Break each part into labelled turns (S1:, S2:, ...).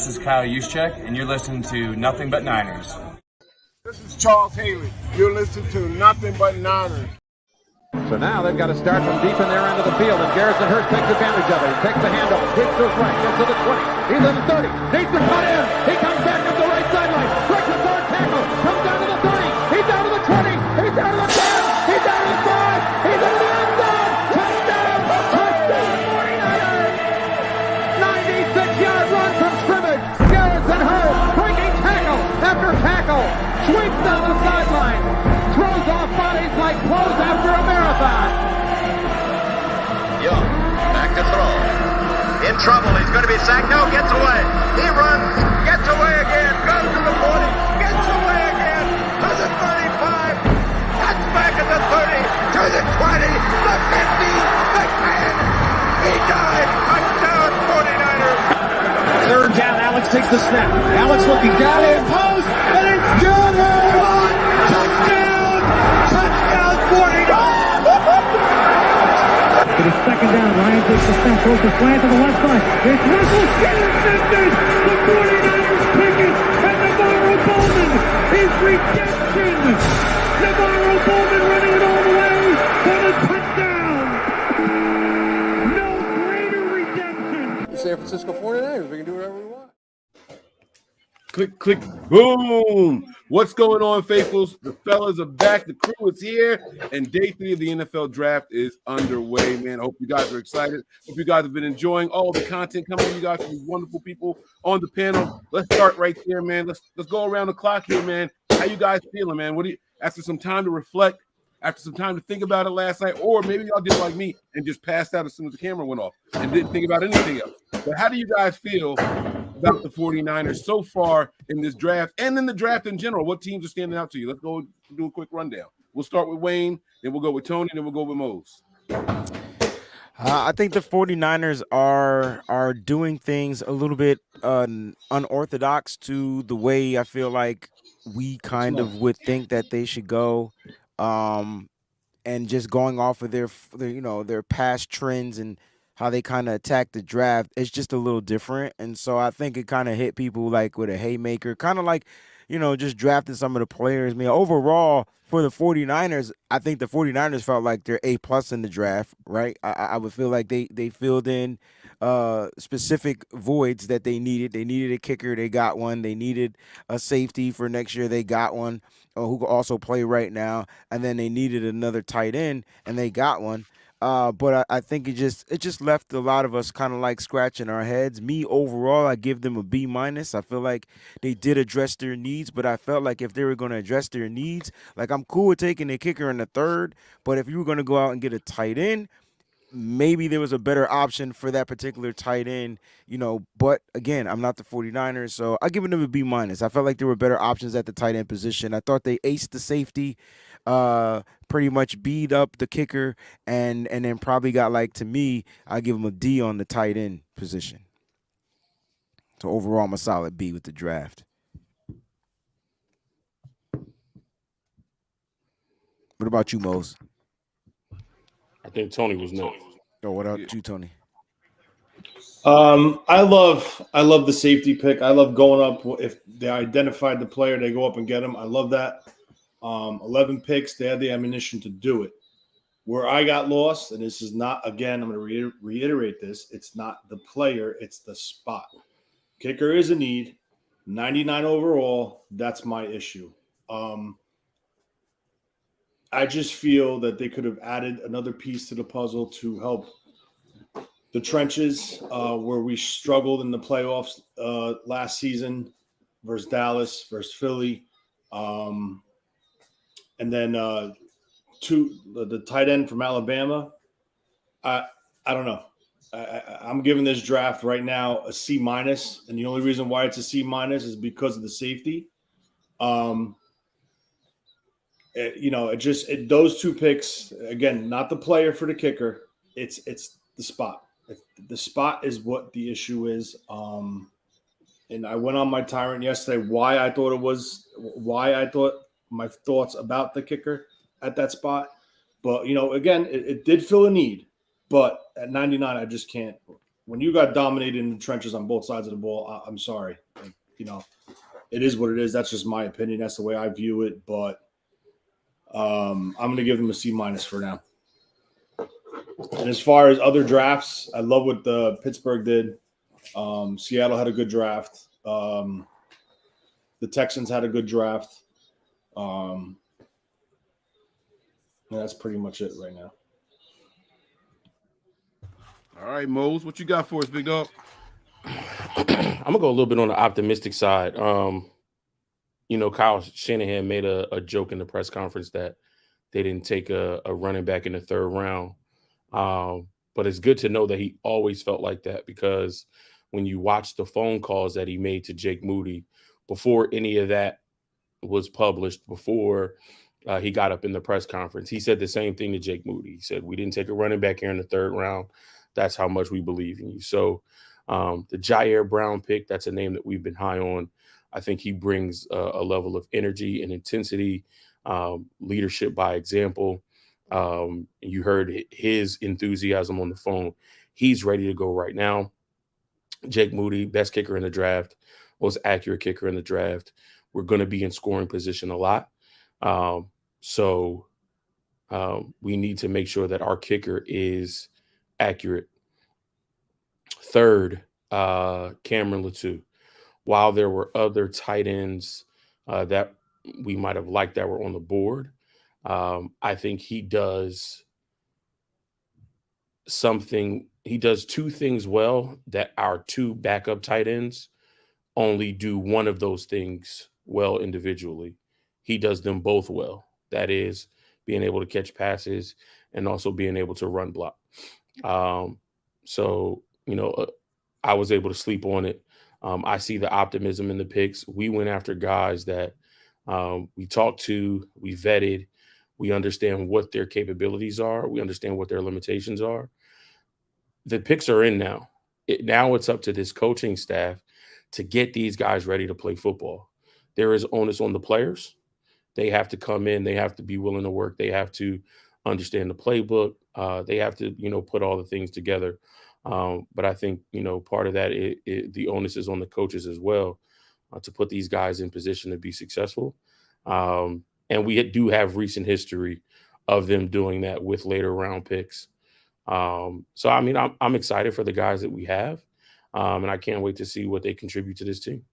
S1: This is Kyle Juszczyk, and you're listening to Nothing But Niners.
S2: This is Charles Haley. You're listening to Nothing But Niners.
S3: So now they've got to start from deep in their end of the field, and Garrison Hurst takes advantage of it. He takes the handoff, hits to his right, gets to the 20. He's in the 30, needs to cut in. He comes back up the right sideline, breaks the third tackle, comes down to the 30. He's down to the 20. He's down to the 10. He's down to the 5. He's into the end zone. Touchdown! Touchdown! 49ers! 96-yard run from scrimmage. Garrison Hurst breaking tackle after tackle, sweeps down the sideline, throws off bodies like clothes after a marathon.
S4: Young, back to throw. In trouble, he's going to be sacked. No, gets away. He runs, gets away again, goes to the 40, gets away again, to the 35, cuts back at the 30, to the 20, the 50, the 10. He died. Touchdown, 49ers.
S3: Third down, Alex takes the snap. Alex looking down in post, and it's good. Touchdown! Touchdown, 49ers!
S5: It is second down. Ryan takes the snap, throws the slant to the left side. It's Russell intercepted. The 49ers pick it, and Navarro Bowman is redemption. Navarro Bowman running it all the way for the touchdown. No greater redemption.
S6: San Francisco 49ers. We can do whatever we want.
S7: Click, click, boom. What's going on, faithfuls? The fellas are back. The crew is here, and day 3 of the NFL draft is underway, man. I hope you guys are excited. Hope you guys have been enjoying all the content coming to you guys from these wonderful people on the panel. Let's start right there, man. Let's go around the clock here, man. How you guys feeling, man? What do you, after some time to reflect, after some time to think about it last night, or maybe y'all did like me and just passed out as soon as the camera went off and didn't think about anything else. But how do you guys feel about the 49ers so far in this draft and in the draft in general? What teams are standing out to you? Let's go do a quick rundown. We'll start with Wayne, then we'll go with Tony, then we'll go with Mose.
S8: I think the 49ers are doing things a little bit unorthodox to the way I feel like we kind of would think that they should go. And just going off of their past trends and how they kind of attack the draft, it's just a little different. And so I think it kind of hit people like with a haymaker, kind of like, just drafting some of the players. I mean, overall for the 49ers, I think the 49ers felt like they're A+ in the draft, right? I would feel like they filled in specific voids that they needed. They needed a kicker. They got one. They needed a safety for next year. They got one who could also play right now. And then they needed another tight end, and they got one. But I think it just left a lot of us kind of like scratching our heads. Me, overall, I give them a B-. I feel like they did address their needs, but I felt like if they were going to address their needs, like I'm cool with taking a kicker in the 3rd, but if you were going to go out and get a tight end, maybe there was a better option for that particular tight end, but again, I'm not the 49ers, so I give them a B-. I felt like there were better options at the tight end position. I thought they aced the safety, pretty much beat up the kicker, and then probably got, like, to me, I give them a D on the tight end position. So overall, I'm a solid B with the draft. What about you, Mose?
S9: I think Tony was next.
S8: Oh, what about you, Tony?
S10: I love the safety pick. I love going up. If they identified the player, they go up and get him. I love that. 11 picks, they had the ammunition to do it. Where I got lost, and this is not, again, I'm going to reiterate this, it's not the player, it's the spot. Kicker is a need. 99 overall, that's my issue. I just feel that they could have added another piece to the puzzle to help the trenches where we struggled in the playoffs last season versus Dallas, versus Philly. And then the tight end from Alabama. I don't know. I'm giving this draft right now a C-, and the only reason why it's a C- is because of the safety. Those 2 picks, again, not the player for the kicker. It's the spot. The spot is what the issue is. And I went on my tyrant yesterday why I thought my thoughts about the kicker at that spot. But, again, it did fill a need. But at 99, I just can't. when you got dominated in the trenches on both sides of the ball, I'm sorry. Like, you know, it is what it is. That's just my opinion. That's the way I view it. But I'm going to give them a C- for now. And as far as other drafts, I love what the Pittsburgh did. Seattle had a good draft. The Texans had a good draft. And that's pretty much it right now.
S7: All right, Mose, what you got for us, big dog?
S9: I'm gonna go a little bit on the optimistic side. You know, Kyle Shanahan made a joke in the press conference that they didn't take a running back in the third round. But it's good to know that he always felt like that, because when you watch the phone calls that he made to Jake Moody before any of that was published, before he got up in the press conference, he said the same thing to Jake Moody. He said, "We didn't take a running back here in the third round. That's how much we believe in you." So the Jair Brown pick, that's a name that we've been high on. I think he brings a level of energy and intensity, leadership by example. You heard his enthusiasm on the phone. He's ready to go right now. Jake Moody, best kicker in the draft, most accurate kicker in the draft. We're going to be in scoring position a lot. So we need to make sure that our kicker is accurate. Third, Cameron Latou. While there were other tight ends that we might have liked that were on the board, I think he does something. He does two things well that our two backup tight ends only do one of those things well individually. He does them both well. That is being able to catch passes and also being able to run block. So, you know, I was able to sleep on it. I see the optimism in the picks. We went after guys that we talked to, we vetted, we understand what their capabilities are, we understand what their limitations are. The picks are in now. Now it's up to this coaching staff to get these guys ready to play football. There is onus on the players. They have to come in. They have to be willing to work. They have to understand the playbook. They have to, you know, put all the things together. But I think, you know, part of that, the onus is on the coaches as well to put these guys in position to be successful. And we do have recent history of them doing that with later round picks. So, I mean, I'm excited for the guys that we have, and I can't wait to see what they contribute to this team.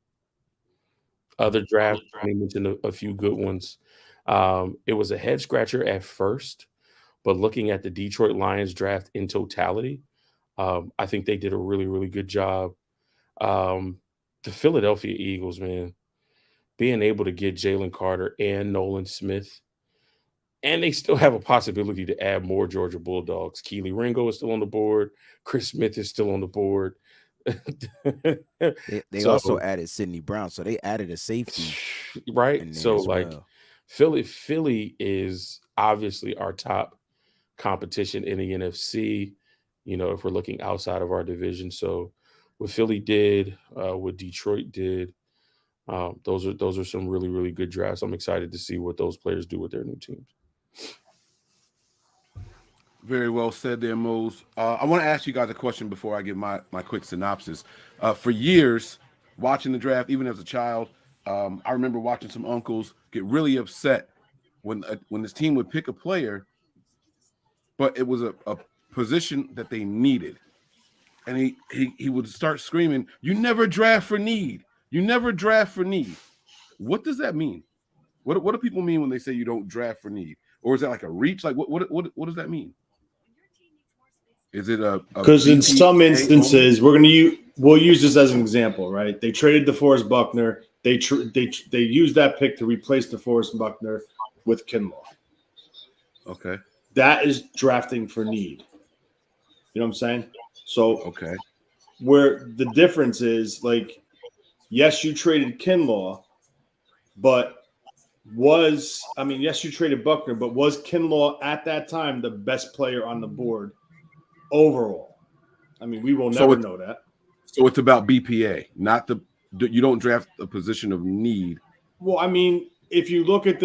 S9: Other drafts, I mentioned a few good ones. It was a head scratcher at first, but looking at the Detroit Lions draft in totality, I think they did a really, really good job. The Philadelphia Eagles, man, being able to get Jalen Carter and Nolan Smith, and they still have a possibility to add more Georgia Bulldogs. Keely Ringo is still on the board. Chris Smith is still on the board.
S8: They also added Sidney Brown, so they added a safety,
S9: right? So like, well, Philly is obviously our top competition in the NFC. You know, if we're looking outside of our division, so what Philly did, what Detroit did, those are some really, really good drafts. I'm excited to see what those players do with their new teams.
S7: Very well said there, Mose. I want to ask you guys a question before I give my quick synopsis. For years, watching the draft, even as a child, I remember watching some uncles get really upset when this team would pick a player, but it was a position that they needed. And he would start screaming, "You never draft for need. You never draft for need." What does that mean? What do people mean when they say you don't draft for need? Or is that like a reach? Like what does that mean? Is it
S10: because in some instances we'll use this as an example, right? They traded DeForest Buckner. They used that pick to replace DeForest Buckner with Kinlaw.
S7: Okay,
S10: that is drafting for need. You know what I'm saying? So
S7: okay,
S10: where the difference is, like, yes, you traded Kinlaw, but yes, you traded Buckner, but was Kinlaw at that time the best player on the board overall? I mean, we will never know that.
S7: So it's about BPA, not you don't draft a position of need.
S10: Well, I mean, if you look at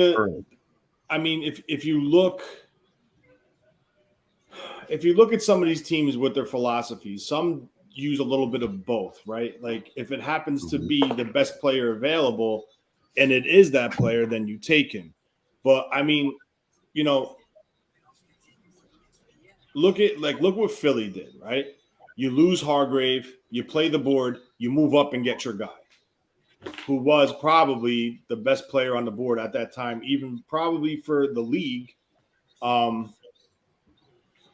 S10: if you look at some of these teams with their philosophies, some use a little bit of both, right? Like if it happens to be the best player available and it is that player, then you take him. But I mean, you know, look what Philly did, right? You lose Hargrave, you play the board, you move up and get your guy, who was probably the best player on the board at that time, even probably for the league.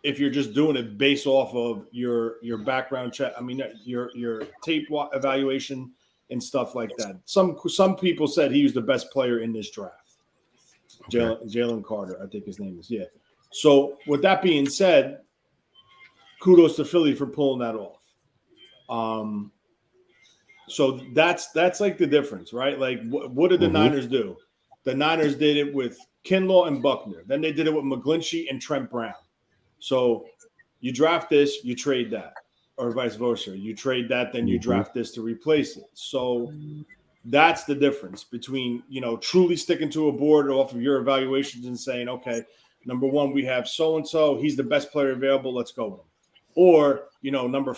S10: If you're just doing it based off of your background check, I mean your tape evaluation and stuff like that. Some people said he was the best player in this draft. Okay. Jalen Carter, I think his name is. Yeah. So with that being said, kudos to Philly for pulling that off. So that's like the difference, right? Like what did the Niners do? The Niners did it with Kinlaw and Buckner. Then they did it with McGlinchey and Trent Brown. So you draft this, you trade that, or vice versa. You trade that, then you draft this to replace it. So that's the difference between, you know, truly sticking to a board off of your evaluations and saying, okay, number one, we have so-and-so, he's the best player available, let's go with him. Or, you know, number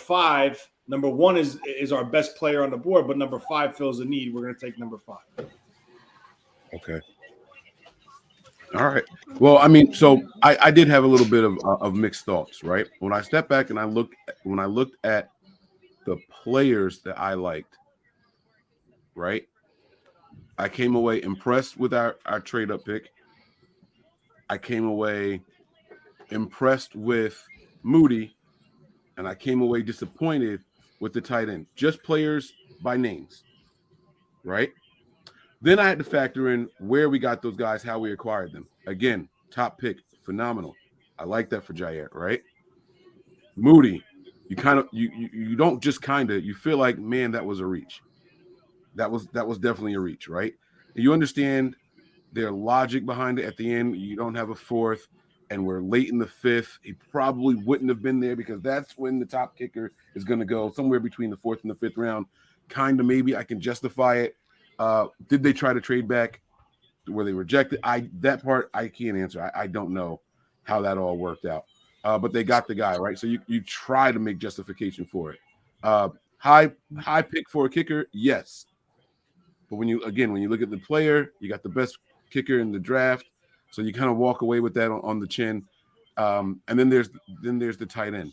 S10: one is our best player on the board, but number 5 fills a need. We're going to take number 5.
S7: Okay. All right. Well, I mean, so I did have a little bit of mixed thoughts, right? When I stepped back and I looked at the players that I liked, right? I came away impressed with our trade up pick. I came away impressed with Moody, and I came away disappointed with the tight end. Just players by names, right? Then I had to factor in where we got those guys, how we acquired them. Again, top pick, phenomenal. I like that for Jair, right? Moody, you kind of you don't just kind of, you feel like, man, that was a reach. That was definitely a reach, right? You understand their logic behind it. At the end, you don't have a 4th, and we're late in the 5th. He probably wouldn't have been there because that's when the top kicker is going to go, somewhere between the 4th and the 5th round. Kind of, maybe I can justify it. Did they try to trade back? Were they rejected? That part I can't answer. I don't know how that all worked out. But they got the guy, right? So you try to make justification for it. High pick for a kicker, yes. But when you look at the player, you got the best kicker in the draft, so you kind of walk away with that on the chin. And then there's the tight end.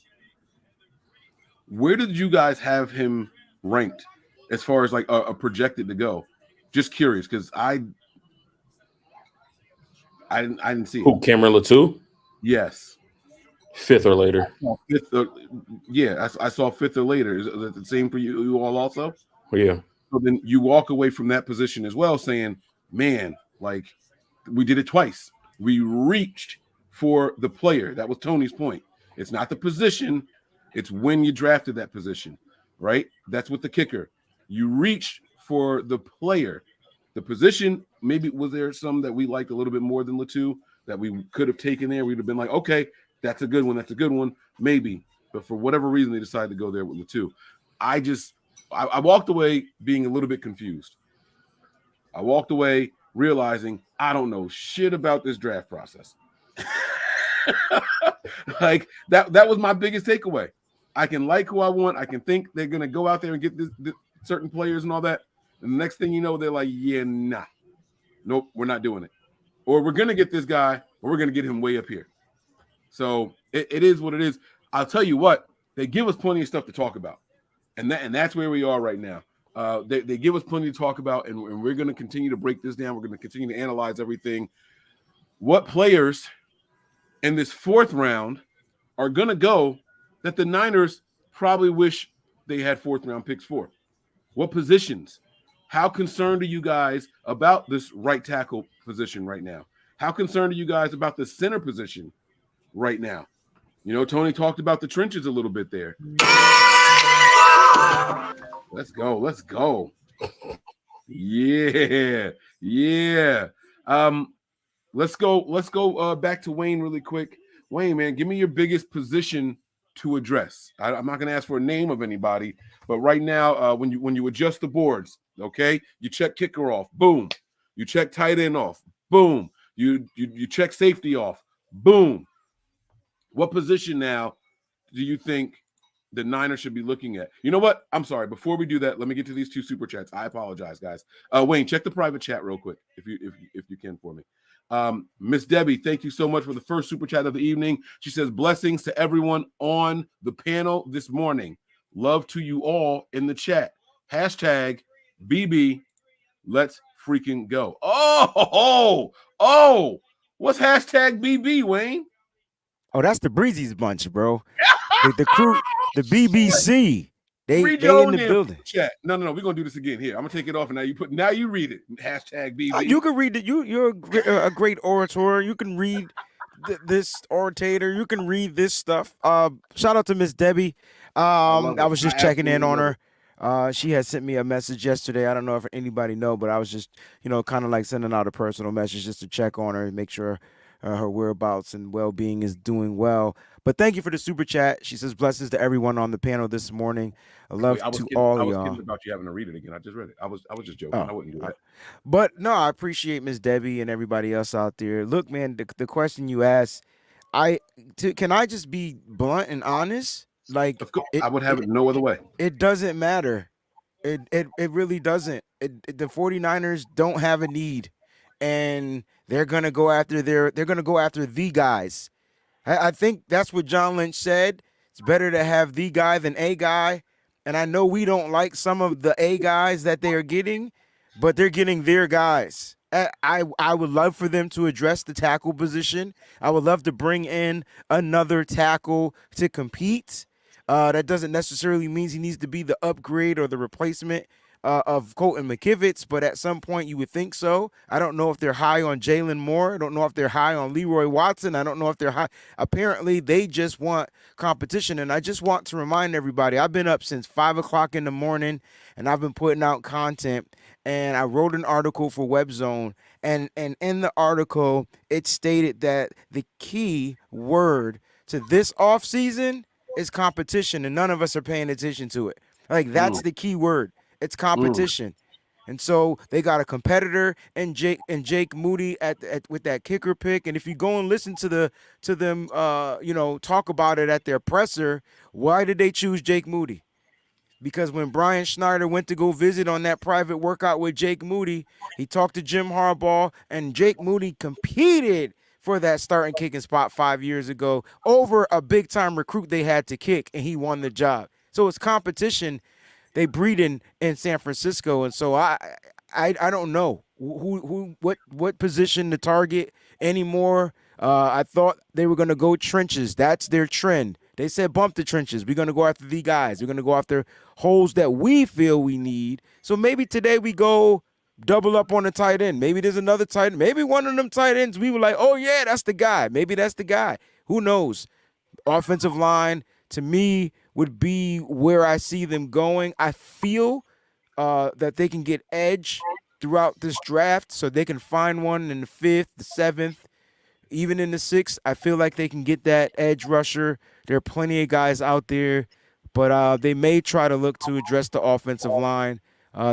S7: Where did you guys have him ranked as far as like a projected to go? Just curious, because I didn't see it.
S9: Who, Cameron Latou?
S7: Yes.
S9: 5th or later.
S7: I saw 5th or later. Is it the same for you all also?
S9: Yeah.
S7: So then you walk away from that position as well saying, man, like we did it twice. We reached for the player. That was Tony's point. It's not the position. It's when you drafted that position, right? That's with the kicker. You reached for the player. The position, maybe was there some that we liked a little bit more than Latou that we could have taken there? We'd have been like, okay, that's a good one. That's a good one. Maybe. But for whatever reason, they decided to go there with Latou. I walked away being a little bit confused. I walked away realizing I don't know shit about this draft process. Like that was my biggest takeaway. I can like who I want. I can think they're going to go out there and get this certain players and all that. And the next thing you know, they're like, yeah, nah. Nope, we're not doing it. Or we're going to get this guy, or we're going to get him way up here. So it is what it is. I'll tell you what, they give us plenty of stuff to talk about. And that's where we are right now. They give us plenty to talk about, and we're going to continue to break this down. We're going to continue to analyze everything. What players in this 4th round are going to go that the Niners probably wish they had 4th round picks for? What positions? How concerned are you guys about this right tackle position right now? How concerned are you guys about the center position right now? You know, Tony talked about the trenches a little bit there. Let's go. Yeah. Let's go back to Wayne really quick. Wayne, man, give me your biggest position to address. I'm not going to ask for a name of anybody, but right now, when you adjust the boards, okay, you check kicker off, boom. You check tight end off, boom. You check safety off, boom. What position now do you think the Niners should be looking at? You know what? I'm sorry. Before we do that, let me get to these 2 super chats. I apologize, guys. Wayne, check the private chat real quick if you can for me. Miss Debbie, thank you so much for the first super chat of the evening. She says, blessings to everyone on the panel this morning. Love to you all in the chat. Hashtag BB, let's freaking go. Oh, what's hashtag BB, Wayne?
S8: Oh, that's the Breezy's bunch, bro. The crew, the BBC. They in the building.
S7: Chat. No. We're gonna do this again. Here, I'm gonna take it off, and now you read it. Hashtag BB.
S8: You can read it. You're a great orator. You can read this orator. You can read this stuff. Shout out to Miss Debbie. I was just checking in on her. She had sent me a message yesterday. I don't know if anybody know, but I was just, kind of like sending out a personal message just to check on her and make sure her whereabouts and well-being is doing well. But thank you for the super chat. She says, blessings to everyone on the panel this morning. I was kidding
S7: about you having to read it again. I just read it. I was just joking. I wouldn't do that.
S8: But no, I appreciate Miss Debbie and everybody else out there. Look, man, the question you asked, can I just be blunt and honest? Like,
S7: of course, I would have it no other way.
S8: It doesn't matter. It really doesn't. The 49ers don't have a need, and they're gonna go after the guys. I think that's what John Lynch said. It's better to have the guy than a guy. And I know we don't like some of the A guys that they are getting, but they're getting their guys. I would love for them to address the tackle position. I would love to bring in another tackle to compete. That doesn't necessarily mean he needs to be the upgrade or the replacement of Colton McKivitz, but at some point you would think so. I don't know if they're high on Jalen Moore. I don't know if they're high on Leroy Watson. I don't know if they're high. Apparently, they just want competition, and I just want to remind everybody, I've been up since 5 o'clock in the morning, and I've been putting out content, and I wrote an article for WebZone, and in the article, it stated that the key word to this offseason is competition, and none of us are paying attention to it. Like, that's the key word. It's competition. And so they got a competitor and Jake Moody with that kicker pick. And if you go and listen to them talk about it at their presser, why did they choose Jake Moody? Because when Brian Schneider went to go visit on that private workout with Jake Moody, he talked to Jim Harbaugh, and Jake Moody competed for that starting kicking spot 5 years ago over a big-time recruit they had to kick, and he won the job. So it's competition. They breed in San Francisco, and so I don't know what position to target anymore. I thought they were going to go trenches. That's their trend. They said bump the trenches. We're going to go after the guys. We're going to go after holes that we feel we need. So maybe today we go double up on the tight end. Maybe there's another tight end. Maybe one of them tight ends we were like, oh, yeah, that's the guy. Maybe that's the guy. Who knows? Offensive line, to me, would be where I see them going. I feel that they can get edge throughout this draft, so they can find one in the 5th, the 7th, even in the 6th. I feel like they can get that edge rusher. There are plenty of guys out there, but they may try to look to address the offensive line.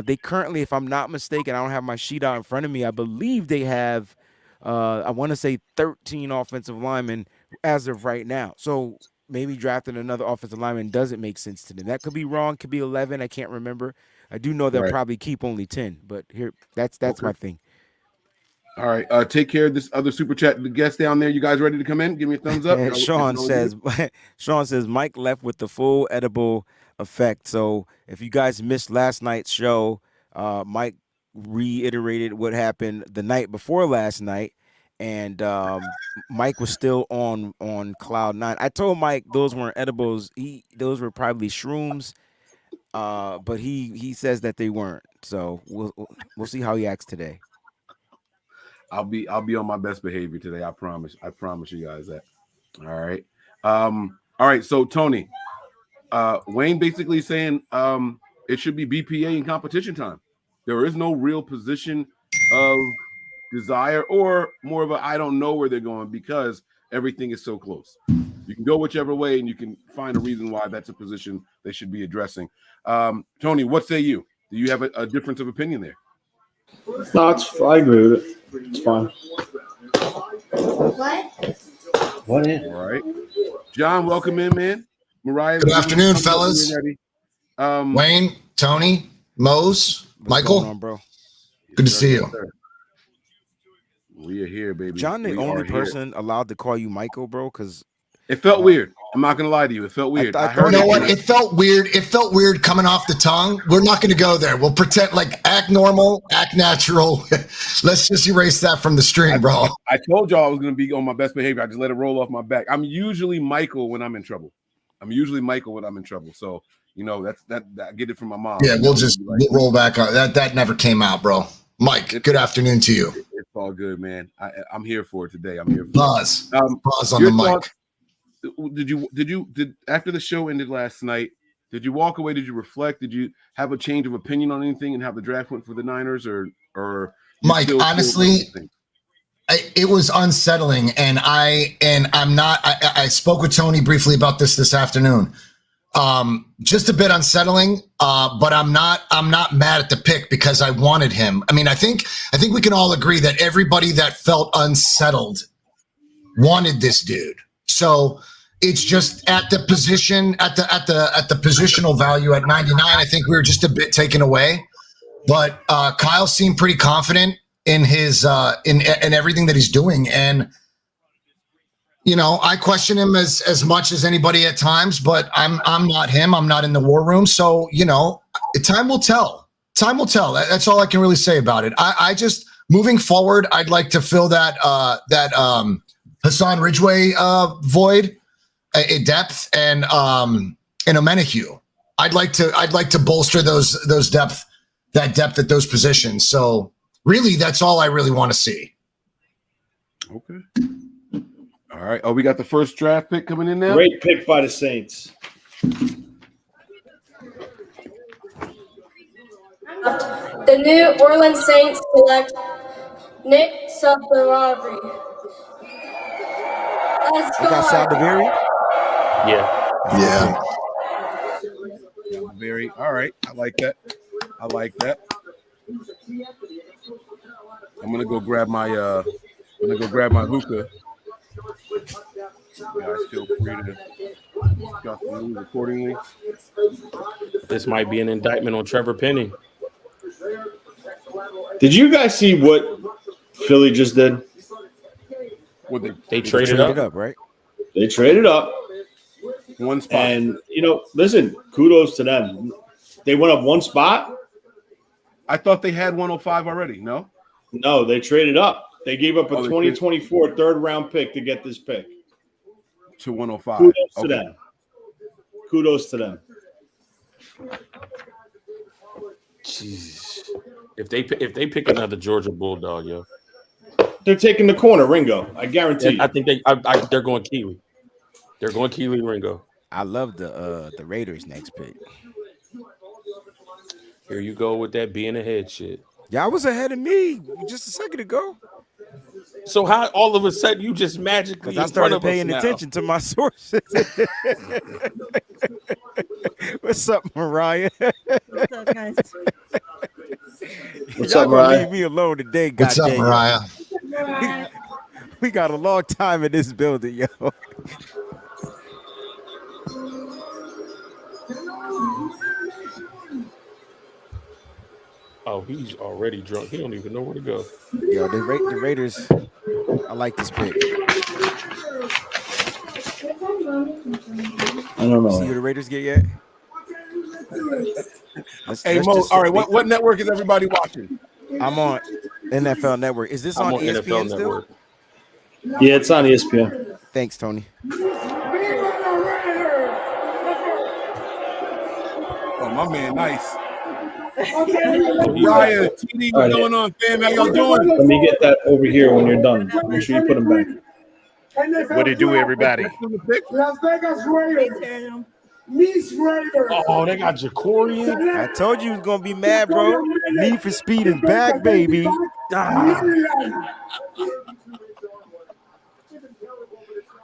S8: They currently, if I'm not mistaken, I don't have my sheet out in front of me, I believe they have, I want to say 13 offensive linemen as of right now. So maybe drafting another offensive lineman doesn't make sense to them. That could be wrong. Could be 11. I can't remember. I do know they'll probably keep only 10. But here, that's my thing.
S7: All right. Take care of this other super chat. The guests down there, you guys ready to come in? Give me a thumbs up.
S8: Sean says Mike left with the full edible effect. So if you guys missed last night's show, Mike reiterated what happened the night before last night. And Mike was still on cloud 9. I told Mike those weren't edibles. Those were probably shrooms, but he says that they weren't. So we'll see how he acts today.
S7: I'll be on my best behavior today. I promise you guys that. All right. So Tony, Wayne basically saying it should be BPA in competition time. There is no real position of desire or more of a I don't know where they're going because everything is so close. You can go whichever way and you can find a reason why that's a position they should be addressing. Tony, what say you? Do you have a difference of opinion there?
S10: No, I agree with it. It's fine.
S11: What?
S7: All right. John, welcome in, man. Mariah.
S11: Good afternoon, fellas. Wayne, Tony, Mose, Michael.
S8: What's going on, bro?
S11: Good to see you.
S7: We are here, baby.
S8: John, the
S7: we
S8: only
S7: here.
S8: person allowed to call you Michael, bro, because
S7: it felt weird. I'm not gonna lie to you. It felt weird.
S11: I heard. You know what? It felt weird. It felt weird coming off the tongue. We're not going to go there. We'll pretend like act normal, act natural. Let's just erase that from the stream, bro.
S7: I told y'all I was going to be on my best behavior. I just let it roll off my back. I'm usually Michael when I'm in trouble. So you know that I get it from my mom.
S11: Yeah, we'll roll back on that. That never came out, bro. Mike, good afternoon to you.
S7: It's all good, man. I'm here for it today. I'm here for
S11: Buzz. Buzz on the mic.
S7: Did after the show ended last night, did you walk away? Did you reflect? Did you have a change of opinion on anything and how the draft went for the Niners, or
S11: Mike? Honestly, it was unsettling, and I'm not. I spoke with Tony briefly about this afternoon. Just a bit unsettling, but I'm not mad at the pick because I wanted him. I mean, I think we can all agree that everybody that felt unsettled wanted this dude. So it's just at the position, at the positional value at 99. I think we were just a bit taken away, but Kyle seemed pretty confident in his in everything that he's doing, and you know, I question him as much as anybody at times, but I'm not him. I'm not in the war room, so you know, time will tell. Time will tell. That's all I can really say about it. I just moving forward, I'd like to fill that Hassan Ridgeway void at depth and Omenihu. I'd like to bolster those depth at those positions. So really, that's all I really want to see.
S7: Okay. All right. Oh, we got the first draft pick coming in now.
S10: Great pick by the Saints.
S12: The New Orleans Saints select Nick Saldiveri. Let's go.
S8: Saldiveri?
S7: Yeah. Very. All right. I like that. I'm gonna go grab my hookah. You guys feel free to discuss the news accordingly.
S9: This might be an indictment on Trevor Penning.
S10: Did you guys see what Philly just did?
S9: They traded up,
S8: right?
S10: They traded up.
S7: One spot.
S10: And, you know, listen, kudos to them. They went up one spot.
S7: I thought they had 105 already. No,
S10: they traded up. They gave up a 2024 third-round pick to get this pick.
S7: To 105.
S10: Kudos to them.
S9: Jeez. If they pick another Georgia Bulldog, yo,
S10: they're taking the corner, Ringo. I guarantee you.
S9: I think they're going Kiwi. They're going Kiwi Ringo.
S8: I love the Raiders' next pick.
S9: Here you go with that being ahead shit.
S8: Y'all was ahead of me just a second ago.
S9: So how all of a sudden you just magically?
S8: Because I started paying attention to my sources. What's up, Mariah?
S13: What's up, guys?
S10: What's up, Mariah?
S8: Leave me alone today,
S11: What's up, Mariah?
S8: We got a long time in this building, yo.
S9: Oh, he's already drunk. He don't even know where to go.
S8: Yo, the Raiders. I like this pick.
S10: I don't know.
S8: See who the Raiders get yet?
S7: Hey, Mo. All right, what network is everybody watching?
S8: I'm on NFL Network. Is this on ESPN
S9: NFL
S8: still?
S9: Network.
S10: Yeah, it's on ESPN.
S8: Thanks, Tony.
S7: Oh, my man, nice. Mariah, TD, what's going on, fam? How y'all doing?
S10: Let me get that over here when you're done. Make sure you put them back.
S14: What do you do, everybody?
S2: Las Vegas Raiders. Miss Raiders.
S9: Oh, they got Jacorian.
S8: I told you he was gonna be mad, bro. Need for Speed is back, baby.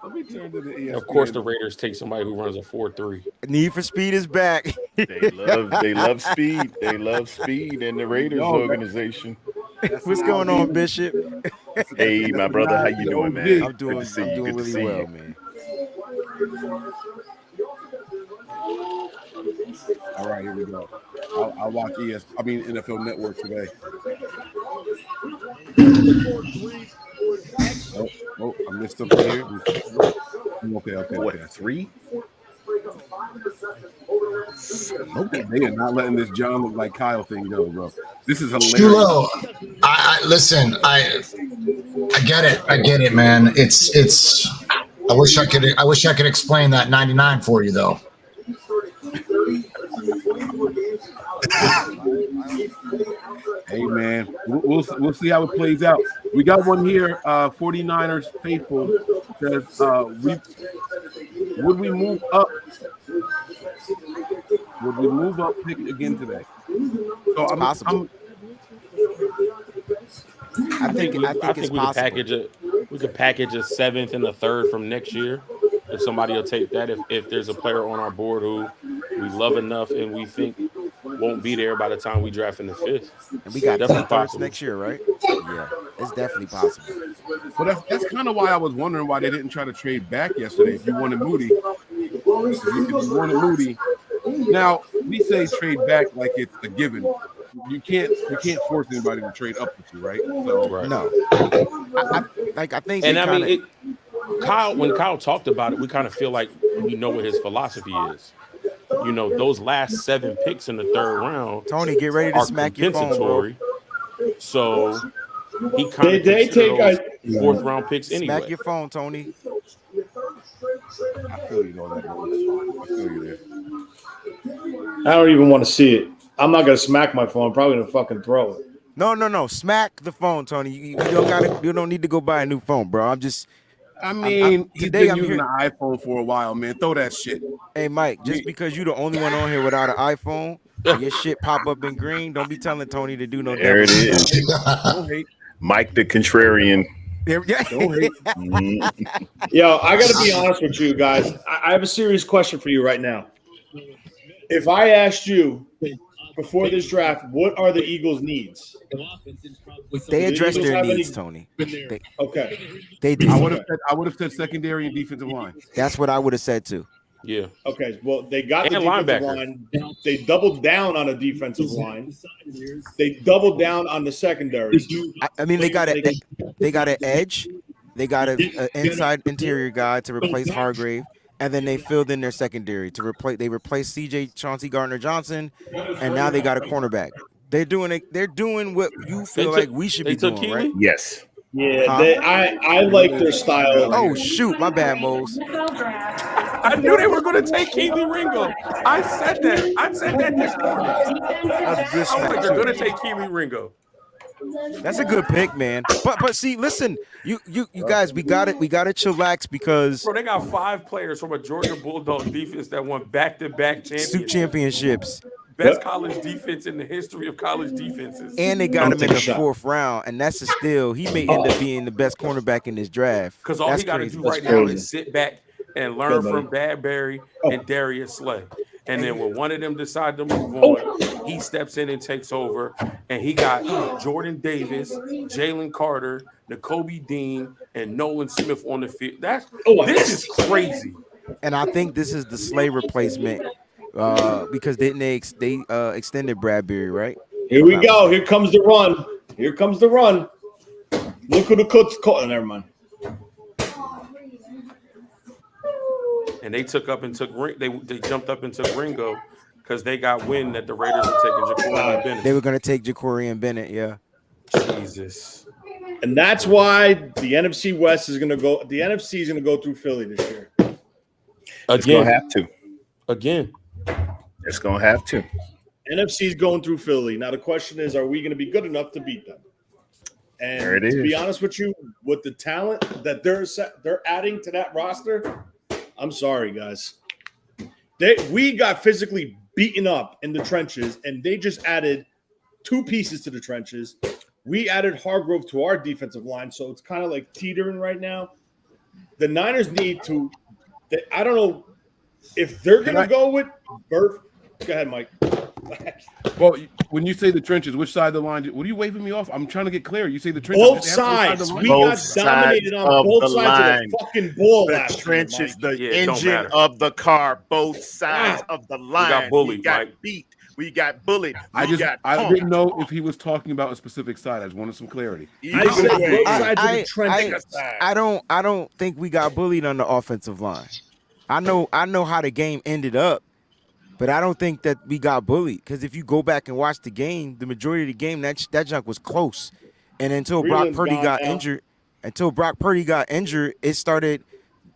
S7: Let me turn to the ESPN.
S9: Of course, the Raiders take somebody who runs a 4.3.
S8: Need for Speed is back.
S14: They love speed. They love speed in the Raiders organization.
S8: What's going on, Bishop?
S14: Hey, my brother, how you doing, man?
S8: I'm doing really well, man.
S7: All right, here we go. I'll watch NFL Network today. Oh, I missed something here. Okay.
S14: What, 3?
S7: Okay, they are not letting this John look like Kyle thing go, bro. This is hilarious.
S11: Chulo, listen. I get it, man. It's. I wish I could explain that 99 for you, though.
S7: Hey, man, we'll see how it plays out. We got one here. 49ers faithful says, would we move up? Would we move up pick again today? So
S8: it's possible. I think it's
S9: we
S8: possible.
S9: We could package a 7th and a 3rd from next year. If somebody will take that, if there's a player on our board who we love enough and we think won't be there by the time we draft in the 5th.
S8: And we got
S9: definitely
S8: 2 thirds
S9: possible
S8: next year, right? Yeah, it's definitely possible.
S7: Well, that's kind of why I was wondering why they didn't try to trade back yesterday. If you wanted Moody, now we say trade back like it's a given. You can't force anybody to trade up with you, right? So
S8: no, I think.
S9: And I mean, Kyle, when Kyle talked about it, we kind of feel like we know what his philosophy is. You know, those last 7 picks in the 3rd round,
S8: Tony, get ready to smack your phone, bro.
S9: So he kind of take 4th round picks anyway.
S8: Smack your phone, Tony.
S7: I feel you on that. I feel you there.
S10: I don't even want to see it. I'm not gonna smack my phone. I'm probably gonna fucking throw it.
S8: No. Smack the phone, Tony. You don't need to go buy a new phone, bro. He's
S7: been using the iPhone for a while, man. Throw that shit.
S8: Hey, Mike, just because you're the only one on here without an iPhone, your shit pop up in green, don't be telling Tony to do no
S14: There it is.
S7: Don't hate.
S14: Mike the contrarian.
S8: Don't hate.
S10: Yo, I gotta be honest with you guys. I have a serious question for you right now. If I asked you before this draft, what are the Eagles' needs?
S8: They address their needs, Tony.
S10: Okay.
S8: They do.
S7: I would have said secondary and defensive line.
S8: That's what I would have said too.
S9: Yeah.
S10: Okay. Well, they got
S9: and
S10: the defensive line. They doubled down on a defensive line. They doubled down on the secondary.
S8: I mean, they got an edge. They got an inside interior guy to replace Hargrave. And then they filled in their secondary to replace. They replaced Chauncey Gardner-Johnson, and now they got a cornerback. They're doing it. They're doing what you feel like we should be doing, right?
S14: Yes.
S10: Yeah. I like their style.
S8: Oh shoot, my bad, Mose.
S9: I knew they were going to take Keely Ringo. I said that this morning.
S8: That's a good smack.
S9: They're going to take Keely Ringo.
S8: That's a good pick, man. But see, listen, you guys, we got to chillax because
S9: Bro, they got 5 players from a Georgia Bulldog defense that won back-to-back
S8: championships.
S9: Best college defense in the history of college defenses.
S8: And they got him in the 4th round, and that's a steal. He may end up being the best cornerback in this draft.
S9: Because all he got to do right now is sit back and learn from Badberry and Darius Slay. And then when one of them decide to move on, he steps in and takes over. And he got Jordan Davis, Jalen Carter, Nakobe Dean, and Nolan Smith on the field. This is crazy.
S8: And I think this is the Slay replacement because they extended Bradbury, right?
S10: Here we go. Here comes the run. Here comes the run. Look who the coach caught. Never mind.
S9: And they took jumped up and took Ringo because they got wind that the Raiders were taking Ja'Cory Bennett.
S8: They were going to take Ja'Cory and Bennett, yeah.
S9: Jesus.
S10: And that's why the NFC West is going to go. The NFC is going to go through Philly this year.
S14: It's going to have to.
S9: Again.
S14: It's going to have to.
S10: NFC is going through Philly. Now the question is, are we going to be good enough to beat them? And
S14: there it is.
S10: To be honest with you, with the talent that they're adding to that roster, I'm sorry, guys. We got physically beaten up in the trenches, and they just added 2 pieces to the trenches. We added Hargrove to our defensive line, so it's kind of like teetering right now. The Niners need to – I don't know if they're going to go with Burf. Go ahead, Mike.
S7: Well, when you say the trenches, which side of the line? What are you waving me off? I'm trying to get clear. You say the trenches.
S10: Both sides. We got dominated on both sides of the fucking ball last year.
S14: The trenches, the
S9: Yeah, it don't
S14: engine
S9: matter.
S14: of the car, both sides of the line.
S9: got bullied,
S14: we got
S9: Mike.
S14: beat. We got bullied.
S7: I
S14: got
S7: didn't know if he was talking about a specific side. I just wanted some clarity.
S10: I said both sides of the trenches.
S8: I don't think we got bullied on the offensive line. I know how the game ended up, but I don't think that we got bullied. Because if you go back and watch the game, the majority of the game that junk was close, and until Brock Purdy got injured, it started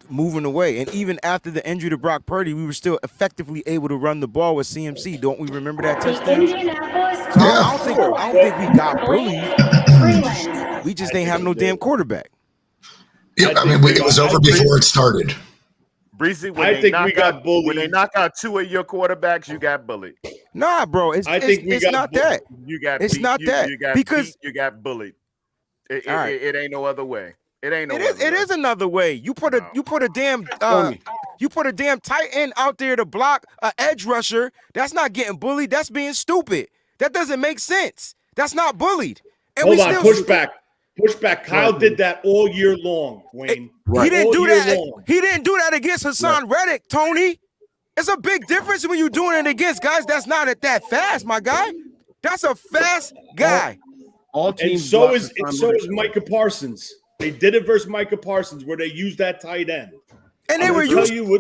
S8: moving away. And even after the injury to Brock Purdy, we were still effectively able to run the ball with CMC. Don't we remember that touchdown? So I don't think we got bullied. We just ain't have no damn quarterback.
S11: Yeah, I mean, it was over before it started.
S14: Breezy,
S10: I think we got bullied.
S14: When they knock out two of your quarterbacks, you got bullied.
S8: Nah, bro, it's not that.
S14: You got
S8: it's
S14: beat.
S8: not that
S14: you got
S8: because
S14: beat, you got bullied. It ain't no other way.
S8: It is another way. You put a damn tight end out there to block an edge rusher. That's not getting bullied. That's being stupid. That doesn't make sense. That's not bullied. And
S10: Hold on, push back. Kyle did that all year long, Wayne.
S8: He didn't do that. He didn't do that against Hassan Reddick, Tony. It's a big difference when you're doing it against guys that's not at that fast, my guy. That's a fast guy.
S7: All teams.
S10: And so is Micah Parsons. They did it versus Micah Parsons where they used that tight end.
S8: And they were using.
S10: All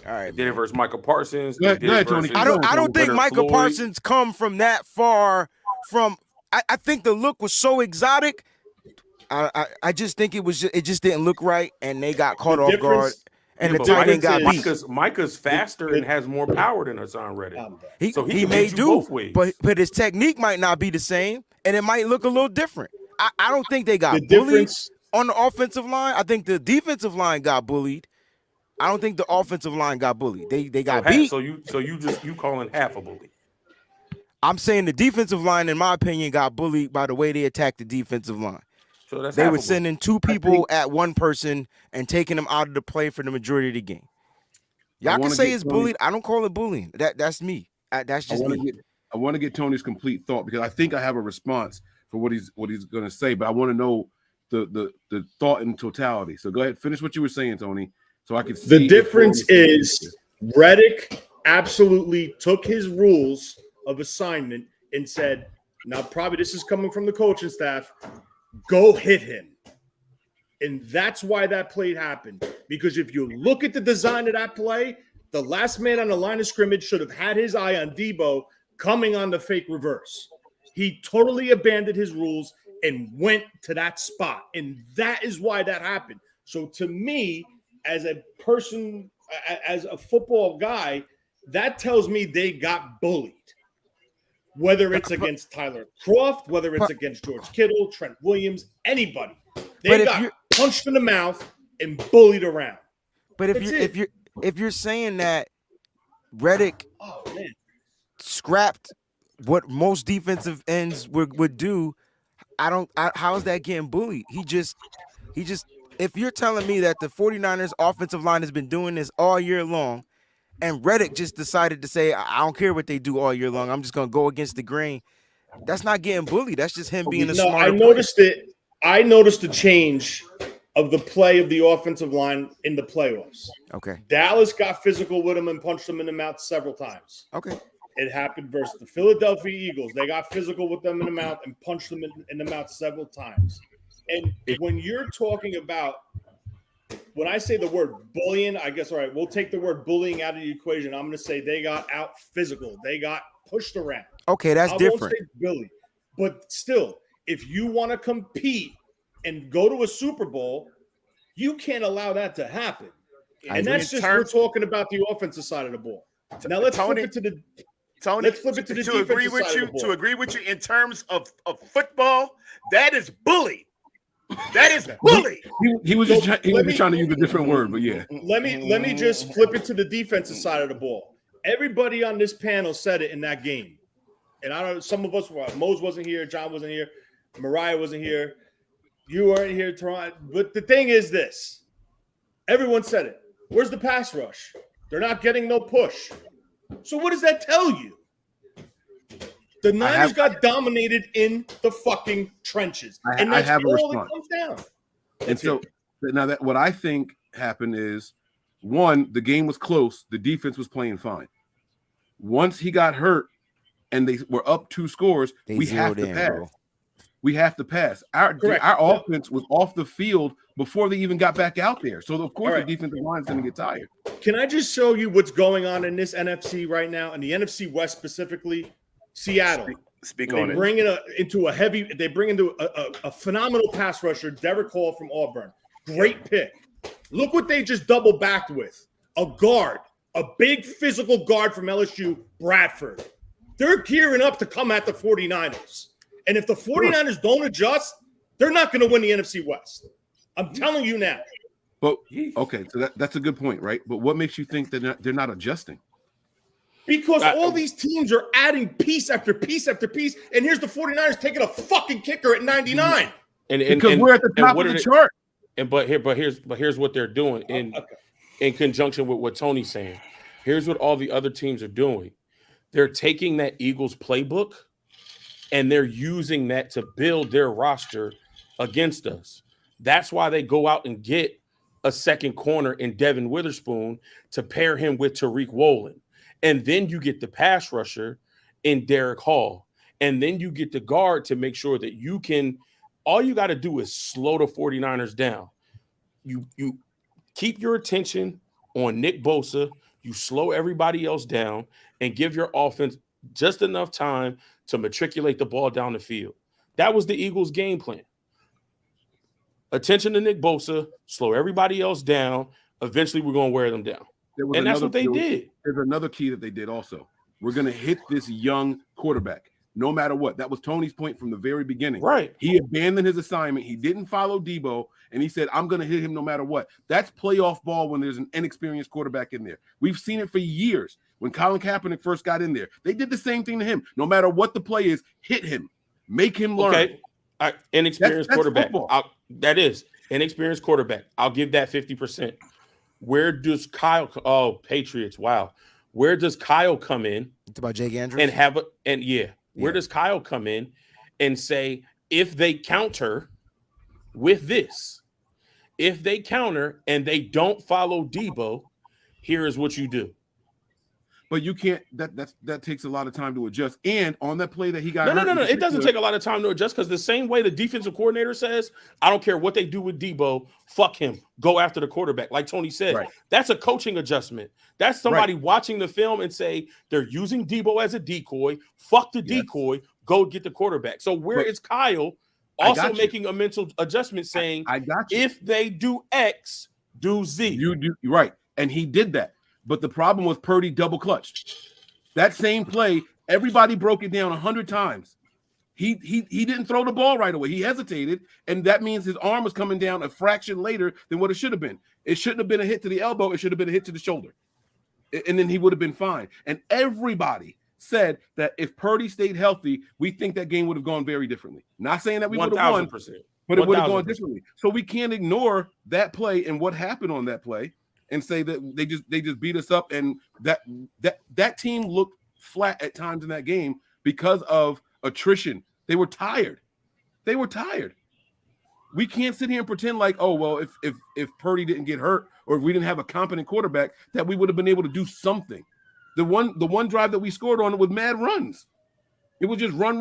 S9: right, they did it versus Micah Parsons.
S7: Go ahead, Tony.
S8: I don't think Micah Parsons come from that far from. I think the look was so exotic. I just think it just didn't look right, and they got caught off guard. And the tight end got beat.
S9: Micah's faster and has more power than Hassan Reddick. So he
S8: may
S9: do
S8: do
S9: both ways.
S8: But his technique might not be the same, and it might look a little different. I don't think they got bullied on the offensive line. I think the defensive line got bullied. I don't think the offensive line got bullied. They got beat.
S9: So you calling half a bully?
S8: I'm saying the defensive line, in my opinion, got bullied by the way they attacked the defensive line.
S9: So
S8: they were sending two people at one person and taking them out of the play for the majority of the game. Y'all can say it's bullied. I don't call it bullying. That's me. That's just me.
S7: I want to get Tony's complete thought because I think I have a response for what he's going to say, but I want to know the thought in totality. So go ahead, finish what you were saying, Tony, so I can see.
S10: The difference is Reddick absolutely took his rules of assignment and said, now probably this is coming from the coaching staff, go hit him. And that's why that play happened. Because if you look at the design of that play, the last man on the line of scrimmage should have had his eye on Debo coming on the fake reverse. He totally abandoned his rules and went to that spot. And that is why that happened. So to me, as a person, as a football guy, that tells me they got bullied. Whether it's against Tyler Kroft, whether it's against George Kittle, Trent Williams, anybody. They got punched in the mouth and bullied around.
S8: But if you're saying that Reddick scrapped what most defensive ends would do, how is that getting bullied? He just if you're telling me that the 49ers offensive line has been doing this all year long, and Reddick just decided to say, I don't care what they do all year long, I'm just going to go against the grain. That's not getting bullied. That's just him being a smarter
S10: I noticed it. I noticed the change of the play of the offensive line in the playoffs.
S8: Okay.
S10: Dallas got physical with him and punched him in the mouth several times.
S8: Okay.
S10: It happened versus the Philadelphia Eagles. They got physical with them in the mouth and punched them in the mouth several times. And when you're talking about, when I say the word bullying, I guess, all right, we'll take the word bullying out of the equation. I'm going to say they got out physical. They got pushed around.
S8: Okay, that's different.
S10: I won't say bully. But still, if you want to compete and go to a Super Bowl, you can't allow that to happen. And that's just, we're talking about the offensive side of the ball. Now let's flip it to the
S14: Tony,
S10: let's flip it to the
S14: to agree with you. To agree with you in terms of football, that is bully. That is bully.
S7: He was just trying to use a different word, but yeah.
S10: Let me just flip it to the defensive side of the ball. Everybody on this panel said it in that game, and I don't. Some of us were. Mose wasn't here. John wasn't here. Mariah wasn't here. You weren't here, Toronto. But the thing is this: everyone said it. Where's the pass rush? They're not getting no push. So what does that tell you? The Niners got dominated in the fucking trenches. And that's all that comes down.
S7: And so now that what I think happened is, one, the game was close. The defense was playing fine. Once he got hurt and they were up 2 scores, we have to pass. Bro. We have to pass. Our offense was off the field before they even got back out there. So, of course, the defensive line is going to get tired.
S10: Can I just show you what's going on in this NFC right now, and the NFC West specifically? Seattle.
S14: Speak on it.
S10: They bring into a phenomenal pass rusher, Derek Hall from Auburn. Great pick. Look what they just double backed with. A guard, a big physical guard from LSU, Bradford. They're gearing up to come at the 49ers. And if the 49ers don't adjust, they're not going to win the NFC West. I'm telling you now.
S7: But okay, so that's a good point, right? But what makes you think that they're not adjusting?
S10: Because all these teams are adding piece after piece after piece, and here's the 49ers taking a fucking kicker at 99.
S7: Because we're at the top of the chart.
S9: But here's what they're doing in conjunction with what Tony's saying. Here's what all the other teams are doing. They're taking that Eagles playbook and they're using that to build their roster against us. That's why they go out and get a second corner in Devin Witherspoon to pair him with Tariq Woolen. And then you get the pass rusher in Derek Hall. And then you get the guard to make sure that you can – all you got to do is slow the 49ers down. You keep your attention on Nick Bosa. You slow everybody else down and give your offense just enough time to matriculate the ball down the field. That was the Eagles' game plan. Attention to Nick Bosa, slow everybody else down. Eventually, we're going to wear them down. And that's what they did.
S7: There's another key that they did also. We're going to hit this young quarterback no matter what. That was Tony's point from the very beginning.
S9: Right.
S7: He abandoned his assignment. He didn't follow Debo, and he said, I'm going to hit him no matter what. That's playoff ball when there's an inexperienced quarterback in there. We've seen it for years. When Colin Kaepernick first got in there, they did the same thing to him. No matter what the play is, hit him. Make him learn.
S9: Okay. Inexperienced quarterback. That is. Inexperienced quarterback. I'll give that 50%. Where does Kyle – oh, Patriots, wow. Where does Kyle come in?
S8: It's about Jake Andrews?
S9: Where does Kyle come in and say, if they counter with this, if they counter and they don't follow Debo, here is what you do.
S7: But you can't. That takes a lot of time to adjust. And on that play that he got,
S9: no. It doesn't take a lot of time to adjust because the same way the defensive coordinator says, I don't care what they do with Debo, fuck him, go after the quarterback. Like Tony said, That's a coaching adjustment. That's somebody watching the film and say they're using Debo as a decoy. Fuck the decoy, go get the quarterback. So where is Kyle also making a mental adjustment, saying,
S7: I got you.
S9: If they do X, do Z.
S7: You do right, and he did that. But the problem was Purdy double clutched. That same play, everybody broke it down 100 times. He didn't throw the ball right away. He hesitated, and that means his arm was coming down a fraction later than what it should have been. It shouldn't have been a hit to the elbow. It should have been a hit to the shoulder. And then he would have been fine. And everybody said that if Purdy stayed healthy, we think that game would have gone very differently. Not saying that we would have won, but it would have gone differently. So we can't ignore that play and what happened on that play and say that they just beat us up, and that team looked flat at times in that game because of attrition. They were tired. We can't sit here and pretend like, oh well, if Purdy didn't get hurt or if we didn't have a competent quarterback, that we would have been able to do something. The one drive that we scored on with mad runs, it was just run.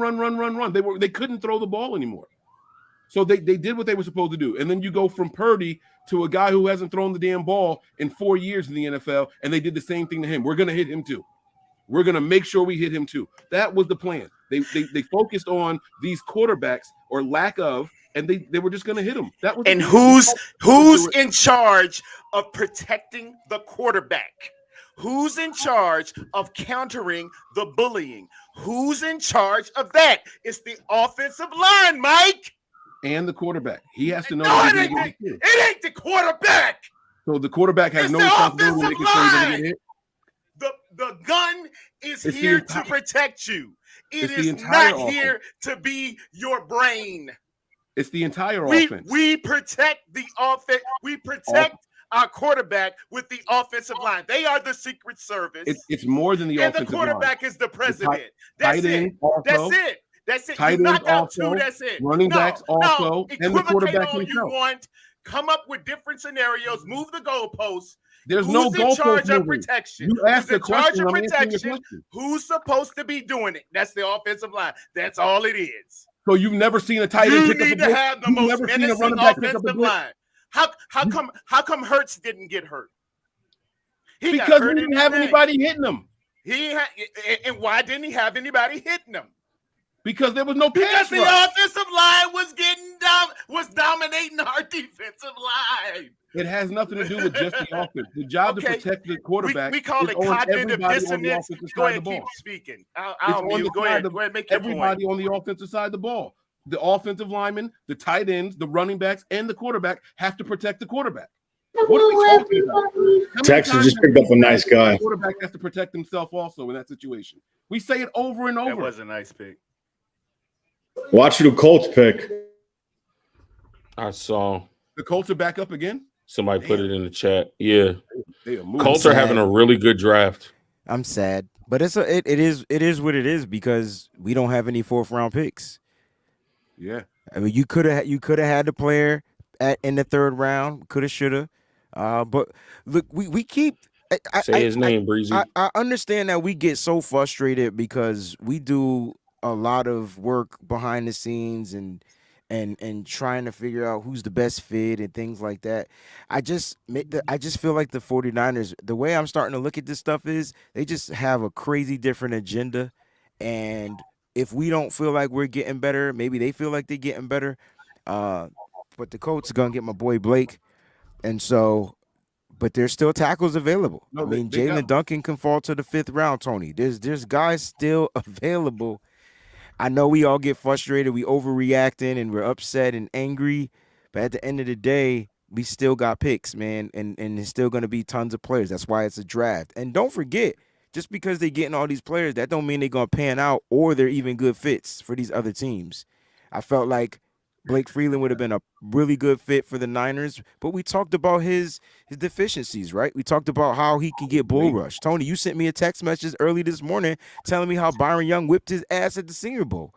S7: They couldn't throw the ball anymore. So they did what they were supposed to do. And then you go from Purdy to a guy who hasn't thrown the damn ball in 4 years in the NFL, and they did the same thing to him. We're going to hit him too. We're going to make sure we hit him too. That was the plan. They focused on these quarterbacks or lack of, and they were just going to hit them. That was.
S14: And who's in charge of protecting the quarterback? Who's in charge of countering the bullying? Who's in charge of that? It's the offensive line, Mike.
S7: And the quarterback. He has to know.
S14: No, it ain't the quarterback.
S7: So the quarterback has no responsibility to make sure he doesn't get hit.
S14: The gun is here to protect you. It is not here to be your brain.
S7: It's the entire offense.
S14: We protect the offense. We protect our quarterback with the offensive line. They are the Secret Service.
S7: It's more than the
S14: and
S7: offensive
S14: the quarterback
S7: line.
S14: is the president.
S7: That's
S14: it.
S7: Also,
S14: that's it. That's it.
S7: Tight
S14: You knock
S7: ends
S14: out
S7: also,
S14: two. That's it.
S7: running backs also, and the
S14: equivocate
S7: quarterback
S14: all
S7: himself.
S14: you want. Come up with different scenarios. Move the goalposts.
S7: There's
S14: Who's
S7: no
S14: in
S7: goalpost
S14: charge of
S7: moving.
S14: protection?
S7: You asked
S14: Who's
S7: the
S14: in charge
S7: question.
S14: of
S7: I'm answering your
S14: protection?
S7: question.
S14: Who's supposed to be doing it? That's the offensive line. That's all it is.
S7: So you've never seen a tight end
S14: You
S7: pick up a
S14: need to
S7: blitz?
S14: have the
S7: You've
S14: most
S7: never seen a
S14: menacing
S7: running back pick up a
S14: offensive
S7: blitz?
S14: line. How come Hurts didn't get hurt? He got
S7: Because
S14: hurt
S7: we didn't have anybody hitting him.
S14: And why didn't he have anybody hitting him?
S7: Because there was no
S14: Because
S7: pass
S14: the
S7: rush.
S14: offensive line was dominating our defensive line.
S7: It has nothing to do with just the offense. The job to protect the quarterback.
S14: We call it
S7: is on
S14: cognitive
S7: everybody
S14: dissonance.
S7: on the offensive
S14: Go
S7: side
S14: ahead,
S7: of the
S14: keep
S7: ball.
S14: speaking.
S7: It's
S14: I'll
S7: on
S14: mute.
S7: the
S14: Go
S7: side
S14: ahead.
S7: of
S14: Go ahead, make your
S7: everybody
S14: point.
S7: on the offensive side of the ball. The offensive linemen, the tight ends, the running backs, and the quarterback have to protect the quarterback. What are we talking about? How many
S10: Texas
S7: times
S10: just
S7: have
S10: picked
S7: we
S10: up a nice
S7: said
S10: guy.
S7: The quarterback has to protect himself also in that situation. We say it over and over.
S14: That was a nice pick.
S10: Watch the Colts pick.
S9: I saw
S7: the Colts are back up again.
S9: Somebody put it in the chat. Yeah,
S8: I'm
S9: Colts are having
S8: sad.
S9: a really good draft.
S8: I'm sad, but it is what it is because we don't have any 4th round picks.
S7: Yeah,
S8: I mean you could have had the player in the 3rd round, could have, should have, but look, we keep.
S9: Say his name, Breezy.
S8: I understand that we get so frustrated because we do a lot of work behind the scenes and trying to figure out who's the best fit and things like that. I just feel like the 49ers, the way I'm starting to look at this stuff is they just have a crazy different agenda. And if we don't feel like we're getting better, maybe they feel like they're getting better. But the Colts are going to get my boy Blake. And so, but there's still tackles available.
S7: No,
S8: I mean,
S7: they
S8: Jalen
S7: got-
S8: Duncan can fall to the 5th round, Tony. There's guys still available. I know we all get frustrated, we overreacting, and we're upset and angry. But at the end of the day, we still got picks, man, and there's still going to be tons of players. That's why it's a draft. And don't forget, just because they're getting all these players, that don't mean they're going to pan out or they're even good fits for these other teams. I felt like Blake Freeland would have been a really good fit for the Niners, but we talked about his deficiencies, right? We talked about how he can get bull rush. Tony, you sent me a text message early this morning telling me how Byron Young whipped his ass at the Senior Bowl.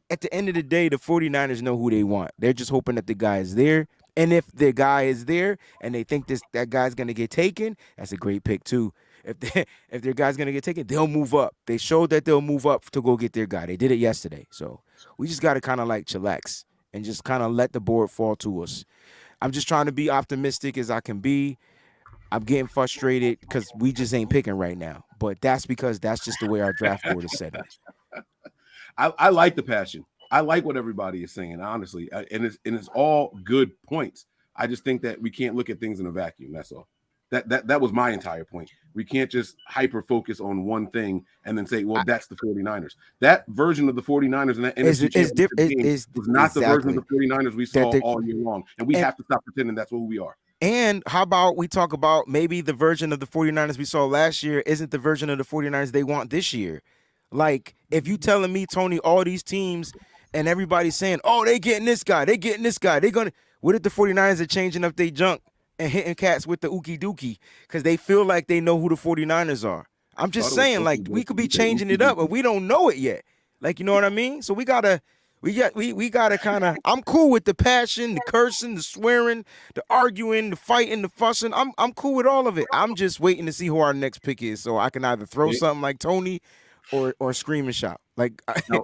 S8: At the end of the day, the 49ers know who they want. They're just hoping that the guy is there. And if the guy is there and they think that guy's going to get taken, that's a great pick too. If their guy's going to get taken, they'll move up. They showed that they'll move up to go get their guy. They did it yesterday. So we just got to kind of like chillax and just kind of let the board fall to us. I'm just trying to be optimistic as I can be. I'm getting frustrated because we just ain't picking right now. But that's because that's just the way our draft board is set up.
S7: I like the passion. I like what everybody is saying, honestly, and it's all good points. I just think that we can't look at things in a vacuum. That's all. That was my entire point. We can't just hyper focus on one thing and then say, well, that's the 49ers. That version of the 49ers in that NFC Championship game was not the version of the 49ers we saw all year long. And we have to stop pretending that's who we are.
S8: And how about we talk about maybe the version of the 49ers we saw last year isn't the version of the 49ers they want this year. Like, if you telling me, Tony, all these teams and everybody's saying, oh, they getting this guy, they're going to – what if the 49ers are changing up their junk and hitting cats with the ookie dookie because they feel like they know who the 49ers are? I'm just saying, like, we could be changing it up, but we don't know it yet. Like, you know what I mean? So we gotta kind of – I'm cool with the passion, the cursing, the swearing, the arguing, the fighting, the fussing. I'm cool with all of it. I'm just waiting to see who our next pick is so I can either throw something like Tony or scream and shout. Like,
S7: no,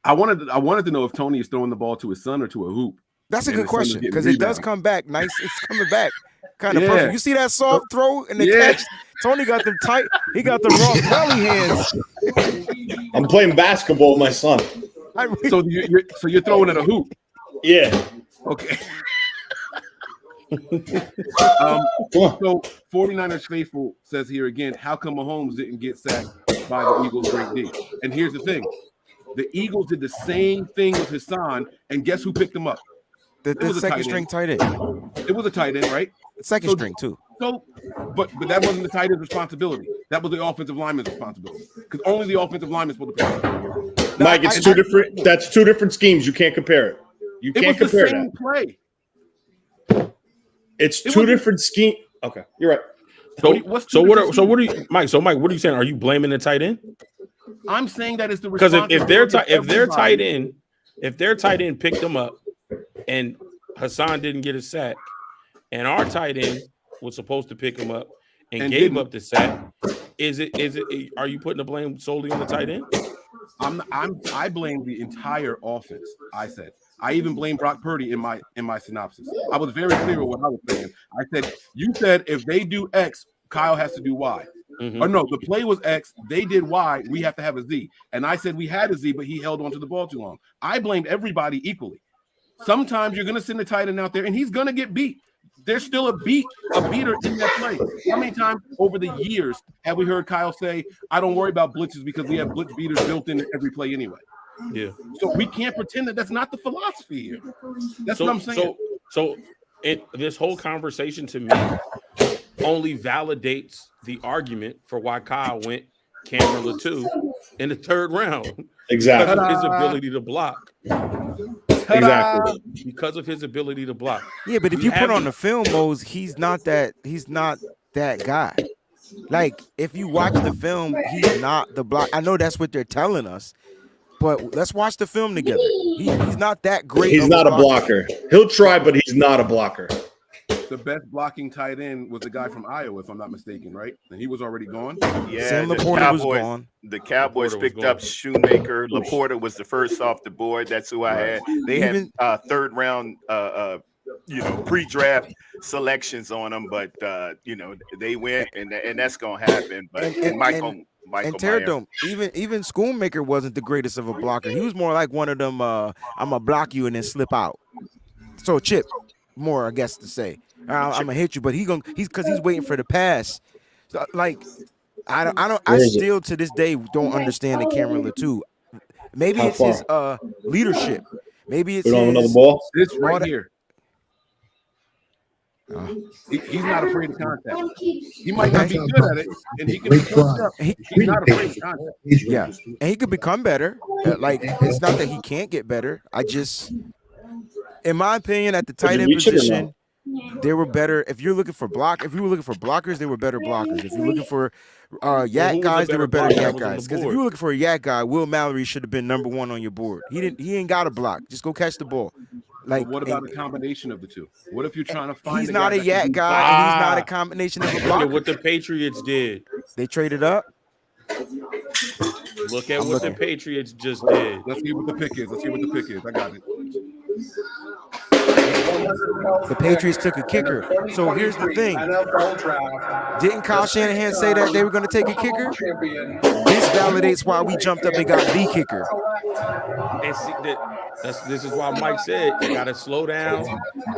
S7: I wanted to know if Tony is throwing the ball to his son or to a hoop.
S8: That's a good question because it does come back nice. It's coming back kind of perfect. You see that soft throw and the catch? Tony got them tight. He got the raw belly hands.
S10: I'm playing basketball with my son.
S7: So you're throwing at a hoop?
S10: Yeah.
S7: Okay. So 49ers faithful says here again, how come Mahomes didn't get sacked by the Eagles' great D? And here's the thing. The Eagles did the same thing with Hassan, and guess who picked him up?
S8: The second string tight end.
S7: It was a tight end, right?
S8: Second string too.
S7: So, but that wasn't the tight end's responsibility. That was the offensive lineman's responsibility. Because only the offensive lineman's supposed to play.
S10: Mike, it's two different. That's two different schemes. You can't compare it. You can't compare that.
S7: It was the same play.
S10: It's two different scheme. Okay, you're right.
S7: So what
S9: are you, Mike? So Mike, what are you saying? Are you blaming the tight end?
S7: I'm saying that it's the
S9: because if their tight
S7: everybody.
S9: end picked them up and Hassan didn't get a sack, and our tight end was supposed to pick him up and gave up the sack, are you putting the blame solely on the tight end?
S7: I blame the entire offense. I even blame Brock Purdy in my synopsis. I was very clear with what I was saying. I said, you said if they do X, Kyle has to do Y.
S9: Mm-hmm.
S7: Or no, the play was X, they did Y, we have to have a Z. And I said we had a Z, but he held onto the ball too long. I blamed everybody equally. Sometimes you're going to send the tight end out there and he's going to get beat. There's still a beater in that play. How many times over the years have we heard Kyle say, I don't worry about blitzes because we have blitz beaters built into every play anyway?
S9: Yeah.
S7: So we can't pretend that that's not the philosophy here. That's what I'm saying.
S9: So this whole conversation to me only validates the argument for why Kyle went Cameron Latou in the third round.
S10: Exactly.
S9: Because of his ability to block.
S10: Exactly.
S9: Because of his ability to block.
S8: Yeah, but if you put on the film, Mose, he's not that guy. Like, if you watch the film, he's not the block. I know that's what they're telling us, but let's watch the film together. He's not that great.
S10: He's not a blocker. He'll try, but he's not a blocker.
S7: The best blocking tight end was the guy from Iowa, if I'm not mistaken, right? And he was already gone.
S14: Yeah,
S8: Sam Laporta was gone.
S14: The Cowboys picked up Shoemaker. Laporta was the first off the board. That's who I had. They had third round, pre-draft selections on them, but they went, and that's gonna happen. But Michael
S8: Terradome, even Schoonmaker wasn't the greatest of a blocker. He was more like one of them. I'm gonna block you and then slip out. So Chip, more I guess to say. I'm gonna hit you, but he's waiting for the pass. So, like, I still to this day don't understand the Cameron Latou. Maybe it's his leadership. Maybe it's his,
S10: another ball.
S7: It's right here. He's not afraid of contact. He might not be good at it, and he can be pushed up. He's not afraid of contact.
S8: Yeah, and he could become better. Like, it's not that he can't get better. In my opinion, at the tight end position, they were better. If you were looking for blockers, they were better blockers. If you're looking for yak guys, they were better yak guys. Because if you were looking for a yak guy, Will Mallory should have been number one on your board. He ain't got a block. Just go catch the ball. Like,
S7: but what about a combination of the two? What if you're trying to find?
S8: He's not a yak guy, and he's not a combination of a blocker.
S9: What the Patriots did.
S8: They traded up.
S9: Look at what the Patriots just did.
S7: Let's see what the pick is. I got it.
S8: The Patriots took a kicker. So here's the thing. Didn't Kyle Shanahan say that they were going to take a kicker? This validates why we jumped up and got the kicker.
S9: And see, this is why Mike said you got to slow down,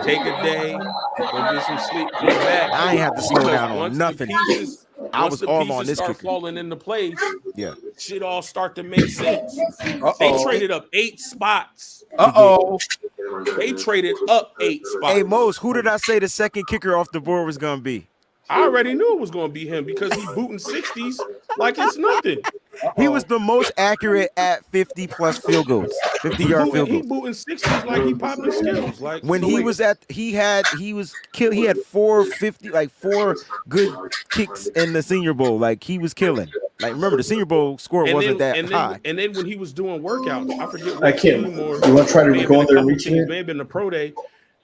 S9: take a day, go get some sleep, get back.
S8: I ain't have to slow down on nothing. I was all on this
S9: start
S8: kicker.
S9: falling into place.
S8: Yeah,
S9: shit all start to make sense. They traded up 8 spots. They traded up 8 spots.
S8: Hey, Mose, who did I say the second kicker off the board was going to be?
S9: I already knew it was going to be him because he's booting 60s like it's nothing.
S8: He was the most accurate at 50-plus field goals, 50-yard field goals.
S9: He booting 60s like he popping skills. Like
S8: when he was at, he had 450, like 4 good kicks in the Senior Bowl. Like, he was killing. Like, remember, the Senior Bowl score wasn't that high.
S9: And then when he was doing workouts, I forget what
S10: I can't. You want to try to go in there and reach it?
S9: May have been the pro day.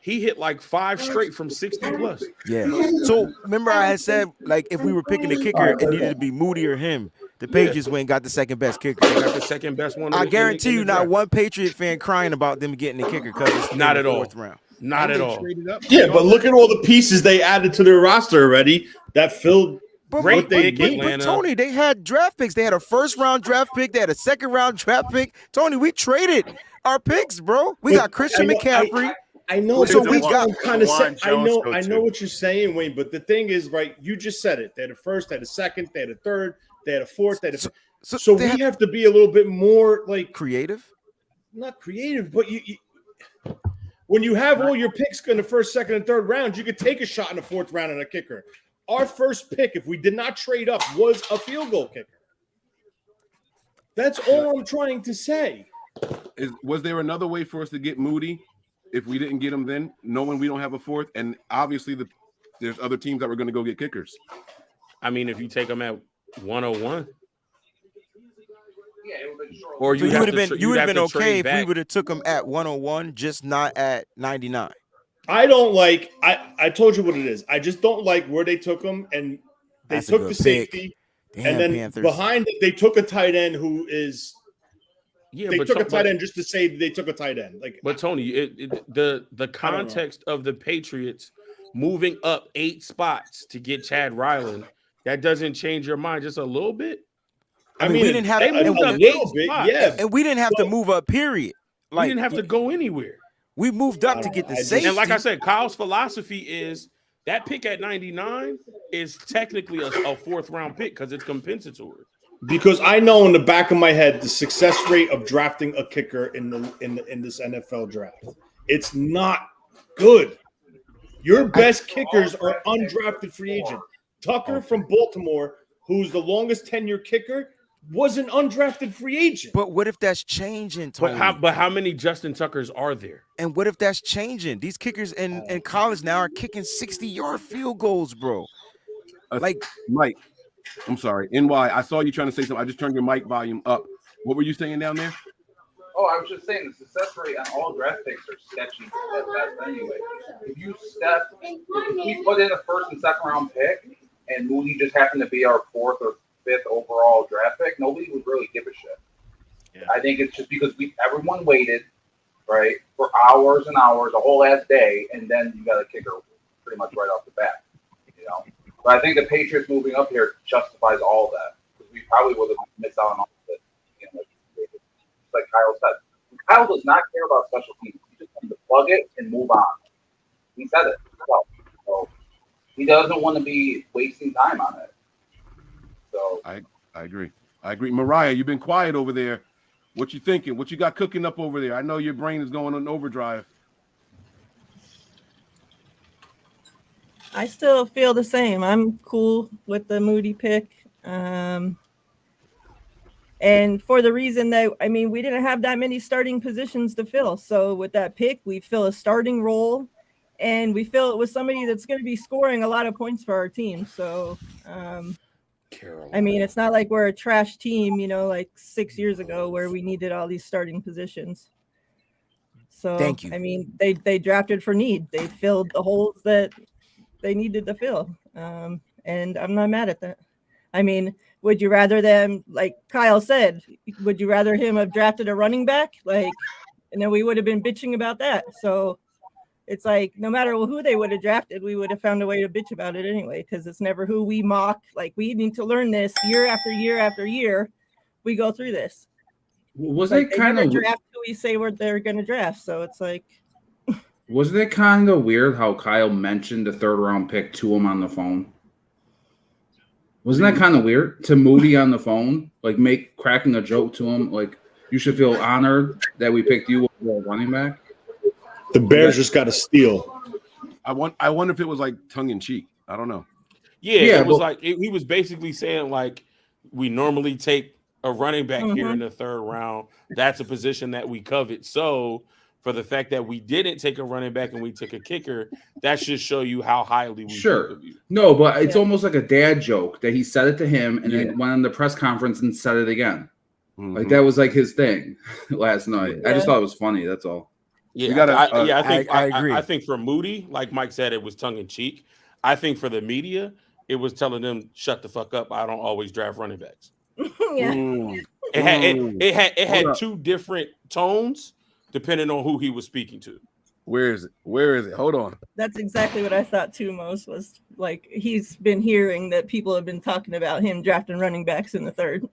S9: He hit like 5 straight from 60 plus.
S8: Yeah. So remember, I had said, like, if we were picking a kicker, it needed to be Moody or him. The Patriots went and got the second best kicker.
S9: They got the second best one.
S8: I guarantee you, not one Patriot fan crying about them getting the kicker because it's
S9: not at all.
S8: Fourth round.
S9: Not at all.
S10: Yeah, but look at all the pieces they added to their roster already that filled.
S8: But Tony, they had draft picks. They had a first-round draft pick. They had a second-round draft pick. Tony, we traded our picks, bro. We got Christian McCaffrey.
S10: I know.
S8: So we got
S10: kind of. I know what you're saying, Wayne. But the thing is, right? You just said it. They had a first, they had a second, they had a third, they had a fourth, they had a. So we have to be a little bit more like
S8: creative.
S10: Not creative, but you when you have all your picks in the first, second, and third rounds, you could take a shot in the fourth round and a kicker. Our first pick, if we did not trade up, was a field goal kicker. That's all I'm trying to say.
S7: Was there another way for us to get Moody if we didn't get him then, knowing we don't have a fourth, and obviously there's other teams that were going to go get kickers.
S9: I mean, if you take them at 101.
S8: Or you would have been okay if
S9: back.
S8: we would have took him at 101, just not at 99.
S10: I don't like. I told you what it is. I just don't like where they took him, and they
S8: That's a
S10: took
S8: good
S10: the safety,
S8: Damn,
S10: and then
S8: Panthers.
S10: behind it they took a tight end who is.
S9: Yeah,
S10: they
S9: but
S10: took a tight end just to say they took a tight end. Like,
S9: but Tony, the context of the Patriots moving up 8 spots to get Chad Ryland, that doesn't change your mind just a little bit.
S10: I mean,
S8: we didn't have
S10: a little bit, yeah,
S8: and we didn't have to move up. Period.
S9: Like, we didn't have to go anywhere.
S8: We moved up to get the safety.
S9: And like I said, Kyle's philosophy is that pick at 99 is technically a 4th round pick because it's compensatory.
S10: Because I know in the back of my head the success rate of drafting a kicker in this NFL draft. It's not good. Your best kickers are undrafted free agent. Tucker from Baltimore, who's the longest tenure kicker, was an undrafted free agent.
S8: But what if that's changing, Tony?
S9: But how many Justin Tuckers are there?
S8: And what if that's changing? These kickers in college now are kicking 60-yard field goals, bro. Like
S7: Mike, I'm sorry. NY, I saw you trying to say something. I just turned your mic volume up. What were you saying down there?
S13: Oh, I was just saying the success rate on all draft picks are sketchy at best anyway. If we put in a 1st and 2nd round pick and Moody just happened to be our 4th or 5th overall draft pick, nobody would really give a shit. Yeah. I think it's just because everyone waited, right, for hours and hours, a whole ass day, and then you got a kicker pretty much right off the bat, you know. But I think the Patriots moving up here justifies all of that because we probably would have missed out on all of it. You know, like Kyle said, Kyle does not care about special teams. He just wants to plug it and move on. He said it himself. So he doesn't want to be wasting time on it. So
S7: I agree. Mariah, you've been quiet over there. What you thinking? What you got cooking up over there? I know your brain is going on overdrive.
S15: I still feel the same. I'm cool with the Moody pick. And for the reason that, I mean, we didn't have that many starting positions to fill. So with that pick, we fill a starting role and we fill it with somebody that's going to be scoring a lot of points for our team. So, I mean, it's not like we're a trash team, you know, like 6 years ago where we needed all these starting positions. So,
S8: thank you.
S15: I mean, they drafted for need. They filled the holes that they needed to fill. And I'm not mad at that. I mean, would you rather them, like Kyle said, would you rather him have drafted a running back? Like, and then we would have been bitching about that. So it's like, no matter who they would have drafted, we would have found a way to bitch about it anyway, because it's never who we mock. Like, we need to learn this year after year after year. We go through this.
S16: Was
S15: like,
S16: it kind of
S15: draft who we say they're going to draft? So it's like,
S16: wasn't it kind of weird how Kyle mentioned the 3rd round pick to him on the phone? Wasn't that kind of weird to Moody on the phone, like cracking a joke to him, like you should feel honored that we picked you over a running back?
S10: The Bears just got to steal.
S7: I wonder if it was like tongue in cheek. I don't know.
S9: Yeah, it was like he was basically saying like we normally take a running back here in the 3rd round. That's a position that we covet. So for the fact that we didn't take a running back and we took a kicker, that should show you how highly we think of you.
S16: No, but it's almost like a dad joke that he said it to him and then went on the press conference and said it again. Like that was like his thing last night. I just thought it was funny. That's all.
S9: Yeah, I think for Moody, like Mike said, it was tongue in cheek. I think for the media, it was telling them shut the fuck up. I don't always draft running backs. It had 2 different tones depending on who he was speaking to.
S7: Where is it? Hold on.
S15: That's exactly what I thought too. Most was like he's been hearing that people have been talking about him drafting running backs in the 3rd.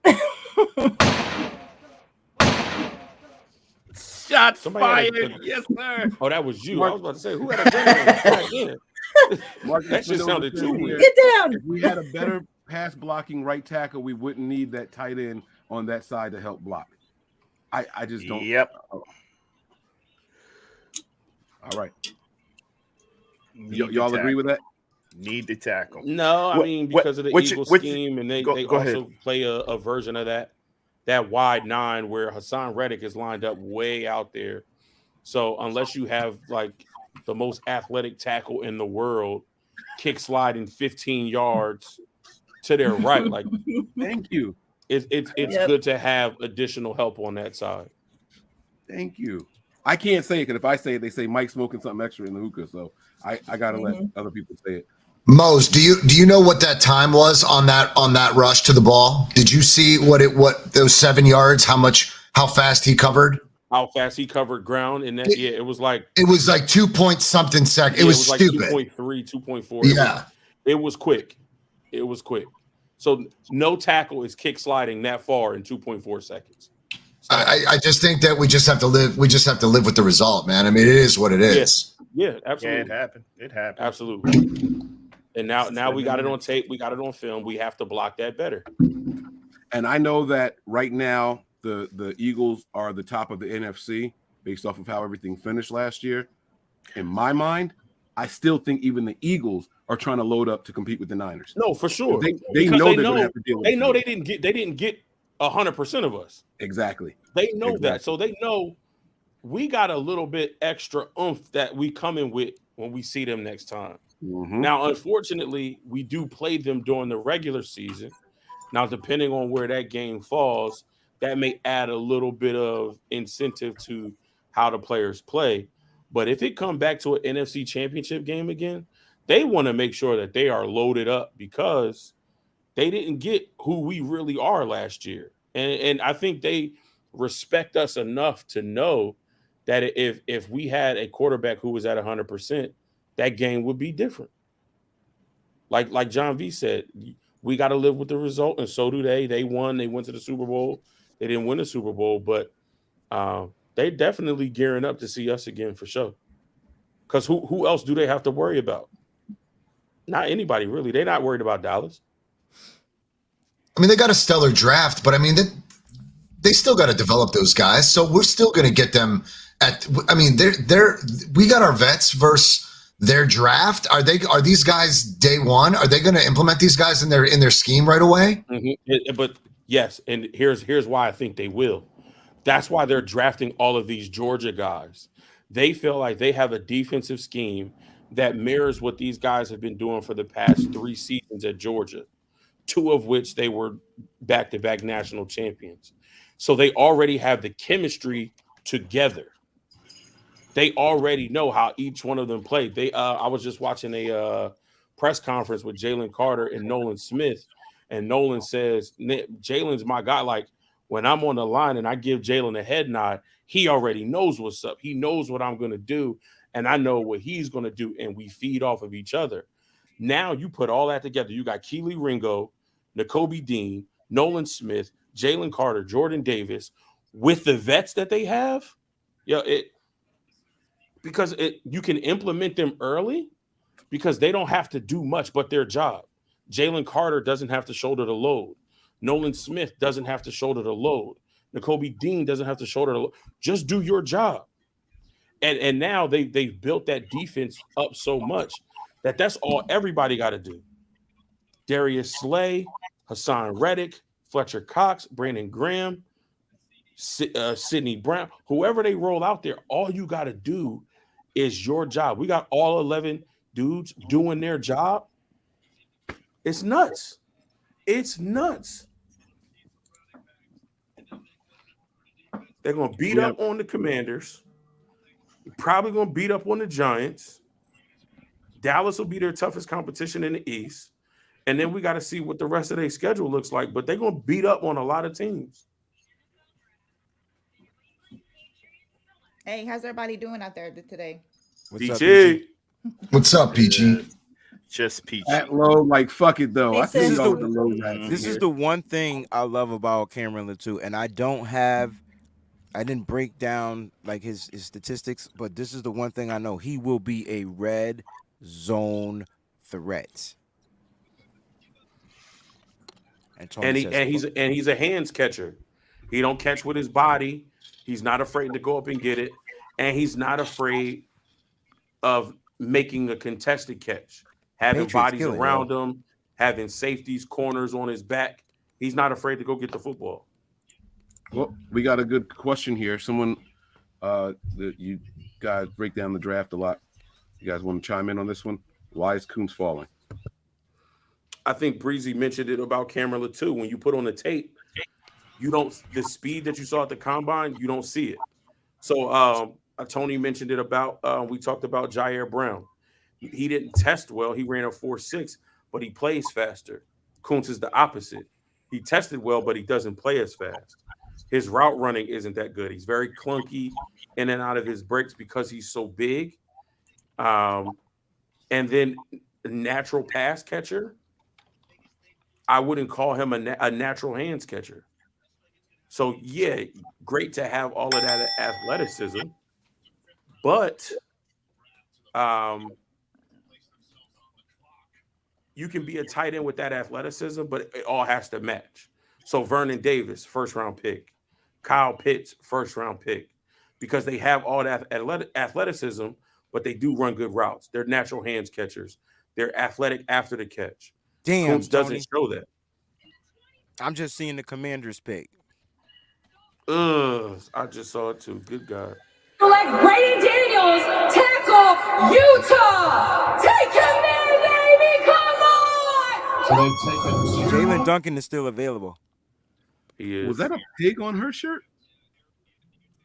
S7: Shots fired. Yes, sir.
S9: Oh, that was you. I was about to say, who had a running back? That just sounded too weird.
S15: Get down.
S7: If we had a better pass blocking right tackle, we wouldn't need that tight end on that side to help block. I just don't.
S14: Yep.
S7: All right. Y'all agree with that?
S14: Need to tackle.
S9: No, I mean because of the Eagle scheme, and they also play a version of that wide 9 where Hassan Reddick is lined up way out there. So unless you have like the most athletic tackle in the world, kick sliding 15 yards to their right, like
S7: thank you.
S9: It's good to have additional help on that side.
S7: Thank you. I can't say it because if I say it, they say Mike's smoking something extra in the hookah. So I gotta let other people say it.
S11: Mose, do you know what that time was on that rush to the ball? Did you see what those 7 yards? How fast he covered?
S9: How fast he covered ground in that? It was like
S11: 2 point something seconds. It was
S9: like
S11: stupid.
S9: 2.3, 2.4.
S11: Yeah,
S9: it was quick. It was quick. So no tackle is kick sliding that far in 2.4 seconds.
S11: I just think that we just have to live. We just have to live with the result, man. I mean, it is what it is.
S9: Yeah, absolutely.
S14: Yeah, it happened.
S9: Absolutely. And now we got it on tape. We got it on film. We have to block that better.
S7: And I know that right now the Eagles are the top of the NFC based off of how everything finished last year. In my mind, I still think even the Eagles are trying to load up to compete with the Niners.
S9: No, for sure.
S7: They know they're going to have to deal with it.
S9: They know they didn't get 100% of us.
S7: Exactly.
S9: They know that. So they know we got a little bit extra oomph that we come in with when we see them next time.
S7: Mm-hmm.
S9: Now, unfortunately, we do play them during the regular season. Now, depending on where that game falls, that may add a little bit of incentive to how the players play. But if it comes back to an NFC championship game again, they want to make sure that they are loaded up because they didn't get who we really are last year. And I think they respect us enough to know that if we had a quarterback who was at 100%, that game would be different. Like John V said, we got to live with the result, and so do they. They won. They went to the Super Bowl. They didn't win the Super Bowl, but they definitely gearing up to see us again for sure. Because who else do they have to worry about? Not anybody, really. They're not worried about Dallas.
S11: I mean, they got a stellar draft, but I mean, they still got to develop those guys. So we're still going to get them at. I mean, we got our vets versus their draft. Are these guys day one? Are they going to implement these guys in their scheme right away?
S9: Mm-hmm. But yes, and here's why I think they will. That's why they're drafting all of these Georgia guys. They feel like they have a defensive scheme that mirrors what these guys have been doing for the past 3 seasons at Georgia, 2 of which they were back-to-back national champions. So they already have the chemistry together. They already know how each one of them played. I was just watching a press conference with Jalen Carter and Nolan Smith, and Nolan says, Jalen's my guy. Like, when I'm on the line and I give Jalen a head nod, he already knows what's up. He knows what I'm going to do, and I know what he's going to do, and we feed off of each other. Now you put all that together. You got Keely Ringo, Nakobe Dean, Nolan Smith, Jalen Carter, Jordan Davis, with the vets that they have. Because you can implement them early because they don't have to do much but their job. Jalen Carter doesn't have to shoulder the load. Nolan Smith doesn't have to shoulder the load. Nakobe Dean doesn't have to shoulder the load. Just do your job. And now they've built that defense up so much that's all everybody got to do. Darius Slay, Hassan Reddick, Fletcher Cox, Brandon Graham, Sidney Brown, whoever they roll out there, all you got to do is your job. We got all 11 dudes doing their job. It's nuts. It's nuts. They're going to beat up on the Commanders. Probably going to beat up on the Giants. Dallas will be their toughest competition in the East. And then we got to see what the rest of their schedule looks like. But they're going to beat up on a lot of teams.
S17: Hey, how's everybody doing out there today?
S9: Peachy.
S11: What's up, Peachy?
S14: Just Peachy.
S7: That low, like, fuck it, though. I
S8: This
S7: think
S8: this is the one thing I love about Cameron Latou, and I didn't break down like his statistics, but this is the one thing I know. He will be a red zone threat.
S9: And he's a hands catcher. He don't catch with his body. He's not afraid to go up and get it, and he's not afraid of making a contested catch, having bodies around him, having safeties, corners on his back. He's not afraid to go get the football.
S7: Well, we got a good question here. Someone You guys break down the draft a lot. You guys want to chime in on this one? Why is Kuntz falling?
S9: I think Breezy mentioned it about Cameron Latu. When you put on the tape, you don't the speed that you saw at the combine, you don't see it. So Tony mentioned it about we talked about Jair Brown. He didn't test well. He ran a 4.6, but he plays faster. Kuntz is the opposite. He tested well, but he doesn't play as fast. His route running isn't that good. He's very clunky in and out of his breaks because he's so big. And then natural pass catcher, I wouldn't call him a natural hands catcher. So, yeah, great to have all of that athleticism. But you can be a tight end with that athleticism, but it all has to match. So Vernon Davis, first-round pick. Kyle Pitts, first-round pick. Because they have all that athleticism, but they do run good routes. They're natural hands catchers. They're athletic after the catch.
S8: Damn,
S9: Kuntz doesn't show that.
S8: I'm just seeing the Commanders pick.
S9: I just saw it too. Good God.
S12: Like Brady Daniels, tackle Utah. Take him there, baby. Come on.
S11: So they've taken
S8: Jalen Duncan is still available.
S9: He is.
S7: Was that a pig on her shirt?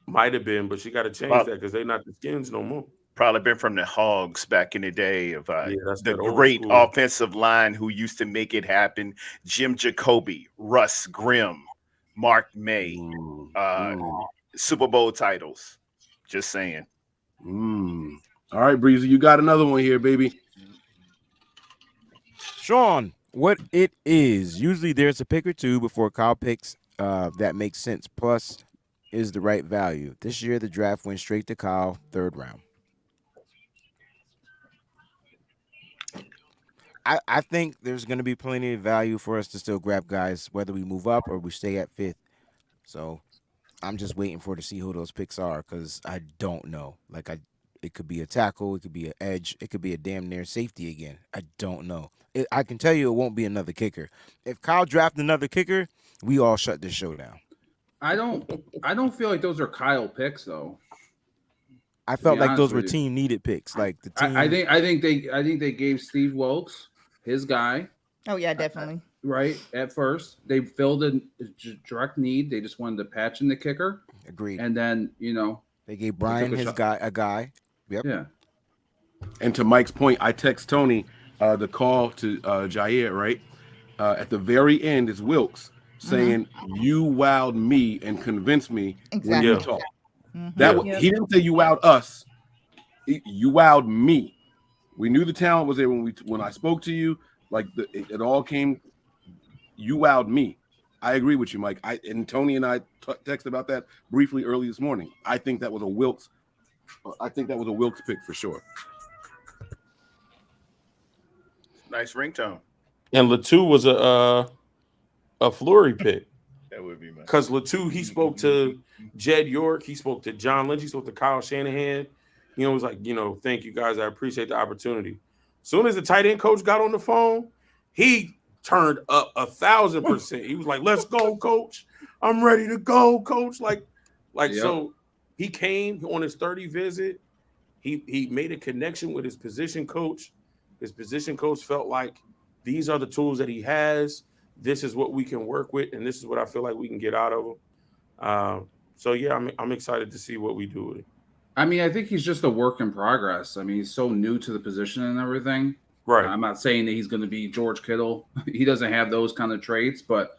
S9: Might have been, but she got to change that because they're not the Skins no more.
S14: Probably been from the Hogs back in the day of
S9: that's
S14: the
S9: that old
S14: great
S9: school.
S14: offensive line who used to make it happen. Jim Jacoby, Russ Grimm, Mark May, Super Bowl titles. Just saying.
S7: All right, Breezy, you got another one here, baby.
S8: Sean, what it is. Usually there's a pick or two before Kyle picks that makes sense. Plus is the right value. This year the draft went straight to Kyle, 3rd round. I think there's going to be plenty of value for us to still grab guys, whether we move up or we stay at 5th. So I'm just waiting to see who those picks are because I don't know. It could be a tackle, it could be an edge, it could be a damn near safety again. I don't know. I can tell you it won't be another kicker. If Kyle drafts another kicker, we all shut this show down.
S16: I don't feel like those are Kyle picks though.
S8: I felt like those were team needed picks. Like the team.
S16: I think they gave Steve Wilkes his guy.
S17: Oh yeah, definitely.
S16: Right at first, they filled a direct need. They just wanted to patch in the kicker.
S8: Agreed.
S16: And then
S8: they gave Brian a guy. Yep.
S16: Yeah.
S7: And to Mike's point, I text Tony the call to Jair, right? At the very end is Wilkes saying, "You wowed me and convinced me when you talk." He didn't say you wowed us. You wowed me. We knew the talent was there when I spoke to you. Like it all came. You wowed me. I agree with you, Mike. And Tony and I texted about that briefly early this morning. I think that was a Wilkes. I think that was a Wilkes pick for sure.
S14: Nice ringtone.
S9: And Latu was a Fleury pick.
S14: That would be
S9: because Latu, he spoke to Jed York, he spoke to John Lynch, he spoke to Kyle Shanahan. He was like, thank you guys. I appreciate the opportunity. As soon as the tight end coach got on the phone, he turned up 1,000%. He was like, "Let's go, coach. I'm ready to go, coach." So he came on his 30 visit. He made a connection with his position coach. His position coach felt like these are the tools that he has. This is what we can work with, and this is what I feel like we can get out of him. So yeah, I'm excited to see what we do with it.
S16: I mean, I think he's just a work in progress. I mean, he's so new to the position and everything.
S9: Right.
S16: I'm not saying that he's going to be George Kittle. He doesn't have those kind of traits, but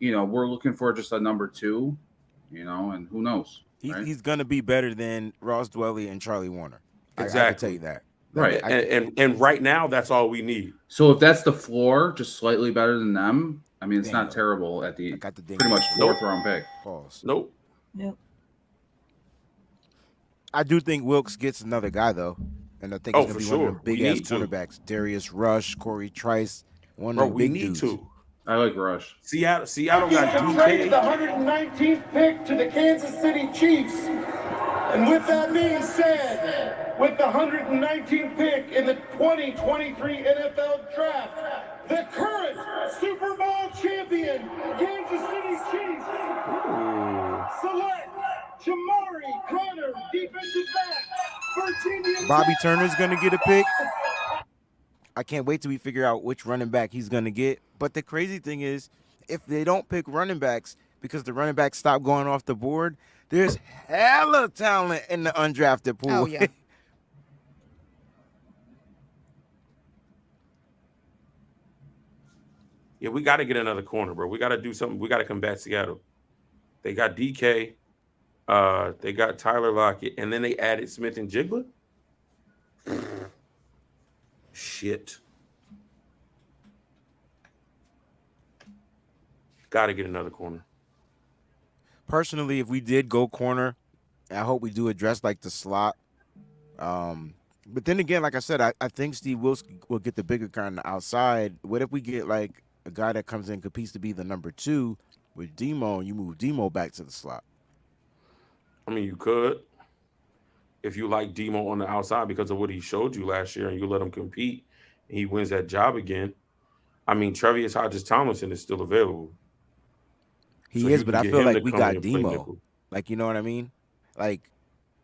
S16: we're looking for just a number 2, and who knows?
S8: He's going to be better than Ross Dwelly and Charlie Warner.
S9: Exactly.
S8: I can tell you that.
S16: Right.
S9: And right now, that's all we need.
S16: So if that's the floor, just slightly better than them, I mean, it's not terrible at the pretty much 4th round pick.
S8: Pause.
S9: Nope.
S15: Yep.
S8: I do think Wilkes gets another guy, though. And I think it's going to be one of the big-ass cornerbacks. Darius Rush, Corey Trice, one of the big dudes.
S16: We need to. I like Rush.
S9: Seattle got DK.
S2: Traded the 119th pick to the Kansas City Chiefs. And with that being said, with the 119th pick in the 2023 NFL Draft, the current Super Bowl champion Kansas City Chiefs select Jamari Connor, defensive back, Virginia
S8: Bobby
S2: Tech.
S8: Turner's gonna get a pick. I can't wait till we figure out which running back he's gonna get. But the crazy thing is, if they don't pick running backs because the running backs stop going off the board, there's hella talent in the undrafted pool.
S17: Oh yeah.
S9: Yeah, we got to get another corner, bro. We got to do something. We got to combat Seattle. They got DK, they got Tyler Lockett, and then they added Smith and Jigba. Shit. Got to get another corner.
S8: Personally, if we did go corner, I hope we do address like the slot. But then again, like I said, I think Steve Wilks will get the bigger guy on the outside. What if we get like a guy that comes in, competes to be the number 2 with Demo, and you move Demo back to the slot?
S9: I mean, you could. If you like Demo on the outside because of what he showed you last year and you let him compete and he wins that job again. I mean, Trevius Hodges-Tomlinson is still available.
S8: He
S9: So
S8: is,
S9: you
S8: but
S9: can
S8: I
S9: get
S8: feel
S9: him
S8: like
S9: to
S8: we
S9: come
S8: got
S9: in and play
S8: Demo.
S9: nickel.
S8: Like, you know what I mean? Like,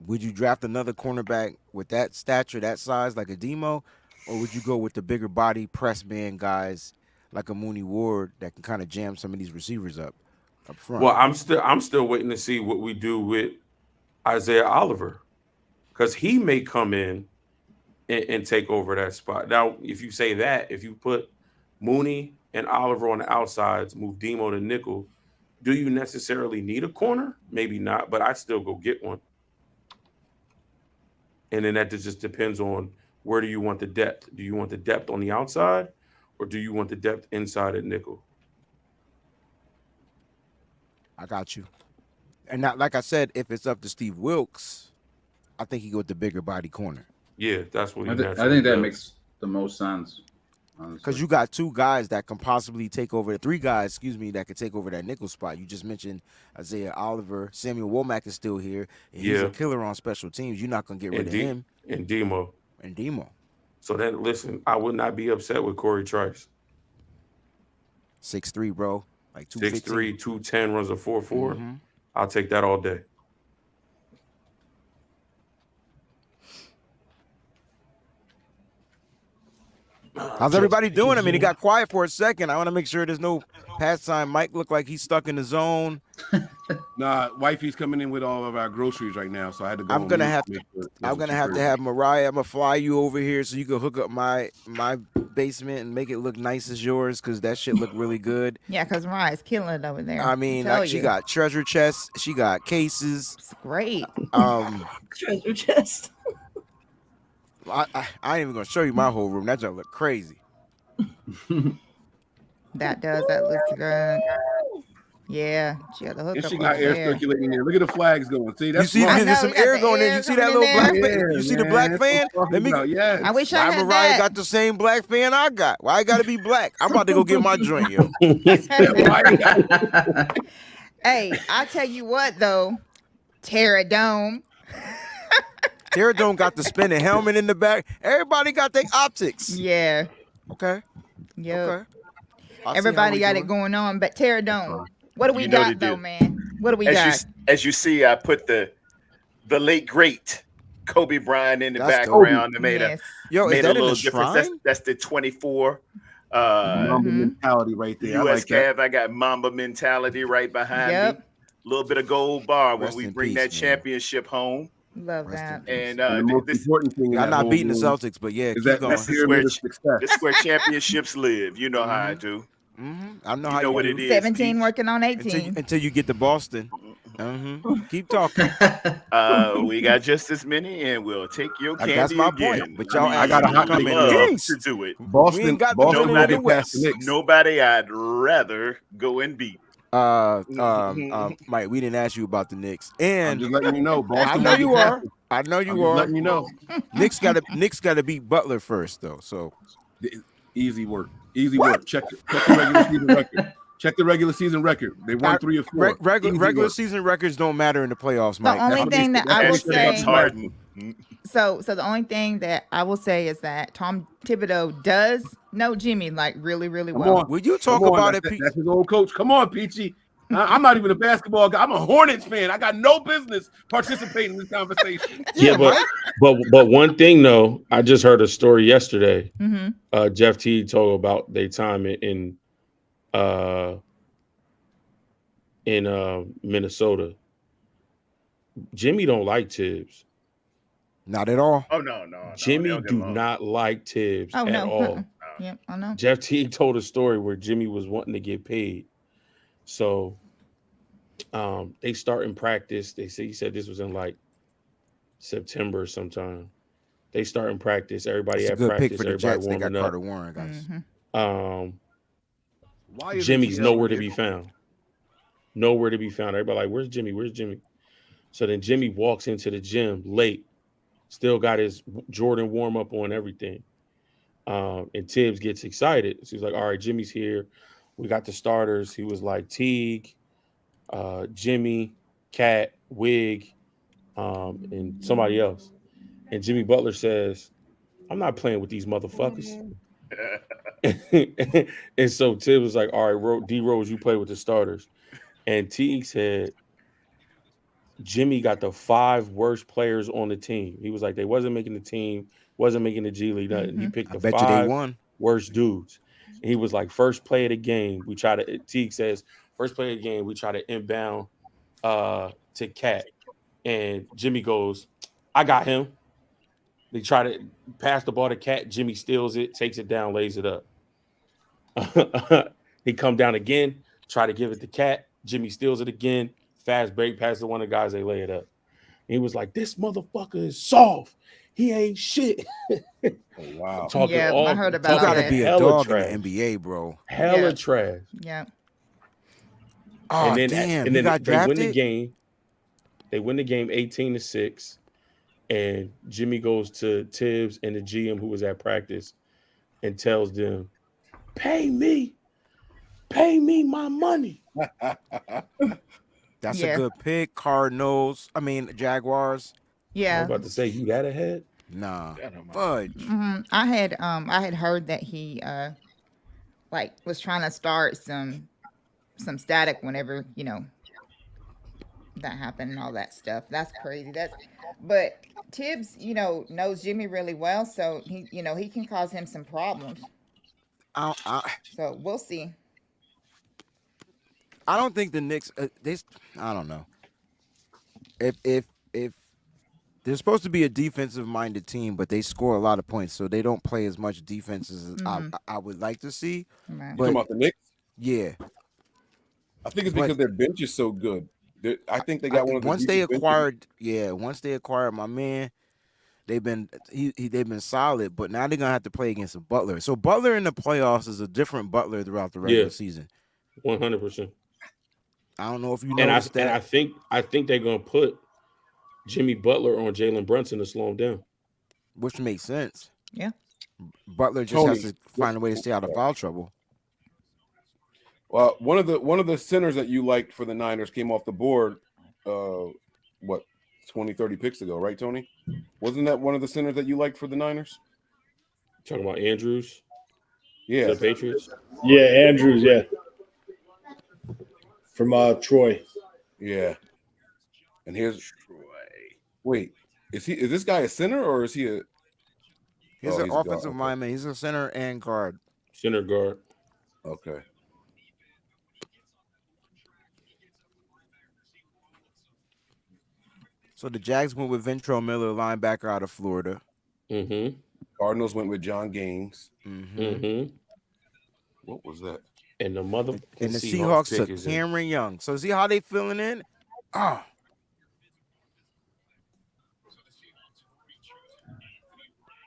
S8: would you draft another cornerback with that stature, that size, like a Demo? Or would you go with the bigger body press man guys like a Mooney Ward that can kind of jam some of these receivers up front?
S9: Well, I'm still waiting to see what we do with Isaiah Oliver, because he may come in and take over that spot. Now, if you say that, if you put Mooney and Oliver on the outsides, move Demo to nickel, do you necessarily need a corner? Maybe not, but I'd still go get one. And then that just depends on where do you want the depth. Do you want the depth on the outside, or do you want the depth inside at nickel?
S8: I got you. And not, like I said, if it's up to Steve Wilks, I think he go with the bigger body corner.
S9: Yeah, that's what he
S16: I
S9: naturally
S16: think that
S9: does.
S16: makes the most sense.
S8: Because you got 2 guys that can possibly take over, 3 guys, that could take over that nickel spot. You just mentioned Isaiah Oliver. Samuel Womack is still here. And he's
S9: Yeah.
S8: a killer on special teams. You're not going to get rid of him.
S9: And Demo.
S8: And Demo.
S9: So then, listen, I would not be upset with Corey Trice.
S8: 6'3", bro. Like
S9: 6'3", 210, runs a 4.4.
S8: Mhm.
S9: I'll take that all day.
S8: How's everybody doing? I mean, it got quiet for a second. I want to make sure there's no pastime. Mike looked like he's stuck in the zone.
S7: Nah, wifey's coming in with all of our groceries right now, so I had to go.
S8: I'm gonna have to have Mariah. I'm gonna fly you over here so you can hook up my basement and make it look nice as yours, because that shit look really good.
S17: Yeah, because Mariah's killing it over there.
S8: I mean, she got treasure chests, she got cases.
S17: It's great.
S15: Treasure chest.
S8: I ain't even gonna show you my whole room. That just look crazy.
S17: That looks good. Yeah, she got the hook
S7: And
S17: up
S7: she got
S17: over
S7: air
S17: there.
S7: circulating there. Look at the flags going. See,
S8: You
S7: that's
S8: see,
S7: smart.
S8: there's some air going in. You see that little black fan? You see the black fan? Let me.
S7: Yes.
S17: I wish I
S8: Why
S17: had
S8: Mariah
S17: that.
S8: got the same black fan I got? Why I gotta be black? I'm about to go get my drink, yo.
S17: Hey, I'll tell you what though, Terra Dome.
S8: Terradome got the spinning helmet in the back. Everybody got their optics.
S17: Yeah.
S8: Okay.
S17: Yep.
S8: Okay. I see
S17: Everybody
S8: how
S17: got
S8: we
S17: it going on, but Terra Dome. What do we
S14: You know
S17: got
S14: they
S17: though,
S14: do.
S17: man? What do we
S14: as
S17: got?
S14: as you see, I put the late great Kobe Bryant in the
S8: That's
S14: background.
S8: dope.
S14: They made
S17: Yes.
S8: Yo, is
S14: made a
S8: that in
S14: little
S8: the
S14: difference.
S8: shrine?
S14: That's the 24.
S7: Mamba mentality right there. I
S14: US
S7: like that.
S14: Cavs. I got Mamba mentality right behind
S17: Yep.
S14: me. A little bit of gold bar when
S8: Rest
S14: we
S8: in
S14: bring
S8: peace,
S14: that
S8: man.
S14: championship home.
S17: Love
S8: Rest
S17: that.
S8: in peace.
S14: And
S7: And the most
S14: this
S7: important thing in
S8: Y'all
S7: that
S8: not
S7: whole
S8: beating the
S7: game
S8: Celtics, but yeah,
S7: is
S8: keep
S7: that
S8: going.
S14: this is
S7: pyramid
S14: where
S7: of success.
S14: this is where championships live. You know how I do.
S8: I know
S14: You
S8: how
S14: know
S8: you
S14: what
S8: do.
S14: it is.
S17: 17
S14: Steve.
S17: working on 18.
S8: Until you get to Boston. Keep talking.
S14: We got just as many, and we'll take your candy
S8: That's my
S14: again.
S8: point. But y'all
S7: I got a hot
S8: come
S7: take
S8: in
S7: for
S14: love
S7: y'all.
S8: East.
S14: to do it.
S8: We
S7: Boston,
S8: ain't got the
S7: Boston
S8: winner
S7: will
S8: in the
S7: get past
S8: West.
S7: the Knicks.
S14: Nobody I'd rather go and beat.
S8: Mike, we didn't ask you about the Knicks.
S7: I'm
S8: And
S7: just letting you know.
S8: I
S7: Boston
S8: know
S7: will
S8: you
S7: get
S8: are.
S7: past it.
S8: I know
S7: I'm
S8: you
S7: just
S8: are.
S7: letting you know.
S8: Knicks gotta beat Butler first, though. So
S7: Easy work. Easy work. Check the regular season record. Check the regular season record. They won 3 or 4.
S8: regular
S7: work.
S8: season records don't matter in the playoffs,
S17: The
S8: Mike.
S17: only thing that I will say,
S14: James Harden.
S17: so the only thing that I will say is that Tom Thibodeau does know Jimmy like really, really
S7: Come
S17: well.
S7: on.
S8: Will you talk
S7: Come on.
S8: about it,
S7: That's
S8: Pete?
S7: that's his old coach. Come on, Peachy. I'm not even a basketball guy. I'm a Hornets fan. I got no business participating in this conversation.
S9: Yeah, but one thing though, I just heard a story yesterday.
S17: Mm-hmm.
S9: Jeff T told about their time in Minnesota. Jimmy don't like Tibbs.
S8: Not at all.
S14: Oh no.
S9: Jimmy do not like Tibbs
S17: Oh
S9: at
S17: no.
S9: all.
S17: Yeah, I know.
S9: Jeff T told a story where Jimmy was wanting to get paid. So they start in practice. He said this was in like September sometime. They start in practice. Everybody
S8: It's a
S9: at
S8: good
S9: practice.
S8: pick for the
S9: Everybody
S8: Jets. They got
S9: warming up.
S8: Carter Warren, guys.
S7: Why isn't
S9: Jimmy's
S7: he
S9: nowhere to
S7: healthy?
S9: be found. Nowhere to be found. Everybody like, where's Jimmy? Where's Jimmy? So then Jimmy walks into the gym late. Still got his Jordan warm up on, everything. And Tibbs gets excited. So he's like, all right, Jimmy's here. We got the starters. He was like Teague, Jimmy, Cat, Wig, and somebody else. And Jimmy Butler says, I'm not playing with these motherfuckers. And so Tibbs was like, all right, D Rose, you play with the starters. And Teague said, Jimmy got the 5 worst players on the team. He was like, they wasn't making the team, wasn't making the G League, nothing. He picked the 5 worst dudes. And he was like, first play of the game, Teague says, first play of the game, we try to inbound to Cat. And Jimmy goes, I got him. They try to pass the ball to Cat. Jimmy steals it, takes it down, lays it up. He come down again, try to give it to Cat. Jimmy steals it again. Fast break, passes to one of the guys, they lay it up. And he was like, this motherfucker is soft. He ain't shit.
S7: Oh, wow.
S17: I heard about
S8: You gotta
S17: that.
S8: be a dog in the NBA, bro.
S9: Hella trash.
S17: Yeah.
S8: Oh,
S9: and then,
S8: damn.
S9: And then
S8: got
S9: they
S8: drafted?
S9: win the game. They win the game 18-6. And Jimmy goes to Tibbs and the GM who was at practice and tells them, pay me my money.
S8: That's a good pick. Jaguars.
S17: Yeah.
S9: I was about to say, you that ahead?
S8: Nah. Fudge.
S17: I had heard that he was trying to start some static whenever, that happened and all that stuff. That's crazy. But Tibbs, knows Jimmy really well, so he can cause him some problems. So we'll see.
S8: I don't think the Knicks. I don't know. If they're supposed to be a defensive-minded team, but they score a lot of points, so they don't play as much defense as I would like to see.
S17: Right.
S7: You talking about the Knicks?
S8: Yeah,
S7: I think it's because their bench is so good. I think they got one of the
S8: once they
S7: deepest
S8: acquired my man, they've been solid, but now they're gonna have to play against a Butler. So Butler in the playoffs is a different Butler throughout the regular season.
S9: 100%.
S8: I don't know if you
S9: noticed that. And I think they're gonna put Jimmy Butler on Jalen Brunson to slow him down,
S8: which makes sense.
S17: Yeah,
S8: Butler just has to find a way to stay out of foul trouble.
S7: Well, one of the centers that you liked for the Niners came off the board, 20, 30 picks ago, right, Tony? Wasn't that one of the centers that you liked for the Niners?
S9: Talking about Andrews?
S7: Yeah.
S9: The Patriots?
S10: Yeah, Andrews, yeah. From Troy.
S7: Yeah. And here's Troy. Wait, is this guy a center or is he a
S8: He's an offensive lineman. He's a center and guard.
S9: Center guard.
S7: Okay.
S8: So the Jags went with Ventrell Miller, linebacker out of Florida.
S9: Mm-hmm.
S7: Cardinals went with John Gaines.
S9: Mm-hmm.
S7: What was that?
S9: And the
S8: Seahawks took Cameron Young. So see how they filling in?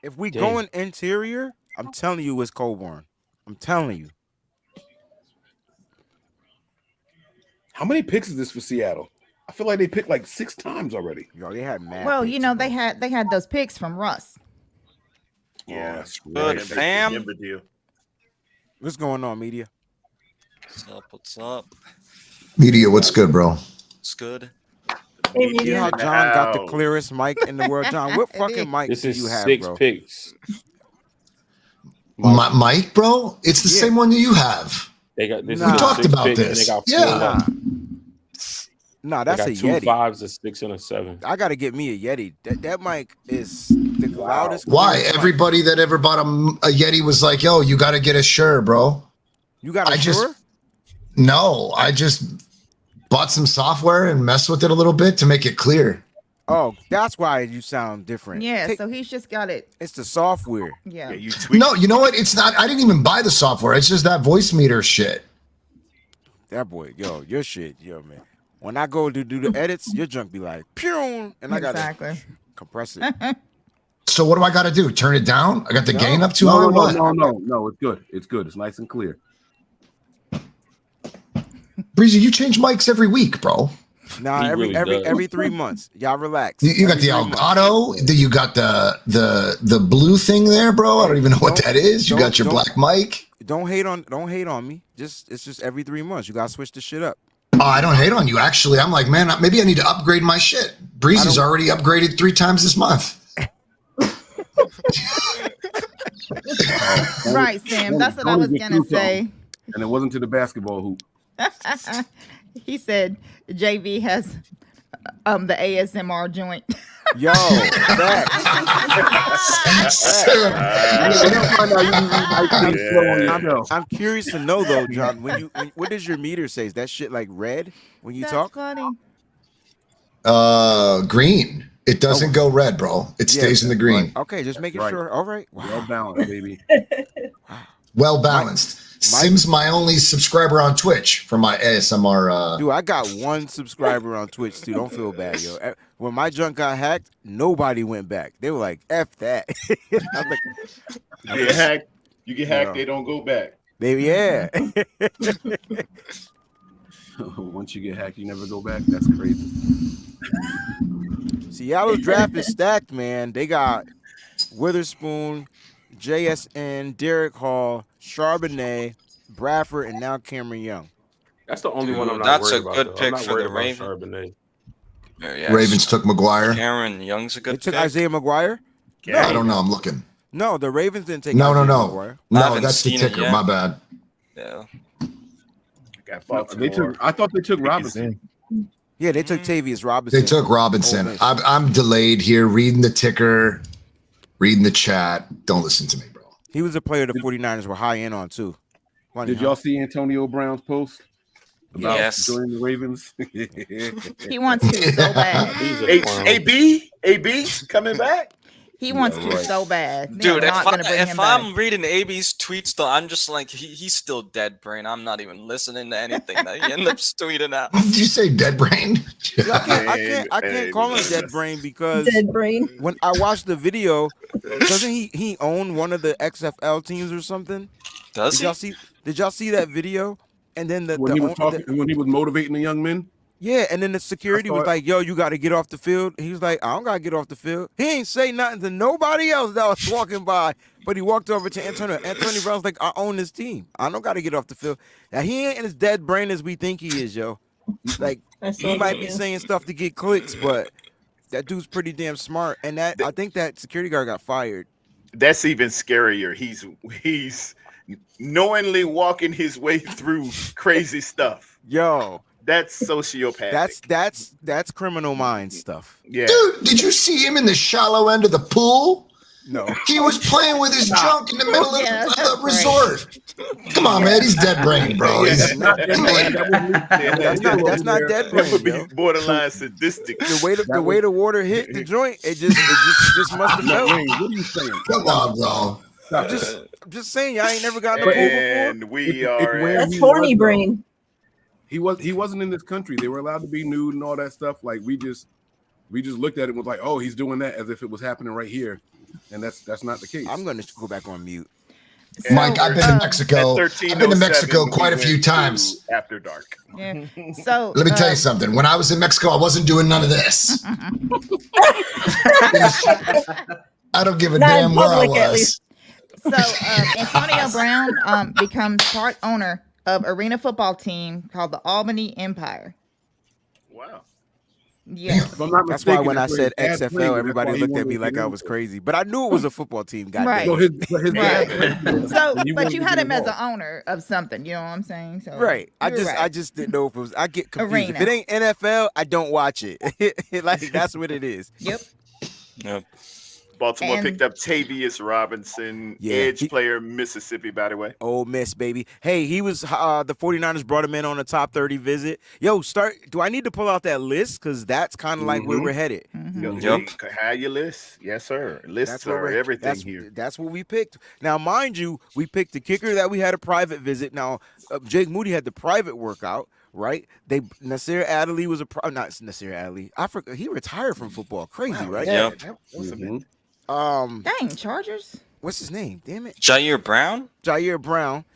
S8: If we going interior, I'm telling you it's Coburn. I'm telling you.
S7: How many picks is this for Seattle? I feel like they picked like 6 times already.
S8: Yo, they had mad.
S17: Well, they had those picks from Russ.
S10: Yeah,
S7: that's
S18: good, fam.
S8: What's going on, media?
S18: What's up?
S11: Media, what's good, bro?
S18: It's good.
S8: You know how John got the clearest mic in the world? John, what fucking mic do you have, bro?
S9: 6 picks.
S11: Mike, bro? It's the same one that you have.
S9: They got this.
S11: We talked about
S9: picks,
S11: this.
S9: and they got 4
S11: Yeah.
S9: left.
S8: No,
S9: They
S8: that's
S9: got
S8: a
S9: two
S8: Yeti.
S9: 5s, a 6, and a 7.
S8: I gotta get me a Yeti. That mic is the loudest.
S11: Why?
S8: clearest mic.
S11: Everybody that ever bought a Yeti was like, "Yo, you got to get a Shure, bro."
S8: You got a Shure?
S11: No, I just bought some software and messed with it a little bit to make it clear.
S8: Oh, that's why you sound different.
S17: Yeah, so he's just got it.
S8: It's the software.
S17: Yeah.
S14: You tweet.
S11: No, you know what? It's not. I didn't even buy the software. It's just that voice meter shit.
S8: That boy, yo, your shit, yo, man. When I go to do the edits, your junk be like, pew, and I gotta compress it.
S11: So what do I got to do? Turn it down? I got the gain up too high.
S7: No,
S11: What?
S7: no. It's good. It's good. It's nice and clear.
S11: Breezy, you change mics every week, bro.
S8: Nah, every 3 months. Y'all relax.
S11: You got the Elgato. You got the blue thing there, bro. I don't even know what that is. You got your black mic.
S8: Don't hate on me. It's just every 3 months. You gotta switch the shit up.
S11: Oh, I don't hate on you. Actually, I'm like, man, maybe I need to upgrade my shit. Breezy's already upgraded 3 times this month.
S17: Right, Sam. That's what I was gonna say.
S7: And it wasn't to the basketball hoop.
S17: He said JV has the ASMR joint.
S8: Yo, I'm curious to know though, John. What does your meter say? Is that shit like red when you talk?
S17: Funny.
S11: Green. It doesn't go red, bro. It stays in the green.
S8: Okay, just making sure. All right. Wow.
S7: Well balanced, baby.
S11: Well balanced. Sim's my only subscriber on Twitch for my ASMR.
S8: Dude, I got 1 subscriber on Twitch too. Don't feel bad, yo. When my junk got hacked, nobody went back. They were like, "F that." I'm like,
S14: You get hacked. You get hacked. They don't go back.
S8: Yeah.
S7: Once you get hacked, you never go back. That's crazy.
S8: Seattle's draft is stacked, man. They got Witherspoon, JSN, Derek Hall, Charbonnet, Bradford, and now Cameron Young.
S9: That's the only one I'm not
S18: That's
S9: worried
S18: a
S9: about.
S18: good
S9: though.
S18: pick
S9: I'm not
S18: for
S9: worried
S18: the
S9: about
S18: Ravens.
S9: Charbonnet.
S11: Ravens took McGuire.
S18: Cameron Young's a good
S8: They took
S18: pick.
S8: Isaiah McGuire?
S11: I don't know. I'm looking.
S8: No, the Ravens didn't take
S11: No.
S8: Isaiah McGuire.
S11: No, that's the ticker. My bad.
S18: Yeah.
S7: I thought they took Robinson.
S8: Yeah, they took Tavius Robinson.
S11: They took Robinson. I'm delayed here, reading the ticker, reading the chat. Don't listen to me, bro.
S8: He was a player the 49ers were high in on, too. Funny,
S7: Did y'all see Antonio Brown's post about joining the Ravens?
S17: He wants to so bad.
S14: AB coming back.
S17: He wants to so bad.
S18: Dude,
S17: They're not gonna bring him
S18: if
S17: back.
S18: I'm reading AB's tweets, though, I'm just like, he's still dead brain. I'm not even listening to anything that he ends up tweeting out.
S11: Did you say dead brain?
S8: I can't call him dead brain because when I watched the video, doesn't he own one of the XFL teams or something?
S18: Does
S8: he? Did y'all see that video? And then
S7: when he was motivating the young men.
S8: Yeah, and then the security was like, "Yo, you got to get off the field." He was like, "I don't got to get off the field." He ain't say nothing to nobody else that was walking by, but he walked over to Antonio. Antonio Brown's like, "I own this team. I don't got to get off the field." Now he ain't as dead brain as we think he is, yo. Like he might be saying stuff to get clicks, but that dude's pretty damn smart. And I think that security guard got fired.
S14: That's even scarier. He's knowingly walking his way through crazy stuff.
S8: Yo.
S14: That's sociopathic.
S8: That's criminal mind stuff.
S14: Yeah.
S11: Dude, did you see him in the shallow end of the pool?
S8: No.
S11: He was playing with his junk in the middle of the resort. Come on, man. He's dead brain, bro.
S8: That's not dead brain.
S14: That would be borderline sadistic.
S8: The way the water hit the joint, it just must have felt.
S7: What are you saying?
S11: Come on, bro.
S8: I'm just saying, y'all ain't never gotten a pool before.
S14: And we are.
S15: That's horny brain.
S7: He wasn't in this country. They were allowed to be nude and all that stuff. Like we just looked at it and was like, oh, he's doing that as if it was happening right here, and that's not the case.
S8: I'm gonna go back on mute.
S11: Mike, I've been to Mexico. I've been to Mexico quite a few times.
S14: After dark.
S17: Yeah. So
S11: let me tell you something. When I was in Mexico, I wasn't doing none of this. I don't give a damn where I was.
S17: So Antonio Brown becomes part owner of arena football team called the Albany Empire.
S14: Wow.
S17: Yeah.
S7: If I'm not
S8: That's why
S7: mistaken,
S8: when I
S7: that's where
S8: said
S7: his dad played,
S8: XFL,
S7: that's
S8: everybody
S7: why he
S8: looked at
S7: wanted
S8: me
S7: to
S8: like
S7: get
S8: I
S7: in.
S8: was crazy. But I knew it was a football team. God
S17: Right.
S7: No, his dad played there,
S17: So,
S7: and you
S17: but
S7: wanted
S17: you
S7: to
S17: had
S7: get
S17: him as an
S7: involved.
S17: owner of something. You know what I'm saying? So
S8: Right. I
S17: you're right.
S8: just didn't know if it was. I get confused. If
S17: Arena.
S8: it ain't NFL, I don't watch it. Like that's what it is.
S17: Yep.
S18: Yep.
S14: Baltimore
S17: And-
S14: picked up Tavius Robinson,
S8: Yeah,
S14: edge player, Mississippi, by the way.
S8: Ole Miss, baby. Hey, he was the 49ers brought him in on a top 30 visit. Yo, do I need to pull out that list? Because that's kind of like where we're headed.
S14: Yep. Have your list. Yes, sir. Lists are everything here.
S8: That's what we picked. Now, mind you, we picked the kicker that we had a private visit. Now, Jake Moody had the private workout, right? Nasir Adderley was not Nasir Adderley. I forgot he retired from football. Crazy, right?
S18: Yep.
S14: That was a minute.
S17: Dang, Chargers.
S8: What's his name? Damn it.
S18: Jair Brown?
S8: Jair Brown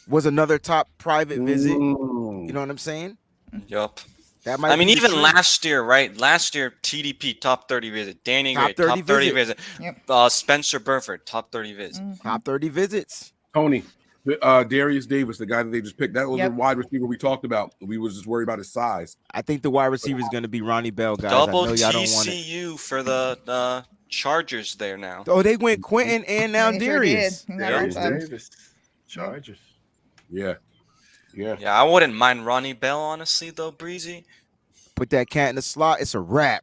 S8: was another top private visit.
S7: Mm.
S8: You know what I'm saying?
S18: Yup.
S8: That might
S18: I mean,
S8: be the
S18: even
S8: trend.
S18: last year, right? Last year, TDP top 30 visit. Danny Gray
S8: Top
S18: top 30
S8: visit.
S18: visit. Spencer Burford top 30 visit.
S8: Top 30 visits.
S7: Tony, Darius Davis, the guy that they just picked, that was the wide receiver we talked about. We was just worried about his size.
S8: I think the wide receiver is going to be Ronnie Bell, guys.
S18: Double
S8: I know y'all don't want it.
S18: TCU for the Chargers there now.
S8: Oh, they went Quentin and now
S17: They sure
S8: Darius.
S17: did.
S14: Darius
S17: Yeah.
S14: Davis, Chargers.
S7: Yeah.
S18: Yeah, I wouldn't mind Ronnie Bell, honestly, though, Breezy.
S8: Put that cat in the slot. It's a wrap.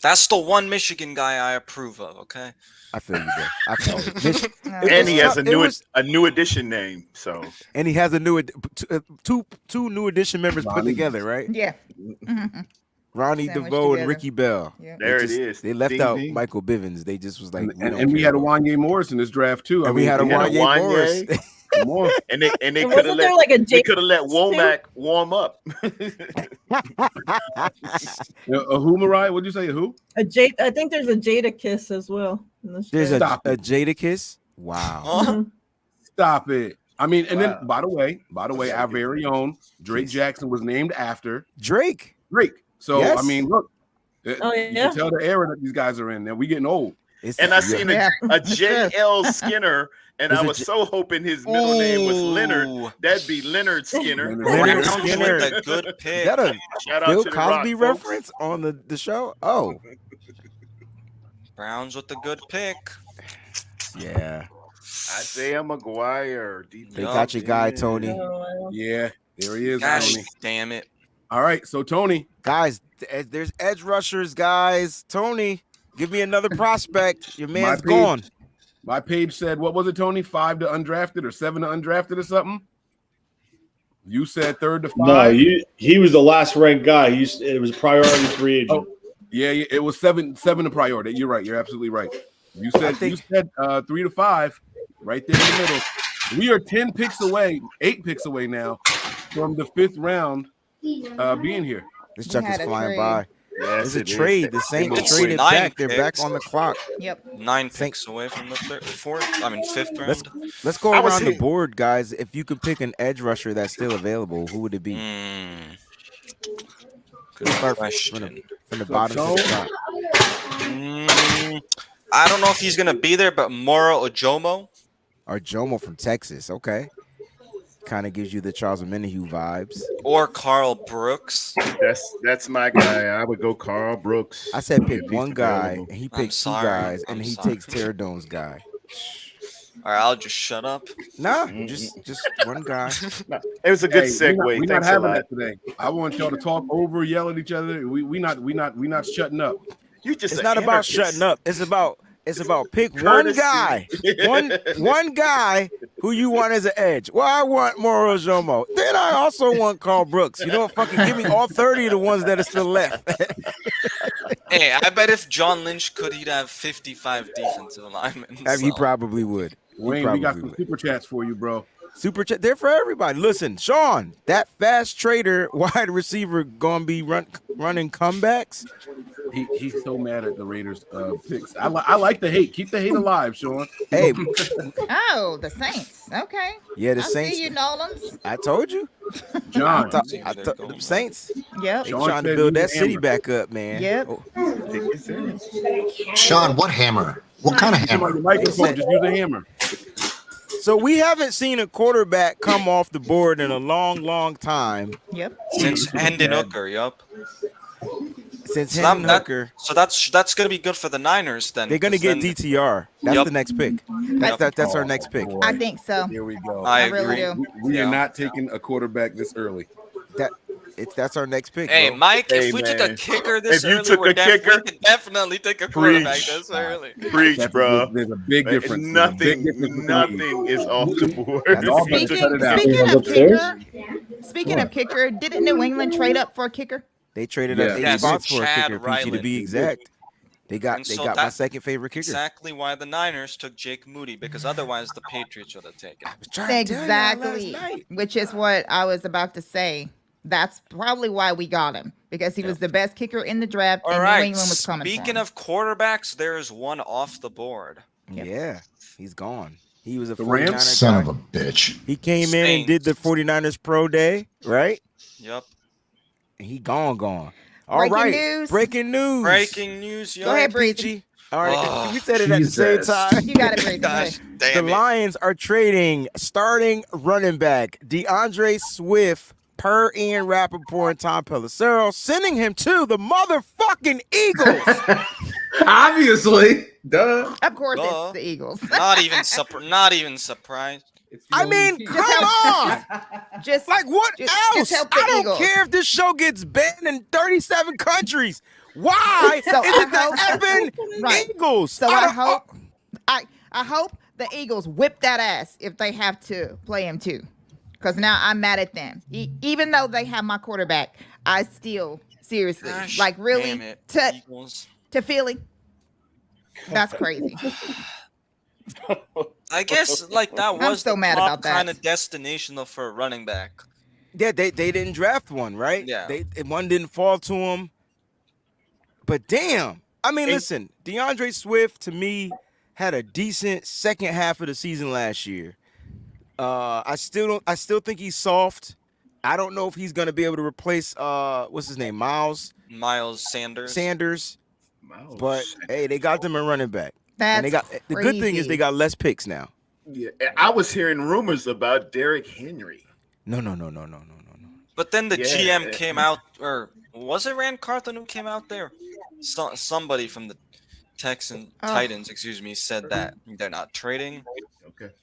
S18: That's the one Michigan guy I approve of, okay?
S8: I feel you, bro. I feel you.
S14: And he has a new edition name. So
S8: And he has a new two new edition members put together, right?
S17: Yeah.
S8: Ronnie
S17: Sandwiched
S8: DeVoe and
S17: together.
S8: Ricky Bell.
S17: Yep.
S14: There it is.
S8: They left
S14: Ding,
S8: out
S14: ding.
S8: Michael Bivens. They just was like,
S7: And we had a Wanye Morris in this draft too.
S8: And we had a Wanye Morris.
S7: Come on.
S14: and they
S15: And
S14: could have
S15: wasn't there like a
S14: they
S15: Jake
S14: could have let
S15: too?
S14: Womack warm up.
S7: Who, Mariah? What'd you say? Who?
S15: A Jade, I think there's a Jada Kiss as well. In this
S8: There's
S15: draft.
S8: a Jadakiss. Wow.
S18: Huh?
S7: Stop it. I mean, and then by the way, our very own Drake Jackson was named after
S8: Drake.
S7: So
S8: Yes.
S7: I mean, look,
S15: Oh,
S7: you
S15: yeah.
S7: can tell the era that these guys are in. Now we getting old.
S14: And I seen
S17: Yeah.
S14: a J.L. Skinner, and
S8: Is
S14: I
S8: it
S14: was so hoping his middle name was Leonard.
S18: Ooh.
S14: That'd be Leonard Skinner.
S8: Leonard
S18: Browns
S8: Skinner.
S18: with a good
S8: Is
S18: pick.
S8: that a
S14: Shout out
S8: Bill
S14: to the
S8: Cosby
S14: Rock, folks.
S8: reference on the show? Oh,
S18: Browns with a good pick.
S8: yeah.
S14: Isaiah McGuire.
S8: They got your guy, Tony.
S7: Yeah, there he is,
S18: Gosh,
S7: Tony.
S18: damn it.
S7: All right, so Tony,
S8: Guys, there's edge rushers, guys. Tony, give me another prospect. Your man's
S7: page-
S8: gone.
S7: my page said, what was it, Tony? 5 to undrafted or 7 to undrafted or something? You said 3rd to 5.
S10: No, he was the last ranked guy. It was priority free agent.
S7: Oh, yeah, it was 7 to priority. You're right. You're absolutely right. You said 3 to 5, right there in the middle. We are 10 picks away, 8 picks away now from the 5th round being here.
S8: This
S17: We
S8: chuck is
S17: had a
S8: flying
S17: trade.
S8: by.
S14: Yes,
S8: It's a
S14: it is.
S8: trade. The Saints
S18: It's
S8: traded
S18: 9
S8: back. They're back
S18: picks.
S8: on the clock.
S17: Yep.
S18: 9 picks away from the fifth round.
S8: Let's go
S14: I was
S8: around the
S14: hit-
S8: board, guys. If you could pick an edge rusher that's still available, who would it be?
S18: Good question.
S8: From the bottom to the top.
S18: I don't know if he's gonna be there, but Moro Ojomo.
S8: Or Jomo from Texas. Okay. Kind of gives you the Charles Omenihu vibes.
S18: Or Carl Brooks.
S14: That's my guy. I would go Carl Brooks.
S8: I said pick
S14: If he's
S8: one guy,
S14: available.
S8: and he
S18: I'm
S8: picks two
S18: sorry.
S8: guys, and
S18: I'm
S8: he
S18: sorry.
S8: takes Terradone's guy.
S18: All right, I'll just shut up.
S8: Nah, just one guy.
S14: It was a good
S7: Hey,
S14: segue.
S7: We're not
S14: Thanks a
S7: having
S14: lot.
S7: that today. I want y'all to talk over, yell at each other. We not shutting up.
S14: You just
S8: It's
S14: an
S8: not about
S14: anarchist.
S8: shutting up. It's about pick
S14: Courtesy.
S8: one guy, one guy who you want as an edge. Well, I want Moro Jomo. Then I also want Carl Brooks. You know what? Fucking give me all 30 of the ones that are still left.
S18: Hey, I bet if John Lynch could, he'd have 55 defensive linemen.
S8: He probably would. He
S7: Wayne, we
S8: probably
S7: got some
S8: would.
S7: super chats for you, bro.
S8: Super chat. They're for everybody. Listen, Sean, that fast trader wide receiver gonna be running comebacks.
S7: He's so mad at the Raiders picks. I like the hate. Keep the hate alive, Sean.
S8: Hey,
S17: Oh, the Saints. Okay.
S8: yeah, the
S17: I
S8: Saints.
S17: see you, Nolans.
S8: I told you,
S7: John.
S8: the Saints.
S17: Yep.
S8: They
S7: Sean
S8: trying to
S7: said
S8: build
S7: he's
S8: that city
S7: hammered.
S8: back up, man.
S17: Yep.
S8: Oh,
S11: Sean, what hammer? What kind of
S7: Come on,
S11: hammer?
S7: your microphone. Just use a hammer.
S8: so we haven't seen a quarterback come off the board in a long, long time.
S17: Yep.
S18: Since Hendon Hooker, yup.
S8: Since
S18: So,
S8: Hendon Hooker,
S18: so that's going to be good for the Niners then.
S8: they're going to get DTR. That's the next pick. That's our next pick.
S17: I think so.
S6: Here we go.
S18: I
S17: really
S18: agree.
S17: do.
S7: We are not taking a quarterback this early.
S8: That's our next pick.
S18: Hey,
S8: bro.
S18: Mike,
S6: Hey,
S18: if we took
S6: man.
S18: a kicker this
S6: If you
S18: early,
S6: took
S18: we
S6: a kicker,
S18: could definitely take a quarterback
S6: preach.
S18: this early.
S6: Preach, bro.
S7: There's a big difference.
S6: Nothing is off the board.
S17: Speaking of kicker, didn't New England trade up for a kicker?
S8: They traded up 8 spots for a kicker, Peachy, to be
S18: Ryland.
S8: exact. They got
S18: So
S8: my
S18: that's
S8: second favorite kicker.
S18: Exactly why the Niners took Jake Moody, because otherwise the Patriots would have taken him.
S17: Exactly, which is what I was about to say. That's probably why we got him, because he was the best kicker in the draft,
S18: All
S17: and
S18: right.
S17: New England was coming for
S18: Speaking
S17: him.
S18: of quarterbacks, there is one off the board.
S8: Yeah, he's gone. He was a
S7: The
S8: 49er
S7: Rams?
S11: Son
S8: guy.
S11: of a bitch.
S8: He came in and did the 49ers pro day, right?
S18: Yep.
S8: And he gone. All right.
S17: Breaking news.
S8: Breaking news.
S18: Breaking news, yo.
S17: Go ahead, Breezy.
S8: Peachy. All right,
S18: Oh,
S8: we said it at the same time.
S17: You got it, Breezy. Go
S18: Gosh,
S17: ahead.
S8: The
S18: damn it.
S8: Lions are trading starting running back DeAndre Swift per Ian Rappaport and Tom Pelissero, sending him to the motherfucking Eagles.
S16: Obviously, duh.
S17: Of course,
S18: Duh.
S17: it's the Eagles.
S18: Not even surprised.
S8: I mean, come on.
S17: Just
S8: Like, what
S17: just
S8: else?
S17: help the
S8: I don't
S17: Eagles.
S8: care if this show gets banned in 37 countries. Why
S17: So
S8: is it the
S17: I
S8: effing
S17: Right.
S8: Eagles?
S17: So I hope the Eagles whip that ass if they have to play him too, because now I'm mad at them. Even though they have my quarterback, I still seriously
S18: Gosh,
S17: like really
S18: damn it,
S17: to
S18: Eagles.
S17: Philly. That's crazy.
S18: I guess like that
S17: I'm
S18: was
S17: so
S18: the
S17: mad
S18: top
S17: about that.
S18: kind of destination though for a running back.
S8: Yeah, they didn't draft one, right?
S18: Yeah.
S8: One didn't fall to him. But damn, I mean, listen, DeAndre Swift to me had a decent second half of the season last year. I still think he's soft. I don't know if he's gonna be able to replace what's his name, Miles Sanders. But hey, they got them a running back.
S17: That's
S8: and they got the good thing is
S17: crazy.
S8: they got less picks now.
S6: Yeah, I was hearing rumors about Derrick Henry.
S8: No.
S18: But then the
S6: Yeah.
S18: GM came out, or was it Rand Carthon who came out there? Somebody from the Titans, excuse me, said that they're not trading.
S6: Okay.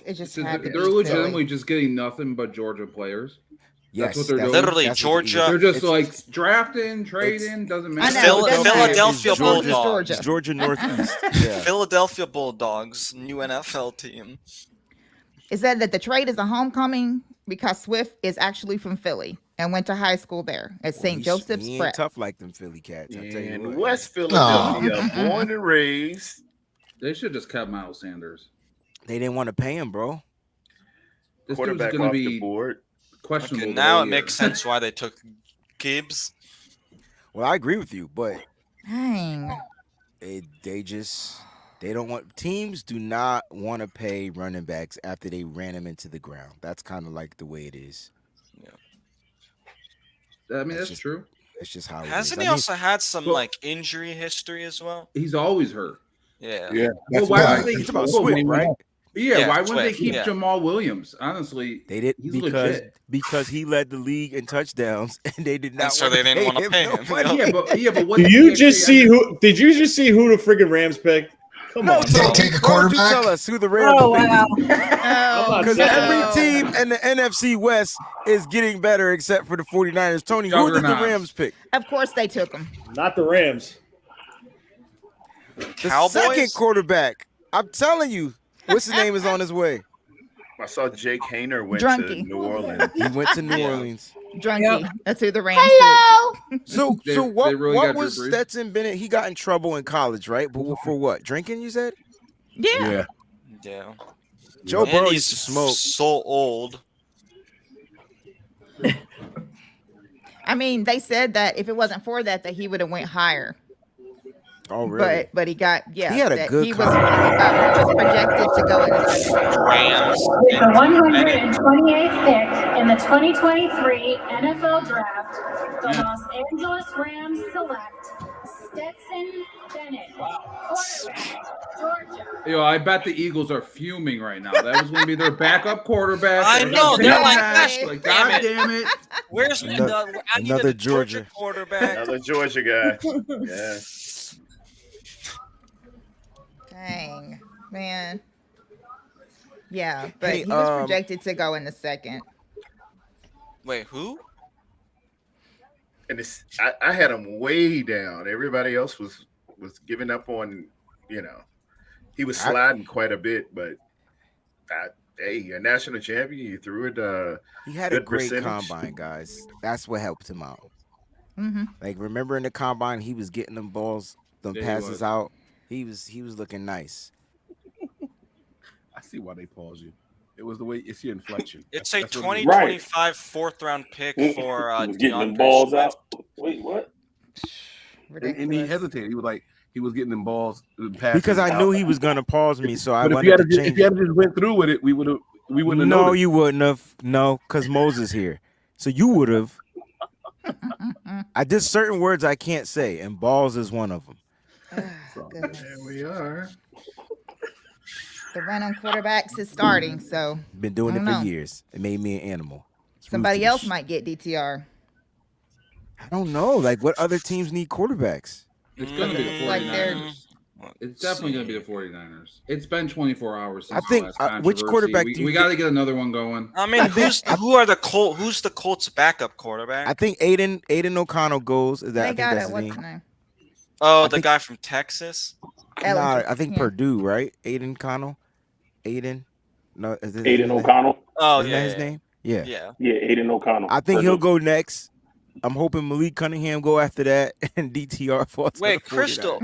S17: It just
S16: They're
S17: happened.
S16: legitimately just getting nothing but Georgia players.
S8: Yes,
S16: That's what they're doing.
S18: Literally,
S8: That's what
S18: Georgia.
S16: They're just like drafting, trading, doesn't matter.
S17: I know,
S18: Philadelphia
S17: Georgia's
S18: Bulldogs.
S17: Georgia.
S8: Georgia Northeast. Yeah.
S18: Philadelphia Bulldogs, new NFL team.
S17: It said that the trade is a homecoming because Swift is actually from Philly and went to high school there at St. Joseph's
S8: He
S17: Prep.
S8: ain't tough like them Philly cats. I tell you
S6: In
S8: what.
S6: West Philadelphia, born and raised.
S16: They should just cut Miles Sanders.
S8: They didn't want to pay him, bro.
S16: This dude's
S6: Quarterback
S16: going to
S6: off the
S16: be
S6: board.
S16: questionable.
S18: Okay,
S16: the
S18: now
S16: whole
S18: it
S16: year.
S18: makes sense why they took Gibbs.
S8: Well, I agree with you, but
S17: Dang.
S8: they don't want teams do not want to pay running backs after they ran them into the ground. That's kind of like the way it is.
S16: I mean, that's
S8: just
S16: true.
S8: It's just how it is.
S18: Hasn't
S8: I
S18: he
S8: mean,
S18: also had some
S16: well-
S18: like injury history as well?
S16: He's always hurt.
S18: Yeah.
S7: Yeah.
S16: Well,
S7: That's
S16: why
S7: why.
S16: would they?
S8: You talking about
S16: well,
S8: Swift, right?
S16: Yeah,
S18: Yeah,
S16: why wouldn't they
S18: Swift,
S16: keep
S18: yeah.
S16: Jamal Williams? Honestly,
S8: They did
S16: he's
S8: because
S16: legit.
S8: he led the league in touchdowns, and they did not.
S18: so
S8: wanna
S18: they didn't wanna pay him.
S8: no money.
S16: Yeah, but what
S10: Did
S16: did
S10: you
S16: he
S10: just
S16: actually
S10: see
S16: end up-
S10: who? Did you just see who the friggin' Rams picked? Come
S8: No,
S10: on,
S11: Did they
S10: bro.
S11: take a
S8: Why don't you
S11: quarterback?
S8: tell us who the Rams
S12: Oh
S8: picked?
S12: wow!
S17: Oh,
S8: Because
S10: saying.
S8: every team in the NFC West is getting better except for the 49ers. Tony, who did the
S16: Juggernauts.
S8: Rams pick?
S17: of course they took him.
S10: Not the Rams.
S8: The
S18: Cowboys?
S8: second quarterback. I'm telling you, what's his name is on his way.
S6: I saw Jake Hayner went to
S17: Drunky.
S6: New Orleans.
S8: He went to New Orleans.
S17: Drunky. That's who the Rams took.
S8: So
S16: They-
S8: so what
S16: they really
S8: what
S16: got
S8: was
S16: Drew Brees.
S8: Stetson Bennett? He got in trouble in college, right? But for what? Drinking, you said?
S17: Yeah.
S18: Yeah.
S8: Joe
S18: And
S8: Burrow
S18: he's
S8: used to smoke.
S18: so old.
S17: I mean, they said that if it wasn't for that he would have went higher.
S8: Oh, really?
S17: But he got
S8: He had a
S17: that
S8: good
S17: he was projected to go in the second round.
S18: Rams.
S12: With the
S18: and
S12: 128th pick in the 2023 NFL Draft, the Los Angeles Rams select
S16: Yo, I bet the Eagles are fuming right now. That was going to be their backup quarterback.
S18: I know. They're like, gosh,
S16: God damn it.
S18: Where's I needed a Georgia quarterback.
S6: Another Georgia guy. Yeah.
S17: Dang, man. Yeah, but
S8: Hey,
S17: he was projected to go in the second.
S18: Wait, who?
S6: And I had him way down. Everybody else was giving up on, he was sliding quite a bit, but hey, a national champion, you threw it.
S8: He had a great combine, guys. That's what helped him out.
S17: Mm-hmm.
S8: Like, remember in the combine, he was getting them balls, them passes out. He was looking nice.
S7: I see why they pause you. It was the way it's your inflection.
S18: It's a 2025 4th-round pick for
S9: getting them
S18: DeAndre
S9: balls
S18: Swift.
S9: out. Wait, what?
S7: And he hesitated. He was like, he was getting them balls
S8: Because I knew he was gonna pause me, so I
S7: But
S8: wanted to
S7: if
S8: change.
S7: you had just went through with it, we wouldn't have.
S8: No,
S7: noticed.
S8: you wouldn't have. No, because Moses here, so you would have. I did certain words I can't say, and balls is one of them.
S6: There we are.
S17: The run on quarterbacks is starting, so
S8: Been doing
S17: I
S8: it
S17: don't
S8: for
S17: know.
S8: years. It made me an animal.
S17: Somebody else might get DTR.
S8: I don't know. Like, what other teams need quarterbacks?
S16: It's going to be the 49ers.
S17: Like they're-
S16: It's definitely going to be the 49ers. It's been 24 hours since
S8: I think,
S16: the last
S8: which
S16: controversy.
S8: quarterback
S16: we,
S8: do you
S16: we got to get another one going.
S18: I mean, who's the Colts' backup quarterback?
S8: I think Aiden O'Connell goes. Is that? I
S17: They
S8: think
S17: got
S8: that's
S17: it.
S8: his
S17: What's
S8: name.
S17: his name?
S18: Oh,
S8: I
S18: the
S8: think-
S18: guy from Texas.
S8: Nah, I think
S17: Yeah.
S8: Purdue, right? Aiden O'Connell. Aiden. No, is it
S9: Aiden O'Connell.
S18: Oh,
S8: Isn't
S18: yeah,
S8: that his
S18: yeah.
S8: name? Yeah.
S18: Yeah.
S9: Aiden O'Connell.
S8: I think
S9: Purdue.
S8: he'll go next. I'm hoping Malik Cunningham go after that, and DTR falls.
S18: Wait, Crystal,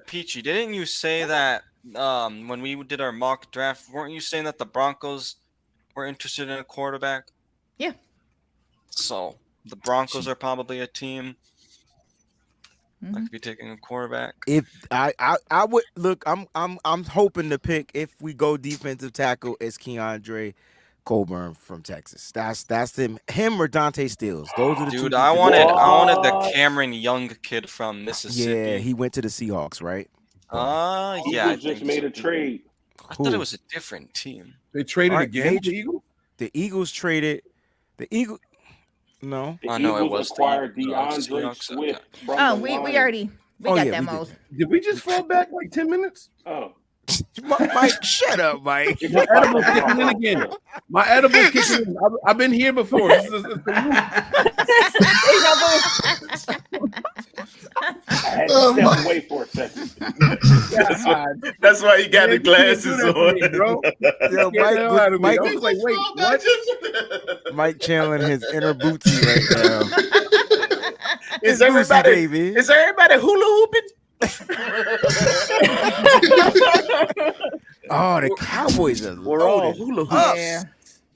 S18: Peachy, didn't you say that when we did our mock draft, weren't you saying that the Broncos were interested in a quarterback?
S17: Yeah.
S18: So the Broncos are probably a team that could be taking a quarterback.
S8: If I would look, I'm hoping to pick, if we go defensive tackle, is Keandre Colburn from Texas. That's him or Dante Stills. Those are the two.
S18: Dude, I wanted the Cameron Young kid from Mississippi.
S8: Yeah, he went to the Seahawks, right?
S18: Yeah.
S9: Just made a trade.
S18: I thought it was a different team.
S7: They traded
S8: All right,
S7: again. The Eagles.
S8: The Eagles traded. The Eagles. No.
S9: The
S18: I know it
S9: Eagles
S18: was
S9: acquired
S18: the
S9: DeAndre
S18: Seahawks.
S9: Swift.
S18: Okay.
S17: Oh, we already got
S8: yeah,
S17: that
S8: we
S17: most.
S7: Did we just fall back like 10 minutes?
S9: Oh.
S8: Mike, shut up, Mike.
S7: My edible's kicking in again. My edible's kicking in. I've been here before. This is
S9: I had to step away for a second.
S6: That's why he got the glasses on.
S7: bro.
S8: Yo,
S7: Mike, I was like, wait, what?
S8: Mike channeling his inner Bootsy right now.
S6: Is
S8: Bootsy,
S6: everybody
S8: baby.
S6: is everybody hula hooping?
S8: Oh, the Cowboys are
S6: We're all
S8: loaded
S6: hula
S8: up.
S6: hoops.
S17: Yeah.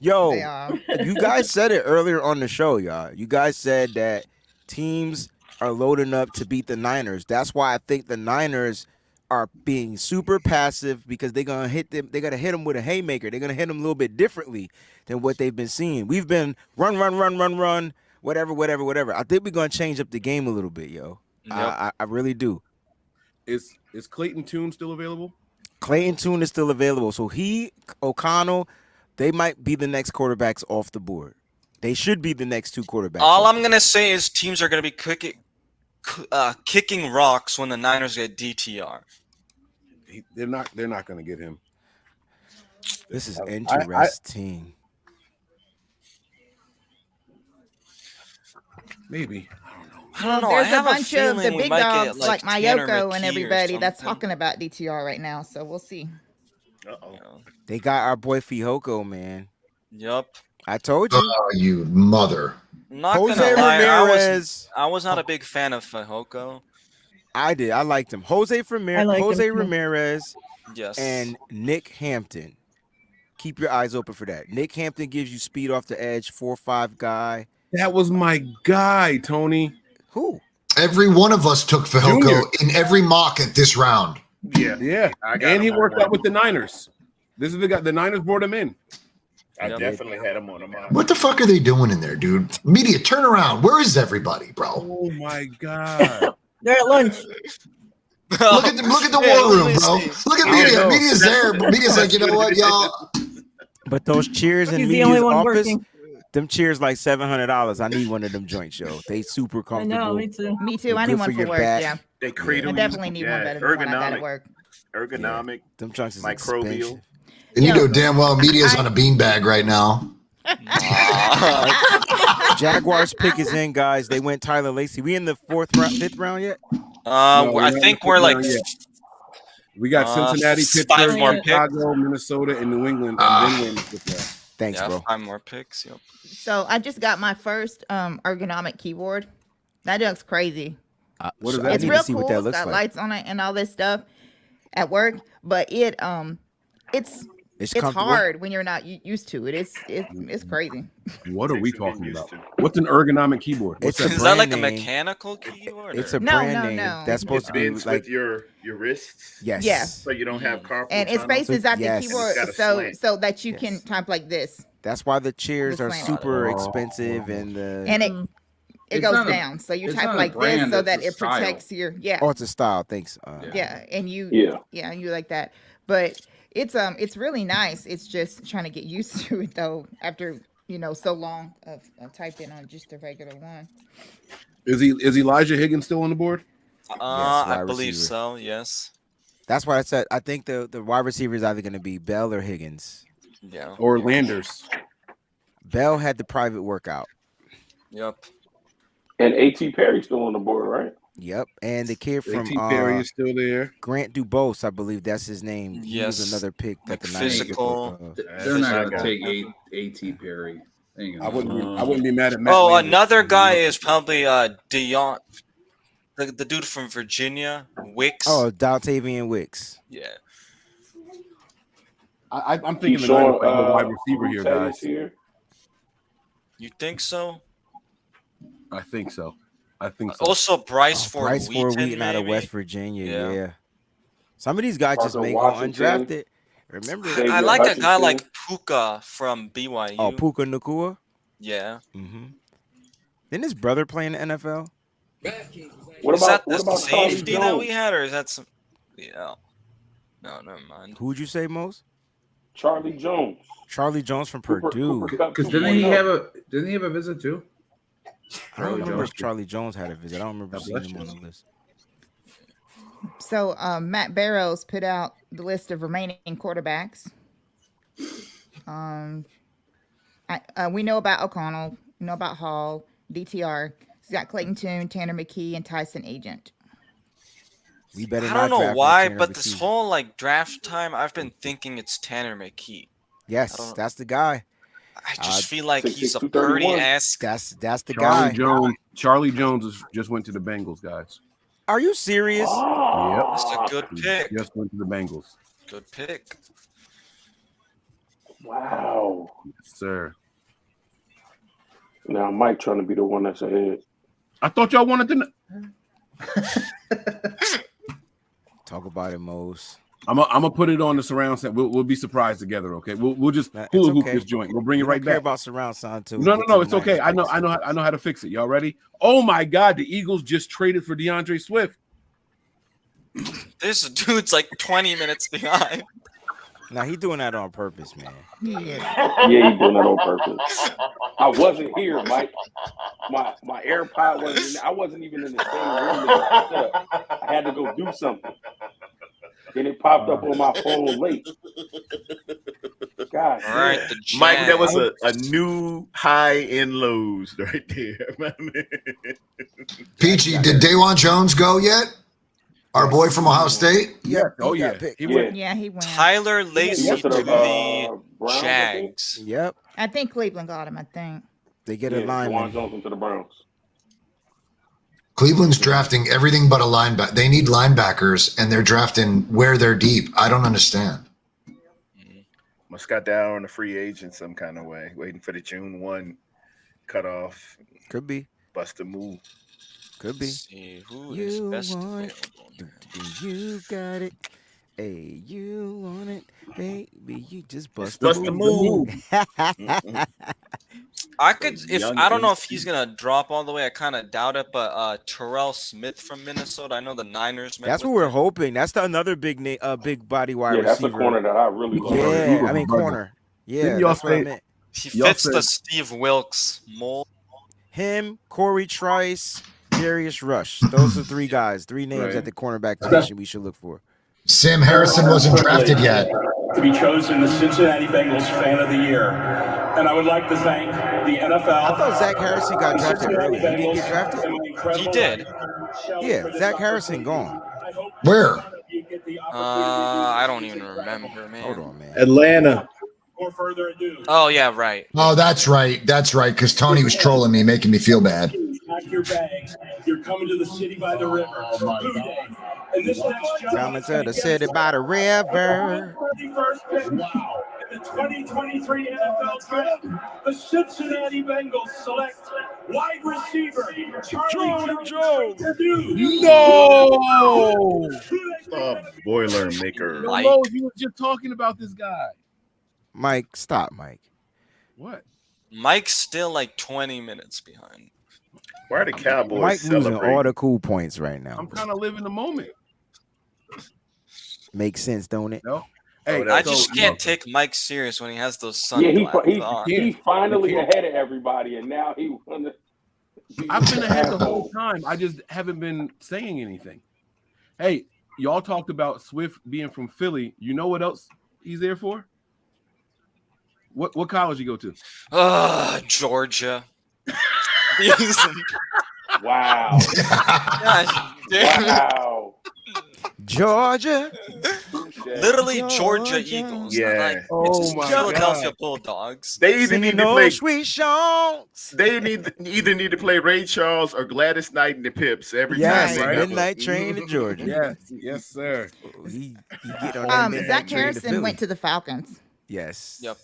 S8: Yo,
S17: They are.
S8: you guys said it earlier on the show, y'all. You guys said that teams are loading up to beat the Niners. That's why I think the Niners are being super passive, because they're gonna hit them. They're gonna hit them with a haymaker. They're gonna hit them a little bit differently than what they've been seeing. We've been run, whatever. I think we're gonna change up the game a little bit, yo.
S18: Yep.
S8: I really do.
S7: Is Clayton Tune still available?
S8: Clayton Tune is still available, so O'Connell, they might be the next quarterbacks off the board. They should be the next two quarterbacks.
S18: All I'm gonna say is teams are gonna be kicking rocks when the Niners get DTR.
S7: They're not going to get him.
S8: This is interesting.
S7: Maybe.
S18: I don't know.
S17: There's
S18: I have
S17: a bunch of the
S18: feeling we
S17: big
S18: might
S17: dogs
S18: get,
S17: like
S18: Tanner
S17: Mayoko
S18: McKee
S17: and
S18: or
S17: everybody that's
S18: something.
S17: talking about DTR right now. So we'll see.
S6: Uh-oh.
S8: They got our boy Fihoko, man.
S18: Yep.
S8: I told you.
S11: Oh, you mother.
S18: Not
S8: Jose
S18: gonna lie,
S8: Ramirez.
S18: I was not a big fan of Fihoko.
S8: I did. I liked him. Jose
S15: him.
S8: Ramirez
S18: Yes.
S8: and Nick Hampton. Keep your eyes open for that. Nick Hampton gives you speed off the edge, 4.5 guy.
S7: That was my guy, Tony.
S8: Who?
S11: Every one of us took Fihoko
S7: Junior.
S11: in every mock at this round.
S7: Yeah.
S6: I got
S7: And he
S6: him
S7: worked
S6: on
S7: out with the Niners. This is the guy. The Niners brought him in.
S6: I
S18: Yep.
S6: definitely had him on the mind.
S11: What the fuck are they doing in there, dude? Media, turn around. Where is everybody, bro?
S7: Oh my God.
S15: They're at lunch.
S11: Look at the war room, bro. Look at media. Media's there. Media's like, you know what, y'all?
S8: But those cheers in
S15: He's the only
S8: media's
S15: one
S8: office,
S15: working.
S8: them cheers like $700. I need one of them joints, yo. They super
S15: I
S8: comfortable.
S15: know, me too.
S17: Me too.
S8: They're
S17: I need
S8: good
S17: one for
S8: your
S17: work.
S8: back.
S17: Yeah.
S6: They cradle
S17: I
S6: you.
S17: definitely need one better than the one I got at work.
S6: Ergonomic.
S8: Them junks is
S6: microbial.
S8: expensive.
S11: And you know damn well media's on a beanbag right now.
S8: Jaguars pick is in, guys. They went Tyler Lacey. We in the fifth round yet?
S7: No,
S18: I think we're like
S7: we got Cincinnati,
S18: 5
S7: Pittsburgh,
S18: more picks.
S7: Chicago, Minnesota, and New England, and then we're in the fifth round.
S8: Thanks, bro.
S18: 5 more picks. Yep.
S17: So I just got my first ergonomic keyboard. That looks crazy.
S7: What is that?
S17: It's
S8: I need
S17: real
S8: to see
S17: cool.
S8: what that
S17: It's
S8: looks
S17: got
S8: like.
S17: lights on it and all this stuff at work, but it's
S8: comfortable.
S17: hard when you're not used to it. It's crazy.
S7: What are we talking about? What's an ergonomic keyboard? What's
S8: It's
S7: that?
S18: Is that like a
S8: brand name.
S18: mechanical keyboard?
S8: It's a
S17: No,
S8: brand
S17: no,
S8: name.
S17: no.
S8: That's supposed to be
S6: Bends
S8: like
S6: with your wrists.
S8: yes.
S17: Yeah.
S6: So you don't have carpal
S17: And it
S6: tunnel.
S17: spaces out
S8: Yes.
S17: the keyboard
S6: And it's got a slant.
S17: so that you
S8: Yes.
S17: can type like this.
S8: That's why the chairs
S17: The
S8: are
S17: slant.
S8: super expensive and the
S17: And it
S16: It's
S17: goes
S16: not a-
S17: down. So you
S16: it's
S17: type
S16: not a
S17: like this
S16: brand,
S17: so
S16: it's
S17: that
S16: a
S17: it
S16: style.
S17: protects your
S8: oh, it's a style. Thanks.
S17: and you
S19: Yeah.
S17: you like that. But it's really nice. It's just trying to get used to it though after so long of typing on just a regular one.
S7: Is Elijah Higgins still on the board?
S18: I
S8: wide
S18: believe
S8: receiver.
S18: so. Yes.
S8: That's why I said I think the wide receiver is either going to be Bell or Higgins.
S18: Yeah.
S7: Or Landers?
S8: Bell had the private workout.
S18: Yep.
S19: And A.T. Perry's still on the board, right?
S8: Yep, and the kid from
S7: A.T. Perry is still there.
S8: Grant Dubose, I believe that's his name. He was
S18: Yes.
S8: another pick that
S18: Like
S8: the Niners
S18: physical.
S16: They're not going to take A.T. Perry.
S7: I wouldn't be mad at Matt.
S18: Oh,
S7: Landers.
S18: another guy is probably Deion, the dude from Virginia, Wicks.
S8: Oh, Daltavian Wicks.
S18: Yeah.
S7: I'm thinking the
S19: Sean,
S7: Niners have a wide receiver here,
S19: Rousseau
S7: guys.
S19: is here.
S18: You think so?
S7: I think so.
S18: Also, Bryce Ford
S8: Bryce Ford
S18: Wheaton,
S8: Wheaton out of
S18: maybe?
S8: West Virginia.
S18: Yeah.
S8: Yeah. Some of these guys just
S19: Parker
S8: may go
S19: Washington.
S8: undrafted. Remember?
S19: Xavier
S18: I like a guy
S19: Hutchinson.
S18: like Puka from BYU.
S8: Oh, Puka Nacua.
S18: Yeah.
S8: Mm-hmm. Didn't his brother play in the NFL?
S19: What
S18: Is
S19: about
S18: that the
S19: Charlie
S18: safety that
S19: Jones?
S18: we had, or is that some? Yeah. No, never mind.
S8: Who'd you say, Mose?
S19: Charlie Jones.
S8: Charlie Jones from
S19: Cooper
S8: Purdue.
S19: Kupp
S16: Because didn't he
S19: 2.0.
S16: have a visit too?
S8: I don't remember
S7: Jones.
S8: if Charlie Jones had a visit. I don't remember
S7: God
S8: seeing
S7: bless
S8: him
S7: you.
S8: on the list.
S17: So Matt Barrows put out the list of remaining quarterbacks. We know about O'Connell, we know about Hall, DTR. He's got Clayton Tune, Tanner McKee, and Tyson Agent.
S8: We better
S18: I
S8: not
S18: don't know
S8: draft
S18: why,
S8: Tanner
S18: but this
S8: McKee.
S18: whole like draft time, I've been thinking it's Tanner McKee. I
S8: Yes,
S18: don't-
S8: that's the guy.
S18: I just feel like
S19: 6'6",
S18: he's a
S19: 231.
S18: Purdy esque.
S8: That's the
S7: Charlie
S8: guy.
S7: Jones. Charlie Jones just went to the Bengals, guys.
S8: Are you serious?
S18: That's a good
S7: He
S18: pick.
S7: just went to the Bengals.
S18: Good pick.
S19: Wow.
S7: Yes, sir.
S19: Now Mike trying to be the one that's ahead.
S7: I thought y'all wanted to know.
S8: Talk about it, Mose.
S7: I'm gonna put it on the surround sound. We'll be surprised together, okay? We'll just
S8: It's
S7: hula hoop
S8: okay.
S7: this joint. We'll bring it
S8: We
S7: right
S8: don't care
S7: back.
S8: about surround sound too.
S7: No, it's okay. I know how to fix it. Y'all ready? Oh my God, the Eagles just traded for DeAndre Swift.
S18: This dude's like 20 minutes behind.
S8: Now he doing that on purpose, man.
S17: He is.
S19: Yeah, he doing that on purpose. I wasn't here, Mike. My AirPod wasn't. I wasn't even in the same room. That it popped up. I had to go do something. Then it popped up on my phone late. God,
S18: All right,
S19: damn.
S18: the
S6: Mike, that was
S18: Jags.
S6: a new high in lows right there.
S11: Peachy, did Dawan Jones go yet? Our boy from Ohio State?
S7: Yeah. Oh
S8: he got
S7: yeah.
S8: picked.
S7: He went.
S17: Yeah, he went.
S18: Tyler Lacey
S19: Yes,
S18: to
S19: to the,
S18: the
S19: Browns, I think.
S18: Jags.
S8: Yep.
S17: I think Cleveland got him. I think.
S8: They get
S19: Yeah,
S8: a
S19: Juwan
S8: lineman.
S19: Jones went to the Browns.
S11: Cleveland's drafting everything but a linebacker. They need linebackers, and they're drafting where they're deep. I don't understand.
S6: Must got down on a free agent some kind of way, waiting for the June 1 cutoff.
S8: Could be.
S6: Bust a move.
S8: Could be.
S18: See who is
S8: You
S18: best
S8: want it.
S18: available.
S8: You got it. Hey, you want it, baby? You just bust
S6: Bust
S8: the
S6: the
S8: move.
S6: move.
S18: I could if
S6: Young
S18: I don't know if
S6: instinct.
S18: he's gonna drop all the way. I kind of doubt it, but Terrell Smith from Minnesota. I know the Niners. Met
S8: That's
S18: with
S8: what we're
S18: him.
S8: hoping. That's another big body wide
S19: Yeah, that's a
S8: receiver.
S19: corner that I really love.
S8: Yeah, I mean corner. Yeah,
S7: Didn't y'all
S8: that's what I
S7: say-
S8: meant.
S18: He
S7: Y'all
S18: fits the
S7: said-
S18: Steve Wilkes mold.
S8: Him, Corey Trice, Darius Rush. Those are three guys, three names
S7: Right.
S8: at the cornerback position we should look for.
S11: Sam Harrison wasn't drafted yet.
S20: To be chosen the Cincinnati Bengals Fan of the Year. And I would like to thank the NFL.
S8: I thought Zach Harrison got drafted early. He didn't get drafted?
S18: He did.
S8: Yeah, Zach Harrison gone.
S11: Where?
S18: I don't even remember, man.
S8: Hold on, man.
S10: Atlanta.
S20: Further ado.
S18: Oh yeah, right.
S11: Oh, that's right. That's right. Because Tony was trolling me, making me feel bad.
S20: Pack your bags. You're coming to the city by the river. And this next job.
S8: Coming to the city by the river.
S20: 31st pick. Wow. In the 2023 NFL Draft, the Cincinnati Bengals select wide receiver Charlie Jones.
S7: No!
S6: Boilermaker.
S7: Hello, you were just talking about this guy.
S8: Mike, stop, Mike.
S7: What?
S18: Mike's still like 20 minutes behind.
S6: Why are the Cowboys
S8: Mike losing
S6: celebrating?
S8: all the cool points right now.
S7: I'm kind of living the moment.
S8: Makes sense, don't it?
S7: No. Hey,
S18: I just can't take Mike serious when he has those
S19: Yeah,
S18: sunglasses on.
S19: he's finally ahead of everybody, and now he won the.
S7: I've been ahead the whole time. I just haven't been saying anything. Hey, y'all talked about Swift being from Philly. You know what else he's there for? What college you go to?
S18: Georgia.
S19: Wow.
S18: Gosh, damn.
S19: Wow.
S8: Georgia.
S18: Literally Georgia Eagles.
S6: Yeah.
S18: Like, it's
S7: Oh
S18: just
S7: my
S18: Philadelphia
S7: God.
S18: Bulldogs.
S6: They either need to play.
S8: Sweet songs.
S6: They either need to play Ray Charles or Gladys Knight and the Pips every
S8: Yes,
S6: time. They
S8: Midnight Train to Georgia.
S7: Yes, sir.
S8: He get on that midnight
S17: Zach
S8: train to
S17: Harrison
S8: Philly.
S17: went to the Falcons.
S8: Yes.
S18: Yep.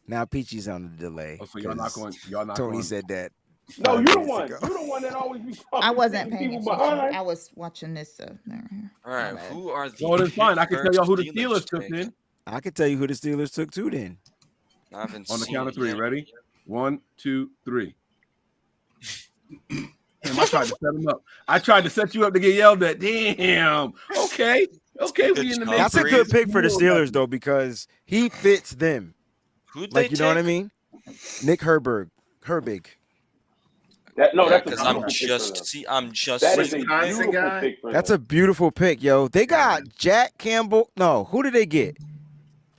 S8: Now Peachy's on the delay.
S7: Oh, so y'all not
S8: 'cause
S7: going. Y'all not
S8: Tony
S7: going.
S8: said that.
S19: No,
S8: 5
S19: you the
S8: minutes
S19: one.
S8: ago.
S19: You the one that always be.
S17: I wasn't paying
S19: people
S17: attention.
S19: behind.
S17: I was watching this.
S18: All right, who are the?
S7: Well, then fine. I can tell y'all who the Steelers took
S18: pick?
S7: then.
S8: I can tell you who the Steelers took too then.
S18: I haven't
S7: On the
S18: seen
S7: count of
S18: it
S7: 3.
S18: yet.
S7: Ready? 1, 2, 3. Damn, I tried to set him up. I tried to set you up to get yelled at. Damn. Okay. We in the mix.
S8: That's a good pick for the Steelers though because he fits them.
S18: Who'd
S8: Like
S18: they
S8: you know what I
S18: take?
S8: mean? Nick Herbig.
S19: That's
S18: because I'm just
S19: That is a
S6: Wisconsin
S19: beautiful
S6: guy?
S19: pick for
S8: That's
S19: them.
S8: a beautiful pick, yo. They got Jack Campbell. No, who did they get?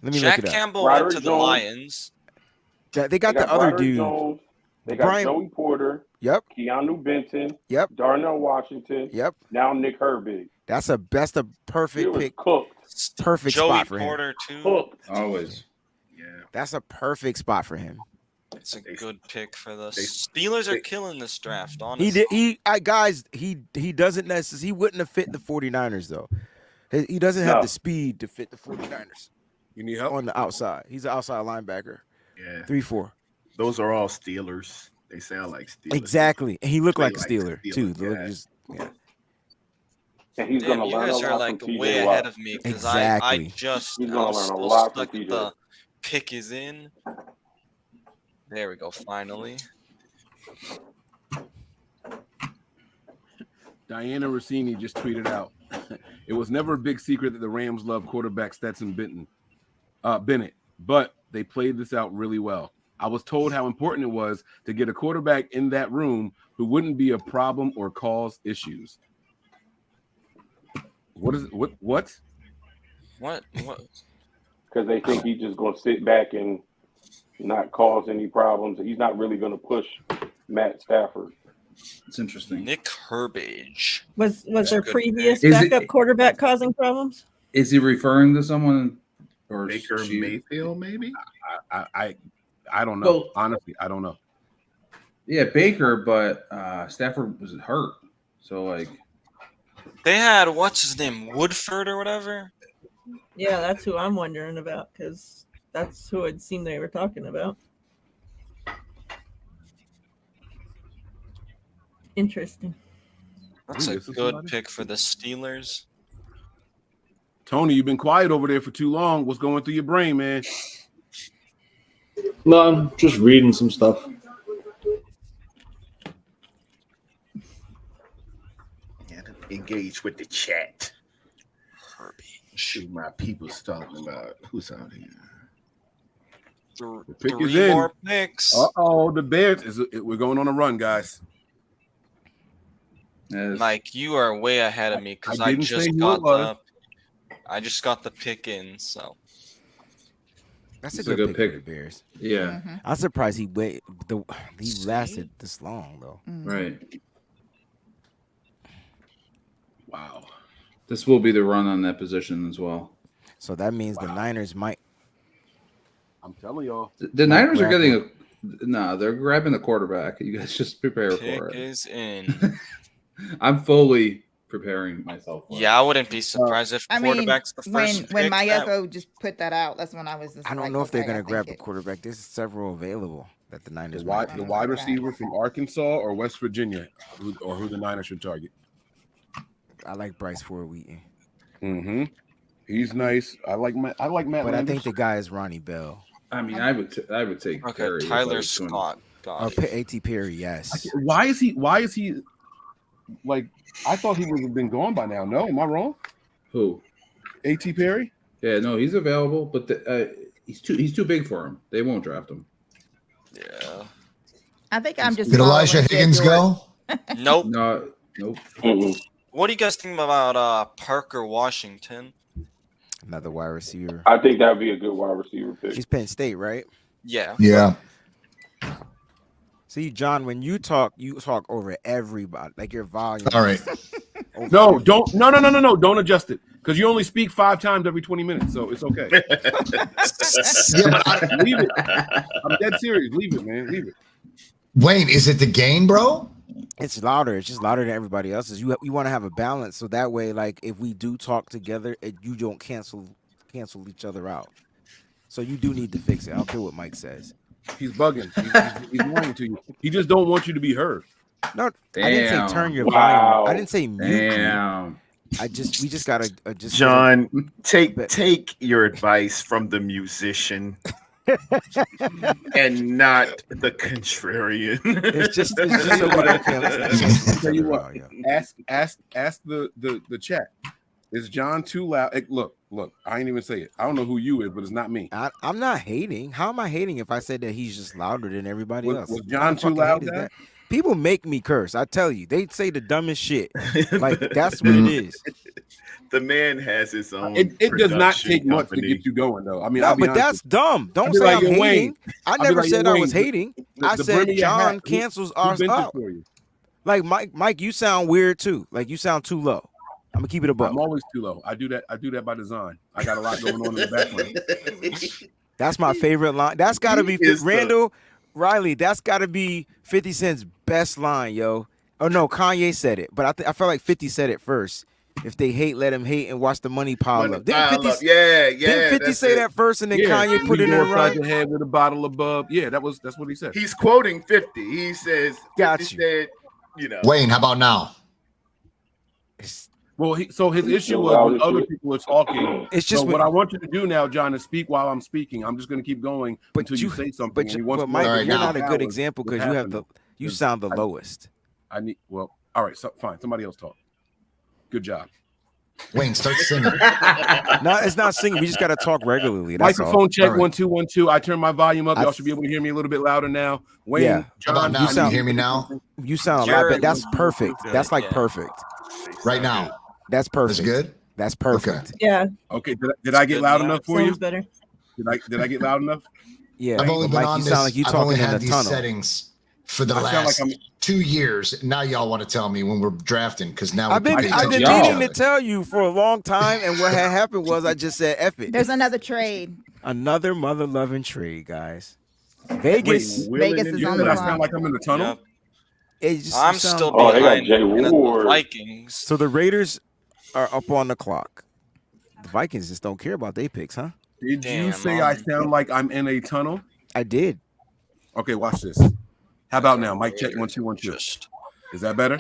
S8: Let me
S18: Jack
S8: look it up.
S18: Campbell
S19: Roderick
S18: went to the
S19: Jones.
S18: Lions.
S8: They got the other
S19: Roderick
S8: dude.
S19: Jones. They got
S8: Brian-
S19: Joey Porter.
S8: Yep.
S19: Keanu Benton.
S8: Yep.
S19: Darnell Washington.
S8: Yep.
S19: Now Nick Herbig.
S8: That's a perfect
S19: It was
S8: pick.
S19: cooked.
S8: Perfect
S18: Joey
S8: spot for him.
S18: Porter too.
S19: Cooked.
S16: Always.
S6: Yeah.
S8: That's a perfect spot for him.
S18: It's a good pick for the Steelers. Are killing this draft. Honestly,
S8: He did. He doesn't necessarily. He wouldn't have fit the 49ers though. He doesn't have
S19: No.
S8: the speed to fit the 49ers.
S7: You need help?
S8: On the outside. He's an outside linebacker.
S6: Yeah.
S8: 3-4.
S6: Those are all Steelers. They sound like Steelers.
S8: Exactly. And he looked
S6: Play
S8: like a Steeler too.
S6: Steelers,
S8: Look,
S6: yeah.
S8: just- yeah.
S19: And he's
S18: Damn,
S19: going to
S18: you
S19: learn a
S18: guys are
S19: lot
S18: like
S19: from TJ
S18: way
S19: Watt.
S18: ahead of me because I
S8: Exactly.
S18: just
S19: He's
S18: I
S19: gonna
S18: was
S19: learn a
S18: still
S19: lot from
S18: stuck with
S19: TJ.
S18: the pick is in. There we go. Finally.
S7: Diana Rossini just tweeted out, it was never a big secret that the Rams love quarterback Stetson Bennett, but they played this out really well. I was told how important it was to get a quarterback in that room who wouldn't be a problem or cause issues. What?
S19: Because they think he's just going to sit back and not cause any problems. He's not really going to push Matt Stafford.
S16: It's interesting.
S18: Nick Herbig.
S15: Was their
S18: Good
S15: previous
S16: pick. Is it-
S15: backup quarterback causing problems?
S16: Is he referring to someone or
S6: Baker
S16: she?
S6: Mayfield, maybe?
S7: I don't know.
S16: Well-
S7: Honestly, I don't know.
S16: Yeah, Baker, but Stafford was hurt. So like,
S18: They had what's his name, Woodford or whatever.
S15: Yeah, that's who I'm wondering about because that's who it seemed they were talking about. Interesting.
S18: That's
S7: Ooh,
S18: a
S7: this is
S18: good
S7: somebody?
S18: pick for the Steelers.
S7: Tony, you've been quiet over there for too long. What's going through your brain, man?
S10: No, I'm just reading some stuff.
S6: engage with the chat. See my people's talking about who's out here.
S7: The pick is
S18: Three
S7: in.
S18: more picks.
S7: The Bears we're going on a run, guys.
S18: Mike, you are way ahead of me because I
S7: didn't say
S18: just
S7: who
S18: got
S7: it was.
S18: the pick in. So
S8: That's
S16: It's
S8: a good pick for the Bears.
S16: Yeah.
S8: I'm surprised he lasted this long though.
S16: Right.
S7: Wow.
S16: This will be the run on that position as well.
S8: So that means the Niners might.
S7: I'm telling y'all.
S16: The Niners are getting they're grabbing the quarterback. You guys just prepare for
S18: pick
S16: it.
S18: is in.
S16: I'm fully preparing myself for
S18: Yeah, I wouldn't be surprised if
S17: I mean,
S18: quarterback's the first
S17: when
S18: pick.
S17: Mayoko just put that out, that's when I was just
S8: I don't
S17: like,
S8: know if they're
S17: okay,
S8: going
S17: I
S8: to grab
S17: think
S8: a quarterback. There's several available that the Niners
S7: The
S8: might.
S7: wide receiver from Arkansas or West Virginia, who the Niners should target.
S8: I like Bryce Ford Wheaton.
S7: Mm-hmm. He's nice. I like Matt.
S8: But
S7: Landis.
S8: I think the guy is Ronnie Bell.
S16: I mean, I would take
S18: Okay,
S16: Perry if I
S18: Tyler
S16: was doing-
S18: Scott.
S8: Or A.T. Perry, yes.
S7: Why is he like? I thought he would have been gone by now. No, am I wrong?
S16: Who?
S7: A.T. Perry?
S16: Yeah, no, he's available, but he's too big for him. They won't draft him.
S18: Yeah.
S17: I think I'm just.
S11: Did Elijah
S17: following
S11: Higgins
S17: Jed
S11: go?
S18: Nope.
S16: No, nope.
S18: What do you guys think about Parker Washington?
S8: Another wide receiver.
S19: I think that would be a good wide receiver pick.
S8: He's Penn State, right?
S18: Yeah.
S11: Yeah.
S8: See, John, when you talk over everybody, like your volume.
S11: All right.
S7: No, don't. No. Don't adjust it because you only speak 5 times every 20 minutes, so it's okay. Leave it. I'm dead serious. Leave it, man. Leave it.
S11: Wayne, is it the gain, bro?
S8: It's louder. It's just louder than everybody else's. You want to have a balance, so that way, like if we do talk together, you don't cancel each other out. So you do need to fix it. I don't care what Mike says.
S7: He's bugging. He's lying to you. He just don't want you to be heard.
S8: No,
S16: Damn.
S8: I didn't say turn your
S19: Wow.
S8: volume. I didn't say mute.
S16: Damn.
S8: We just gotta just
S6: John, take your advice from the musician and not the contrarian.
S8: It's just so we don't cancel.
S7: Tell you what, ask the chat. Is John too loud? Hey, look, I ain't even say it. I don't know who you is, but it's not me.
S8: I'm not hating. How am I hating if I said that he's just louder than everybody else?
S7: Was John too loud?
S8: That? People make me curse. I tell you, they say the dumbest shit. Like that's what it is.
S6: The man has his own.
S7: It does not
S6: production
S7: take much to
S6: company.
S7: get you going, though. I mean,
S8: No,
S7: I'll be
S8: but
S7: honest
S8: that's
S7: with
S8: dumb. Don't
S7: I'll be
S8: say
S7: like,
S8: I'm
S7: "Yo,
S8: hating.
S7: Wayne."
S8: I
S7: I'll be
S8: never
S7: like,
S8: said
S7: "Yo,
S8: I
S7: Wayne,
S8: was hating. I
S7: the
S8: said
S7: brim of your
S8: John
S7: hat,
S8: cancels
S7: who
S8: ours
S7: bent it
S8: out.
S7: for you?
S8: Like Mike, you sound weird too. Like you sound too low. I'm gonna keep it above.
S7: I'm always too low. I do that by design. I got a lot going on in the background.
S8: That's my favorite line. That's got to be Randall Riley. That's got to be 50 Cent's best line, yo. Oh no, Kanye said it, but I feel like 50 said it first. If they hate, let them hate, and watch the money pile up. Didn't 50 Didn't 50 say that first, and then Kanye put it in a
S7: upside
S8: rhyme?
S7: the head with a bottle of bub. Yeah, that's what he said.
S6: He's quoting 50. He says,
S8: Got
S6: 50
S8: you.
S6: said, you know.
S11: Wayne, how about now?
S7: Well, so his issue was when other people were talking.
S8: It's just
S7: so what I want you to do now, John, is speak while I'm speaking. I'm just going to keep going until you say something.
S8: But,
S7: and he wants
S8: but
S7: to
S8: Mike,
S7: know
S8: you're not a
S7: now
S8: good
S7: what
S8: example because you have
S7: happened.
S8: you sound the lowest.
S7: I need. Well, all right. So fine. Somebody else talk. Good job.
S11: Wayne, start singing.
S8: No, it's not singing. We just got to talk regularly. That's
S7: Microphone
S8: all.
S7: check
S8: All right.
S7: 1 2 1 2. I turned my volume up. Y'all should be able to hear me a little bit louder now. Wayne,
S8: Yeah.
S11: How about now? Can you hear me now?
S8: You sound a lot better. That's perfect. That's like perfect.
S11: Right now.
S8: That's perfect.
S11: That's good?
S8: That's perfect.
S15: Yeah.
S7: Okay. Did I get loud enough for you?
S15: Sounds better.
S7: Did I get loud enough?
S8: Yeah.
S11: I've only
S8: but
S11: been
S8: Mike,
S11: on
S8: you
S11: this.
S8: sound like you
S11: I've
S8: talking
S11: only
S8: in
S11: had
S8: the
S11: these
S8: tunnel.
S11: settings for the
S7: I sound
S11: last
S7: like I'm-
S11: 2 years. Now y'all want to tell me when we're drafting because now
S8: I've been
S11: we can pay attention to
S8: meaning
S11: each
S8: to
S11: other.
S8: tell you for a long time, and what had happened was I just said F it.
S17: There's another trade.
S8: Another mother loving trade, guys. Vegas.
S17: Vegas is on the
S7: I
S17: clock.
S7: sound like I'm in the tunnel.
S18: Yep.
S8: It just
S18: I'm
S8: sound-
S18: still
S19: Oh, they got
S18: behind
S19: Jay
S18: the
S19: Ward.
S18: Vikings.
S8: So the Raiders are up on the clock. The Vikings just don't care about their picks, huh?
S7: Did you
S18: Damn,
S7: say I sound like I'm in a tunnel?
S8: I did.
S7: Okay, watch this. How about now? Mic check 1 2 1 2. Is that better?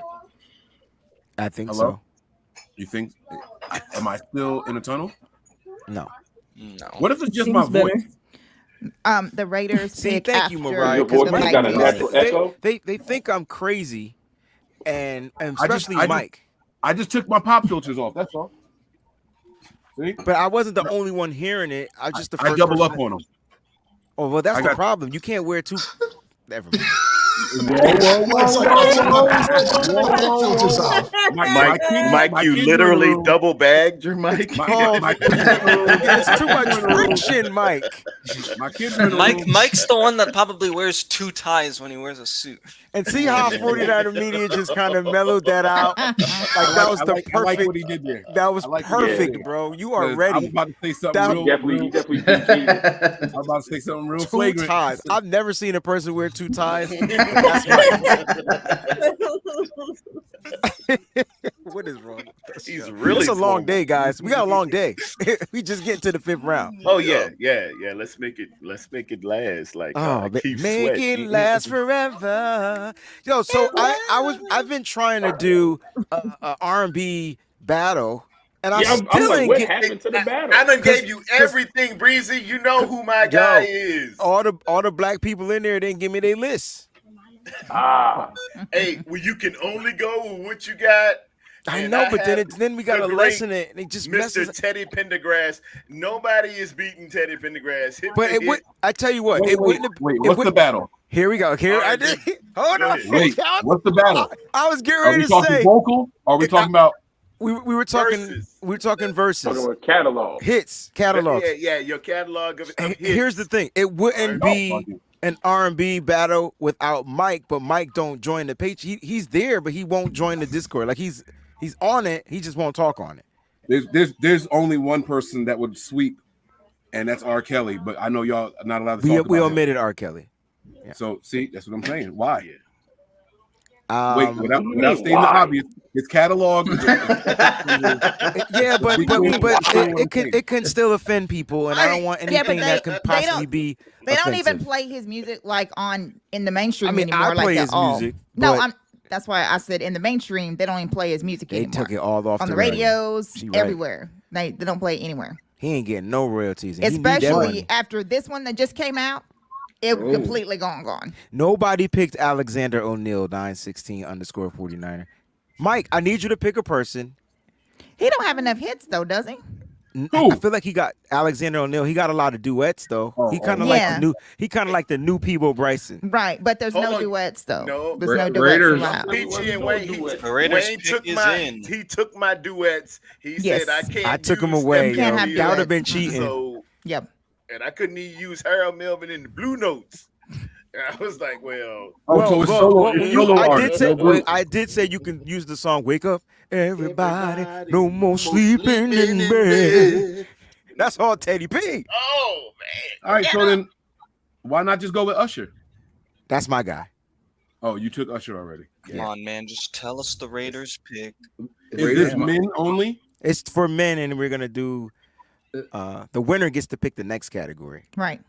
S8: I think
S7: Hello? You think? Am I still in a tunnel?
S8: so. No.
S18: No.
S7: What if it's just
S15: Seems
S7: my
S15: better.
S17: The Raiders
S8: See,
S17: pick
S8: thank
S17: after
S8: you, Mariah.
S19: Your
S17: the
S19: voice got a
S17: Vikings.
S19: natural echo.
S8: They think I'm crazy, and
S7: I
S8: especially
S7: just-
S8: Mike.
S7: I just took my pop filters off. That's all. See?
S8: But I wasn't the only one hearing it. I was just the
S7: I
S8: first
S7: double
S8: person
S7: up on them.
S8: Oh, well, that's
S7: I
S8: the
S7: got-
S8: problem. You can't wear two. Never mind.
S11: Filters off.
S6: Mike, you literally double bagged your mic.
S8: It's too much friction, Mike.
S7: My kids are in the room.
S18: Mike's the one that probably wears two ties when he wears a suit.
S8: And see how 49er Media just kind of mellowed that out. Like that was the perfect.
S7: I like what he did there.
S8: That was perfect,
S7: Yeah.
S8: bro. You are
S7: 'Cause
S8: ready.
S7: I was about to say something
S8: That-
S7: real.
S19: Definitely
S7: I was about to say something real
S8: Two
S7: flagrant.
S8: ties. I've never seen a person wear two ties. What is wrong with us?
S6: He's really
S8: It's a long
S6: formal.
S8: day, guys. We got a long day. We just get to the 5th round.
S6: Oh yeah. Let's make it last. Like keep
S8: make
S6: sweat.
S8: it last forever. Yo, so I've been trying to do a R&B battle, and I still
S19: I'm like,
S8: ain't
S19: what
S8: get.
S19: happened to the battle?
S6: I done gave you everything, Breezy. You know who my guy is.
S8: All the black people in there didn't give me their list.
S6: Hey, well, you can only go with what you got.
S8: I
S6: And
S8: know, but
S6: have
S8: then we got to
S6: the
S8: lessen
S6: great
S8: it, and it just
S6: Mr.
S8: messes.
S6: Teddy Pendergrass. Nobody is beating Teddy Pendergrass.
S8: But it would. I tell you what, it wouldn't.
S7: Wait,
S8: it
S7: what's the
S8: wouldn't-
S7: battle?
S8: Here we go. Here I did. Hold on.
S7: Wait, what's the battle?
S8: I was getting
S7: Are
S8: ready
S7: we
S8: to
S7: talking
S8: say.
S7: vocal? Or are we talking about?
S8: We were talking. We were talking verses.
S19: Talking about catalog.
S8: Hits, catalog.
S6: Yeah, your catalog of hits.
S8: Here's the thing: it wouldn't be an R&B battle without Mike, but Mike don't join the page. He's there, but he won't join the Discord. Like he's on it, he just won't talk on it.
S7: There's only one person that would sweep, and that's R. Kelly. But I know y'all are not allowed to talk
S8: We
S7: about
S8: omitted R. Kelly.
S7: it. So see, that's what I'm saying. Why?
S8: Um,
S7: Wait, without stating the obvious, his catalog.
S8: Yeah, but it can still offend people, and I don't want
S17: Yeah, but
S8: anything that could possibly be.
S17: They don't even
S8: offensive.
S17: play his music like in the mainstream
S8: I mean,
S17: anymore.
S8: I
S17: like
S8: play
S17: that
S8: his
S17: all.
S8: music,
S17: No,
S8: but-
S17: that's why I said in the mainstream they don't even play his music
S8: They
S17: anymore.
S8: took it all off
S17: on
S8: the
S17: the
S8: radio.
S17: radios,
S8: She right.
S17: everywhere. They don't play it anywhere.
S8: He ain't getting no royalties. And he need that
S17: Especially
S8: money.
S17: after this one that just came out, it completely gone.
S8: Nobody picked Alexander O'Neal 916_49er. Mike, I need you to pick a person.
S17: He don't have enough hits though, does he?
S8: I feel like he got Alexander O'Neal. He got a lot of duets though. He kind of
S17: Yeah.
S8: like the new Peebo Bryson.
S17: Right, but there's
S6: Hold
S17: no
S6: on.
S17: duets though.
S6: No.
S17: There's no duets
S8: Raiders.
S17: allowed.
S6: Peachy and Wayne.
S18: The Raiders
S6: Wayne
S18: pick
S6: took
S18: is
S6: my
S18: in.
S6: he took my duets. He
S17: Yes.
S6: said I can't.
S8: I took him
S6: use
S8: away.
S6: them
S8: Yo.
S17: have
S8: That would have
S17: duets.
S8: been cheating.
S6: So
S17: Yep.
S6: and I couldn't even use Harold Melvin in the Blue Notes. And I was like, well,
S7: So it's solo. It's solo
S8: I
S7: artist,
S8: did say
S7: no group.
S8: I did say you can use the song "Wake Up, Everybody, No More Sleeping in Bed." That's all Teddy P.
S6: Oh man!
S7: All right, so then why not just go with Usher?
S8: That's my guy.
S7: Oh, you took Usher already.
S18: Come on, man. Just tell us the Raiders pick.
S7: Is this men only?
S8: It's for men, and we're gonna do. The winner gets to pick the next category.
S17: Right.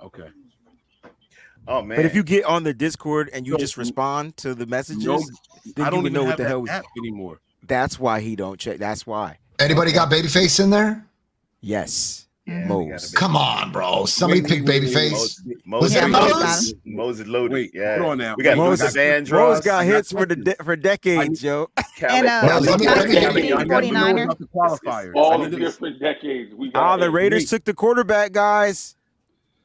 S7: Okay.
S6: Oh man!
S8: But if you get on the Discord and you
S7: So-
S8: just respond to the messages,
S7: No,
S8: then
S7: I don't
S8: you would
S7: even
S8: know what
S7: have
S8: the
S7: that
S8: hell.
S7: app anymore.
S8: That's why he don't check. That's why.
S11: Anybody got Babyface in there?
S8: Yes.
S6: Yeah,
S8: Mose.
S11: Come on, bro. Somebody pick Babyface. Was
S6: Moses,
S11: it Mose?
S6: Moses loaded.
S7: Wait,
S6: yeah.
S7: hold on now.
S6: We got
S8: Mose
S6: Lucas Vandross.
S8: Mose got hits for decades, yo.
S17: And
S11: Well, let me- let me-
S17: 49er.
S7: About the qualifiers.
S19: All the different decades. We got
S8: The Raiders took the quarterback, guys.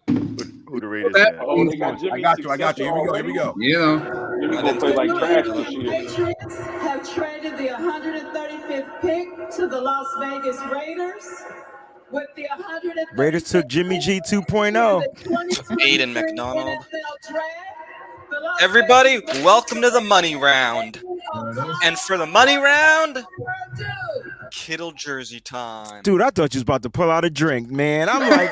S6: Who the Raiders
S7: That-
S6: have?
S19: Oh, they got Jimmy.
S7: I got you. Here we go.
S16: Yeah.
S19: Jimmy gonna play like trash this year.
S12: Patriots have traded the 135th pick to the Las Vegas Raiders. With the 135th
S8: Raiders took Jimmy G 2.0.
S18: Aiden McDonald. Everybody, welcome to the money round. And for the money round, Kittle jersey time.
S8: Dude, I thought you was about to pull out a drink, man. I'm like,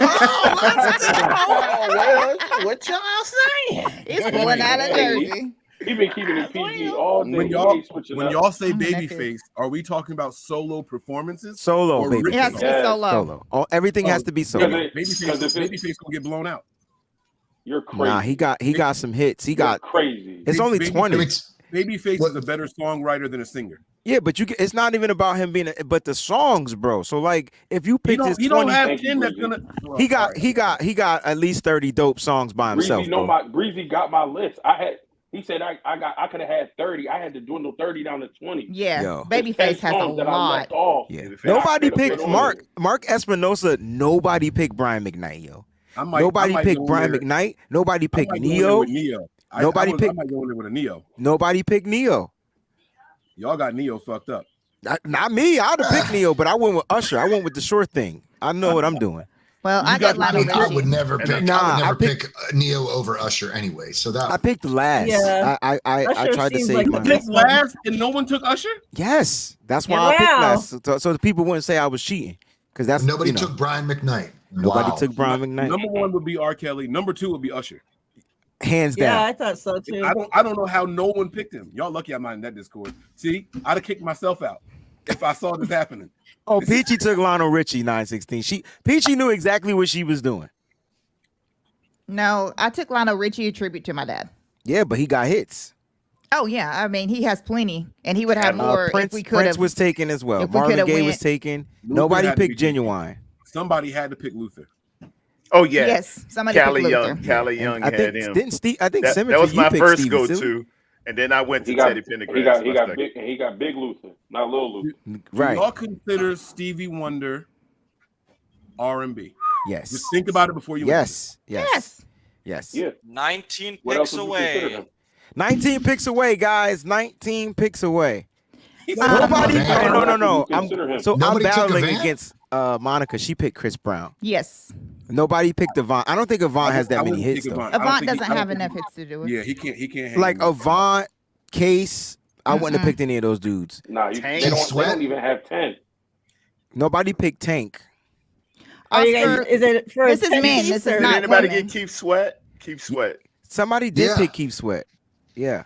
S14: What y'all saying?
S17: He's pulling out a jersey.
S19: He been keeping it PG all day.
S7: When
S19: He
S7: y'all
S19: ain't switching up.
S7: say
S17: that
S7: Babyface, are we talking about solo performances?
S8: solo,
S7: Or
S8: baby.
S17: It has to be
S19: Yeah.
S17: solo.
S8: Everything has to be solo.
S19: Because if it-
S7: Babyface gonna get blown out.
S19: You're crazy.
S8: Nah, he got some hits. He
S19: You're
S8: got.
S19: crazy.
S8: It's only
S7: Baby-
S8: 20.
S7: Babyface
S11: What-
S7: is a better songwriter than a singer.
S8: Yeah, but it's not even about him being but the songs, bro. So like if you picked his
S7: He
S8: 20,
S7: don't have
S19: Thank you,
S7: 10 that's
S19: Breezy.
S7: gonna.
S8: he got at least 30 dope songs by himself.
S19: Breezy,
S8: bro.
S19: Breezy got my list. I had He said I could have had 30. I had to dwindle 30 down to 20.
S17: Yeah,
S8: Yo.
S17: Babyface has a
S19: songs that I
S17: lot.
S19: left off.
S8: Yeah.
S19: that
S8: Nobody
S19: I could've
S8: picked
S19: put on
S8: Mark Espinosa. Nobody picked Brian McKnight, yo. Nobody
S7: might
S8: picked
S7: go in
S8: Brian
S7: there-
S8: McKnight. Nobody
S7: I
S8: picked
S7: might go in there
S8: Neo.
S7: with Neo. I
S8: Nobody
S7: I
S8: picked.
S7: might go in there with a Neo.
S8: Nobody picked Neo.
S7: Y'all got Neo fucked up.
S8: Not me. I'd have picked Neo, but I went with Usher. I went with the sure thing. I know what I'm doing.
S17: Well, I got Lionel Richie.
S11: I would never pick.
S8: Nah,
S11: I would never
S8: I picked-
S11: pick Neo over Usher anyway. So that
S8: I picked last.
S15: Yeah.
S8: I
S15: Usher
S8: tried to
S15: seems
S8: save
S15: like
S8: my.
S15: the
S7: Picked last and no one took Usher?
S8: Yes, that's why
S15: Yeah,
S8: I picked
S15: wow.
S8: last, so the people wouldn't say I was cheating, because that's
S11: nobody
S8: you know,
S11: took Brian McKnight.
S8: Nobody
S11: Wow.
S8: took Brian McKnight.
S7: Number 1 would be R. Kelly. Number 2 would be Usher.
S8: Hands
S15: Yeah,
S8: down.
S15: I thought so too.
S7: I don't know how no one picked him. Y'all lucky I'm not in that Discord. See, I'd have kicked myself out if I saw this happening.
S8: Oh, Peachy took Lionel Richie 916. Peachy knew exactly what she was doing.
S17: No, I took Lionel Richie a tribute to my dad.
S8: Yeah, but he got hits.
S17: Oh yeah, I mean he has plenty, and he would have more
S8: Prince,
S17: if we could
S8: Prince
S17: have.
S8: was taken as well.
S17: if we
S8: Marvin
S17: coulda
S8: Gaye
S17: went-
S8: was taken.
S7: Luther
S8: Nobody
S7: had to be
S8: picked Genuine.
S7: Somebody had to pick Luther.
S6: Oh yeah,
S17: Yes, somebody
S6: Cali
S17: picked Luther.
S6: Young. Cali Young
S8: I
S6: had
S8: think
S6: him.
S8: didn't Steve? I think
S6: That
S8: Symmetry.
S6: was
S8: you
S6: my
S8: picked
S6: first
S8: Stevie
S6: go
S8: too.
S6: to, and then I went to
S19: He got
S6: Teddy Pendergrass.
S19: he got big Luther, not little Luther.
S7: Do
S8: Right.
S7: y'all consider Stevie Wonder R&B?
S8: Yes.
S7: Just think about it before you.
S8: Yes. Yes.
S17: Yes.
S8: Yes.
S19: Yeah.
S18: 19
S19: What else
S18: picks
S19: would you consider
S18: away.
S19: him?
S8: 19 picks away, guys. 19 picks away.
S11: Van.
S8: Nobody. No.
S19: Would you consider him?
S8: So
S11: Nobody
S8: I'm
S11: took a
S8: battling
S11: Van?
S8: against Monica. She picked Chris Brown.
S17: Yes,
S8: Nobody picked Avant. I don't think Avant has that many hits though.
S17: Avant doesn't have enough hits to do it.
S7: Yeah, he can't. hang
S8: Like
S7: with him.
S8: Avant, Case. I wouldn't have picked any of those dudes.
S19: Nah, they
S11: And
S19: don't
S11: Sweat?
S19: even have 10.
S8: Nobody picked Tank.
S15: Are you
S17: Oscar-
S15: guys, is it for
S17: This is men,
S15: attendees
S17: this is
S15: or-
S6: Did
S17: not
S6: anybody
S17: women.
S6: get Keith Sweat? Keith Sweat.
S8: Somebody did
S11: Yeah.
S8: pick Keith Sweat. Yeah.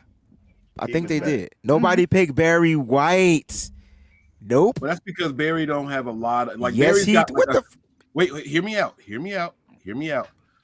S8: I
S6: Keith
S8: think they
S6: is back.
S8: did. Nobody picked Barry White. Nope.
S7: But that's because Barry don't have a lot of like.
S8: Yes,
S7: Barry's
S8: he.
S7: got
S8: What
S7: like
S8: the?
S7: wait, hear me out.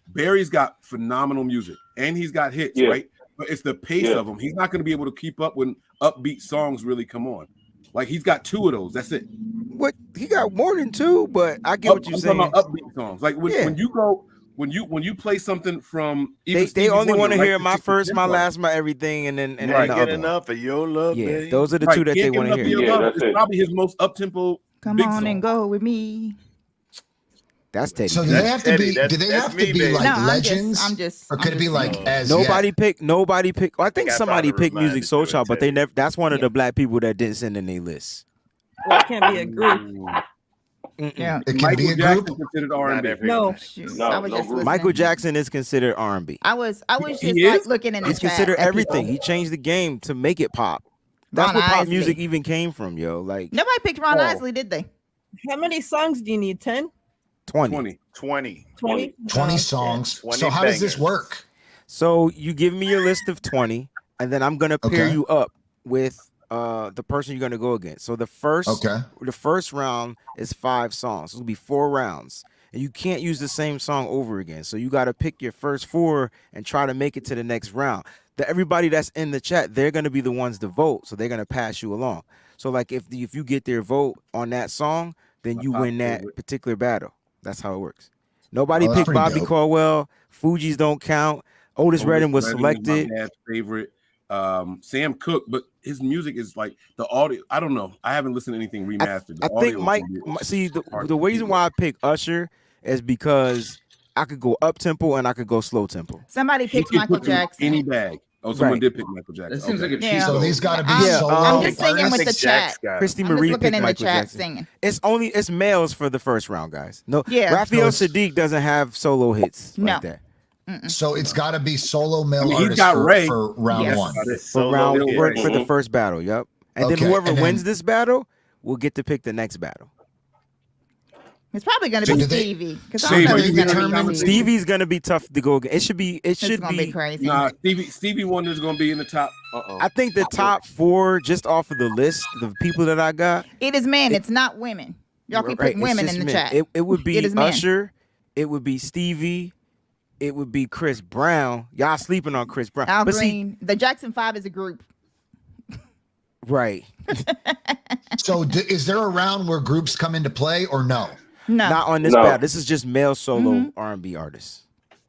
S7: Barry's got phenomenal music and he's got hits,
S19: Yeah.
S7: right? But it's the pace
S19: Yeah.
S7: of them. He's not going to be able to keep up when upbeat songs really come on. Like he's got 2 of those. That's it.
S8: What? He got more than 2, but I get what you're
S7: I'm
S8: saying.
S7: talking about upbeat songs. Like when,
S8: Yeah.
S7: when you go when you play something from even
S8: They
S7: Stevie
S8: only
S7: Wonder,
S8: want to
S7: right,
S8: hear
S7: the
S8: my
S7: 60
S8: first, my
S7: tempo.
S8: last, my everything, and then
S6: Can't
S8: the
S6: get
S8: other one.
S6: enough of your love,
S8: Yeah,
S6: baby.
S8: those are the
S7: Right,
S8: 2 that they
S7: Can't Get
S8: want to
S7: Enough of
S8: hear.
S7: Your
S19: Yeah,
S7: Love
S19: that's
S7: is
S19: it.
S7: probably his most up tempo.
S17: Come
S7: big
S17: on
S7: song.
S17: and go with me.
S8: That's Teddy.
S11: So do
S8: P.
S11: they have to
S6: Teddy,
S11: be?
S6: that's-
S11: Do they
S6: that's
S11: have
S6: me,
S11: to be
S6: baby.
S11: like
S17: No, I'm
S11: legends,
S17: just-
S11: or could it be like as
S8: Nobody
S11: yet?
S8: picked. Nobody picked. Well, I think
S6: I
S8: somebody
S6: probably
S8: picked Music
S6: reminded
S8: Soul
S6: you of
S8: Child, but they
S6: Teddy.
S8: never. That's one of the black people that didn't send in their list.
S15: Well, it can't be a group.
S17: Yeah.
S11: It can
S7: Michael
S11: be a
S7: Jackson
S11: group.
S7: considered
S6: Not
S7: R&B.
S6: every-
S15: No.
S17: Shoot,
S19: No,
S17: I was
S19: no
S17: just
S19: group.
S17: listening.
S8: Michael Jackson is considered R&B.
S17: I was just
S7: He
S17: like
S7: is?
S17: looking in the
S8: He's
S17: chat
S8: considered
S17: at
S8: everything.
S17: people.
S8: He changed the game to make it pop. That's
S17: Ron
S8: where pop
S17: Isley.
S8: music even came from, yo. Like
S17: Nobody picked Ron
S7: Oh.
S17: Isley, did they?
S15: How many songs do you need? 10?
S8: 20.
S6: 20.
S15: 20?
S11: 20 songs.
S6: 20
S11: So how does this
S6: bangers.
S11: work?
S8: So you give me your list of 20, and then I'm gonna pair
S11: Okay.
S8: you up with the person you're gonna go against. So the first round is 5 songs. It'll be 4 rounds. And you can't use the same song over again. So you gotta pick your first 4 and try to make it to the next round. Everybody that's in the chat, they're gonna be the ones to vote. So they're gonna pass you along. So like if you get their vote on that song, then you win that particular battle. That's how it works. Nobody
S11: Oh, that's
S8: picked
S11: pretty
S8: Bobby
S11: dope.
S8: Caldwell. Fugees don't count. Otis Redding was selected.
S7: My dad's favorite. Sam Cooke, but his music is like the audio. I don't know. I haven't listened to anything remastered.
S8: I think Mike. See, the reason why I picked Usher is because I could go up tempo and I could go slow tempo.
S17: Somebody picked Michael Jackson.
S7: Any bag. Oh, someone
S8: Right.
S7: did pick Michael Jackson.
S16: That seems like a cheat
S17: Yeah.
S11: So
S16: code.
S11: these got to be
S17: I'm-
S11: solo.
S17: I'm just singing with the
S11: artists?
S17: chat.
S8: Christy
S17: I'm just
S8: Marie
S17: looking
S8: picked
S17: in the
S8: Michael
S17: chat
S8: Jackson.
S17: singing.
S8: It's males for the first round, guys. No,
S17: Yeah.
S8: Raphael
S11: So
S8: Sadiq doesn't have solo hits
S17: No.
S8: like that.
S11: So it's got to be solo male
S7: I mean, he's
S11: artists
S7: got
S11: for,
S7: Ray.
S11: for round
S17: Yes.
S11: one.
S8: For round
S7: yeah.
S8: for the first battle. Yep. And then
S11: Okay,
S8: whoever
S11: and then-
S8: wins this battle will get to pick the next battle.
S17: It's probably going to
S11: So
S17: be
S11: do they-
S17: Stevie. Because I
S11: so
S17: don't know
S11: do
S17: if
S11: you
S17: he's going to
S11: determine-
S17: be easy.
S8: Stevie's gonna be tough to go against. It should be.
S17: It's going to be crazy.
S7: Nah, Stevie Wonder's gonna be in the top.
S8: I think the top 4, just off of the list, the people that I got.
S17: It is men. It's not women. Y'all keep
S8: Right,
S17: putting
S8: it's
S17: women
S8: just
S17: in the
S8: men.
S17: chat.
S8: It would be
S17: It is men.
S8: Usher. It would be Stevie. It would be Chris Brown. Y'all sleeping on Chris Brown.
S17: Al
S8: But see,
S17: Green. The Jackson 5 is a group.
S8: right.
S11: So is there a round where groups come into play or no?
S17: No.
S8: Not on this
S19: No.
S8: battle. This is just male solo R&B artists.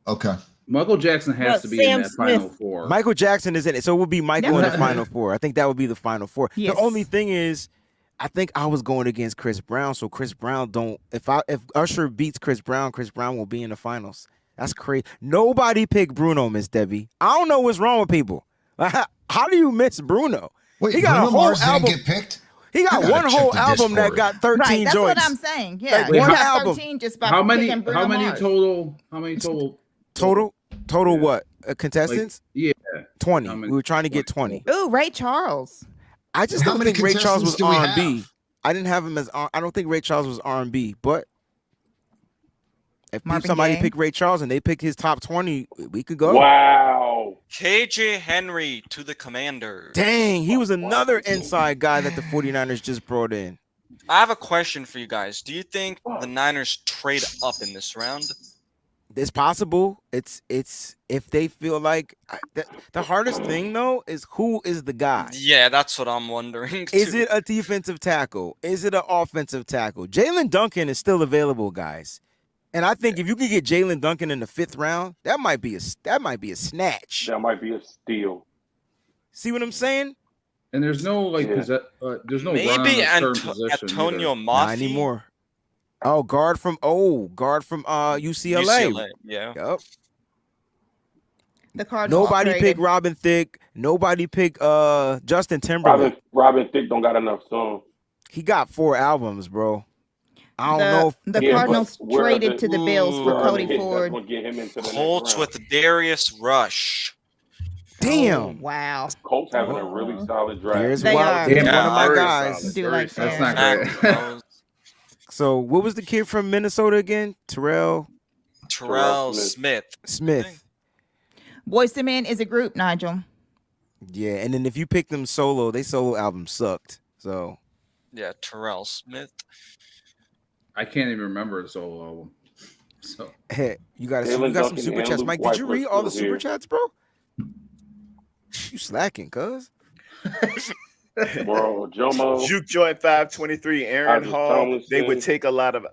S11: Okay.
S16: Michael Jackson has
S15: Well,
S16: to be
S15: Sam
S16: in that
S15: Smith.
S16: Final Four.
S8: Michael Jackson is in it, so it would be Michael in the Final Four. I think that would be the Final Four.
S17: Yes.
S8: The only thing is, I think I was going against Chris Brown, so Chris Brown don't. If Usher beats Chris Brown will be in the finals. That's crazy. Nobody picked Bruno, Miss Debbie. I don't know what's wrong with people. How do you miss Bruno?
S11: Wait,
S8: he got
S11: Bruno
S8: a whole
S11: Mars
S8: album.
S11: didn't get picked?
S8: He got
S11: I gotta
S8: one
S11: check
S8: whole
S11: the
S8: album that
S11: Discord.
S8: got 13
S17: Right, that's
S8: joints.
S17: what I'm saying. Yeah,
S8: Like,
S17: he
S8: one
S17: got
S8: album.
S17: 13 just by
S16: How many?
S17: picking Bruno
S16: How many
S17: Mars.
S16: total? How many total?
S8: Total
S16: Yeah.
S8: what? Contestants?
S16: Yeah.
S8: 20.
S16: How many?
S8: We were trying to get 20.
S17: Ooh, Ray Charles.
S8: I just
S11: How
S8: don't
S11: many
S8: think Ray Charles
S11: contestants
S8: was
S11: do we
S8: R&B.
S11: have?
S8: I didn't have him as I don't think Ray Charles was R&B, but if
S17: Marvin
S8: somebody
S17: Gaye.
S8: picked Ray Charles and they picked his top 20, we could go.
S19: Wow.
S18: KJ Henry to the Commanders.
S8: Dang, he was another inside guy that the 49ers just brought in.
S18: I have a question for you guys. Do you think the Niners trade up in this round?
S8: It's possible. It's if they feel like the hardest thing though is who is the guy.
S18: Yeah, that's what I'm wondering.
S8: Is
S18: too.
S8: it a defensive tackle? Is it an offensive tackle? Jalen Duncan is still available, guys. And I think if you could get Jalen Duncan in the 5th round, that might be a snatch.
S19: That might be a steal.
S8: See what I'm saying?
S16: And there's no like, there's no run
S18: Maybe
S16: on a certain position
S18: Antonio
S16: either.
S8: Not
S18: Moffi?
S8: anymore. Oh, guard from UCLA.
S18: Yeah.
S8: Yep.
S17: The Cardinals.
S8: Nobody
S17: upgraded.
S8: picked Robin Thicke. Nobody picked Justin Timberlake.
S19: Robin Thicke don't got enough songs.
S8: He got 4 albums, bro. I don't know.
S17: The Cardinals traded to the Bills for
S19: Where are
S17: Cody
S19: the hits
S17: Ford.
S19: that's gonna get him into the next
S18: Colts
S19: round?
S18: with Darius Rush.
S8: Damn.
S17: Wow.
S19: Colts having a really solid draft.
S8: Here's
S17: They
S8: one,
S17: are.
S8: here's
S18: Yeah,
S8: one of my
S6: very
S8: guys.
S6: solid,
S17: Do
S6: very
S17: like
S6: solid.
S16: That's not great.
S8: So what was the kid from Minnesota again? Terrell
S18: Terrell
S19: Smith.
S18: Smith.
S17: Boyz II Men is a group, Nigel.
S8: Yeah, and then if you pick them solo, they solo album sucked. So
S18: Yeah, Terrell Smith.
S16: I can't even remember the solo album. So
S8: hey, you got
S19: Jalen
S8: some
S19: Duncan
S8: super
S19: and
S8: chats.
S19: Luke
S8: Mike, did you
S19: White were
S8: read all the
S19: still
S8: super
S19: here.
S8: chats, bro? You slacking, cuz.
S19: Bro, Jomo.
S6: Juke Joint 523, Aaron
S19: Isaac
S6: Hall.
S19: Tomlinson.
S6: They would take a lot of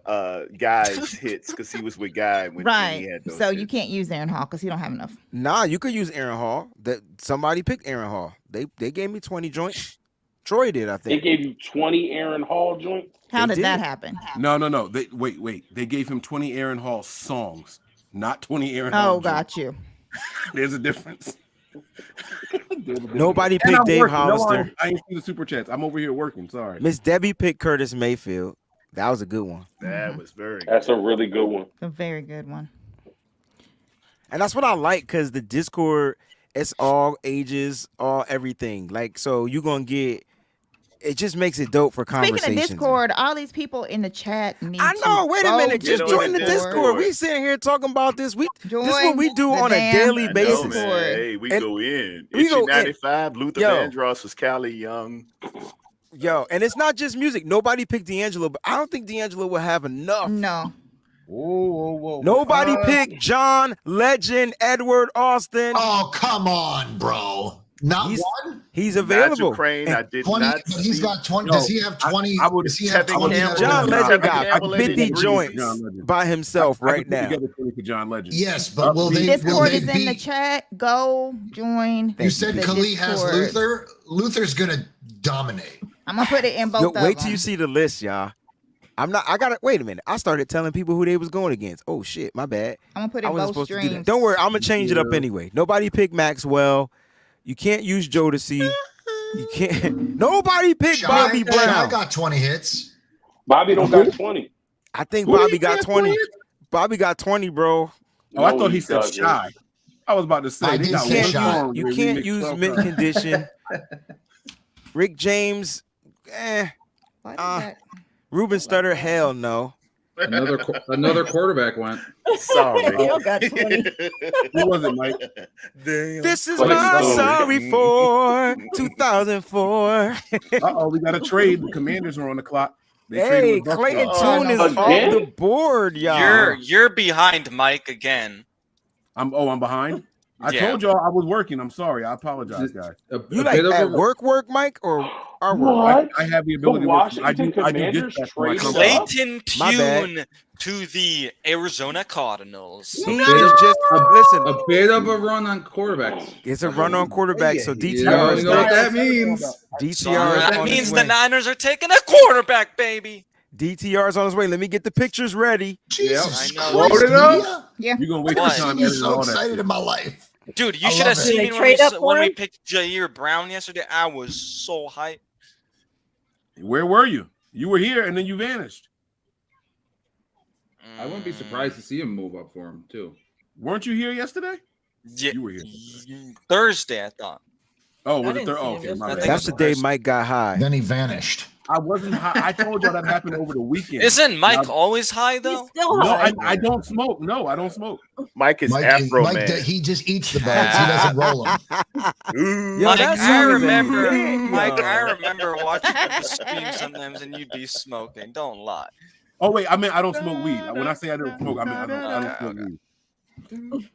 S6: guys hits because he was with Guy when he
S17: Right.
S6: had those
S17: So
S6: hits.
S17: you can't use Aaron Hall because he don't have enough.
S8: Nah, you could use Aaron Hall. That somebody picked Aaron Hall. They gave me 20 joints. Troy did, I
S19: They
S8: think.
S19: gave you 20 Aaron Hall joints.
S17: How
S8: They
S17: did that
S8: did.
S17: happen?
S7: No. They wait. They gave him 20 Aaron Hall songs, not 20 Aaron Hall.
S17: Oh, got you.
S7: There's a difference.
S8: Nobody
S7: And
S8: picked
S7: I'm
S8: Dave
S7: working. No,
S8: Hollister.
S7: I ain't see the super chats. I'm over here working. Sorry.
S8: Miss Debbie picked Curtis Mayfield. That was a good one.
S6: That was very good.
S19: That's a really good one.
S17: A very good one.
S8: And that's what I like because the Discord, it's all ages, all everything. Like, so you're going to get, it just makes it dope for
S17: Speaking
S8: conversations.
S17: of Discord, all these people in the chat need
S8: I know.
S17: to
S8: Wait a
S17: go
S8: minute.
S17: to
S8: Just
S6: on
S8: join the
S6: the
S8: Discord.
S6: Discord.
S8: We sitting here talking about this. This is
S17: Join
S8: what we do
S17: the
S8: on a
S17: damn
S8: daily
S6: I know,
S8: basis.
S6: man. Hey, we
S8: And
S6: go in.
S8: we
S6: Itchy
S8: go in.
S6: 95, Luther
S8: Yo.
S6: Vandross was Cali Young.
S8: Yo, and it's not just music. Nobody picked D'Angelo, but I don't think D'Angelo will have enough.
S17: No.
S7: Whoa.
S8: Nobody picked John Legend, Edward Austin.
S11: Oh, come on, bro. Not one?
S8: He's
S6: Nigel
S8: available.
S6: Crane, I did
S11: 20,
S6: not
S11: but he's
S6: see.
S11: got 20.
S7: Yo,
S11: Does he have 20?
S7: I would-
S11: Does he have
S6: Tevin
S11: 20?
S6: Campbell.
S8: John Legend
S6: Kevin
S8: got
S6: Campbell and
S8: 50
S6: Eddie
S8: joints
S7: John Legend.
S8: by himself
S7: I
S8: right
S7: could put
S8: now.
S7: together 20 for John Legend.
S11: Yes, but will they
S17: Discord is in
S11: be?
S17: the chat. Go join.
S11: You said
S17: the
S11: Khalid has
S17: Discord.
S11: Luther. Luther's gonna dominate.
S17: I'm gonna put it in both
S8: Yo,
S17: of
S8: wait
S17: them.
S8: till you see the list, y'all. I gotta wait a minute. I started telling people who they was going against. Oh shit, my bad.
S17: I'm gonna put
S8: I
S17: in
S8: wasn't
S17: both
S8: supposed to do that.
S17: streams.
S8: Don't worry, I'm gonna change it up
S7: Yeah.
S8: anyway. Nobody picked Maxwell. You can't use Jodeci. You can't. Nobody picked Bobby
S11: Shy
S8: Brown.
S11: got 20 hits.
S19: Bobby don't got 20.
S8: I think
S7: Who did
S8: Bobby
S7: he
S8: got
S7: get
S8: 20.
S7: 20?
S8: Bobby got 20, bro.
S7: Oh, I
S19: No,
S7: thought he said
S19: doesn't.
S7: shy. I was about to say
S11: I
S7: they
S11: did
S7: got
S11: say
S7: one
S11: Shy.
S7: song.
S8: You
S7: where we
S8: can't
S7: mixed
S8: use
S7: 12
S8: mint
S7: times.
S8: condition. Rick James,
S17: Why did that-
S8: Ruben Studdard, hell no.
S16: Another quarterback went.
S6: Sorry.
S15: Y'all got 20.
S7: Who was it, Mike?
S6: Damn.
S8: This is
S19: Clayton
S8: my
S19: Stone.
S8: sorry for 2004.
S7: Uh-oh, we got a trade. The Commanders are on the clock. They
S8: Hey,
S7: traded with
S8: Clayton
S7: Buffalo.
S8: Tune is
S19: Again?
S8: off the board, y'all.
S18: You're behind Mike again.
S7: I'm behind. I told y'all I was working. I'm sorry. I apologize, guys.
S8: You like at work, Mike, or our work?
S19: What?
S7: I have the
S19: The
S7: ability to work. I
S19: Washington
S7: do
S19: Commanders
S7: dispatch for my
S19: traded
S7: company.
S19: up?
S18: Clayton
S8: My bad.
S18: Tune to the Arizona Cardinals.
S8: He is just listen.
S16: A bit of a run on quarterbacks.
S8: It's a run on quarterback. So DTR
S16: You know
S8: is
S16: what that means.
S8: DTR is
S18: That
S8: on his
S18: means
S8: way.
S18: the Niners are taking a quarterback, baby.
S8: DTR is on his way. Let me get the pictures ready.
S11: Jesus
S18: I know.
S11: Christ,
S7: Load it up.
S11: media.
S17: Yeah.
S7: You're gonna waste
S18: What?
S7: your time
S11: I'm
S7: editing
S11: so
S7: all that.
S11: excited
S7: shit.
S11: in my life.
S18: Dude, you
S11: I
S18: should
S11: love
S18: have
S11: it.
S18: seen
S15: Did
S18: me
S15: they trade up for
S18: when we
S15: him?
S18: picked Jair Brown yesterday. I was so hyped.
S7: Where were you? You were here and then you vanished.
S16: I wouldn't be surprised to see him move up for him too.
S7: Weren't you here yesterday?
S18: Yeah,
S7: You were here.
S18: Thursday, I thought.
S7: Oh, was
S15: I
S7: it
S15: didn't
S7: Thursday?
S15: see
S7: Oh,
S15: him
S7: okay, my
S18: yesterday.
S7: bad.
S8: That's the day Mike got high.
S11: Then he vanished.
S7: I wasn't high. I told y'all that happened over the weekend.
S18: Isn't Mike
S7: Now-
S18: always high
S15: He's
S18: though?
S15: still
S7: No,
S15: high.
S7: I don't smoke. No, I don't smoke.
S6: Mike is Afro Man.
S11: He just eats the buds. He doesn't roll them.
S8: Yo,
S18: Mike,
S8: that
S18: I
S8: song is a
S18: remember.
S8: hit,
S18: Mike,
S8: yo.
S18: I remember watching you stream sometimes, and you'd be smoking. Don't lie.
S7: Oh wait, I mean I don't smoke weed. When I say I don't smoke, I mean I don't
S18: Okay,
S7: smoke weed.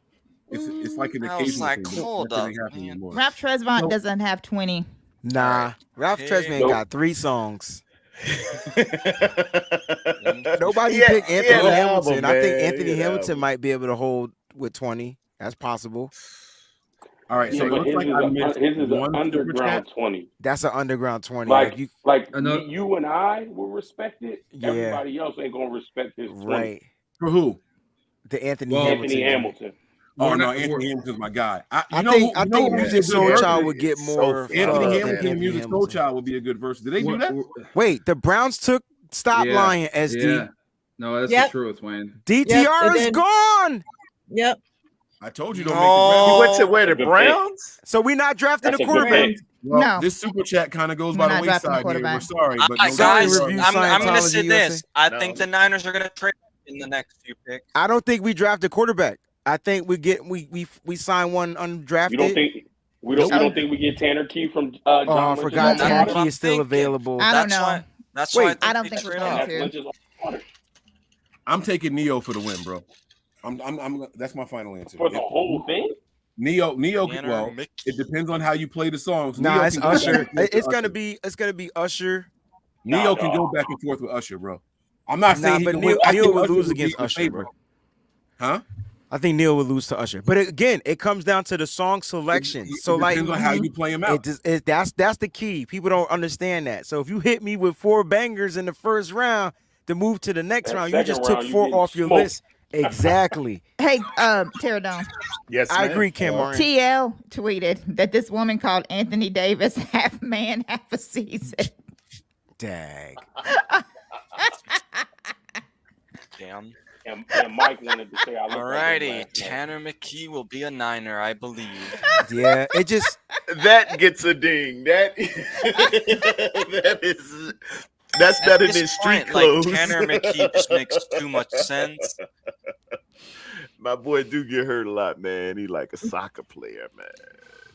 S7: It's like an
S18: I was
S7: occasional
S18: like,
S7: thing.
S18: hold
S7: That
S18: up,
S7: ain't happening
S18: man.
S7: anymore.
S17: Ralph Tresvant
S7: So-
S17: doesn't have 20.
S8: Nah, Ralph Tresvant
S19: Nope.
S8: got 3 songs. Nobody
S6: Yeah,
S8: picked
S6: he
S8: Anthony
S6: had an
S8: Hamilton.
S6: album,
S8: I think
S6: man.
S8: Anthony
S6: He had an
S8: Hamilton
S6: album.
S8: might be able to hold with 20. That's possible.
S7: All right, so
S19: Yeah,
S7: it
S19: but
S7: looks
S19: his
S7: like
S19: is
S7: I missed
S19: his is
S7: one
S19: an
S7: super
S19: underground
S7: chat.
S19: 20.
S8: That's an underground 20. Like you,
S19: Like
S16: Another-
S19: you and I will respect it.
S8: Yeah.
S19: Everybody else ain't gonna respect his 20.
S8: right?
S7: For who?
S8: The Anthony
S16: Well,
S8: Hamilton.
S19: Anthony Hamilton.
S7: Oh
S16: We're
S7: no,
S16: not-
S7: Anthony
S16: we're-
S7: Hamilton's my guy. I
S8: I
S7: think
S8: think Music Soul Child would get
S6: So
S8: more.
S6: funny.
S7: Anthony
S8: than
S7: Hamilton and Music Soul
S8: Hamilton.
S7: Child would be a good verse. Did they do that?
S8: Wait, the Browns took Stop
S16: Yeah,
S8: Lying, SD.
S16: Yeah. No, that's
S15: Yep.
S16: the truth, Wayne.
S8: DTR
S15: Yep,
S8: is
S15: and then-
S8: gone.
S15: Yep.
S7: I told you don't
S18: No.
S7: make the
S6: He
S7: draft.
S6: went to where the
S19: Good
S6: Browns?
S8: So we're not drafting
S19: That's
S8: a
S19: a good
S8: quarterback.
S19: pick.
S7: Well,
S17: No.
S7: this super chat kind of goes
S17: We're
S7: by the
S17: not drafting a
S7: wayside here. We're
S17: quarterback.
S7: sorry, but no
S8: Sorry,
S18: Guys,
S8: Review
S18: I'm going to
S8: Scientology
S18: say
S8: USA.
S18: this. I
S6: No.
S18: think the Niners are going to trade in the next few picks.
S8: I don't think we draft a quarterback. I think we sign one undrafted.
S19: You don't think we don't think we get Tanner Key from
S8: Oh, I
S19: John
S8: forgot
S19: Lynch's
S8: Tanner
S19: water?
S8: Key is still available.
S17: I don't
S18: That's
S17: know.
S18: why. That's
S8: Wait,
S18: why
S17: I don't
S18: they
S17: think we're
S18: trade
S17: going
S18: up.
S19: That's
S17: to.
S19: Lynch's water.
S7: I'm taking Neo for the win, bro. I'm that's my final answer.
S19: For the whole thing?
S7: Neo.
S18: Tanner
S7: Well,
S18: Mickey.
S7: it depends on how you play the songs.
S8: Nah,
S7: Neo
S8: it's
S7: can go back
S8: Usher.
S7: and forth
S8: It's
S7: with
S8: gonna
S7: Usher.
S8: be Usher.
S7: Neo
S19: No,
S7: can
S19: no.
S7: go back and forth with Usher, bro. I'm not
S8: Nah,
S7: saying he
S8: but
S7: can
S8: Neil-
S7: win. I
S8: Neil
S7: think
S8: would
S7: Usher
S8: lose
S7: would
S8: against
S7: beat the
S8: Usher,
S7: favorite. Huh?
S8: I think Neil would lose to Usher. But again, it comes down to the song selection. So like,
S7: depends on how you play him out.
S8: that's the key. People don't understand that. So if you hit me with 4 bangers in the first round, to move to the next
S19: That
S8: round, you just
S19: second
S8: took
S19: round, you
S8: 4
S19: getting
S8: off your
S19: smoked.
S8: list. Exactly.
S17: Hey, Pterodon.
S6: Yes,
S8: I
S6: ma'am.
S8: agree, Kim Martin.
S17: TL tweeted that this woman called Anthony Davis half man, half a season.
S8: Dag.
S18: Damn.
S19: And Mike wanted to say I look like him
S18: Alrighty,
S19: last night.
S18: Tanner McKee will be a Niner, I believe.
S8: Yeah, it just
S6: That gets a ding. That's better
S18: At
S6: than
S18: this
S6: street
S18: point,
S6: clothes.
S18: Like, Tanner McKee just makes too much sense.
S6: My boy do get hurt a lot, man. He like a soccer player, man.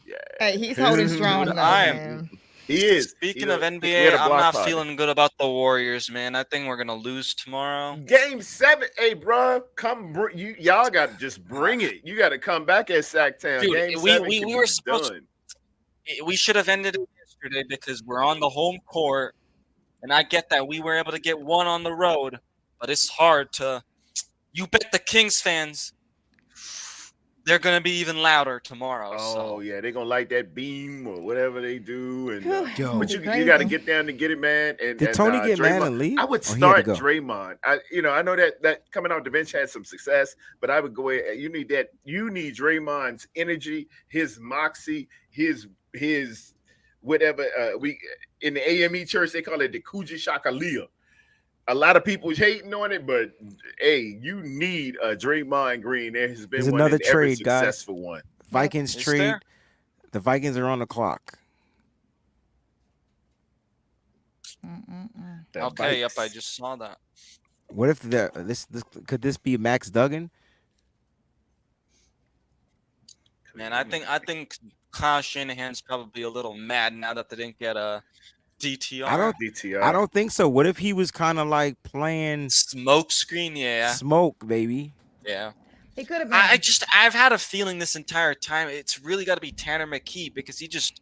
S6: Yeah,
S17: Hey, he's holding strong, though, man.
S6: he is.
S18: Speaking
S6: He
S18: of
S6: he had
S18: NBA,
S6: a
S18: I'm
S6: block
S18: not
S6: party.
S18: feeling good about the Warriors, man. I think we're gonna lose tomorrow.
S6: Game 7, hey, bro, y'all got to just bring it. You got to come back at Sacktown.
S18: Dude,
S6: Game
S18: we
S6: 7
S18: were
S6: can be
S18: supposed
S6: done.
S18: We should have ended it yesterday because we're on the home court, and I get that we were able to get one on the road, but it's hard to. You bet the Kings fans, they're gonna be even louder tomorrow.
S6: Oh yeah, they're gonna light that beam or whatever they do, and
S8: Yo.
S6: but you
S17: Crazy.
S6: got to get down to get it, man. And
S8: Did Tony get mad
S6: Draymond-
S8: and leave?
S6: I would
S8: Or he had to
S6: start
S8: go?
S6: Draymond. I know that coming off the bench had some success, but I would go ahead. You need that. You need Draymond's energy, his moxie, his whatever. We in the AME church they call it the Kuji Shakalia. A lot of people hating on it, but hey, you need a Draymond Green. There has been
S8: There's
S6: one
S8: another
S6: and every
S8: trade, guys.
S6: successful one.
S8: Vikings
S18: Is
S8: trade.
S18: there?
S8: The Vikings are on the clock.
S6: The
S18: Okay, yep,
S6: Vikes.
S18: I just saw that.
S8: What if this could this be Max Duggan?
S18: Man, I think Kyle Shanahan's probably a little mad now that they didn't get a DTR.
S8: I don't think so. What if he was kind of like playing
S18: smoke screen, yeah.
S8: smoke, baby?
S18: Yeah.
S17: He could have been.
S18: I've had a feeling this entire time it's really got to be Tanner McKee because he just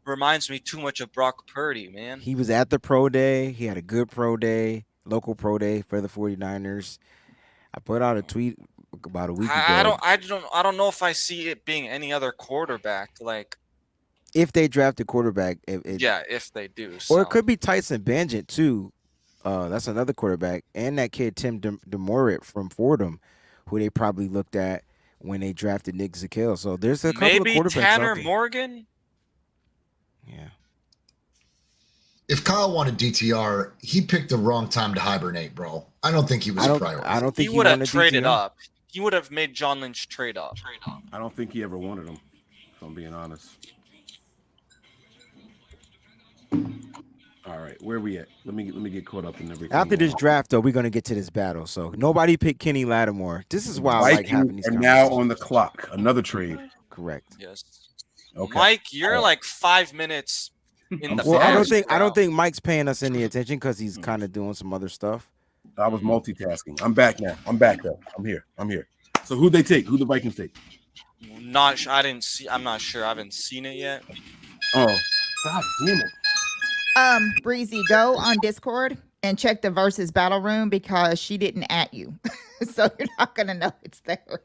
S18: reminds me too much of Brock Purdy, man.
S8: He was at the pro day. He had a good pro day, local pro day for the 49ers. I put out a tweet about a week ago.
S18: I don't know if I see it being any other quarterback. Like,
S8: if they draft a quarterback,
S18: if they do,
S8: or it could be Tyson Bagent too. That's another quarterback, and that kid Tim DeMorit from Fordham, who they probably looked at when they drafted Nick Zakelj. So there's a couple of quarterbacks
S18: Tanner
S8: out there.
S18: Morgan.
S8: Yeah.
S11: If Kyle wanted DTR, he picked the wrong time to hibernate, bro. I don't think he was a priority.
S8: I don't think
S18: he would have traded up. He would have made John Lynch trade up.
S7: I don't think he ever wanted him, if I'm being honest. All right, where are we at? Let me get caught up in everything.
S8: After this draft, though, we're gonna get to this battle. So nobody picked Kenny Lattimore. This is why I like having these.
S7: Are now on the clock. Another trade.
S8: Correct.
S18: Yes.
S7: Okay.
S18: Mike, you're like 5 minutes in the.
S8: Well, I don't think Mike's paying us any attention because he's kind of doing some other stuff.
S7: I was multitasking. I'm back now. I'm back though. I'm here. So who'd they take? Who the Vikings take?
S18: Not sure. I didn't see. I'm not sure. I haven't seen it yet.
S7: Oh, God damn it.
S17: Breezy, go on Discord and check the versus battle room because she didn't at you. So you're not gonna know it's there.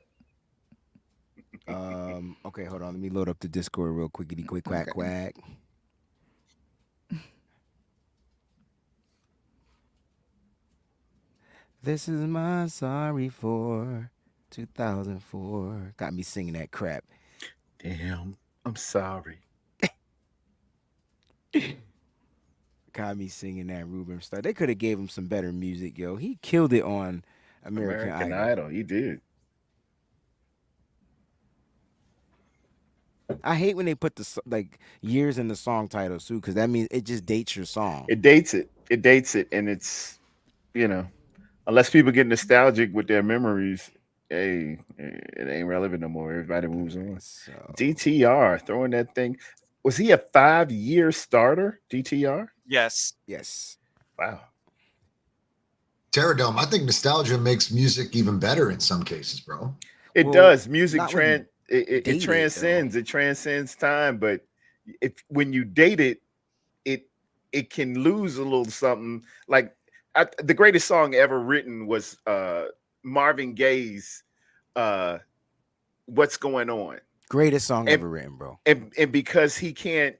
S8: Okay, hold on. Let me load up the Discord real quickity quick quack quack. This is my sorry for 2004. Got me singing that crap.
S6: Damn, I'm sorry.
S8: Got me singing that Ruben stuff. They could have gave him some better music, yo. He killed it on American Idol.
S6: He did.
S8: I hate when they put the years in the song titles too, because that means it just dates your song.
S6: It dates it, and it's unless people get nostalgic with their memories, hey, it ain't relevant no more. Everybody moves on.
S8: So,
S6: DTR throwing that thing. Was he a 5-year starter? DTR?
S18: Yes.
S8: Yes.
S6: Wow.
S11: Terradome, I think nostalgia makes music even better in some cases, bro.
S6: It does. Music
S11: it
S6: transcends. It transcends time, but when you date it, it can lose a little something. Like the greatest song ever written was Marvin Gaye's "What's Going On."
S8: Greatest song ever written, bro.
S6: And because he can't,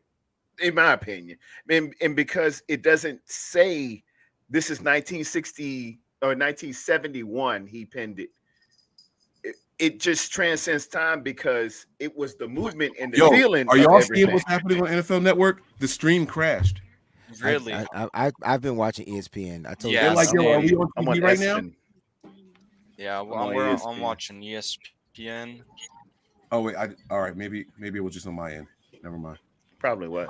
S6: in my opinion, and because it doesn't say this is 1960 or 1971, he penned it. It just transcends time because it was the movement and the feeling.
S7: Are y'all seeing what's happening on NFL Network? The stream crashed.
S18: Really?
S8: I've been watching ESPN. I told
S7: you. They're like, yo, are we on TV right now?
S18: Yeah, I'm watching ESPN.
S7: Oh wait, all right. Maybe it was just on my end. Never mind.
S6: Probably was.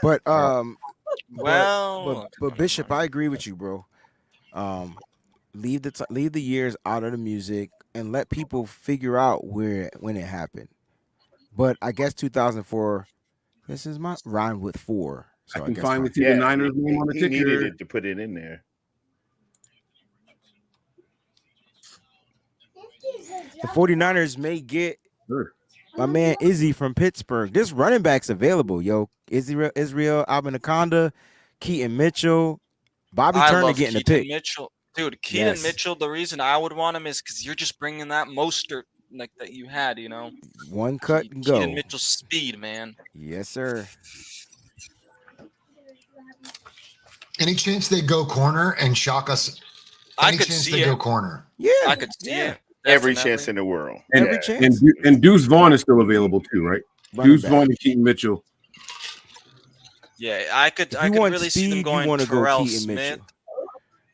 S8: But
S18: well,
S8: but Bishop, I agree with you, bro. Leave the years out of the music and let people figure out when it happened. But I guess 2004. This is my rhyme with 4. So
S7: I can finally see the Niners name on the ticker.
S6: He needed it to put it in there.
S8: The 49ers may get my man Izzy from Pittsburgh. This running back's available, yo. Israel Abinaconda, Keaton Mitchell, Bobby Turner getting the pick.
S18: Mitchell. Dude, Keaton Mitchell, the reason I would want him is because you're just bringing that Mostert that you had,
S8: One cut and go.
S18: Keaton Mitchell's speed, man.
S8: Yes, sir.
S11: Any chance they go corner and shock us?
S18: I could see it.
S11: Go corner.
S8: Yeah,
S18: I could see it.
S6: Every chance in the world.
S7: And,
S8: Every chance.
S7: And Deuce Vaughn is still available too, right? Deuce Vaughn and Keaton Mitchell.
S18: Yeah, I could really see them going Terrell Smith.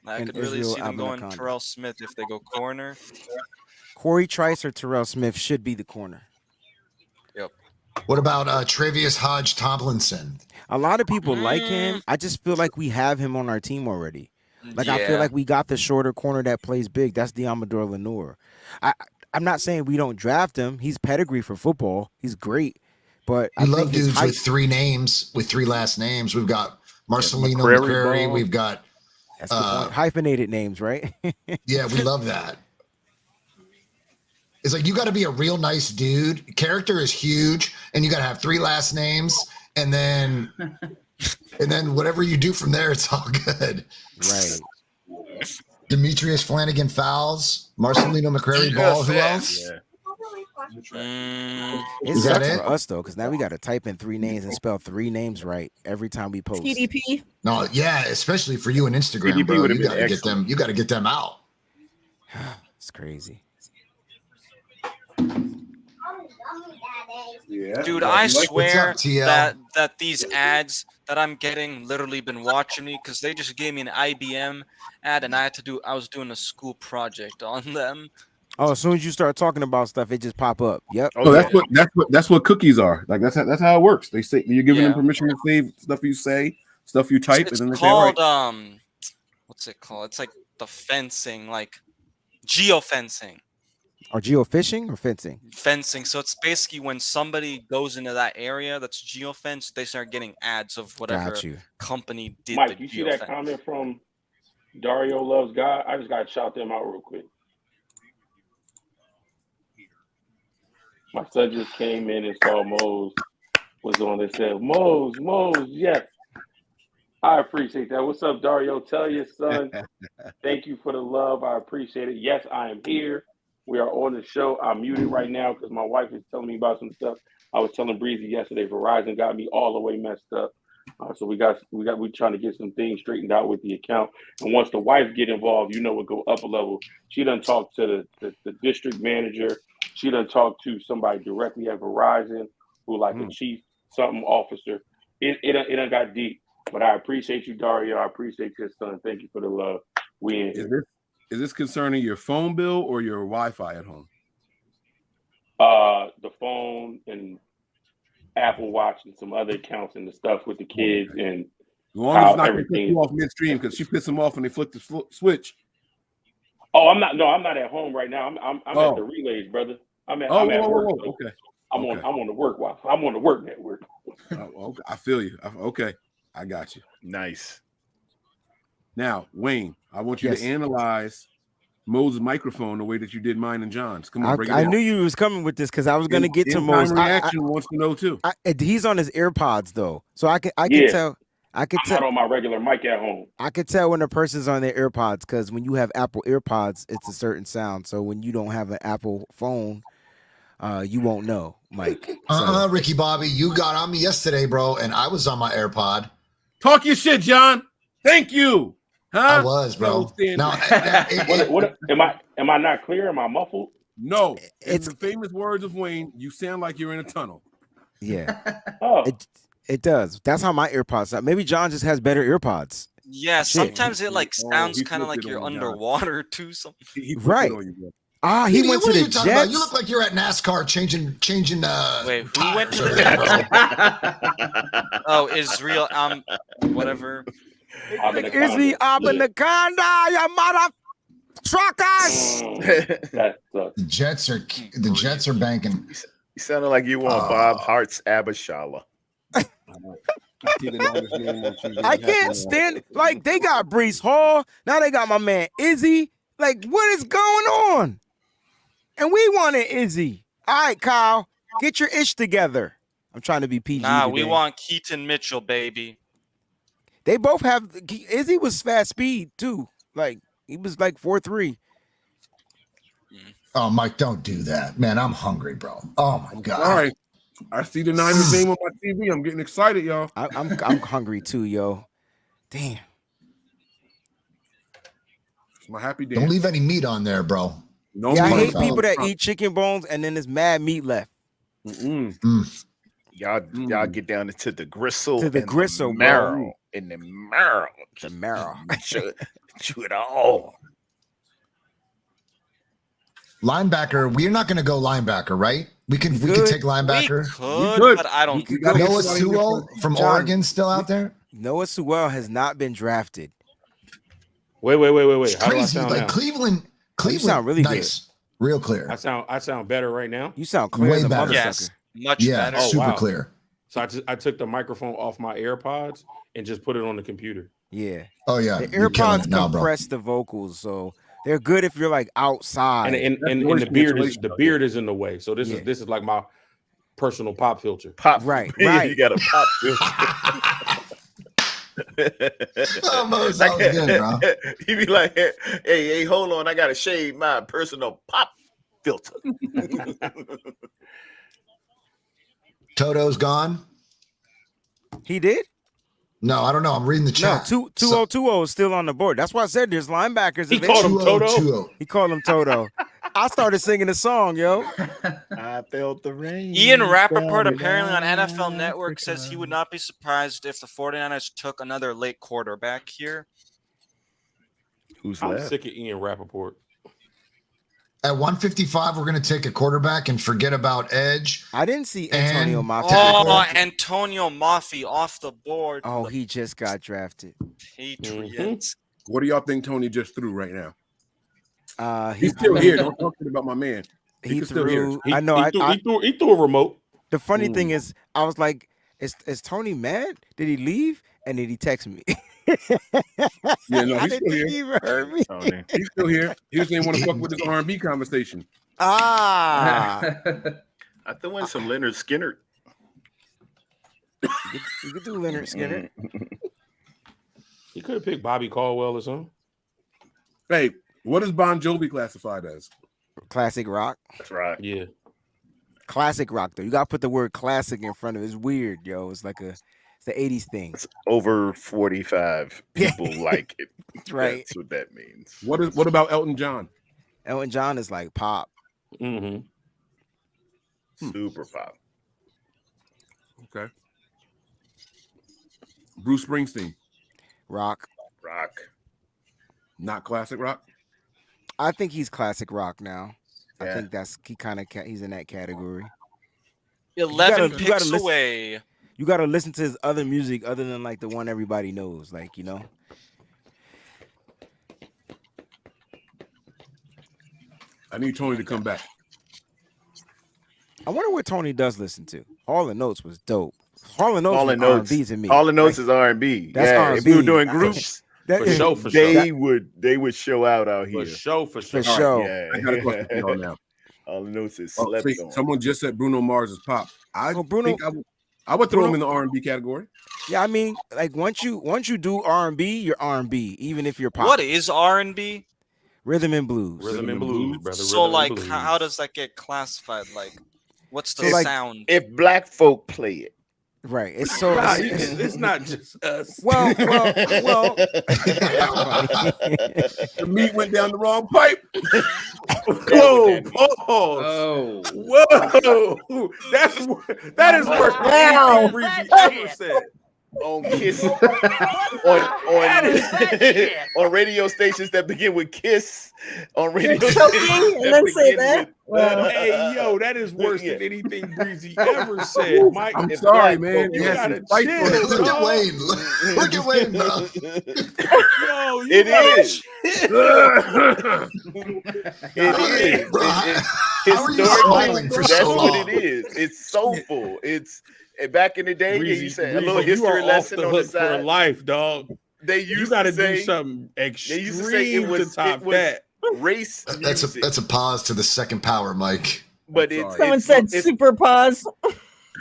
S18: I could really see them going Terrell Smith if they go corner.
S8: Corey Trice or Terrell Smith should be the corner.
S18: Yep.
S11: What about Travius Hodge Tomlinson?
S8: A lot of people like him. I just feel like we have him on our team already. I feel like we got the shorter corner that plays big. That's Diamador Lenoir. I'm not saying we don't draft him. He's pedigree for football. He's great. But
S11: I love dudes with 3 names, with 3 last names. We've got Marcelino McCrary. We've got
S8: that's hyphenated names, right?
S11: Yeah, we love that. It's like you got to be a real nice dude. Character is huge, and you got to have 3 last names, and then whatever you do from there, it's all good.
S8: Right.
S11: Demetrius Flanagan fouls. Marcelino McCrary ball. Who else?
S6: Yeah.
S8: It
S11: Is that
S8: sucks
S11: it?
S8: for us though, because now we got to type in 3 names and spell 3 names right every time we post.
S15: TDP.
S11: No, yeah, especially for you on Instagram,
S6: TDP
S11: bro.
S6: would have
S11: You
S6: been
S11: got to get
S6: excellent.
S11: them. You got to get them out.
S8: It's crazy.
S6: Yeah.
S18: Dude, I swear
S11: What's up, TL?
S18: that these ads that I'm getting literally been watching me because they just gave me an IBM ad and I was doing a school project on them.
S8: Oh, as soon as you start talking about stuff, it just pop up. Yep.
S7: Oh, that's what cookies are. Like that's how it works. They say you're giving them permission to save stuff you say, stuff you type,
S18: It's
S7: and then they
S18: called
S7: say, all right.
S18: what's it called? It's like the fencing, like geofencing.
S8: Or geofishing or fencing?
S18: Fencing. So it's basically when somebody goes into that area that's geofenced, they start getting ads of whatever
S8: Got you.
S18: company did
S19: Mike,
S18: the
S19: you see that
S18: geofence.
S19: comment from Dario Loves God? I just got to shout them out real quick. My son just came in and saw Mose was on and said, Mose, yes. I appreciate that. What's up, Dario? Tell your son, thank you for the love. I appreciate it. Yes, I am here. We are on the show. I'm muted right now because my wife is telling me about some stuff. I was telling Breezy yesterday, Verizon got me all the way messed up. So we're trying to get some things straightened out with the account. And once the wife get involved, we'll go up a level. She done talked to the district manager. She done talked to somebody directly at Verizon who like a chief something officer. It done got deep. But I appreciate you, Dario. I appreciate your son. Thank you for the love. We in here.
S7: Is this concerning your phone bill or your Wi-Fi at home?
S19: The phone and Apple Watch and some other accounts and the stuff with the kids and
S7: As long as it's not going to piss
S19: everything.
S7: you off midstream because she pissed them off when they flicked the switch.
S19: Oh, I'm not at home right now. I'm at the relays, brother. I'm at work.
S7: Okay.
S19: I'm on the work Wi-Fi. I'm on the work network.
S7: Okay. I feel you. Okay. I got you.
S6: Nice.
S7: Now, Wayne, I want you to analyze Mo's microphone the way that you did mine and John's. Come on, break it
S8: I
S7: down.
S8: knew you was coming with this because I was going to get to Mo's.
S7: Reaction wants to know too.
S8: He's on his AirPods though, so I can tell. I'm
S19: not on my regular mic at home.
S8: I could tell when a person's on their AirPods because when you have Apple AirPods, it's a certain sound. So when you don't have an Apple phone, you won't know, Mike.
S11: Ricky Bobby, you got on me yesterday, bro, and I was on my AirPod.
S7: Talk your shit, John. Thank you. Huh?
S11: I was, bro. Now,
S19: what am I not clear? Am I muffled?
S7: No. It's the famous words of Wayne. You sound like you're in a tunnel.
S8: Yeah.
S19: Oh.
S8: It does. That's how my AirPods sound. Maybe John just has better AirPods.
S18: Yeah,
S8: Shit.
S18: sometimes it like sounds kind of like you're underwater too.
S8: Right. He went to the Jets.
S11: About? You look like you're at NASCAR changing.
S18: Wait, who went to the Oh, Israel. Whatever.
S8: Israel Anaconda, you mother truckers.
S11: The Jets are banking.
S6: You sounded like you want Bob Hart's Abishala.
S8: I can't stand like they got Brees Hall. Now they got my man Izzy. Like, what is going on? And we wanted Izzy. All right, Kyle, get your ish together. I'm trying to be PG.
S18: Nah,
S8: today.
S18: we want Keaton Mitchell, baby.
S8: They both have. Izzy was fast speed too. Like he was like 4.3.
S11: Oh, Mike, don't do that, man. I'm hungry, bro. Oh my god.
S7: All right. I see the Niners name on my TV. I'm getting excited, y'all.
S8: I'm hungry too, yo. Damn.
S7: It's my happy dance.
S11: Don't leave any meat on there, bro.
S7: No
S8: I
S7: meat.
S8: hate people that eat chicken bones and then there's mad meat left.
S6: Y'all get down into the gristle,
S8: To the
S6: and
S8: gristle,
S6: the
S8: bro.
S6: marrow, and the marrow,
S8: The marrow.
S6: chew it all.
S11: Linebacker, we're not going to go linebacker, right? We can take linebacker.
S18: We could, but I don't.
S11: Noah Sewell from Oregon still out there.
S8: Noah Sewell has not been drafted.
S9: Wait.
S11: It's
S9: How do I
S11: crazy.
S9: sound
S11: Like
S9: now?
S11: Cleveland
S8: sound really
S11: nice, real clear.
S9: I sound better right now.
S8: You sound clear
S11: Way
S8: as a
S11: better.
S8: mother
S18: Yes,
S8: sucker.
S18: much
S11: Yeah,
S18: better.
S11: super
S9: wow.
S11: clear.
S9: So I took the microphone off my AirPods and just put it on the computer.
S8: Yeah.
S11: Oh yeah,
S8: The
S11: you're killing
S8: AirPods
S11: it now, bro.
S8: compress the vocals, so They're good if you're like outside.
S9: And the beard is in the way. So this is like my personal pop filter.
S6: Pop,
S8: right.
S6: You got a pop filter.
S11: That was good, bro.
S6: He'd be like, hey, hold on, I gotta shave my personal pop filter.
S11: Toto's gone.
S8: He did?
S11: No, I don't know. I'm reading the chat.
S8: No, 2020 is still on the board. That's why I said there's linebackers.
S9: He called him Toto.
S8: He called him Toto. I started singing the song, yo.
S6: I felt the rain.
S18: Ian Rappaport apparently on NFL Network says he would not be surprised if the 49ers took another late quarterback here.
S6: Who's
S9: I'm
S6: that?
S9: sick of Ian Rappaport.
S11: At 155, we're going to take a quarterback and forget about edge.
S8: I didn't see Antonio Maffi.
S18: Oh, Antonio Maffi off the board.
S8: Oh, he just got drafted.
S18: Patriots.
S7: What do y'all think Tony just threw right now?
S8: He's
S7: still here. Don't talk about my man.
S8: He
S7: still here.
S8: threw. I know.
S9: He threw a remote.
S8: The funny thing is, I was like, "Is Tony mad? Did he leave? And did he text me?"
S7: Yeah, no,
S8: I
S7: he's
S8: didn't
S7: still
S8: think
S7: here.
S8: he even heard me.
S7: He's still here. He just didn't want to fuck with this R&B conversation.
S8: Ah,
S6: I threw in some Leonard Skinner.
S8: you could do Leonard Skinner.
S9: He could have picked Bobby Caldwell or something.
S7: Hey, what is Bon Jovi classified as?
S8: Classic rock.
S6: That's right.
S9: Yeah.
S8: Classic rock though. You gotta put the word classic in front of it. It's weird, yo. It's like it's the 80s thing.
S6: It's over 45 people like it.
S8: Right.
S6: That's what that means.
S7: What about Elton John?
S8: Elton John is like pop.
S9: Mm-hmm.
S6: Super pop.
S7: Okay. Bruce Springsteen.
S8: Rock.
S7: Not classic rock.
S8: I think he's classic rock now.
S6: Yeah.
S8: I think he's in that category.
S18: 11
S8: you
S18: picks
S8: gotta listen,
S18: away.
S8: You got to listen to his other music other than like the one everybody knows, like, you know.
S7: I need Tony to come back.
S8: I wonder what Tony does listen to. Hall & Notes was dope. Hall & Notes
S6: Hall
S8: was
S6: & Notes.
S8: R&B to me.
S6: Hall & Notes is R&B.
S8: That's
S6: yeah,
S8: R&B.
S6: If we were doing groups,
S9: For sure.
S6: they would show out out here.
S9: For sure.
S6: Yeah.
S7: I got a question for y'all now.
S6: Hall & Notes is slept on.
S7: Someone just said Bruno Mars is pop. I would throw
S8: Bruno,
S7: him in the R&B category.
S8: Yeah, I mean, like once you do R&B, you're R&B, even if you're pop.
S18: What is R&B?
S8: Rhythm and blues.
S9: Rhythm and blues, brother.
S18: So like, how does that get classified? Like, what's the sound?
S6: If black folk play it.
S8: Right. It's so
S9: it's not just us.
S8: Well.
S7: The meat went down the wrong pipe.
S9: Whoa! Pause. Whoa! That is worse than anything Breezy ever said.
S6: On Kiss, on radio stations that begin with Kiss, on radio stations
S15: and then say that.
S9: Hey, yo, that is worse than anything Breezy ever said. Mike,
S7: I'm sorry, man.
S9: You gotta
S7: chill.
S11: Look at Wayne. Look at Wayne, bro.
S9: Yo,
S6: It is.
S11: How are you smiling for
S6: That's
S11: so
S6: what
S11: long?
S6: it is. It's soulful. It's back in the day.
S9: Breezy,
S6: you said a
S9: Breezy,
S6: little
S9: you are
S6: history
S9: off
S6: lesson
S9: the
S6: on the
S9: hook for
S6: side.
S9: life, dog.
S6: They
S9: You
S6: used
S9: got
S6: to
S9: to
S6: say
S9: do something
S6: They
S9: extreme
S6: used to say it was
S9: to top that.
S6: race.
S11: That's a pause to the second power, Mike.
S6: But it's
S15: Someone said
S6: it's,
S15: super pause.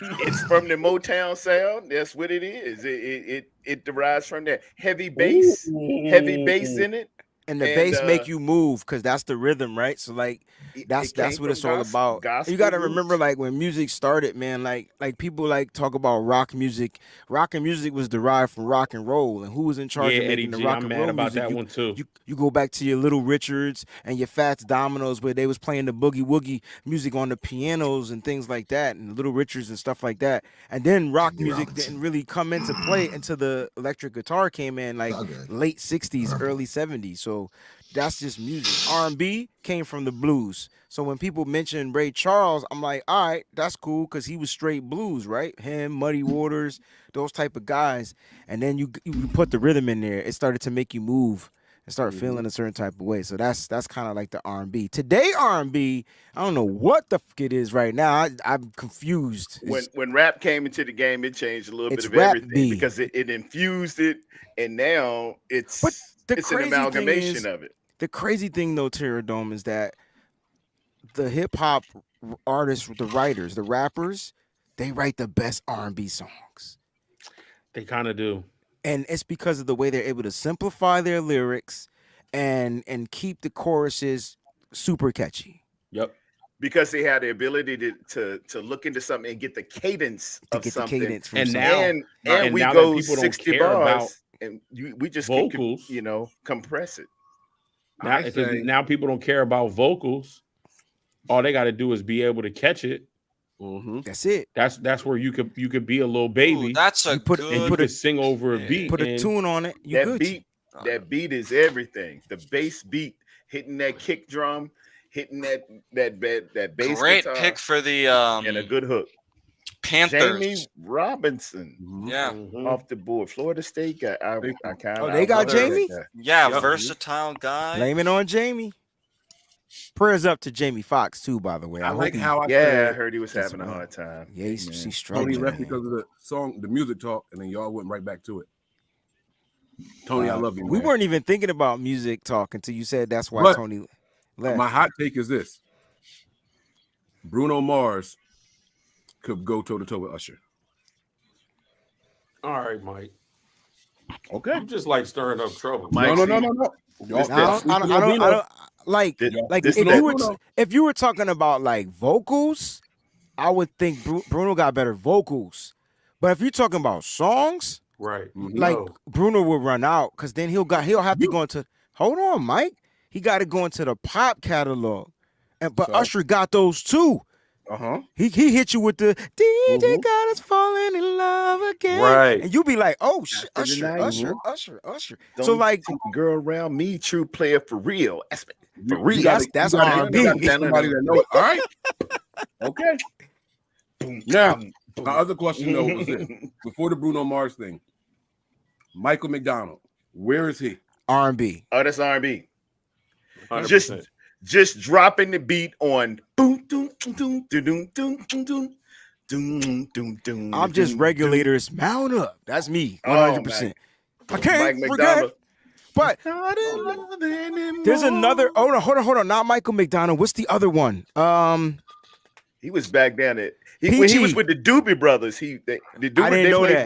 S6: it's from the Motown sound. That's what it is. It derives from that heavy bass in it.
S8: And the bass make you move because that's the rhythm, right? So like that's what it's all about. You got to remember, like when music started, man. Like people like talk about rock music. Rock and music was derived from rock and roll, and who was in charge of making the rock and roll music?
S9: That one too.
S8: You go back to your Little Richards and your Fats Dominoes, where they was playing the boogie woogie music on the pianos and things like that, and Little Richards and stuff like that. And then rock music didn't really come into play until the electric guitar came in, like late '60s, early '70s. So that's just music. R&B came from the blues. So when people mention Ray Charles, I'm like, all right, that's cool because he was straight blues, right? Him, Muddy Waters, those type of guys. And then you put the rhythm in there. It started to make you move and start feeling a certain type of way. So that's kind of like the R&B. Today R&B, I don't know what the fuck it is right now. I'm confused.
S6: When rap came into the game, it changed a little bit
S8: It's
S6: of
S8: rap
S6: everything
S8: B.
S6: because it infused it, and now it's an
S8: crazy thing
S6: amalgamation
S8: is,
S6: of it.
S8: The crazy thing though, Terradome, is that the hip hop artists, the writers, the rappers, they write the best R&B songs.
S9: They kind of do.
S8: And it's because of the way they're able to simplify their lyrics and keep the choruses super catchy.
S9: Yep.
S6: Because they had the ability to look into something and get the cadence of something.
S8: And
S6: we
S9: now
S6: go
S9: that people don't
S6: 60
S9: care
S6: bars
S9: about
S6: and we just
S9: vocals,
S6: compress it.
S9: Now people don't care about vocals. All they got to do is be able to catch it.
S8: That's it.
S9: That's where you could be a little baby.
S18: Ooh, that's a
S8: put
S18: good.
S9: And you could sing over a beat.
S8: Put a
S9: and
S8: tune on it. You good.
S6: That beat is everything. The bass beat, hitting that kick drum, hitting that bass
S18: Great
S6: guitar,
S18: pick for the
S6: and a good hook.
S18: Panthers.
S6: Jamie Robinson,
S18: Yeah.
S6: off the board. Florida State guy. I kind of.
S8: Oh, they got Jamie?
S18: Yeah, versatile guy.
S8: Blame it on Jamie. Prayers up to Jamie Foxx too, by the way.
S7: I like how I
S6: Yeah,
S7: said
S6: I heard he was having a hard time.
S8: Yeah, he's
S7: Tony
S8: struggling.
S7: left because of the song, the music talk, and then y'all went right back to it. Tony, I love you.
S8: We
S7: man.
S8: weren't even thinking about music talk until you said that's why
S7: But
S8: Tony left.
S7: My hot take is this: Bruno Mars could go toe to toe with Usher.
S9: all right, Mike.
S7: Okay.
S9: You just like stirring up trouble.
S7: No.
S8: I don't like if you were talking about like vocals, I would think Bruno got better vocals. But if you're talking about songs,
S9: right?
S8: Like Bruno will run out because then he'll have to go into. Hold on, Mike. He got to go into the pop catalog, but Usher got those too. He hit you with the DJ got us falling in love again,
S6: Right.
S8: And you'll be like, oh shit, Usher.
S6: Don't
S8: So like,
S6: girl around me, true player for real. That's for real.
S8: That's R&B.
S7: Somebody that knows. All right. Okay. Now, my other question though was this: before the Bruno Mars thing, Michael McDonald, where is he?
S8: R&B.
S6: Oh, that's R&B.
S9: 100%.
S6: Just dropping the beat on boom doom doom doom doom doom doom doom doom doom.
S8: I'm just regulators. Mount up. That's me. 100%. I can't
S6: Mike
S8: forget.
S6: McDonald.
S8: But there's another. Hold on. Not Michael McDonald. What's the other one?
S6: He was back down at when he was with the Doobie Brothers.
S8: I didn't know that.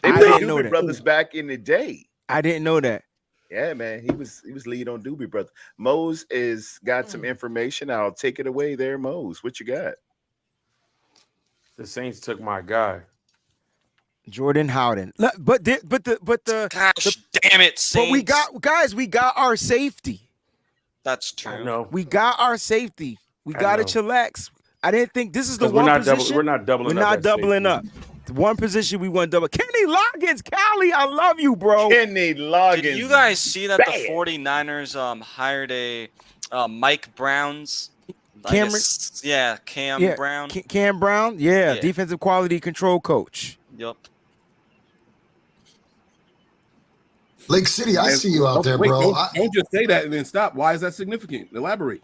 S6: They played Doobie Brothers back in the day.
S8: I didn't know that.
S6: Yeah, man, he was lead on Doobie Brothers. Mose is got some information. I'll take it away there, Mose. What you got?
S9: The Saints took my guy,
S8: Jordan Howden. But the
S18: gosh damn it, Saints.
S8: But we got our safety.
S18: That's true.
S9: I know.
S8: We got our safety. We got to chillax. I didn't think this is the one position.
S9: We're not doubling.
S8: We're not doubling up. The one position we want double. Kenny Loggins, Cali, I love you, bro.
S6: Kenny Loggins.
S18: Did you guys see that the 49ers hired a Mike Brown's? Cam Brown.
S8: Cam Brown, yeah, defensive quality control coach.
S18: Yep.
S11: Lake City, I see you out there, bro.
S7: Don't just say that and then stop. Why is that significant? Elaborate.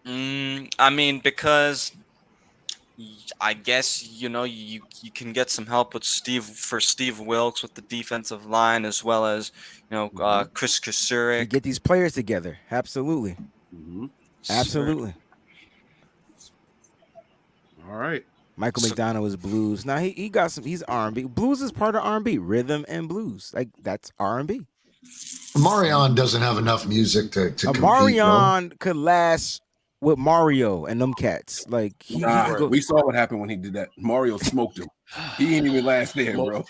S18: I mean, because I guess you can get some help with Steve Wilkes with the defensive line, as well as Chris Kasurik.
S8: Get these players together. Absolutely. Absolutely.
S7: All right.
S8: Michael McDonald is blues. Now he got some. He's R&B. Blues is part of R&B. Rhythm and blues, like that's R&B.
S11: Marion doesn't have enough music to compete.
S8: Marion could last with Mario and them cats. Like
S7: we saw what happened when he did that. Mario smoked him. He ain't even last there, bro.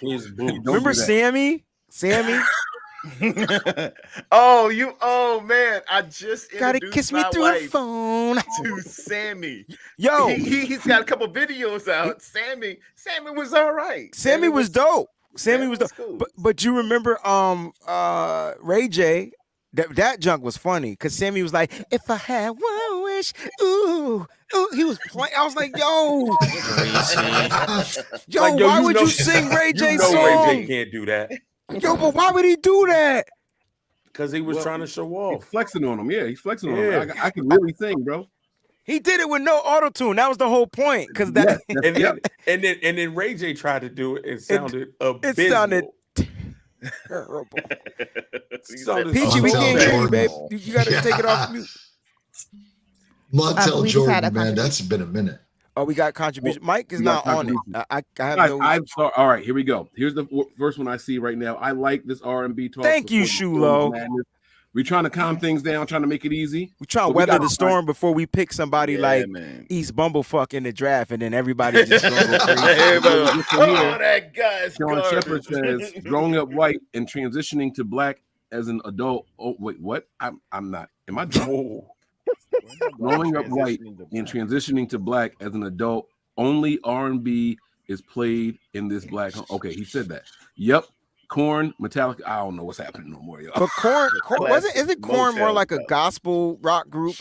S8: Remember Sammy?
S6: Oh man, I just
S8: gotta kiss me through the phone
S6: to Sammy.
S8: Yo,
S6: he's got a couple videos out. Sammy was all right.
S8: Sammy was dope. Sammy was dope.
S6: Cool.
S8: But you remember Ray J? That junk was funny because Sammy was like, "If I had one wish, ooh." He was playing. I was like, "Yo, why would you sing Ray J song?
S9: Ray J can't do that.
S8: Yo, but why would he do that?
S9: Because he was trying to show off.
S7: He's flexing on him. Yeah, he's flexing on him. I can really sing, bro.
S8: He did it with no auto-tune. That was the whole point. Because
S9: and then Ray J tried to do it. It sounded abysmal.
S8: It sounded Terrible.
S9: Son
S8: Peachy, we
S11: Montel
S8: can't hear you,
S11: Jordan.
S8: babe. You got to take it off mute.
S11: Montel
S17: we just had
S11: Jordan,
S17: a
S11: man,
S17: contribution.
S11: that's been a minute.
S8: Oh, I got contribution. Mike is
S7: We got
S8: not on it.
S7: contribution.
S8: I have
S7: Guys,
S8: no.
S7: I'm sorry. All right, here we go. Here's the first one I see right now. I like this R&B talk.
S8: Thank you,
S7: before the Storm of
S8: Shulo.
S7: Madness. We're trying to calm things down, trying to make it easy.
S8: We try to
S7: But we
S8: weather
S7: gotta
S8: the storm before we pick somebody like
S6: man.
S8: East Bumblefuck in the draft, and then everybody just gonna go crazy.
S6: Everybody, oh, that guy's
S7: Sean
S6: garbage.
S7: Shepard says, growing up white and transitioning to black as an adult. Oh, wait, what? I'm not. Am I drunk? Growing up white and transitioning to black as an adult, only R&B is played in this black home. Okay, he said that. Yep. Korn, Metallica. I don't know what's happening no more, y'all.
S8: But Korn isn't Korn more like a gospel rock group?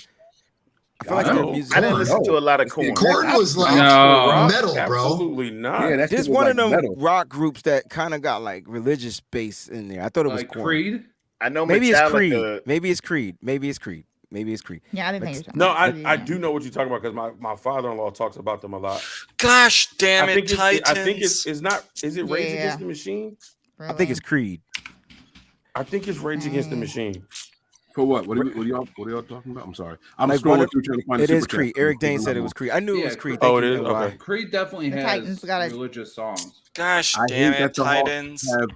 S8: I feel like their music.
S6: I didn't listen to a lot of Korn.
S11: Korn was like metal, bro.
S9: Absolutely not.
S7: Yeah, that's
S8: There's
S7: just
S8: one
S7: like
S8: of them
S7: metal.
S8: rock groups that kind of got like religious base in there. I thought it was
S16: Like
S8: Korn.
S16: Creed?
S6: I know
S8: Maybe it's Creed.
S6: Metallica.
S8: Maybe it's Creed. Maybe it's Creed. Maybe it's Creed.
S17: Yeah, I didn't think you were talking
S9: No,
S17: about
S9: I do know what you're talking about because my father-in-law talks about them a lot.
S18: Gosh damn
S9: I
S18: it,
S9: think
S18: Titans.
S9: I think it's not. Is it Rage
S17: Yeah.
S9: Against the Machine?
S8: I think it's Creed.
S9: I think it's Rage Against the Machine.
S7: For what? What are y'all talking about? I'm sorry. I'm
S8: Like
S7: scrolling through trying to find
S8: it
S7: the
S8: is
S7: super
S8: Creed.
S7: chat.
S8: Eric Dane said it was Creed. I knew it was Creed.
S9: Oh,
S8: Thank
S9: it
S8: you,
S9: is?
S8: NY.
S9: Okay.
S16: Creed definitely
S17: The Titans
S16: has
S17: got a-
S16: religious songs.
S18: Gosh
S7: I
S18: damn
S7: hate
S18: it,
S7: that the Hawks
S18: Titans.
S7: have.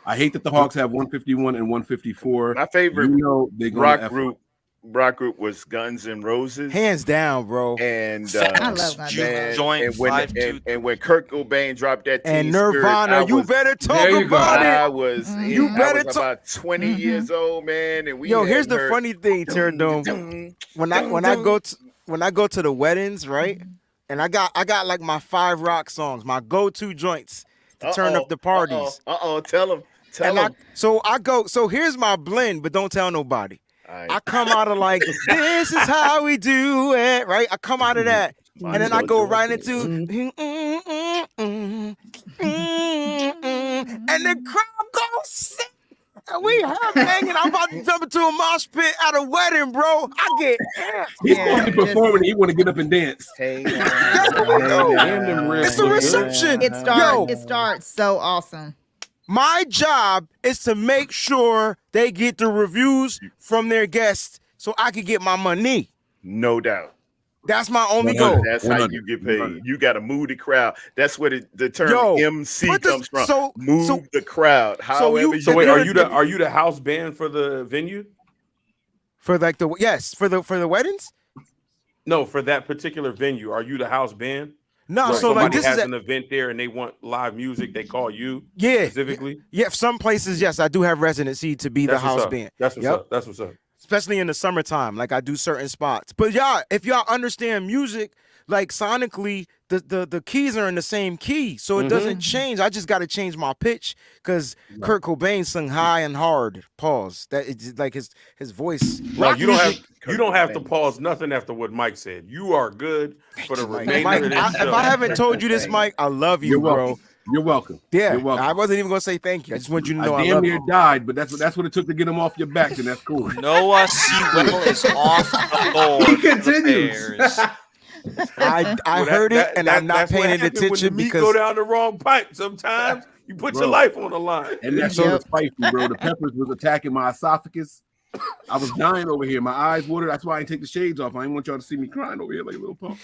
S7: I hate that the Hawks have 151 and 154.
S6: My favorite
S7: they're gonna
S6: rock group was Guns N' Roses.
S8: Hands down, bro.
S6: And
S17: I love Guns N'
S6: man,
S17: Roses.
S18: Joint
S6: and when
S18: 5-2.
S6: and when Kurt Cobain dropped that
S8: And
S6: Teen
S8: Nirvana,
S6: Spirit,
S8: you better talk
S16: There you go.
S8: about
S6: I
S8: it.
S6: was
S8: You better
S6: I was about 20 years old, man, and we
S8: Yo,
S6: had
S8: here's the
S6: heard-
S8: funny thing, Turdome. When I go to the weddings, right? And I got like my 5 rock songs, my go-to joints to turn up the parties.
S6: Tell them.
S8: So here's my blend, but don't tell nobody. I come out of like, this is how we do it, right? I come out of that. And then I go right into and the crowd goes sick. And we have banging. I'm about to jump into a mosh pit at a wedding, bro. I get amped.
S7: He's going to be performing. He want to get up and dance.
S8: That's what we do. It's a reception.
S17: It starts so awesome.
S8: My job is to make sure they get the reviews from their guests so I can get my money.
S6: No doubt.
S8: That's my only goal.
S6: That's how you get paid. You got a moody crowd. That's where the term MC comes from. Move the crowd. However,
S9: So wait, are you the house band for the venue?
S8: For like for the weddings?
S9: No, for that particular venue. Are you the house band?
S8: No,
S9: Where
S8: so like
S9: somebody
S8: this
S9: has
S8: is
S9: an event there and they want live music. They call you
S8: yeah
S9: specifically.
S8: Yeah, some places yes, I do have residency to be
S9: That's
S8: the
S9: what's
S8: house
S9: up.
S8: band.
S9: That's what's up. That's what's up.
S8: Especially in the summertime, like I do certain spots. But y'all, if y'all understand music, like sonically, the keys are in the same key, so it doesn't change. I just got to change my pitch because Kurt Cobain sung high and hard. Pause. That it's like his voice.
S9: No,
S8: Rock
S9: you don't
S8: music-
S9: have to pause nothing after what Mike said. You are good for the remainder
S8: Mike,
S9: of this show.
S8: if I haven't told you this, Mike, I love you,
S7: You're
S8: bro.
S7: welcome. You're welcome.
S8: Yeah,
S7: You're welcome.
S8: I wasn't even gonna say thank you. I just want you to know I
S7: damn
S8: love
S7: near
S8: you.
S7: died, but that's what it took to get him off your back, and that's cool.
S18: Noah Sewell is off the board.
S16: He
S18: for the
S16: continues.
S18: Bears.
S8: I heard it, and I'm not
S9: that's what
S8: paying
S9: happens when
S8: attention
S9: the meat
S8: because
S9: go down the wrong pipe. Sometimes you put your
S7: Bro.
S9: life on the line.
S7: And that shit was spicy, bro. The peppers was attacking my esophagus. I was dying over here. My eyes watered. That's why I didn't take the shades off. I didn't want y'all to see me crying over here like a little punk.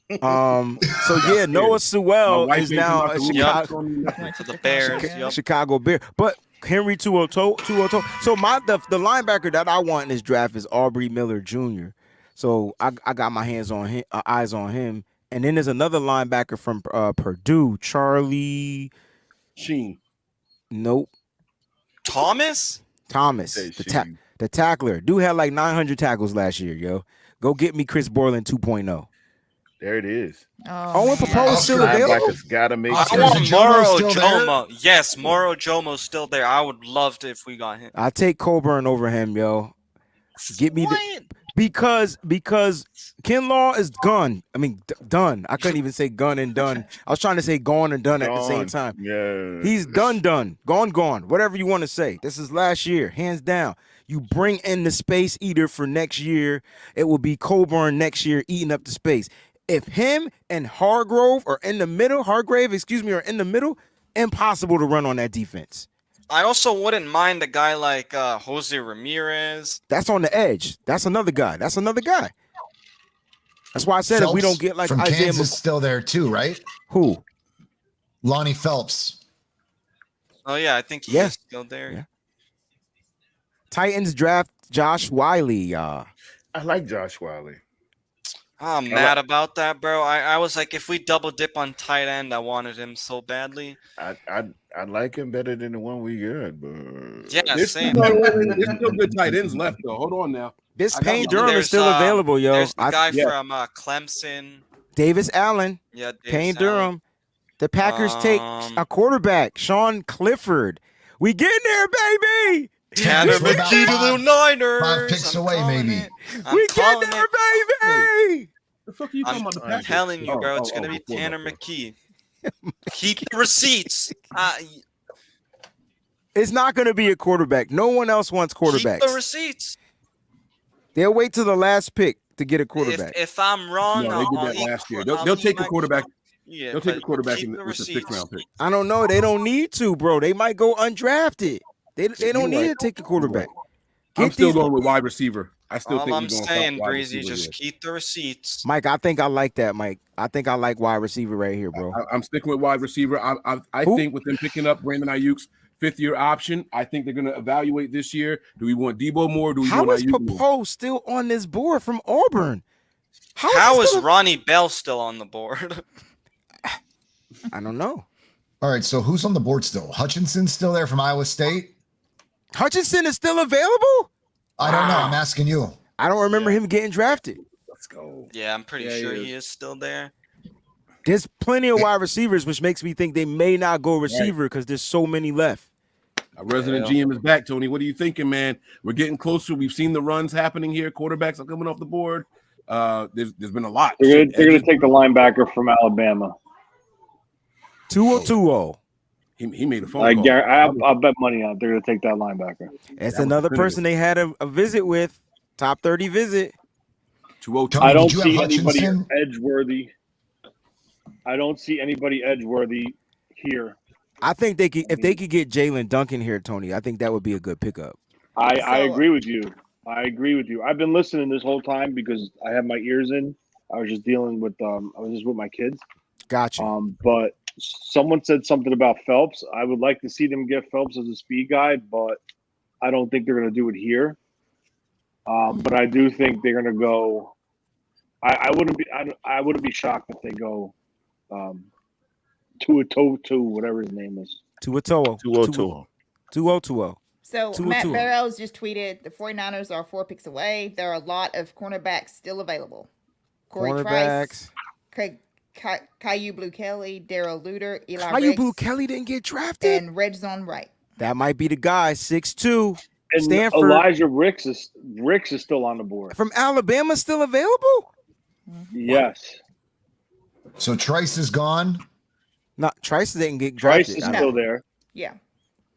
S8: So yeah, Noah Sewell
S7: wife
S8: is
S7: ain't
S8: now
S7: come out
S8: a
S7: the room.
S8: Chicago,
S18: For the Bears. Yep.
S8: Chicago Bear. But Henry 202. So the linebacker that I want in this draft is Aubrey Miller Jr. So I got my hands on him, eyes on him. And then there's another linebacker from Purdue, Charlie
S7: Sheen.
S8: Nope.
S18: Thomas?
S8: The tackler. Dude had like 900 tackles last year, yo. Go get me Chris Borland 2.0.
S6: There it is.
S8: Owen Papo's still available?
S6: Gotta make
S18: I want Moro Jomo. Yes, Moro Jomo's still there. I would love to if we got him.
S8: I take Coburn over him, yo. Get me because Kinlaw is gone. I mean, done. I couldn't even say gun and done. I was trying to say gone and done at the same time.
S6: Yeah.
S8: He's done, gone. Whatever you want to say. This is last year, hands down. You bring in the space eater for next year. It will be Coburn next year eating up the space. If him and Hargrave are in the middle, are in the middle, impossible to run on that defense.
S18: I also wouldn't mind a guy like Jose Ramirez.
S8: That's on the edge. That's another guy. That's why I said
S11: Phelps
S8: if we don't get like
S11: from
S8: Isaiah
S11: Kansas still there too, right?
S8: Who?
S11: Lonnie Phelps.
S18: Oh yeah, I think he is still there.
S8: Yeah. Titans draft Josh Wiley.
S6: I like Josh Wiley.
S18: I'm mad about that, bro. I was like, if we double dip on tight end, I wanted him so badly.
S6: I like him better than the one we got, but
S18: Yeah,
S7: There's
S18: same.
S7: There's still good tight ends left, though. Hold on now.
S8: This
S7: I got
S8: Payne
S7: my-
S8: Durham is still available, yo.
S18: There's the guy from Clemson.
S8: Davis Allen.
S18: Yeah, Davis
S8: Payne
S18: Allen.
S8: Durham. The Packers take a quarterback, Sean Clifford. We getting there, baby.
S18: Tanner McKee to the Niners.
S11: 5 picks away, maybe.
S8: We getting there, baby.
S7: The fuck are you talking about? The
S18: I'm
S7: Packers?
S18: telling you, bro, it's gonna be
S7: before
S18: Tanner
S7: that,
S18: McKee. Keep the receipts.
S8: It's not going to be a quarterback. No one else wants quarterbacks.
S18: Keep the receipts.
S8: They'll wait till the last pick to get a quarterback.
S18: If I'm wrong,
S7: No, they did that last year. They'll take a quarterback.
S18: Yeah,
S7: They'll take a
S18: but
S7: quarterback
S18: keep
S7: in
S18: the
S7: with the
S18: receipts.
S7: 6th round pick.
S8: I don't know. They don't need to, bro. They might go undrafted. They don't need to take a quarterback.
S7: I'm still going with wide receiver. I still
S18: All
S7: think
S18: I'm
S7: we're going
S18: saying,
S7: wide
S18: Breezy,
S7: receiver
S18: just
S7: here.
S18: keep the receipts.
S8: Mike, I think I like that, Mike. I think I like wide receiver right here, bro.
S7: I'm sticking with wide receiver. I think with them picking up Brandon Ayuk's 5th-year option, I think they're going to evaluate this year. Do we want Debo more? Do we
S8: How
S7: want
S8: is
S7: Ayuk more?
S8: Popo still on this board from Auburn?
S18: How is Ronnie Bell still on the board?
S8: I don't know.
S11: All right, so who's on the board still? Hutchinson's still there from Iowa State?
S8: Hutchinson is still available?
S11: I don't know. I'm asking you.
S8: I don't remember him getting drafted.
S7: Let's go.
S18: Yeah, I'm pretty sure he is still there.
S8: There's plenty of wide receivers, which makes me think they may not go receiver because there's so many left.
S7: Our resident GM is back, Tony. What are you thinking, man? We're getting closer. We've seen the runs happening here. Quarterbacks are coming off the board. There's been a lot.
S21: They're going to take the linebacker from Alabama.
S8: 2020.
S7: He made a phone call.
S21: I'll bet money on it. They're going to take that linebacker.
S8: That's another person they had a visit with. Top 30 visit.
S7: 202.
S21: I don't see anybody edge-worthy. I don't see anybody edge-worthy here.
S8: I think they could if they could get Jalen Duncan here, Tony. I think that would be a good pickup.
S21: I agree with you. I agree with you. I've been listening this whole time because I have my ears in. I was just dealing with I was just with my kids.
S8: Gotcha.
S21: But someone said something about Phelps. I would like to see them get Phelps as a speed guy, but I don't think they're going to do it here. But I do think they're going to go. I wouldn't be shocked if they go Tuatoto, whatever his name is.
S8: Tuatoto. 2020.
S17: So
S8: Tua
S17: Matt
S8: Tua.
S17: Barrows just tweeted the 49ers are 4 picks away. There are a lot of cornerbacks still available. Corey Trice, Caillou Blue Kelly, Darrell Luter, Eli
S8: Caillou
S17: Ricks,
S8: Blue Kelly didn't get drafted.
S17: and Red Zone Right.
S8: That might be the guy. 6'2".
S21: And
S8: Stanford.
S21: Elijah Ricks is still on the board.
S8: From Alabama still available?
S21: Yes.
S11: So Trice is gone.
S8: No, Trice didn't get
S21: Trice
S8: drafted.
S21: is still there.
S17: Yeah.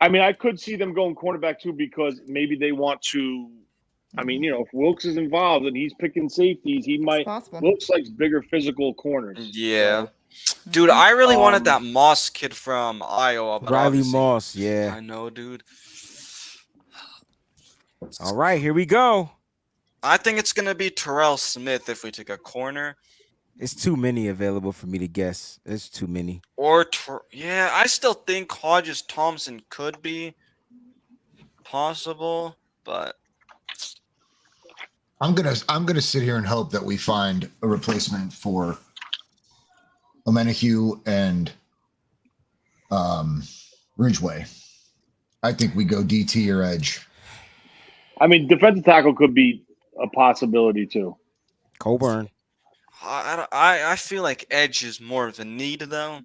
S21: I mean, I could see them going cornerback too because maybe they want to. I mean, if Wilkes is involved and he's picking safeties, he might. Wilkes likes bigger physical corners.
S18: Yeah. Dude, I really wanted that Moss kid from Iowa. But
S8: Riley
S18: obviously-
S8: Moss, yeah.
S18: I know, dude.
S8: All right, here we go.
S18: I think it's going to be Terrell Smith if we take a corner.
S8: It's too many available for me to guess. It's too many.
S18: Yeah, I still think Hodges Thompson could be possible, but
S11: I'm gonna sit here and hope that we find a replacement for Omenihu and Ridgeway. I think we go DT or edge.
S21: I mean, defensive tackle could be a possibility too.
S8: Coburn.
S18: I feel like edge is more of a need, though.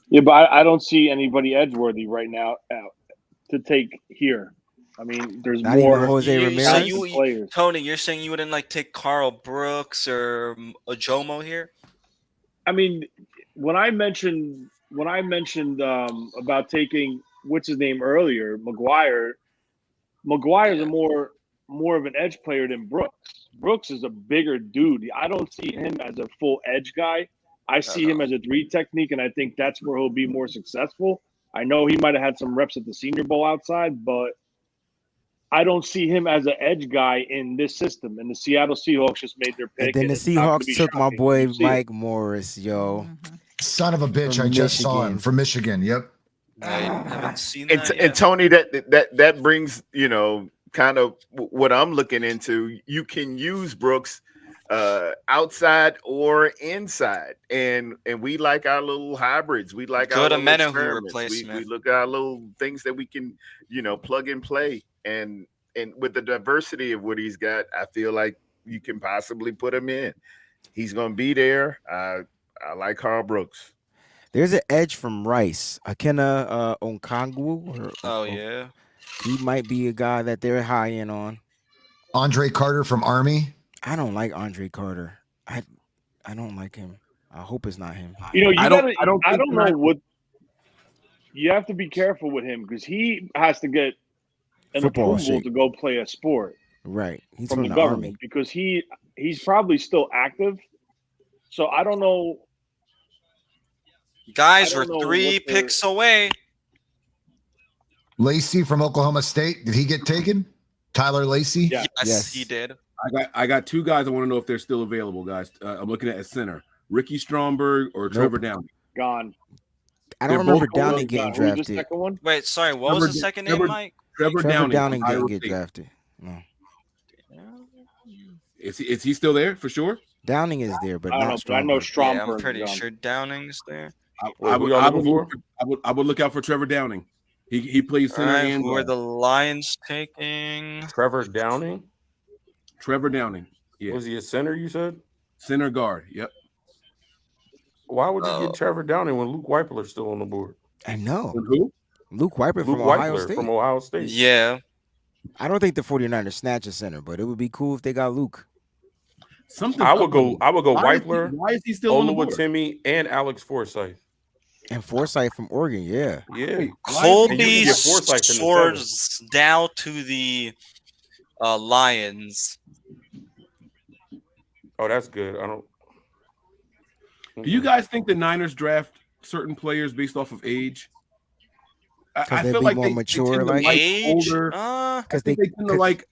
S21: Yeah, but I don't see anybody edgeworthy right now to take here. I mean, there's
S8: Not
S21: more
S8: even Jose Ramirez?
S21: players.
S18: Tony, you're saying you wouldn't take Carl Brooks or Ojomo here?
S21: I mean, when I mentioned about taking what's his name earlier, McGuire's a more of an edge player than Brooks. Brooks is a bigger dude. I don't see him as a full edge guy. I see him as a 3 technique, and I think that's where he'll be more successful. I know he might have had some reps at the Senior Bowl outside, but I don't see him as an edge guy in this system. And the Seattle Seahawks just made their pick.
S8: And then the
S21: it's not gonna
S8: Seahawks
S21: be
S8: took my
S21: shocking
S8: boy
S21: when you see it.
S8: Mike Morris, yo.
S11: Son of a bitch!
S8: From
S11: I just saw him
S8: Michigan.
S11: from Michigan. Yep.
S18: I haven't seen
S6: And,
S18: that
S6: and
S18: yet.
S6: Tony, that brings, kind of what I'm looking into. You can use Brooks outside or inside, and we like our little hybrids. We like our
S18: Good
S6: little
S18: Amenahu
S6: experiments. We
S18: replacement.
S6: look at our little things that we can, plug and play. And with the diversity of what he's got, I feel like you can possibly put him in. He's going to be there. I like Carl Brooks.
S8: There's an edge from Rice, Akena Onkangwu.
S18: Oh yeah,
S8: he might be a guy that they're high in on.
S11: Andre Carter from Army.
S8: I don't like Andre Carter. I don't like him. I hope it's not him.
S21: I don't know what. You have to be careful with him because he has to get an
S8: Football
S21: approval
S8: shape.
S21: to go play a sport
S8: Right. He's
S21: from
S8: from
S21: the
S8: the
S21: government
S8: Army.
S21: because he's probably still active. So I don't know.
S18: guys,
S21: I
S18: we're
S21: don't know
S18: 3
S21: what
S18: picks away.
S11: Lacey from Oklahoma State. Did he get taken? Tyler Lacey.
S21: Yeah.
S18: Yes, he did.
S7: I got 2 guys. I want to know if they're still available, guys. I'm looking at a center: Ricky Stromberg or Trevor Downey.
S21: Gone.
S8: I don't
S7: They're
S8: remember
S7: both
S8: Downing
S7: gone.
S8: getting
S21: Who's the
S8: drafted.
S21: second one?
S18: Wait, sorry. What was the second name, Mike?
S7: Trevor
S8: Downing
S7: Downing
S8: didn't
S7: Iowa
S8: get
S7: State.
S8: drafted. No.
S7: Is he still there for sure?
S8: Downing is there, but
S21: I don't
S8: not
S21: know, but I know
S8: Stromberg.
S18: Yeah, I'm
S21: Stromberg.
S18: pretty sure Downing's there.
S7: I would look out for Trevor Downing. He plays
S18: All
S7: center
S18: right,
S7: and
S18: who are
S7: guard.
S18: the Lions taking?
S9: Trevor Downing.
S7: Trevor Downing. Yeah.
S9: Was he a center? You said
S7: center guard. Yep.
S9: Why would you get Trevor Downing when Luke Weipler's still on the board?
S8: I know.
S7: Who?
S8: Luke Weipler
S9: Luke
S8: from Ohio
S9: Weipler
S8: State.
S9: from Ohio State.
S18: Yeah.
S8: I don't think the 49ers snatch a center, but it would be cool if they got Luke.
S7: Something.
S9: I would go
S7: Why
S9: Weipler.
S7: Why is he still on the board?
S9: Timmy and Alex Forsythe.
S8: And Forsythe from Oregon, yeah.
S9: Yeah.
S18: Colby
S9: Forsythe in the
S18: soars down to the Lions.
S9: Oh, that's good. I don't.
S7: Do you guys think the Niners draft certain players based off of age? I
S8: they'd
S7: feel
S8: be
S7: like
S8: more
S7: they
S8: mature,
S7: tend to
S8: like
S18: age?
S7: older.
S8: Because
S7: they tend to like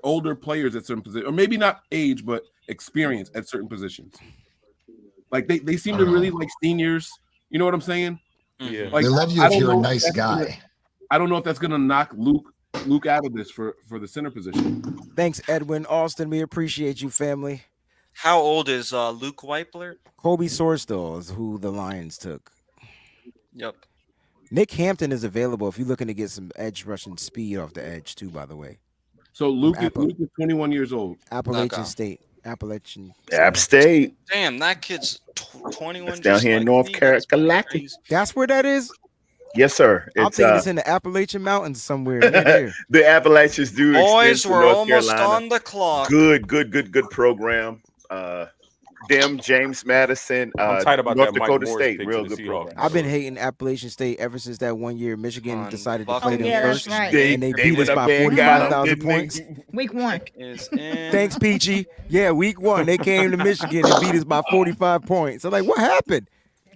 S7: older players at certain positions, or maybe not age, but experience at certain positions. Like they seem to really like seniors. You know what I'm saying?
S9: Yeah.
S11: They love you
S7: I
S11: if
S7: don't
S11: you're a
S7: know
S11: nice
S7: that's gonna-
S11: guy.
S7: I don't know if that's gonna knock Luke out of this for the center position.
S8: Thanks, Edwin Austin. We appreciate you, family.
S18: How old is Luke Weipler?
S8: Kobe Sorsdal is who the Lions took.
S18: Yep.
S8: Nick Hampton is available if you're looking to get some edge rushing speed off the edge, too, by the way.
S7: So Luke is 21 years old.
S8: Appalachian
S18: Okay.
S8: State. Appalachian
S6: App State.
S18: Damn, that kid's 21.
S6: It's down
S18: just
S6: here in
S18: like
S6: North
S18: me. That's
S6: Carolina.
S18: crazy.
S8: That's where that is?
S6: Yes, sir.
S8: I'm thinking it's in the Appalachian Mountains somewhere near there.
S6: The Appalachians do.
S18: Boys,
S6: extend to
S18: we're
S6: North
S18: almost
S6: Carolina.
S18: on the clock.
S6: Good program. James Madison,
S9: I'm tight about
S6: North
S9: that Mike
S6: Dakota
S9: Morris
S6: State,
S9: pick
S6: real
S9: to the
S6: good
S9: Seahawks.
S6: program.
S8: I've been hating Appalachian State ever since that one year Michigan decided to
S18: Buck-
S8: play
S17: Oh,
S8: them
S17: yeah, that's
S8: first.
S17: right.
S8: And they beat us
S6: went up
S8: by
S6: there and got
S8: 45,000
S6: them, didn't
S8: points.
S6: they?
S17: Week 1.
S18: Is in.
S8: Thanks, Peachy. Yeah, week 1. They came to Michigan and beat us by 45 points. I'm like, what happened?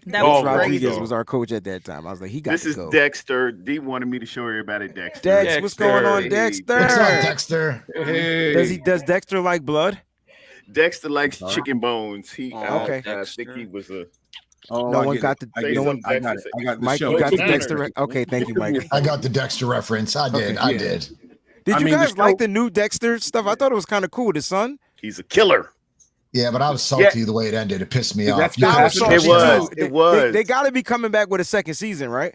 S17: That
S6: Oh,
S17: was
S8: Rodriguez
S17: crazy.
S8: was our coach at that time. I was like, he got
S6: This
S8: to
S6: is
S8: go.
S6: Dexter. D wanted me to show everybody Dexter.
S8: Dex, what's going on, Dexter?
S11: What's up, Dexter?
S7: Hey.
S8: Does Dexter like blood?
S6: Dexter likes chicken bones. He
S8: Okay.
S6: I think he was a.
S7: Oh,
S8: No
S7: I
S8: one
S7: get
S8: got
S7: it.
S8: the-
S7: I get
S8: no
S7: it.
S8: one-
S7: I got it. I got the
S8: Mike,
S7: show.
S8: you got the
S6: Niners.
S8: Dexter. Okay, thank you, Mike.
S11: I got the Dexter reference. I did. I did.
S8: Did
S7: I
S8: you
S7: mean, the
S8: guys like
S7: show-
S8: the new Dexter stuff? I thought it was kind of cool. The son.
S6: He's a killer.
S11: Yeah, but I was salty the way it ended. It pissed me off.
S7: That's
S11: You
S7: not-
S11: could've
S7: It
S11: switched
S6: It was.
S11: out.
S6: It was.
S8: They got to be coming back with a second season, right?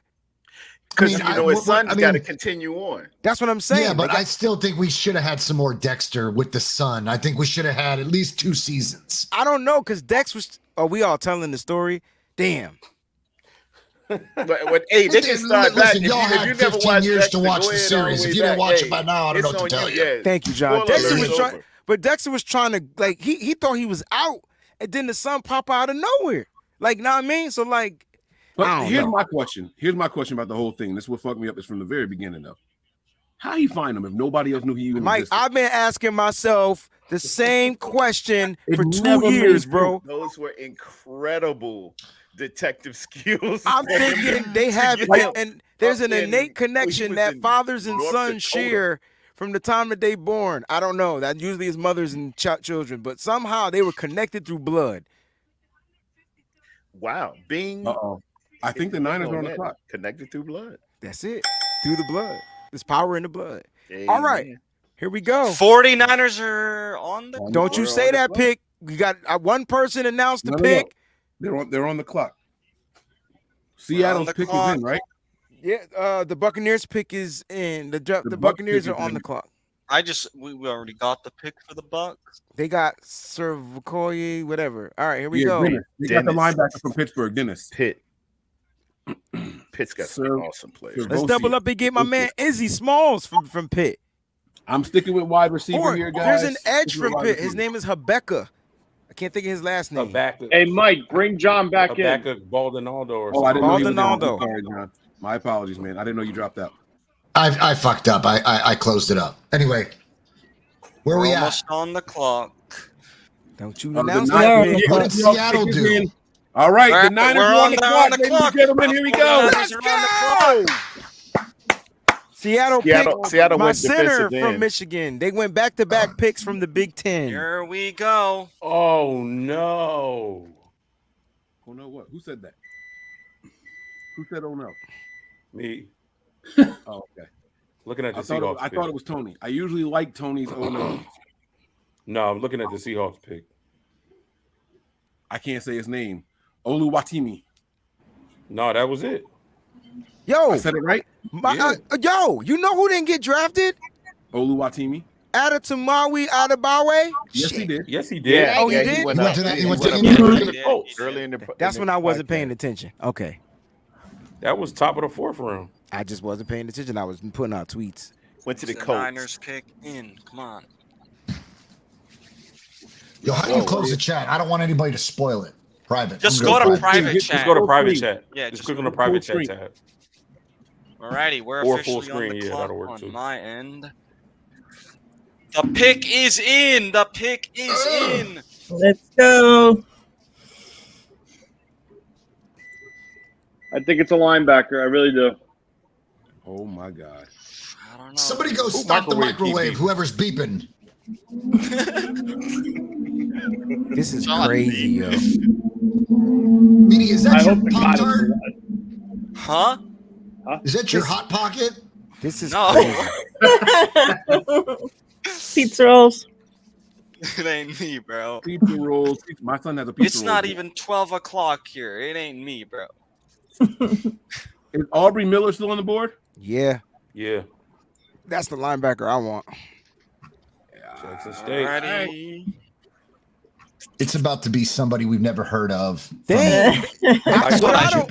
S6: Because
S11: I mean,
S6: you know his son's
S11: I mean-
S6: got to continue on.
S8: That's what I'm saying.
S11: Yeah, but
S8: They got-
S11: I still think we should have had some more Dexter with the son. I think we should have had at least 2 seasons.
S8: I don't know because Dex was. Are we all telling the story? Damn.
S6: But hey, they can start back.
S11: Listen, y'all had 15 years to watch the series. If you didn't watch it by now, I don't know what to tell you.
S8: Thank you, John.
S6: Spoiler
S8: Dexter
S6: alert,
S8: was
S6: it's
S8: trying,
S6: over.
S8: but Dexter was trying to like he thought he was out, and then the sun pop out of nowhere. Like, know what I mean? So like, I
S7: But
S8: don't
S7: here's
S8: know.
S7: my question. Here's my question about the whole thing. This is what fucked me up is from the very beginning, though. How he find him if nobody else knew he even
S8: Mike,
S7: existed?
S8: I've been asking myself the same question for 2
S7: never
S8: years,
S7: made
S8: bro.
S6: Those were incredible detective skills.
S8: I'm thinking they have it, and there's an innate connection that fathers and sons share from the time that they born. I don't know. That usually is mothers and children, but somehow they were connected through blood.
S6: Wow, Bing.
S7: I think the Niners are on the clock.
S6: Connected through blood.
S8: That's it. Through the blood. There's power in the blood. All right. Here we go.
S18: 49ers are on the
S8: Don't you say that pick. We got one person announced the pick.
S7: They're on the clock. Seattle's pick is in, right?
S8: Yeah, the Buccaneers pick is in. The Buccaneers are on the clock.
S18: We already got the pick for the Bucks.
S8: They got Cervicoye, whatever. All right, here we go.
S7: Dennis. They got the linebacker from Pittsburgh, Dennis.
S6: Pitt's got some awesome players.
S8: Let's double up and get my man Izzy Smalls from Pitt.
S7: I'm sticking with wide receiver here, guys.
S8: There's an edge from Pitt. His name is Habakkuk. I can't think of his last name.
S21: Hey, Mike, bring John back in.
S9: Habakkuk Baldonado or
S7: Oh, I didn't know he was
S8: Baldonado.
S7: in. Sorry, John. My apologies, man. I didn't know you dropped out.
S11: I fucked up. I closed it up. Anyway, where are we at?
S18: Almost on the clock.
S8: Don't you
S7: The
S8: announce
S7: Niners-
S8: that?
S11: What did Seattle
S7: pick is
S11: do?
S7: in. All right,
S18: All
S7: the
S18: right,
S7: Niners
S18: we're
S7: are on the clock, ladies and gentlemen. Here we go.
S18: Let's go.
S8: Seattle picked my
S6: went
S8: center
S6: defensive
S8: from
S6: end.
S8: Michigan. They went back-to-back picks from the Big Ten.
S18: Here we go.
S9: Oh no.
S7: Oh no, what? Who said that? Who said oh no?
S9: Me.
S7: Oh, okay.
S9: Looking at the
S7: I thought
S9: Seahawks.
S7: it was Tony. I usually like Tony's oh no.
S9: No, I'm looking at the Seahawks pick.
S7: I can't say his name. Oluwatimi.
S9: No, that was it.
S8: Yo,
S7: I said it right?
S8: Yo, you know who didn't get drafted?
S7: Oluwatimi.
S8: Adetomawi Adebawe?
S7: Yes, he did.
S9: Yes, he did.
S8: Oh, he did?
S11: He went to
S6: Indy. Early in the
S8: That's when I wasn't paying attention. Okay.
S9: That was top of the fourth round.
S8: I just wasn't paying attention. I was putting out tweets.
S6: Went to the
S18: The
S6: Colts.
S18: Niners pick in. Come on.
S11: Yo, how do you close the chat? I don't want anybody to spoil it. Private.
S18: Just
S11: I'm
S18: go
S11: good.
S18: to private
S9: Just
S18: chat.
S9: go to private chat.
S18: Yeah,
S9: just
S18: just
S9: click on the private chat tab.
S18: Alrighty, we're
S9: Or
S18: officially
S9: full screen,
S18: on the
S9: yeah,
S18: clock
S9: that'll work
S18: on
S9: too.
S18: my end. The pick is in. The pick is in.
S15: Let's go.
S21: I think it's a linebacker. I really do.
S7: Oh my God.
S18: I don't know.
S11: Somebody go stop the microwave. Whoever's beeping.
S8: This is crazy, yo.
S11: Meaning, is that
S21: I
S11: your
S21: hope the
S11: Pop
S21: God
S11: Tart?
S18: Huh?
S11: Is that your Hot Pocket?
S8: This is
S18: No.
S8: crazy.
S15: Pizza rolls.
S18: It ain't me, bro.
S7: Pizza rolls. My son has a pizza
S18: It's
S7: roll.
S18: not even 12 o'clock here. It ain't me, bro.
S7: Is Aubrey Miller still on the board?
S8: Yeah,
S9: Yeah.
S8: that's the linebacker I want.
S9: Jackson State.
S18: Alrighty.
S11: It's about to be somebody we've never heard of.
S8: Dang.
S9: Like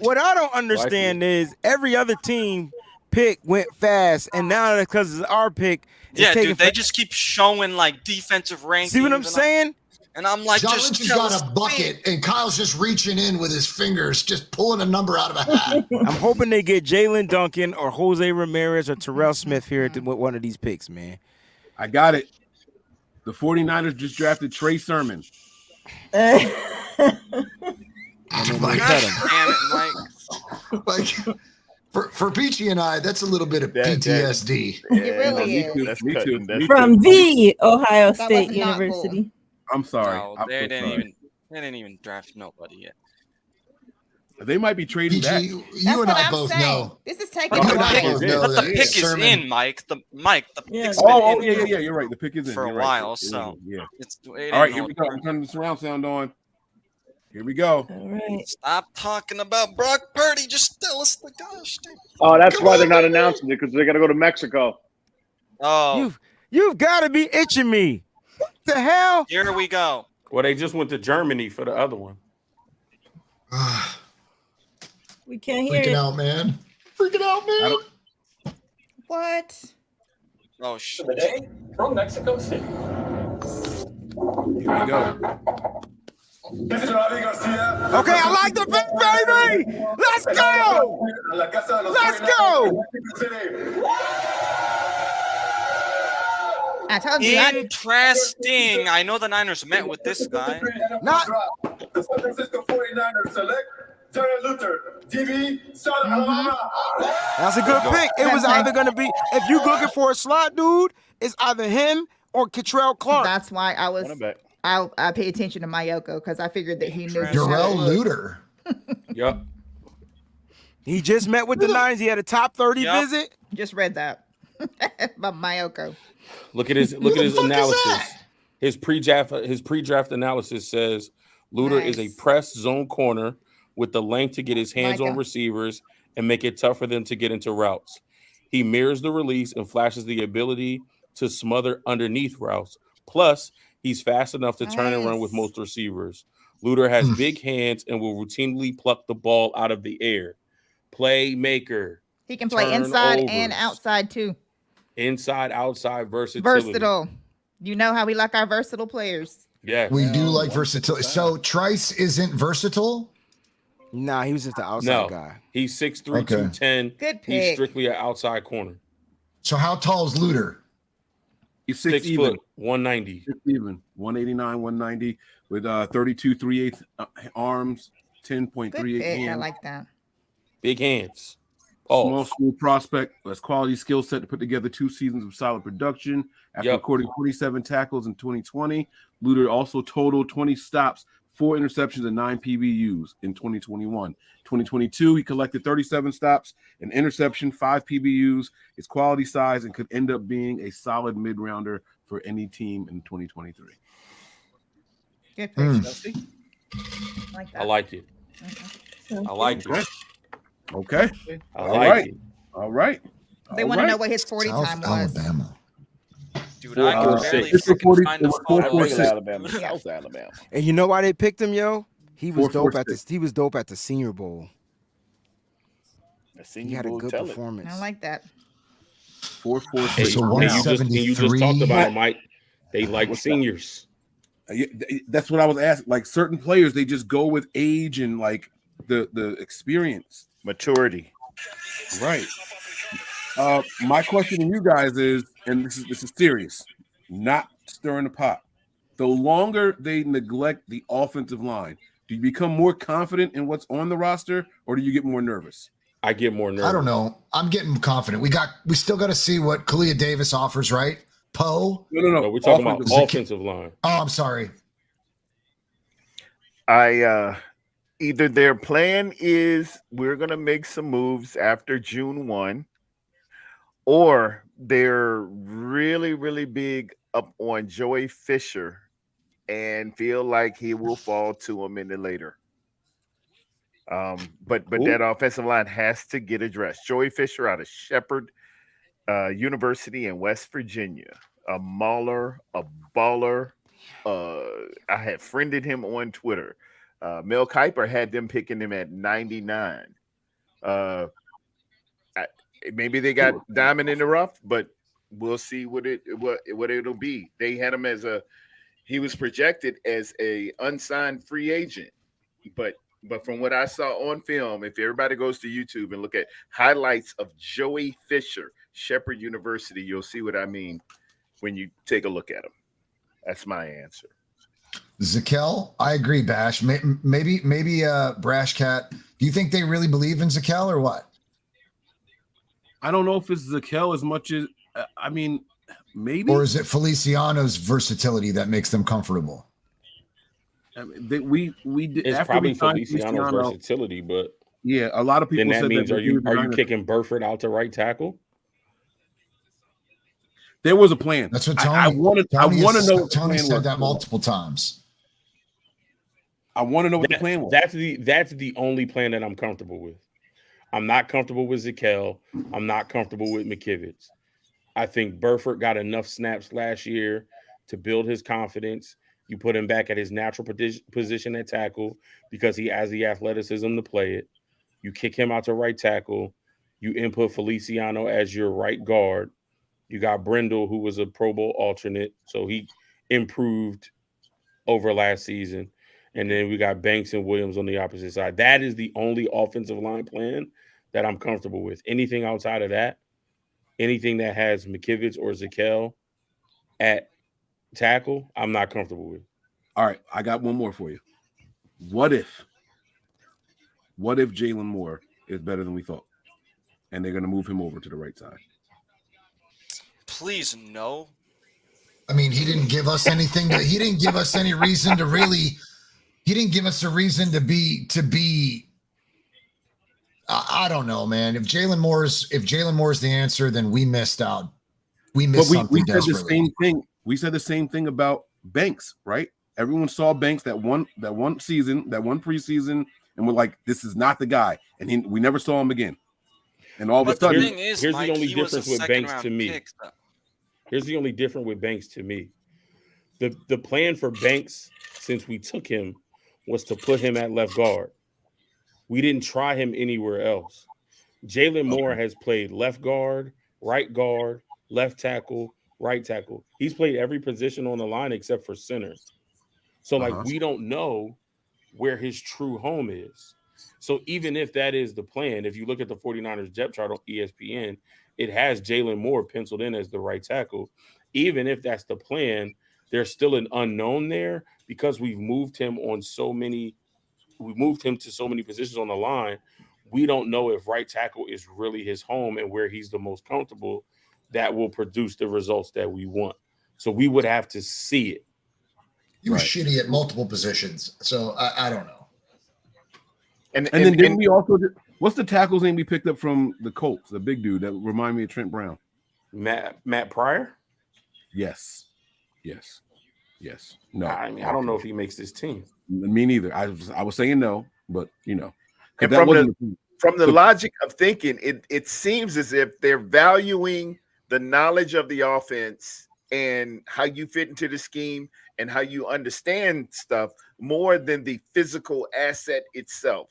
S8: What I don't understand is every other team pick went fast, and now because it's our pick, it's
S18: Yeah,
S8: taking
S18: dude, they just keep showing like defensive rankings.
S8: See what I'm
S18: and
S8: saying?
S18: And I'm like,
S11: John
S18: just
S11: Lynch has
S18: tell
S11: got
S18: us
S11: a
S18: the
S11: bucket,
S18: pick.
S11: and Kyle's just reaching in with his fingers, just pulling a number out of a hat.
S8: I'm hoping they get Jalen Duncan or Jose Ramirez or Terrell Smith here with one of these picks, man.
S7: I got it. The 49ers just drafted Trey Sermon.
S8: And then they cut him.
S18: Damn it, Mike.
S11: Like for Peachy and I, that's a little bit of PTSD.
S17: It really is.
S6: That's
S7: Me
S6: cutting.
S7: too.
S6: That's
S7: Me
S15: From the Ohio
S17: That
S15: State
S17: was not cool.
S15: University.
S7: I'm sorry.
S18: No,
S7: I'm
S18: they
S7: so
S18: didn't
S7: sorry.
S18: even draft nobody yet.
S7: They might be trading
S11: PG,
S7: back.
S11: you
S17: That's
S11: and
S17: what
S11: I
S17: I'm
S11: both
S17: saying.
S11: know.
S17: This is taking
S11: You
S17: a
S11: and I
S17: while.
S11: both know
S18: But the
S11: that
S18: pick is
S11: Sermon-
S18: in, Mike. The
S15: Yeah.
S18: pick's
S7: Oh,
S18: been in
S7: yeah. You're right. The pick is in.
S18: for a
S7: You're right.
S18: while,
S7: It is
S18: so
S7: in, yeah.
S18: it
S7: All right,
S18: ain't
S7: here
S18: no
S7: we go. I'm
S18: different.
S7: turning the surround sound on. Here we go.
S15: All right.
S18: Stop talking about Brock Purdy. Just tell us the gosh. Damn.
S21: Oh, that's why they're not announcing it because they got to go to Mexico.
S18: Oh,
S8: You've got to be itching me. What the hell?
S18: here we go.
S9: Well, they just went to Germany for the other one.
S15: We can't hear
S11: Freaking
S15: it.
S11: out, man. Freaking out, man.
S17: What?
S18: Oh shit.
S20: Today from Mexico City.
S7: Here we go.
S8: Okay, I like the pick, baby. Let's go. Let's go.
S17: I told you.
S18: Interesting. I know the Niners met with this guy.
S2: Not the San Francisco 49ers select Jared Luther, DB, South Alabama.
S8: That's a good pick. It was either going to be, if you're looking for a slot dude, it's either him or Catrell Clark.
S17: That's why I pay attention to Mayoko because I figured that he knew.
S11: Darrell Luter.
S9: Yep.
S8: He just met with the Niners. He had a top 30 visit.
S17: Just read that. By Mayoko.
S9: Look at his analysis. His pre-draft analysis says Luter is a press zone corner with the length to get his hands on receivers and make it tough for them to get into routes. He mirrors the release and flashes the ability to smother underneath routes. Plus, he's fast enough to turn and run with most receivers. Luter has big hands and will routinely pluck the ball out of the air. Playmaker.
S17: He can play inside and outside too.
S9: Inside, outside, versatility.
S17: Versatile. You know how we like our versatile players.
S9: Yeah.
S11: We do like versatility. So Trice isn't versatile?
S8: Nah, he was just an outside guy.
S9: He's 6'3", 210.
S17: Good pick.
S9: He's strictly an outside corner.
S11: So how tall is Luter?
S7: He's
S9: 6
S7: even.
S9: foot, 190.
S7: 6 even, 189, 190 with 32 3/8 arms, 10.38 hands.
S17: I like that.
S9: Big hands.
S7: Small school prospect, has quality skill set to put together 2 seasons of solid production. After recording 27 tackles in 2020, Luter also totaled 20 stops, 4 interceptions, and 9 PBUs in 2021. 2022, he collected 37 stops, an interception, 5 PBUs. His quality size and could end up being a solid mid-rounder for any team in 2023.
S17: Good pick, Chelsea. Like that.
S9: I like it. I like it.
S7: Okay.
S9: I like it.
S7: All right.
S17: They want to know what his 40 time was.
S11: Alabama.
S18: Dude, I can barely freaking find the photo.
S19: Alabama. South Alabama.
S8: And you know why they picked him, yo? He was
S7: 4-4-6.
S8: dope at this. He was dope at the Senior Bowl.
S19: He
S8: He had a good performance.
S17: I like that.
S7: 4-4-6.
S11: So
S9: And you just
S11: 173.
S9: talked about it, Mike. They like seniors.
S7: That's what I was asking. Like certain players, they just go with age and like the experience.
S6: Maturity.
S7: Right. My question to you guys is, and this is serious, not stirring the pot. The longer they neglect the offensive line, do you become more confident in what's on the roster, or do you get more nervous?
S9: I get more nervous.
S11: I don't know. I'm getting confident. We still got to see what Kalia Davis offers, right? Poe?
S7: No.
S9: We're talking about offensive line.
S11: Oh, I'm sorry.
S6: Either their plan is we're going to make some moves after June 1, or they're really, really big up on Joey Fisher and feel like he will fall to him in the later. But that offensive line has to get addressed. Joey Fisher out of Shepherd University in West Virginia, a mauler, a baller. I had friended him on Twitter. Mel Kiper had them picking him at 99. Maybe they got diamond in the rough, but we'll see what it'll be. They had him he was projected as a unsigned free agent, but from what I saw on film, if everybody goes to YouTube and look at highlights of Joey Fisher, Shepherd University, you'll see what I mean when you take a look at him. That's my answer.
S11: Zakel, I agree, Bash. Maybe Brash Cat. Do you think they really believe in Zakel or what?
S7: I don't know if it's Zakel as much as maybe.
S11: Or is it Feliciano's versatility that makes them comfortable?
S7: I mean, we did.
S9: It's
S7: after
S9: probably
S7: we signed
S9: Feliciano's versatility, but
S7: yeah, a lot of people
S9: then that
S7: said
S9: means
S7: that
S9: are you kicking Burford out to right tackle?
S7: There was a plan.
S11: That's what Tony.
S7: I want to know. What
S11: Tony
S7: the plan
S11: said
S7: was.
S11: that multiple times.
S7: I want to know what the plan was.
S9: That's the only plan that I'm comfortable with. I'm not comfortable with Zakel. I'm not comfortable with McKivitz. I think Burford got enough snaps last year to build his confidence. You put him back at his natural position at tackle because he has the athleticism to play it. You kick him out to right tackle. You input Feliciano as your right guard. You got Brindle, who was a Pro Bowl alternate, so he improved over last season. And then we got Banks and Williams on the opposite side. That is the only offensive line plan that I'm comfortable with. Anything outside of that, anything that has McKivitz or Zakel, at tackle, I'm not comfortable with.
S7: All right, I got one more for you. What if Jalen Moore is better than we thought, and they're going to move him over to the right side?
S18: Please, no.
S11: I mean, he didn't give us anything. He didn't give us any reason to really. He didn't give us a reason to be. I don't know, man. If Jalen Moore's the answer, then we missed out. We missed something
S7: we said
S11: desperately.
S7: the same thing. We said the same thing about Banks, right? Everyone saw Banks that one preseason, and we're like, this is not the guy. And we never saw him again. And all of a sudden,
S9: here's the only difference with Banks to me. Here's the only difference with Banks to me. The plan for Banks since we took him was to put him at left guard. We didn't try him anywhere else. Jalen Moore has played left guard, left tackle, right tackle. He's played every position on the line except for center. So, we don't know where his true home is. So, even if that is the plan, if you look at the 49ers depth chart on ESPN, it has Jalen Moore penciled in as the right tackle. Even if that's the plan, there's still an unknown there because we've moved him to so many positions on the line. We don't know if right tackle is really his home and where he's the most comfortable that will produce the results that we want. So we would have to see it.
S11: He was shitty at multiple positions, so I don't know.
S7: And then didn't we also what's the tackle's name we picked up from the Colts? The big dude that remind me of Trent Brown.
S9: Matt Pryor?
S7: Yes. No,
S9: I mean, I don't know if he makes this team.
S7: Me neither. I was saying no, but
S6: and from the logic of thinking, it seems as if they're valuing the knowledge of the offense and how you fit into the scheme and how you understand stuff more than the physical asset itself.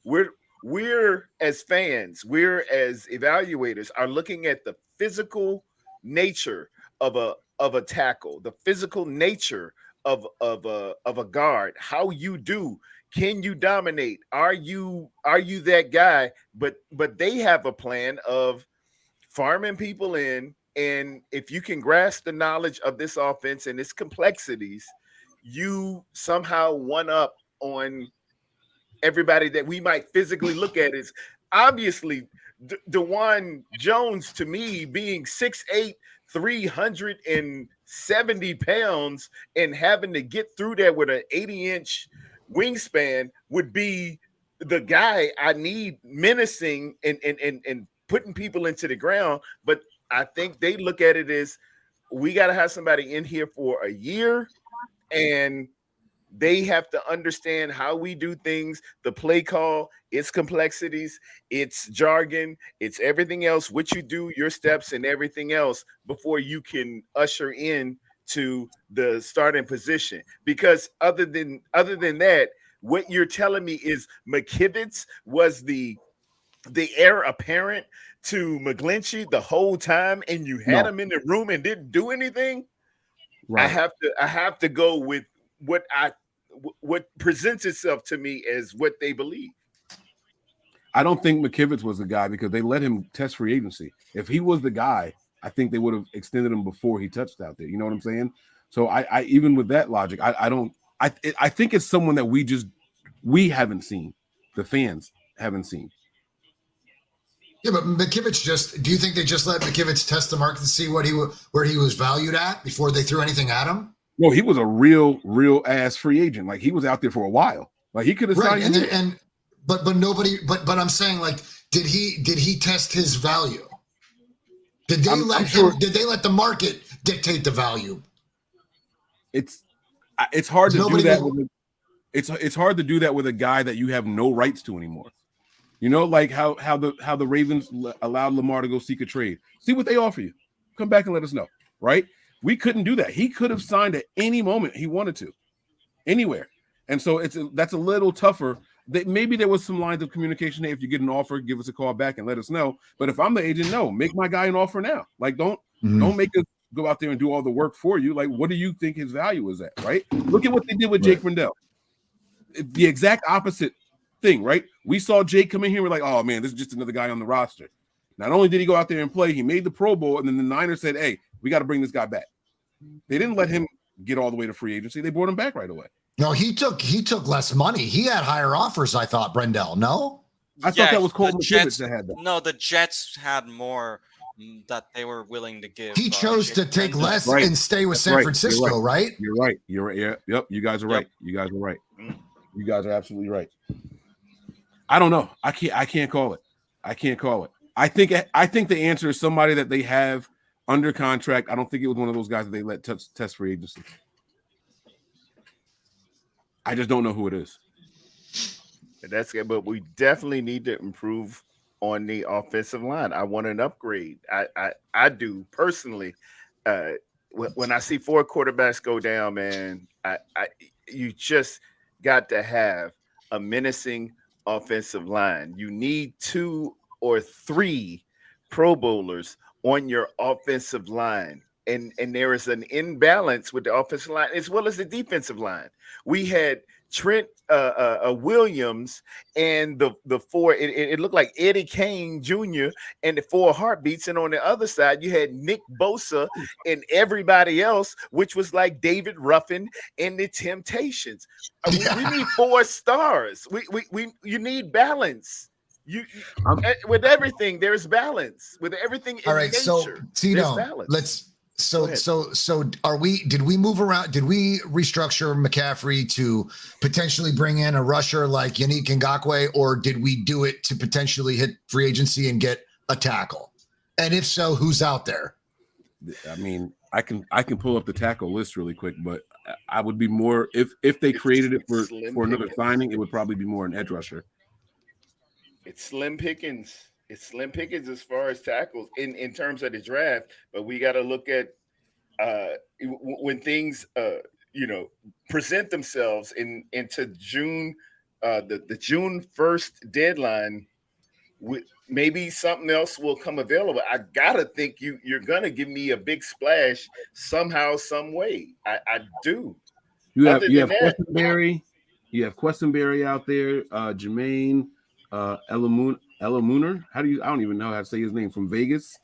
S6: We're as fans, we're as evaluators are looking at the physical nature of a tackle, the physical nature of a guard, how you do. Can you dominate? Are you that guy? But they have a plan of farming people in, and if you can grasp the knowledge of this offense and its complexities, you somehow one up on everybody that we might physically look at. Is obviously DeJuan Jones, to me, being 6'8", 370 pounds and having to get through that with an 80-inch wingspan would be the guy I need menacing and putting people into the ground. But I think they look at it as we got to have somebody in here for a year, and they have to understand how we do things, the play call, its complexities, its jargon, it's everything else, what you do, your steps and everything else before you can usher in to the starting position. Because other than that, what you're telling me is McKivitz was the heir apparent to McGlinchey the whole time, and you had him in the room and didn't do anything. Right. I have to go with what presents itself to me as what they believe.
S7: I don't think McKivitz was the guy because they let him test free agency. If he was the guy, I think they would have extended him before he touched out there. You know what I'm saying? So I even with that logic, I think it's someone that we haven't seen, the fans haven't seen.
S11: Yeah, but McKivitz do you think they just let McKivitz test the market to see where he was valued at before they threw anything at him?
S7: No, he was a real ass free agent. Like, he was out there for a while. Like, he could have signed.
S11: But nobody. But I'm saying, like, did he test his value? Did they Did they let the market dictate the value?
S7: It's hard to do that. It's hard to do that with a guy that you have no rights to anymore. You know, like how the Ravens allowed Lamar to go seek a trade. See what they offer you. Come back and let us know, right? We couldn't do that. He could have signed at any moment he wanted to, anywhere. And so that's a little tougher. Maybe there was some lines of communication. Hey, if you get an offer, give us a call back and let us know. But if I'm the agent, no, make my guy an offer now. Like, don't make us go out there and do all the work for you. Like, what do you think his value is at, right? Look at what they did with Jake Brendel. The exact opposite thing, right? We saw Jake come in here. We're like, oh man, this is just another guy on the roster. Not only did he go out there and play, he made the Pro Bowl, and then the Niners said, hey, we got to bring this guy back. They didn't let him get all the way to free agency. They brought him back right away.
S11: No, he took less money. He had higher offers, I thought, Brendel. No?
S7: I thought that was Cole
S18: the
S7: McKivitz
S18: Jets.
S7: that had that.
S18: No, the Jets had more that they were willing to give.
S11: He chose to take
S18: Brendel.
S11: less and stay with San Francisco, right?
S7: You're right. You're right. Yeah. Yep. You guys are right. You guys are right. You guys are absolutely right. I don't know. I can't call it. I can't call it. I think the answer is somebody that they have under contract. I don't think it was one of those guys that they let test free agency. I just don't know who it is.
S6: That's good, but we definitely need to improve on the offensive line. I want an upgrade. I do personally. When I see 4 quarterbacks go down, man, you just got to have a menacing offensive line. You need 2 or 3 Pro Bowlers on your offensive line. And there is an imbalance with the offensive line as well as the defensive line. We had Trent Williams and the 4. It looked like Eddie Kane Jr. and the 4 heartbeats, and on the other side you had Nick Bosa and everybody else, which was like David Ruffin and the Temptations. We need 4 stars. You need balance. With everything, there's balance. With everything in
S11: All right,
S6: nature,
S11: so
S6: there's
S11: Tito,
S6: balance.
S11: So did we move around? Did we restructure McCaffrey to potentially bring in a rusher like Yannick Ngakoue, or did we do it to potentially hit free agency and get a tackle? And if so, who's out there?
S7: I mean, I can pull up the tackle list really quick, but I would be more if they created it for another signing, it would probably be more an edge rusher.
S6: It's slim pickings. It's slim pickings as far as tackles in terms of the draft, but we got to look at when things present themselves into June, the June 1st deadline. Maybe something else will come available. I gotta think you're gonna give me a big splash somehow, some way. I do.
S7: You have Questenberry. You have Questenberry out there. Jermaine Elamooner. I don't even know how to say his name, from Vegas.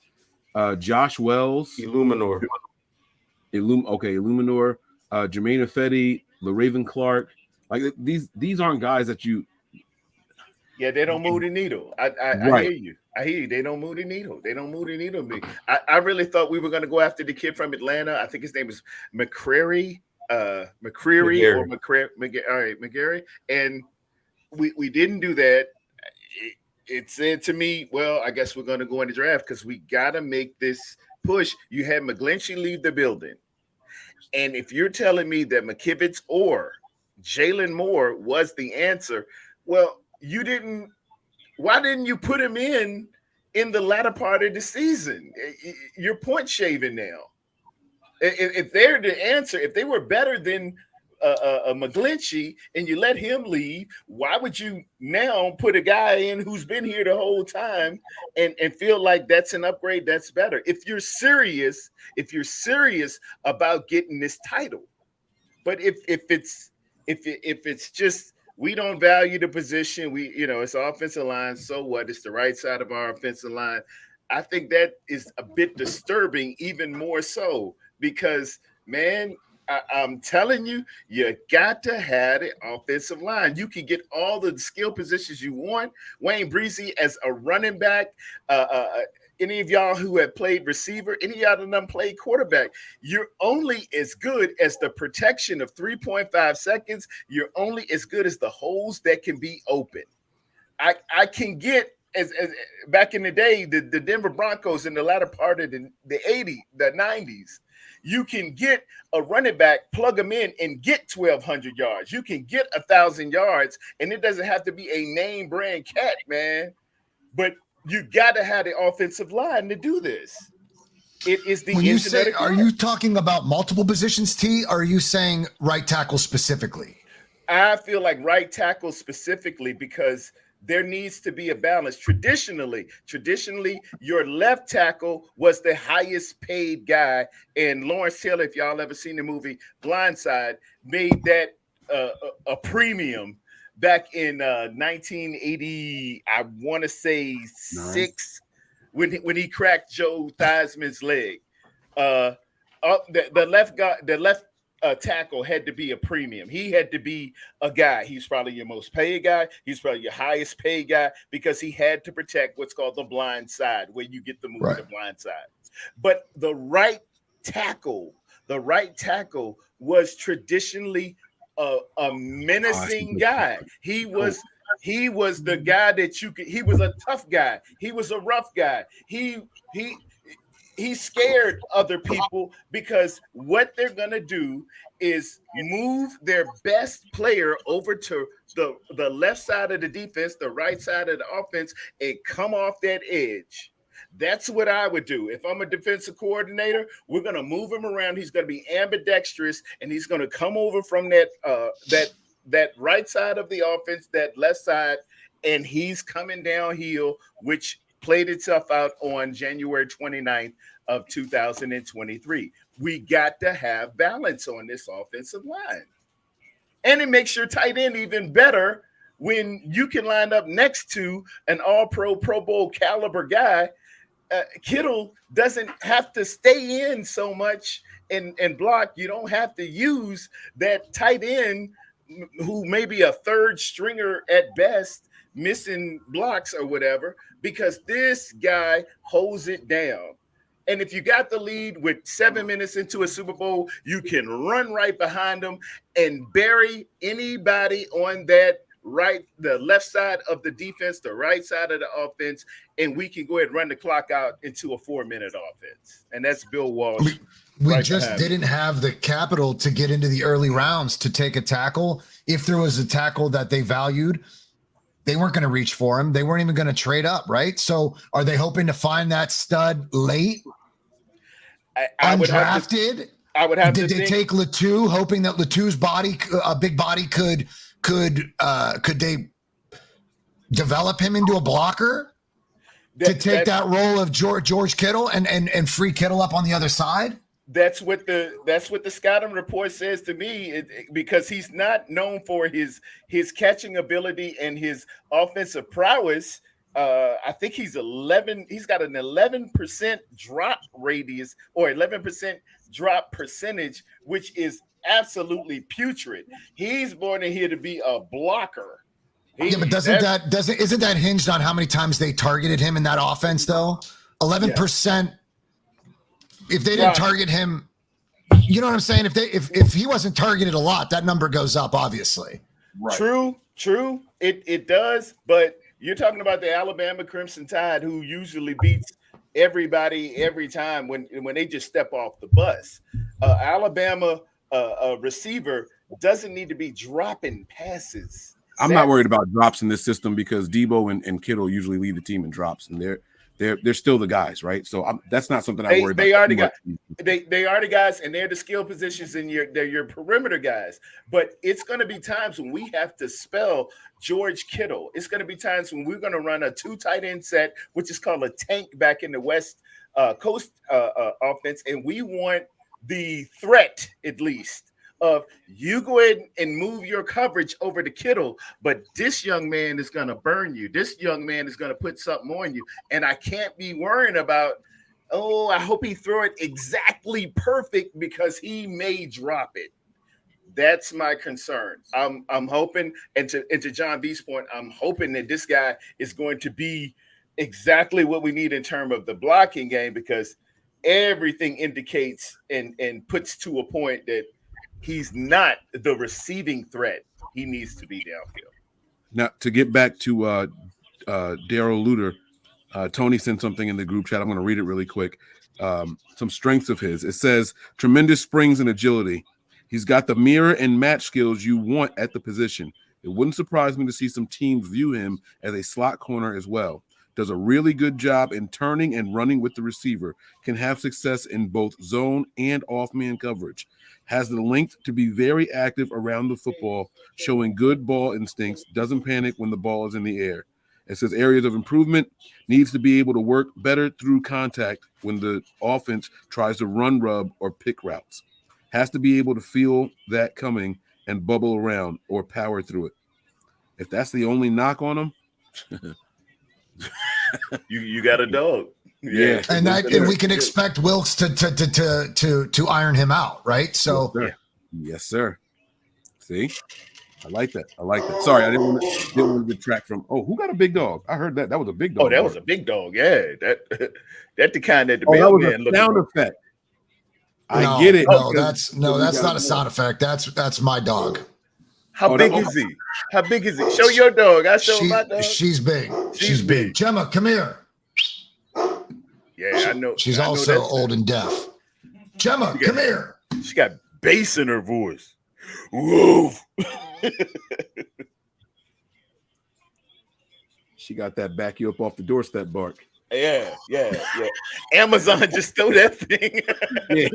S7: Josh Wells.
S9: Illuminor.
S7: Illuminor. Jermaine Ifedi, LaRaven Clark. Like these aren't guys that you.
S6: Yeah, they don't move the needle. I hear you. I hear you. They don't move the needle. They don't move the needle. I really thought we were going to go after the kid from Atlanta. I think his name is McCreary. McCreary or McGarry. And we didn't do that. It said to me, well, I guess we're going to go in the draft because we got to make this push. You had McGlinchey leave the building. And if you're telling me that McKivitz or Jalen Moore was the answer, well, why didn't you put him in the latter part of the season? You're point shaving now. If they're the answer, if they were better than McGlinchey and you let him leave, why would you now put a guy in who's been here the whole time and feel like that's an upgrade, that's better? If you're serious about getting this title. But if it's just we don't value the position, it's offensive line, so what? It's the right side of our offensive line. I think that is a bit disturbing, even more so, because man, I'm telling you, you got to have the offensive line. You can get all the skill positions you want. Wayne Breezy as a running back, any of y'all who have played receiver, any of y'all that done played quarterback, you're only as good as the protection of 3.5 seconds. You're only as good as the holes that can be open. I can get, as back in the day, the Denver Broncos in the latter part of the 90s, you can get a running back, plug them in, and get 1,200 yards. You can get 1,000 yards, and it doesn't have to be a name brand cat, man. But you got to have the offensive line to do this. It is the.
S11: When you say, are you talking about multiple positions, T? Or are you saying right tackle specifically?
S6: I feel like right tackle specifically because there needs to be a balance. Traditionally, your left tackle was the highest paid guy. And Lawrence Taylor, if y'all ever seen the movie Blindside, made that a premium back in 1980, I want to say 6, when he cracked Joe Theismann's leg. the left guy, the left tackle had to be a premium. He had to be a guy. He's probably your most paid guy. He's probably your highest paid guy because he had to protect what's called the blind side, where you get the movie the blind side. But the right tackle was traditionally a menacing guy. He was the guy that you could. He was a tough guy. He was a rough guy. He scared other people because what they're going to do is move their best player over to the left side of the defense, the right side of the offense, and come off that edge. That's what I would do. If I'm a defensive coordinator, we're going to move him around. He's going to be ambidextrous, and he's going to come over from that right side of the offense, that left side, and he's coming downhill, which played itself out on January 29th of 2023. We got to have balance on this offensive line. And it makes your tight end even better when you can line up next to an all-pro, Pro Bowl caliber guy. Kittle doesn't have to stay in so much and block. You don't have to use that tight end who may be a third stringer at best, missing blocks or whatever, because this guy holds it down. And if you got the lead with 7 minutes into a Super Bowl, you can run right behind them and bury anybody on that the left side of the defense, the right side of the offense, and we can go ahead and run the clock out into a 4-minute offense. And that's Bill Walsh.
S11: We just didn't have the capital to get into the early rounds to take a tackle. If there was a tackle that they valued, they weren't going to reach for him. They weren't even going to trade up, right? So are they hoping to find that stud late? Undrafted? Did they take Latou, hoping that Latou's body, a big body, could they develop him into a blocker to take that role of George Kittle and free Kittle up on the other side?
S6: That's what the scouting report says to me, because he's not known for his catching ability and his offensive prowess. I think he's got an 11% drop radius or 11% drop percentage, which is absolutely putrid. He's born in here to be a blocker.
S11: But isn't that hinged on how many times they targeted him in that offense though? 11%. If they didn't target him, you know what I'm saying? If he wasn't targeted a lot, that number goes up, obviously.
S6: Right. True. It does, but you're talking about the Alabama Crimson Tide, who usually beats everybody every time when they just step off the bus. Alabama receiver doesn't need to be dropping passes.
S7: I'm not worried about drops in this system because Debo and Kittle usually lead the team in drops, and they're still the guys, right? So that's not something I worry about.
S6: They are the guys. They are the guys, and they're the skill positions, and they're your perimeter guys. But it's going to be times when we have to spell George Kittle. It's going to be times when we're going to run a 2 tight end set, which is called a tank back in the West Coast offense, and we want the threat at least of you go ahead and move your coverage over to Kittle, but this young man is going to burn you. This young man is going to put something on you, and I can't be worrying about, I hope he throw it exactly perfect because he may drop it. That's my concern. I'm hoping, and to John B's point, I'm hoping that this guy is going to be exactly what we need in terms of the blocking game, because everything indicates and puts to a point that he's not the receiving threat. He needs to be downfield.
S7: Now, to get back to Daryl Luter, Tony sent something in the group chat. I'm going to read it really quick. Some strengths of his. It says, tremendous springs and agility. He's got the mirror and match skills you want at the position. It wouldn't surprise me to see some teams view him as a slot corner as well. Does a really good job in turning and running with the receiver. Can have success in both zone and off-man coverage. Has the length to be very active around the football, showing good ball instincts, doesn't panic when the ball is in the air. It says areas of improvement, needs to be able to work better through contact when the offense tries to run rub or pick routes. Has to be able to feel that coming and bubble around or power through it. If that's the only knock on him,
S6: you got a dog.
S7: Yeah,
S11: and we can expect Wilkes to iron him out, right? So,
S7: yes, sir. See, I like that. Sorry, I didn't want to detract from. Oh, who got a big dog? I heard that. That was a big dog.
S6: Oh, that was a big dog. Yeah, that the kind that the
S7: that was
S6: mailman
S7: a
S6: looking
S7: sound
S6: for.
S7: effect. I get it.
S11: No, that's not a sound effect. That's my dog.
S6: How big is he? How big is he? Show your dog. I show my dog.
S11: She's big. She's big. Gemma, come here.
S6: Yeah, I know.
S11: She's also old and deaf. Gemma, come here.
S6: She got bass in her voice. Whoa.
S7: She got that back you up off the doorstep bark.
S6: Yeah. Amazon just stole that thing.
S7: Yeah.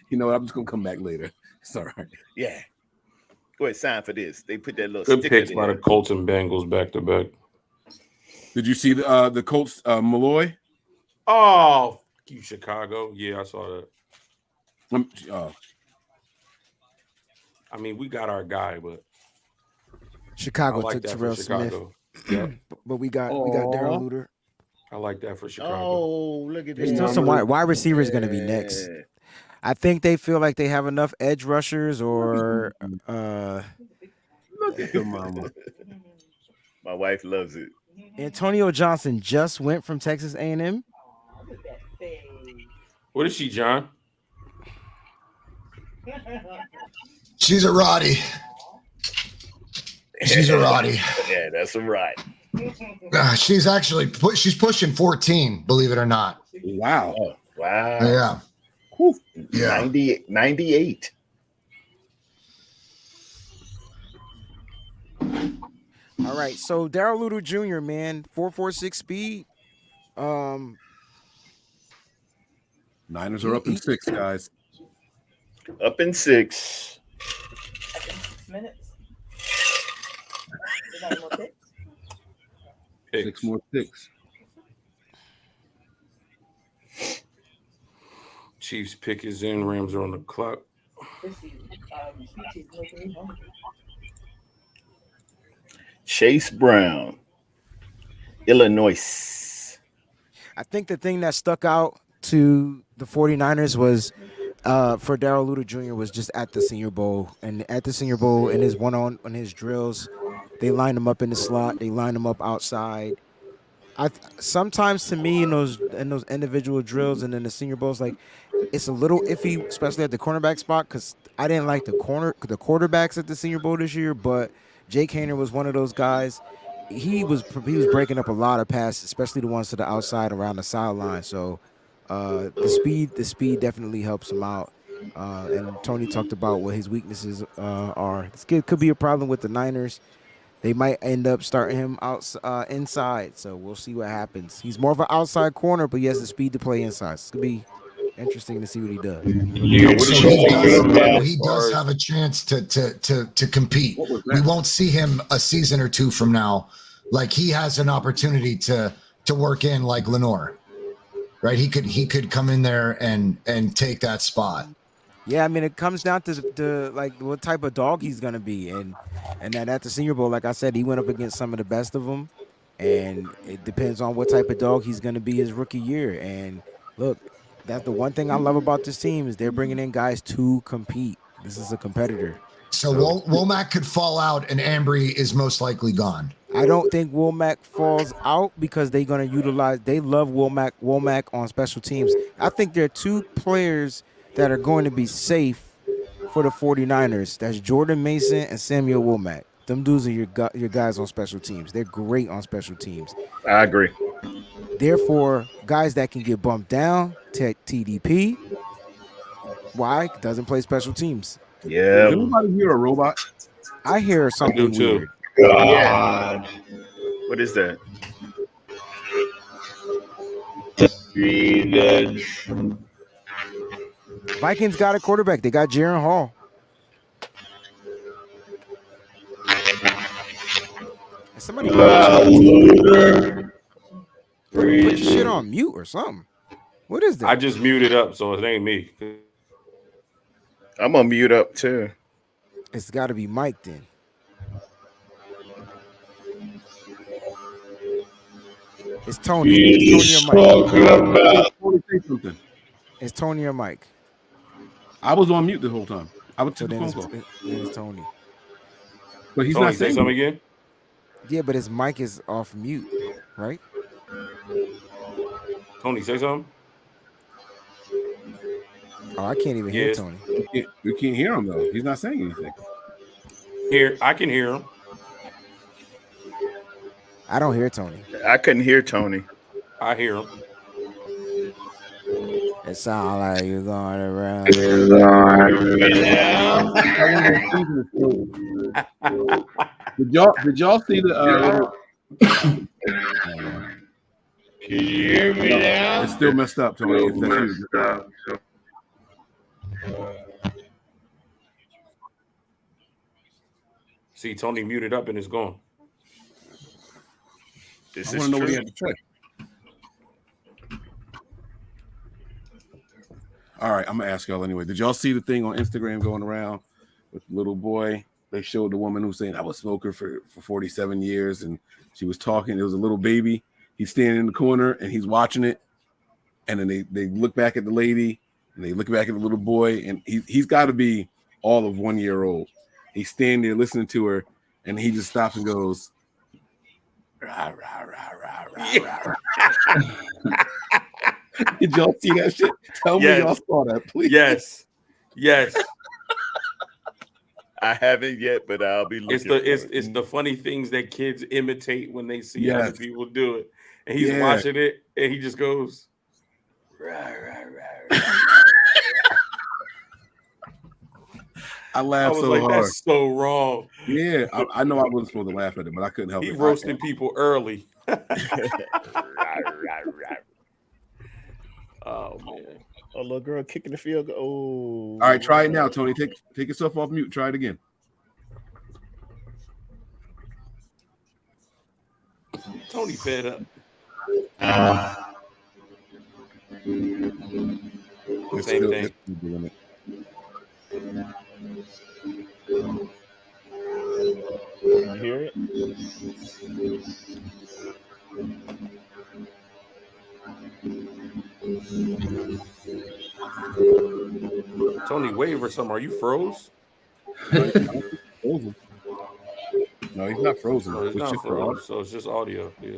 S7: You know what? I'm just gonna come back later. It's all right.
S6: Yeah. Go ahead, sign for this. They put that little
S9: Good
S6: sticker
S9: picks
S6: there.
S9: by the Colts and Bengals back to back.
S7: Did you see the Colts Malloy?
S9: Oh, you Chicago. Yeah, I saw that. I mean, we got our guy, but
S8: Chicago
S9: I like
S8: took
S9: that
S8: Terrell
S9: for
S8: Smith.
S9: Chicago. Yeah.
S8: But we got Darrell Luter.
S9: I like that for Chicago.
S6: Oh, look at
S8: There's
S6: that.
S8: still some wide receivers going to be next. I think they feel like they have enough edge rushers or
S7: look at the mama.
S6: My wife loves it.
S8: Antonio Johnson just went from Texas A&M.
S9: What is she, John?
S11: She's a Roddy. She's a Roddy.
S6: Yeah, that's a right.
S11: She's actually she's pushing 14, believe it or not.
S7: Wow.
S6: Oh, wow.
S11: Yeah.
S6: Whew.
S11: Yeah.
S6: 98.
S8: All right, so Darrell Luter Jr., man, 4.46 speed.
S7: Niners are up in 6, guys.
S6: Up in 6.
S15: 6 minutes.
S7: 6 more picks.
S9: Chiefs pick is in. Rams are on the clock.
S6: Chase Brown, Illinois.
S8: I think the thing that stuck out to the 49ers was for Darrell Luter Jr. was just at the Senior Bowl. And at the Senior Bowl, in his on his drills, they lined him up in the slot. They lined him up outside. Sometimes to me in those individual drills and in the Senior Bowls, like it's a little iffy, especially at the cornerback spot, because I didn't like the quarterbacks at the Senior Bowl this year. But Jake Haener was one of those guys. He was breaking up a lot of passes, especially the ones to the outside around the sideline. So the speed definitely helps him out. And Tony talked about what his weaknesses are. This kid could be a problem with the Niners. They might end up starting him out inside, so we'll see what happens. He's more of an outside corner, but he has the speed to play inside. It's gonna be interesting to see what he does.
S11: He does have a chance to compete. We won't see him a season or two from now. Like he has an opportunity to work in like Lenore, right? He could come in there and take that spot.
S8: Yeah, I mean, it comes down to like what type of dog he's gonna be, and then at the Senior Bowl, like I said, he went up against some of the best of them, and it depends on what type of dog he's gonna be his rookie year. And look, that's the one thing I love about this team is they're bringing in guys to compete. This is a competitor.
S11: So Womack could fall out, and Ambry is most likely gone.
S8: I don't think Womack falls out because they're gonna utilize. They love Womack on special teams. I think there are two players that are going to be safe for the 49ers. That's Jordan Mason and Samuel Womack. Them dudes are your guys on special teams. They're great on special teams.
S6: I agree.
S8: Therefore, guys that can get bumped down, TDP. Why? Doesn't play special teams.
S6: Yeah.
S7: Does anybody hear a robot?
S8: I hear something weird.
S6: God. What is that?
S8: Vikings got a quarterback. They got Jaron Hall. Somebody put your shit on mute or something. What is that?
S9: I just muted up, so it ain't me.
S6: I'm gonna mute up too.
S8: It's got to be Mike then. It's Tony. It's Tony or Mike.
S7: Say something.
S8: It's Tony or Mike.
S7: I was on mute the whole time. I would
S8: So
S7: take the
S8: then
S7: phone call.
S8: it's Tony.
S7: But he's
S9: Tony,
S7: not
S9: say
S7: saying
S9: something
S7: anything.
S9: again.
S8: Yeah, but his mic is off mute, right?
S9: Tony, say something.
S8: Oh, I can't even hear
S9: Yes.
S8: Tony.
S7: We can't hear him though. He's not saying anything.
S9: Here, I can hear him.
S8: I don't hear Tony.
S6: I couldn't hear Tony.
S9: I hear him.
S8: It sounds like you're going around.
S7: Did y'all see the
S1: Can you hear me now?
S7: It's still messed up, Tony. If that's you.
S9: See, Tony muted up and it's gone.
S6: This
S7: I want to know what he had to say. All right, I'm gonna ask y'all anyway. Did y'all see the thing on Instagram going around with the little boy? They showed the woman who's saying I was a smoker for 47 years, and she was talking. It was a little baby. He's standing in the corner and he's watching it, and then they look back at the lady and they look back at the little boy, and he's got to be all of 1 year old. He's standing there listening to her, and he just stops and goes, rah, rah, rah, rah, rah, rah. Did y'all see that shit? Tell me y'all saw that, please.
S9: Yes.
S6: I haven't yet, but I'll be looking.
S9: It's the funny things that kids imitate when they see other
S7: Yes.
S9: people do it. And he's
S7: Yeah.
S9: watching it and he just goes, rah, rah, rah, rah.
S7: I
S9: I
S7: laughed
S9: was
S7: so
S9: like,
S7: hard.
S9: that's so wrong.
S7: Yeah, I know I wasn't supposed to laugh at it, but I couldn't help
S9: He
S7: it.
S9: roasting people early. Oh man.
S6: Oh, little girl kicking the field goal. Oh.
S7: All right, try it now, Tony. Take yourself off mute. Try it again.
S9: Tony fed up.
S7: It's
S9: Same
S7: still-
S9: thing.
S7: it's still doing it.
S6: You hear it?
S9: Tony, wave or something. Are you froze?
S7: Frozen. No, he's not frozen.
S9: No, it's not
S7: just
S9: froze. So it's just audio. Yeah.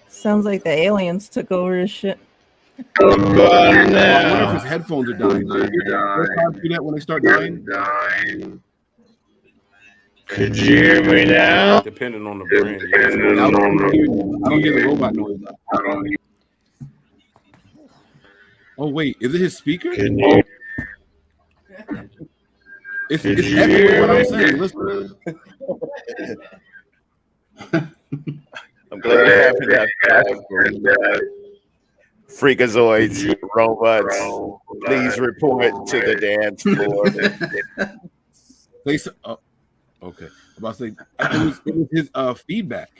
S15: Sounds like the aliens took over his shit.
S7: I wonder if his headphones are dying. Do that when they start dying?
S1: Could you hear me now?
S9: Depending on the brand.
S7: I don't hear the robot noise. Oh wait, is it his speaker? It's echoing what I'm saying. Listen.
S6: I'm glad you have that. Freakazoids, robots, please report to the dance floor.
S7: Okay. I'm about to say it was his feedback.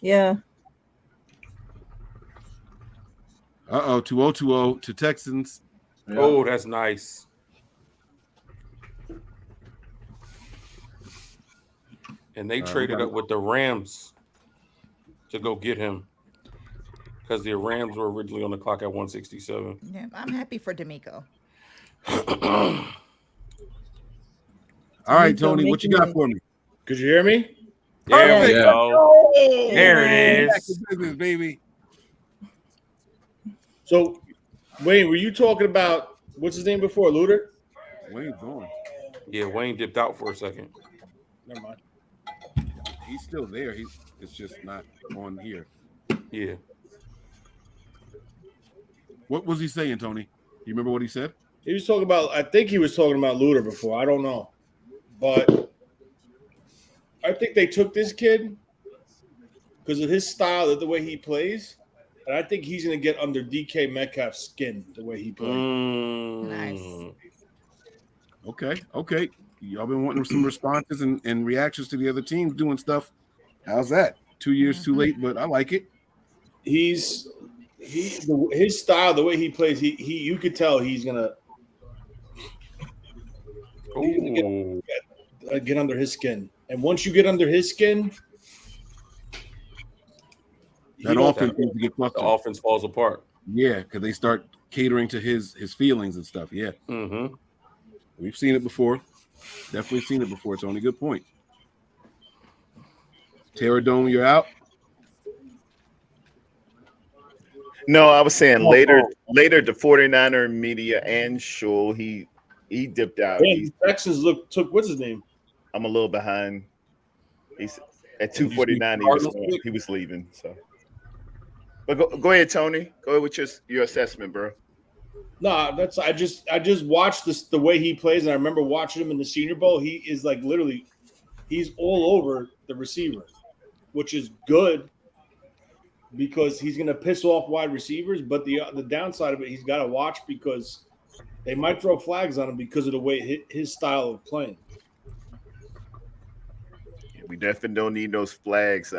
S15: Yeah.
S7: 2020 to Texans.
S9: Oh, that's nice. And they traded up with the Rams to go get him because the Rams were originally on the clock at 167.
S17: Yeah, I'm happy for D'Amico.
S7: All right, Tony, what you got for me?
S10: Could you hear me?
S9: There we go. There it
S7: Back
S9: is.
S7: to business, baby.
S10: So, Wayne, were you talking about what's his name before, Luder?
S7: Wayne's gone.
S9: Yeah, Wayne dipped out for a second.
S10: Never mind.
S7: He's still there. It's just not on here.
S9: Yeah.
S7: What was he saying, Tony? You remember what he said?
S10: He was talking about, I think he was talking about Luder before. I don't know. But I think they took this kid because of his style, the way he plays. And I think he's going to get under DK Metcalf's skin the way he plays.
S17: Nice.
S7: Okay. Y'all been wanting some responses and reactions to the other teams doing stuff. How's that? 2 years too late, but I like it.
S10: His style, the way he plays, you could tell he's gonna get under his skin. And once you get under his skin,
S7: that offense needs to get flustered.
S9: The offense falls apart.
S7: Yeah, because they start catering to his feelings and stuff. Yeah.
S9: Mm-hmm.
S7: We've seen it before. Definitely seen it before. It's only a good point. Terradome, you're out.
S6: No, I was saying later the 49er media and Shul, he dipped out.
S10: Man, Texans took what's his name?
S6: I'm a little behind. He's at 249. He was leaving. So, but go ahead, Tony. Go ahead with your assessment, bro.
S10: No, that's I just watched this the way he plays, and I remember watching him in the Senior Bowl. He is like literally, he's all over the receiver, which is good because he's going to piss off wide receivers. But the downside of it, he's got to watch because they might throw flags on him because of the way his style of playing.
S6: We definitely don't need those flags.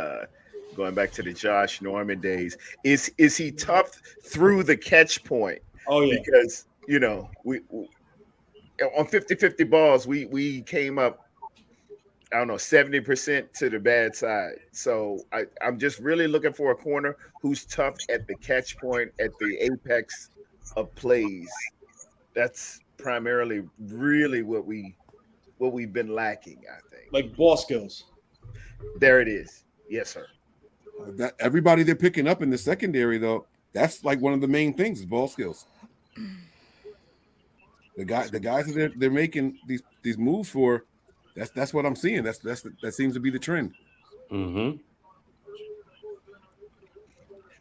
S6: Going back to the Josh Norman days, is he tough through the catch point?
S10: Oh yeah,
S6: because we on 50-50 balls we came up, I don't know, 70% to the bad side. So I'm just really looking for a corner who's tough at the catch point, at the apex of plays. That's primarily really what we've been lacking, I think.
S10: Like ball skills.
S6: There it is. Yes, sir.
S7: That everybody they're picking up in the secondary, though, that's like one of the main things is ball skills. The guys that they're making these moves for, that's what I'm seeing. That seems to be the trend.
S9: Mm-hmm.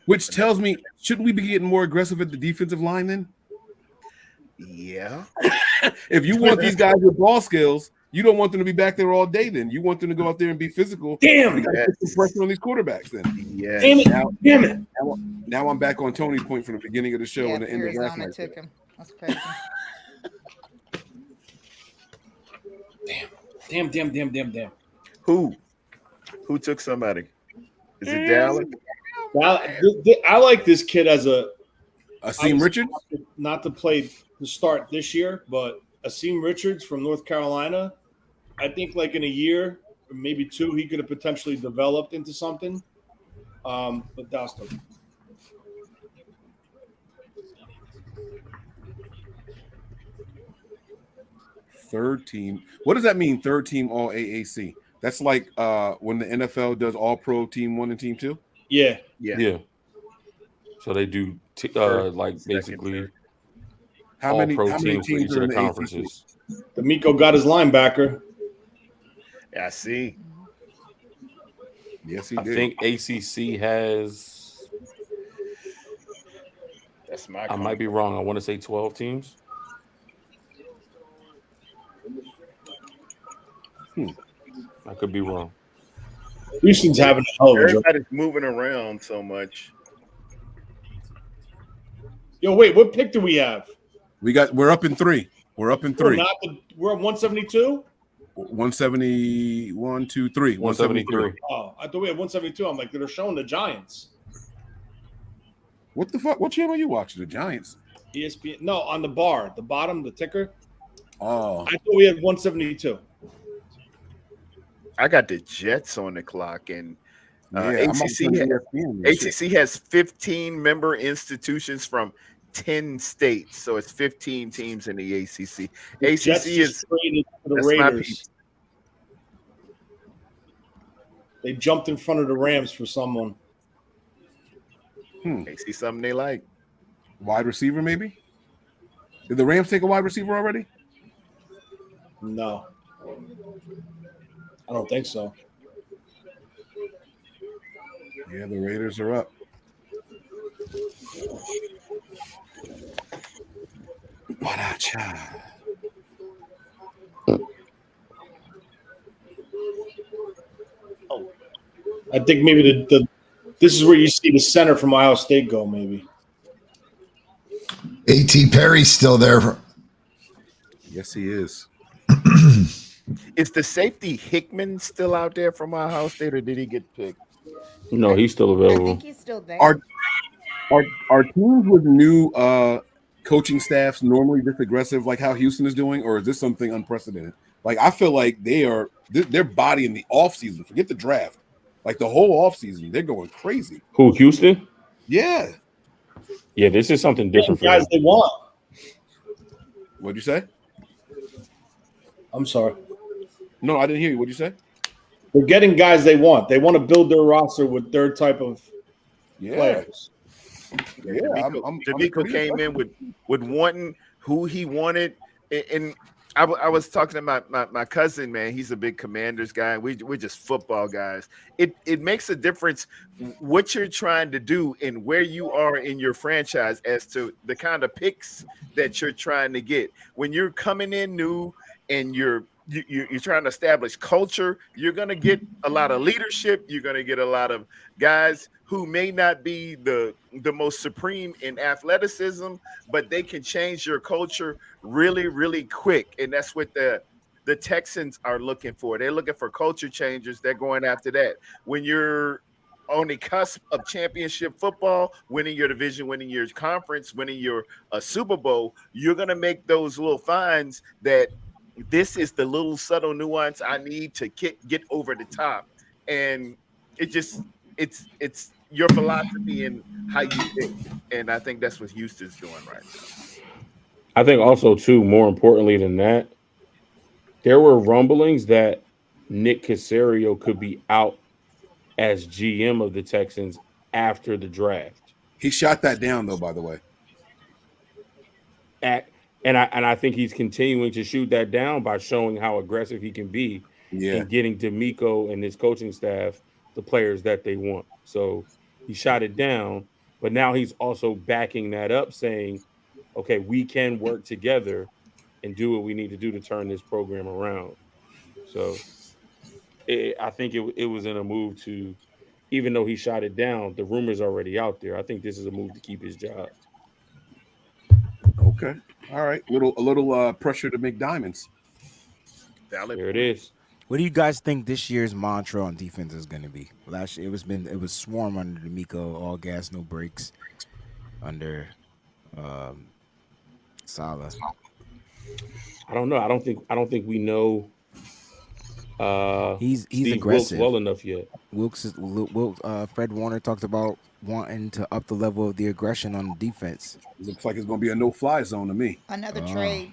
S7: Which tells me, shouldn't we be getting more aggressive at the defensive line then?
S6: Yeah.
S7: If you want these guys with ball skills, you don't want them to be back there all day. Then you want them to go out there and be physical.
S10: Damn,
S7: you got to put some pressure on these quarterbacks. Then,
S6: yeah.
S10: Damn it.
S7: Now I'm back on Tony's point from the beginning of the show and the end of last night.
S17: Took him. That's crazy.
S10: Damn.
S6: Who took somebody? Is it Dallas?
S10: I like this kid as
S7: Asim Richards.
S10: Not to play the start this year, but Asim Richards from North Carolina. I think like in a year, or maybe two, he could have potentially developed into something. But that's the
S7: 3rd team. What does that mean? 3rd team All AAC. That's like when the NFL does All Pro Team 1 and Team 2.
S10: Yeah.
S9: So they do like basically
S7: how many teams
S9: for each of the conferences.
S10: D'Amico got his linebacker.
S6: Yeah, I see.
S7: Yes, he
S9: I
S7: did.
S9: think ACC has.
S6: That's my.
S9: I might be wrong. I want to say 12 teams. I could be wrong.
S10: Houston's having a hell of a job.
S6: Everybody's moving around so much.
S10: Yo, wait, what pick do we have?
S7: We're up in 3. We're up in 3.
S10: We're at 172?
S7: 171, 2, 3. 173.
S10: Oh, I thought we had 172. I'm like, they're showing the Giants.
S7: What the fuck? What channel are you watching? The Giants?
S10: ESPN. No, on the bar, the bottom, the ticker.
S7: Oh.
S10: I thought we had 172.
S6: I got the Jets on the clock, and ACC has 15 member institutions from 10 states, so it's 15 teams in the ACC. ACC is
S10: the Raiders. They jumped in front of the Rams for someone.
S6: They see something they like.
S7: Wide receiver, maybe? Did the Rams take a wide receiver already?
S10: No. I don't think so.
S7: Yeah, the Raiders are up.
S10: I think maybe this is where you see the center from Ohio State go, maybe.
S11: A.T. Perry's still there.
S7: Yes, he is.
S6: Is the safety Hickman still out there from Ohio State, or did he get picked?
S9: No, he's still available.
S17: I think he's still there.
S7: Are teams with new coaching staffs normally this aggressive like how Houston is doing, or is this something unprecedented Like I feel like their body in the offseason, forget the draft, like the whole offseason, they're going crazy.
S9: Who, Houston?
S7: Yeah.
S9: Yeah, this is something different for
S10: guys
S9: them.
S10: they want.
S7: What'd you say?
S10: I'm sorry.
S7: No, I didn't hear you. What'd you say?
S10: They're getting guys they want. They want to build their roster with their type of players.
S7: Yeah,
S6: D'Amico came in with wanting who he wanted, and I was talking to my cousin, man. He's a big Commanders guy. We're just football guys. It makes a difference what you're trying to do and where you are in your franchise as to the kind of picks that you're trying to get. When you're coming in new and you're trying to establish culture, you're going to get a lot of leadership. You're going to get a lot of guys who may not be the most supreme in athleticism, but they can change your culture really, really quick. And that's what the Texans are looking for. They're looking for culture changers. They're going after that. When you're on the cusp of championship football, winning your division, winning your conference, winning your Super Bowl, you're going to make those little finds that this is the little subtle nuance I need to get over the top. And it's your philosophy and how you think. And I think that's what Houston's doing right now.
S9: I think also, too, more importantly than that, there were rumblings that Nick Caserio could be out as GM of the Texans after the draft.
S7: He shot that down, though, by the way.
S9: And I think he's continuing to shoot that down by showing how aggressive he can be in getting D'Amico and his coaching staff the players that they want. So he shot it down, but now he's also backing that up, saying, okay, we can work together and do what we need to do to turn this program around. So I think it was in a move to, even though he shot it down, the rumor's already out there. I think this is a move to keep his job.
S7: Okay. All right. A little pressure to make diamonds.
S9: There it is.
S8: What do you guys think this year's mantra on defense is going to be? Last year it was swarm under D'Amico, all gas, no brakes. Under Salah.
S9: I don't know. I don't think we know.
S8: He's
S9: Steve
S8: aggressive
S9: Wilks well enough yet.
S8: Fred Warner talked about wanting to up the level of the aggression on defense.
S7: Looks like it's going to be a no-fly zone to me.
S17: Another trade.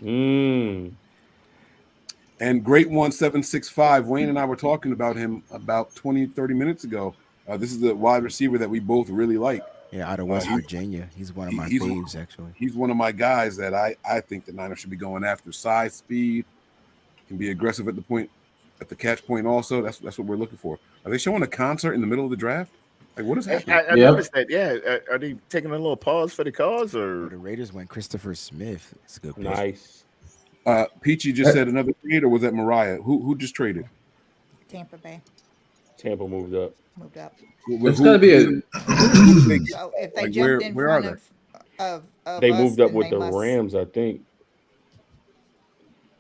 S7: And Great 1765, Wayne and I were talking about him about 20, 30 minutes ago. This is the wide receiver that we both really like.
S8: Yeah, out of West Virginia. He's one of my faves, actually.
S7: He's one of my guys that I think the Niners should be going after. Size, speed, can be aggressive at the catch point also. That's what we're looking for. Are they showing a concert in the middle of the draft? Like, what is happening?
S6: I noticed that. Yeah, are they taking a little pause for the cause, or
S8: the Raiders went Christopher Smith? It's a good pick.
S9: Nice.
S7: Peachy just said another trade, or was that Mariah? Who just traded?
S17: Tampa Bay.
S9: Tampa moved up.
S16: It's got to be a.
S17: So if they jumped in front of
S9: they
S17: us,
S9: moved up
S17: then
S9: with
S17: they
S9: the
S17: must-
S9: Rams, I think,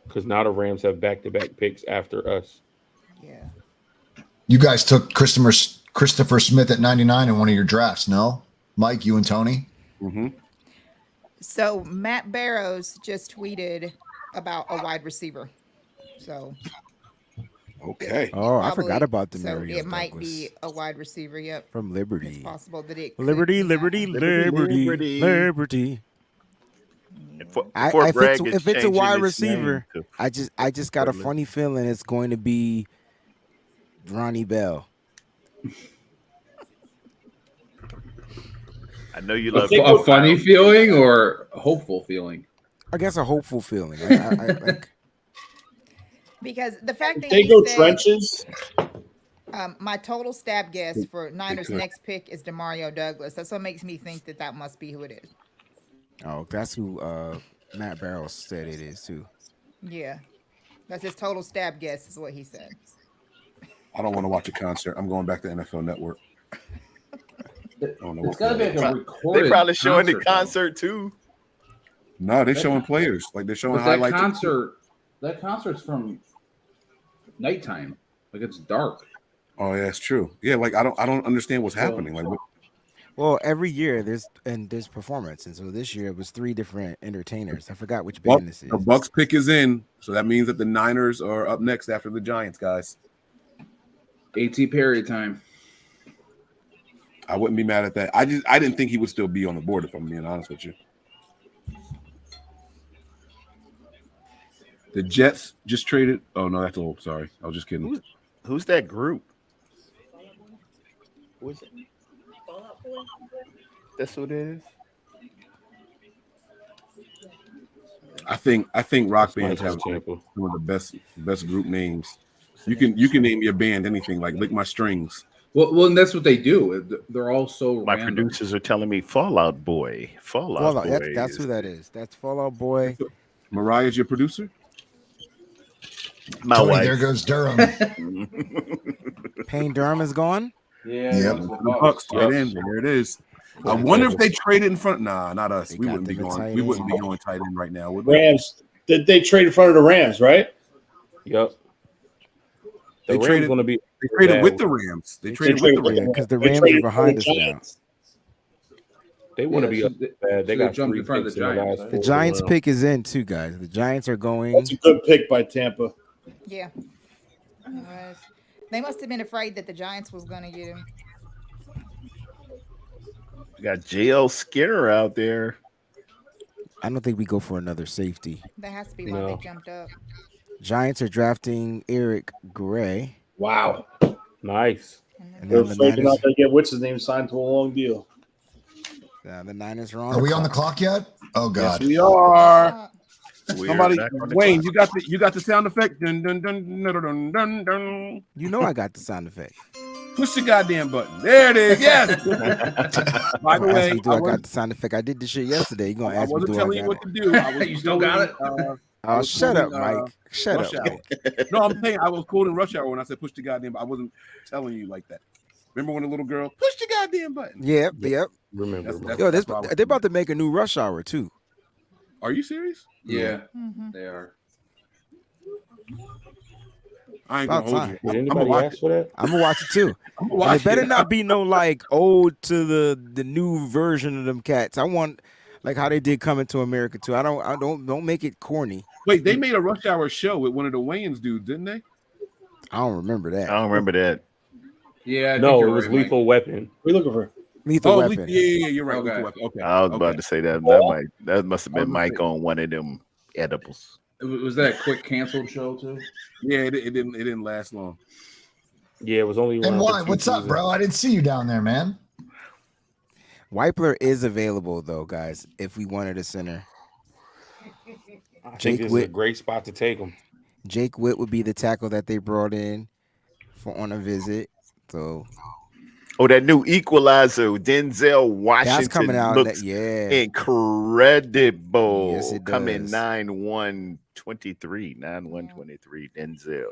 S9: because now the Rams have back-to-back picks after us.
S17: Yeah.
S11: You guys took Christopher Smith at 99 in one of your drafts, no? Mike, you and Tony?
S7: Mm-hmm.
S17: So Matt Barrows just tweeted about a wide receiver. So
S7: okay.
S8: Oh, I
S17: probably-
S8: forgot about the
S17: so
S8: Mario
S17: it might
S8: Douglas
S17: be a wide receiver. Yep.
S8: from Liberty.
S17: It's possible that it could
S8: Liberty,
S17: be
S8: Liberty,
S17: that one.
S8: Liberty. If it's a wide receiver, I just got a funny feeling it's going to be Ronnie Bell.
S6: I know you love
S16: A funny feeling or a hopeful feeling?
S8: I guess a hopeful feeling.
S17: Because the fact that
S10: They
S17: he
S10: go
S17: said,
S10: trenches.
S17: my total stab guess for Niners'
S7: could.
S17: next pick is Demario Douglas. That's what makes me think that must be who it is.
S8: Oh, that's who Matt Barrows said it is too.
S17: Yeah, that's his total stab guess is what he said.
S7: I don't want to watch a concert. I'm going back to NFL Network.
S16: It's got to be like a recorded.
S6: They probably showing the
S16: though.
S6: concert too.
S7: No, they're showing players. Like they're showing
S16: But that
S7: highlights.
S16: that concert's from nighttime. Like it's dark.
S7: Oh, yeah, it's true. Yeah, like I don't understand what's happening. Like,
S8: Well, every year there's performance, and so this year it was 3 different entertainers. I forgot which
S7: Well,
S8: band this is.
S7: the Bucks pick is in, so that means that the Niners are up next after the Giants, guys.
S16: A.T. Perry time.
S7: I wouldn't be mad at that. I didn't think he would still be on the board, if I'm being honest with you. The Jets just traded. Oh no, that's old. Sorry, I was just kidding.
S6: Who's that group? Who is it? That's what it is.
S7: I think rock
S9: That's Mike
S7: bands
S9: from
S7: have
S9: Tampa.
S7: some of the best group names. You can name your band anything, like Lick My Strings.
S16: Well, and that's what they do. They're all so
S6: My
S16: random.
S6: producers are telling me Fallout Boy. Fallout Boy.
S8: That's who that is. That's Fallout Boy.
S7: Mariah's your producer?
S6: My
S11: Tony,
S6: wife.
S11: there goes Durham.
S8: Payne Durham is gone.
S16: Yeah,
S11: Yep.
S7: The Bucks tight end. There it is. I wonder if they traded in front. Nah, not us. We wouldn't be going. We wouldn't be going tight end right now, would we?
S10: Rams. Did they trade in front of the Rams, right?
S9: Yep.
S7: They
S9: Rams
S7: traded.
S9: gonna be
S7: They traded
S9: bad.
S7: with the Rams. They traded with the Rams
S8: because the
S10: They
S8: Rams are
S10: traded
S8: behind
S10: for
S8: us
S10: the
S8: now.
S10: Giants.
S9: They want to
S16: Yeah,
S9: be
S16: so
S9: up bad. They
S16: so
S9: got
S16: jumped
S9: 3
S16: in front of
S9: picks
S16: the
S9: in the
S16: Giants.
S9: last
S16: Right?
S8: The
S9: 4
S8: Giants
S9: rounds.
S8: pick is in too, guys. The Giants are going.
S10: That's a good pick by Tampa.
S17: Yeah. It was. They must have been afraid that the Giants was going to get him.
S6: We got JL Skinner out there.
S8: I don't think we go for another safety.
S17: That has to be why
S9: No.
S17: they jumped up.
S8: Giants are drafting Eric Gray.
S10: Wow.
S9: Nice.
S8: And
S10: They're
S8: then the
S10: freaking
S8: Niners,
S10: out. They get what's his name signed to a long deal.
S8: the Niners are on.
S11: Are we on the clock yet? Oh
S7: Yes,
S11: God.
S7: we are.
S6: We're
S7: Somebody,
S6: back on the
S7: Wayne,
S6: clock.
S7: you got the sound effect. Dun, dun, dun, dun, dun, dun, dun.
S8: You know I got the sound effect.
S7: Push the goddamn button. There it is. Yes. By the
S8: Don't ask
S7: way,
S8: me, do I got the sound effect? I did the shit yesterday. You gonna
S7: I
S8: ask me,
S7: wasn't
S8: do I
S7: telling you
S8: got
S7: what
S8: it?
S7: to do. I was
S16: You still got it?
S7: I
S8: Oh,
S7: was
S8: shut up,
S7: quoting,
S8: Mike. Shut
S7: Rush
S8: up,
S7: Hour.
S8: Mike.
S7: No, I'm saying I was quoting Rush Hour when I said push the goddamn. I wasn't telling you like that. Remember when the little girl push the goddamn button?
S8: Yep.
S9: Remember.
S8: Yo,
S7: that's why I was-
S8: they're about to make a new Rush Hour too.
S7: Are you serious?
S16: Yeah,
S17: Mm-hmm.
S16: they are.
S7: I ain't
S8: About
S7: gonna hold
S8: time.
S7: you.
S9: Did
S7: I'm gonna
S9: anybody
S7: watch
S9: ask
S7: it.
S9: for that?
S8: I'm gonna watch it too.
S7: I'm gonna
S8: And
S7: watch
S8: it better
S7: it.
S8: not be no like ode to the new version of them cats. I want like how they did Coming to America too. I don't make it corny.
S7: Wait, they made a Rush Hour show with one of the Wayans dudes, didn't they?
S8: I don't remember that.
S6: I don't remember that.
S16: Yeah, I think
S9: No,
S16: you're
S9: it was
S16: right, Mike.
S9: Lethal Weapon.
S10: We looking for.
S8: Lethal
S7: Oh,
S8: Weapon.
S7: yeah, you're right.
S16: Okay.
S7: Lethal Weapon. Okay.
S6: I was about
S7: okay.
S6: to say that.
S7: Oh.
S6: That must have
S7: I was
S6: been
S7: gonna
S6: Mike
S7: say-
S6: on one of them edibles.
S16: Was that a quick canceled show too?
S7: Yeah, it didn't last long.
S9: Yeah, it was only
S11: And
S9: around for
S11: why?
S9: 2
S11: What's up,
S9: seasons.
S11: bro? I didn't see you down there, man.
S8: Wipler is available though, guys. If we wanted a center,
S9: I think
S8: Jake
S9: this is a
S8: Witt.
S9: great spot to take him.
S8: Jake Witt would be the tackle that they brought in for on a visit. So
S6: Oh, that new Equalizer, Denzel Washington,
S8: that's coming out.
S6: looks
S8: Yeah.
S6: incredible.
S8: Yes, it
S6: Coming
S8: does.
S6: 9/1/23, 9/1/23. Denzel,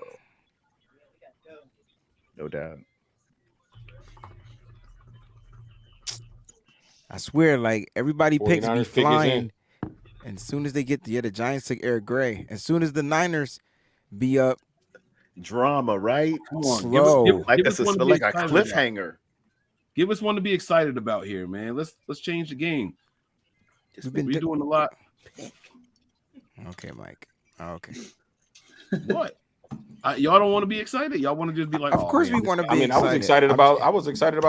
S6: no doubt.
S8: I swear, like everybody picks be
S9: 49ers pick is in.
S8: flying. And as soon as they get the Giants took Eric Gray. As soon as the Niners be up,
S6: Drama, right?
S7: Come on,
S8: slow.
S6: Like
S7: give
S6: that's
S7: us one to be
S6: like a
S7: excited about.
S6: cliffhanger.
S7: Give us one to be excited about here, man. Let's change the game.
S8: We've been
S7: We're doing a lot.
S8: Okay, Mike. Okay.
S7: What? Y'all don't want to be excited. Y'all want to just be like,
S8: Of
S7: oh,
S8: course
S7: man,
S8: we want to be
S9: I mean, I was excited about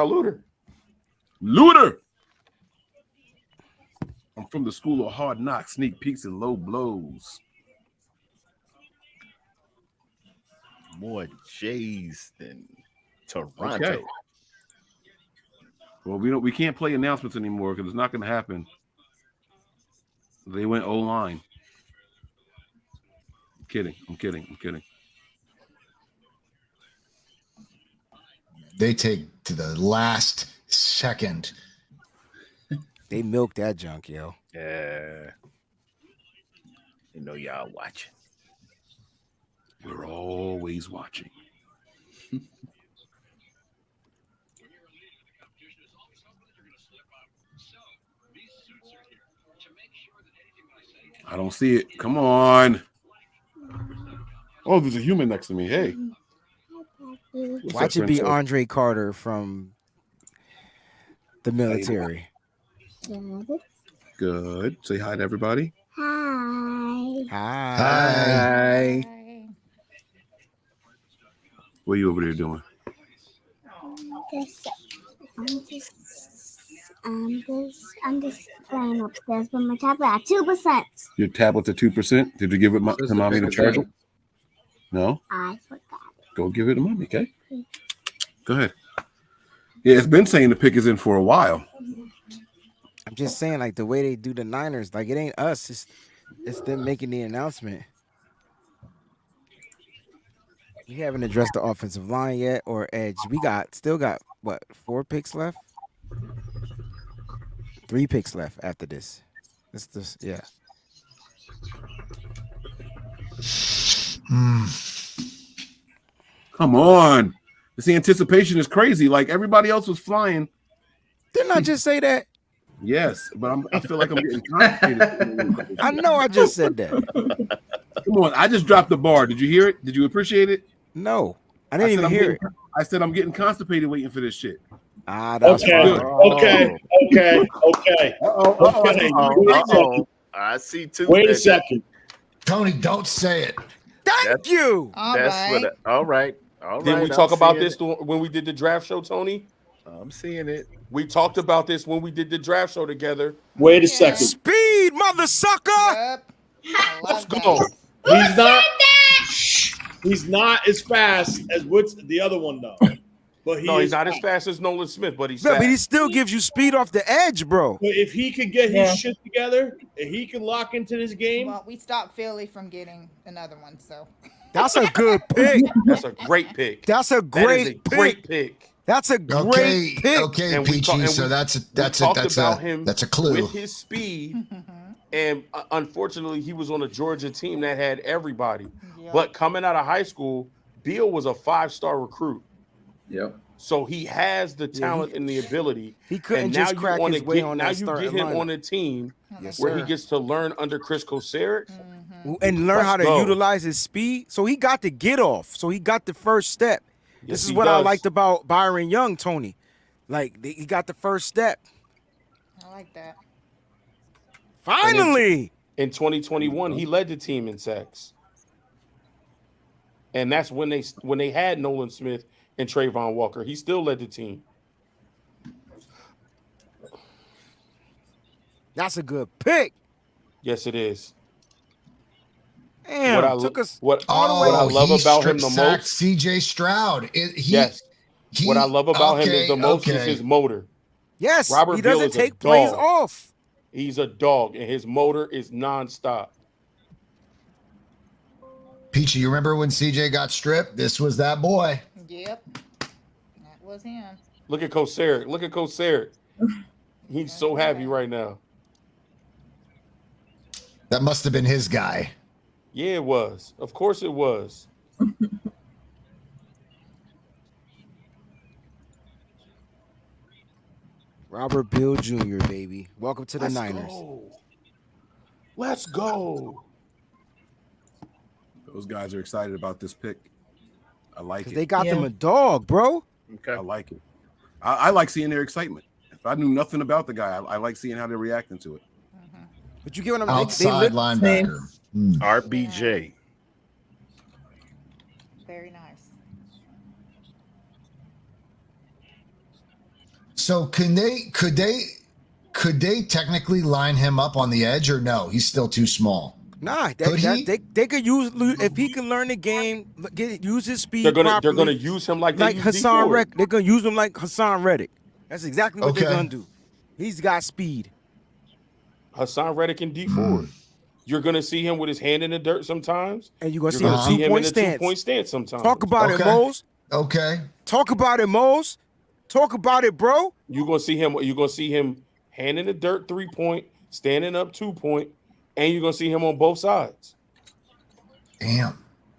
S9: Luter.
S7: Luter. I'm from the school of hard knocks, sneak peeks, and low blows.
S6: More Jays than Toronto.
S7: Okay. Well, we can't play announcements anymore because it's not going to happen. They went O-line. I'm kidding.
S11: They take to the last second.
S8: They milked that junk, yo.
S6: Yeah. You know y'all watching.
S7: We're always watching. I don't see it. Come on. Oh, there's a human next to me. Hey. What's
S8: Watch
S7: up,
S8: it be
S7: Princess?
S8: Andre Carter from the military?
S7: Good. Say hi to everybody.
S11: Hi.
S7: Hi. What are you over there doing?
S4: I'm just playing upstairs with my tablet at 2%.
S7: Your tablet's at 2%. Did you give it to mommy to charge it? No?
S4: I forgot.
S7: Go give it to mommy, okay? Go ahead. Yeah, it's been saying the pick is in for a while.
S8: I'm just saying, like the way they do the Niners, like it ain't us. It's them making the announcement. We haven't addressed the offensive line yet or edge. We still got what, 4 picks left? 3 picks left after this. It's just yeah.
S7: Come on. This anticipation is crazy. Like everybody else was flying.
S8: Didn't I just say that?
S7: Yes, but I feel like I'm getting constipated.
S8: I know I just said that.
S7: Come on, I just dropped the bar. Did you hear it? Did you appreciate it?
S8: No, I didn't even hear it.
S7: I said I'm getting constipated waiting for this shit.
S8: That's
S21: Okay.
S6: I see two.
S21: Wait a second.
S11: Tony, don't say it.
S8: Thank you.
S17: All
S6: right.
S9: Did we talk about this when we did the draft show, Tony?
S6: I'm seeing it.
S9: We talked about this when we did the draft show together.
S21: Wait a second.
S8: Speed, mother sucker.
S17: Yep.
S9: Let's go.
S21: He's not as fast as what's the other one though. But
S9: he's not as fast as Nolan Smith, but he's
S8: yeah,
S9: fast.
S8: but he still gives you speed off the edge, bro.
S21: But if he could get his shit together and he can lock into this game.
S17: Well, we stopped Philly from getting another one, so
S8: that's a good pick.
S9: That's a great pick.
S8: That's a great
S9: pick.
S8: That's a great pick.
S11: Okay,
S9: And
S11: Peachy. So that's a clue.
S9: With his speed, and unfortunately, he was on a Georgia team that had everybody.
S17: Yep.
S9: But coming out of high school, Beal was a 5-star recruit.
S16: Yep.
S9: So he has the talent and the ability.
S8: He couldn't just crack his way on that starting
S9: Now you get him
S8: lineup.
S9: on a team
S8: Yes,
S9: where he
S8: sir.
S9: gets to learn under Chris Kosaric
S8: and learn how to
S9: go.
S8: utilize his speed. So he got the get off. So he got the first step.
S9: Yes,
S8: This is
S9: he
S8: what I
S9: does.
S8: liked about Byron Young, Tony. Like he got the first step.
S17: I like that.
S8: Finally.
S9: In 2021, he led the team in sacks. And that's when they had Nolan Smith and Trayvon Walker. He still led the team.
S8: That's a good pick.
S9: Yes, it is.
S8: Damn,
S9: what
S8: took us
S9: what I love about him the most,
S11: CJ Stroud.
S9: What I love about him is the most is his motor.
S8: Yes,
S9: Robert
S8: he
S9: Beal
S8: doesn't
S9: is a
S8: take plays
S9: dog.
S8: off.
S9: He's a dog, and his motor is nonstop.
S11: Peachy, you remember when CJ got stripped? This was that boy.
S17: Yep. That was him.
S9: Look at Kosaric. Look at Kosaric. He's so happy right now.
S11: That must have been his guy.
S9: Yeah, it was. Of course it was.
S8: Robert Beal Jr., baby. Welcome to the Niners.
S9: Let's go.
S7: Those guys are excited about this pick. I like it.
S8: They got them a dog, bro.
S7: Okay. I like it. I like seeing their excitement. If I knew nothing about the guy, I like seeing how they're reacting to it.
S8: But you get what I'm
S11: Outside linebacker.
S6: RBJ.
S17: Very nice.
S11: So could they technically line him up on the edge or no? He's still too small.
S8: Nah,
S11: Could he?
S8: they could use if he can learn the game, use his speed.
S9: They're gonna
S8: properly,
S9: use him like they use
S8: Hassan
S9: D4.
S8: Reddick. They're gonna use him like Hassan Reddick. That's exactly what they're
S11: Okay.
S8: gonna do. He's got speed.
S9: Hassan Reddick and D Ford. You're gonna see him with his hand in the dirt sometimes,
S8: and you're gonna see
S9: him
S8: him
S9: in a
S8: stance.
S9: 2-point stance sometimes.
S8: Talk about it, Mose.
S11: Okay.
S8: Talk about it, Mose. Talk about it, bro.
S9: You're gonna see him hand in the dirt 3-point, standing up 2-point, and you're gonna see him on both sides.
S11: Damn.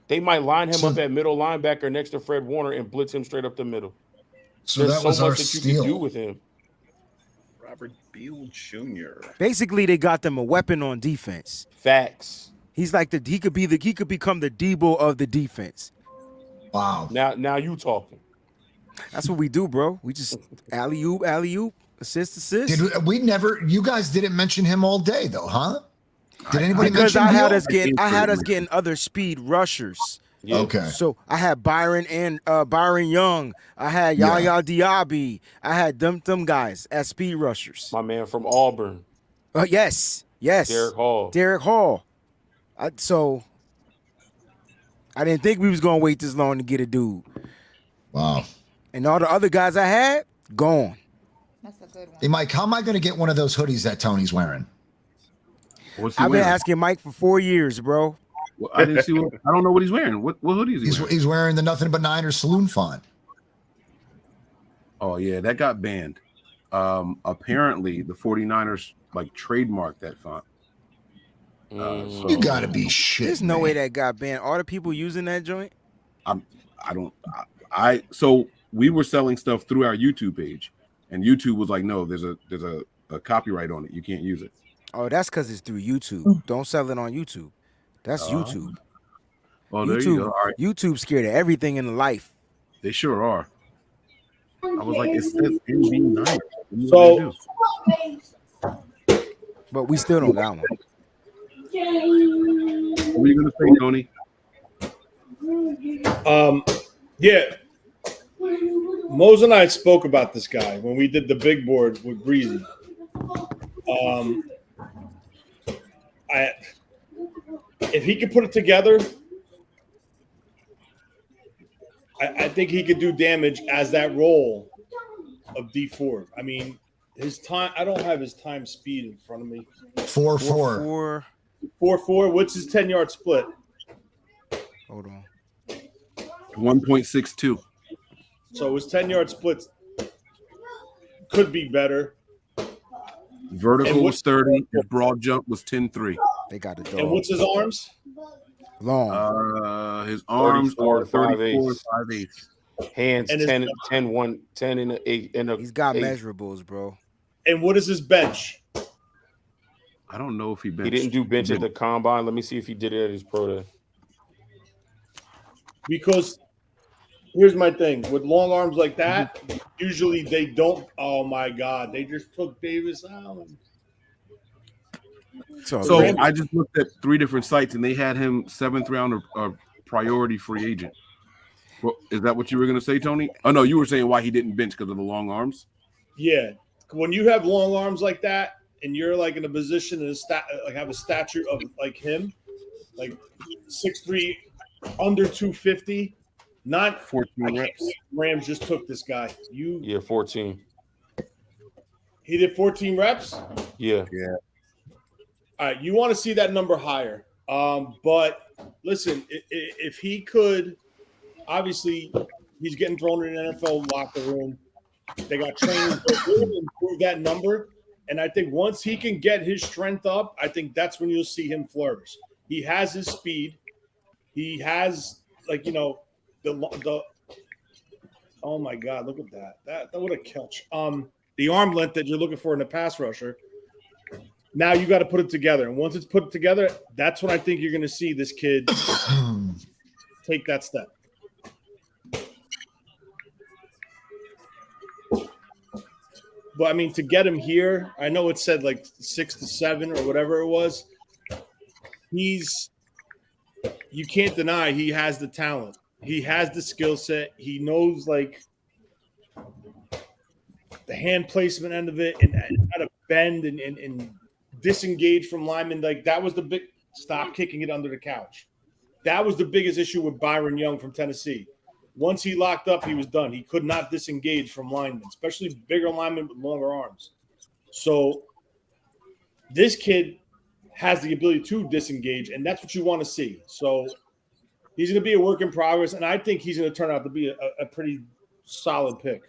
S9: They might line him up at middle linebacker next to Fred Warner and blitz him straight up the middle.
S11: So
S9: There's
S11: that
S9: so
S11: was our
S9: much that you can do
S11: steal.
S9: with him.
S6: Robert Beal Jr.
S8: Basically, they got them a weapon on defense.
S9: Facts.
S8: He's like he could become the Debo of the defense.
S11: Wow.
S9: Now you talking.
S8: That's what we do, bro. We just alley-oop, Assist.
S11: You guys didn't mention him all day though, huh? Did anybody
S8: Because
S11: mention
S8: I had
S11: Neal?
S8: us getting other speed rushers.
S11: Yeah. Okay.
S8: So I had Byron Young. I had Yaya Diaby. I had them guys as speed rushers.
S9: My man from Auburn.
S8: Yes. Derek Hall. So I didn't think we was gonna wait this long to get a dude.
S11: Wow.
S8: And all the other guys I had gone.
S17: That's a good one.
S11: Hey, Mike, how am I going to get one of those hoodies that Tony's wearing?
S8: I've been asking Mike for 4 years, bro.
S7: Well, I didn't see. I don't know what he's wearing. What hoodie is he wearing?
S11: He's wearing the Nothing But Niners saloon font.
S7: Oh yeah, that got banned. Apparently, the 49ers trademarked that font.
S11: You gotta be shit.
S8: There's no way that got banned. All the people using that joint.
S7: So we were selling stuff through our YouTube page, and YouTube was like, "No, there's a copyright on it. You can't use it."
S8: Oh, that's because it's through YouTube. Don't sell it on YouTube. That's YouTube.
S7: Well, there you go. All right.
S8: YouTube's scared of everything in life.
S7: They sure are. I was like, it says NB9.
S10: So,
S8: but we still don't got one.
S7: What were you gonna say, Tony?
S10: Yeah. Mose and I spoke about this guy when we did the big board with Breezy. If he could put it together, I think he could do damage as that role of D4. I mean, his time. I don't have his time speed in front of me.
S11: 4.4.
S10: 4.4. What's his 10-yard split?
S8: Hold on.
S7: 1.62.
S10: So his 10-yard splits could be better.
S7: Vertical was 30. His broad jump was 10.3.
S8: They got it.
S10: And what's his arms?
S7: Long. His arms are 34 5/8.
S9: Hands
S10: And his-
S9: 10 and 8.
S8: He's got
S9: 8.
S8: measurables, bro.
S10: And what is his bench?
S7: I don't know if he benched.
S9: He didn't do bench at the combine. Let me see if he did it at his pro day.
S10: Because here's my thing with long arms like that, usually they don't. Oh my God, they just took Davis Allen.
S7: So I just looked at 3 different sites, and they had him 7th round or priority free agent. Well, is that what you were going to say, Tony? Oh no, you were saying why he didn't bench because of the long arms.
S10: Yeah, when you have long arms like that, and you're like in a position and have a stature of like him, like 6'3", under 250, not
S7: 14 reps.
S10: Rams just took this guy.
S9: 14.
S10: He did 14 reps.
S9: Yeah.
S10: All right, you want to see that number higher. But listen, if he could, obviously, he's getting thrown in an NFL locker room. They got trainers to really improve that number. And I think once he can get his strength up, I think that's when you'll see him flourish. He has his speed. He has, the oh my God, look at that. That would have catch. The arm length that you're looking for in a pass rusher. Now you got to put it together. And once it's put together, that's when I think you're going to see this kid take that step. But, I mean, to get him here, I know it said like 6 to 7 or whatever it was. You can't deny he has the talent. He has the skill set. He knows, the hand placement end of it and how to bend and disengage from linemen. Like, that was the big – stop kicking it under the couch. That was the biggest issue with Byron Young from Tennessee. Once he locked up, he was done. He could not disengage from linemen, especially bigger linemen with longer arms. So this kid has the ability to disengage, and that's what you want to see. So he's going to be a work in progress, and I think he's going to turn out to be a pretty solid pick.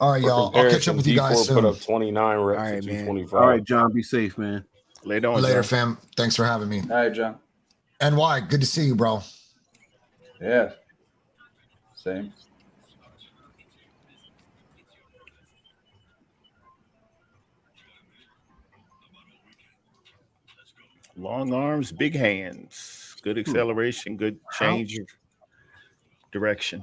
S11: All right, y'all. I'll catch up with you guys soon.
S9: Put up 29 reps
S11: All right,
S9: and
S11: man.
S9: 225.
S7: All right, John, be safe, man.
S6: Later on.
S11: Later, fam. Thanks for having me.
S16: All right, John.
S11: NY, good to see you, bro.
S16: Yeah. Same.
S6: Long arms, big hands, good acceleration, good change of direction.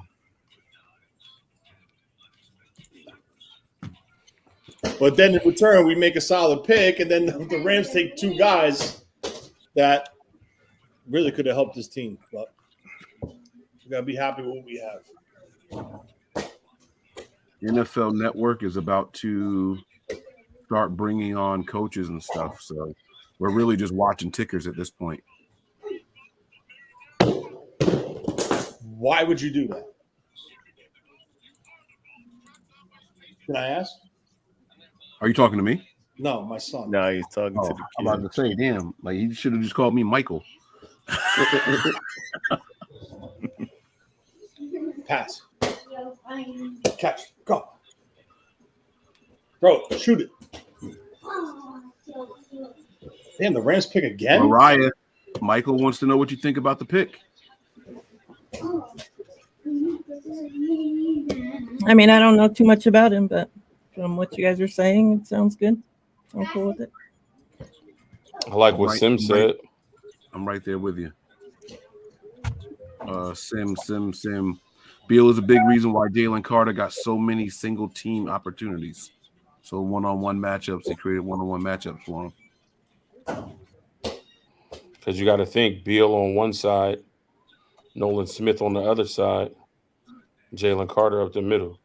S10: But then in return, we make a solid pick, and then the Rams take two guys that really could have helped this team. But we got to be happy with what we have.
S7: NFL Network is about to start bringing on coaches and stuff. So we're really just watching tickers at this point.
S10: Why would you do that? Can I ask?
S7: Are you talking to me?
S10: No, my son.
S6: No, he's talking to the kid.
S7: I'm about to say, damn, like he should have just called me Michael.
S10: Pass. Catch. Go. Bro, shoot it. Damn, the Rams pick again?
S7: Mariah, Michael wants to know what you think about the pick.
S15: I mean, I don't know too much about him, but from what you guys are saying, it sounds good. I'm cool with it.
S9: I like what Sim said.
S7: I'm right there with you. Sim. Beal is a big reason why Jalen Carter got so many single team opportunities. So one-on-one matchups, he created one-on-one matchups for him.
S9: Because you got to think Beal on one side, Nolan Smith on the other side, Jalen Carter up the middle.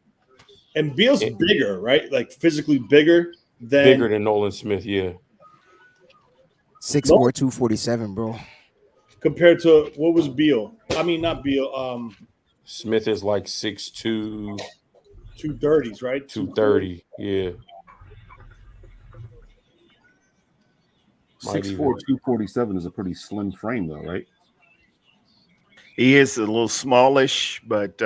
S10: And Beal's bigger, right? Like physically bigger
S9: than Nolan Smith, yeah.
S8: 6'4", 247, bro.
S10: Compared to what was Beal? I mean, not Beal.
S9: Smith is like 6'2",
S10: 230s, right?
S9: 230, yeah.
S7: 6'4", 247 is a pretty slim frame, though, right?
S6: He is a little smallish, but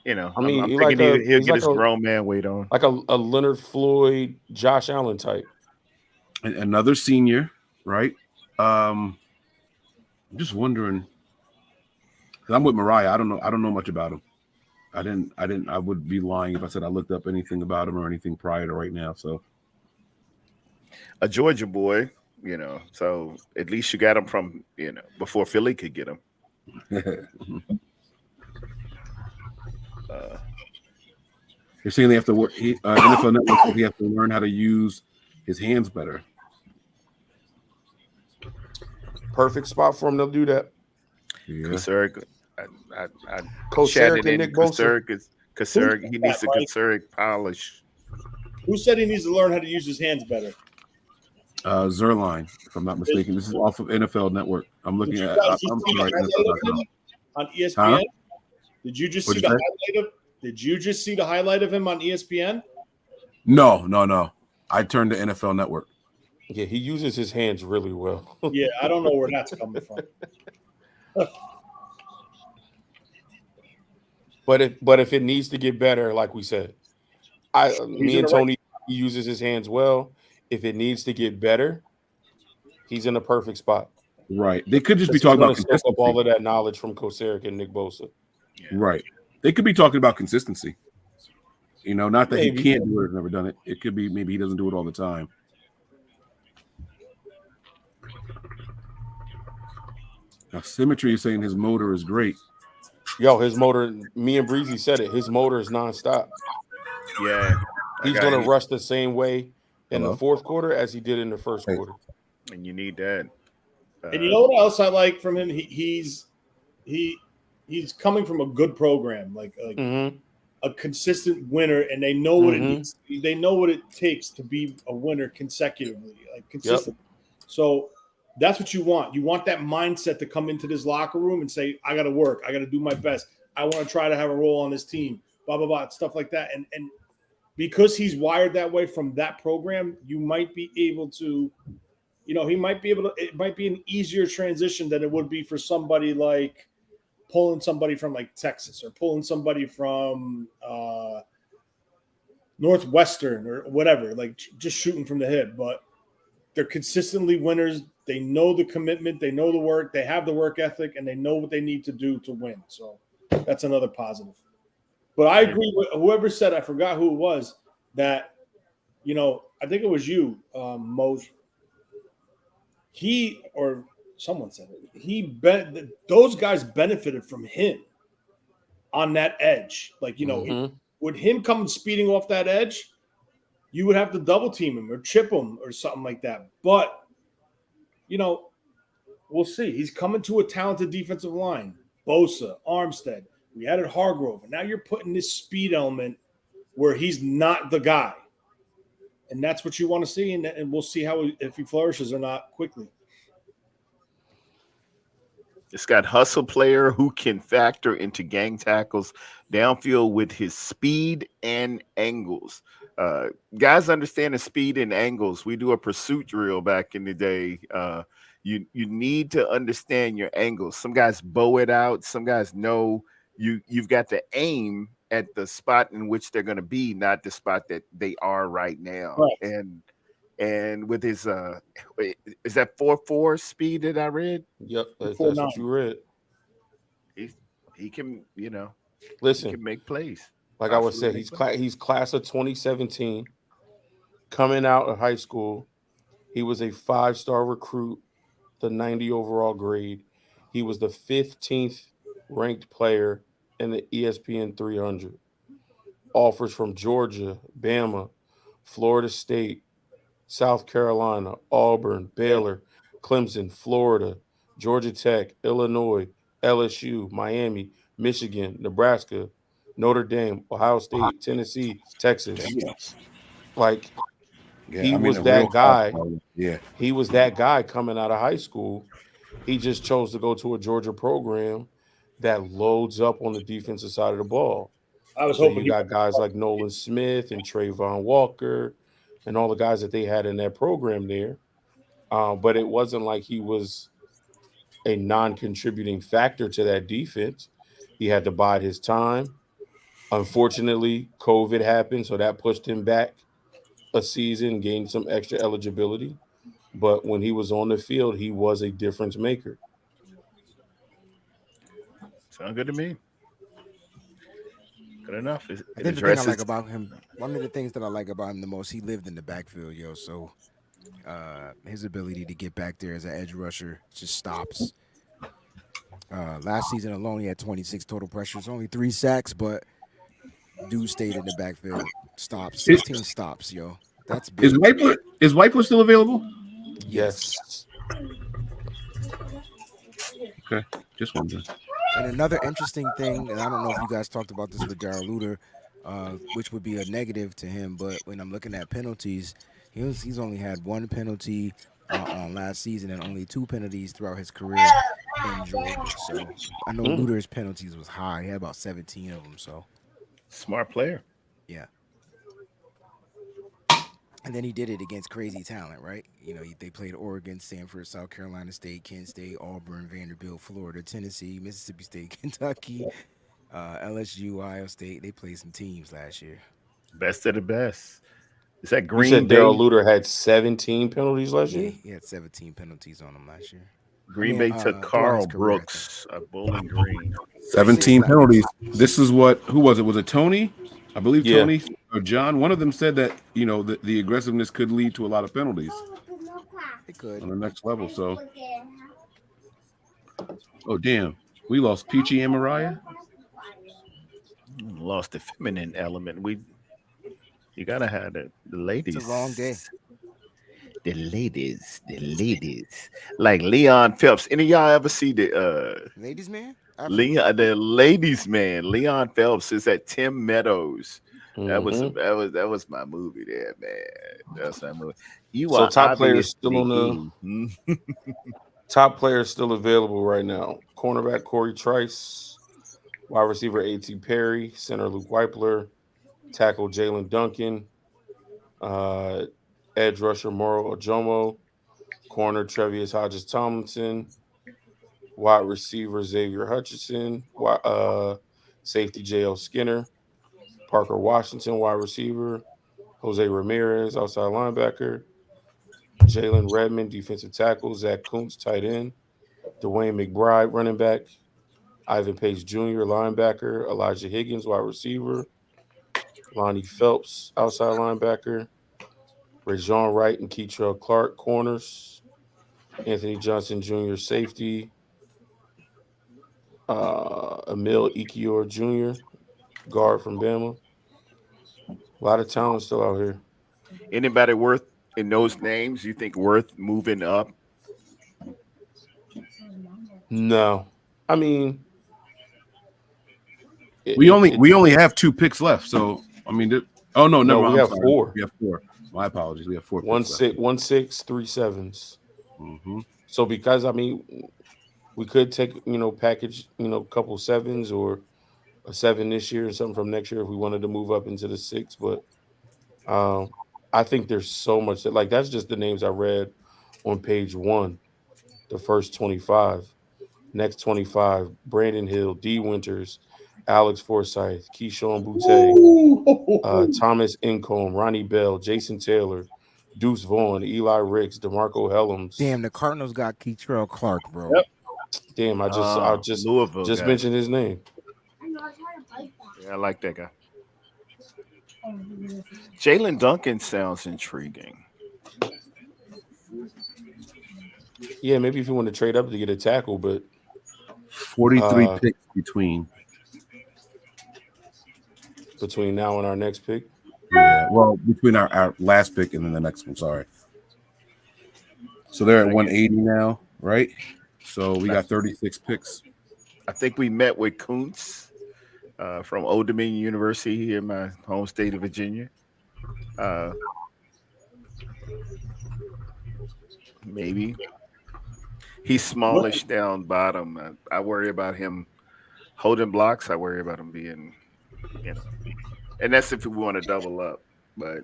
S6: you know,
S9: I mean,
S6: I'm
S9: he's
S6: thinking
S9: like
S6: he'll
S9: he's
S6: get
S9: like
S6: his grown man weight on.
S9: Like a Leonard Floyd, Josh Allen type.
S7: Another senior, right? I'm just wondering. I'm with Mariah. I don't know much about him. I would be lying if I said I looked up anything about him or anything prior to right now. So
S6: a Georgia boy, you know, so at least you got him from, you know, before Philly could get him.
S7: You're saying they have to work. NFL Network says he has to learn how to use his hands better.
S9: Perfect spot for him to do that.
S7: Yeah.
S6: Kosuric,
S9: Kosuric and Nick Bosa.
S6: Kosuric, he needs the Kosuric polish.
S10: Who said he needs to learn how to use his hands better?
S7: Zerline, if I'm not mistaken. This is off of NFL Network. I'm looking at. I'm sorry, NFL.com.
S10: On ESPN.
S7: Huh?
S10: Did you just see the highlight of? Did you just see the highlight of him on ESPN?
S7: No. I turned to NFL Network.
S9: Yeah, he uses his hands really well.
S10: Yeah, I don't know where that's coming from.
S9: But if it needs to get better, like we said, me and Tony, he uses his hands well. If it needs to get better, he's in a perfect spot.
S7: Right. They could just be talking about
S9: consistency. Up all of that knowledge from Kosuric and Nick Bosa.
S6: Yeah.
S7: Right. They could be talking about consistency. You know, not that
S9: Maybe.
S7: he can't do it or never done it. It could be maybe he doesn't do it all the time. Now, Symmetry is saying his motor is great.
S9: Yo, his motor, me and Breezy said it, his motor is nonstop.
S6: Yeah.
S9: He's going to rush the same way in the fourth quarter as he did in the first quarter.
S6: And you need that.
S10: And you know what else I like from him? He's coming from a good program, like a consistent winner, and they know what it needs. They know what it takes to be a winner consecutively, like consistent. Yep. So that's what you want. You want that mindset to come into this locker room and say, I got to work. I got to do my best. I want to try to have a role on this team, blah, blah, blah, stuff like that. And because he's wired that way from that program, you might be able to, you know, he might be able to, it might be an easier transition than it would be for somebody like pulling somebody from like Texas or pulling somebody from Northwestern or whatever, like just shooting from the hip. But they're consistently winners. They know the commitment. They know the work. They have the work ethic, and they know what they need to do to win. So that's another positive. But I agree with whoever said, I forgot who it was, that, you know, I think it was you, Mose. He or someone said it. Those guys benefited from him on that edge. Like, you know, with him coming speeding off that edge, you would have to double team him or chip him or something like that. But, we'll see. He's coming to a talented defensive line. Bosa, Armstead. We added Hargrove. And now you're putting this speed element where he's not the guy. And that's what you want to see. And we'll see if he flourishes or not quickly.
S6: It's got hustle player who can factor into gang tackles downfield with his speed and angles. Guys understand the speed and angles. We do a pursuit drill back in the day. You need to understand your angles. Some guys bow it out. Some guys know you've got to aim at the spot in which they're going to be, not the spot that they are right now.
S10: Right.
S6: And with his is that 4.4 speed that I read?
S9: Yep, that's what you read.
S6: He can,
S9: listen,
S6: he can make plays.
S9: Like I was saying, he's class of 2017, coming out of high school. He was a 5-star recruit, the 90 overall grade. He was the 15th ranked player in the ESPN 300. Offers from Georgia, Bama, Florida State, South Carolina, Auburn, Baylor, Clemson, Florida, Georgia Tech, Illinois, LSU, Miami, Michigan, Nebraska, Notre Dame, Ohio State, Tennessee, Texas. Like, he was that guy.
S7: Yeah.
S9: He was that guy coming out of high school. He just chose to go to a Georgia program that loads up on the defensive side of the ball.
S10: I was
S9: so
S10: hoping
S9: you got guys like Nolan Smith and Trayvon Walker and all the guys that they had in that program there. But it wasn't like he was a non-contributing factor to that defense. He had to bide his time. Unfortunately, COVID happened, so that pushed him back a season, gained some extra eligibility. But when he was on the field, he was a difference maker.
S6: Sound good to me. Good enough.
S8: I think the thing I like about him, one of the things that I like about him the most, he lived in the backfield, yo. So his ability to get back there as an edge rusher just stops. Last season alone, he had 26 total pressures, only 3 sacks, but dude stayed in the backfield. Stops, 16 stops, yo. That's big.
S7: Is Whitefoot still available?
S9: Yes.
S7: Okay, just wondering.
S8: And another interesting thing, and I don't know if you guys talked about this with Darrell Luter, which would be a negative to him, but when I'm looking at penalties, he's only had 1 penalty on last season and only 2 penalties throughout his career in Georgia. So I know Luter's penalties was high. He had about 17 of them. So
S6: smart player.
S8: Yeah. And then he did it against crazy talent, right? You know, they played Oregon, Stanford, South Carolina State, Kent State, Auburn, Vanderbilt, Florida, Tennessee, Mississippi State, Kentucky, LSU, Ohio State. They played some teams last year.
S6: Best of the best. Is that Green
S9: You said
S6: Bay?
S9: Darrell Luter had 17 penalties last year?
S8: He had 17 penalties on him last year.
S6: Green Bay took Carl Brooks of Bowling Green.
S7: 17 penalties. This is who was it? Was it Tony? I believe
S9: Yeah.
S7: Tony or John. One of them said that, the aggressiveness could lead to a lot of penalties.
S8: It could.
S7: On the next level. So, oh, damn. We lost Peachy and Mariah.
S6: Lost the feminine element. You got to have the ladies.
S8: It's a long day.
S6: The ladies. Like Leon Phelps. Any of y'all ever see the
S8: Ladies Man?
S6: The ladies man, Leon Phelps is at Tim Meadows. That was my movie there, man. That's my movie.
S9: So top players still on the top players still available right now. Cornerback Corey Trice, wide receiver A.T. Perry, center Luke Weipler, tackle Jalen Duncan, edge rusher Moro Ojomo, corner Trevius Hodges Tomlinson, wide receiver Xavier Hutchinson, safety J.L. Skinner, Parker Washington, wide receiver, Jose Ramirez, outside linebacker, Jalen Redmond, defensive tackle, Zach Kuntz, tight end, Dwayne McBride, running back, Ivan Pace Jr., linebacker, Elijah Higgins, wide receiver, Lonnie Phelps, outside linebacker, Rajon Wright and Keitrell Clark, corners, Anthony Johnson Jr., safety, Emil Ekiyor Jr., guard from Bama. A lot of talent still out here.
S6: Anybody worth in those names you think worth moving up?
S9: No, I mean,
S7: We only have 2 picks left. So I mean, oh no, never
S9: no,
S7: mind.
S9: we
S7: I'm
S9: have
S7: sorry.
S9: 4.
S7: We have 4. My apologies. We have 4
S9: 1
S7: picks left.
S9: 6, 1 6, 3 7s.
S7: Mm-hmm.
S9: So because I mean, we could take package a couple 7s or a 7 this year and something from next year if we wanted to move up into the 6. But I think there's so much that that's just the names I read on page 1. The first 25, next 25: Brandon Hill, D. Winters, Alex Forsyth, Keyshawn Boutte, Thomas Incombe, Ronnie Bell, Jason Taylor, Deuce Vaughn, Eli Ricks, DeMarco Helms.
S8: Damn, the Cardinals got Keitrell Clark, bro.
S21: Yep.
S9: Damn, I just
S6: Louisville guy.
S9: mentioned his name.
S6: Yeah, I like that guy. Jalen Duncan sounds intriguing.
S9: Yeah, maybe if you want to trade up to get a tackle, but
S7: 43 picks between
S9: now and our next pick.
S7: Yeah, well, between our last pick and then the next one. Sorry. So they're at 180 now, right? So we got 36 picks.
S6: I think we met with Kuntz from Old Dominion University here in my home state of Virginia. Maybe he's smallish down bottom. I worry about him holding blocks. I worry about him being, and that's if we want to double up. But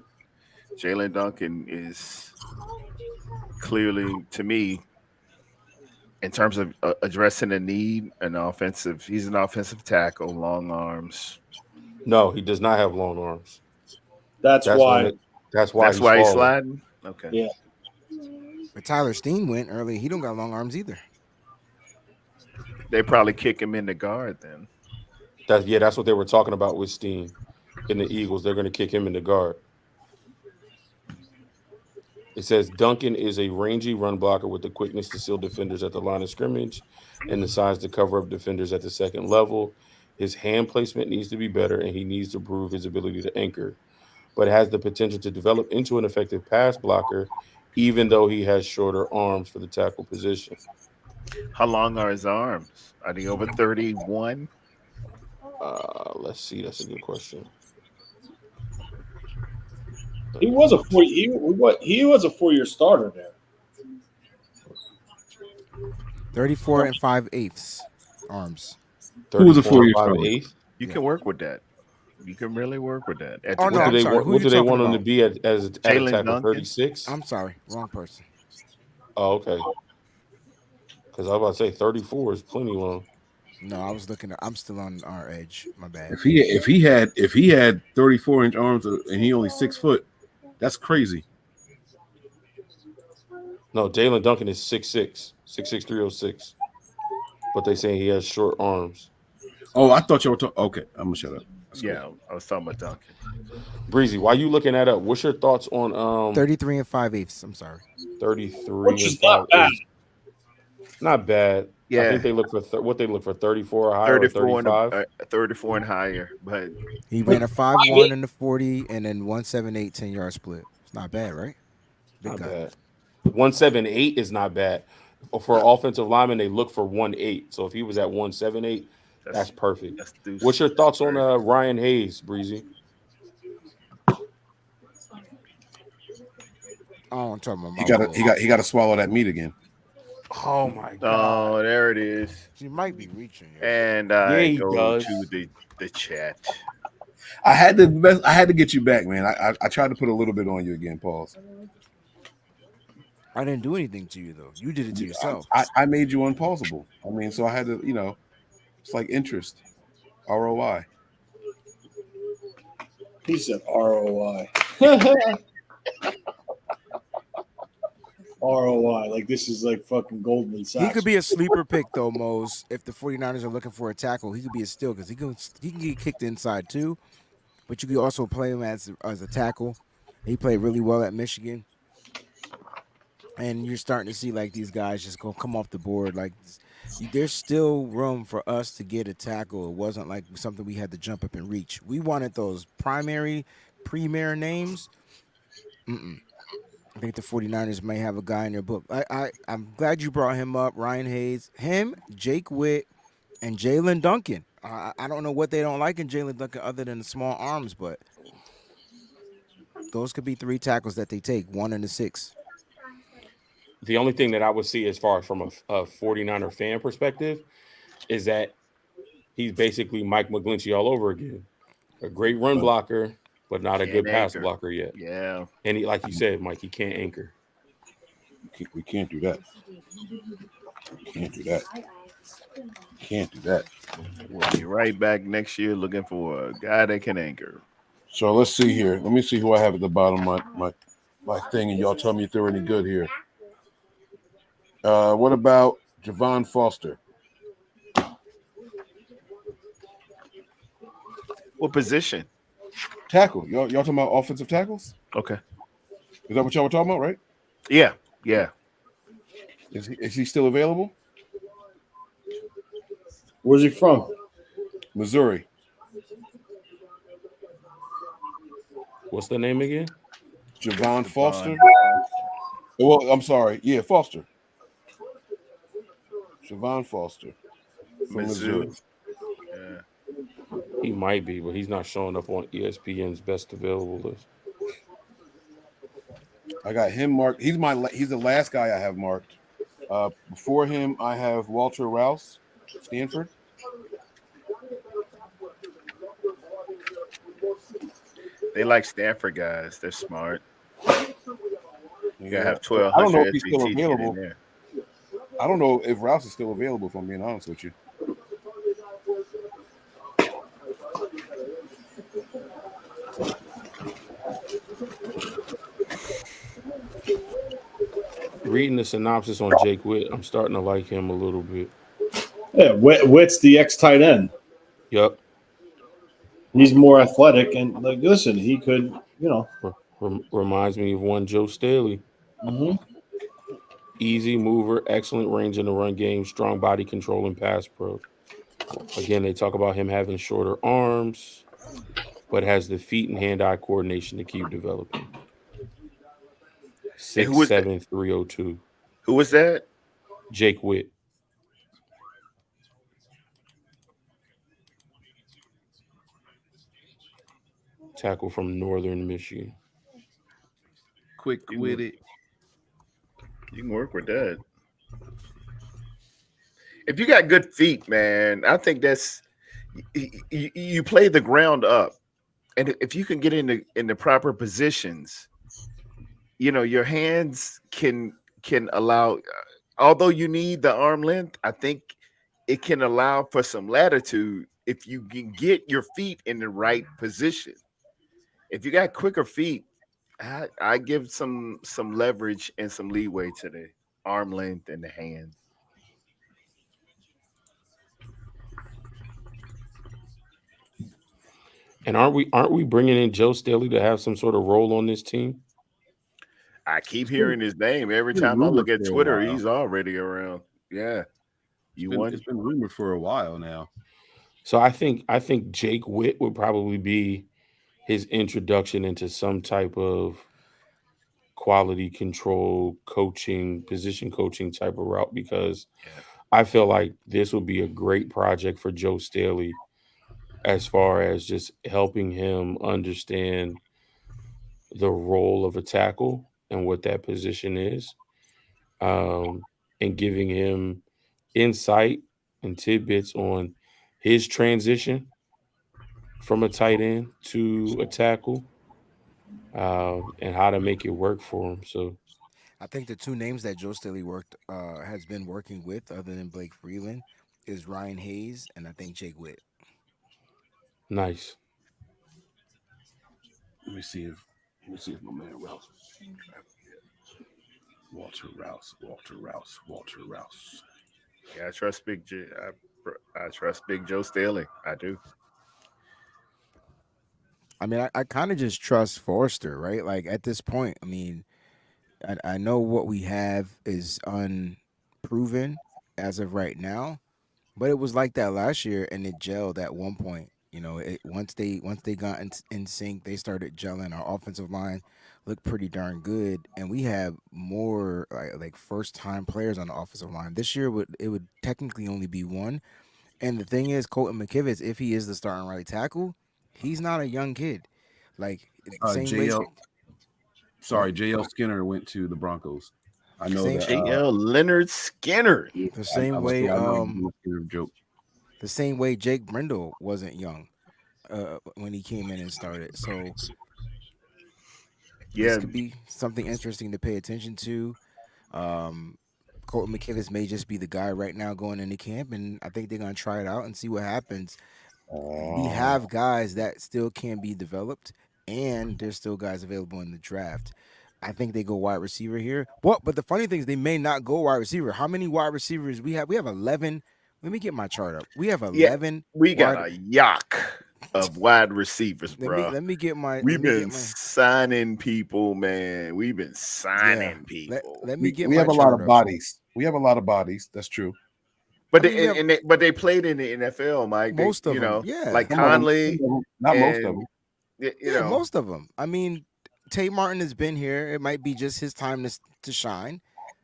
S6: Jalen Duncan is clearly, to me, in terms of addressing a need, he's an offensive tackle, long arms.
S9: No, he does not have long arms.
S10: That's why
S9: he's
S6: sliding. Okay.
S10: Yeah.
S8: But Tyler Steen went early. He don't got long arms either.
S6: They probably kick him in the guard then.
S9: That's what they were talking about with Steen in the Eagles. They're going to kick him in the guard. It says Duncan is a rangy run blocker with the quickness to seal defenders at the line of scrimmage and the size to cover up defenders at the second level. His hand placement needs to be better, and he needs to prove his ability to anchor, but has the potential to develop into an effective pass blocker, even though he has shorter arms for the tackle position.
S6: How long are his arms? Are they over 31?
S9: Let's see. That's a good question.
S10: He was a 4-year starter there.
S8: 34 and 5/8 arms.
S7: Who was a 4-year starter?
S6: You can work with that. You can really work with that.
S8: Oh, no, I'm sorry.
S9: What do they want him to be as a tackle? 36?
S8: I'm sorry, wrong person.
S9: Oh, okay. Because I was about to say 34 is plenty long.
S8: No, I was looking. I'm still on our edge. My bad.
S7: If he had 34-inch arms and he only 6 foot, that's crazy.
S9: No, Jalen Duncan is 6'6", 6'6", 306. But they saying he has short arms.
S7: Oh, I thought you were talking. Okay, I'm gonna shut up.
S6: That's cool. I was talking about Duncan.
S9: Breezy, why you looking that up? What's your thoughts on
S8: 33 and 5/8? I'm sorry.
S9: 33
S10: Which
S9: and
S10: is not
S9: 5/8.
S10: bad.
S9: Not bad.
S6: Yeah.
S9: I think they look for what they look for 34 or higher,
S6: 34
S9: or 35.
S6: 34 and higher, but
S8: He ran a 5.1 in the 40 and then 1.78 10-yard split. It's not bad, right? Big
S9: Not
S8: guy.
S9: bad. 1.78 is not bad. For offensive linemen, they look for 1.8. So if he was at 1.78, that's perfect. What's your thoughts on Ryan Hayes, Breezy?
S8: Oh, I'm talking about
S7: He got to swallow that meat again.
S9: Oh my God!
S6: Oh, there it is.
S8: You might be reaching.
S6: And I
S9: he
S6: go
S9: does.
S6: to the chat.
S7: I had to get you back, man. I tried to put a little bit on you again, pause.
S8: I didn't do anything to you though. You did it to yourself.
S7: I made you unpausable. I mean, so I had to, it's like interest, ROI.
S10: He said ROI. ROI. Like this is like fucking Goldman Sachs.
S8: He could be a sleeper pick though, Mose. If the 49ers are looking for a tackle, he could be a steal because he can get kicked inside too. But you could also play him as a tackle. He played really well at Michigan. And you're starting to see like these guys just go come off the board. Like there's still room for us to get a tackle. It wasn't like something we had to jump up and reach. We wanted those premier names. Mm-mm. I think the 49ers may have a guy in their book. I'm glad you brought him up. Ryan Hayes, him, Jake Witt, and Jalen Duncan. I don't know what they don't like in Jalen Duncan other than the small arms, but those could be 3 tackles that they take, 1 and a 6.
S9: The only thing that I would see as far as from a 49er fan perspective is that he's basically Mike McGlinchey all over again. A great run blocker, but not a
S6: Can't
S9: good pass
S6: anchor.
S9: blocker yet.
S6: Yeah.
S9: And he, like you said, Mike, he can't anchor.
S7: We can't do that. Can't do that. Can't do that.
S6: We'll be right back next year looking for a guy that can anchor.
S7: So let's see here. Let me see who I have at the bottom of my thing, and y'all tell me if they're any good here. What about Javon Foster?
S6: What position?
S7: Tackle. Y'all talking about offensive tackles?
S6: Okay.
S7: Is that what y'all were talking about, right?
S6: Yeah. Yeah.
S7: Is he still available?
S10: Where's he from?
S7: Missouri.
S9: What's the name again?
S7: Javon Foster. Well, I'm sorry. Yeah, Foster. Javon Foster from Missouri.
S6: Yeah.
S9: He might be, but he's not showing up on ESPN's best available list.
S7: I got him marked. He's the last guy I have marked. Before him, I have Walter Rouse, Stanford.
S6: They like Stanford guys. They're smart. You gotta have 1,200
S7: I don't know if he's
S6: SAT
S7: still
S6: to get in
S7: available.
S6: there.
S7: I don't know if Rouse is still available, if I'm being honest with you.
S9: Reading the synopsis on Jake Witt, I'm starting to like him a little bit.
S10: Yeah, Witt's the ex tight end.
S9: Yep.
S10: He's more athletic, and like, listen, he could,
S9: Reminds me of one Joe Staley.
S10: Mm-hmm.
S9: Easy mover, excellent range in the run game, strong body control and pass pro. Again, they talk about him having shorter arms, but has the feet and hand-eye coordination to keep developing. 6'7", 302.
S6: Who was that?
S9: Jake Witt. Tackle from Northern Michigan.
S7: Quick with it.
S6: You can work with that. If you got good feet, man, I think that's you play the ground up, and if you can get in the proper positions, your hands can allow. Although you need the arm length, I think it can allow for some latitude if you can get your feet in the right position. If you got quicker feet, I give some leverage and some leeway to the arm length and the hands.
S9: And aren't we bringing in Joe Staley to have some sort of role on this team?
S6: I keep hearing his name every time I look at Twitter. He's already around. Yeah,
S7: It's been rumored for a while now.
S9: So I think Jake Witt would probably be his introduction into some type of quality control coaching, position coaching type of route, because I feel like this would be a great project for Joe Staley as far as just helping him understand the role of a tackle and what that position is, and giving him insight and tidbits on his transition from a tight end to a tackle, and how to make it work for him. So
S8: I think the 2 names that Joe Staley has been working with, other than Blake Freeland, is Ryan Hayes and I think Jake Witt.
S9: Nice.
S7: Let me see if my man Rouse. Walter Rouse.
S6: Yeah, I trust Big J. I trust Big Joe Staley. I do.
S8: I mean, I kind of just trust Forster, right? Like at this point, I mean, I know what we have is unproven as of right now, but it was like that last year, and it gelled at one point. Once they got in sync, they started gelling. Our offensive line look pretty darn good, and we have more like first time players on the offensive line. This year would technically only be one. And the thing is, Colton McKivitz, if he is the starting right tackle, he's not a young kid. Like same way.
S7: JL,
S8: Go ahead.
S7: JL Skinner went to the Broncos. I know
S8: Same
S7: that.
S6: JL Leonard Skinner.
S8: the same
S7: I
S8: way.
S7: know you do a joke.
S8: The same way Jake Brindle wasn't young when he came in and started. So this
S6: Yeah,
S8: could be something interesting to pay attention to. Um, Colton McKivitz may just be the guy right now going into camp, and I think they're gonna try it out and see what happens. We have guys that still can be developed, and there's still guys available in the draft. I think they go wide receiver here. Well, but the funny thing is they may not go wide receiver. How many wide receivers we have? We have 11. Let me get my chart up. We have
S6: yeah.
S8: 11
S6: We got
S8: wide.
S6: a yacht of wide receivers, bro.
S8: Let me get my.
S6: We've
S8: Let me get
S6: been
S8: my.
S6: signing people, man. We've been signing people.
S8: Let me get
S7: We
S8: my
S7: have a lot
S8: chart
S7: of
S8: up.
S7: bodies. We have a lot of bodies. That's true.
S6: But
S8: I mean, we have
S6: but they played in the NFL, Mike. They,
S8: most of
S6: you
S8: them.
S6: know,
S8: Yeah.
S6: like
S7: Some of them,
S6: Conley,
S7: not most of
S6: and
S7: them.
S6: you
S8: Yeah,
S6: know,
S8: most of them. I mean, Tate Martin has been here. It might be just his time to shine.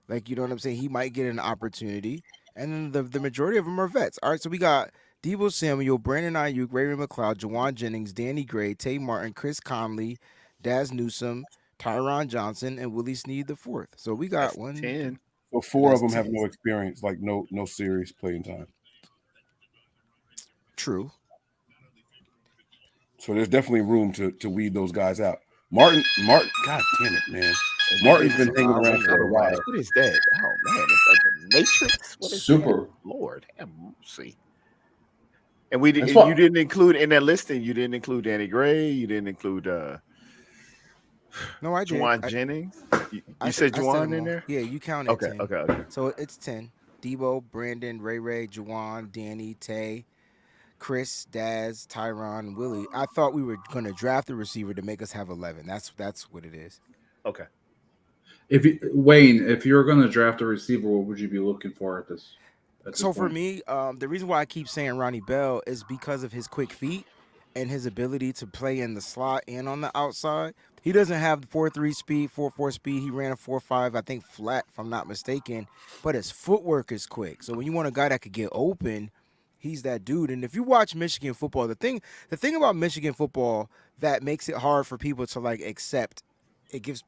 S8: Like, you know what I'm saying? He might get an opportunity. And then the majority of them are vets. All right, so we got Debo Samuel, Brandon Ayuk, Raven McLeod, Jawan Jennings, Danny Gray, Tate Martin, Chris Conley, Daz Newsome, Tyron Johnson, and Willie Snead the fourth. So we got
S6: that's
S8: one.
S6: 10.
S7: So four of
S8: That's
S7: them have
S8: 10.
S7: no experience, like no serious playing time.
S8: True.
S7: So there's definitely room to weed those guys out. Martin, God damn it, man.
S6: And
S7: Martin's
S6: this
S7: been hanging around for a while.
S6: What is that? Oh man, it's like the Matrix. What is
S16: Super.
S6: that? Lord have mercy. And we
S16: That's
S6: did.
S16: what-
S6: You didn't include in that listing. You didn't include Danny Gray. You didn't include
S8: No, I did.
S6: Juwan Jennings. You
S8: I
S6: said
S8: said
S6: Juwan
S8: them
S6: in
S8: all.
S6: there.
S8: Yeah, you counted
S6: Okay,
S8: 10.
S6: okay.
S8: So it's 10. Debo, Brandon, Ray, Juwan, Danny, Tay, Chris, Daz, Tyron, Willie. I thought we were going to draft a receiver to make us have 11. That's what it is.
S6: Okay.
S16: Wayne, if you're going to draft a receiver, what would you be looking for at this?
S8: So for
S16: point?
S8: me, the reason why I keep saying Ronnie Bell is because of his quick feet and his ability to play in the slot and on the outside. He doesn't have the 4.3 speed, 4.4 speed. He ran a 4.5, I think, flat, if I'm not mistaken. But his footwork is quick. So when you want a guy that could get open, he's that dude. And if you watch Michigan football, the thing about Michigan football that makes it hard for people to like accept,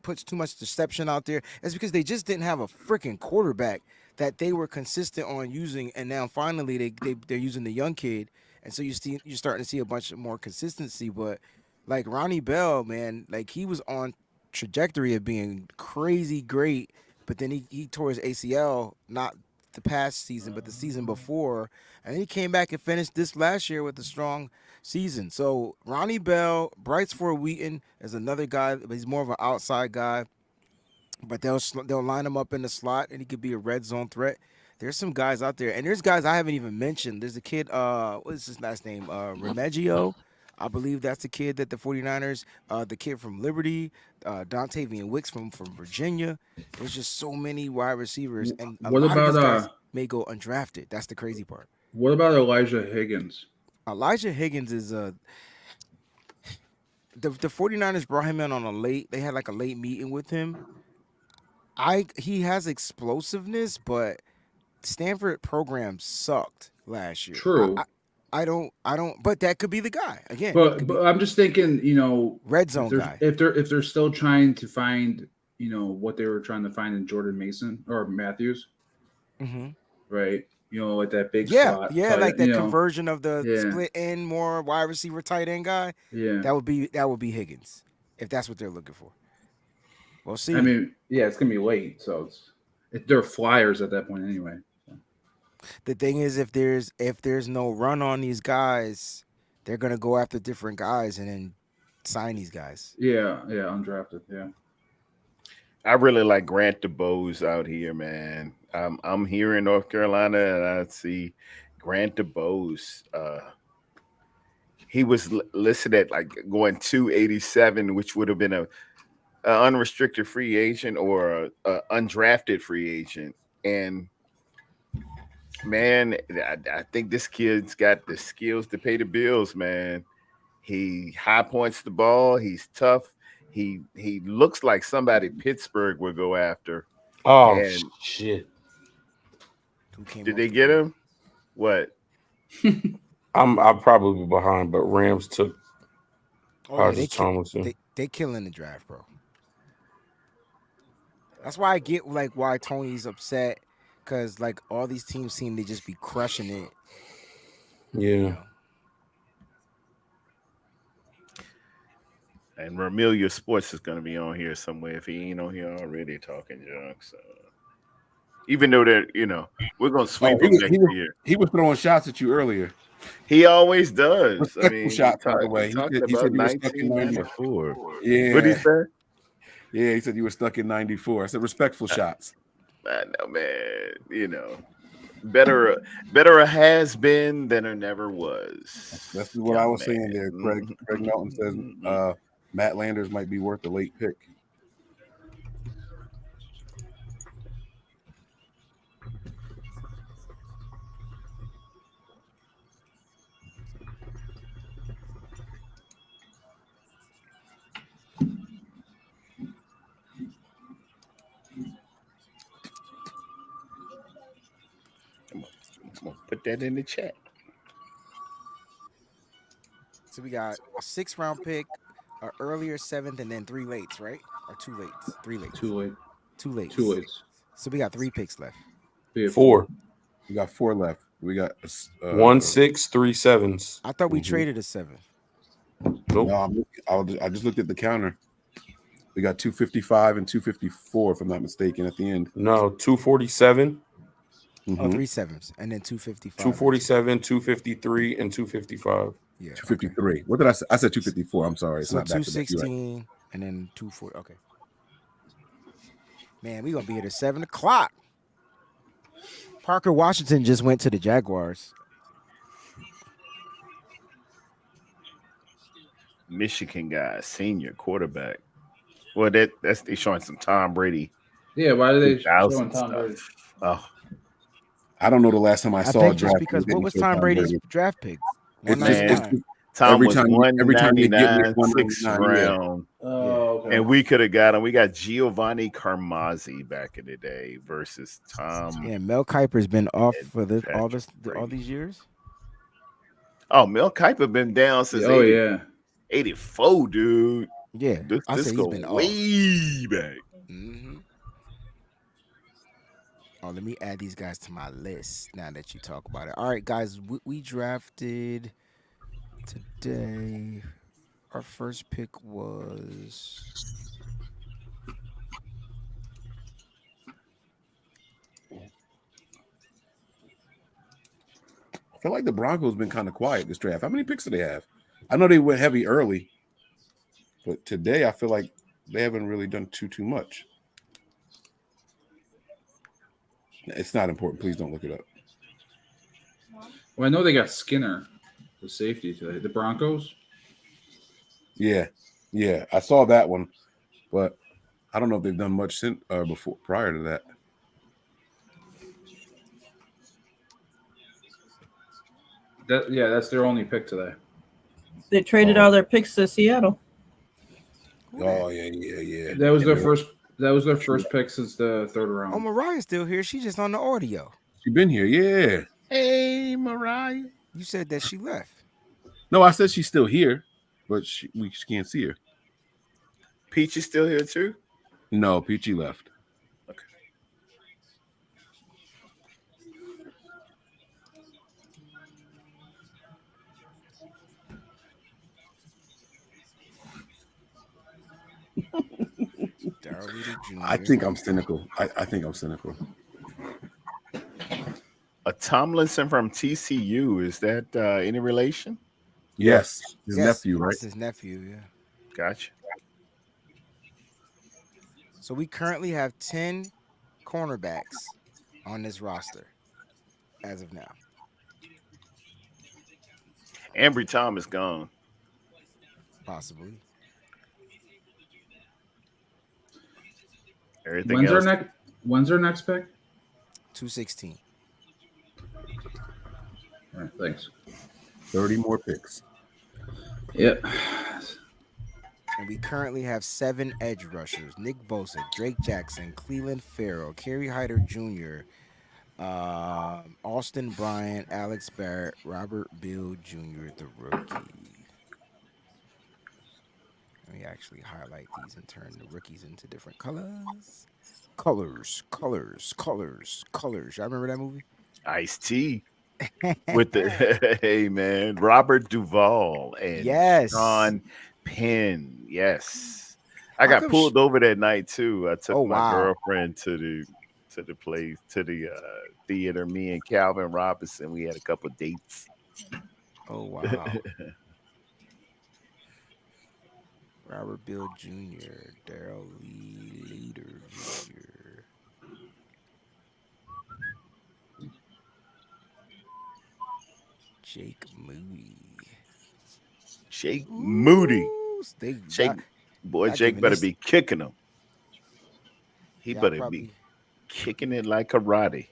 S8: puts too much deception out there, is because they just didn't have a freaking quarterback that they were consistent on using, and now finally they're using the young kid, and so you're starting to see a bunch of more consistency. But like Ronnie Bell, man, like he was on trajectory of being crazy great, but then he tore his ACL not the past season, but the season before, and he came back and finished this last year with a strong season. So Ronnie Bell, Bryce Ford Wheaton is another guy, but he's more of an outside guy. But they'll line him up in the slot, and he could be a red zone threat. There's some guys out there, and there's guys I haven't even mentioned. There's a kid, what is his last name? Remeggio. I believe that's the kid that the 49ers, the kid from Liberty, Dontavian Wicks from Virginia. There's just so many wide receivers, and a
S16: What
S8: lot of these
S16: about
S8: guys may go undrafted. That's the crazy part.
S16: What about Elijah Higgins?
S8: Elijah Higgins is the 49ers brought him in on they had like a late meeting with him. He has explosiveness, but Stanford program sucked last year.
S16: True.
S8: I don't. But that could be the guy again.
S16: But I'm just thinking,
S8: red zone guy.
S16: If they're still trying to find, what they were trying to find in Jordan Mason or Matthews,
S8: Mm-hmm.
S16: right? Like that big
S8: Yeah,
S16: slot.
S8: yeah,
S16: tight-
S8: like that conversion of the
S16: Yeah.
S8: split end, more wide receiver, tight end guy.
S16: Yeah.
S8: that would be Higgins if that's what they're looking for. We'll see.
S16: I mean, yeah, it's gonna be late, so they're flyers at that point anyway.
S8: The thing is, if there's no run on these guys, they're gonna go after different guys and then sign these guys.
S16: Yeah, undrafted. Yeah.
S6: I really like Grant DeBose out here, man. I'm here in North Carolina, and I see Grant DeBose. He was listed at like going 287, which would have been a unrestricted free agent or a undrafted free agent. And man, I think this kid's got the skills to pay the bills, man. He high points the ball. He's tough. he looks like somebody Pittsburgh would go after.
S9: Oh
S6: And
S9: shit!
S6: did they get him? What?
S9: I'm probably behind, but Rams took
S8: Oh, yeah,
S9: Tomlinson.
S8: they killing the draft, bro. That's why I get like why Tony's upset, because like all these teams seem to just be crushing it.
S9: Yeah.
S8: You know?
S6: And Ramelia Sports is going to be on here somewhere if he ain't on here already talking junk. So even though that, we're going to sweep him next year.
S7: He was throwing shots at you earlier.
S6: He always does.
S7: Respectful shots, by the way.
S6: He talked
S7: He
S6: about
S7: said you were stuck in
S6: 1994.
S7: Yeah.
S6: What did he say?
S7: Yeah, he said you were stuck in 94. I said respectful shots.
S6: I know, man. Better a has been than a never was.
S7: That's what I was saying there. Craig Melton says Matt Landers might be worth a late pick.
S6: Put that in the chat.
S8: So we got a 6th round pick, an earlier 7th, and then 3 lates, right? Or 2 lates? 3 lates.
S16: 2 late.
S8: 2 lates.
S16: 2 lates.
S8: So we got 3 picks left.
S9: 4.
S7: We got 4 left. We got
S9: 1 6, 3 7s.
S8: I thought we traded a 7th.
S9: Nope.
S7: No, I just looked at the counter. We got 255 and 254, if I'm not mistaken, at the end.
S9: No, 247.
S8: Oh, 3 7s, and then 255.
S9: 247, 253, and 255.
S8: Yeah.
S7: 253. What did I say? I said 254. I'm sorry. It's
S8: So
S7: not back to back. You're right.
S8: 216 and then 240. Okay. Man, we're gonna be here at 7 o'clock. Parker Washington just went to the Jaguars.
S6: Michigan guy, senior quarterback. Well, that's they showing some Tom Brady.
S16: Yeah, why are they
S6: 2000
S16: showing Tom
S6: stuff.
S16: Brady?
S6: Oh,
S7: I don't know the last time I saw a
S8: think just
S7: draft.
S8: because
S7: that
S8: what
S7: didn't
S8: was
S7: show
S8: Tom Brady's
S7: Brady.
S8: draft pick?
S7: It's
S6: man,
S7: just
S6: Tom
S7: every
S6: was
S7: time they get me
S6: 199, 6th
S7: 199, yeah.
S6: round.
S16: Oh, okay.
S6: And we could have got him. We got Giovanni Carmazzi back in the day versus Tom.
S8: Yeah, Mel Kiper's been off for all these years.
S6: Oh, Mel Kiper been down since 84, dude.
S8: Yeah,
S6: this
S8: he's
S6: go
S8: been
S6: way back.
S8: Mm-hmm. Oh, let me add these guys to my list now that you talk about it. All right, guys, we drafted today. Our first pick was
S7: I feel like the Broncos been kind of quiet this draft. How many picks do they have? I know they went heavy early, but today I feel like they haven't really done too much. It's not important. Please don't look it up.
S16: Well, I know they got Skinner, the safety today. The Broncos.
S7: Yeah, I saw that one, but I don't know if they've done much since before prior to that.
S16: That's their only pick today.
S15: They traded all their picks to Seattle.
S7: Oh yeah.
S16: That was their first. That was their first pick since the 3rd round.
S8: Oh, Mariah's still here. She's just on the audio.
S7: She been here, yeah.
S6: Hey, Mariah.
S8: You said that she left.
S7: No, I said she's still here, but we can't see her.
S6: Peach is still here too?
S7: No, Peachy left.
S6: Okay.
S7: I think I'm cynical. I think I'm cynical.
S6: A Tomlinson from TCU. Is that any relation?
S7: Yes. His nephew, right?
S8: It's his nephew, yeah.
S6: Gotcha.
S8: So we currently have 10 cornerbacks on this roster as of now.
S6: Ambry Thomas gone.
S8: Possibly.
S6: Everything
S16: When's
S6: else.
S16: our next pick?
S8: 216.
S16: All right, thanks.
S7: 30 more picks.
S16: Yep.
S8: And we currently have 7 edge rushers: Nick Bosa, Drake Jackson, Cleveland Farrell, Kerry Hyder Jr., Austin Bryant, Alex Barrett, Robert Bill Jr., the rookie. Let me actually highlight these and turn the rookies into different colors. Colors. Y'all remember that movie?
S6: Ice-T with the hey man, Robert Duvall and
S8: Yes.
S6: Sean Penn. Yes. I
S8: How
S6: got
S8: come
S6: pulled over that night too. I took
S8: Oh,
S6: my
S8: wow.
S6: girlfriend to the place, to the theater. Me and Calvin Robinson, we had a couple dates.
S8: Oh, wow. Robert Bill Jr., Daryl Lee Leader Jr. Jake Moody.
S6: Jake Moody.
S8: They
S6: Jake, boy,
S8: y'all
S6: Jake
S8: giving
S6: better
S8: this-
S6: be kicking him. He
S8: y'all
S6: better
S8: probably
S6: be kicking it like karate.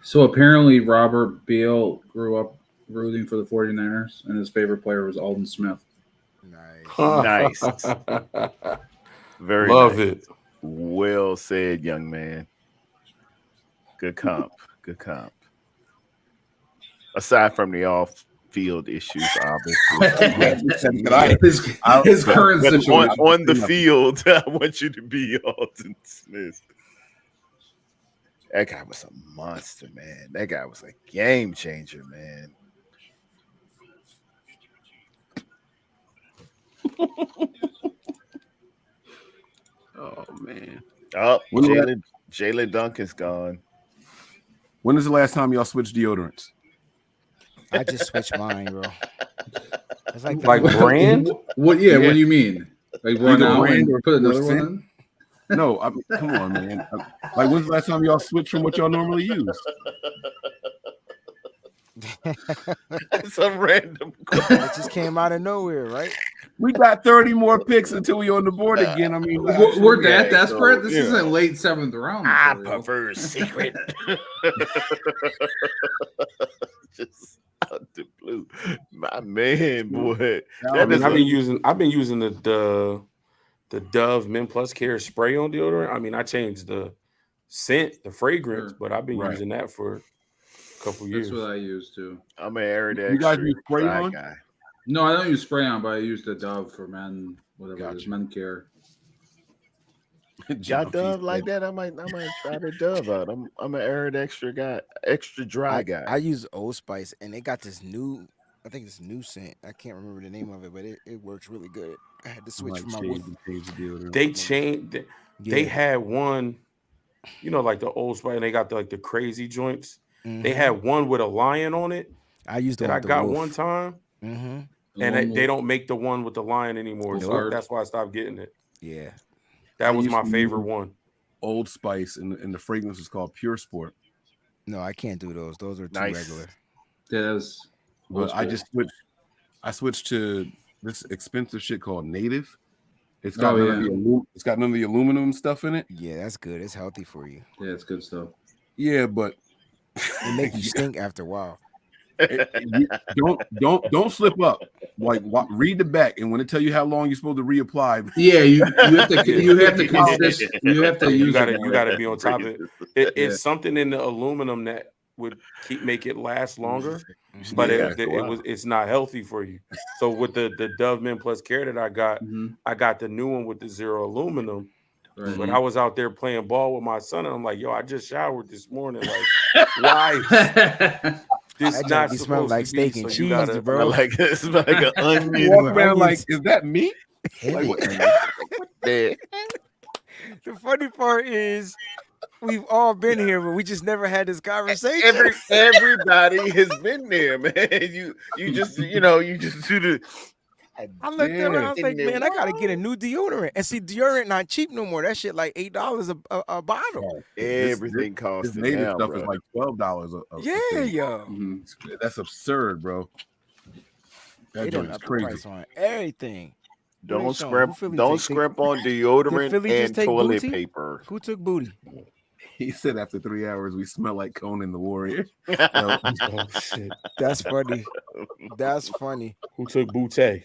S16: So apparently Robert Beal grew up rooting for the 49ers, and his favorite player was Alden Smith.
S6: Nice. Very
S9: Love
S6: nice.
S9: it.
S6: Well said, young man. Good comp. Good comp. Aside from the off-field issues, obviously.
S16: His current
S6: but
S16: situation.
S6: on the field, I want you to be Alden Smith. That guy was a monster, man. That guy was a game changer, man.
S7: Oh man.
S6: Oh,
S7: When
S6: Jalen Duncan's gone.
S7: When is the last time y'all switched deodorants?
S8: I just switched mine, bro. It's like
S9: brand?
S16: What? Yeah, what do you mean? Like run
S7: Either
S16: out
S7: brand
S16: and
S7: or
S16: put another
S7: scent?
S16: one in?
S7: No, I mean, come on, man. Like, when's the last time y'all switched from what y'all normally use?
S6: Some random.
S8: It just came out of nowhere, right?
S7: We got 30 more picks until we on the board again. I mean,
S16: We're that desperate.
S6: so,
S16: This
S6: you
S16: is
S6: know.
S16: a late 7th round.
S6: I
S16: material.
S6: prefer secret. Just out the blue, my man, boy.
S9: I've been using the Dove Men Plus Care spray on deodorant. I mean, I changed the scent, the fragrance, but I've been using that for a couple years.
S16: That's what I use too.
S6: I'm an Arid
S7: You guys
S6: Extra
S7: use spray
S6: dry
S7: on?
S6: guy.
S16: No, I don't use spray on, but I use the Dove for men, whatever it is, men care.
S6: Y'all Dove like that? I might try the Dove out. I'm an Arid Extra guy, extra dry guy.
S8: I use Old Spice, and they got this new, I think this new scent. I can't remember the name of it, but it works really good. I had to switch from my wood.
S9: They changed. They
S8: Yeah.
S9: had one, like the Old Spice, and they got the crazy joints. They
S8: Mhm.
S9: had one with a lion on it.
S8: I used the
S9: that
S8: one
S9: I
S8: with the
S9: got
S8: wolf.
S9: one time,
S8: Mhm.
S9: and they don't make the one with the lion anymore. So
S8: Nope.
S9: that's why I stopped getting it.
S8: Yeah.
S9: That was
S7: used
S9: my
S7: to
S9: favorite
S7: use
S9: one.
S7: Old Spice, and the fragrance is called Pure Sport.
S8: No, I can't do those. Those are too
S6: Nice.
S8: regular.
S16: Yes.
S7: But I just switched. I switched to this expensive shit called Native. It's got it's got none of the aluminum stuff in it.
S8: Yeah, that's good. It's healthy for you.
S16: Yeah, it's good stuff.
S7: Yeah, but
S8: It make you stink after a while.
S7: Don't slip up. Like read the back, and when it tell you how long you're supposed to reapply.
S16: Yeah, you have to you have to consist. You have to use.
S9: You gotta be on top of it. It's something in the aluminum that would make it last longer, but it's not healthy for you. So with the Dove Men Plus Care that I got the new one with the zero aluminum.
S16: Right.
S9: But I was out there playing ball with my son, and I'm like, yo, I just showered this morning. Like, why? This
S8: That
S9: not
S8: be smelling
S9: supposed
S8: like
S9: to be,
S8: steak and
S9: so you
S8: cheese,
S9: gotta,
S8: bro.
S6: It's like an onion.
S7: Walk around like, is that meat?
S8: Heavy.
S6: The
S8: funny part is we've all been here, but we just never had this conversation.
S6: Everybody has been there, man. You just do the.
S8: I looked around, I was like, man, I gotta get a new deodorant. And see, deodorant not cheap no more. That shit like $8 a bottle.
S6: Everything costs
S7: This Native
S6: now,
S7: stuff
S6: bro.
S7: is like $12.
S8: Yeah, yo.
S7: That's absurd, bro. That
S8: They
S7: joint
S8: done
S7: is
S8: up the
S7: crazy.
S8: price on everything.
S6: Don't
S8: Showing?
S6: scrimp.
S8: Who Philly
S6: Don't
S8: take?
S6: scrimp on
S8: Did
S6: deodorant
S8: Philly just
S6: and
S8: take
S6: toilet
S8: booty?
S6: paper.
S8: Who took booty?
S7: He said after 3 hours we smell like Conan the Warrior.
S9: Oh shit.
S8: That's funny. That's funny.
S9: Who took Booty?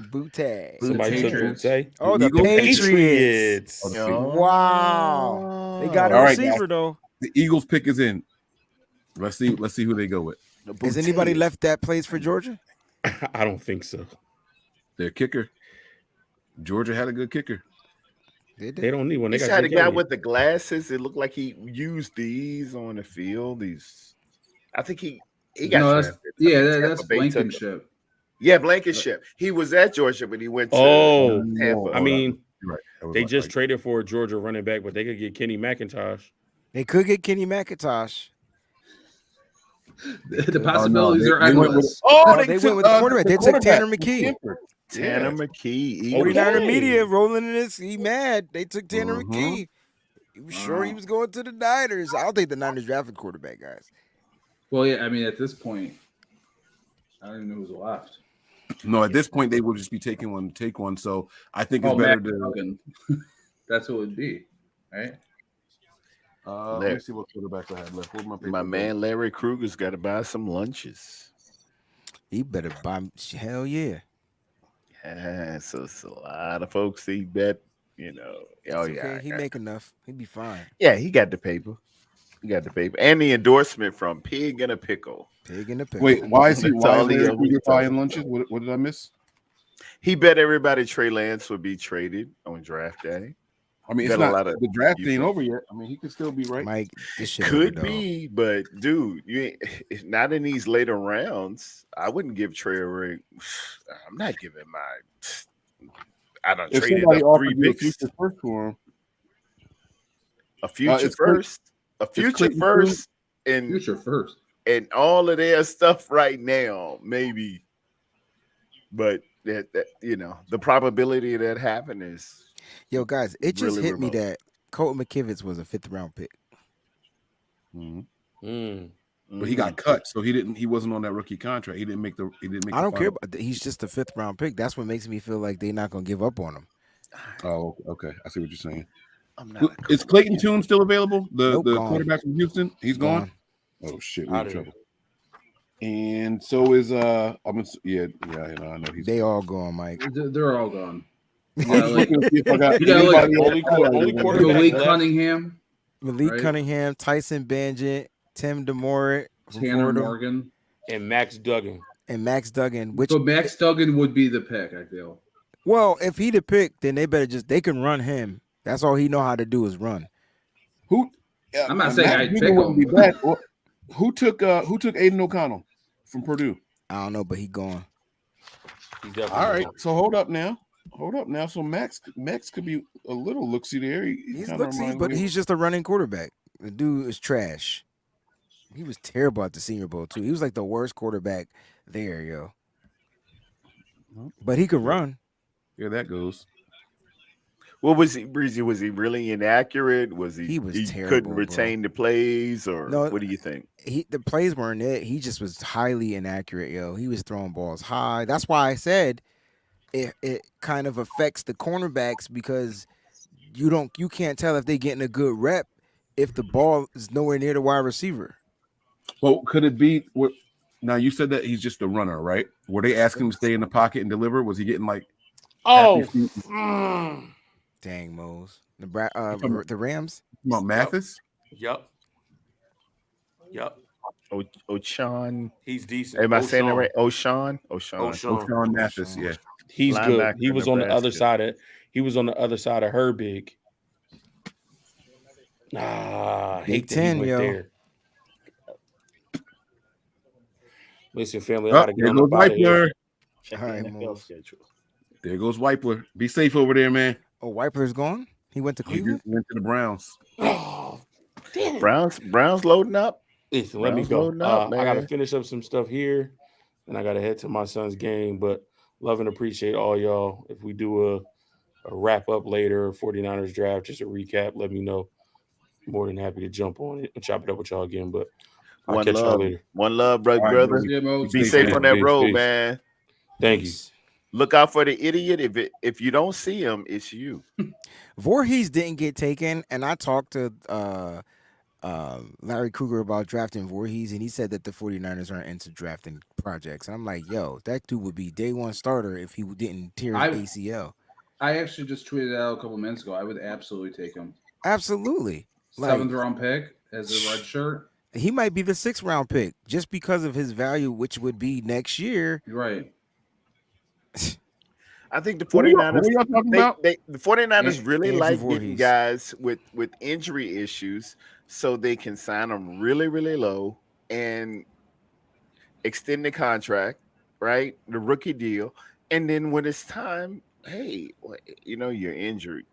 S8: Butte.
S9: Somebody took Butte.
S8: Oh, the
S7: Eagles?
S8: Patriots.
S7: Oh, the Patriots.
S8: Wow. They got a
S7: All right,
S8: receiver
S7: guys.
S8: though.
S7: The Eagles pick is in. Let's see who they go with.
S8: Has anybody left that plays for Georgia?
S9: I don't think so.
S7: Their kicker. Georgia had a good kicker.
S9: They don't need one. They
S6: He's
S9: got
S6: had a
S9: Jake
S6: guy
S9: Elliott.
S6: with the glasses. It looked like he used these on the field. I think he got drafted.
S16: That's
S6: Tampa Bay took him.
S16: Blankenship.
S6: Yeah, Blankenship. He was at Georgia, but he went to Tampa.
S9: I mean,
S7: Right.
S9: they just traded for a Georgia running back, but they could get Kenny McIntosh.
S8: They could get Kenny McIntosh.
S16: The possibilities are
S7: they went
S16: endless.
S8: They went with the quarterback. They took Tanner McKee.
S6: Tanner McKee.
S8: 49er media rolling in this. He mad. They took Tanner McKee. He was sure he was going to the Niners. I don't think the Niners drafted quarterback, guys.
S16: Well, yeah, I mean, at this point, I don't even know who's left.
S7: No, at this point, they will just be taking one to take one. So I think it's better to.
S16: That's what it would be, right?
S7: Let me see what quarterbacks I had left.
S6: My man Larry Kruger's got to buy some lunches.
S8: He better buy. Hell yeah.
S6: Yeah, so it's a lot of folks he bet,
S8: It's okay. He make enough. He'd be fine.
S6: Yeah, he got the paper. And the endorsement from Pig and a Pickle.
S8: Pig and a Pickle.
S7: Wait, why is
S6: That's all he
S7: Larry
S6: ever
S7: Kruger
S6: told
S7: buying
S6: me.
S7: lunches? What did I miss?
S6: He bet everybody Trey Lance would be traded on draft day.
S7: I mean, it's not the draft ain't over yet. I mean, he could still be right.
S8: Mike, this shit
S6: Could be, but dude, you ain't not in these later rounds. I wouldn't give Trey a ring. I'm not giving my. I don't
S7: If
S6: trade
S7: somebody
S6: up
S7: offered
S6: 3
S7: you a
S6: picks.
S7: future first for him,
S6: A future
S7: it's
S6: first, a
S7: it's
S6: future
S7: Clayton
S6: first, and
S16: future first,
S6: and all of their stuff right now, maybe. But that the probability of that happening is.
S8: Yo, guys, it just
S6: really
S8: hit me
S6: remote.
S8: that Colton McKivitz was a 5th round pick.
S7: but he got cut, so he wasn't on that rookie contract. He didn't make the.
S8: I don't care about he's just a 5th round pick. That's what makes me feel like they're not gonna give up on him.
S7: Oh, okay. I see what you're saying.
S6: I'm not
S7: Is Clayton Tune still available? The
S8: Nope, gone.
S7: quarterback from Houston, he's gone. Oh shit, we're in trouble. And so is I know he's.
S8: They all gone, Mike.
S16: They're all gone.
S7: I'm just looking to see if I got
S16: You got like
S7: anybody
S9: only quarterback
S16: Malik
S9: left.
S16: Cunningham,
S8: Malik
S16: right?
S8: Cunningham, Tyson Bagent, Tim DeMorit, from
S16: Tanner
S8: Florida,
S16: Morgan,
S9: and Max Duggan.
S8: and Max Duggan. Which
S16: so Max Duggan would be the pick, I feel.
S8: well, if he the pick, then they can run him. That's all he know how to do is run.
S16: I'm not saying I'd pick
S7: wouldn't be
S16: him.
S7: bad. Who took Aiden O'Connell from Purdue?
S8: I don't know, but he gone.
S7: All right, so hold up now. So Max could be a little looksy there.
S8: He's
S7: kinda
S8: looksy,
S7: reminds
S8: but
S7: me of-
S8: he's just a running quarterback. The dude is trash. He was terrible at the Senior Bowl too. He was like the worst quarterback there, yo. But he could run.
S7: Yeah, that goes.
S6: What was he, Breezy? Was he really inaccurate? Was he?
S8: He was terrible,
S6: couldn't
S8: bro.
S6: retain the plays, or
S8: No,
S6: what do you think?
S8: The plays weren't it. He just was highly inaccurate, yo. He was throwing balls high. That's why I said it kind of affects the cornerbacks because you can't tell if they're getting a good rep if the ball is nowhere near the wide receiver.
S7: Well, could it be? Now you said that he's just a runner, right? Were they asking him to stay in the pocket and deliver? Was he getting like?
S8: Dang, Mose. The Rams?
S7: About Mathis?
S9: Yep.
S6: O'Shawn.
S9: He's decent.
S6: Am I saying that right?
S9: O'Shawn
S7: O'Shawn Mathis, yeah.
S9: He's good.
S6: Linebacker,
S9: He was on the other
S6: Nebraska.
S9: side of. He was on the other side of Herbig. I hate that he
S8: 10,
S9: went
S8: yo.
S9: there. Listen, family, I
S7: Oh,
S9: gotta get
S7: there
S9: on
S7: goes
S9: up out of here.
S7: Wipler.
S6: Check
S8: All
S6: the
S8: right,
S6: NFL
S8: Mose.
S6: schedule.
S7: There goes Wipler. Be safe over there, man.
S8: Oh, Wipler's gone? He went to
S7: He
S8: Cleveland?
S7: just went to the Browns.
S9: Oh, damn it.
S6: Browns loading up.
S9: Listen, let me
S6: Browns
S9: go.
S6: loading up,
S9: I gotta
S6: man.
S9: finish up some stuff here, and I gotta head to my son's game. But love and appreciate all y'all. If we do a wrap up later, 49ers draft, just a recap, let me know. More than happy to jump on it and chop it up with y'all again. But I'll
S6: One
S9: catch y'all
S6: love,
S9: later.
S6: one love, brother.
S7: All right,
S6: brother.
S16: Yeah, Mo.
S6: Be safe on that
S9: Peace,
S6: road,
S9: peace.
S6: man.
S9: Thank you.
S6: Look out for the idiot. If you don't see him, it's you.
S8: Voorhees didn't get taken, and I talked to Larry Kruger about drafting Voorhees, and he said that the 49ers aren't into drafting projects. And I'm like, yo, that dude would be day one starter if he didn't tear his ACL.
S16: I actually just tweeted out a couple minutes ago. I would absolutely take him.
S8: Absolutely.
S16: Seventh round pick as a red shirt.
S8: He might be the 6th round pick just because of his value, which would be next year.
S16: Right.
S6: I think the
S7: Who
S6: 49ers,
S7: are y'all talking about?
S6: the 49ers really
S8: Andrew
S6: like
S8: Voorhees.
S6: getting guys with injury issues so they can sign them really, really low and extend the contract, right? The rookie deal. And then when it's time, hey, you're injured,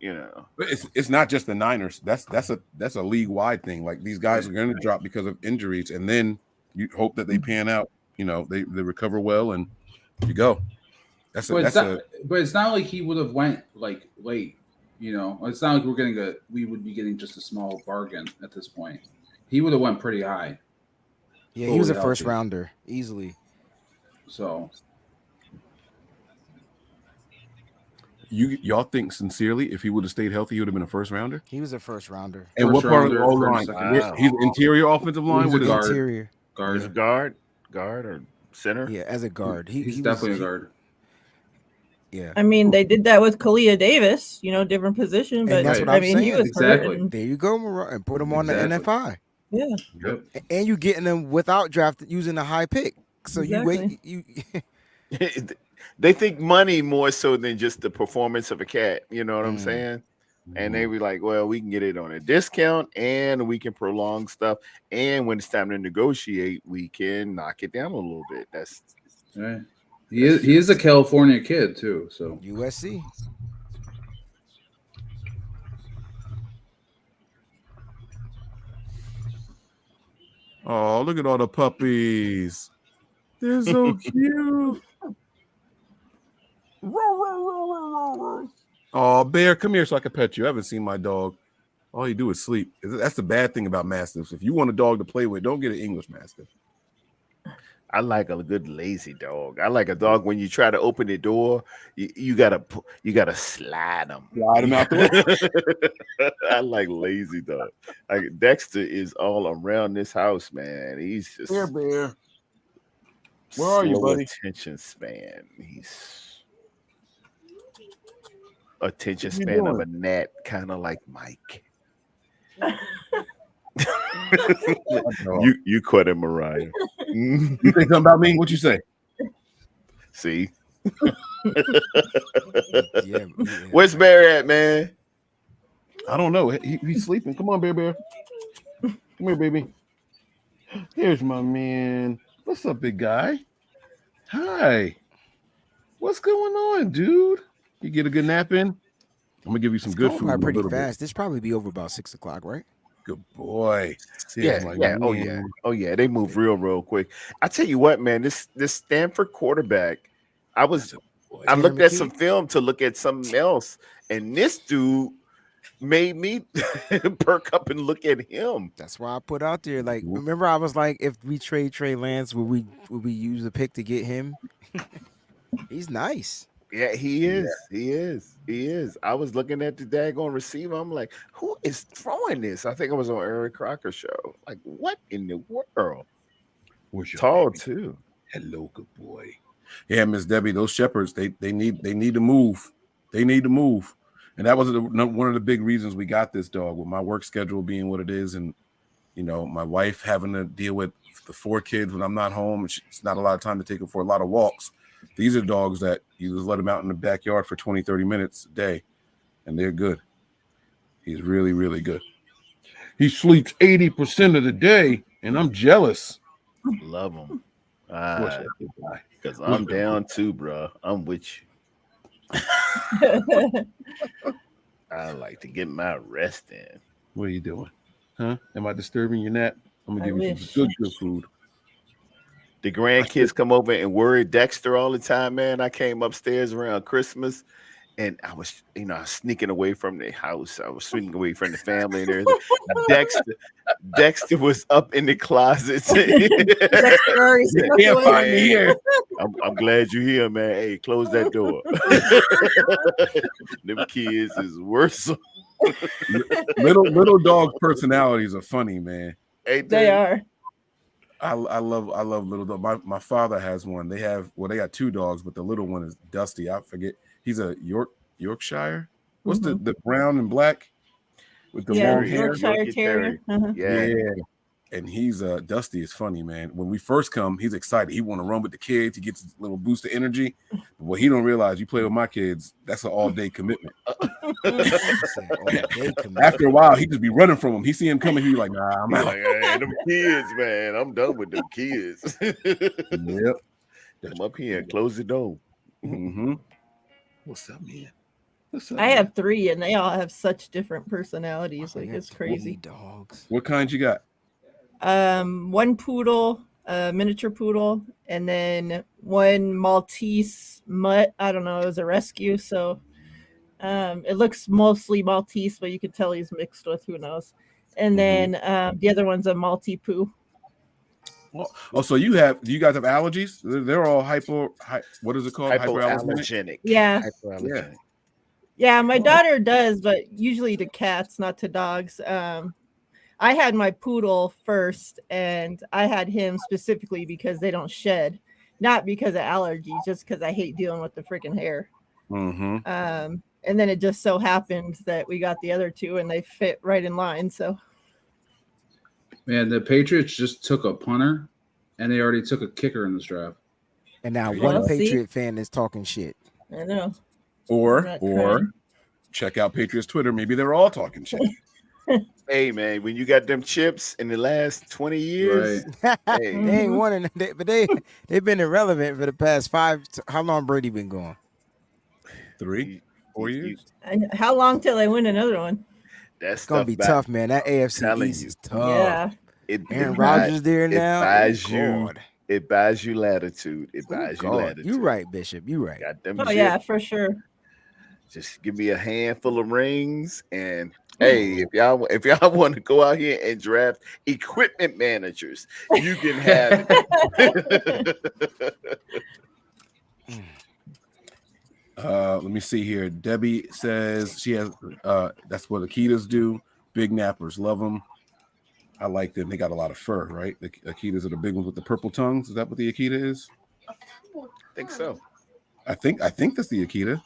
S7: But it's not just the Niners. That's a league wide thing. Like these guys are going to drop because of injuries, and then you hope that they pan out. They recover well, and you go.
S16: But it's not like he would have went like late. It's not like we would be getting just a small bargain at this point. He would have went pretty high.
S8: Yeah, he was a first rounder easily.
S16: So
S7: y'all think sincerely if he would have stayed healthy, he would have been a first rounder?
S8: He was a first rounder.
S7: And what part of the line?
S6: Wow.
S7: He's an interior offensive line.
S8: He's
S7: What is
S8: an
S7: it?
S8: interior.
S6: He's a guard or center.
S8: Yeah, as a guard.
S16: He's definitely a guard.
S8: Yeah.
S15: I mean, they did that with Kalia Davis, different position, but
S8: And that's what I'm saying.
S15: he was hurt and-
S8: There you go, Mariah, and put him on the NFI.
S15: Yeah.
S7: Yep.
S8: And you getting them without drafting using a high pick. So
S15: Exactly.
S8: you
S6: They think money more so than just the performance of a cat. You know what I'm saying? And they be like, well, we can get it on a discount and we can prolong stuff. And when it's time to negotiate, we can knock it down a little bit. That's
S16: right. He is a California kid too. So
S8: USC.
S7: Oh, look at all the puppies. They're so cute. Oh, Bear, come here so I can pet you. I haven't seen my dog. All you do is sleep. That's the bad thing about Mastiffs. If you want a dog to play with, don't get an English Mastiff.
S6: I like a good lazy dog. I like a dog when you try to open the door, you gotta slide them.
S7: Slide them out the way.
S6: I like lazy dog. Like Dexter is all around this house, man. He's just
S7: Bear. Where are you,
S6: slow
S7: buddy?
S6: attention span. He's attention
S7: What you
S6: span of
S7: doing?
S6: a gnat, kind of like Mike. you caught it, Mariah.
S7: You think something about me? What you say?
S6: See?
S8: Yeah.
S6: Where's Barry at, man?
S7: I don't know. He's sleeping. Come on, Bear. Come here, baby. Here's my man. What's up, big guy? Hi. What's going on, dude? You get a good nap in? I'm gonna give you some good
S8: Going
S7: food.
S8: by
S7: in a
S8: pretty
S7: little bit.
S8: fast. This probably be over about 6 o'clock, right?
S7: Good boy.
S6: Yeah. Oh yeah. They move real quick. I tell you what, man. This Stanford quarterback. I looked at some film to look at something else, and this dude made me perk up and look at him.
S8: That's why I put out there. Like, remember, I was like, if we trade Trey Lance, would we use the pick to get him? He's nice.
S6: Yeah, he is. He is. I was looking at the daggone receiver. I'm like, who is throwing this? I think I was on Eric Crocker show. Like, what in the world?
S7: Where's your
S6: Tall
S7: baby?
S6: too.
S7: Hello, good boy. Yeah, Miss Debbie, those shepherds, they need to move. They need to move. And that was one of the big reasons we got this dog, with my work schedule being what it is, and my wife having to deal with the 4 kids when I'm not home. It's not a lot of time to take them for a lot of walks. These are dogs that you just let them out in the backyard for 20, 30 minutes a day, and they're good. He's really, really good. He sleeps 80% of the day, and I'm jealous.
S6: Love him.
S7: What's up, big guy?
S6: Because I'm down too, bro. I'm with you. I like to get my rest in.
S7: What are you doing? Huh? Am I disturbing your nap? I'm going to
S15: I
S7: give you
S15: wish.
S7: some good food.
S6: The grandkids come over and worry Dexter all the time, man. I came upstairs around Christmas, and I was, I was sneaking away from the house. I was sneaking away from the family and everything. Dexter was up in the closet.
S7: Can't find me here.
S6: I'm glad you're here, man. Hey, close that door. Them kids is worse.
S7: Little dog personalities are funny, man.
S15: They are.
S7: I love little dog. My father has one. They got two dogs, but the little one is Dusty. I forget. He's a Yorkshire. What's the brown and black with the long hair?
S15: Yorkshire Terrier.
S7: Yeah. And he's Dusty is funny, man. When we first come, he's excited. He want to run with the kids. He gets a little boost of energy. But what he don't realize, you play with my kids, that's an all-day commitment. After a while, he just be running from him. He see him coming, he be like, nah, I'm out.
S6: Like, hey, them kids, man. I'm done with them kids.
S7: Yep.
S6: Come up here and close the door.
S7: Mm-hmm. What's up, man?
S15: I have 3, and they all have such different personalities. Like, it's crazy.
S8: Dogs.
S7: What kind you got?
S15: 1 poodle, a miniature poodle, and then 1 Maltese mutt. I don't know, it was a rescue, so it looks mostly Maltese, but you can tell he's mixed with who knows. And then the other one's a Maltipoo.
S7: Oh, so do you guys have allergies? They're all what is it called?
S6: Hypoallergenic.
S15: Yeah.
S7: Yeah.
S15: Yeah, my daughter does, but usually to cats, not to dogs. I had my poodle first, and I had him specifically because they don't shed, not because of allergies, just because I hate dealing with the freaking hair.
S7: Mm-hmm.
S15: And then it just so happened that we got the other 2, and they fit right in line. So,
S16: man, the Patriots just took a punter, and they already took a kicker in this draft.
S8: And now
S15: Well,
S8: one
S15: see?
S8: Patriot fan is talking shit.
S15: I know.
S7: Or check out Patriots Twitter. Maybe they're all talking shit.
S6: Hey, man, when you got them chips in the last 20 years,
S8: They ain't won, but they've been irrelevant for the past 5. How long Brady been gone?
S7: 3, 4 years.
S15: And how long till they win another one?
S6: That's
S8: gonna be tough, man. That AFC East is tough.
S15: Yeah.
S8: Aaron Rodgers there now.
S6: It buys you latitude. It buys you latitude.
S8: You right, Bishop. You right.
S6: Got them
S15: Oh
S6: chips.
S15: yeah, for sure.
S6: Just give me a handful of rings, and hey, if y'all want to go out here and draft equipment managers, you can have it.
S7: Let me see here. Debbie says she has. That's what Akitas do. Big nappers love them. I like them. They got a lot of fur, right? The Akitas are the big ones with the purple tongues. Is that what the Akita is?
S6: I think so.
S7: I think that's the Akita.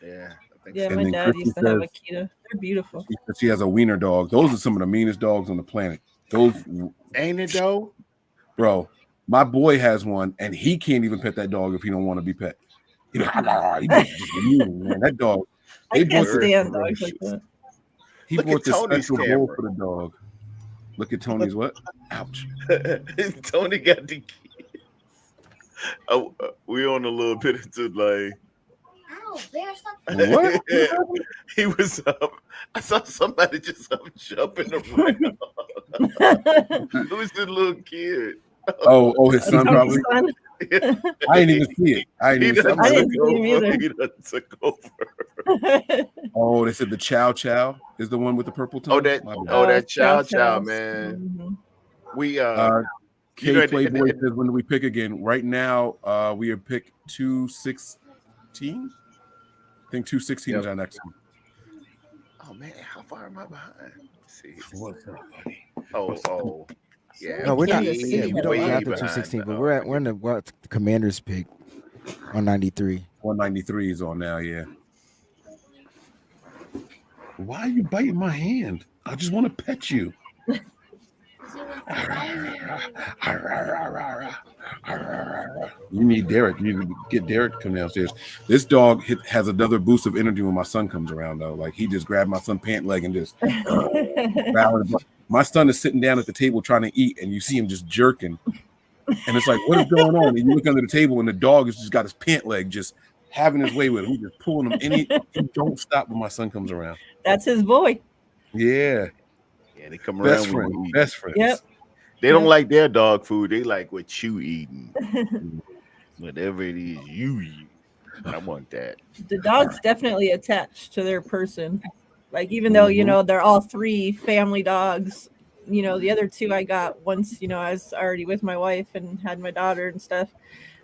S6: Yeah.
S15: Yeah,
S7: And
S15: my
S7: then
S15: dad
S7: Christy
S15: used to have
S7: says-
S15: Akita. They're beautiful.
S7: She has a wiener dog. Those are some of the meanest dogs on the planet. Those
S6: ain't it though,
S7: bro. My boy has one, and he can't even pet that dog if he don't want to be pet. He just mean, man. That dog.
S15: I
S7: They
S15: can't
S7: bought
S15: stand
S7: this-
S15: dogs like that.
S7: He
S6: Look
S7: bought
S6: at
S7: this
S6: Tony's
S7: special bowl
S6: camera.
S7: for the dog. Look at Tony's what? Ouch.
S6: Tony got the kids. Oh, we on a little bit into like.
S7: What?
S6: He was up. I saw somebody just up jumping around. It was the little kid.
S7: Oh, his son probably.
S15: Son.
S7: I didn't even see it. I didn't even
S15: I
S7: see
S15: didn't see him
S6: He
S15: either.
S6: done took over.
S7: Oh, they said the Chow Chow is the one with the purple tongue.
S6: Oh, that Chow Chow, man.
S15: Mm-hmm.
S6: We
S7: K
S6: know,
S7: Playboy says, when do we pick again? Right now, we are pick 216. I think 216 is our next one.
S6: Oh man, how far am I behind? Let's see.
S7: What's up, buddy?
S6: Oh, yeah.
S8: No, we're not.
S6: way,
S8: Yeah, we don't
S6: way
S8: have the
S6: behind.
S8: 216, but we're in the Commanders pick on 93.
S7: 193 is on now, yeah. Why are you biting my hand? I just want to pet you. You need Derek. You need to get Derek to come downstairs. This dog has another boost of energy when my son comes around, though. Like, he just grabbed my son pant leg and just my son is sitting down at the table trying to eat, and you see him just jerking. And it's like, what is going on? And you look under the table, and the dog has just got his pant leg just having his way with him. He's just pulling him. And he don't stop when my son comes around.
S15: That's his boy.
S7: Yeah.
S6: Yeah, they come around.
S7: Best
S6: when
S7: friend.
S6: we eat.
S7: Best friends.
S15: Yep.
S6: They don't like their dog food. They like what you eating. Whatever it is you eat. I want that.
S15: The dog's definitely attached to their person. Like, even though, they're all 3 family dogs, the other 2 I got once, I was already with my wife and had my daughter and stuff.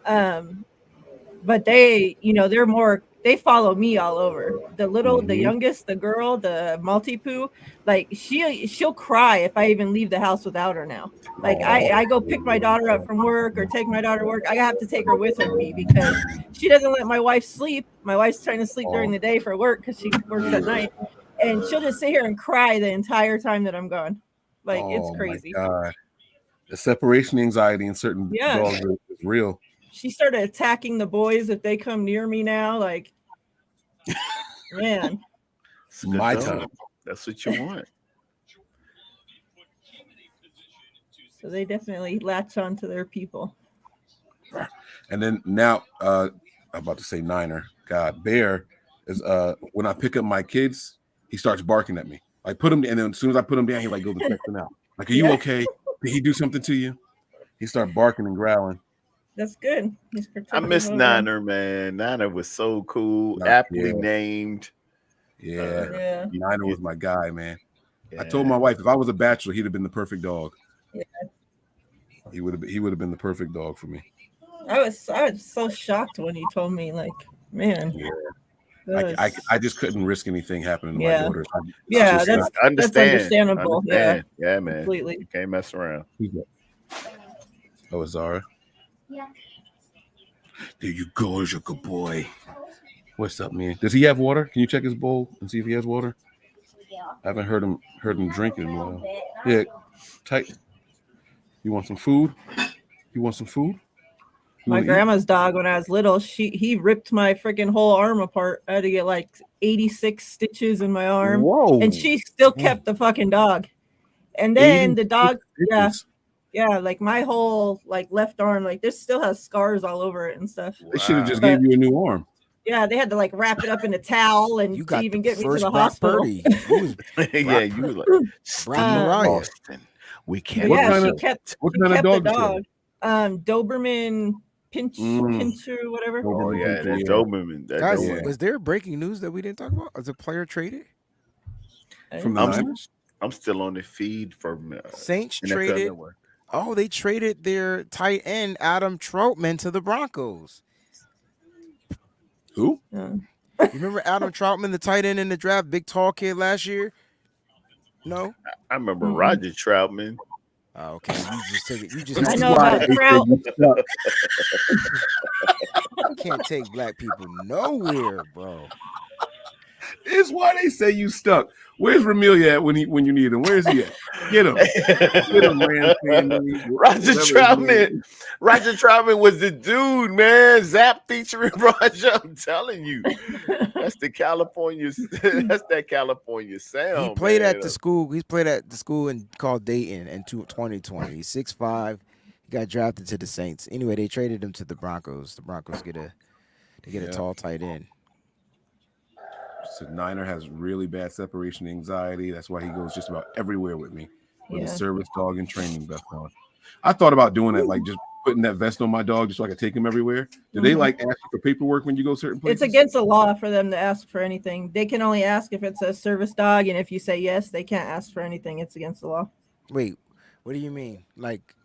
S15: But they, they're more they follow me all over. The little, the
S7: Mhm.
S15: youngest, the girl, the multi-poo, like she'll cry if I even leave the house without her now. Like I go pick my daughter up from work or take my daughter to work. I have to take her with me because she doesn't let my wife sleep. My wife's trying to sleep during the day for work because she works at night. And she'll just sit here and cry the entire time that I'm gone. Like it's
S7: Oh
S15: crazy.
S7: my god, the separation anxiety in certain
S15: Yeah.
S7: dogs is real.
S15: She started attacking the boys if they come near me now. Like, man.
S6: It's a good
S7: My
S6: dog.
S7: time.
S6: That's what you want.
S15: So they definitely latch on to their people.
S7: And then now, I'm about to say Niner. God, Bear is when I pick up my kids, he starts barking at me. I put him, and then as soon as I put him down, he like goes and checks him out. Like, are you okay? Did he do something to you? He started barking and growling.
S15: That's good. He's
S6: I
S15: protective
S6: miss
S15: of them.
S6: Niner, man. Niner was so cool, aptly named.
S7: Yeah,
S15: Yeah.
S7: Niner was my guy, man. I told my wife if I was a bachelor, he'd have been the perfect dog.
S15: Yeah.
S7: He would have been the perfect dog for me.
S15: I was so shocked when you told me, like, man.
S7: Yeah. I just couldn't risk anything happening to my
S15: Yeah.
S7: daughters.
S15: Yeah, that's
S6: understand.
S15: understandable.
S6: Understand.
S15: Yeah,
S6: man.
S15: completely.
S6: You can't mess around.
S7: Oh, Zara.
S4: Yeah.
S7: There you go, there's your good boy. What's up, man? Does he have water? Can you check his bowl and see if he has water? I haven't heard him drink it in a while. Yeah, tight. You want some food? You want some food? You
S15: My
S7: wanna eat?
S15: grandma's dog, when I was little, he ripped my freaking whole arm apart. I had to get like 86 stitches in my arm.
S7: Whoa.
S15: And she still kept the fucking dog. And then the dog, yeah, like my whole like left arm, like this still has scars all over it and stuff.
S7: They should have just
S15: But,
S7: gave you a new arm.
S15: yeah, they had to like wrap it up in a towel and
S8: You
S15: to
S8: got
S15: even
S8: the
S15: get me to
S8: first
S15: the
S8: Brock
S15: hospital.
S8: Purdy. You was
S6: Yeah, you were like
S8: Brock Mariah.
S6: Boston. We
S15: But
S6: can't.
S15: yeah,
S7: kind
S15: she
S7: of-
S15: kept
S7: what
S15: she
S7: kind of
S15: kept the
S7: dog is
S15: dog. Doberman
S7: Mm.
S15: Pinscher, whatever.
S6: Oh yeah, that
S7: Yeah.
S6: Doberman. That
S8: Guys,
S6: Doberman.
S8: was there breaking news that we didn't talk about? Is a player traded?
S7: From the Niners?
S6: I'm still on the feed from
S8: Saints
S6: NFL
S8: traded.
S6: Network.
S8: Oh, they traded their tight end Adam Troutman to the Broncos.
S7: Who?
S15: Yeah.
S8: You remember Adam Troutman, the tight end in the draft, big tall kid last year? No.
S6: I remember Roger Troutman.
S8: Oh, okay. You just take it. You just
S15: I
S8: have
S15: know
S8: to-
S15: about Trout.
S8: You can't take black people nowhere, bro.
S7: It's why they say you stuck. Where's Ramelia at when you need him? Where's he at? Get him. Get him, Rams family.
S6: Roger Troutman. Roger Troutman was the dude, man. Zap featuring Roger. I'm telling you, that's the California. That's that California sound.
S8: He played
S6: man.
S8: at the school. He played at the school called Dayton in 2020. He's 6'5". He got drafted to the Saints. Anyway, they traded him to the Broncos. The Broncos get a tall tight end.
S7: So Niner has really bad separation anxiety. That's why he goes just about everywhere with me with a service dog and training vest on. I thought about doing it, like just putting that vest on my dog just so I could take him everywhere. Do they like ask you for paperwork when you go certain places?
S15: It's against the law for them to ask for anything. They can only ask if it's a service dog, and if you say yes, they can't ask for anything. It's against the law.
S8: Wait, what do you mean? Like,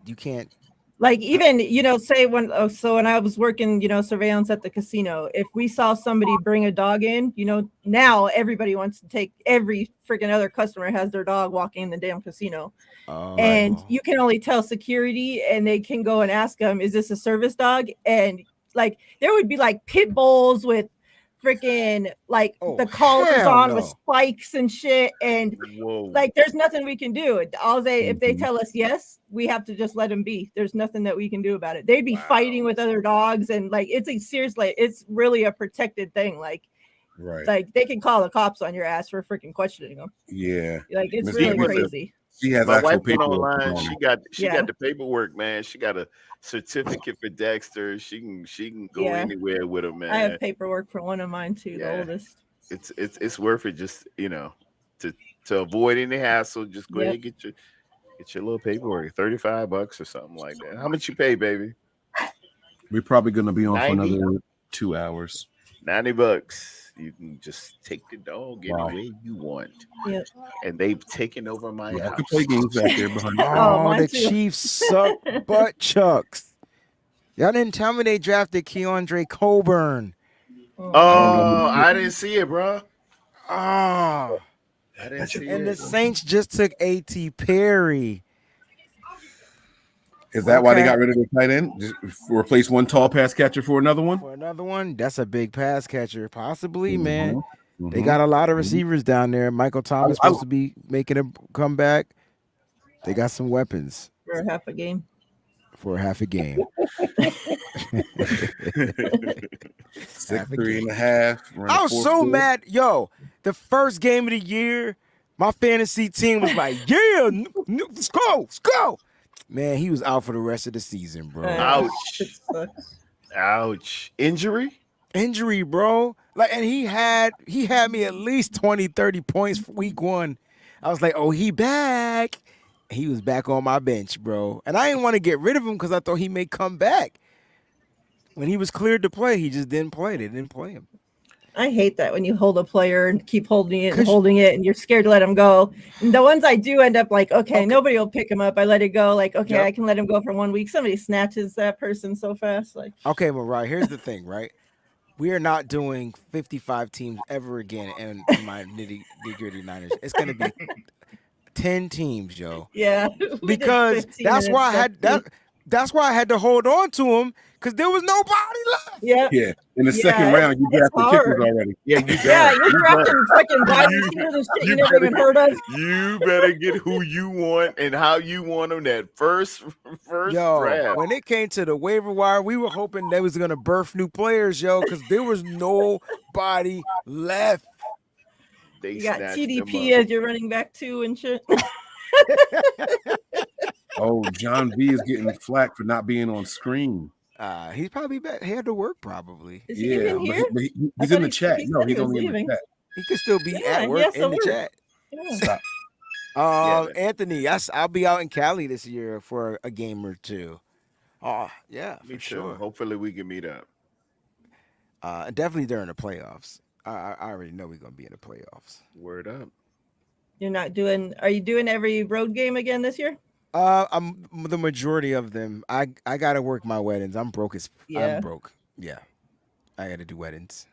S8: you can't.
S15: Like even, say when I was working, surveillance at the casino, if we saw somebody bring a dog in, now everybody wants to take every freaking other customer has their dog walking in the damn casino. And you can only tell security and they can go and ask them, is this a service dog? And like, there would be like pit bulls with freaking like the collars on with spikes and shit. And like, there's nothing we can do. If they tell us yes, we have to just let them be. There's nothing that we can do about it. They'd be fighting with other dogs. And like, it's really a protected thing. Like they can call the cops on your ass for freaking questioning them.
S7: Yeah.
S15: Like, it's really crazy.
S7: She has
S6: My
S7: actual
S6: wife went
S7: paperwork.
S6: online. She got the paperwork, man. She got a certificate for Dexter. She can go anywhere with him, man.
S15: I have paperwork for one of mine too, the oldest.
S6: It's worth it, just to avoid any hassle. Just go ahead and get your little paperwork, $35 or something like that. How much you pay, baby?
S7: We're probably gonna be on
S6: 90?
S7: for another 2 hours.
S6: $90. You can just take the dog anywhere you want.
S15: Yep.
S6: And they've taken over my
S7: I
S6: house.
S7: can play games back there behind.
S8: Oh, the Chiefs suck butt chucks. Y'all didn't tell me they drafted Keandre Coburn.
S6: Oh, I didn't see it, bro.
S8: Oh,
S6: I didn't see
S8: and the
S6: it.
S8: Saints just took A.T. Perry.
S7: Is that why they
S8: Okay.
S7: got rid of the tight end? Just replace one tall pass catcher for another one?
S8: For another one, that's a big pass catcher, possibly, man.
S7: Mhm,
S8: They
S7: mhm,
S8: got a lot of
S7: mhm.
S8: receivers down there. Michael Thomas supposed to be making a comeback. They got some weapons
S15: For half a game.
S8: for half a game.
S7: 6'3.5".
S8: I was so mad. Yo, the first game of the year, my fantasy team was like, yeah, let's go, let's go. Man, he was out for the rest of the season, bro.
S6: Ouch. Ouch. Injury?
S8: Injury, bro. Like, and he had me at least 20, 30 points for week 1. I was like, oh, he back. He was back on my bench, bro. And I didn't want to get rid of him because I thought he may come back. When he was cleared to play, he just didn't play. They didn't play him.
S15: I hate that when you hold a player and keep holding it and holding it and you're scared to let him go. And the ones I do end up like, okay, nobody will pick him up. I let it go. Like, okay, I can let him go for 1 week. Somebody snatches that person so fast. Like,
S8: Okay, Mariah, here's the thing, right? We are not doing 55 teams ever again in my nitty-gritty Niners. It's going to be 10 teams, yo.
S15: yeah. we did
S8: Because
S15: 15
S8: that's
S15: and
S8: why I
S15: it's
S8: had that's why I had to hold on to him because there was nobody left.
S15: Yeah.
S7: Yeah. In the second round, you drafted kickers already.
S6: Yeah, you
S15: Yeah, you're drafting fucking wide receivers and shit you never even heard of.
S6: You better get who you want and how you want them that first
S8: Yo,
S6: draft.
S8: when it came to the waiver wire, we were hoping they was gonna birth new players, yo, because there was nobody left.
S6: They
S15: You got
S6: snatched them
S15: TDP
S6: up.
S15: as your running back too and shit.
S7: Oh, John V is getting flack for not being on screen.
S8: He's probably back. He had to work probably.
S15: Is he even here?
S7: But
S15: I
S7: he's
S15: thought
S7: in the chat.
S15: he
S7: No,
S15: said he
S7: he's
S15: was
S7: only in
S15: leaving.
S7: the chat.
S8: He could still be
S15: Yeah,
S8: at
S15: he
S8: work
S15: has to
S8: in the
S15: work.
S8: chat.
S15: Yeah.
S7: Stop.
S8: Anthony, I'll be out in Cali this year for a game or two. Oh, yeah,
S6: Me
S8: for
S6: too.
S8: sure.
S6: Hopefully we can meet up.
S8: Definitely during the playoffs. I already know we're gonna be in the playoffs.
S6: Word up.
S15: You're not doing. Are you doing every road game again this year?
S8: I'm the majority of them. I gotta work my weddings. I'm broke
S15: Yeah.
S8: I'm broke. Yeah, I gotta do weddings.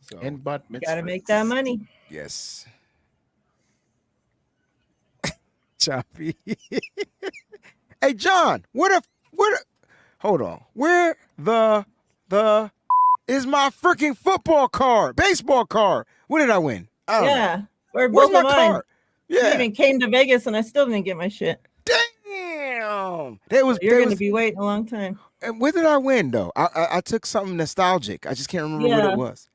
S8: So
S6: And bat
S15: Got to make that money.
S8: yes, choppy. Hey John, hold on. Where the is my freaking football card, baseball card? What did I win? I don't know.
S15: Yeah. Where's
S8: Where's my
S15: both of mine?
S8: card?
S15: You
S8: Yeah.
S15: even came to Vegas and I still didn't get my shit.
S8: Damn. You're
S15: gonna be waiting a long time.
S8: And what did I win though? I took something nostalgic. I just can't remember what it was.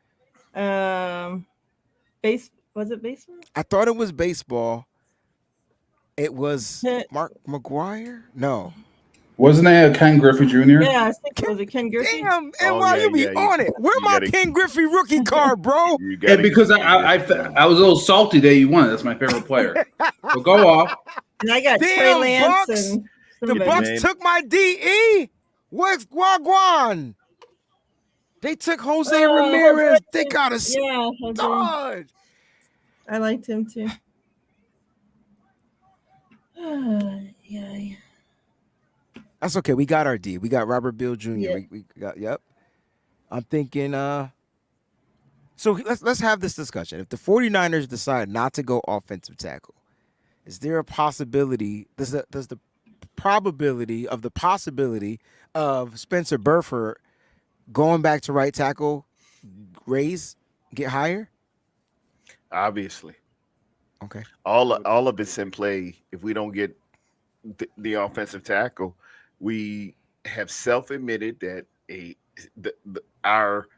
S15: Was it baseball?
S8: I thought it was baseball. It was Mark McGuire? No.
S16: Wasn't that Ken Griffey Jr.?
S15: Yeah, I think it was a Ken Griffey.
S8: Damn, and why you be on it? Where my Ken Griffey rookie card, bro?
S16: Yeah, because I was a little salty that you won it. That's my favorite player. So go off.
S15: And I got Trey
S8: Damn,
S15: Lance
S8: Bucks.
S15: and
S8: The
S15: somebody.
S8: Bucks took my DE. What's Guaguan? They took Jose Ramirez. They got a
S15: Yeah,
S8: stud.
S15: I liked him too. Yeah.
S8: That's okay. We got our D. We got Robert Bill Jr.
S15: Yeah.
S8: We got I'm thinking so let's have this discussion. If the 49ers decide not to go offensive tackle, is there a possibility does the probability of the possibility of Spencer Burford going back to right tackle get higher?
S6: Obviously.
S8: Okay.
S6: All of it's in play. If we don't get the offensive tackle, we have self-admitted that our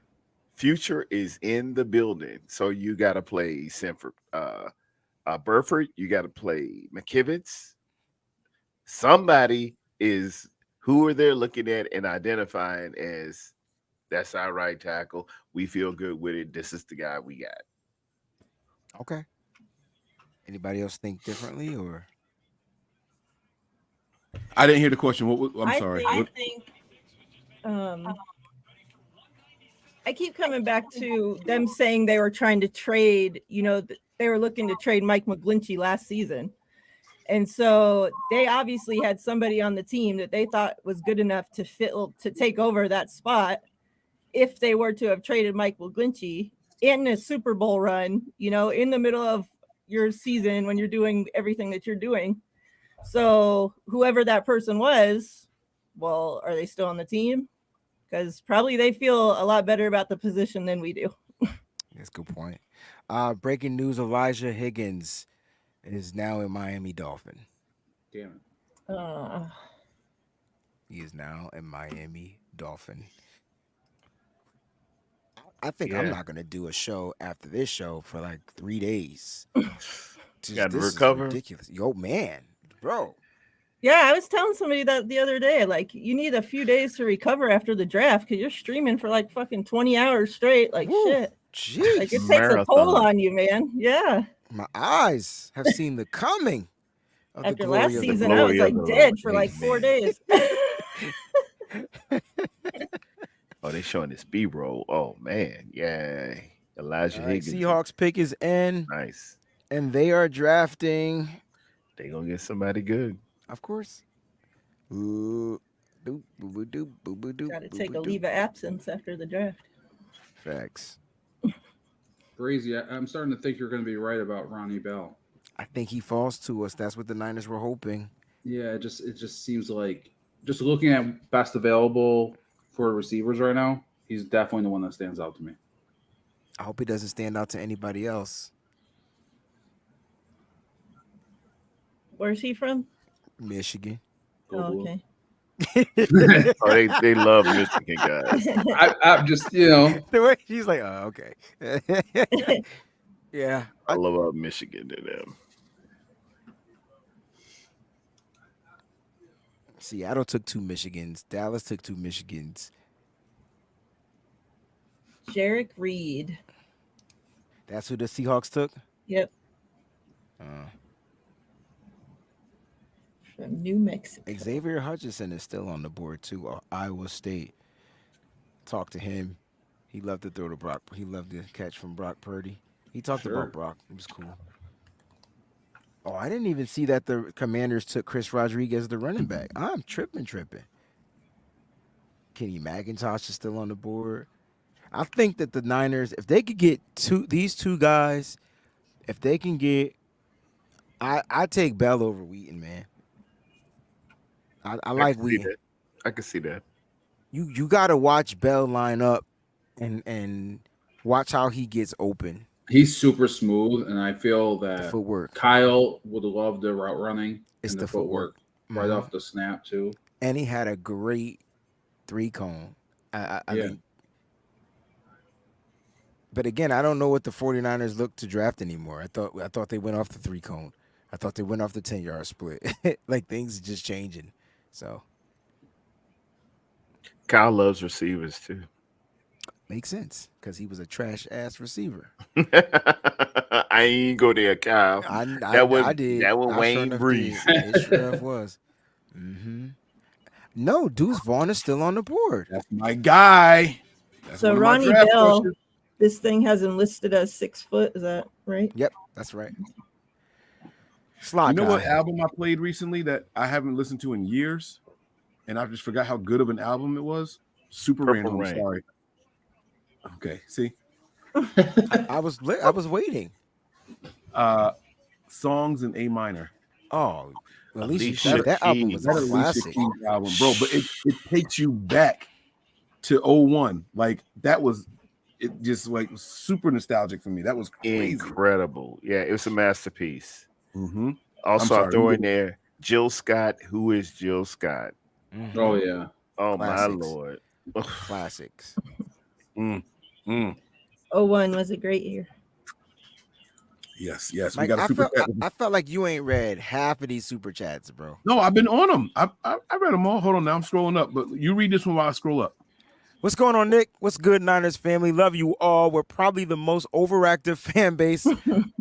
S6: future is in the building. So you got to play Sanford, Burford. You got to play McKivitz. Somebody is who are they looking at and identifying as that's our right tackle. We feel good with it. This is the guy we got.
S8: Okay. Anybody else think differently or?
S7: I didn't hear the question. I'm sorry.
S15: I think I keep coming back to them saying they were trying to trade, they were looking to trade Mike McGlinchey last season. And so they obviously had somebody on the team that they thought was good enough to take over that spot. if they were to have traded Mike McGlinchey in a Super Bowl run, in the middle of your season when you're doing everything that you're doing. So whoever that person was, well, are they still on the team? Because probably they feel a lot better about the position than we do.
S8: That's a good point. Breaking news: Elijah Higgins is now a Miami Dolphin.
S16: Damn
S15: it.
S8: He is now a Miami Dolphin. I think
S6: Yeah.
S8: I'm not going to do a show after this show for like 3 days.
S6: Got to
S8: This
S6: recover.
S8: is ridiculous. Yo, man, bro.
S15: Yeah, I was telling somebody that the other day. Like, you need a few days to recover after the draft because you're streaming for like fucking 20 hours straight. Like, shit.
S8: Jeez.
S15: Like, it takes a toll on you, man. Yeah.
S8: My eyes have seen the coming of
S15: After
S8: the glory
S15: last
S8: of
S15: season,
S8: the
S15: I was like dead for like
S8: Amen.
S15: 4 days.
S6: Oh, they showing this B-roll. Oh man, yeah. Elijah
S8: All right,
S6: Higgins.
S8: Seahawks pick is in.
S6: Nice.
S8: And they are drafting.
S6: They gonna get somebody good.
S8: Of course. Ooh. Doop, boo, doop, boo, boo, doop,
S15: Got to
S8: boo,
S15: take
S8: boo,
S15: a
S8: doop.
S15: leave of absence after the draft.
S8: Facts.
S16: Crazy. I'm starting to think you're going to be right about Ronnie Bell.
S8: I think he falls to us. That's what the Niners were hoping.
S16: Yeah, it just seems like, just looking at best available for receivers right now, he's definitely the one that stands out to me.
S8: I hope he doesn't stand out to anybody else.
S15: Where's he from?
S8: Michigan.
S15: Oh, okay.
S6: Oh, they love Michigan guys.
S16: I'm just,
S8: The way she's like, oh, okay. Yeah.
S6: I love Michigan to them.
S8: Seattle took 2 Michigans. Dallas took 2 Michigans.
S15: Jarek Reed.
S8: That's who the Seahawks took?
S15: Yep. From New Mexico.
S8: Xavier Hutchinson is still on the board too. Iowa State. Talk to him. He loved to throw to Brock. He loved to catch from Brock Purdy. He talked
S16: Sure.
S8: about Brock. It was cool. Oh, I didn't even see that the Commanders took Chris Rodriguez, the running back. I'm tripping. Kenny McIntosh is still on the board. I think that the Niners, if they could get these two guys, if they can get, I take Bell over Wheaton, man. I like Wheaton.
S6: I can see that.
S8: You got to watch Bell line up and watch how he gets open.
S16: He's super smooth, and I feel that
S8: footwork.
S16: Kyle would love the route running.
S8: It's
S16: and
S8: the footwork.
S16: right off the snap too.
S8: And he had a great 3-cone. I mean, but again, I don't know what the 49ers look to draft anymore. I thought they went off the 3-cone. I thought they went off the 10-yard split. Like, things are just changing. So
S6: Kyle loves receivers too.
S8: makes sense because he was a trash ass receiver.
S6: I ain't go there, Kyle.
S8: I did.
S6: That was
S8: I
S6: Wayne
S8: sure
S6: Breeze.
S8: It sure enough was. Mm-hmm. No, Deuce Vaughn is still on the board.
S7: That's my guy. That's
S15: So
S7: one of my
S15: Ronnie
S7: draft
S15: Bell,
S7: questions.
S15: this thing has him listed as 6 foot. Is that right?
S8: Yep, that's right. Slot
S7: You know what
S8: guy.
S7: album I played recently that I haven't listened to in years, and I just forgot how good of an album it was? Super
S6: Purple
S7: random.
S6: Rain.
S7: Sorry. Okay, see,
S8: I was waiting.
S7: Songs in A minor.
S8: Oh, Alicia
S6: Alicia
S8: Keys. That album
S6: Keys.
S8: was
S7: That
S8: a
S7: Alicia
S8: classic.
S7: Keys album, bro. But it takes you back to 01. Like that was it just like super nostalgic for me. That was crazy.
S6: Incredible. Yeah, it was a masterpiece.
S7: Mm-hmm.
S6: Also,
S7: I'm
S6: I
S7: sorry,
S6: throw
S7: you
S6: in there Jill Scott. Who is Jill Scott?
S8: Mhm.
S16: Oh yeah.
S6: Oh
S8: Classics.
S6: my lord.
S8: Classics.
S7: Mm.
S15: 01 was a great year.
S7: Yes. We
S8: Mike,
S7: got a super chat.
S8: I felt like you ain't read half of these super chats, bro.
S7: No, I've been on them. I read them all. Hold on, now I'm scrolling up. But you read this one while I scroll up.
S8: What's going on, Nick? What's good, Niners family? Love you all. We're probably the most overactive fan base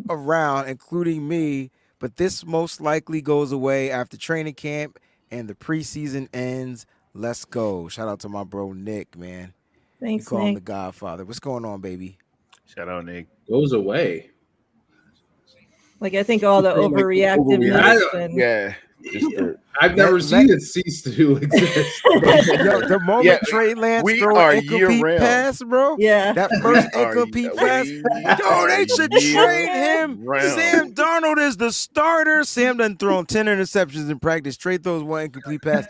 S8: around, including me. But this most likely goes away after training camp and the preseason ends. Let's go. Shout out to my bro, Nick, man.
S15: Thanks,
S8: You call him the
S15: Nick.
S8: Godfather. What's going on, baby?
S6: Shout out, Nick.
S16: Goes away.
S15: Like, I think all the
S7: You feel like
S15: overreactiveness
S7: overreact-
S15: and
S6: Yeah,
S19: Just for
S16: I've never seen it cease to exist.
S8: Yo, the moment
S6: Yeah,
S8: Trey Lance
S6: we
S8: throw
S6: are
S8: an incomplete
S6: year-round.
S8: pass, bro.
S15: Yeah.
S8: That
S6: We
S8: first
S6: are
S8: incomplete pass. Yo, they should trade him. Sam Darnold is the starter. Sam done thrown 10 interceptions in practice. Trey throws one incomplete pass.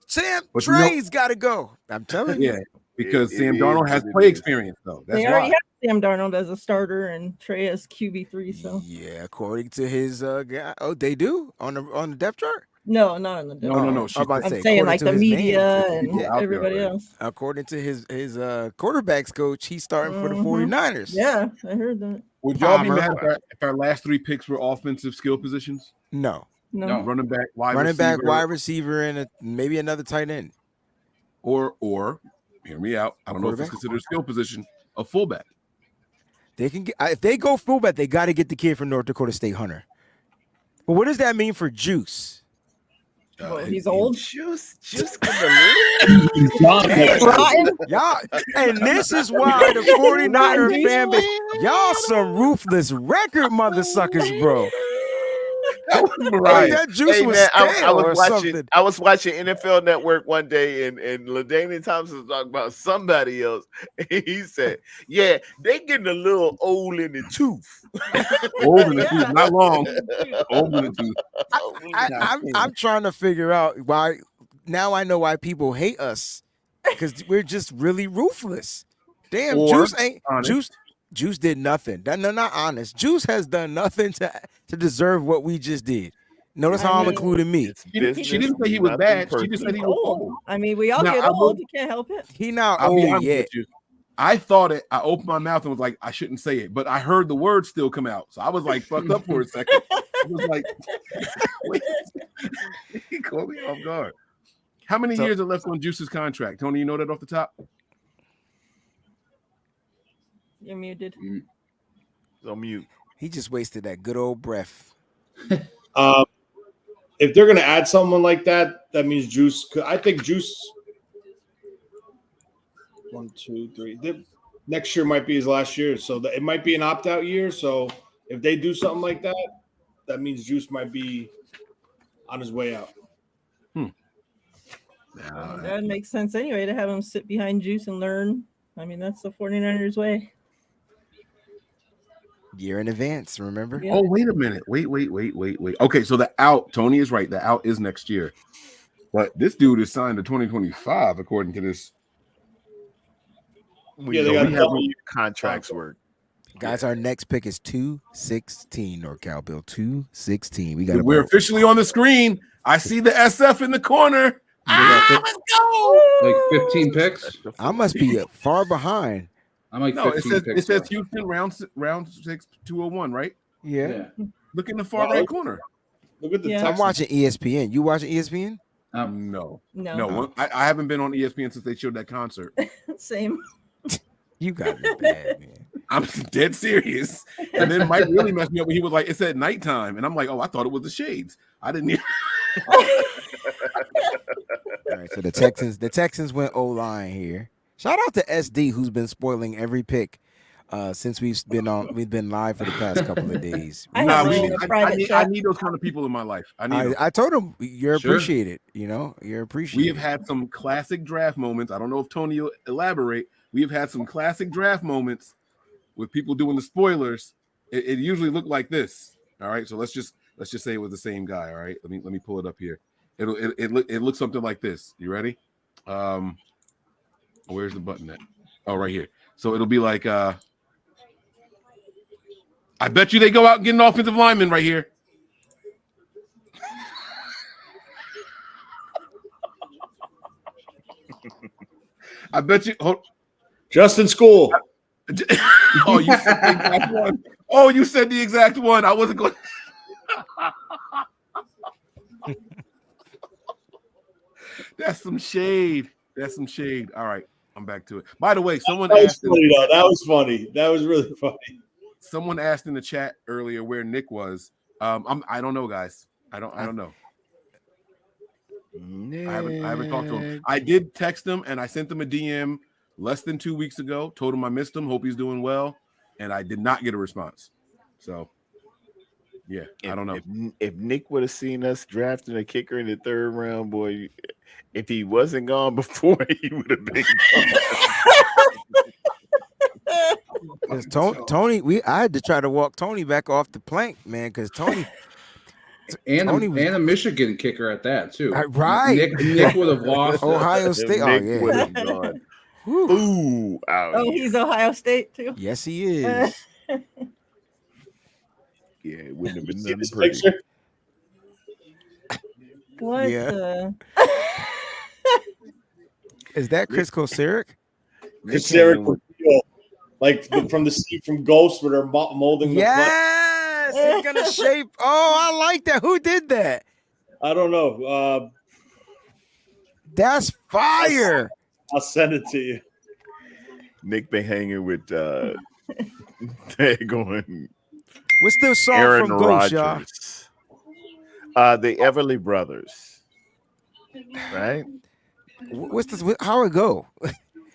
S8: Sam
S7: But you know-
S8: Trey's got to go. I'm telling you.
S7: Yeah, because
S6: It
S7: Sam
S6: is
S7: Darnold has
S6: what it
S7: play
S6: is.
S7: experience, though.
S15: They
S7: That's
S15: already
S7: why.
S15: have Sam Darnold as a starter and Trey as QB3. So
S8: Yeah, according to his guy. Oh, they do on the depth chart.
S15: no, not on the
S7: No, no, no.
S8: Oh, I'm about to
S15: I'm
S8: say,
S15: saying
S8: according
S15: like
S8: to
S15: the
S8: his
S15: media
S8: man,
S15: and
S7: People out there
S15: everybody
S7: already.
S15: else.
S8: according to his quarterbacks coach, he's starting for the
S15: Mhm.
S8: 49ers.
S15: Yeah, I heard that.
S7: Would y'all be
S8: Palmer.
S7: mad if our last three picks were offensive skill positions?
S8: No.
S15: No.
S7: Running back, wide
S8: Running
S7: receiver,
S8: back, wide receiver, and maybe another tight end.
S7: or hear me out. I don't know if it's
S8: quarterback?
S7: considered a skill position, a fullback.
S8: They can get if they go fullback, they got to get the kid from North Dakota State, Hunter. But what does that mean for Juice?
S15: Well, he's old.
S6: Juice
S15: Rotten.
S8: Y'all, and this is why the 49er fan base, y'all some ruthless record mother suckers, bro.
S7: That was
S8: Like
S7: Mariah.
S8: that Juice
S6: Hey
S8: was
S6: man,
S8: stale
S6: I
S8: or
S6: was watching.
S8: something.
S6: I was watching NFL Network one day, and LaDainian Thompson was talking about somebody else. And he said, "Yeah, they getting a little old in the tooth.
S7: Old in the tooth, not long. Old in the tooth.
S8: I'm trying to figure out why. Now I know why people hate us because we're just really ruthless. Damn,
S7: Or
S8: Juice ain't
S7: honest.
S8: Juice did nothing. No, not honest. Juice has done nothing to deserve what we just did. Notice how I'm including me.
S7: She didn't say he was bad. She just said he was old.
S15: I mean, we all
S7: Now,
S15: get
S7: I will-
S15: old. You can't help it.
S8: He not
S7: I'll be
S8: old
S7: honest
S8: yet.
S7: with you. I thought it. I opened my mouth and was like, I shouldn't say it, but I heard the words still come out, so I was like, fucked up for a second. I was like, wait. He caught me off guard. How many years are left on Juice's contract? Tony, you know that off the top?
S15: You're muted.
S6: On mute.
S8: He just wasted that good old breath.
S10: If they're going to add someone like that, that means Juice. I think Juice. 1, 2, 3. Next year might be his last year, so it might be an opt-out year. So if they do something like that, that means Juice might be on his way out.
S15: That makes sense anyway to have him sit behind Juice and learn. I mean, that's the 49ers way.
S8: Year in advance, remember?
S15: Yeah.
S7: Oh, wait a minute. Wait. Okay, so the out, Tony is right. The out is next year. But this dude is signed to 2025, according to this.
S6: They
S7: So
S6: got
S7: we have
S6: double contracts work.
S8: Guys, our next pick is 216, NorCal Bill 216. We got
S7: We're officially on the screen. I see the SF in the corner.
S16: Let's
S7: go.
S16: Like 15 picks.
S8: I must be far behind.
S16: I'm like
S7: No,
S16: 15
S7: it
S16: picks.
S7: says Houston round 6, 201, right?
S8: Yeah.
S7: Look in the far right corner.
S10: Look at the
S8: I'm watching ESPN. You watching ESPN?
S7: No.
S15: No.
S7: I haven't been on ESPN since they showed that concert.
S15: Same.
S8: You got me bad, man.
S7: I'm dead serious. And then Mike really messed me up when he was like, it said nighttime. And I'm like, oh, I thought it was the shades. I didn't even.
S8: All right, so the Texans went O-line here. Shout out to SD who's been spoiling every pick since we've been live for the past couple of days.
S7: I need those kind of people in my life.
S8: I told him you're
S7: Sure.
S8: appreciated. You know, you're appreciated.
S7: We have had some classic draft moments. I don't know if Tony will elaborate. We have had some classic draft moments with people doing the spoilers. It usually looked like this. All right, so let's just say it was the same guy. All right, let me pull it up here. It looks something like this. You ready? Where's the button at? Oh, right here. So it'll be like I bet you they go out and get an offensive lineman right here. I bet you.
S10: Justin School.
S7: Oh, you said the exact one. Oh, you said the exact one. I wasn't going. That's some shade. That's some shade. All right, I'm back to it. By the way, someone
S10: That was
S7: asked.
S10: funny, though. That was funny. That was really funny.
S7: Someone asked in the chat earlier where Nick was. I don't know, guys. I don't know. I haven't talked to him. I did text him and I sent him a DM less than 2 weeks ago. Told him I missed him. Hope he's doing well, and I did not get a response. So Yeah, I don't know.
S6: If Nick would have seen us drafting a kicker in the 3rd round, boy, if he wasn't gone before, he would have been
S8: Because Tony, I had to try to walk Tony back off the plank, man. Because Tony was
S16: and a Michigan kicker at that too.
S8: right.
S16: Nick would have lost.
S8: Ohio State. Oh
S6: Nick
S8: yeah.
S6: would have gone. Ooh, out
S15: Oh,
S6: here.
S15: he's Ohio State too.
S8: Yes, he is.
S6: Yeah, it wouldn't have been
S10: See
S6: nothing
S10: this
S6: pretty.
S10: picture?
S15: What
S8: Yeah.
S15: the?
S8: Is that Chris Kosaric?
S10: Kosaric with Field, like from the scene from Ghost, where they're molding the
S8: Yes, it's gonna shape. Oh, I like that. Who did that?
S10: I don't know.
S8: That's fire.
S10: I'll send it to you.
S6: Nick been hanging with going
S8: What's the song
S6: Aaron
S8: from Ghost, y'all?
S6: Rodgers. The Everly Brothers. Right?
S8: What's this? How it go?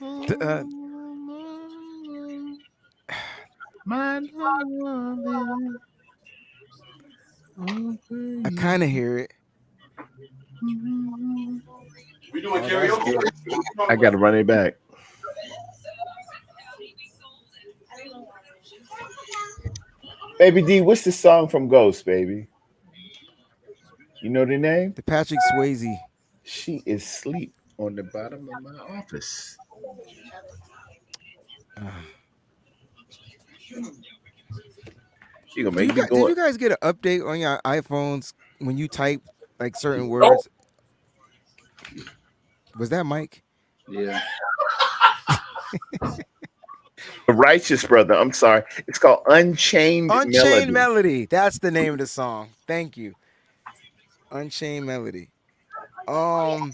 S8: I kind of hear it.
S19: We doing karaoke?
S6: I got to run it back. Baby D, what's the song from Ghost, baby? You know the name?
S8: The Patrick Swayze.
S6: She is asleep on the bottom of my office. She gonna make me
S8: Did
S6: go.
S8: you guys get an update on your iPhones when you type like certain words? Was that Mike?
S16: Yeah.
S6: The Righteous Brother. I'm sorry. It's called Unchained
S8: Unchained
S6: Melody.
S8: Melody. That's the name of the song. Thank you. Unchained Melody. All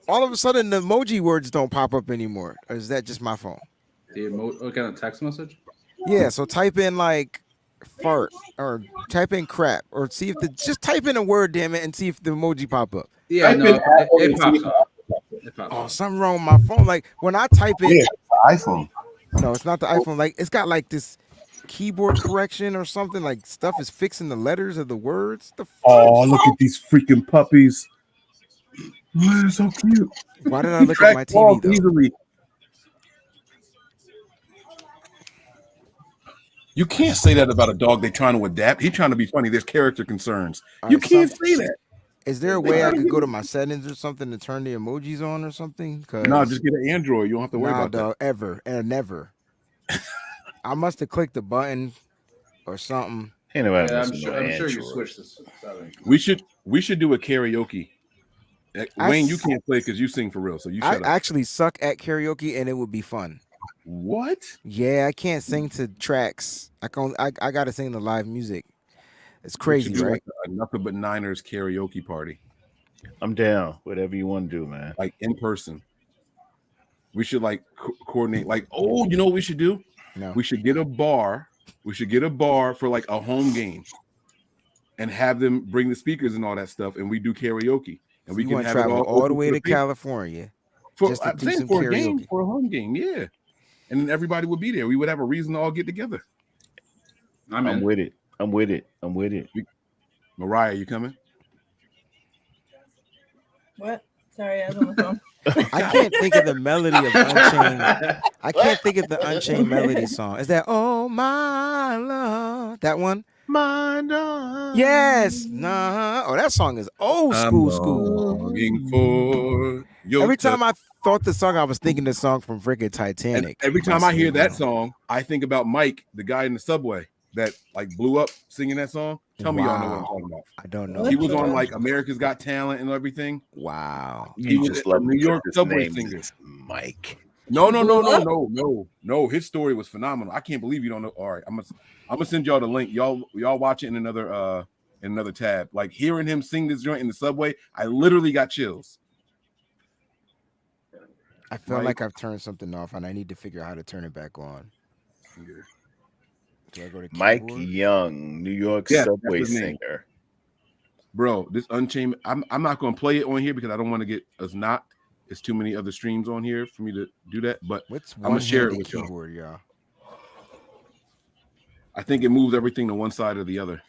S8: of a sudden the emoji words don't pop up anymore. Or is that just my phone?
S16: Look at a text message.
S8: Yeah, so type in like fart or type in crap or see if just type in a word, damn it, and see if the emoji pop up.
S16: Yeah, no, it pops up. It pops
S8: Oh,
S16: up.
S8: something wrong with my phone. Like when I type in
S10: iPhone.
S8: No, it's not the iPhone. Like it's got like this keyboard correction or something. Like stuff is fixing the letters of the words.
S7: Oh, look at these freaking puppies. Oh, they're so cute.
S8: Why did I look at my TV though?
S7: Easily. You can't say that about a dog. They're trying to adapt. He's trying to be funny. There's character concerns. You can't say that.
S8: Is there a way I could go to my settings or something to turn the emojis on or something?
S7: No, just get an Android. You don't have to worry about
S8: that. Ever and never. I must have clicked the button or something.
S16: I'm sure you switched this.
S7: We should do a karaoke. Wayne, you can't play because you sing for real. So you shut up.
S8: I actually suck at karaoke and it would be fun.
S7: What?
S8: Yeah, I can't sing to tracks. I got to sing to live music. It's crazy,
S7: We should do
S8: right?
S7: like a Nothing But Niners karaoke party.
S6: I'm down. Whatever you want to do, man.
S7: Like in person. We should like coordinate. Like, oh, you know what we should do?
S8: No.
S7: We should get a bar. We should get a bar for like a home game, and have them bring the speakers and all that stuff, and we do karaoke. And we
S8: You
S7: can
S8: want to
S7: have it
S8: travel
S7: all
S8: all the way to
S7: open people.
S8: California
S7: For,
S8: just to
S7: I'm
S8: do
S7: saying
S8: some
S7: for a
S8: karaoke.
S7: game, for a home game, yeah. And then everybody would be there. We would have a reason to all get together.
S6: I'm with it. I'm with it. I'm with it.
S7: Mariah, you coming?
S15: What? Sorry, I was on the phone.
S8: I can't think of the melody of Unchained. I can't think of the Unchained Melody song. Is that Oh My Love? That one?
S6: My love.
S8: Yes. Nah. Oh, that song is old school.
S7: Longing for your
S8: Every time I thought the song, I was thinking the song from freaking Titanic.
S7: And every time I hear that song, I think about Mike, the guy in the subway that like blew up singing that song. Tell me y'all know what I'm talking about.
S8: I don't know.
S7: He was on like America's Got Talent and everything.
S8: Wow.
S7: He was
S6: just
S7: a
S6: love
S7: New York
S6: his
S7: subway
S6: name
S7: singer.
S6: is Mike.
S7: No. His story was phenomenal. I can't believe you don't know. All right, I'm gonna send y'all the link. Y'all watch it in another tab. Like hearing him sing this joint in the subway, I literally got chills.
S8: I feel like I've turned something off and I need to figure out how to turn it back on. Do I go to
S6: Mike
S8: keyboard?
S6: Young, New York
S7: Yeah,
S6: subway
S7: that's his name.
S6: singer.
S7: Bro, this Unchained, I'm not gonna play it on here because I don't want to get us knocked. There's too many other streams on here for me to do that. But
S8: What's
S7: I'm gonna share it
S8: one-handed
S7: with y'all.
S8: keyboard, y'all?
S7: I think it moves everything to one side or the other.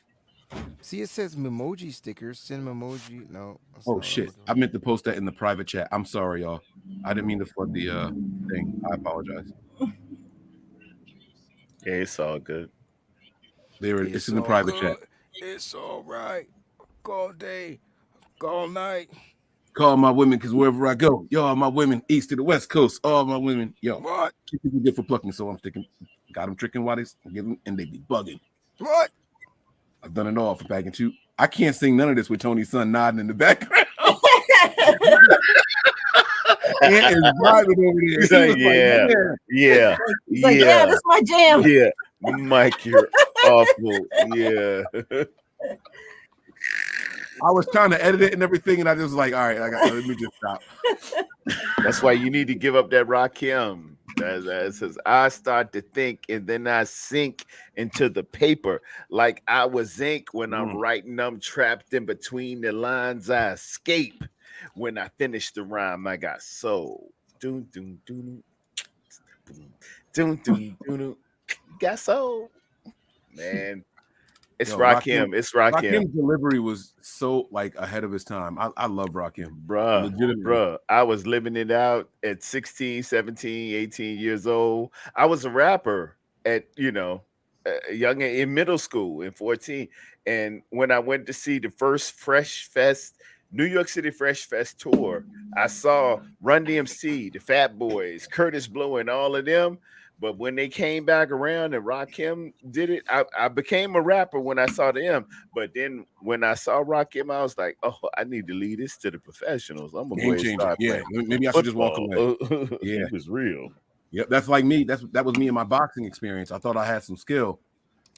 S8: See, it says Memoji stickers. Send Memoji. No. That's
S7: Oh
S8: not what
S7: shit!
S8: I'm
S7: I meant to post that in the private chat. I'm sorry, y'all. I didn't mean to flood the thing. I apologize.
S6: Yeah, it's all good.
S7: It's in the private chat.
S8: It's all right. All day, all night.
S7: Call my women because wherever I go, y'all my women, east to the west coast, all my women, yo.
S8: What?
S7: People good for plucking, so I'm sticking. Got them tricking while they give them, and they be bugging.
S8: What?
S7: I've done it all for packing too. I can't sing none of this with Tony's son nodding in the background. Ant is vibing over there.
S6: He's like, yeah.
S15: He's like, yeah, this is my jam.
S6: Yeah, Mike, you're awful. Yeah.
S7: I was trying to edit it and everything, and I just was like, all right, let me just stop.
S6: That's why you need to give up that Rakim. That says, I start to think and then I sink into the paper like I was ink when I'm writing. I'm trapped in between the lines. I escape. When I finish the rhyme, I got soul. Doom, doom, doom, doom, doom, doom. Got soul. Man. It's Rakim. It's Rakim.
S7: Rakim's delivery was so like ahead of his time. I love Rakim.
S6: Bruh. I was living it out at 16, 17, 18 years old. I was a rapper at, young in middle school in 14. And when I went to see the first Fresh Fest, New York City Fresh Fest tour, I saw Run DMC, the Fat Boys, Curtis Blow, and all of them. But when they came back around and Rakim did it, I became a rapper when I saw them. But then when I saw Rakim, I was like, oh, I need to lead this to the professionals. I'm gonna go ahead and start playing.
S7: Maybe I should just walk away.
S6: Yeah, it was real.
S7: Yep, that's like me. That was me in my boxing experience. I thought I had some skill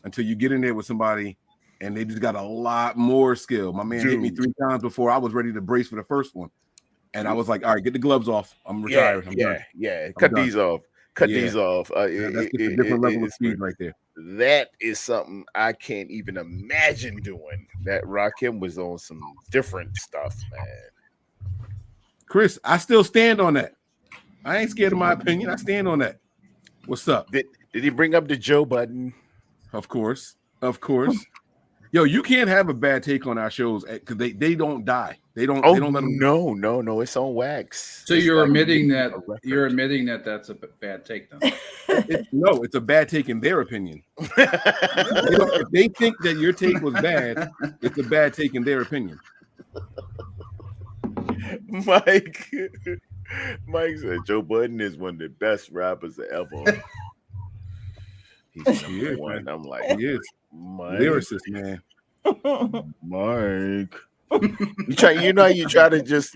S7: until you get in there with somebody and they just got a lot more skill. My man hit me 3 times before I was ready to brace for the first one. And I was like, all right, get the gloves off. I'm retired.
S6: Cut these off. Cut these off.
S7: That's just a different level of speed right there.
S6: That is something I can't even imagine doing. That Rakim was on some different stuff, man.
S7: Chris, I still stand on that. I ain't scared of my opinion. I stand on that. What's up?
S6: Did he bring up the Joe button?
S7: Of course. Yo, you can't have a bad take on our shows because they don't die. They don't let them.
S6: No, it's on wax.
S16: So you're admitting that that's a bad take, then?
S7: It's a bad take in their opinion. If they think that your take was bad, it's a bad take in their opinion.
S6: Mike said Joe Budden is one of the best rappers ever. He's number one. Man. I'm like,
S7: he is.
S6: Mike.
S7: Lyricist, man.
S6: Mike. You try to just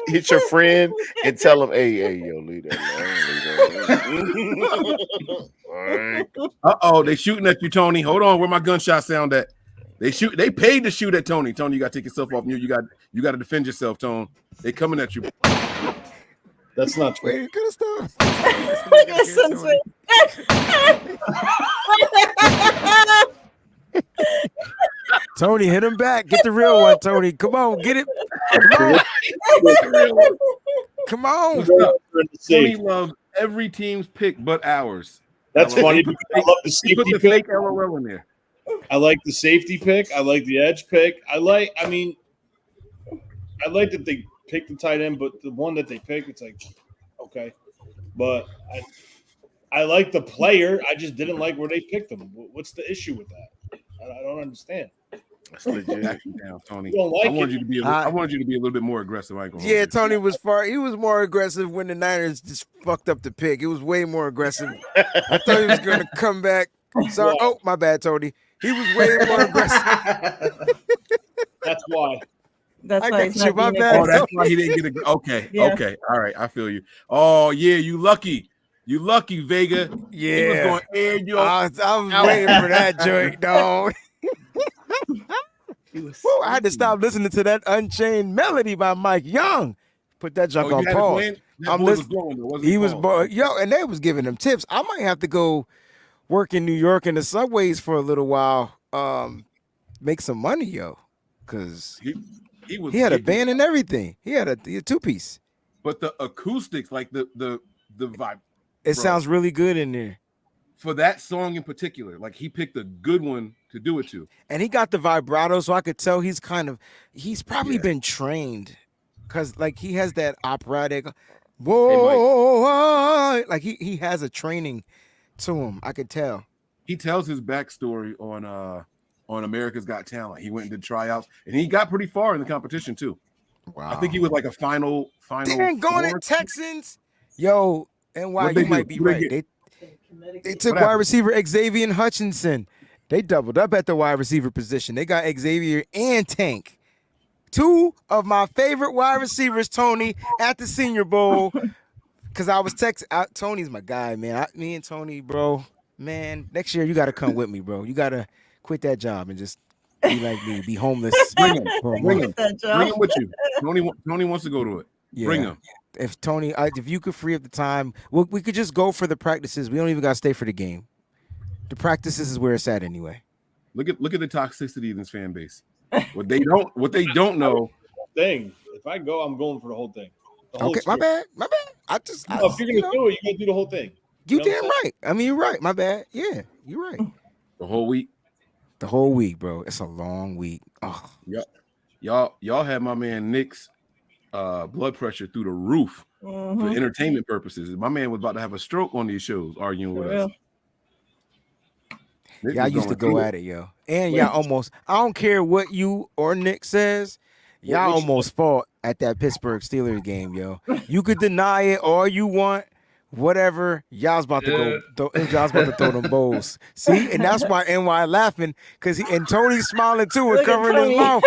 S6: hit your friend and tell him, hey, yo, leave that alone.
S7: Uh-oh, they shooting at you, Tony. Hold on, where my gunshot sound at? They paid to shoot at Tony. Tony, you gotta take yourself off mute. You gotta defend yourself, Tone. They coming at you.
S10: That's not true.
S8: Wait, you could have stopped.
S15: Look at Sunset.
S8: Tony, hit him back. Get the real one, Tony. Come on, get it. Come on.
S7: Tony loves every team's pick but ours.
S10: That's funny because I love the safety
S7: put the
S10: pick.
S7: fake LOL in there.
S10: I like the safety pick. I like the edge pick. I like that they picked the tight end, but the one that they picked, it's like, okay. But I like the player. I just didn't like where they picked him. What's the issue with that? I don't understand.
S6: That's legit.
S7: Back you down, Tony.
S10: You don't like
S7: I wanted you to be a little bit more aggressive.
S8: Yeah, Tony was he was more aggressive when the Niners just fucked up the pick. It was way more aggressive. I thought he was going to come back. Sorry. Oh, my bad, Tony. He was way more aggressive.
S10: That's why.
S15: That's
S8: I
S15: why
S8: got
S15: it's
S8: you,
S15: not
S8: my
S15: being
S8: bad.
S7: Oh, that's why he didn't get a. Okay,
S15: Yeah.
S7: okay, all right. I feel you. Oh yeah, you lucky, Vega.
S8: Yeah,
S7: he was going air you.
S8: I was waiting for that joint, dog. Woo, I had to stop listening to that Unchained Melody by Mike Young. Put that junk on pause. He was and they was giving him tips. I might have to go work in New York in the subways for a little while. Make some money, yo, because he had a band and everything. He had a 2-piece.
S7: But the acoustics, like the vibe,
S8: it sounds really good in there.
S7: for that song in particular. Like he picked a good one to do it to.
S8: And he got the vibrato, so I could tell he's probably been trained, because like he has that operatic, whoa, like he has a training to him. I could tell.
S7: He tells his backstory on America's Got Talent. He went and did tryouts, and he got pretty far in the competition too.
S8: Wow.
S7: I think he was like a final.
S8: Damn, going at Texans, yo, NY, you might be right. They took wide receiver Xavier Hutchinson. They doubled up at the wide receiver position. They got Xavier and Tank. Two of my favorite wide receivers, Tony, at the Senior Bowl. Because I was texting. Tony's my guy, man. Me and Tony, bro. Man, next year you got to come with me, bro. You got to quit that job and just be like me, be homeless.
S7: Bring him with you. Tony wants to go to it.
S8: Yeah.
S7: Bring him.
S8: If Tony, if you could free up the time, we could just go for the practices. We don't even got to stay for the game. The practices is where it's at anyway.
S7: Look at the toxicity in this fan base. What they don't know.
S10: Thing. If I go, I'm going for the whole thing. The whole
S8: Okay, my bad.
S10: if you're gonna do it, you gotta do the whole thing.
S8: You damn right. I mean, you're right. My bad. Yeah, you're right.
S7: The whole week.
S8: The whole week, bro. It's a long week. Oh,
S7: Y'all had my man Nick's blood pressure through the roof for entertainment purposes. My man was about to have a stroke on these shows arguing with us.
S8: Yeah, I used to go at it, yo. And y'all almost, I don't care what you or Nick says, y'all almost fought at that Pittsburgh Steelers game, yo. You could deny it all you want, whatever. Y'all's about to go, y'all's about to throw them bowls. See? And that's why NY laughing, and Tony's smiling too and covering his mouth.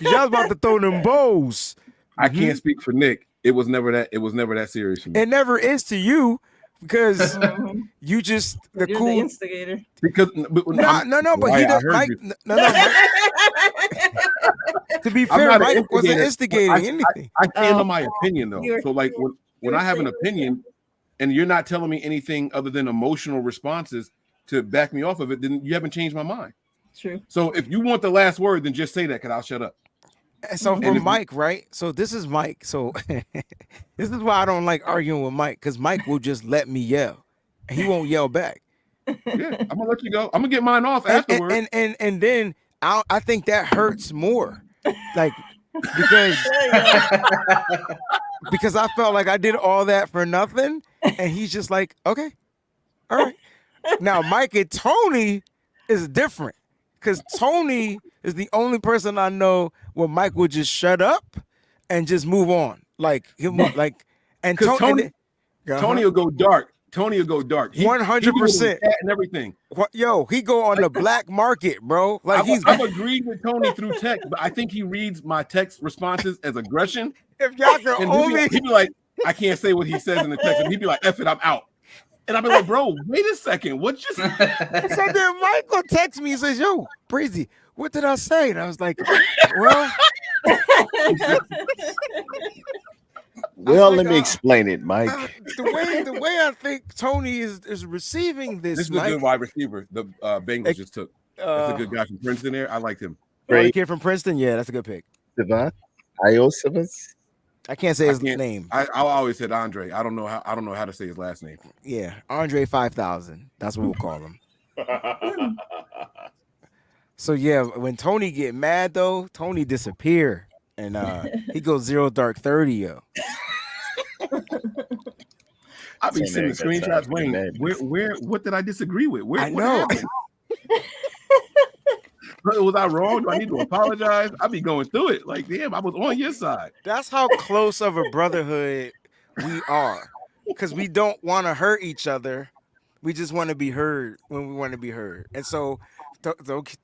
S8: Y'all's about to throw them bowls.
S7: I can't speak for Nick. It was never that serious for me.
S8: It never is to you. Because you just
S15: You're the instigator.
S7: Because
S8: no, but he doesn't like no. To be fair, Mike wasn't instigating anything.
S7: I stand on my opinion though. So like when I have an opinion and you're not telling me anything other than emotional responses to back me off of it, then you haven't changed my mind.
S15: True.
S7: So if you want the last word, then just say that because I'll shut up.
S8: So for Mike, right? So this is Mike. So this is why I don't like arguing with Mike, because Mike will just let me yell. He won't yell back.
S7: Yeah, I'm gonna let you go. I'm gonna get mine off afterwards.
S8: And then I think that hurts more. Like because I felt like I did all that for nothing. And he's just like, okay, all right. Now Mike and Tony is different. Because Tony is the only person I know where Mike would just shut up and just move on. Like and
S7: Tony will go dark. Tony will go dark.
S8: 100%
S7: and everything.
S8: Yo, he go on the black market, bro. Like
S7: I've agreed with Tony through text, but I think he reads my text responses as aggression.
S8: If y'all can only
S7: he'd be like, I can't say what he says in the text, and he'd be like, F it, I'm out. And I'll be like, bro, wait a second. What just?
S8: So then Michael texts me and says, yo, Breezy, what did I say? And I was like, well.
S1: Well, let me explain it, Mike.
S8: The way I think Tony is receiving this.
S7: This is a good wide receiver. The Bengals just took. That's a good guy from Princeton there. I liked him.
S8: The kid from Princeton? Yeah, that's a good pick.
S1: Devon Iosivas.
S8: I can't say his name.
S7: I always said Andre. I don't know how to say his last name.
S8: Yeah, Andre 5000. That's what we'll call him. So yeah, when Tony get mad though, Tony disappear and he goes 0 dark 30, yo.
S7: I'll be sending screenshots. Wayne, where what did I disagree with?
S8: I know.
S7: Was I wrong? Do I need to apologize? I'll be going through it. Like, damn, I was on your side.
S8: That's how close of a brotherhood we are. Because we don't want to hurt each other. We just want to be heard when we want to be heard. And so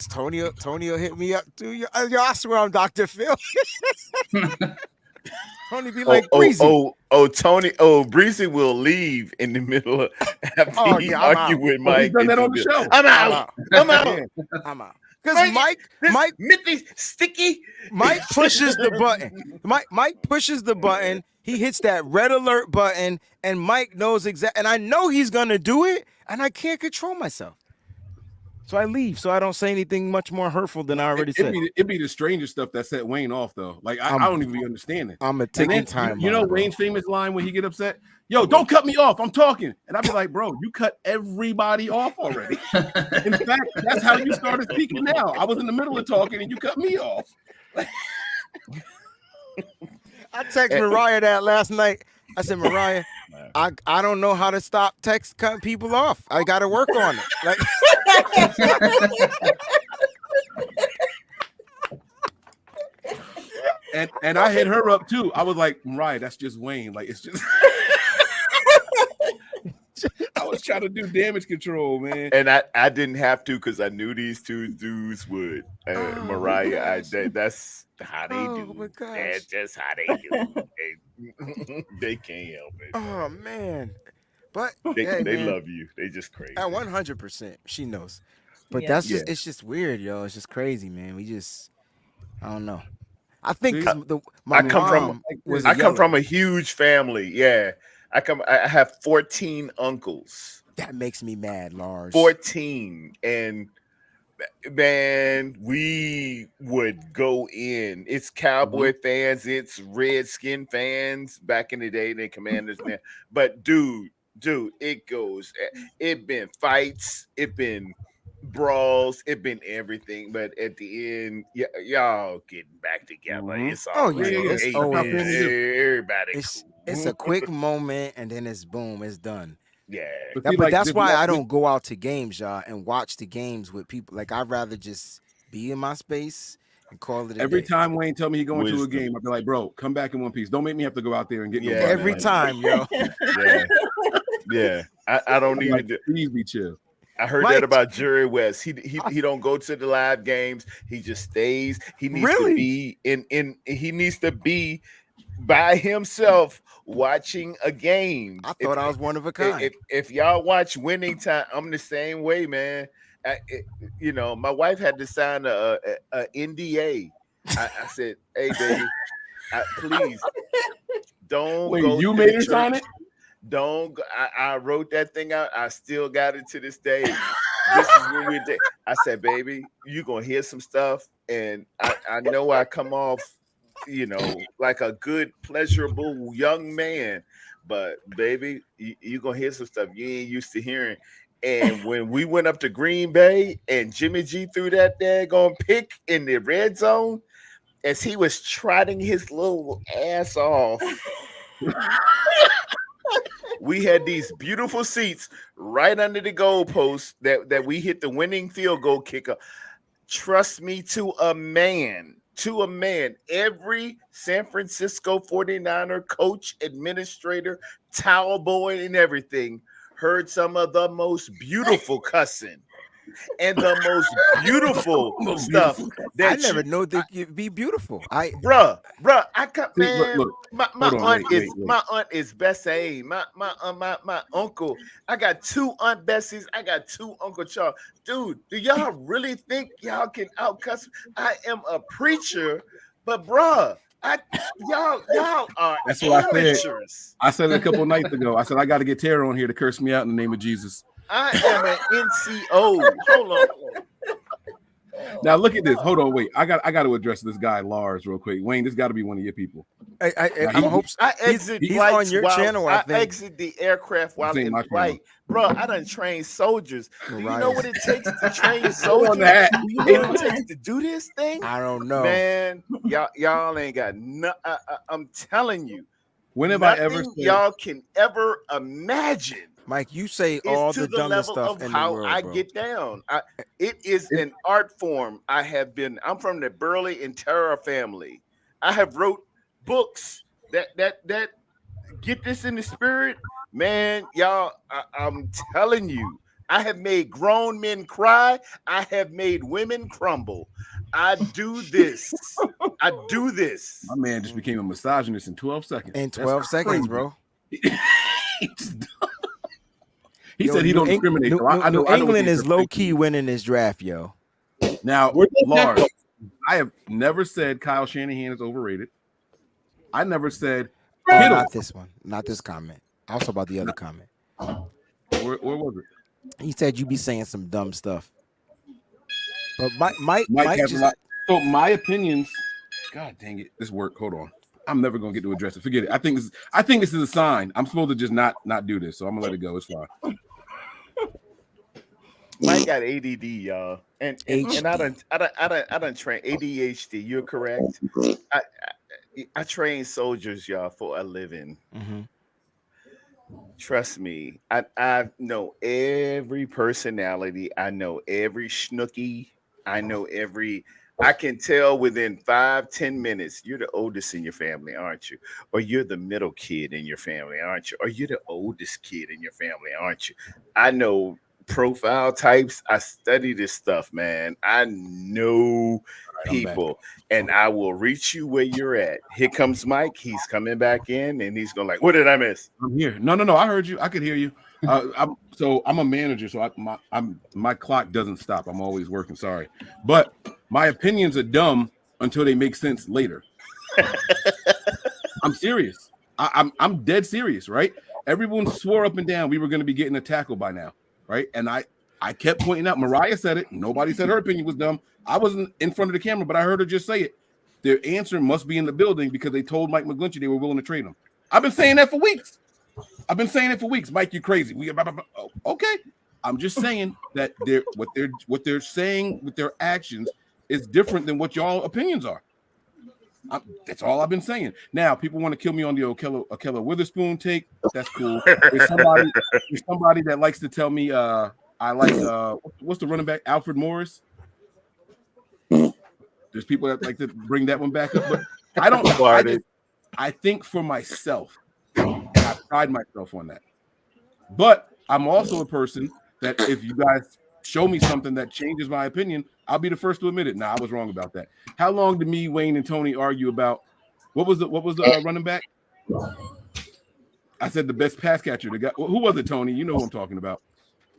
S8: Tony will hit me up too. Yo, I swear I'm Dr. Phil. Tony be like, Breezy.
S1: Tony. Breezy will leave in the middle of after he argue with Mike.
S7: He's done that on the show.
S1: I'm out.
S8: I'm out. Because Mike
S1: sticky.
S8: Mike pushes the button. Mike pushes the button. He hits that red alert button, and Mike knows exactly. And I know he's gonna do it, and I can't control myself. So I leave. So I don't say anything much more hurtful than I already said.
S7: It'd be the strangest stuff that set Wayne off, though. Like, I don't even be understanding.
S8: I'm a
S7: And
S8: ticking
S7: then,
S8: time
S7: you know
S8: bomb, bro.
S7: Wayne's famous line when he get upset? Yo, don't cut me off. I'm talking. And I'd be like, bro, you cut everybody off already. In fact, that's how you started speaking now. I was in the middle of talking and you cut me off.
S8: I texted Mariah that last night. I said, Mariah, I don't know how to stop cutting people off. I got to work on it. Like,
S7: and I hit her up too. I was like, Mariah, that's just Wayne. Like, it's just I was trying to do damage control, man.
S1: And I didn't have to because I knew these two dudes would. Mariah, that's how they do. That's just how they do. They can't help it.
S8: Oh man. But
S1: they
S8: man,
S1: love you. They just crazy.
S8: At 100%. She knows. But
S15: Yeah.
S8: that's just it's just weird, yo. It's just crazy, man. I don't know. I think I
S1: come from a huge family. Yeah. I have 14 uncles.
S8: That makes me mad, Lars.
S1: 14. And man, we would go in. It's Cowboy fans, it's Redskin fans back in the day, they Commanders, man. But dude, it goes. It been fights, it been brawls, it been everything. But at the end, y'all getting back together. It's all everybody.
S8: It's a quick moment, and then it's boom, it's done.
S1: Yeah,
S8: but that's why I don't go out to games, y'all, and watch the games with people. Like, I'd rather just be in my space and call it a
S7: Every
S8: day.
S7: time Wayne tell me he going to a game, I'd be like, bro, come back in one piece. Don't make me have to go out there and get no money.
S8: Every time, yo.
S1: Yeah. I don't need to.
S7: Please be chill.
S1: I heard that about Jerry West. He don't go to the live games. He just stays. He needs to be he needs to be by himself watching a game.
S8: I thought I was one of a kind.
S1: If y'all watch Winning Time, I'm the same way, man. My wife had to sign a NDA. I said, hey, baby, please don't go.
S7: You made her sign it?
S1: Don't go. I wrote that thing out. I still got it to this day. This is when we did. I said, baby, you're going to hear some stuff. And I know I come off, like a good, pleasurable young man. But, baby, you're going to hear some stuff you ain't used to hearing. And when we went up to Green Bay and Jimmy G threw that daggone pick in the red zone, as he was trotting his little ass off, we had these beautiful seats right under the goalpost that we hit the winning field goal kicker. Trust me, to a man, every San Francisco 49er coach, administrator, towel boy, and everything heard some of the most beautiful cussing and the most beautiful stuff.
S8: I never know that you'd be beautiful.
S1: Bruh, I cut, man.
S7: Look,
S1: my aunt is Bessie. My uncle. I got two Aunt Bessies. I got two Uncle Charles. Dude, do y'all really think y'all can outcuss? I am a preacher, but bruh, y'all are
S7: That's what
S1: amateurs.
S7: I said a couple of nights ago. I said I got to get Tara on here to curse me out in the name of Jesus.
S1: I am an NCO. Hold on.
S7: Now look at this. Hold on, wait. I got to address this guy Lars real quick. Wayne, this got to be one of your people.
S8: I hope
S1: I exit
S8: he's
S1: flights
S8: on your
S1: while,
S8: channel. I think.
S1: exit the aircraft while in flight. Bro, I done trained soldiers. Do you know what it takes to train soldiers? Do you know what it takes to do this thing?
S8: I don't know,
S1: man. Y'all ain't got no. I'm telling you.
S7: When have I ever said,
S1: y'all can ever imagine?
S8: Mike, you say all the dumbest stuff in the world,
S1: I
S8: bro.
S1: get down. It is an art form. I'm from the Burley and Terra family. I have wrote books that get this in the spirit, man. Y'all, I'm telling you, I have made grown men cry. I have made women crumble. I do this. I do this.
S7: My man just became a misogynist in 12 seconds.
S8: In 12 seconds, bro.
S7: He said he don't discriminate.
S8: New England is low-key winning this draft, yo.
S7: Now, Lars, I have never said Kyle Shanahan is overrated. I never said
S8: not this one. Not this comment. Also about the other comment.
S7: Where was it?
S8: He said you be saying some dumb stuff. But Mike
S7: has
S8: just
S7: a lot. So my opinions. God dang it, this work. Hold on. I'm never gonna get to address it. Forget it. I think this is a sign. I'm supposed to just not do this. So I'm gonna let it go. It's fine.
S1: Mike got ADD, y'all, and I done train ADHD. You're correct. I train soldiers, y'all, for a living.
S8: Mm-hmm.
S1: Trust me, I know every personality. I know every schnooky. I know every. I can tell within 5-10 minutes you're the oldest in your family, aren't you? Or you're the middle kid in your family, aren't you? Or you're the oldest kid in your family, aren't you? I know profile types. I study this stuff, man. I know people, and I will reach you where you're at. Here comes Mike. He's coming back in, and he's going like, "What did I miss?"
S7: I'm here. No. I heard you. I could hear you. I'm a manager, so my clock doesn't stop. I'm always working. Sorry, but my opinions are dumb until they make sense later. I'm serious. I'm dead serious, right? Everyone swore up and down we were going to be getting a tackle by now, right? And I kept pointing out. Mariah said it. Nobody said her opinion was dumb. I wasn't in front of the camera, but I heard her just say it. Their answer must be in the building because they told Mike McGlinchey they were willing to trade him. I've been saying that for weeks. Mike, you crazy. Okay. I'm just saying that what they're saying with their actions is different than what y'all opinions are. That's all I've been saying. Now, people want to kill me on the Okello Witherspoon take. That's cool. There's somebody that likes to tell me I like what's the running back? Alfred Morris. There's people that like to bring that one back up, but I don't. I think for myself, and I pride myself on that. But I'm also a person that if you guys show me something that changes my opinion, I'll be the first to admit it. Nah, I was wrong about that. How long did me, Wayne, and Tony argue about what was the running back? I said the best pass catcher. The guy, who was it, Tony? You know who I'm talking about.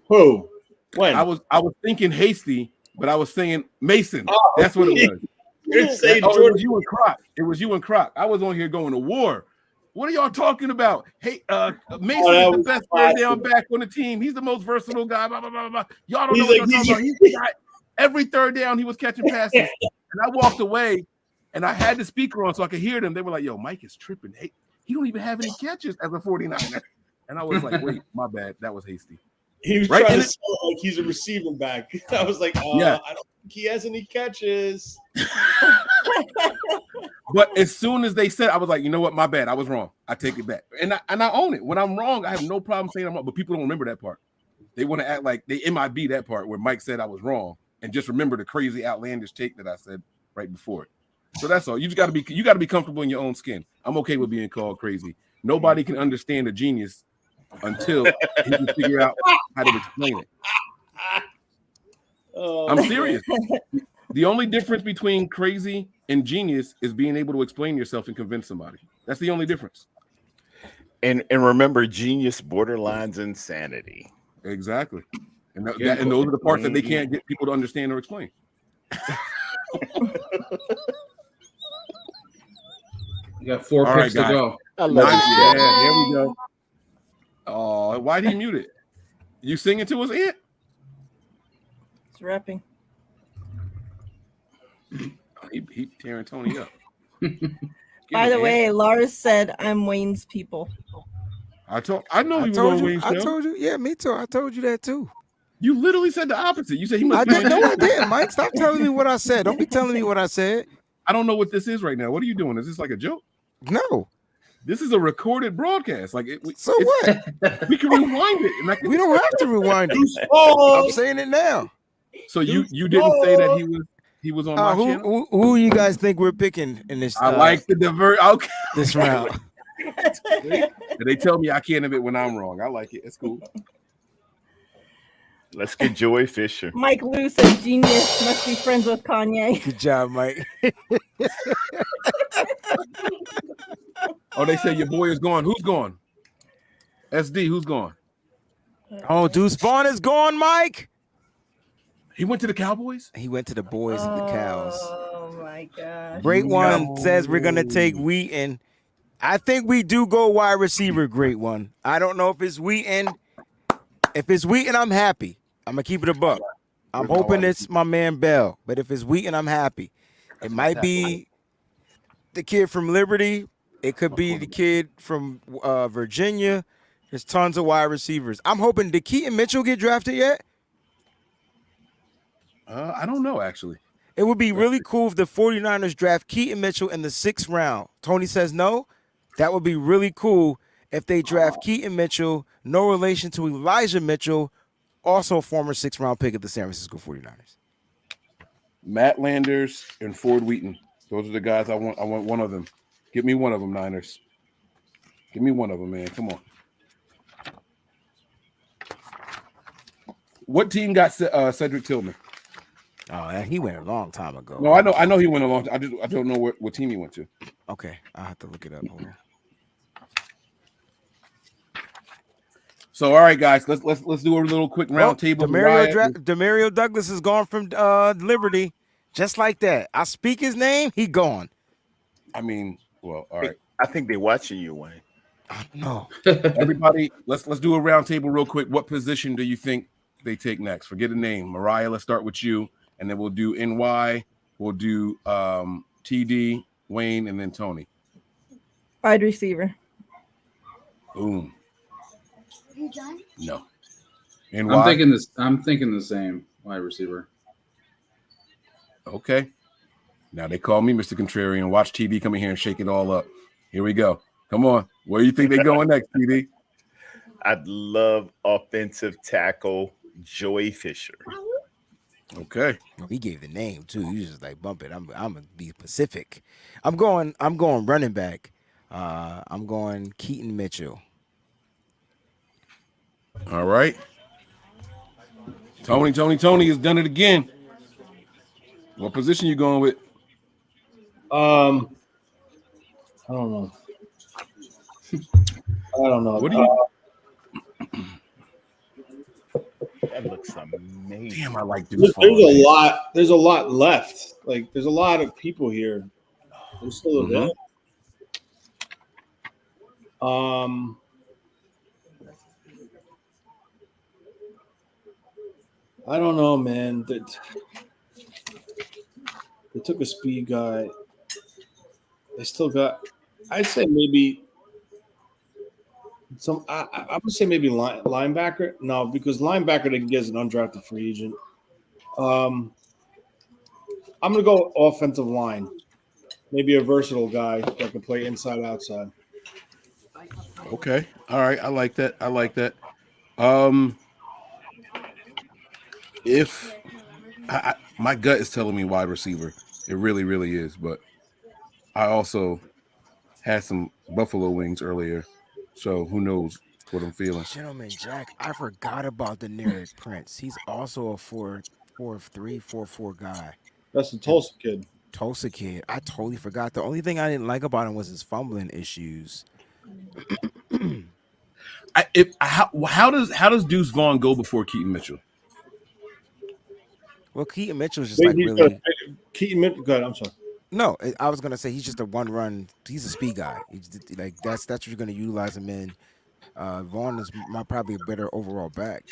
S10: Who? When?
S7: I was thinking Hasty, but I was saying Mason. Oh, that's what it was. It was you and Croc. It was you and Croc. I was on here going to war. What are y'all talking about? Hey, Mason is the best third down back on the team. He's the most versatile guy. Blah, blah, blah, blah. Y'all don't know what y'all talking about. He's the guy. Every third down, he was catching passes. And I walked away, and I had the speaker on so I could hear them. They were like, yo, Mike is tripping. Hey, he don't even have any catches as a 49er. And I was like, wait, my bad. That was Hasty.
S10: He was trying to sell like he's a receiving back. I was like, yeah. I don't think he has any catches.
S7: But as soon as they said, I was like, you know what? My bad. I was wrong. I take it back. And I own it. When I'm wrong, I have no problem saying I'm wrong. But people don't remember that part. They want to act like they MIB that part where Mike said I was wrong and just remember the crazy outlandish take that I said right before it. So that's all. You got to be comfortable in your own skin. I'm okay with being called crazy. Nobody can understand a genius until he can figure out how to explain it. I'm serious. The only difference between crazy and genius is being able to explain yourself and convince somebody. That's the only difference.
S1: And remember, genius borderlines insanity.
S7: Exactly. And those are the parts that they can't get people to understand or explain.
S16: You got 4 picks to go.
S7: I love it. Yeah, here we go. Oh, why did he mute it? You singing to us, Ant?
S15: It's rapping.
S7: He tearing Tony up.
S15: By the way, Lars said I'm Wayne's people.
S7: I know he was on Wayne's show.
S8: I told you. Yeah, me too. I told you that too.
S7: You literally said the opposite. You said he must.
S8: I didn't know I did. Mike, stop telling me what I said. Don't be telling me what I said.
S7: I don't know what this is right now. What are you doing? Is this like a joke?
S8: No.
S7: This is a recorded broadcast. Like,
S8: what?
S7: We can rewind it.
S8: We don't have to rewind it. I'm saying it now.
S7: So you didn't say that he was on my channel?
S8: Who you guys think we're picking in this?
S7: I like the divert. Okay,
S8: this round.
S7: They tell me I can't admit when I'm wrong. I like it. It's cool.
S1: Let's get Joey Fisher.
S15: Mike Lou said genius must be friends with Kanye.
S8: Good job, Mike.
S7: Oh, they say your boy is gone. Who's gone? SD, who's gone?
S8: Oh, Deuce Vaughn is gone, Mike.
S7: He went to the Cowboys?
S8: He went to the boys of the Cows.
S15: Oh, my gosh.
S8: Great one says we're going to take Wheaton. I think we do go wide receiver, Great One. I don't know if it's Wheaton. If it's Wheaton, I'm happy. I'm going to keep it a buck. I'm
S7: Where's my
S8: hoping
S7: wide
S8: it's my man Bell, but if it's Wheaton, I'm happy. It might be the kid from Liberty. It could be the kid from Virginia. There's tons of wide receivers. I'm hoping, did Keaton Mitchell get drafted yet?
S7: I don't know, actually.
S8: It would be really cool if the 49ers draft Keaton Mitchell in the 6th round. Tony says no. That would be really cool if they draft Keaton Mitchell, no relation to Elijah Mitchell, also a former 6th round pick of the San Francisco 49ers.
S7: Matt Landers and Ford Wheaton. Those are the guys I want. I want one of them. Give me one of them, Niners. Give me one of them, man. Come on. What team got Cedric Tillman?
S8: Oh, he went a long time ago.
S7: No, I know he went a long time. I don't know what team he went to.
S8: Okay, I'll have to look it up. Hold on.
S7: So, all right, guys, let's do a little quick round table.
S8: Demario Douglas is gone from Liberty, just like that. I speak his name, he gone.
S7: I mean, well, all right.
S1: I think they're watching you, Wayne.
S8: No.
S7: Everybody, let's do a round table real quick. What position do you think they take next? Forget a name. Mariah, let's start with you, and then we'll do NY, we'll do TD, Wayne, and then Tony.
S15: Wide receiver.
S7: Boom.
S4: You done?
S7: No.
S16: I'm thinking this. I'm thinking the same. Wide receiver.
S7: Okay. Now they call me Mr. Contrarian. Watch TD come in here and shake it all up. Here we go. Come on. Where do you think they're going next, TD?
S1: I'd love offensive tackle Joey Fisher.
S7: Okay.
S8: Well, he gave the name too. You just like bump it. I'm gonna be specific. I'm going running back. I'm going Keaton Mitchell.
S7: All right. Tony has done it again. What position you going with?
S10: I don't know.
S7: What do you?
S1: That looks amazing.
S7: Damn, I like this.
S10: There's a lot left. Like, there's a lot of people here. They're still available. I don't know, man. They took a speed guy. They still got. I'd say maybe some. I would say maybe linebacker. No, because linebacker they can get as an undrafted free agent. I'm gonna go offensive line. Maybe a versatile guy that can play inside outside.
S7: Okay. All right. I like that. If my gut is telling me wide receiver, it really, really is. But I also had some buffalo wings earlier, so who knows what I'm feeling.
S8: Gentlemen, Jack, I forgot about the Derek Prince. He's also a 4.3, 4.4 guy.
S10: That's the Tulsa kid.
S8: I totally forgot. The only thing I didn't like about him was his fumbling issues.
S7: How does Deuce Vaughn go before Keaton Mitchell?
S8: Well, Keaton Mitchell's just
S10: Keaton Mitchell. Good. I'm sorry.
S8: No, I was gonna say he's just a one-run. He's a speed guy. Like that's what you're gonna utilize him in. Vaughn is probably a better overall back.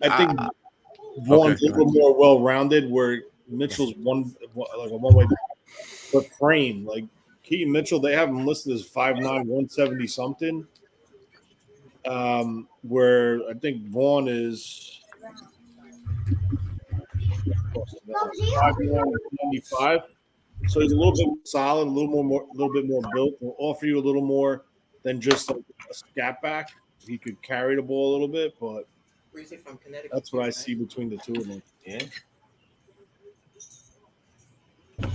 S10: I think Vaughn's a little more well-rounded, where Mitchell's a one-way but frame. Like Keaton Mitchell, they have him listed as 5'9", 170 something. Where I think Vaughn is 95. So he's a little bit solid, a little bit more built. Will offer you a little more than just a scat back. He could carry the ball a little bit, but that's what I see between the two of them.
S1: Yeah.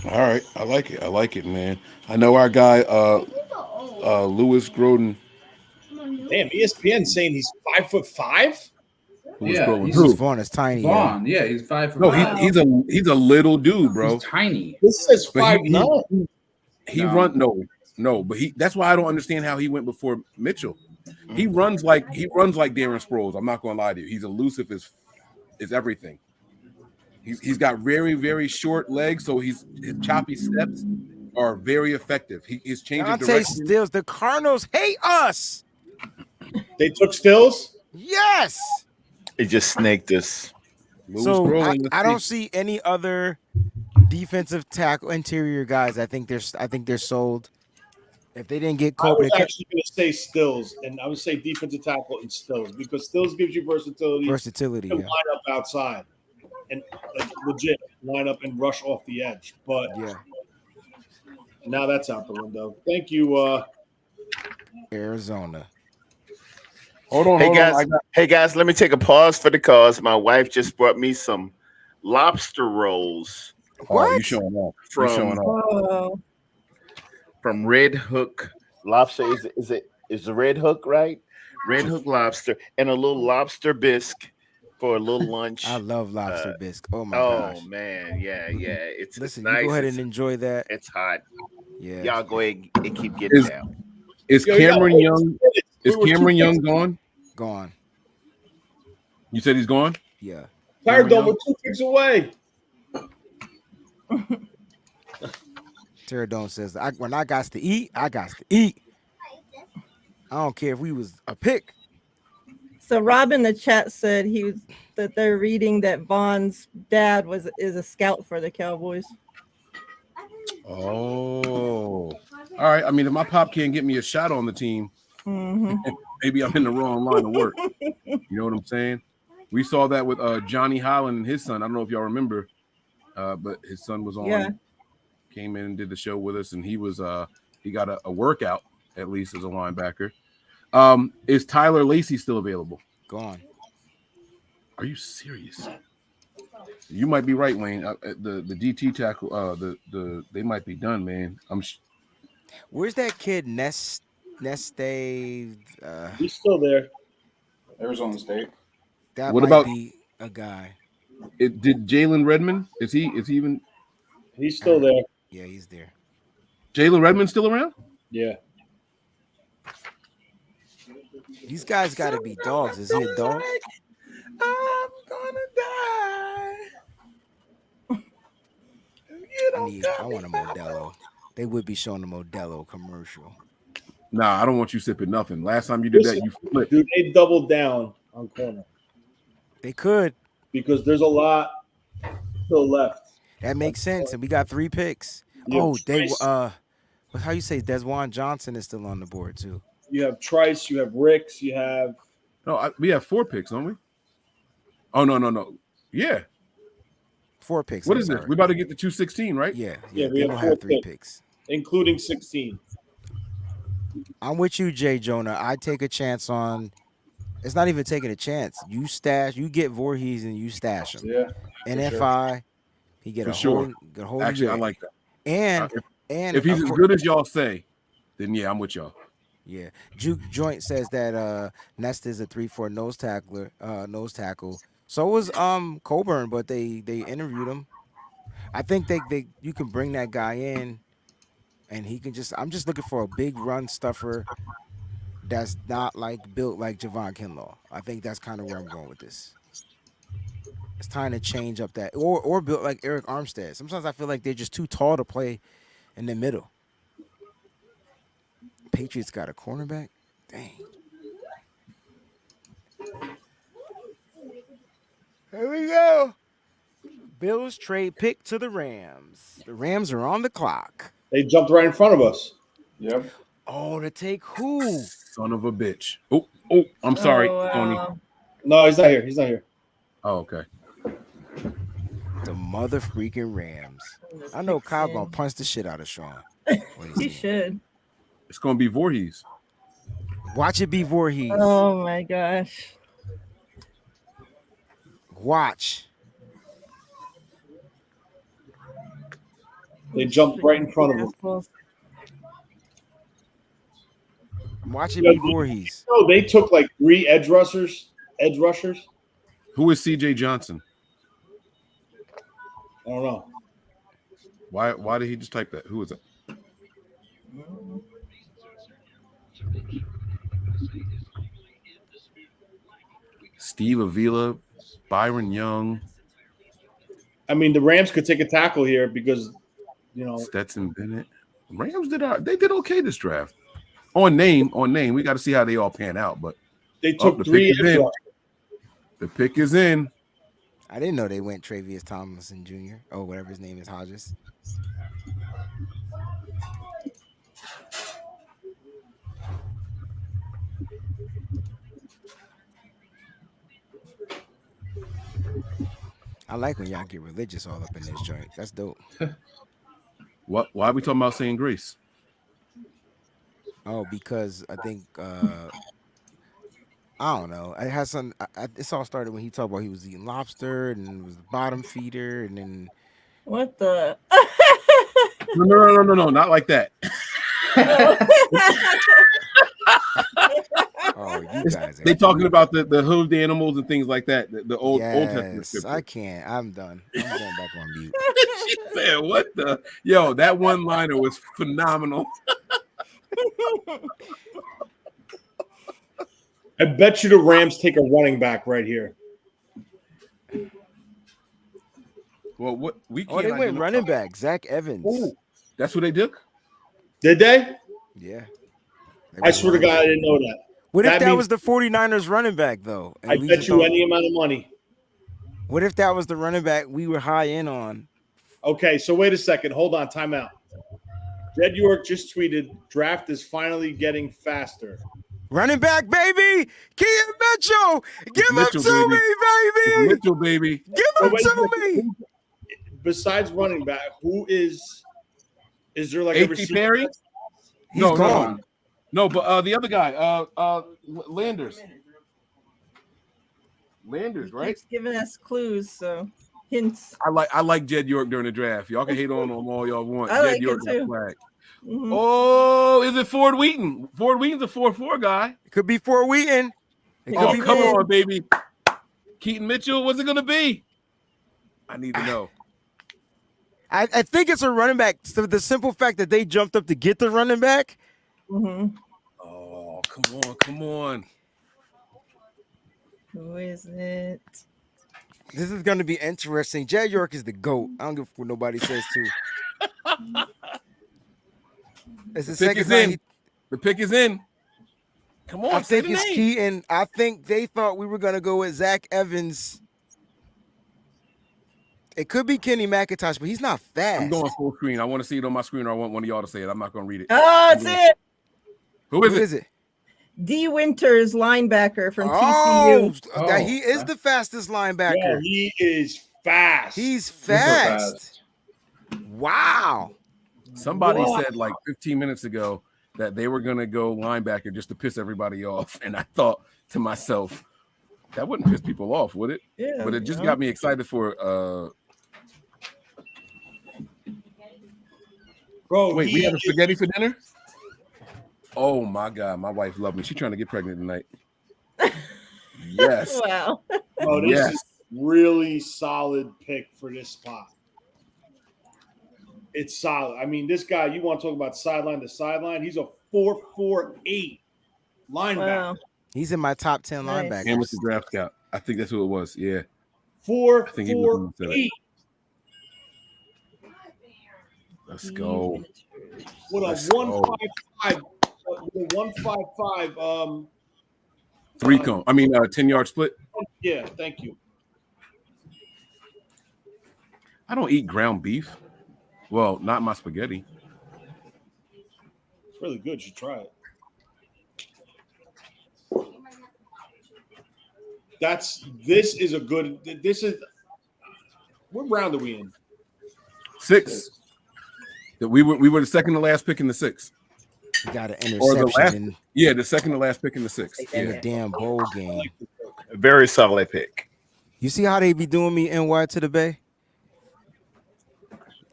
S7: All right, I like it, man. I know our guy, Lewis Groden.
S10: Damn, ESPN saying he's 5'5".
S8: Vaughn is tiny.
S16: Vaughn, yeah, he's 5'5".
S7: No, he's a little dude, bro.
S16: He's tiny.
S10: This says 5'9".
S7: He run no, but that's why I don't understand how he went before Mitchell. He runs like Darren Sproles. I'm not gonna lie to you. He's elusive as everything. He's got very, very short legs, so his choppy steps are very effective. He's changing direction.
S8: Stills, the Cardinals hate us.
S10: They took Stills?
S8: Yes.
S1: It just snaked us.
S7: So
S8: I don't see any other defensive tackle interior guys. I think they're sold. If they didn't get
S10: I
S8: Kobe,
S10: was actually going to say Stills, and I would say defensive tackle and Stills because Stills gives you versatility.
S8: versatility.
S10: You
S8: Yeah.
S10: can line up outside and like legit line up and rush off the edge. But
S8: yeah,
S10: now that's out the window. Thank you,
S8: Arizona.
S7: Hold on.
S1: Hey guys, let me take a pause for the cause. My wife just brought me some lobster rolls.
S7: Oh, you showing off? You showing off?
S1: From Red Hook Lobster. Is the Red Hook right? Red Hook Lobster and a little lobster bisque for a little lunch.
S8: I love lobster bisque. Oh my
S1: Oh
S8: gosh.
S1: man, yeah. It's
S8: Listen,
S1: nice.
S8: you go ahead and enjoy that.
S1: It's hot.
S8: Yeah.
S1: Y'all go ahead and keep getting down.
S7: Is Cameron Young? Is Cameron Young gone?
S8: Gone.
S7: You said he's gone?
S8: Yeah.
S10: Tired Dome, we're 2 picks away.
S8: Terradome says, when I got to eat, I got to eat. I don't care if we was a pick.
S15: So Rob in the chat said that they're reading that Vaughn's dad is a scout for the Cowboys.
S7: Oh, all right. I mean, if my pop can't get me a shot on the team, maybe I'm in the wrong line of work. You know what I'm saying? We saw that with Johnny Holland and his son. I don't know if y'all remember, but his son was on, came in and did the show with us, and he got a workout at least as a linebacker. Is Tyler Lacey still available?
S8: Gone.
S7: Are you serious? You might be right, Wayne. The DT tackle, they might be done, man.
S8: Where's that kid Neste?
S10: He's still there.
S16: Arizona State.
S8: That
S7: what
S8: might
S7: about
S8: be a guy.
S7: Did Jalen Redmond? Is he even?
S10: He's still there.
S8: Yeah, he's there.
S7: Jalen Redmond still around?
S10: Yeah.
S8: These guys got to be dogs. Is he a dog?
S1: I'm gonna die.
S8: I want a Modelo. They would be showing a Modelo commercial.
S7: Nah, I don't want you sipping nothing. Last time you did that, you flipped.
S10: Dude, they doubled down on corner.
S8: They could.
S10: Because there's a lot still left.
S8: That makes sense. And we got 3 picks.
S10: You have
S8: how you say Desjuan Johnson is still on the board too.
S10: You have Trice, you have Ricks, you have.
S7: No, we have 4 picks, don't we? Oh no. Yeah.
S8: 4 picks.
S7: What is this? We're about to get to 216, right?
S8: Yeah.
S10: We
S8: have 3 picks.
S10: Including 16.
S8: I'm with you, Jay Jonah. I take a chance on. It's not even taking a chance. You get Voorhees and you stash him.
S10: Yeah.
S8: NFI, he get
S7: For
S8: a
S7: sure.
S8: whole.
S7: Actually, I like that.
S8: And
S7: if he's as good as y'all say, then yeah, I'm with y'all.
S8: Yeah, Juke Joint says that Nest is a 3-4 nose tackle. So was Coburn, but they interviewed him. I think you can bring that guy in, and he can just. I'm just looking for a big run stuffer that's not like built like Javon Kinlaw. I think that's kind of where I'm going with this. It's time to change up that, or built like Eric Armstead. Sometimes I feel like they're just too tall to play in the middle. Patriots got a cornerback? Dang. Here we go. Bills trade pick to the Rams. The Rams are on the clock.
S10: They jumped right in front of us.
S16: Yep.
S8: Oh, to take who?
S7: Son of a bitch. Oh, I'm sorry, Tony.
S10: No, he's not here. He's not here.
S7: Oh, okay.
S8: The mother freaking Rams. I know Kyle gonna punch the shit out of Sean.
S15: He should.
S7: It's gonna be Voorhees.
S8: Watch it be Voorhees.
S15: Oh my gosh.
S8: Watch.
S10: They jumped right in front of him.
S8: Watch it be Voorhees.
S10: No, they took like 3 edge rushers.
S7: Who is CJ Johnson?
S10: I don't know.
S7: Why did he just type that? Who is it? Steve Avila, Byron Young.
S10: I mean, the Rams could take a tackle here because,
S7: Stetson Bennett. Rams did okay this draft. On name, we got to see how they all pan out. But
S10: they took 3 edge rushers.
S7: The pick is in.
S8: I didn't know they went Travius Thompson Jr. or whatever his name is, Hodges. I like when y'all get religious all up in this joint. That's dope.
S7: What? Why are we talking about saying grace?
S8: Oh, because I think I don't know. It has some. This all started when he talked about he was eating lobster and was the bottom feeder, and then
S15: What the?
S7: No, not like that.
S8: Oh, you guys.
S7: They talking about the hooved animals and things like that. The old Testament
S8: Yes,
S7: scripture.
S8: I can't. I'm done. I'm going back on mute.
S7: She said, "What the? Yo, that one liner was phenomenal."
S10: I bet you the Rams take a running back right here.
S7: Well, what we
S8: Oh,
S7: can't.
S8: they went running back. Zach Evans.
S7: Oh, that's what they did.
S10: Did they?
S8: Yeah.
S10: I swear to God, I didn't know that.
S8: What if that
S10: means-
S8: was the 49ers running back, though? and
S10: I
S8: we
S10: bet
S8: just
S10: you
S8: thought-
S10: any amount of money.
S8: What if that was the running back we were high in on?
S10: Okay, so wait a second. Hold on. Time out. Jed York just tweeted, draft is finally getting faster.
S8: Running back, baby! Keaton Mitchell! Give
S7: Mitchell,
S8: him to
S7: baby.
S8: me, baby!
S7: Mitchell, baby.
S8: Give him
S10: wait a
S8: to
S10: second.
S8: me!
S10: Besides running back, who is there like a
S7: A.T.
S10: receiver?
S7: Perry?
S8: He's
S7: No,
S8: gone.
S7: no, but the other guy, Landers. Landers, right?
S15: Keeps giving us clues, so hints.
S7: I like Jed York during the draft. Y'all can hate on him all y'all want.
S15: I
S7: Jed
S15: like
S7: York
S15: it
S7: got
S15: too.
S7: flagged.
S15: Mhm.
S7: Oh, is it Ford Wheaton? Ford Wheaton's a 4-4 guy.
S8: It could be Fort Wheaton. It could
S7: Oh,
S8: be
S7: come
S8: Ford.
S7: on, baby. Keaton Mitchell, what's it gonna be? I need to know.
S8: I think it's a running back. So the simple fact that they jumped up to get the running back.
S15: Mm-hmm.
S7: Oh, come on.
S15: Who is it?
S8: This is going to be interesting. Jed York is the GOAT. I don't give a fuck what nobody says, too. It's the
S7: The pick
S8: second
S7: is
S8: time
S7: in. The pick is in. Come on,
S8: I
S7: say
S8: think
S7: the
S8: it's
S7: name.
S8: Keaton. I think they thought we were going to go with Zach Evans. It could be Kenny McIntosh, but he's not fast.
S7: I'm going full screen. I want to see it on my screen, or I want one of y'all to say it. I'm not going to read it.
S15: Oh, it's it.
S7: Who is it?
S15: D. Winters, linebacker from
S8: Oh,
S15: TCU.
S8: he is the fastest linebacker.
S10: Yeah, he is fast.
S8: He's fast. Wow.
S7: Somebody
S10: Wow.
S7: said like 15 minutes ago that they were going to go linebacker just to piss everybody off. And I thought to myself, that wouldn't piss people off, would it?
S15: Yeah,
S7: but it just
S15: no.
S7: got me excited for
S10: Bro,
S7: wait, we having spaghetti for dinner? Oh my God, my wife loved me. She's trying to get pregnant tonight. Yes.
S15: Wow.
S10: Oh, this
S7: Yes.
S10: is really solid pick for this spot. It's solid. I mean, this guy, you want to talk about sideline to sideline? He's a 4.48 linebacker.
S15: Wow.
S8: He's in my top 10 linebackers.
S7: And with the draft scout. I think that's who it was. Yeah. I think he was the one who said
S10: 4.48.
S7: it. Let's go.
S10: With a
S7: Let's go.
S10: 155. With a 155.
S7: 3-cone. I mean, 10-yard split.
S10: Yeah, thank you.
S7: I don't eat ground beef. Well, not my spaghetti.
S10: It's really good. You should try it. This is a good. This is. What round are we in?
S7: 6. We were the second to last pick in the 6th.
S8: He got an
S7: Or the last,
S8: interception
S7: yeah, the second to last pick in the 6th.
S8: in
S7: Yeah.
S8: the damn bowl game.
S1: Very solid pick.
S8: You see how they be doing me NY to the Bay?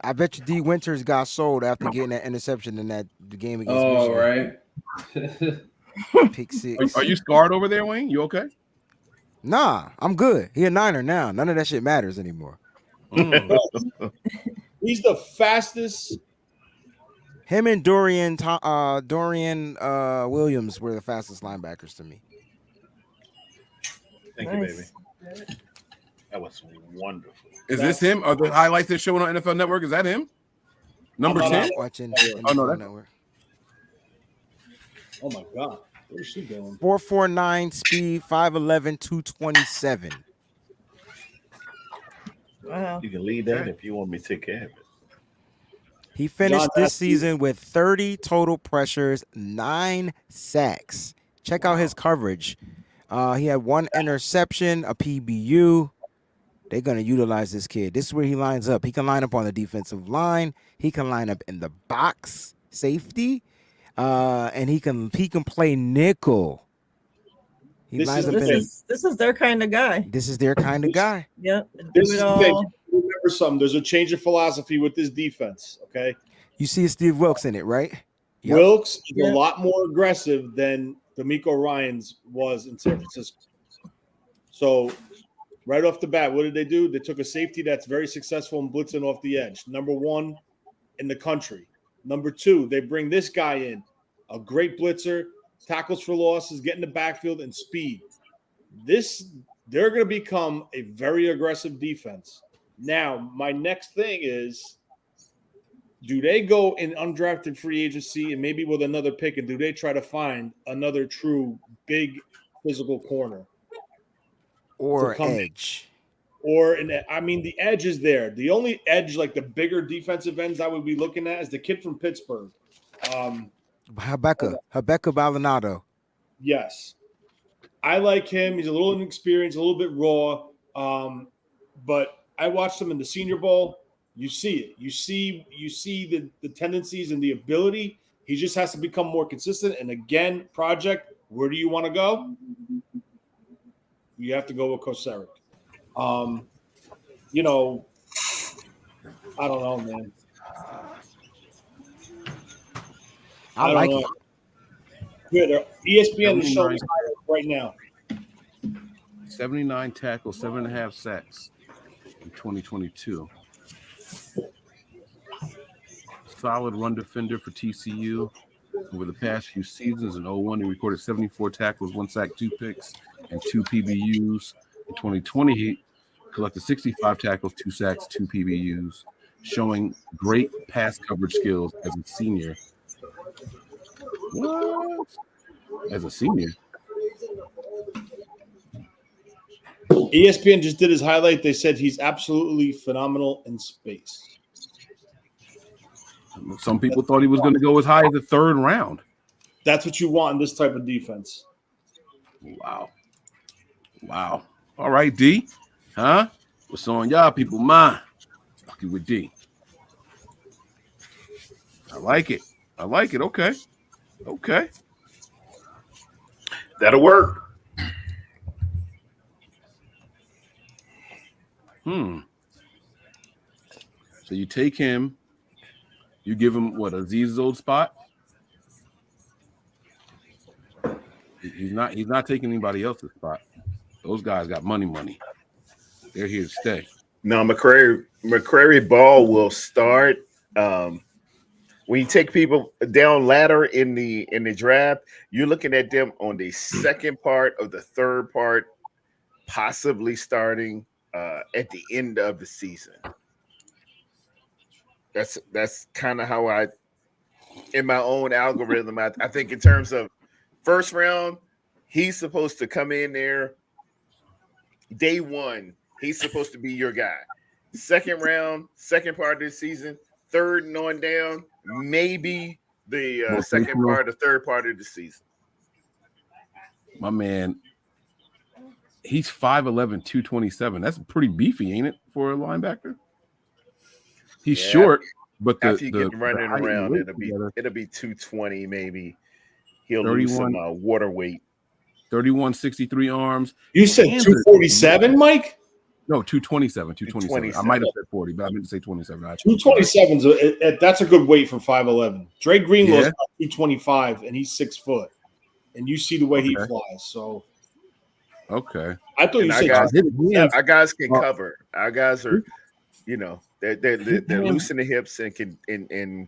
S8: I bet you D. Winters got sold after getting that interception in the game against
S16: Oh,
S8: Michigan.
S16: right.
S8: Pick 6.
S7: Are you scarred over there, Wayne? You okay?
S8: Nah, I'm good. He a Niner now. None of that shit matters anymore.
S10: He's the fastest.
S8: Him and Dorian Williams were the fastest linebackers to me.
S1: Thank you, baby. That was wonderful.
S7: Is this him? Are the highlights they're showing on NFL Network? Is that him? Number
S10: I'm
S7: 10?
S8: Watching
S7: Oh, no,
S8: NFL
S7: that's
S8: Network.
S10: Oh my God, what is she doing?
S8: 4.49 speed, 5'11", 227.
S15: Wow.
S1: You can leave that if you want me to take care of it.
S8: He finished
S10: John,
S8: this
S10: that's you.
S8: season with 30 total pressures, 9 sacks. Check out his coverage. He had 1 interception, a PBU. They're going to utilize this kid. This is where he lines up. He can line up on the defensive line. He can line up in the box, safety, and he can play nickel. He lines up in.
S15: This is their kind of guy.
S8: This is their kind of guy.
S15: Yep.
S10: This
S15: Do
S10: is
S15: it
S10: the thing.
S15: all.
S10: Remember something. There's a change of philosophy with this defense. Okay.
S8: You see Steve Wilkes in it, right? Yep.
S10: Wilkes is a lot more aggressive than D'Amico Ryans was in San Francisco. So right off the bat, what did they do? They took a safety that's very successful in blitzing off the edge. Number 1 in the country. Number 2, they bring this guy in, a great blitzer, tackles for losses, get in the backfield, and speed. They're going to become a very aggressive defense. Now, my next thing is, do they go in undrafted free agency and maybe with another pick, and do they try to find another true big physical corner?
S8: Or edge.
S10: The edge is there. The only edge, like the bigger defensive ends I would be looking at, is the kid from Pittsburgh.
S8: Habakkuk Baldonado.
S10: Yes. I like him. He's a little inexperienced, a little bit raw. But I watched him in the Senior Bowl. You see it. You see the tendencies and the ability. He just has to become more consistent. And again, project, where do you want to go? You have to go with Kosaric. I don't know, man.
S8: I like it.
S10: Good. ESPN is showing right now.
S7: 79 tackles, 7.5 sacks in 2022. Solid run defender for TCU. Over the past few seasons, in 01, he recorded 74 tackles, 1 sack, 2 picks, and 2 PBUs. In 2020, he collected 65 tackles, 2 sacks, 2 PBUs, showing great pass coverage skills as a senior. What? As a senior?
S10: ESPN just did his highlight. They said he's absolutely phenomenal in space.
S7: Some people thought he was going to go as high as the 3rd round.
S10: That's what you want in this type of defense.
S7: Wow. All right, D. Huh? What's on y'all people mind? Fucking with D. I like it. Okay.
S1: That'll work.
S7: So you take him, you give him what, Aziz's old spot? He's not taking anybody else's spot. Those guys got money. They're here to stay.
S1: No, McCrary Ball will start. When you take people down ladder in the draft, you're looking at them on the second part of the 3rd part, possibly starting at the end of the season. That's kind of how I, in my own algorithm, I think in terms of 1st round, he's supposed to come in there day 1. He's supposed to be your guy. 2nd round, second part of the season, 3rd and on down, maybe the second part or 3rd part of the season.
S7: My man, he's 5'11", 227. That's pretty beefy, ain't it, for a linebacker? He's short, but
S1: after you get running around, it'll be 220 maybe. He'll lose some water weight.
S7: 3163 arms.
S10: You said 247, Mike?
S7: No, 227. 227. I might have said 40, but I meant to say 27.
S10: 227's that's a good weight for 5'11". Dre Greenlaw's about 225, and he's 6 foot. And you see the way he flies. So
S7: okay.
S10: I thought you said
S1: our guys can cover. Our guys are, they're loose in the hips and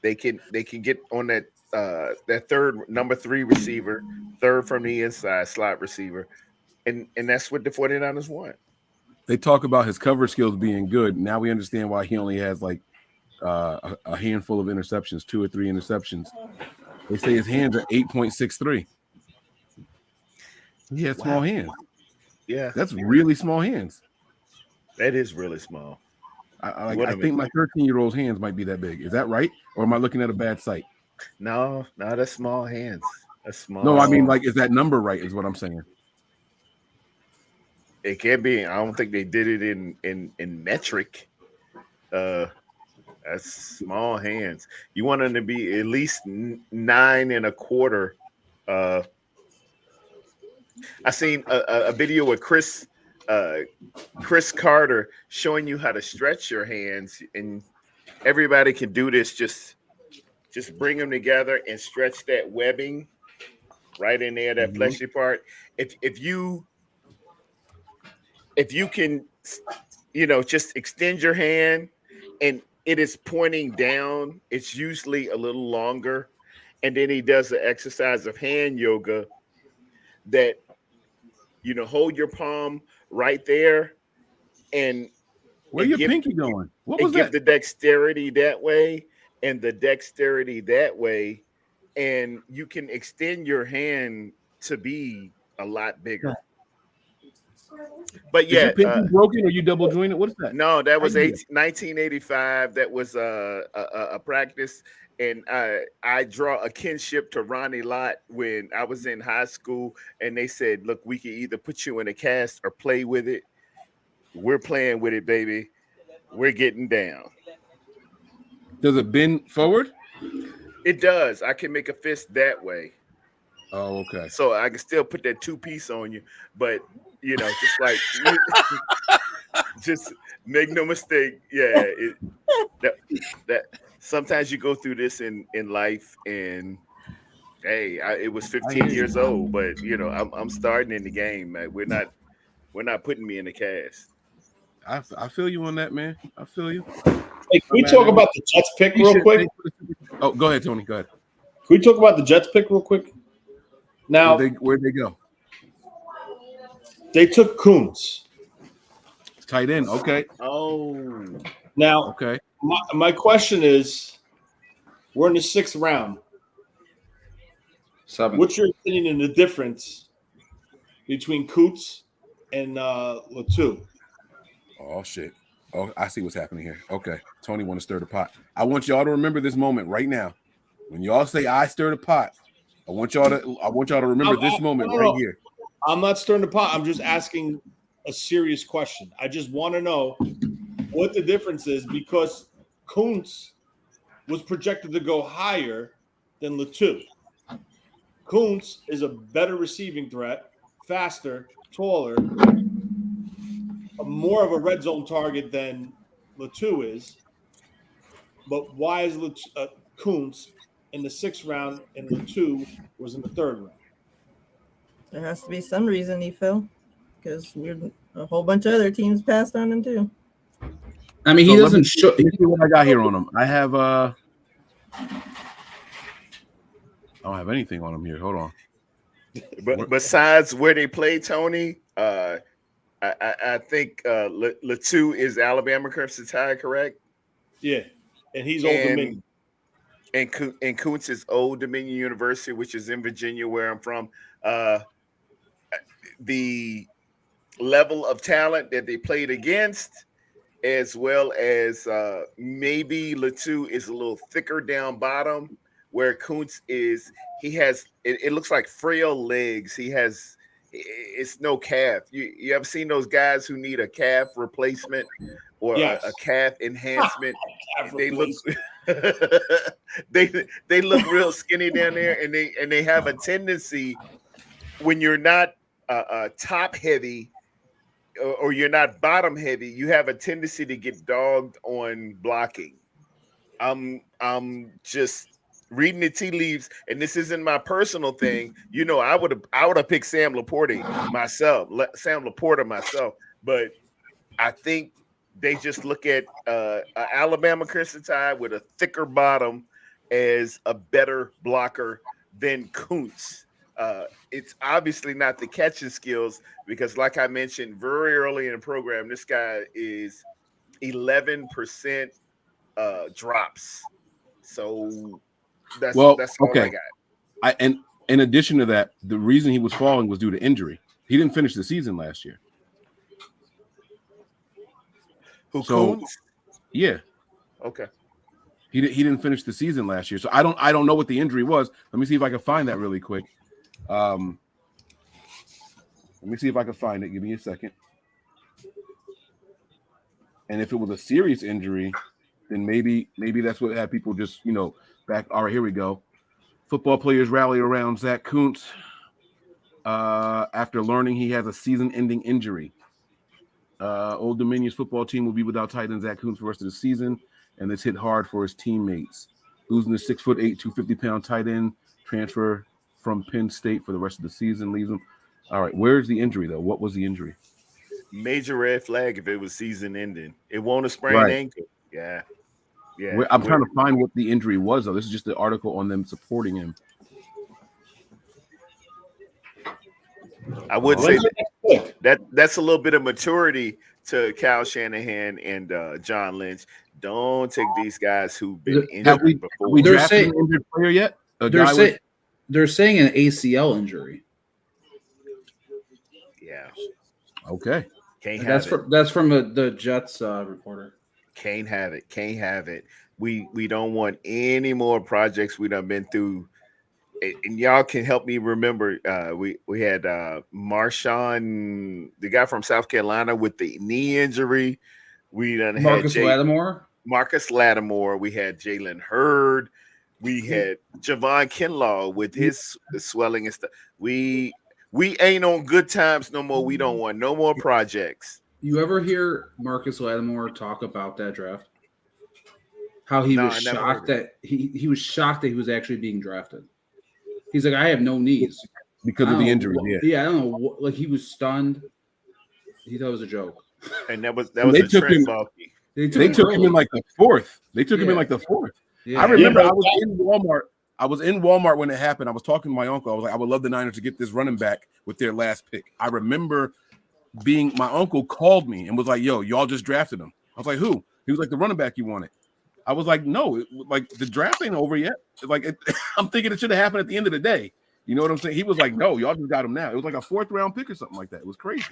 S1: they can get on that 3rd number 3 receiver, 3rd from the inside slot receiver, and that's what the 49ers want.
S7: They talk about his cover skills being good. Now we understand why he only has like a handful of interceptions, 2 or 3 interceptions. They say his hands are 8.63. He has small hands.
S1: Yeah,
S7: that's really small hands.
S1: That is really small.
S7: I think my 13-year-old's hands might be that big. Is that right? Or am I looking at a bad site?
S1: No, that's small hands. That's small.
S7: No, I mean, like, is that number right? Is what I'm saying.
S1: It can't be. I don't think they did it in metric. That's small hands. You want them to be at least 9 1/4. I seen a video with Chris Carter showing you how to stretch your hands, and everybody can do this. Just bring them together and stretch that webbing right in there, that fleshy part. If you can, just extend your hand and it is pointing down, it's usually a little longer. And then he does the exercise of hand yoga that, hold your palm right there and
S7: where your pinky going? What was
S1: give
S7: that?
S1: the dexterity that way and the dexterity that way. And you can extend your hand to be a lot bigger. But yeah,
S7: is your pinky broken or you double jointed? What is that?
S1: No, that was 1985. That was a practice, and I draw a kinship to Ronnie Lott when I was in high school, and they said, "Look, we can either put you in a cast or play with it. We're playing with it, baby. We're getting down."
S7: Does it bend forward?
S1: It does. I can make a fist that way.
S7: Oh, okay.
S1: So I can still put that 2-piece on you, but just like just make no mistake. Yeah, that sometimes you go through this in life, and hey, it was 15 years old, but I'm starting in the game, man. We're not putting me in the cast.
S7: I feel you on that, man. I feel you.
S10: Hey, can we talk about the Jets pick real quick?
S7: Oh, go ahead, Tony. Go ahead.
S10: Can we talk about the Jets pick real quick? Now,
S7: where'd they go?
S10: They took Kuntz.
S7: Tight end. Okay.
S1: Oh.
S10: Now,
S7: okay.
S10: My question is, we're in the 6th round.
S16: 7.
S10: What's your opinion in the difference between Kuntz and Latu?
S7: Oh, shit. Oh, I see what's happening here. Okay. Tony want to stir the pot. I want y'all to remember this moment right now. When y'all say I stir the pot, I want y'all to remember this moment right here.
S10: I'm not stirring the pot. I'm just asking a serious question. I just want to know what the difference is, because Kuntz was projected to go higher than Latu. Kuntz is a better receiving threat, faster, taller, more of a red zone target than Latu is. But why is Kuntz in the 6th round and Latu was in the 3rd round?
S15: There has to be some reason he fell, because a whole bunch of other teams passed on him too.
S16: I mean, he doesn't show.
S7: Let me see what I got here on him. I have I don't have anything on him here. Hold on.
S1: But besides where they play, Tony, I think Latu is Alabama Crimson Tide, correct?
S10: Yeah, and he's Old Dominion.
S1: And Kuntz is Old Dominion University, which is in Virginia, where I'm from. The level of talent that they played against, as well as maybe Latu is a little thicker down bottom, where Kuntz is. He has it looks like frail legs. It's no calf. You ever seen those guys who need a calf replacement or a calf enhancement? They look they look real skinny down there, and they have a tendency, when you're not top heavy or you're not bottom heavy, you have a tendency to get dogged on blocking. I'm just reading the tea leaves, and this isn't my personal thing. I would have picked Sam Laporta myself, but I think they just look at Alabama Crimson Tide with a thicker bottom as a better blocker than Kuntz. It's obviously not the catching skills, because like I mentioned very early in the program, this guy is 11% drops. So that's all I got.
S7: And in addition to that, the reason he was falling was due to injury. He didn't finish the season last year.
S1: Who,
S7: So
S1: Coons?
S7: yeah,
S1: Okay.
S7: he didn't finish the season last year. So I don't know what the injury was. Let me see if I can find that really quick. Let me see if I can find it. Give me a second. And if it was a serious injury, then maybe that's what had people just back. All right, here we go. Football players rally around Zach Kuntz after learning he has a season-ending injury. Old Dominion's football team will be without tight end Zach Kuntz for the rest of the season, and this hit hard for his teammates. Losing the 6'8", 250-pound tight end transfer from Penn State for the rest of the season leaves him. All right, where's the injury though? What was the injury?
S1: Major red flag if it was season ending. It won't a sprained ankle. Yeah. Yeah.
S7: I'm trying to find what the injury was though. This is just the article on them supporting him.
S1: I would say that's a little bit of maturity to Kyle Shanahan and John Lynch. Don't take these guys who've been injured before.
S7: We drafted an injured player yet?
S16: They're saying an ACL injury.
S1: Yeah.
S7: Okay.
S16: That's from the Jets reporter.
S1: Can't have it. Can't have it. We don't want any more projects we done been through. And y'all can help me remember. We had Marshawn, the guy from South Carolina with the knee injury. We done
S16: Marcus Lattimore.
S1: Marcus Lattimore. We had Jalen Hurd. We had Javon Kinlaw with his swelling and stuff. We ain't on good times no more. We don't want no more projects.
S16: You ever hear Marcus Lattimore talk about that draft? How he was shocked that he was shocked that he was actually being drafted. He's like, I have no knees
S7: because of the injury.
S16: Yeah, I don't know. Like he was stunned. He thought it was a joke.
S1: And that was a Trent Baalke.
S7: They took him in like the fourth. They took him in like the fourth.
S16: Yeah.
S7: I remember I was in Walmart. I was in Walmart when it happened. I was talking to my uncle. I was like, I would love the Niners to get this running back with their last pick. I remember my uncle called me and was like, yo, y'all just drafted him. I was like, who? He was like, the running back you wanted. I was like, no, like the draft ain't over yet. I'm thinking it should have happened at the end of the day. You know what I'm saying? He was like, no, y'all just got him now. It was like a 4th round pick or something like that. It was crazy.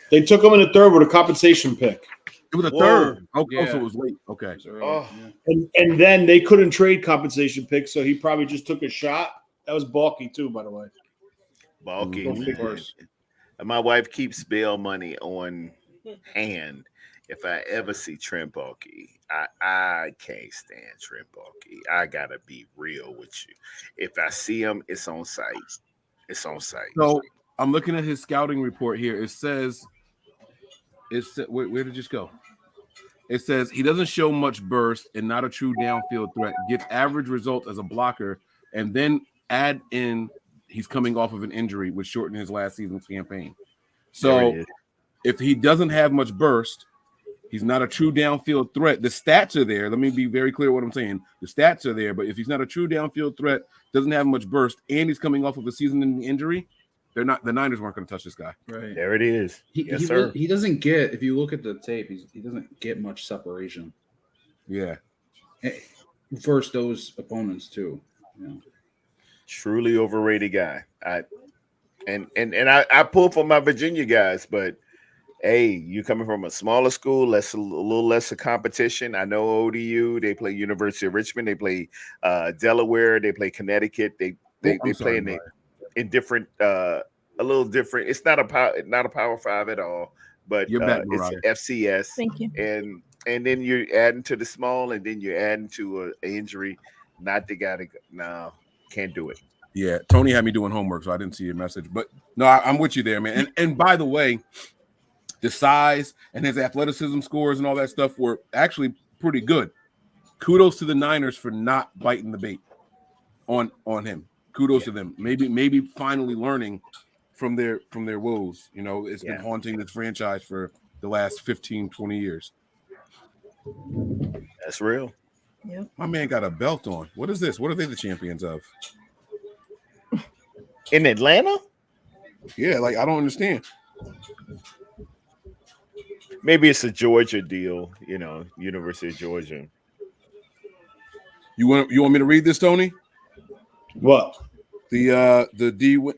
S10: They took him in the 3rd with a compensation pick.
S7: It was a 3rd. Oh, so it was late. Okay.
S10: And then they couldn't trade compensation picks, so he probably just took a shot. That was Baalke too, by the way.
S1: Baalke. Of course. My wife keeps bail money on hand. If I ever see Trent Baalke, I can't stand Trent Baalke. I gotta be real with you. If I see him, it's on site. It's on site.
S7: So I'm looking at his scouting report here. It says, where did it just go? It says he doesn't show much burst and not a true downfield threat. Gets average results as a blocker, and then add in he's coming off of an injury, which shortened his last season's campaign. So if he doesn't have much burst, he's not a true downfield threat. The stats are there. Let me be very clear what I'm saying. The stats are there, but if he's not a true downfield threat, doesn't have much burst, and he's coming off of a season-ending injury, the Niners weren't going to touch this guy.
S16: Right.
S1: There it is. Yes, sir.
S16: He doesn't get, if you look at the tape, he doesn't get much separation.
S7: Yeah.
S16: Versus those opponents too. Yeah.
S1: Truly overrated guy. I pull for my Virginia guys, but hey, you coming from a smaller school, a little less of competition. I know ODU, they play University of Richmond, they play Delaware, they play Connecticut. They play in different a little different. It's not a Power 5 at all, but it's FCS.
S15: Thank you.
S1: And then you're adding to the small, and then you're adding to an injury. Not the guy no, can't do it.
S7: Yeah, Tony had me doing homework, so I didn't see your message. But no, I'm with you there, man. And by the way, the size and his athleticism scores and all that stuff were actually pretty good. Kudos to the Niners for not biting the bait on him. Kudos to them. Maybe finally learning from their woes. You know, it's been haunting this franchise for the last 15, 20 years.
S1: That's real.
S15: Yep.
S7: My man got a belt on. What is this? What are they the champions of?
S1: In Atlanta?
S7: Yeah, like I don't understand.
S1: Maybe it's a Georgia deal, University of Georgia.
S7: You want me to read this, Tony?
S10: What?
S7: The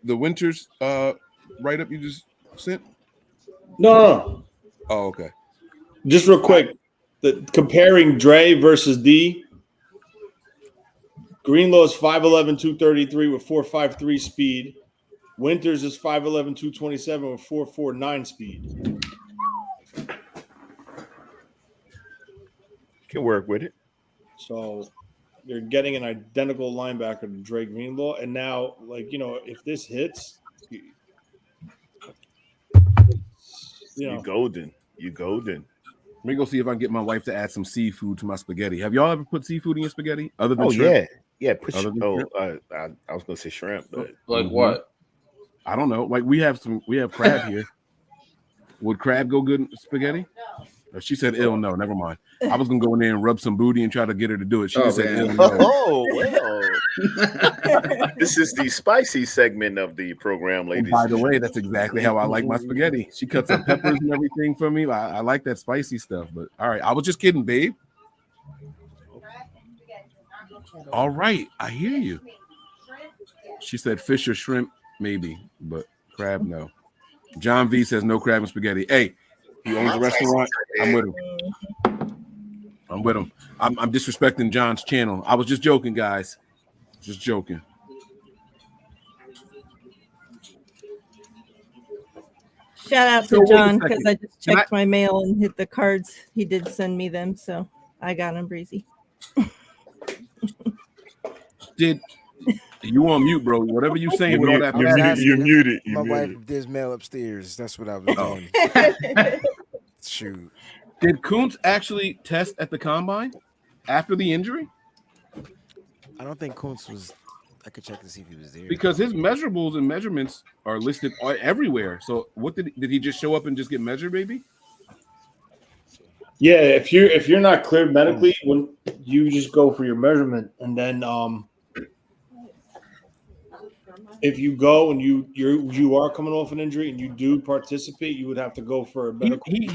S7: Winters write up you just sent?
S10: No.
S7: Oh, okay.
S10: Just real quick, comparing Dre versus D. Greenlaw is 5'11", 233 with 4.53 speed. Winters is 5'11", 227 with 4.49 speed.
S1: Can work with it.
S10: So you're getting an identical linebacker to Dre Greenlaw. And now, if this hits,
S1: you golden. You golden.
S7: Let me go see if I can get my wife to add some seafood to my spaghetti. Have y'all ever put seafood in your spaghetti other than shrimp?
S1: Yeah. Put
S7: Other than
S1: shrimp.
S7: shrimp?
S1: I was gonna say shrimp, but
S16: Like what?
S7: I don't know. Like we have crab here. Would crab go good in spaghetti? She said, "Ill no, never mind." I was gonna go in there and rub some booty and try to get her to do it. She just said, "Ill no."
S1: Oh well. This is the spicy segment of the program, ladies.
S7: And by the way, that's exactly how I like my spaghetti. She cuts up peppers and everything for me. I like that spicy stuff. But all right, I was just kidding, babe. All right, I hear you. She said fish or shrimp, maybe, but crab, no. John V says no crab and spaghetti. Hey, he owns a restaurant. I'm with him. I'm disrespecting John's channel. I was just joking, guys. Just joking.
S15: Shout out to John because I just checked my mail and hit the cards. He did send me them, so I got them, Breezy.
S7: Did you on mute, bro? Whatever you saying with all that,
S1: you're muted.
S8: My wife did mail upstairs. That's what I was doing. Shoot.
S7: Did Kuntz actually test at the combine after the injury?
S8: I don't think Kuntz was. I could check to see if he was there
S7: because his measurables and measurements are listed everywhere. So what did he just show up and just get measured, baby?
S10: Yeah, if you're not cleared medically, when you just go for your measurement, and then if you go and you are coming off an injury and you do participate, you would have to go for a medical.
S7: He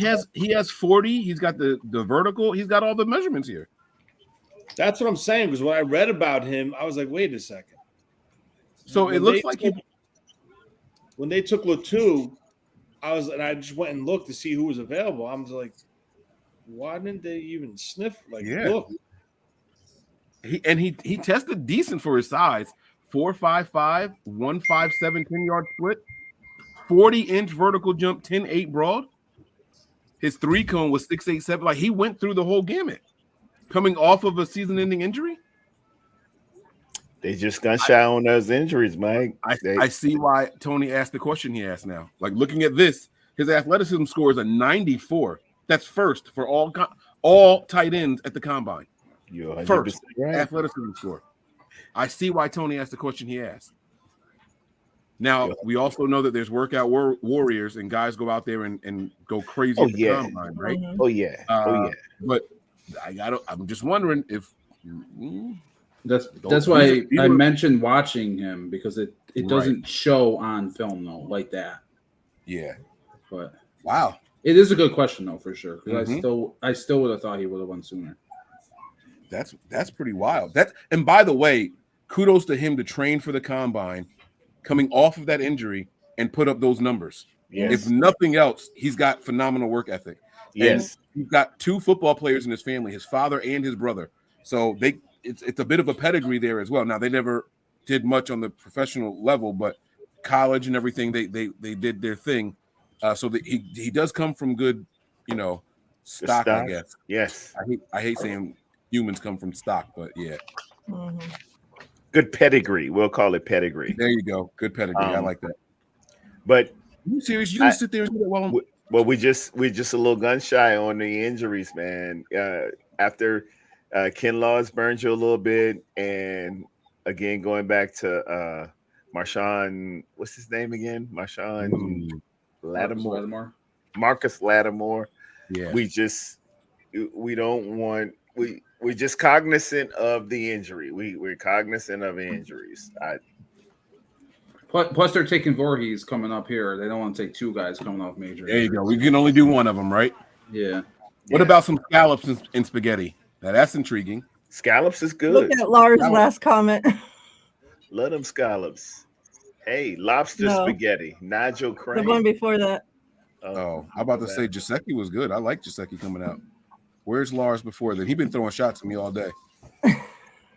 S7: has 40. He's got the vertical. He's got all the measurements here.
S10: That's what I'm saying. Because when I read about him, I was like, wait a second.
S7: So it looks like
S10: when they took Latu, I just went and looked to see who was available. I was like, why didn't they even sniff? Look.
S7: He tested decent for his size. 4.55, 1.57 10-yard split, 40-inch vertical jump, 10.8 broad. His 3-cone was 6.87. Like he went through the whole gamut, coming off of a season-ending injury.
S1: They just gun shy on those injuries, Mike.
S7: I see why Tony asked the question he asked now. Like looking at this, his athleticism score is a 94. That's first for all tight ends at the combine.
S1: You're
S7: first
S1: right.
S7: Athleticism score. I see why Tony asked the question he asked. Now, we also know that there's workout warriors and guys go out there and go crazy at the combine, right?
S1: Oh, yeah.
S7: But I'm just wondering if
S16: that's why I mentioned watching him because it doesn't show on film though like that.
S7: Yeah.
S16: But
S7: wow.
S16: It is a good question though for sure. Because I still would have thought he would have won sooner.
S7: That's pretty wild. And by the way, kudos to him to train for the combine, coming off of that injury and put up those numbers.
S1: Yes.
S7: If nothing else, he's got phenomenal work ethic.
S1: Yes.
S7: And he's got 2 football players in his family, his father and his brother. So it's a bit of a pedigree there as well. Now they never did much on the professional level, but college and everything, they did their thing. So that he does come from good, stock, I guess.
S1: Yes.
S7: I hate saying humans come from stock, but yeah.
S15: Mm-hmm.
S1: Good pedigree. We'll call it pedigree.
S7: There you go. Good pedigree. I like that.
S1: But
S7: you serious? You gonna sit there and do that while
S1: well, we just a little gun shy on the injuries, man. After Ken Laws burned you a little bit, and again going back to Marshawn, what's his name again? Marshawn Lattimore. Marcus Lattimore.
S7: Yeah.
S1: We're just cognizant of the injury. We're cognizant of injuries.
S16: Plus, they're taking Voorhees coming up here. They don't want to take 2 guys coming off major.
S7: There you go. We can only do one of them, right?
S16: Yeah.
S7: What about some scallops in spaghetti? Now that's intriguing.
S1: Scallops is good.
S15: Look at Lars' last comment.
S1: Let them scallops. Hey, lobster spaghetti. Nigel Crane.
S15: The one before that.
S7: Oh, I'm about to say Giuseppe was good. I like Giuseppe coming out. Where's Lars before then? He been throwing shots at me all day.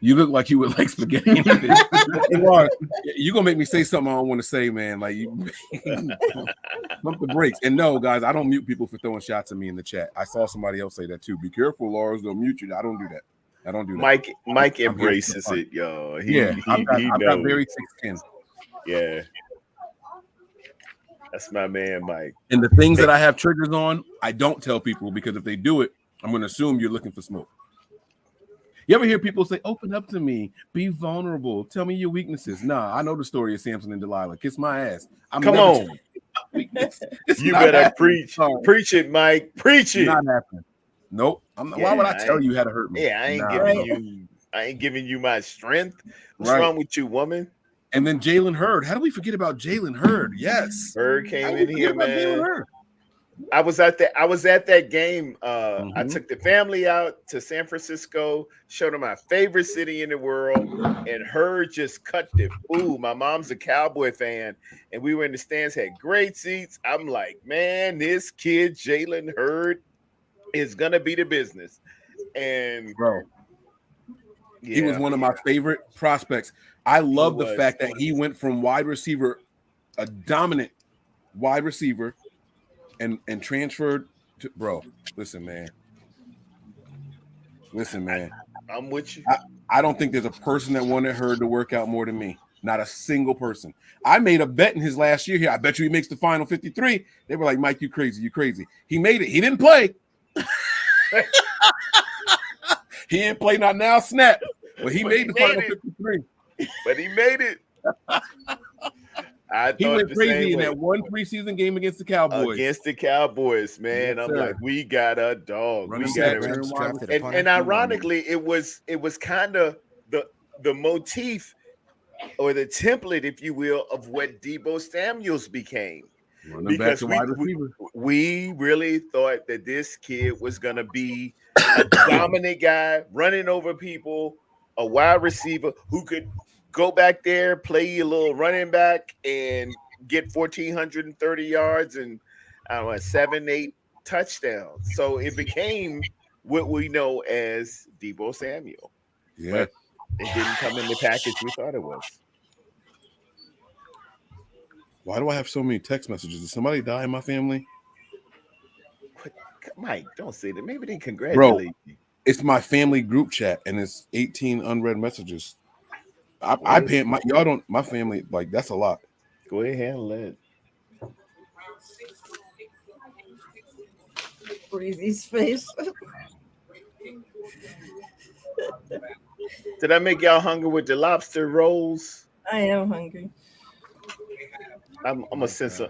S7: You look like you would like spaghetti. Hey, Lars, you gonna make me say something I don't want to say, man. Like you pump the brakes. And no, guys, I don't mute people for throwing shots at me in the chat. I saw somebody else say that too. Be careful, Lars. They'll mute you. I don't do that. I don't do that.
S1: Mike embraces it, yo.
S7: I've got very thick skin.
S1: Yeah. That's my man, Mike.
S7: And the things that I have triggers on, I don't tell people because if they do it, I'm going to assume you're looking for smoke. You ever hear people say, open up to me, be vulnerable, tell me your weaknesses? Nah, I know the story of Samson and Delilah. Kiss my ass.
S1: Come on. You better preach. Preach it, Mike. Preach it.
S7: Not happening. Nope. Why would I tell you how to hurt me?
S1: Yeah, I ain't giving you my strength. What's
S7: Right.
S1: wrong with you, woman?
S7: And then Jalen Hurd. How do we forget about Jalen Hurd? Yes.
S1: Hurd came in here, man. I was at that game. I took the family out to San Francisco, showed them my favorite city in the world, and Hurd just cut the fool. My mom's a Cowboy fan, and we were in the stands, had great seats. I'm like, man, this kid, Jalen Hurd, is gonna be the business. And
S7: bro, he was one of my favorite prospects. I love the fact that he went from wide receiver, a dominant wide receiver, and transferred to bro. Listen, man.
S1: I'm with you.
S7: I don't think there's a person that wanted Hurd to work out more than me. Not a single person. I made a bet in his last year here. I bet you he makes the final 53. They were like, Mike, you crazy. He made it. He didn't play. He didn't play not now snap. But he made the final 53.
S1: But he made it.
S7: He went crazy in that one preseason game against the Cowboys.
S1: Man.
S7: Yes,
S1: I'm like, we got a dog. We got it. And ironically, it was kind of the motif or the template, if you will, of what Deebo Samuels became. Because we really thought that this kid was going to be a dominant guy, running over people, a wide receiver who could go back there, play a little running back, and get 1,430 yards and 7-8 touchdowns. So it became what we know as Deebo Samuel.
S7: Yeah,
S1: but it didn't come in the package we thought it was.
S7: Why do I have so many text messages? Did somebody die in my family?
S1: Mike, don't say that. Maybe they congratulate you.
S7: It's my family group chat, and it's 18 unread messages. I pay my family, like, that's a lot.
S1: Go ahead, handle it.
S15: Breezy's face.
S1: Did I make y'all hungry with the lobster rolls?
S15: I am hungry.
S1: I'm gonna send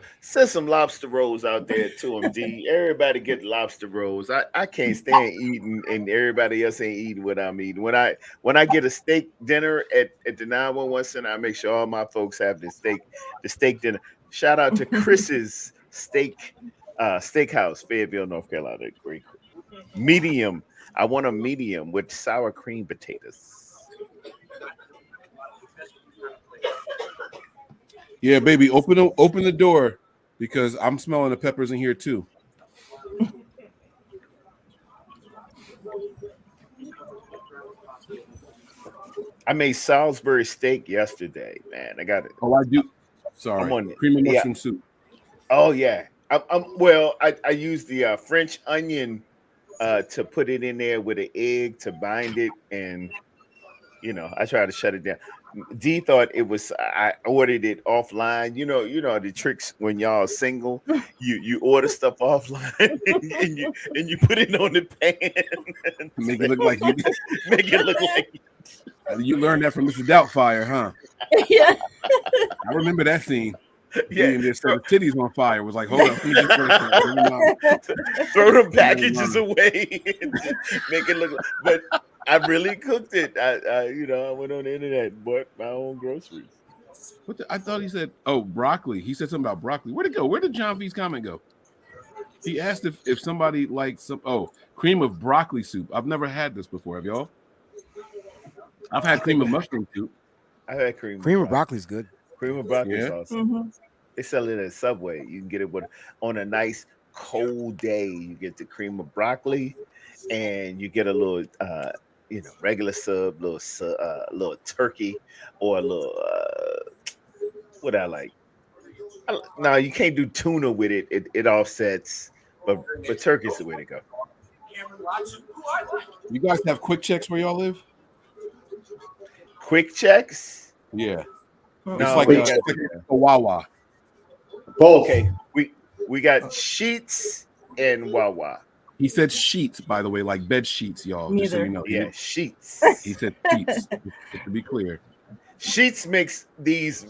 S1: some lobster rolls out there to them, D. Everybody get lobster rolls. I can't stand eating, and everybody else ain't eating what I'm eating. When I get a steak dinner at the 911 center, I make sure all my folks have the steak dinner. Shout out to Chris's Steakhouse, Fayetteville, North Carolina. Great medium. I want a medium with sour cream potatoes.
S7: Yeah, baby, open the door because I'm smelling the peppers in here too.
S1: I made Salisbury steak yesterday, man. I got it.
S7: Oh, I do. Sorry,
S1: I'm on it.
S7: Cream of mushroom soup.
S1: Oh yeah. I use the French onion to put it in there with an egg to bind it, and I try to shut it down. D thought it was. I ordered it offline. You know the tricks when y'all single. You order stuff offline and you put it on the pan.
S7: Make it look like you.
S1: Make it look like
S7: you learned that from Mr. Doubtfire, huh?
S15: Yeah.
S7: I remember that scene.
S1: Yeah,
S7: their titties on fire. It was like, hold on,
S1: throw the packages away, make it look. But I really cooked it. I went on the internet and bought my own groceries.
S7: I thought he said, broccoli. He said something about broccoli. Where'd it go? Where did John V's comment go? He asked if somebody likes cream of broccoli soup. I've never had this before. Have y'all? I've had cream of mushroom soup.
S1: I had cream.
S8: Cream of broccoli is good.
S1: Cream of broccoli is awesome.
S15: Mm-hmm.
S1: They sell it at Subway. You can get it with on a nice cold day. You get the cream of broccoli, and you get a little, regular sub, little turkey, or a little what I like. No, you can't do tuna with it. It offsets, but turkey's the way to go.
S7: You guys have quick checks where y'all live?
S1: Quick checks?
S7: Yeah.
S1: No,
S7: It's like
S1: we
S7: a,
S1: got
S7: a Wawa.
S10: Both.
S1: Okay, we got Sheets and Wawa.
S7: He said sheets, by the way, like bed sheets, y'all. Just so you know.
S1: Yeah, Sheets.
S7: He said sheets. Just to be clear.
S1: Sheets makes these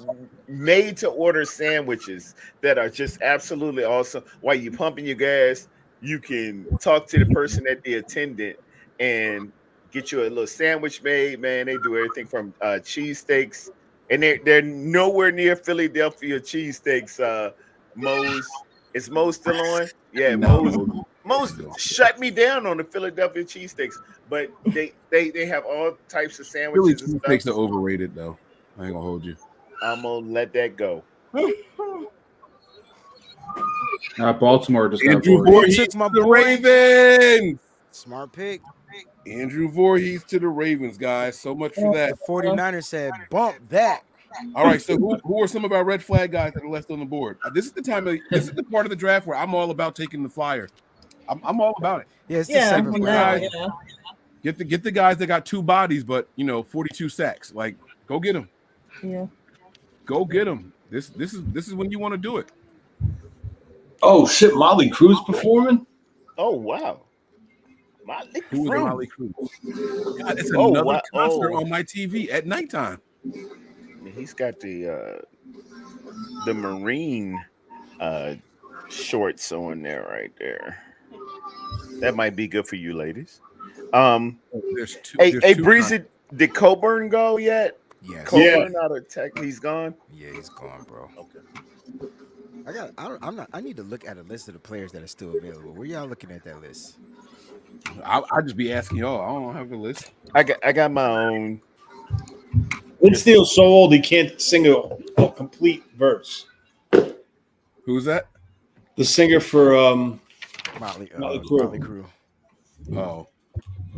S1: made to order sandwiches that are just absolutely awesome. While you pumping your gas, you can talk to the person at the attendant and get you a little sandwich made. Man, they do everything from cheesesteaks, and they're nowhere near Philadelphia cheesesteaks. Moe's, is Moe's still on? Yeah,
S7: No.
S1: Moe's shut me down on the Philadelphia cheesesteaks, but they have all types of
S7: Philly
S1: sandwiches and stuff.
S7: cheesesteaks are overrated, though. I ain't gonna hold you.
S1: I'm gonna let that go.
S16: Baltimore just got
S7: Andrew
S16: bored.
S7: Voorhees to the Ravens.
S8: Smart pick.
S7: Andrew Voorhees to the Ravens, guys. So much for that.
S8: The 49ers said, bump that.
S7: All right, so who are some of our red flag guys that are left on the board? This is the part of the draft where I'm all about taking the flyer. I'm all about it.
S8: Yeah, it's the seventh round.
S7: Get the guys that got 2 bodies, but 42 sacks. Like, go get them.
S15: Yeah.
S7: Go get them. This is when you want to do it.
S10: Oh shit, Molly Cruz performing?
S1: Oh wow. Molly
S7: Who is
S1: Cruz.
S7: Molly Cruz? God, it's another concert on my TV at nighttime.
S1: He's got the Marine shorts on there right there. That might be good for you ladies.
S7: There's two.
S1: Hey, Breezy, did Coburn go yet?
S8: Yes.
S1: Coburn out of Tech, he's gone.
S8: Yeah, he's gone, bro.
S1: Okay.
S8: I need to look at a list of the players that are still available. Where y'all looking at that list?
S7: I just be asking y'all. I don't have a list.
S1: I got my own.
S10: Vince Neil's so old he can't sing a complete verse.
S7: Who's that?
S10: The singer for
S8: Motley
S10: Crue.
S7: Crue. Oh,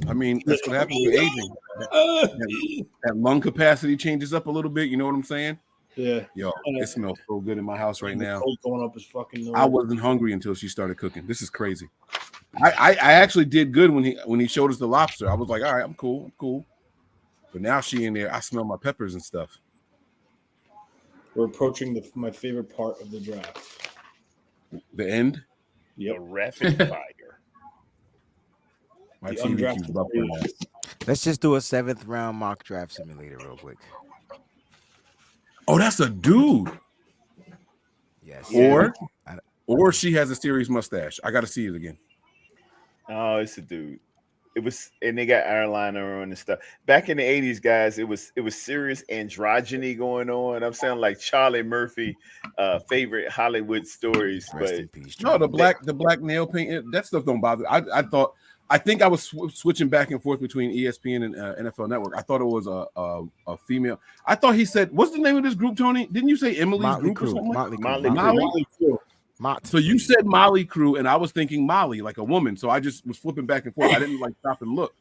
S7: I mean that's what happens with aging. That lung capacity changes up a little bit. You know what I'm saying?
S10: Yeah.
S7: Yo, it smells so good in my house right now.
S10: Cold going up his fucking nose.
S7: I wasn't hungry until she started cooking. This is crazy. I actually did good when he showed us the lobster. I was like, all right, I'm cool. But now she in there, I smell my peppers and stuff.
S10: We're approaching my favorite part of the draft.
S7: The end?
S1: Yep. Rapid fire.
S7: My
S10: The
S7: TV
S10: undrafted
S7: keeps buffering that.
S8: Let's just do a 7th round mock draft simulator real quick.
S7: Oh, that's a dude.
S8: Yes.
S7: Or she has a serious mustache. I got to see it again.
S1: Oh, it's a dude. It was, and they got eyeliner on and stuff. Back in the 80s, guys, it was serious androgyny going on. I'm saying like Charlie Murphy, favorite Hollywood stories.
S8: Rest in peace.
S7: No, the black nail paint, that stuff don't bother. I think I was switching back and forth between ESPN and NFL Network. I thought it was a female. I thought he said, what's the name of this group, Tony? Didn't you say Emily's
S8: Motley
S7: group or something?
S8: Motley
S7: Crue. So you said Molly Crew, and I was thinking Molly, like a woman. So I just was flipping back and forth. I didn't like stop and look.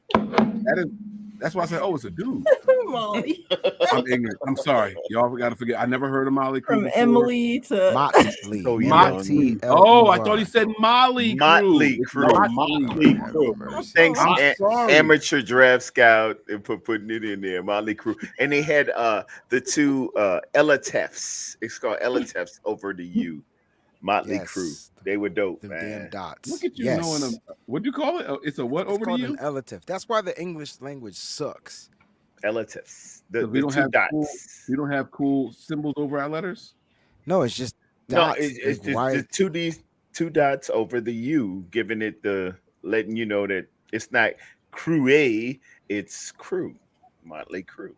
S7: That's why I said, oh, it's a dude.
S15: Molly.
S7: I'm ignorant. I'm sorry. Y'all got to forget. I never heard of Molly Crew
S15: From
S7: before.
S15: Emily to
S8: Motley.
S7: Oh, I thought he said Molly Crew.
S1: Motley Crew.
S7: Motley
S1: Crew. Thanks, Amateur Draft Scout, and putting it in there. Motley Crew. And they had the two Elatefs. It's called Elatefs over the U. Motley Crew. They were dope, man.
S8: Damn dots.
S7: Look at you knowing them. What'd you call it? It's a what over to you?
S8: Elatef. That's why the English language sucks.
S1: Elatefs.
S7: We don't have
S1: dots.
S7: We don't have cool symbols over our letters.
S8: No, it's just dots.
S1: No, it's just the two dots over the U, giving it letting you know that it's not Crew A, it's Crew. Motley Crew.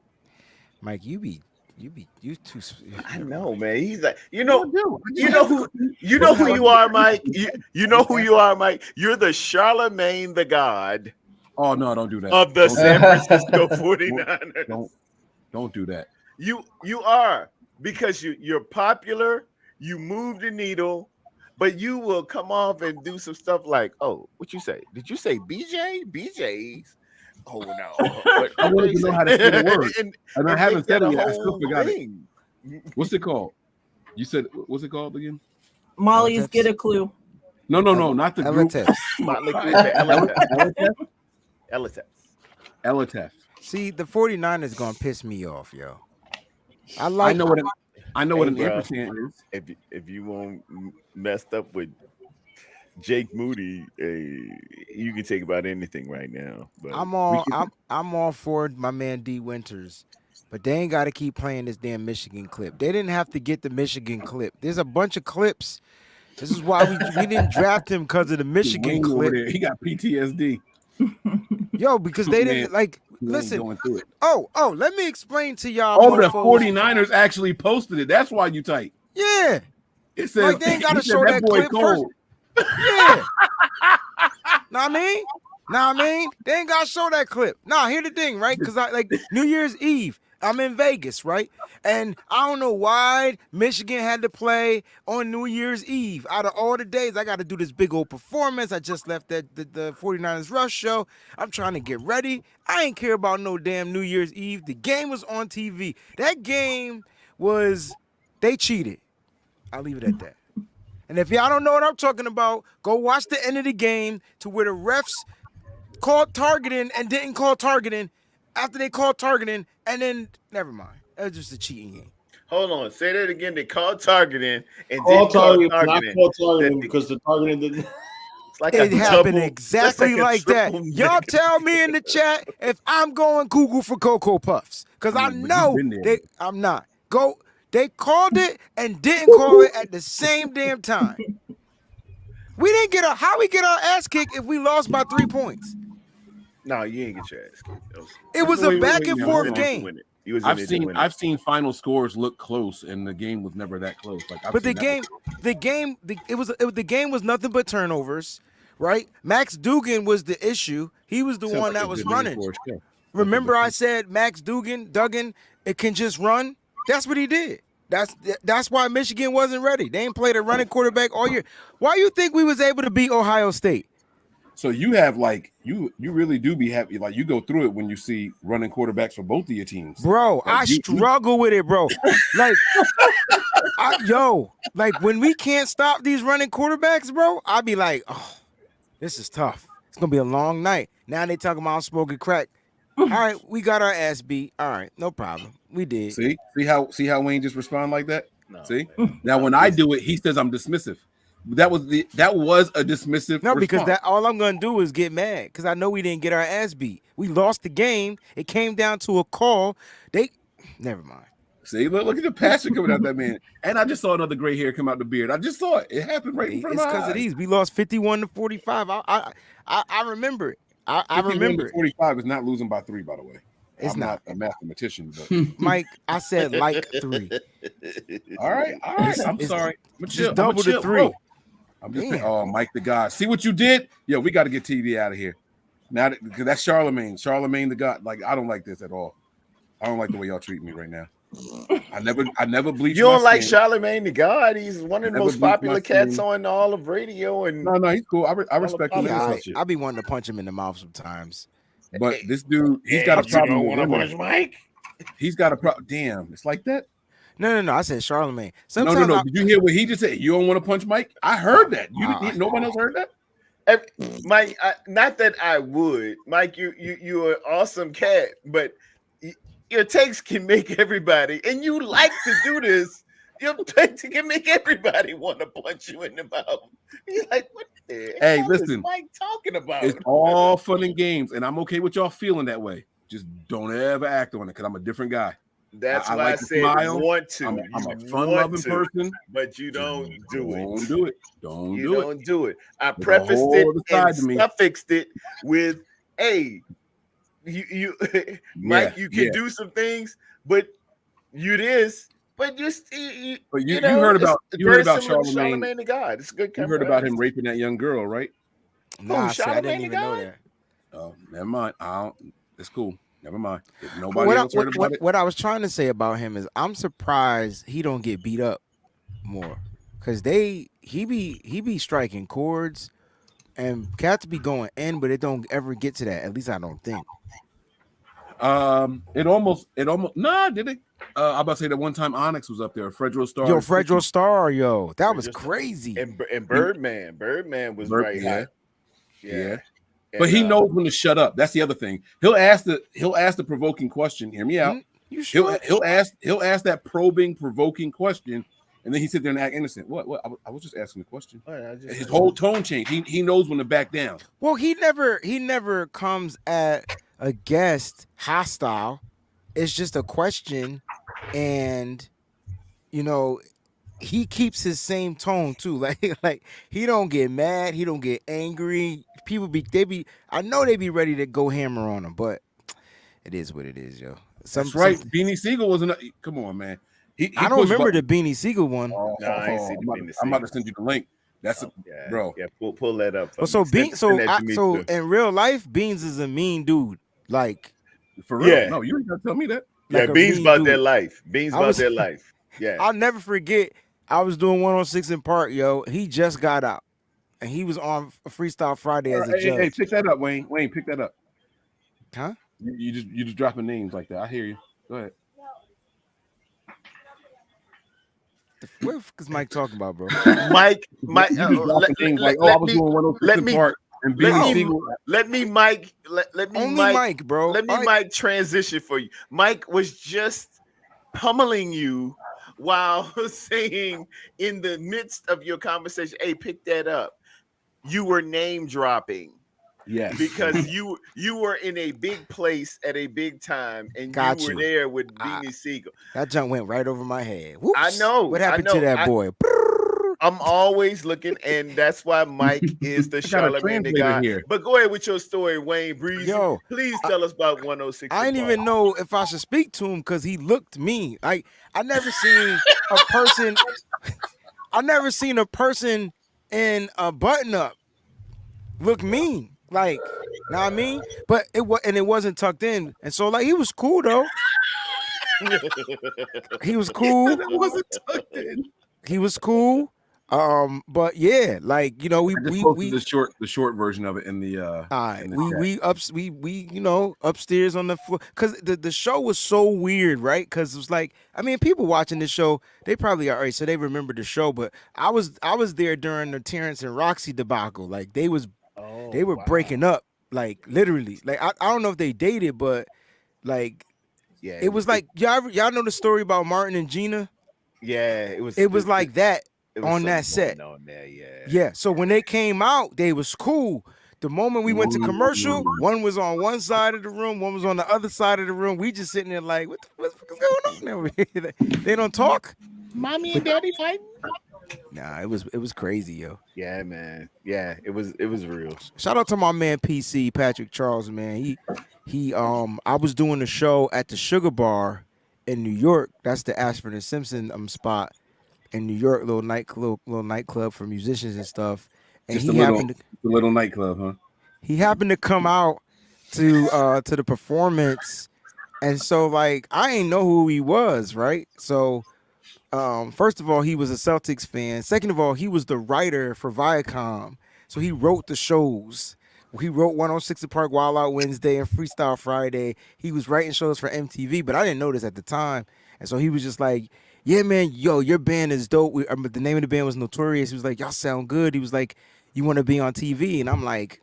S8: Mike, you too.
S1: I know, man. He's like, you know who you are, Mike. You know who you are, Mike. You're the Charlemagne the God.
S7: Oh no, don't do that.
S1: Of the San Francisco 49ers.
S7: Don't do that.
S1: You are, because you're popular, you move the needle, but you will come off and do some stuff like, oh, what you say? Did you say BJ? BJ's? Oh no.
S7: I wanted to know how to say the word, and I haven't
S1: make that
S7: said
S1: a
S7: it yet. I still
S1: whole
S7: forgot it.
S1: thing.
S7: What's it called? You said what's it called again?
S15: Molly's Get a Clue.
S7: No, not the group. Elitef.
S8: See, the 49ers gonna piss me off, yo.
S7: I know what an
S1: bro,
S7: ampersand is.
S1: If you won't messed up with Jake Moody, you can take about anything right now. But
S8: I'm all for my man D Winters, but they ain't got to keep playing this damn Michigan clip. They didn't have to get the Michigan clip. There's a bunch of clips. This is why we didn't draft him because of the Michigan clip.
S7: He got PTSD.
S8: Yo, because they didn't listen.
S7: Going through it.
S8: Oh, let me explain to y'all.
S7: Oh, the
S8: mofos.
S7: 49ers actually posted it. That's why you tight.
S8: Yeah.
S7: It says
S8: Like they ain't gotta show that
S7: boy
S8: clip first. Yeah. Know what I mean? They ain't gotta show that clip. Nah, here's the thing, right? Because I like New Year's Eve, I'm in Vegas, right? And I don't know why Michigan had to play on New Year's Eve. Out of all the days, I got to do this big old performance. I just left the 49ers Rush show. I'm trying to get ready. I ain't care about no damn New Year's Eve. The game was on TV. That game was, they cheated. I'll leave it at that. And if y'all don't know what I'm talking about, go watch the end of the game to where the refs called targeting and didn't call targeting after they called targeting, and then never mind. That was just a cheating game.
S1: Hold on, say that again. They called targeting and
S10: All
S1: didn't call
S10: targeting,
S1: targeting.
S10: not call targeting because the targeting didn't.
S1: It's like
S8: It
S1: a
S8: happened
S1: double,
S8: exactly like that.
S1: triple
S8: Y'all
S1: negative.
S8: tell me in the chat if I'm going Google for Cocoa Puffs, because I know I'm not. They called it and didn't call it at the same damn time. We didn't get how we get our ass kicked if we lost by 3 points.
S1: No, you ain't get your ass kicked.
S8: It was a back and forth game.
S7: I've seen final scores look close, and the game was never that close.
S8: But the game was nothing but turnovers, right? Max Duggan was the issue. He was the one that was running. Remember, I said Max Duggan, it can just run. That's what he did. That's why Michigan wasn't ready. They ain't played a running quarterback all year. Why you think we was able to beat Ohio State?
S7: So you have you really do be happy. Like you go through it when you see running quarterbacks for both of your teams.
S8: Bro, I struggle with it, bro. Like, like when we can't stop these running quarterbacks, bro, I be like, oh, this is tough. It's going to be a long night. Now they talking about smoking crack. All right, we got our ass beat. All right, no problem. We did.
S7: See how Wayne just respond like that? No, see? Now when I do it, he says I'm dismissive. That was a dismissive
S8: No, because
S7: response.
S8: all I'm gonna do is get mad because I know we didn't get our ass beat. We lost the game. It came down to a call. Never mind.
S7: See, look at the passion coming out that man. And I just saw another gray hair come out the beard. I just saw it. It happened right in front of my eyes.
S8: It's because of these. We lost 51-45. I remember it. I remember it.
S7: 45 is not losing by 3, by the way.
S8: It's
S7: I'm
S8: not
S7: a mathematician, but
S8: Mike, I said like 3.
S7: All right. I'm sorry.
S8: Just double the 3.
S7: Bro. I'm just Mike the God. See what you did? Yo, we got to get TD out of here. Now because that's Charlemagne. Charlemagne the God. Like, I don't like this at all. I don't like the way y'all treat me right now. I never bleached.
S1: You don't
S7: my
S1: like
S7: skin.
S1: Charlemagne the God? He's one of the most popular cats on all of radio. And
S7: no, he's cool. I respect him.
S8: I be wanting to punch him in the mouth sometimes.
S7: But this dude, he's got a problem.
S1: You don't want to punch Mike?
S7: He's got a problem. Damn, it's like that.
S8: No. I said Charlemagne.
S7: No. Did you hear what he just said? You don't want to punch Mike? I heard that. Nobody else heard that.
S1: Mike, not that I would. Mike, you're an awesome cat, but your takes can make everybody, and you like to do this. Your takes can make everybody want to punch you in the mouth. You're like, what the hell
S7: listen,
S1: is Mike talking about?
S7: It's all fun and games, and I'm okay with y'all feeling that way. Just don't ever act on it because I'm a different guy.
S1: That's why
S7: like
S1: I said
S7: smile.
S1: want to.
S7: I'm a fun-loving person,
S1: but you don't do it.
S7: Don't do it.
S1: Don't do it. I prefaced it and suffixed it with, "Hey, you Mike, you can do some things, but you this." But you
S7: heard about
S1: Charlemagne the God. It's a good.
S7: You heard about him raping that young girl, right?
S8: Nah, I didn't even know that.
S7: Oh, never mind. It's cool. Never mind. If nobody else heard about it.
S8: What I was trying to say about him is I'm surprised he don't get beat up more, cause he be striking chords, and cats be going in, but it don't ever get to that. At least I don't think.
S7: It almost nah, did it? I'm about to say that one time Onyx was up there, Fredro Star.
S8: Yo, Fredro Star, yo, that was crazy.
S1: And Birdman was right hot.
S7: Yeah.
S1: And,
S7: But he knows when to shut up. That's the other thing. He'll ask the provoking question. Hear me out. He'll ask that probing, provoking question, and then he sit there and act innocent. What? I was just asking the question. His whole tone changed. He knows when to back down.
S8: Well, he never comes at a guest hostile. It's just a question, and he keeps his same tone too. Like he don't get mad, he don't get angry. People I know they be ready to go hammer on him, but it is what it is, yo.
S7: That's right. Beanie Siegel wasn't. Come on, man.
S8: I don't remember the Beanie Siegel one.
S1: I ain't seen the Beanie Siegel.
S7: I'm about to send you the link. That's bro.
S1: Yeah, pull that up.
S8: Well, so in real life, Beans is a mean dude. Like
S7: for real. Yeah. No, you ain't gotta tell me that.
S1: Yeah, Beans about their life. Beans about their life. Yeah.
S8: I'll never forget. I was doing 106 in Park, yo. He just got out, and he was on Freestyle Friday as a judge.
S7: Hey, pick that up, Wayne. Wayne, pick that up.
S8: Huh?
S7: You just dropping names like that. I hear you. Go ahead.
S8: What is Mike talking about, bro?
S1: Mike.
S7: I was doing 106 in Park. And
S1: let me Mike
S8: bro.
S1: Let me Mike transition for you. Mike was just pummeling you while saying in the midst of your conversation, hey, pick that up. You were name dropping.
S7: Yes.
S1: Because you were in a big place at a big time, and you were there with Beanie Siegel.
S8: That jump went right over my head. Whoops.
S1: I know.
S8: What happened to that boy?
S1: I'm always looking, and that's why Mike is the Charlemagne the guy. Here. But go ahead with your story, Wayne Breezy.
S8: Yo,
S1: please tell us about 106.
S8: I didn't even know if I should speak to him because he looked mean. I never seen a person. I never seen a person in a button up look mean. Like, know what I mean? But it wasn't tucked in, and so like he was cool though. He was cool.
S7: It wasn't tucked in.
S8: He was cool. But yeah, like we
S7: the short version of it in the
S8: we upstairs on the floor because the show was so weird, right? Because it was like, I mean, people watching this show, they probably are right, so they remember the show. But I was there during the Terrence and Roxy debacle. Like they were breaking up, like literally. Like I don't know if they dated, but like it was like y'all know the story about Martin and Gina.
S1: Yeah, it was
S8: like that on that set.
S1: On there,
S8: yeah. So when they came out, they was cool. The moment we went to commercial, one was on one side of the room, one was on the other side of the room. We just sitting there like, what the fuck is going on over here? They don't talk.
S1: Mommy and daddy fighting.
S8: Nah, it was crazy, yo.
S1: Yeah, man. Yeah, it was real.
S8: Shout out to my man PC Patrick Charles, man. He I was doing a show at the Sugar Bar in New York. That's the Ashford and Simpson spot in New York, little nightclub for musicians and stuff. And
S7: just a little nightclub, huh?
S8: He happened to come out to the performance, and so like I ain't know who he was, right? So first of all, he was a Celtics fan. Second of all, he was the writer for Viacom, so he wrote the shows. He wrote 106 in Park, Wild Out Wednesday, and Freestyle Friday. He was writing shows for MTV, but I didn't know this at the time. And so he was just like, yeah, man, yo, your band is dope. The name of the band was Notorious. He was like, y'all sound good. He was like, you want to be on TV? And I'm like,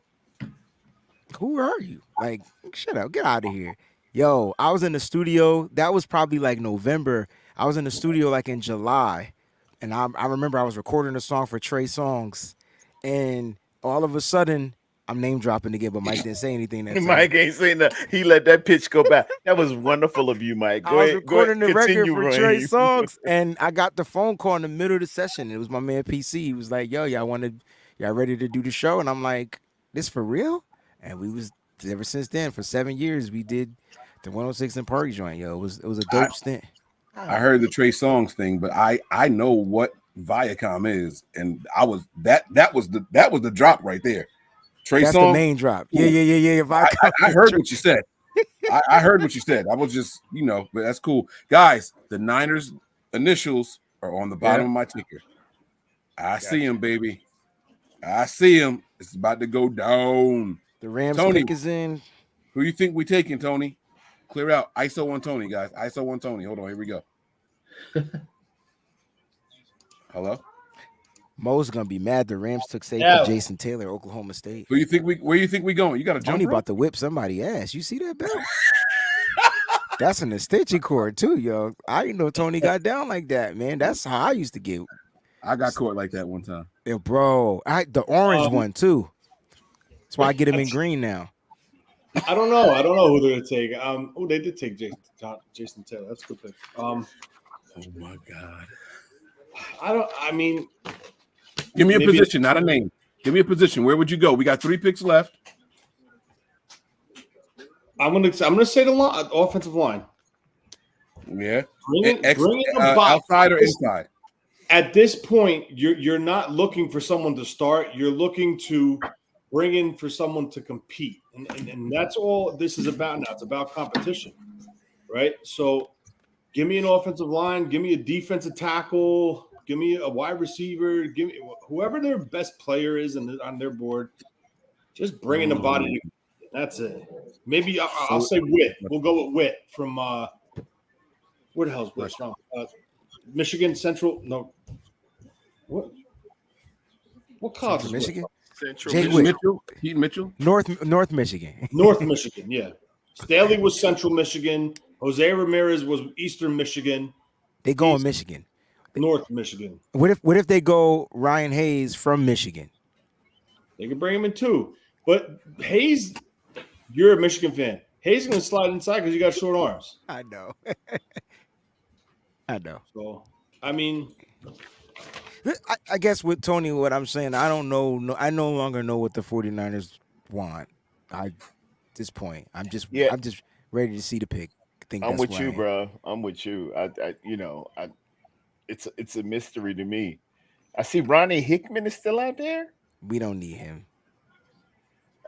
S8: who are you? Like, shut up, get out of here. Yo, I was in the studio. That was probably like November. I was in the studio like in July. And I remember I was recording a song for Trey Songz. And all of a sudden, I'm name dropping again, but Mike didn't say anything. That time.
S1: Mike ain't saying that. He let that pitch go back. That was wonderful of you, Mike.
S8: I was recording the record for Trey Songz, and I got the phone call in the middle of the session. It was my man PC. He was like, "Yo, y'all ready to do the show?" And I'm like, "This for real?" And we was ever since then for 7 years. We did the 106 in Park joint. Yo, it was a dope stint.
S7: I heard the Trey Songz thing, but I know what Viacom is, and I was that was the drop right there. Trey
S8: That's
S7: Songz,
S8: the main drop. Yeah.
S7: I heard what you said. I heard what you said. I was just, but that's cool. Guys, the Niners initials are on the bottom of my ticker. I see him, baby. I see him. It's about to go down.
S8: The Rams
S7: Tony,
S8: pick is in.
S7: Who you think we taking, Tony? Clear out. ISO on Tony, guys. ISO on Tony. Hold on. Here we go. Hello?
S8: Mo's gonna be mad. The Rams took safety Jason Taylor, Oklahoma State.
S7: Where you think we going? You got a jump
S8: Tony
S7: rope?
S8: about to whip somebody ass. You see that, belt? That's an extension cord too, yo. I didn't know Tony got down like that, man. That's how I used to get.
S7: I got caught like that one time.
S8: Yeah, bro. The orange one too. That's why I get him in green now.
S10: I don't know. I don't know who they're gonna take. They did take Jason Taylor. That's a good pick.
S7: Oh my god.
S10: I mean,
S7: give me a position, not a name. Give me a position. Where would you go? We got 3 picks left.
S10: I'm gonna say the offensive line.
S7: Yeah.
S10: Bring in a
S7: outside or inside.
S10: At this point, you're not looking for someone to start. You're looking to bring in for someone to compete, and that's all this is about now. It's about competition, right? So, give me an offensive line. Give me a defensive tackle. Give me a wide receiver. Give me whoever their best player is on their board. Just bring in a body. That's it. Maybe I'll say Witt. We'll go with Witt from where the hell's Witt from? Michigan Central. No. What college is
S8: Michigan?
S10: Central
S8: Jake
S10: Michigan.
S7: Mitchell. Heath Mitchell.
S8: North Michigan.
S10: North Michigan, yeah. Staley was Central Michigan. Jose Ramirez was Eastern Michigan.
S8: They go in Michigan.
S10: North Michigan.
S8: What if they go Ryan Hayes from Michigan?
S10: They can bring him in too. But Hayes, you're a Michigan fan. Hayes is going to slide inside because you got short arms.
S8: I know. I know.
S10: So, I mean,
S8: I guess with Tony, what I'm saying, I don't know. I no longer know what the 49ers want. At this point, I'm just ready to see the pick.
S1: I'm with you, bro. I'm with you. It's a mystery to me. I see Ronnie Hickman is still out there.
S8: We don't need him.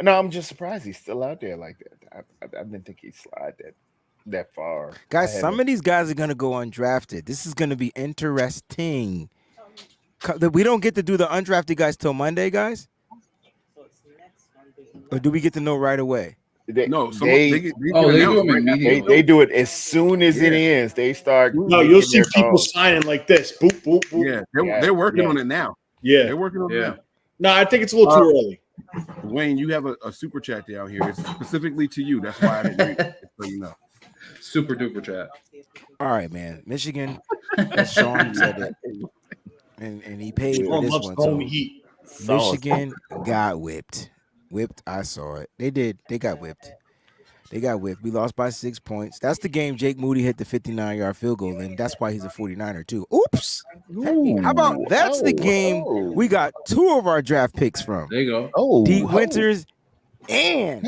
S1: No, I'm just surprised he's still out there like that. I didn't think he'd slide that far.
S8: Guys, some of these guys are gonna go undrafted. This is gonna be interesting. We don't get to do the undrafted guys till Monday, guys. Or do we get to know right away?
S1: They do it as soon as it ends. They start.
S10: No, you'll see people signing like this. Boop, boop, boop.
S7: Yeah, they're working on it now.
S10: Yeah,
S7: they're working on it now.
S10: No, I think it's a little too early.
S7: Wayne, you have a super chat down here. It's specifically to you. That's why I didn't read it. So you know.
S16: Super duper chat.
S8: All right, man. Michigan, as Sean said it, and he paid for this one. So Michigan got whipped. I saw it. They did. They got whipped. We lost by 6 points. That's the game Jake Moody hit the 59-yard field goal in. That's why he's a 49er too. Oops. How about that's the game we got 2 of our draft picks from.
S16: There you go.
S8: D. Winters and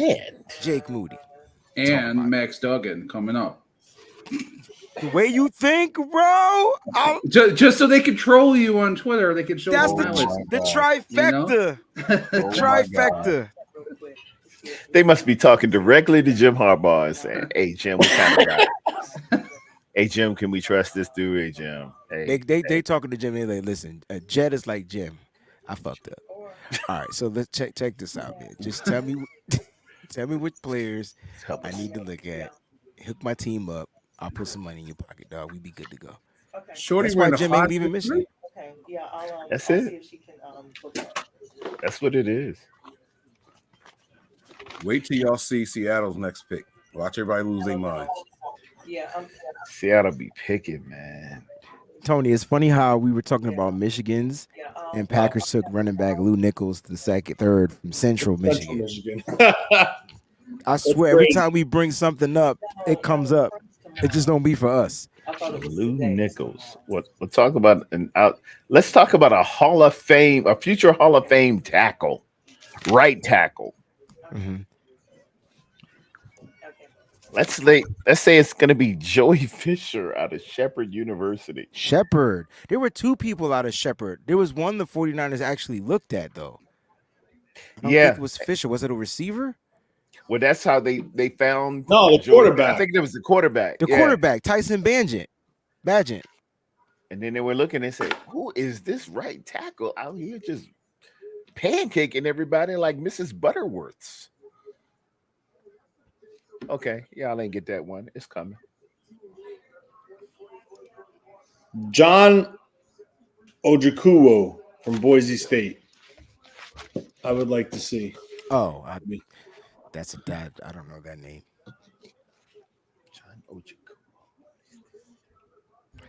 S8: Jake Moody.
S16: And Max Duggan coming up.
S8: The way you think, bro.
S16: Just so they can troll you on Twitter, they can show
S8: that's
S16: the
S8: trifecta.
S16: You know?
S8: The trifecta.
S1: They must be talking directly to Jim Harbaugh and saying, "Hey Jim, what kind of guy? Hey Jim, can we trust this dude? Hey Jim, hey."
S8: They talking to Jim. They like, listen, Jed is like Jim. I fucked up. All right, so let's check this out, man. Just tell me which players I need to look at. Hook my team up. I'll put some money in your pocket, dog. We be good to go.
S7: Okay. Shorty,
S8: that's why Jim ain't leaving Michigan.
S3: Okay, yeah,
S1: That's
S3: I'll
S1: it.
S3: see if she can book up.
S1: That's what it is.
S7: Wait till y'all see Seattle's next pick. Watch everybody lose their minds.
S3: Yeah,
S1: Seattle be picking, man.
S8: Tony, it's funny how we were talking about Michigan's and Packers took running back Lou Nichols to the third from Central Michigan. I swear, every time we bring something up, it comes up. It just don't be for us.
S1: Lou Nichols. We'll talk about let's talk about a future Hall of Fame tackle, right tackle.
S8: Mm-hmm.
S1: Let's say it's going to be Joey Fisher out of Shepherd University.
S8: Shepherd. There were 2 people out of Shepherd. There was one the 49ers actually looked at, though. I don't think it was Fisher. Was it a receiver?
S1: Well, that's how they found.
S10: No, the quarterback.
S1: I think it was the quarterback.
S8: The quarterback, Tyson Bagent.
S1: And then they were looking and said, "Who is this right tackle out here just pancaking everybody like Mrs. Butterworth's?" Okay, y'all ain't get that one. It's coming.
S10: John Ojukuwo from Boise State. I would like to see.
S8: Oh, that's a dad. I don't know that name.
S1: John Ojukuwo.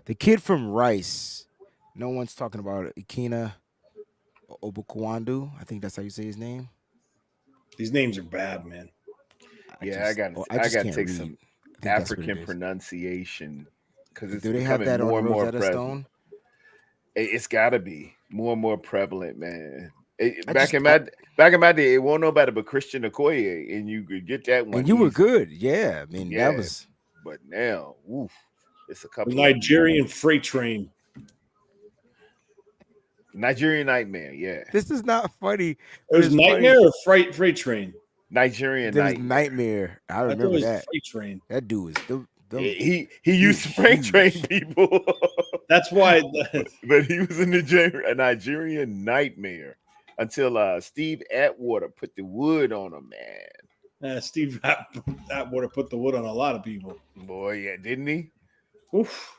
S8: The kid from Rice. No one's talking about Ikena Obukwandu. I think that's how you say his name.
S10: These names are bad, man.
S1: I got
S8: just
S1: to
S8: can't
S1: take
S8: read.
S1: some
S8: I think that's what it
S1: African
S8: is.
S1: pronunciation because it's
S8: Do they have
S1: becoming
S8: that
S1: more
S8: on
S1: and more
S8: Rosetta
S1: prevalent.
S8: Stone?
S1: It's got to be more and more prevalent, man.
S8: I
S1: Back in my day, it won't nobody but Christian Okoye, and you could get that one.
S8: And you were
S1: easy.
S8: good. Yeah. I mean,
S1: Yeah,
S8: that was.
S1: but now, woof, it's a
S10: The
S1: couple
S10: Nigerian freight train.
S1: Nigerian Nightmare. Yeah,
S8: This is not funny.
S10: It
S8: But
S10: was
S8: it's
S10: Nightmare
S8: funny.
S10: or freight train?
S1: Nigerian
S8: There was
S1: Nightmare.
S8: Nightmare. I
S10: I thought it
S8: remember
S10: was
S8: that.
S10: freight train.
S8: That dude was.
S1: He used to freight train people.
S10: That's why.
S1: But he was a Nigerian Nightmare until Steve Atwater put the wood on him, man.
S10: Steve Atwater put the wood on a lot of people.
S1: Boy, yeah, didn't he?
S10: Oof.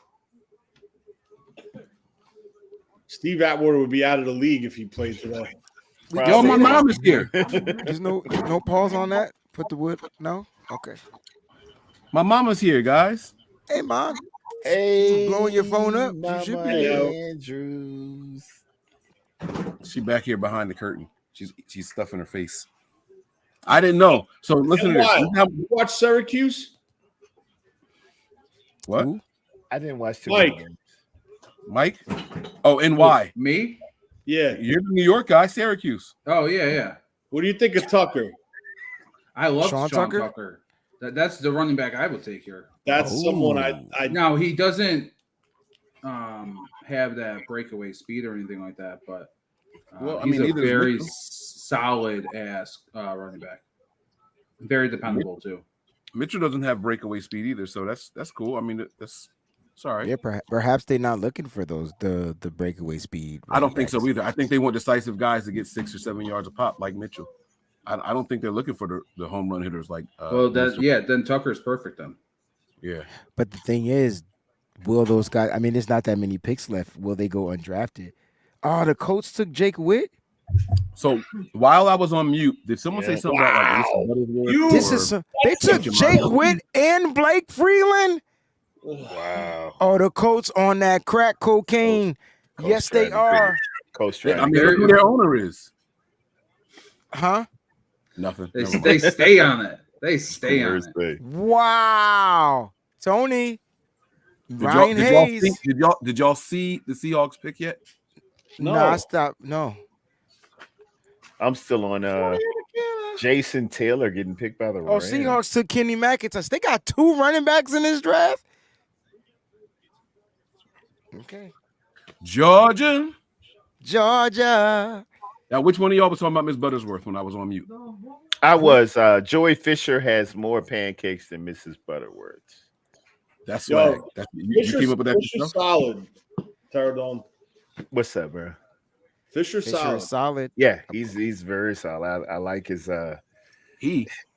S10: Steve Atwater would be out of the league if he played today.
S7: Yo, my mom is here.
S8: There's no pause on that. Put the wood. No. Okay.
S7: My mama's here, guys.
S8: Hey, mom.
S1: Hey,
S8: blowing your phone up. You
S1: Mama
S8: should be.
S1: Andrews.
S7: She back here behind the curtain. She's stuffing her face. I didn't know. So listen to this.
S10: You watch Syracuse?
S7: What?
S8: Ooh.
S1: I didn't watch too
S10: Mike.
S7: Mike? Oh, and why?
S16: Me?
S10: Yeah.
S7: You're the New York guy, Syracuse.
S16: Oh, yeah.
S10: What do you think of Tucker?
S16: I love
S8: Sean
S16: Sean
S8: Tucker?
S16: Tucker. That's the running back I would take here.
S10: That's someone I
S16: Now, he doesn't have that breakaway speed or anything like that, but
S7: Well, I
S16: he's
S7: mean,
S16: a
S7: neither is
S16: very
S7: Mitchell.
S16: solid ass running back. Very dependable too.
S7: Mitchell doesn't have breakaway speed either, so that's cool. I mean, that's sorry.
S8: Yeah, perhaps they're not looking for the breakaway speed.
S7: I don't think
S8: running
S7: so either. I think they want decisive guys to get 6 or 7 yards a pop, like Mitchell. I don't think they're looking for the home run hitters like.
S16: Then Tucker's perfect then.
S7: Yeah.
S8: But the thing is, will those guys? I mean, there's not that many picks left. Will they go undrafted? Oh, the Colts took Jake Witt.
S7: So while I was on mute, did someone say something about like
S8: This is they took Jake Witt and Blake Freeland.
S1: Wow.
S8: Oh, the Colts on that crack cocaine. Yes, they are.
S1: Coach
S7: I mean, look who their owner is.
S8: Huh?
S7: Nothing.
S16: They stay on it. They stay on it.
S8: Wow, Tony.
S7: Did
S8: Ryan Hayes.
S7: Did y'all see the Seahawks pick yet?
S8: No, I stopped. No.
S1: I'm still on Jason Taylor getting picked by the
S8: Oh,
S1: Rams.
S8: Seahawks took Kenny McIntosh. They got 2 running backs in this draft. Okay.
S7: Georgia.
S8: Now,
S7: which one of y'all was talking about Miss Buttersworth when I was on mute?
S1: I was. Joey Fisher has more pancakes than Mrs. Butterworth.
S7: That's
S10: Yo,
S7: swag. You came up with that
S10: Fisher's
S7: yourself?
S10: solid. Terradome.
S1: What's up, bro?
S10: Fisher solid.
S8: Solid.
S1: Yeah, he's very solid. I like his I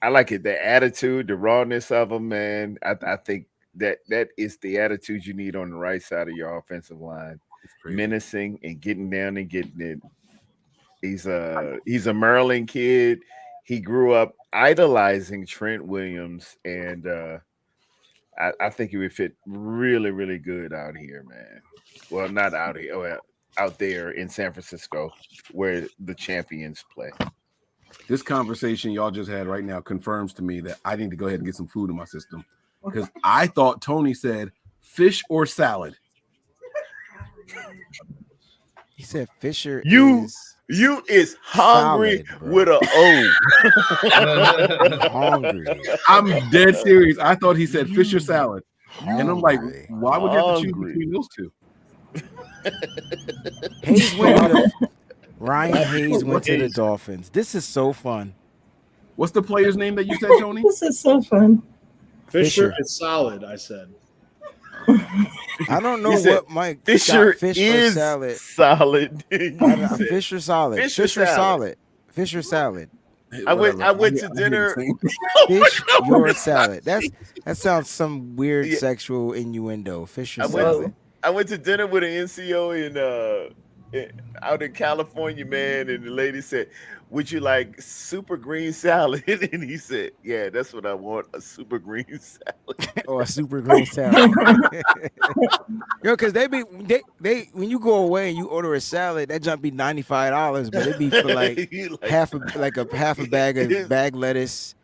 S1: like it, the attitude, the rawness of him, man. I think that is the attitude you need on the right side of your offensive line. Menacing and getting down and getting it. He's a Maryland kid. He grew up idolizing Trent Williams, and I think he would fit really, really good out here, man. Well, not out here, well, out there in San Francisco, where the champions play.
S7: This conversation y'all just had right now confirms to me that I need to go ahead and get some food in my system because I thought Tony said fish or salad.
S8: He said Fisher.
S1: You is hungry
S8: solid,
S1: with a O.
S8: Hungry.
S7: I'm dead serious. I thought he said fish or salad, and I'm like, why would you have to choose between those two?
S8: Hayes went to the, Ryan Hayes went to the Dolphins. This is so fun.
S7: What's the player's name that you said, Tony?
S15: This is so fun.
S10: Fisher is solid, I said.
S8: I don't know
S1: He said,
S8: what Mike
S1: Fisher
S8: got. Fish or
S1: is
S8: salad?
S1: solid.
S8: Fish or salad?
S1: Fish or
S8: Fish or
S1: salad?
S8: salad? Fish or salad?
S1: I went to dinner.
S8: Fish your salad. That sounds some weird
S1: Yeah.
S8: sexual innuendo. Fish or
S1: I
S8: salad?
S1: went to dinner with an NCO out in California, man, and the lady said, "Would you like super green salad?" And he said, "Yeah, that's what I want, a super green salad."
S8: Or a super green salad? Yo, because they when you go away and you order a salad, that jump be $95, but it be for like
S1: You like-
S8: half a bag of bag lettuce,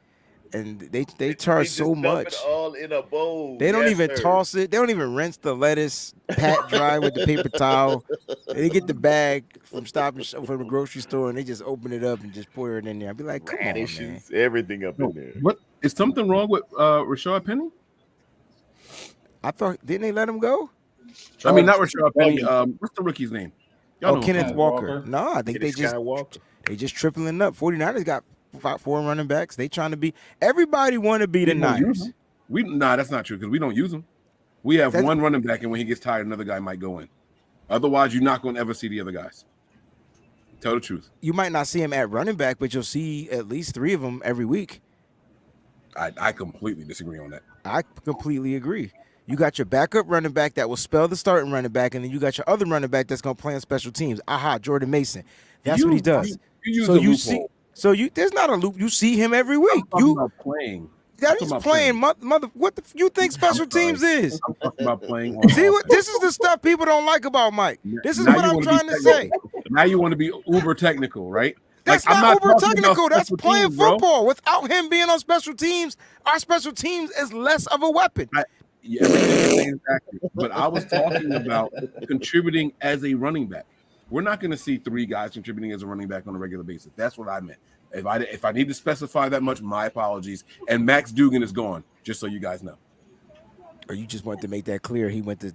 S8: and they charge
S1: just
S8: so
S1: dump
S8: much.
S1: it all in a bowl.
S8: They don't
S1: Yes,
S8: even
S1: sir.
S8: toss it. They don't even rinse the lettuce, pat dry with the paper towel. They get the bag from from the grocery store and they just open it up and just pour it in there. I'd be like, come on, man.
S1: Radishes, everything up in there.
S7: What is something wrong with Rashad Penny?
S8: I thought didn't they let him go?
S7: I mean, not Rashad Penny. What's the rookie's name? Y'all know
S8: Kenneth
S7: him.
S8: Walker. No, I think
S1: Kenneth Skywalker.
S8: they just tripling up. 49ers got 4 running backs. They trying to be everybody want to be the
S7: We don't use
S8: Niners.
S7: them. That's not true because we don't use them. We have one running back, and when he gets tired, another guy might go in. Otherwise, you're not going to ever see the other guys. Tell the truth.
S8: You might not see him at running back, but you'll see at least 3 of them every week.
S7: I completely disagree on that.
S8: I completely agree. You got your backup running back that will spell the starting running back, and then you got your other running back that's going to play on special teams. Aha, Jordan Mason. That's what he does. There's not a loop. You see him every week.
S7: About playing.
S8: That he's playing. Mother, what you think special teams is?
S7: I'm talking about playing.
S8: See what? This is the stuff people don't like about Mike. This is
S7: Now
S8: what
S7: you
S8: I'm
S7: wanna be
S8: trying to say.
S7: Now you want to be uber technical, right?
S8: That's
S7: I'm
S8: not uber
S7: talking about
S8: technical. That's
S7: special
S8: playing
S7: teams, bro.
S8: football. Without him being on special teams, our special teams is less of a weapon.
S7: Yeah, everything you're saying is accurate. But I was talking about contributing as a running back. We're not going to see 3 guys contributing as a running back on a regular basis. That's what I meant. If I need to specify that much, my apologies. And Max Dugan is gone, just so you guys know.
S8: Or you just wanted to make that clear. He went to,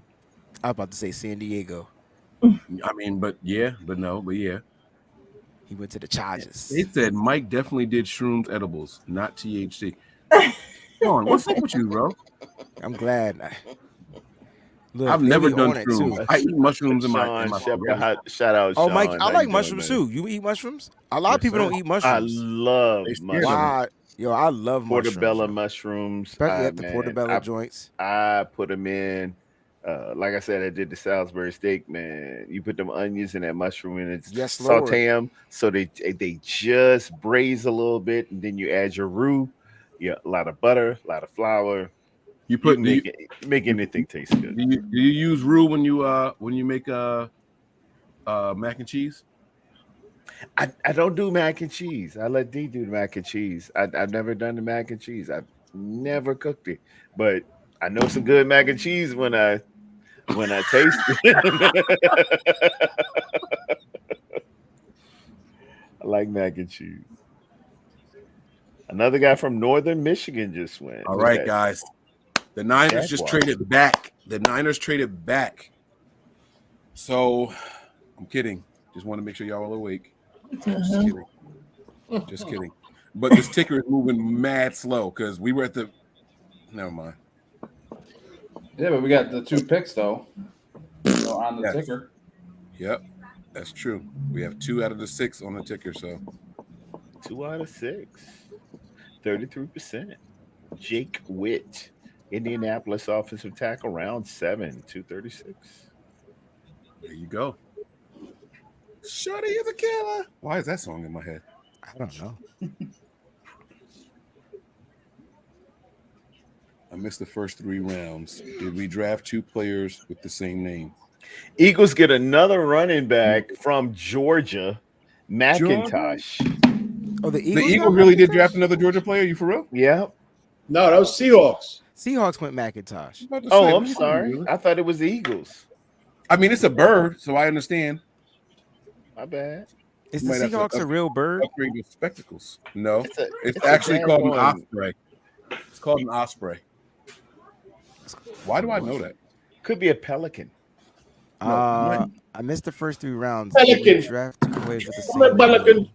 S8: I was about to say San Diego.
S7: I mean, but yeah.
S8: He went to the Chargers.
S7: They said Mike definitely did shrooms edibles, not THC. Sean, what's up with you, bro?
S8: I'm glad. Look,
S7: I've
S8: they
S7: never
S8: be
S7: done
S8: on it,
S7: shrooms.
S8: too.
S7: I eat mushrooms in my
S1: Shepard, shout out.
S8: Oh,
S1: Sean.
S8: Mike, I
S1: How
S8: like
S1: you
S8: mushrooms
S1: doing,
S8: too. You eat mushrooms? A lot of people
S7: sir.
S8: don't eat mushrooms.
S1: I love mushrooms.
S8: Wow. Yo, I love
S1: Portobello
S8: mushrooms.
S1: mushrooms.
S8: Especially at the
S1: Man,
S8: Portobello joints.
S1: I put them in. Like I said, I did the Salisbury steak, man. You put them onions and that mushroom in it,
S8: Yes, Lord.
S1: saute them so they just braise a little bit, and then you add your roux. Yeah, a lot of butter, a lot of flour.
S7: You put
S1: make anything taste good.
S7: Do you use roux when you make mac and cheese?
S1: I don't do mac and cheese. I let D do the mac and cheese. I've never done the mac and cheese. I've never cooked it, but I know some good mac and cheese when I taste it. I like mac and cheese. Another guy from Northern Michigan just went.
S7: All right, guys. The Niners just traded back. So I'm kidding. Just want to make sure y'all are awake. Just kidding. But this ticker is moving mad slow because we were at the. Never mind.
S16: Yeah, but we got the 2 picks though. So on the ticker.
S7: Yep, that's true. We have 2 out of the 6 on the ticker. So
S1: 2 out of 6, 33%. Jake Witt, Indianapolis offensive tackle, round 7, 236.
S7: There you go. Shorty is a killer. Why is that song in my head?
S8: I don't know.
S7: I missed the first 3 rounds. Did we draft 2 players with the same name?
S1: Eagles get another running back from Georgia, McIntosh.
S8: Oh, the
S7: Eagles really did draft another Georgia player? You for real?
S1: Yeah.
S10: No, that was Seahawks.
S8: Seahawks went McIntosh.
S1: Oh, I'm sorry. I thought it was the Eagles.
S7: I mean, it's a bird, so I understand.
S1: My bad.
S8: Is the Seahawks a real bird?
S7: Upgrade your spectacles. No, it's
S1: a
S7: actually called an
S1: daggone-
S7: osprey. It's called an osprey. Why do I know that?
S1: Could be a pelican.
S8: I missed the first 3 rounds.
S21: Pelican.
S8: Did we draft 2 players with the same
S21: Pelican.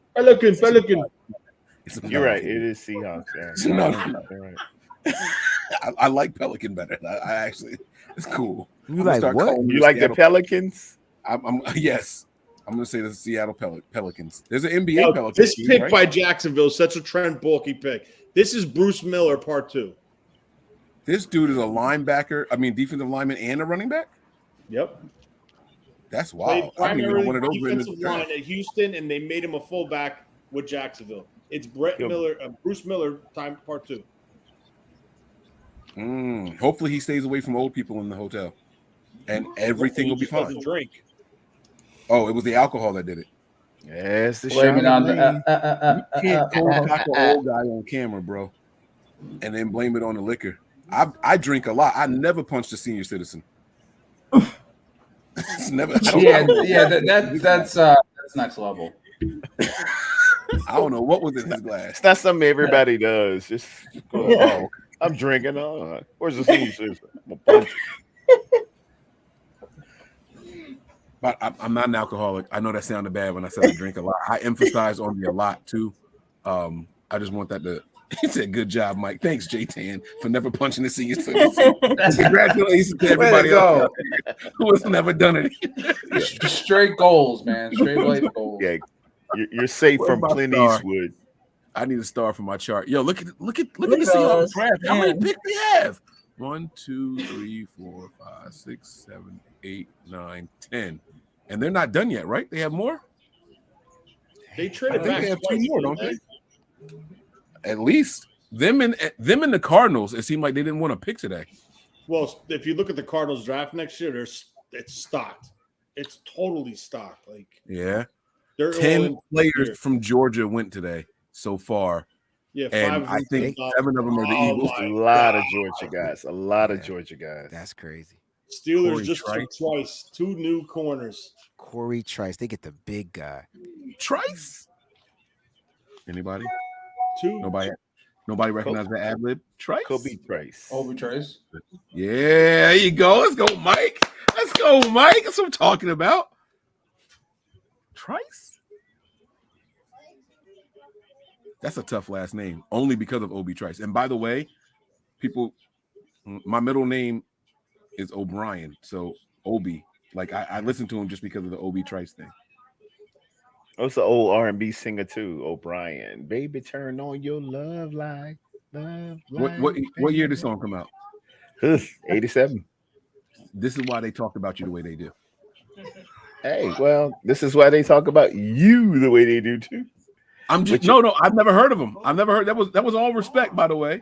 S7: It's a
S1: You're right. It is Seahawks. Yeah.
S7: No.
S1: You're right.
S7: I like Pelican better. I actually, it's cool.
S8: You like what?
S1: You like the Pelicans?
S7: Yes. I'm gonna say the Seattle Pelicans. There's an NBA
S10: Now,
S7: Pelican.
S10: this
S7: team,
S10: pick
S7: right?
S10: by Jacksonville is such a Trent Baalke pick. This is Bruce Miller part 2.
S7: This dude is a linebacker. I mean, defensive lineman and a running back.
S10: Yep.
S7: That's
S10: Played
S7: wild. I didn't even know
S10: primarily
S7: one of those were in the
S10: defensive
S7: draft.
S10: line at Houston, and they made him a fullback with Jacksonville. It's Bruce Miller time part 2.
S7: Hopefully he stays away from old people in the hotel, and everything will be fine.
S10: Drink.
S7: Oh, it was the alcohol that did it.
S1: Yes, the
S16: Blame it on the
S7: You can't cold cock an old guy on camera, bro, and then blame it on the liquor. I drink a lot. I never punched a senior citizen. It's never.
S16: That's next level.
S7: I don't know what was in his glass.
S1: It's not something everybody does. Just oh, I'm drinking. Where's the senior citizen? I'm gonna punch you.
S7: But I'm not an alcoholic. I know that sounded bad when I said I drink a lot. I emphasize on the a lot too. I just want that to. He said, "Good job, Mike. Thanks, J-Tan, for never punching the senior citizen." Congratulations to everybody else who has never done it.
S16: Straight goals, man. Straight life goals.
S1: Yeah, you're safe from Clint Eastwood.
S7: I need a star for my chart. Yo, look at the
S15: at
S7: Seahawks
S15: us,
S7: draft. How many
S15: man.
S7: picks we have? 1, 2, 3, 4, 5, 6, 7, 8, 9, 10. And they're not done yet, right? They have more?
S10: They
S7: I
S10: traded
S7: think
S10: back
S7: they have
S10: twice,
S7: 2 more,
S10: didn't
S7: don't they? At least them and the Cardinals, it seemed like they didn't want to pick today.
S10: Well, if you look at the Cardinals draft next year, it's stocked. It's totally stocked. Like,
S7: Yeah.
S10: they're all
S7: 10
S10: in
S7: players
S10: here.
S7: from Georgia went today so far.
S10: Yeah, 5
S7: And
S10: of
S7: I
S10: them
S7: think
S10: from
S7: 7 of them are the
S10: Oh
S7: Eagles.
S10: my
S1: A lot of
S10: God.
S1: Georgia guys. A lot of Georgia guys.
S8: That's crazy.
S10: Steelers
S7: Corey
S10: just took twice. 2 new corners.
S8: Corey Trice. They get the big guy.
S7: Trice? Anybody?
S10: 2.
S7: Nobody recognized the ad lib? Trice?
S1: Kobe Trice.
S16: Obi Trice.
S7: Yeah, there you go. Let's go, Mike. Let's go, Mike. That's what I'm talking about. Trice? That's a tough last name, only because of Obi Trice. And by the way, people, my middle name is O'Brien. So Obi, like I listened to him just because of the Obi Trice thing.
S1: That's an old R&B singer too, O'Brien. Baby, turn on your love light.
S7: What year did this song come out?
S1: 87.
S7: This is why they talk about you the way they do.
S1: Hey, well, this is why they talk about you the way they do too.
S7: I'm just no. I've never heard of him. I've never heard. That was all respect, by the way.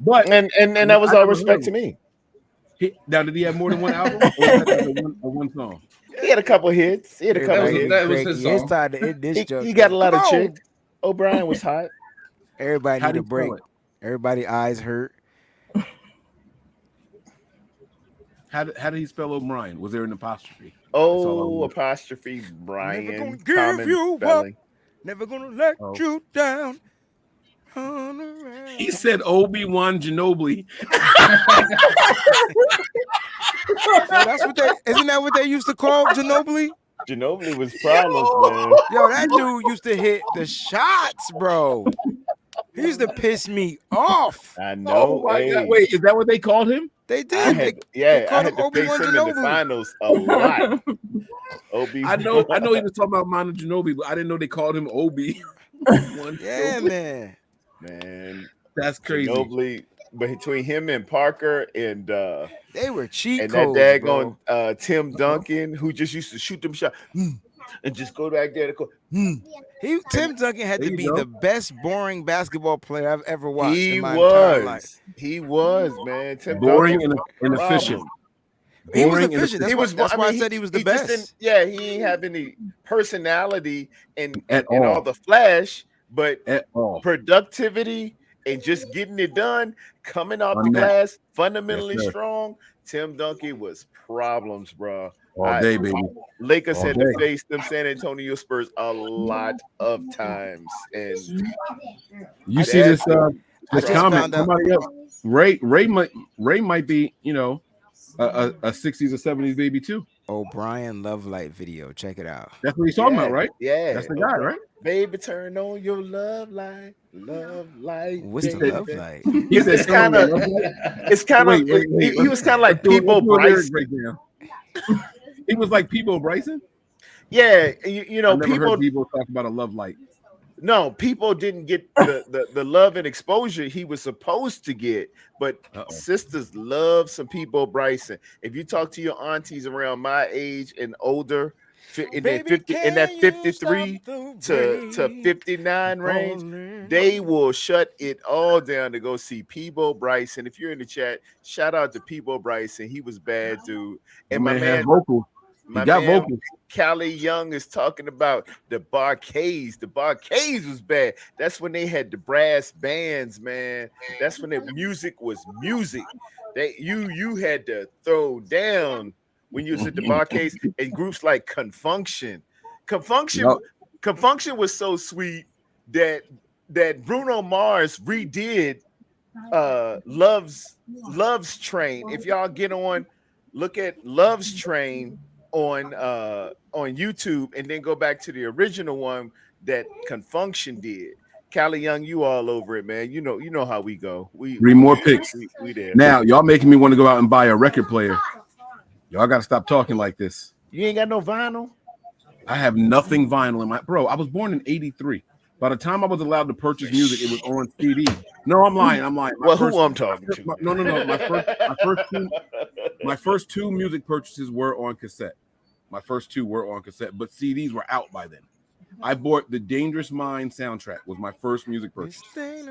S7: But
S1: and that was all respect to me.
S7: Now, did he have more than one album, or was that one song?
S1: He had a couple hits. He had a couple hits.
S16: That was his song.
S1: He got a lot of chicks. O'Brien was hot.
S8: Everybody
S7: How
S8: need
S7: do
S8: a
S7: you
S8: break.
S7: spell it?
S8: Everybody eyes hurt.
S7: How did he spell O'Brien? Was there an apostrophe?
S1: Oh, apostrophe Brian.
S8: Never gonna give you
S1: spelling.
S8: up. Never gonna let
S7: Oh.
S8: you down.
S7: He said Obi-Wan Ginobili.
S8: That's what isn't that what they used to call Ginobili?
S1: Ginobili was problems, man.
S8: Yo, that dude used to hit the shots, bro. He used to piss me off.
S1: I know.
S7: Oh my God. Wait, is that what they called him?
S8: They
S1: I
S8: did.
S1: had,
S8: They
S1: I
S8: called
S1: had
S8: him
S1: to face
S8: Obi-Wan
S1: him in the
S8: Ginobili.
S1: finals a lot. Obi.
S7: I know he was talking about Manu Ginobili, but I didn't know they called him Obi.
S8: Yeah, man.
S1: Man,
S7: that's crazy.
S1: Ginobili, but between him and Parker and
S8: they were cheat
S1: and
S8: codes,
S1: that
S8: bro.
S1: daggone Tim Duncan, who just used to shoot them shots and just go back there to go.
S8: Tim Duncan had to be the best boring basketball player I've ever watched
S1: He
S8: in my entire life.
S1: was. He was, man. Tim
S7: Boring
S1: Duncan
S7: and
S1: was a
S7: efficient.
S1: problem.
S8: He was
S7: Boring and
S8: efficient. That's,
S1: He
S8: that's why I
S1: mean,
S8: said he was the
S1: just
S8: best.
S1: didn't- yeah, he didn't have any personality and
S7: At
S1: all
S7: all.
S1: the flash, but
S7: At all.
S1: productivity and just getting it done, coming off the
S7: On that.
S1: glass, fundamentally
S7: Yes, sir.
S1: strong. Tim Duncan was problems, bro.
S7: All day, baby.
S1: Lakers
S7: All
S1: had to
S7: day.
S1: face them San Antonio Spurs a lot of times, and
S7: You see this
S8: I
S7: this
S8: just
S7: comment?
S8: found out-
S7: Somebody else. Ray might be, a 60s or 70s baby too.
S8: O'Brien Love Light video. Check it out.
S7: That's what he's talking about, right?
S1: Yeah.
S7: That's the guy, right?
S1: Baby, turn on your love light.
S8: What's the
S1: baby.
S8: love light?
S7: He said,
S1: It's kind of. It's kind of.
S7: Wait.
S1: He was kind of like
S7: Let's do
S1: Peebo
S7: a lyric
S1: Bryson.
S7: breakdown. He was like Peebo Bryson.
S1: Yeah, you know,
S7: I never
S1: people
S7: heard Peebo talk about a love light.
S1: No, people didn't get the love and exposure he was supposed to get, but sisters love some Peebo Bryson. If you talk to your aunties around my age and older, in that 53 to 59 range, they will shut it all down to go see Peebo Bryson. If you're in the chat, shout out to Peebo Bryson. He was bad, dude. And
S7: my man has vocals. He got vocals.
S1: Callie Young is talking about the Barcades. The Barcades was bad. That's when they had the brass bands, man. That's when the music was music. You had to throw down when you was at the Barcades, and groups like Confunction. Confunction was so sweet that Bruno Mars redid Love's Train. If y'all get on, look at Love's Train on YouTube, and then go back to the original one that Confunction did. Callie Young, you all over it, man. You know how we go.
S7: Three more picks.
S1: We there.
S7: Now y'all making me want to go out and buy a record player. Y'all got to stop talking like this.
S1: You ain't got no vinyl?
S7: I have nothing vinyl in my bro. I was born in ¡83. By the time I was allowed to purchase music, it was on CD. No, I'm lying.
S1: Who I'm talking to?
S7: No. My first two music purchases were on cassette. My first two were on cassette, but CDs were out by then. I bought the Dangerous Mind soundtrack. Was my first music purchase.
S8: What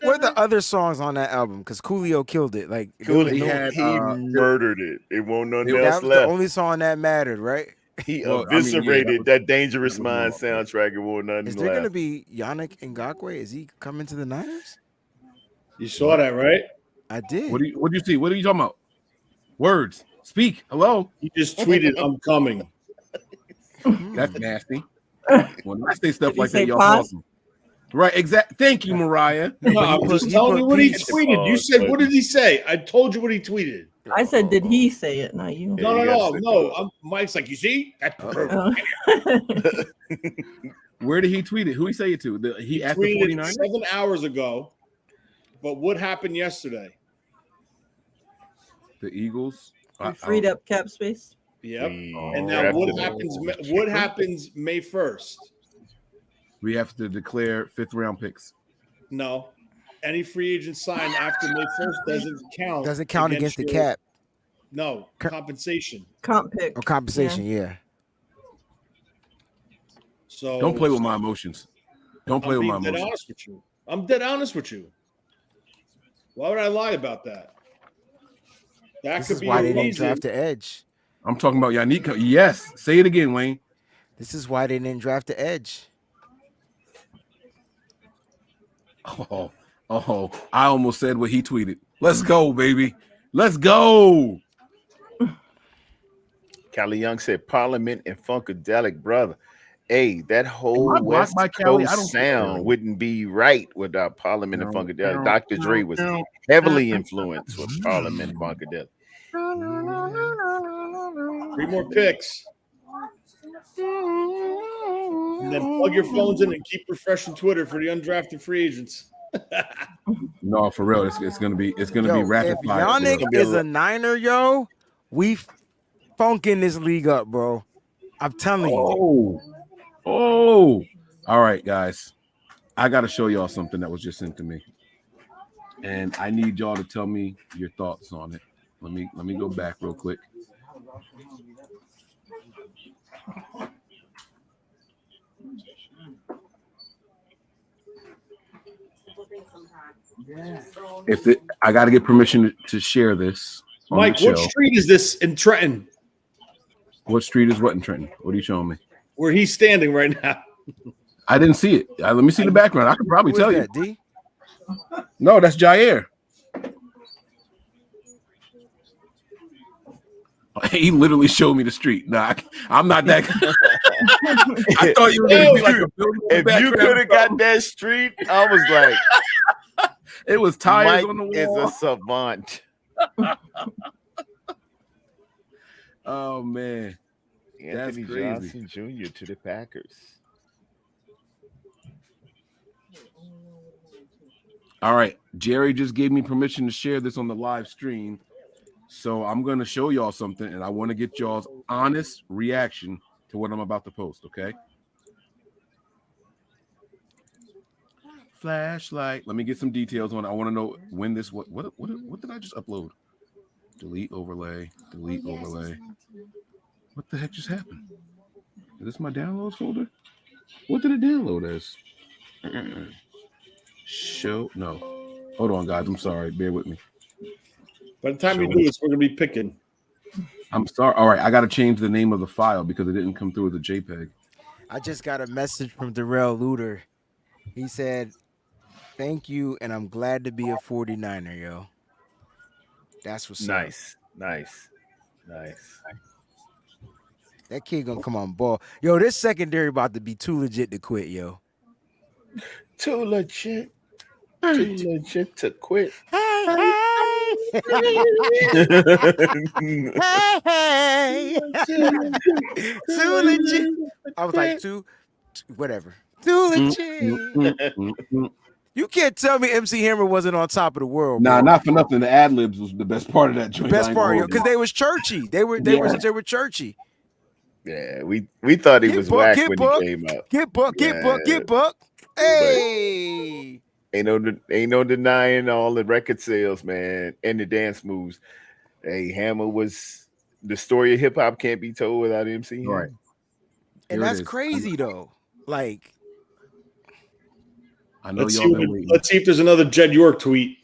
S8: were the other songs on that album? Because Coolio killed it. Like
S1: he murdered it. It won't nothing else
S8: that was
S1: left.
S8: the only song that mattered, right?
S1: He eviscerated that Dangerous Mind soundtrack. It won't nothing
S8: Is
S1: left.
S8: there going to be Yannick Ngakoue? Is he coming to the Niners?
S10: You saw that, right?
S8: I did.
S7: What do you see? What are you talking about? Words. Speak. Hello.
S10: He just tweeted, "I'm coming."
S7: That's nasty. When I say stuff like that, y'all talking. Right, exactly. Thank you, Mariah.
S10: No, I'm just telling you what he tweeted. You said, what did he say? I told you what he tweeted.
S15: I said, did he say it? Not you.
S10: No. Mike's like, you see? That's
S7: Where did he tweet it? Who he say it to? He asked the
S10: tweeted
S7: 49ers?
S10: 7 hours ago. But what happened yesterday?
S7: The Eagles
S15: We freed up cap space.
S10: Yep. And now what happens? What happens May 1st?
S7: We have to declare 5th round picks.
S10: No. Any free agent signed after May 1st doesn't count.
S8: Doesn't count against the cap.
S10: No, compensation.
S15: Comp pick.
S8: Or compensation, yeah.
S10: So
S7: don't play with my emotions. Don't play with my
S10: I'm dead
S7: emotions.
S10: honest with you. I'm dead honest with you. Why would I lie about that? That
S8: This
S10: could
S8: is
S10: be
S8: why
S10: a
S8: they didn't
S10: reason.
S8: draft the edge.
S7: I'm talking about Yannick. Yes. Say it again, Wayne.
S8: This is why they didn't draft the edge.
S7: Oh, I almost said what he tweeted. Let's go, baby. Let's go.
S1: Callie Young said Parliament and Funkadelic, brother. Hey, that whole
S7: Am I blocked
S1: West
S7: by Callie? I
S1: Coast
S7: don't care.
S1: sound wouldn't be right without Parliament and Funkadelic. Dr. Dre was heavily influenced with Parliament and Funkadelic.
S10: 3 more picks. And then plug your phones in and keep refreshing Twitter for the undrafted free agents.
S7: No, for real. It's gonna be rapid
S8: If
S7: fire.
S8: Yannick is a Niner, yo, we funking this league up, bro. I'm telling you.
S7: Oh, all right, guys. I gotta show y'all something that was just sent to me. And I need y'all to tell me your thoughts on it. Let me go back real quick. I got to get permission to share this.
S10: Mike, what street is this in Trenton?
S7: What street is what in Trenton? What are you showing me?
S10: Where he's standing right now.
S7: I didn't see it. Let me see the background. I can probably tell you.
S8: D?
S7: No, that's Jair. He literally showed me the street. Nah, I'm not that. I thought you were going to be like a building.
S1: If you could have got that street, I was like,
S7: It was tires
S1: Mike
S7: on the wall.
S1: is a savant.
S7: Oh man,
S1: Anthony
S7: that's crazy.
S1: Johnson Jr. to the Packers.
S7: All right, Jerry just gave me permission to share this on the live stream, so I'm gonna show y'all something, and I want to get y'all's honest reaction to what I'm about to post. Okay. Flashlight. Let me get some details on it. I want to know when this. What did I just upload? Delete overlay. Delete overlay. What the heck just happened? Is this my downloads folder? What did it download as? Show. No. Hold on, guys. I'm sorry. Bear with me.
S10: By the time you do this, we're gonna be picking.
S7: I'm sorry. All right, I got to change the name of the file because it didn't come through as a JPEG.
S8: I just got a message from Darrell Luter. He said, "Thank you, and I'm glad to be a 49er, yo." That's what's up.
S1: Nice.
S8: That kid gonna come on ball. Yo, this secondary about to be too legit to quit, yo.
S1: Too legit to quit.
S8: Hey. Too legit. I was like, whatever. Too legit. You can't tell me MC Hammer wasn't on top of the world.
S7: Nah,
S8: bro.
S7: not for nothing. The ad libs was the best part of that joint.
S8: Best part, yo, because they was churchy. They were churchy.
S1: Yeah, we thought he was whack when he came out.
S8: Get book. Hey.
S1: Ain't no denying all the record sales, man, and the dance moves. Hey, Hammer was the story of hip hop can't be told without MC Hammer.
S7: Right.
S8: And that's crazy though. Like,
S7: I know
S10: Let's
S7: y'all
S10: see,
S7: been waiting.
S10: let's see if there's another Jed York tweet.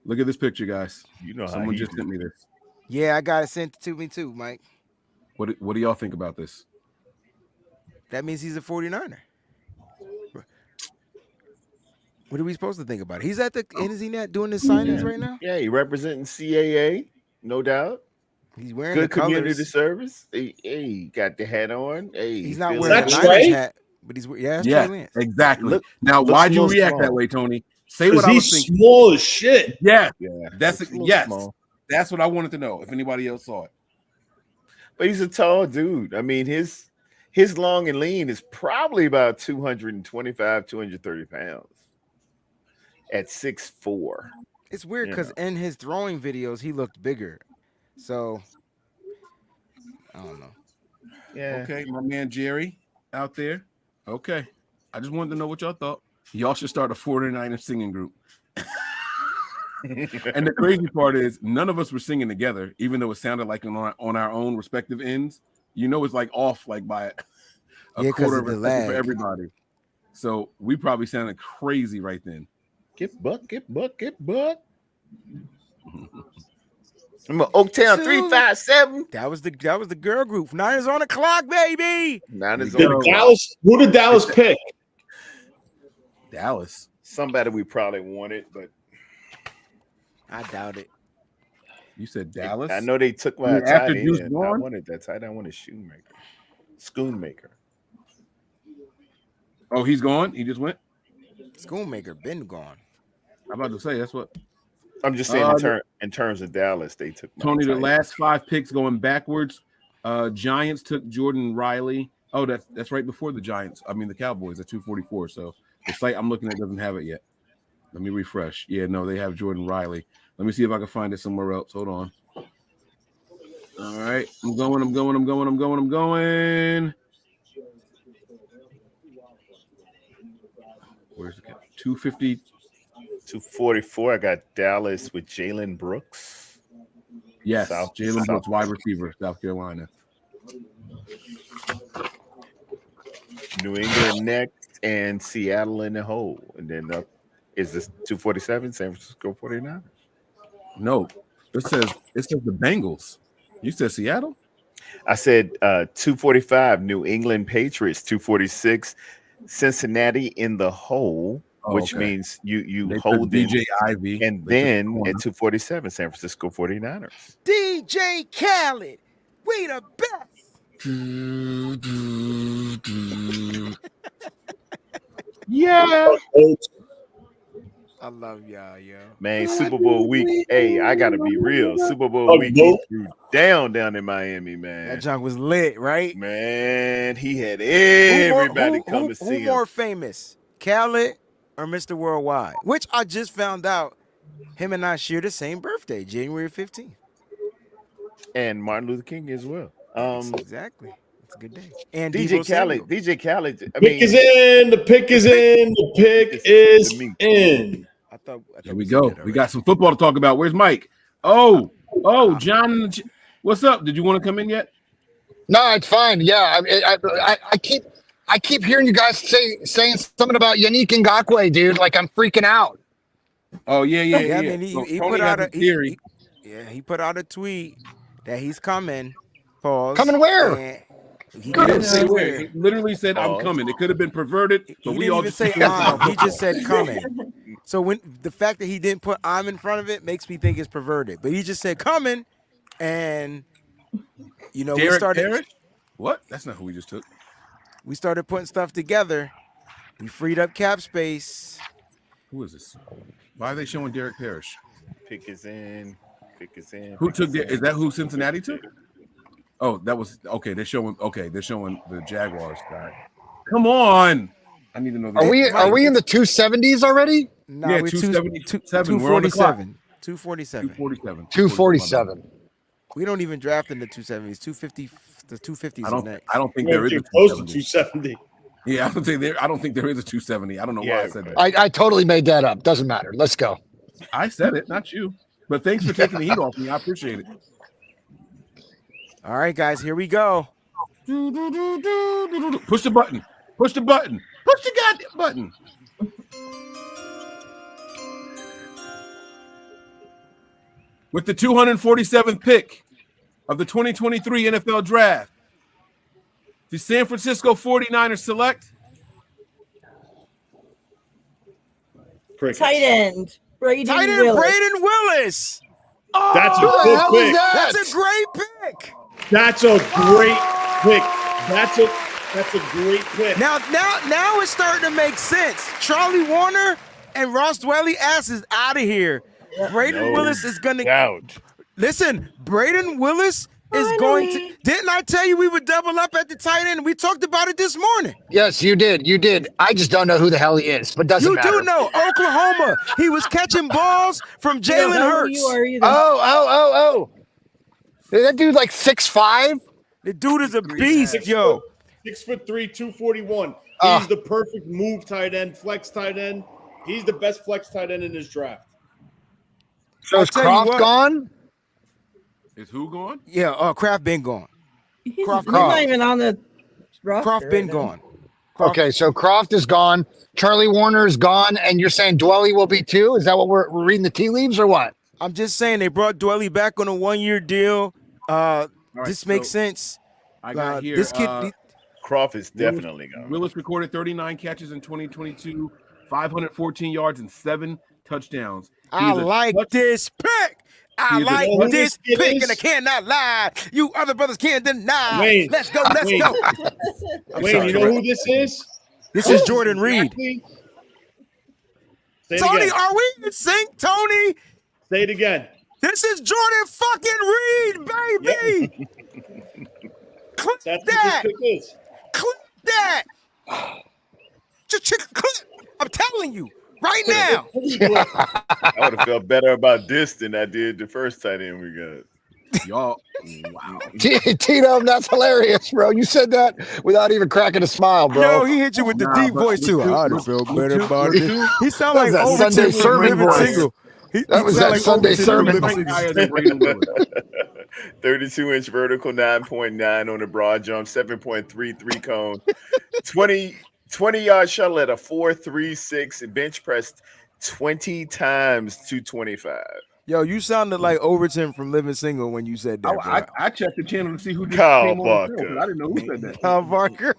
S7: Look at this picture, guys.
S1: You know,
S7: someone just sent me this.
S8: yeah, I got it sent to me too, Mike.
S7: What do y'all think about this?
S8: That means he's a 49er. What are we supposed to think about it? He's at the is he not doing his signings right now?
S1: Yeah, he representing CAA, no doubt.
S8: He's wearing
S1: good
S8: the
S1: community
S8: colors.
S1: service. He got the hat on. Hey,
S8: he's not wearing the Niners hat, but he's
S7: exactly. Now, why'd you react that way, Tony? Say what I was thinking.
S10: Small as shit.
S7: Yeah,
S1: that's
S7: small. That's what I wanted to know. If anybody else saw it,
S1: but he's a tall dude. I mean, his long and lean is probably about 225, 230 pounds at 6'4".
S8: It's weird because in his throwing videos he looked bigger. So I don't know.
S1: Yeah.
S7: Okay, my man Jerry out there. Okay. I just wanted to know what y'all thought. Y'all should start a 49er singing group. And the crazy part is none of us were singing together, even though it sounded like on our own respective ends. You know, it's like off like by a quarter of a second for everybody. So we probably sounded crazy right then.
S1: Get buck. I'm an Oaktown 357.
S8: That was the girl group. Niners on the clock, baby.
S1: Niners on the clock.
S10: Dallas. Who did Dallas pick?
S7: Dallas.
S1: Somebody we probably wanted, but
S8: I doubt it.
S7: You said Dallas?
S1: I know they took my tight end. I wanted that tight end. I wanted Schoonmaker.
S7: Oh, he's gone? He just went?
S8: Schoonmaker been gone.
S7: I'm about to say that's what
S1: I'm just saying in terms of Dallas, they took
S7: Tony. The last 5 picks going backwards. Giants took Jordan Riley. Oh, that's right before the Giants. I mean the Cowboys at 244. So the site I'm looking at doesn't have it yet. Let me refresh. Yeah, no, they have Jordan Riley. Let me see if I can find it somewhere else. Hold on. All right, I'm going. Where's the cap? 250.
S1: 244. I got Dallas with Jalen Brooks.
S7: Yes, Jalen Brooks, wide receiver, South Carolina.
S1: New England next and Seattle in the hole. And then is this 247, San Francisco 49ers?
S7: No, it says the Bengals. You said Seattle?
S1: I said 245, New England Patriots, 246, Cincinnati in the hole. Which means you hold
S7: DJ Ivy,
S1: and then at 247, San Francisco 49ers.
S8: DJ Khaled, we the best.
S7: Yeah.
S8: I love y'all, yo.
S1: Man, Super Bowl week. Hey, I gotta be real. Super Bowl week, he threw down in Miami, man.
S8: That junk was lit, right?
S1: Man, he had everybody come to see
S8: who
S1: him.
S8: more famous, Khaled or Mr. Worldwide? Which I just found out him and I share the same birthday, January 15th.
S1: And Martin Luther King as well.
S8: Exactly. It's a good day. And
S1: DJ
S8: Deebo
S1: Khaled.
S8: Samuel.
S1: DJ Khaled. I
S10: Pick
S1: mean,
S10: is in. The pick is in. The pick is in.
S8: I thought
S7: There we go. We got some football to talk about. Where's Mike? Oh, John. What's up? Did you want to come in yet?
S5: No, it's fine. Yeah, I keep hearing you guys saying something about Yannick Ngakoue, dude. Like I'm freaking out.
S7: Oh yeah.
S8: I mean, he
S7: Tony
S8: put out
S7: has
S8: a
S7: theory.
S8: he put out a tweet that he's coming. Pause.
S5: Coming where?
S8: And he
S7: He didn't
S8: didn't
S7: say
S8: say
S7: where.
S8: where.
S7: He literally said, "I'm coming." It could have been perverted, but
S8: He
S7: we
S8: didn't
S7: all
S8: even
S7: just
S8: say
S7: assumed
S8: I'm.
S7: it's
S8: He just said coming. So when the fact that he didn't put I'm in front of it makes me think it's perverted. But he just said coming, and we
S7: Derek
S8: started.
S7: Parrish? What? That's not who we just took.
S8: We started putting stuff together. We freed up cap space.
S7: Who is this? Why are they showing Derek Parrish?
S1: Pick is in. Pick is in.
S7: Who took? Is that who Cincinnati took? Oh, that was okay. They're showing the Jaguars guy. Come on, I need to know.
S5: Are we in the 270s already?
S8: No,
S7: Yeah,
S8: we're
S7: 277. We're on the clock.
S8: 247. 247.
S5: 247.
S8: We don't even draft in the 270s. 250. The 250s are next.
S7: I don't think there is a
S10: close to
S7: 270.
S10: 270.
S7: Yeah, I don't think there is a 270. I don't know why I said that.
S5: I totally made that up. Doesn't matter. Let's go.
S7: I said it, not you. But thanks for taking the heat off me. I appreciate it.
S8: All right, guys, here we go.
S7: Push the button. Push the button. Push the goddamn button. With the 247th pick of the 2023 NFL Draft, the San Francisco 49ers select
S15: Tight end. Braden
S8: Tight end
S15: Willis.
S8: Braden Willis.
S10: That's a
S8: Oh,
S10: good pick.
S8: That's a great pick.
S10: That's a great pick. That's a great pick.
S8: Now it's starting to make sense. Charlie Warner and Ross Dwelly ass is out of here. Braden Willis is gonna listen. Braden Willis is going to. Didn't I tell you we would double up at the tight end? We talked about it this morning.
S5: Yes, you did. You did. I just don't know who the hell he is, but doesn't matter.
S8: You do know Oklahoma. He was catching balls from Jalen Hurts.
S5: Oh. Is that dude like 6'5"?
S8: The dude is a beast, yo.
S10: 6'3", 241. He's the perfect move tight end, flex tight end. He's the best flex tight end in this draft.
S5: So is Croft gone?
S7: Is who gone?
S8: Yeah, Kraft been gone.
S15: He's not even on the roster.
S8: Croft been
S15: right now.
S8: gone.
S5: Okay, so Croft is gone. Charlie Warner is gone, and you're saying Dwelly will be too? Is that what we're reading the tea leaves or what?
S8: I'm just saying they brought Dwelly back on a 1-year deal. This makes sense.
S7: I got here.
S8: This kid.
S1: Croft is definitely gone.
S7: Willis recorded 39 catches in 2022, 514 yards and 7 touchdowns.
S8: I like this pick. I like this pick, and I
S10: is?
S8: cannot lie. You other brothers can't deny.
S10: Wayne,
S8: Let's go. Let's
S10: Wayne.
S8: go.
S10: Wayne, you know who this is?
S8: This is Jordan Reed.
S10: Exactly. Say it
S8: Tony,
S10: again.
S8: are we in sync, Tony?
S10: Say it again.
S8: This is Jordan fucking Reed, baby. Clip
S10: That's
S8: that.
S10: what this pick is.
S8: Clip that. Just clip. I'm telling you right now.
S1: I would have felt better about this than I did the first tight end we got.
S7: Y'all, wow.
S5: Tito, that's hilarious, bro. You said that without even cracking a smile, bro.
S8: Yo, he hit you with the deep voice too. I'd have felt better about it. He sound like
S5: That was that
S8: Overton
S5: Sunday
S8: from
S5: sermon
S8: Living
S5: voice.
S8: Single.
S5: That was that Sunday sermon.
S1: 32-inch vertical, 9.9 on the broad jump, 7.33 cone, 20-yard shuttle at a 4.36, bench pressed 20 times 225.
S8: Yo, you sounded like Overton from Living Single when you said that. Bro.
S7: I checked the channel to see who just
S1: Kyle
S7: came on the show,
S1: Barker.
S7: but I didn't know who said that.
S8: Kyle Barker.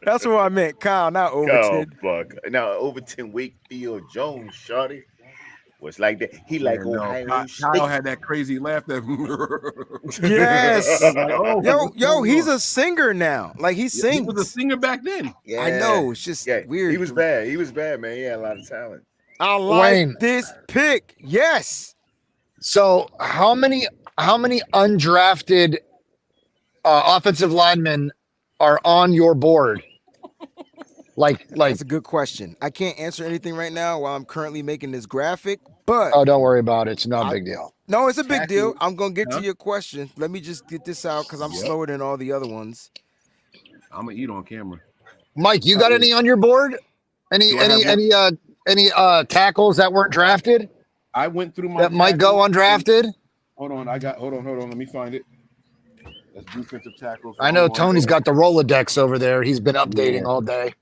S8: That's what I meant. Kyle, not
S1: Kyle
S8: Overton.
S1: Barker. Now, Overton Wakefield Jones, shorty, was like that. He like Ohio
S7: Kyle
S1: State.
S7: had that crazy laugh that.
S8: Yes.
S7: Like, oh, what's
S8: Yo,
S7: going
S8: he's
S7: on?
S8: a singer now. Like he sings.
S7: He was a singer back then.
S8: I know. It's just weird.
S1: He was bad. He was bad, man. He had a lot of talent.
S8: I like
S11: Wayne.
S8: this pick. Yes.
S11: So how many undrafted offensive linemen are on your board? Like
S8: That's a good question. I can't answer anything right now while I'm currently making this graphic, but
S11: oh, don't worry about it. It's not a big deal.
S8: no, it's a big deal.
S7: Tackle.
S8: I'm gonna get
S7: Huh?
S8: to your question. Let me just get this out because I'm
S7: Yep.
S8: slower than all the other ones.
S7: I'm gonna eat on camera.
S11: Mike, you got any on your board? Any
S7: Do I have
S11: any tackles that weren't drafted
S7: I went through my
S11: that might go
S7: tackles.
S11: undrafted?
S7: Hold on. Hold on. Let me find it. That's defensive tackles.
S11: I know Tony's got the Rolodex over there. He's been updating
S7: Yeah.
S11: all day.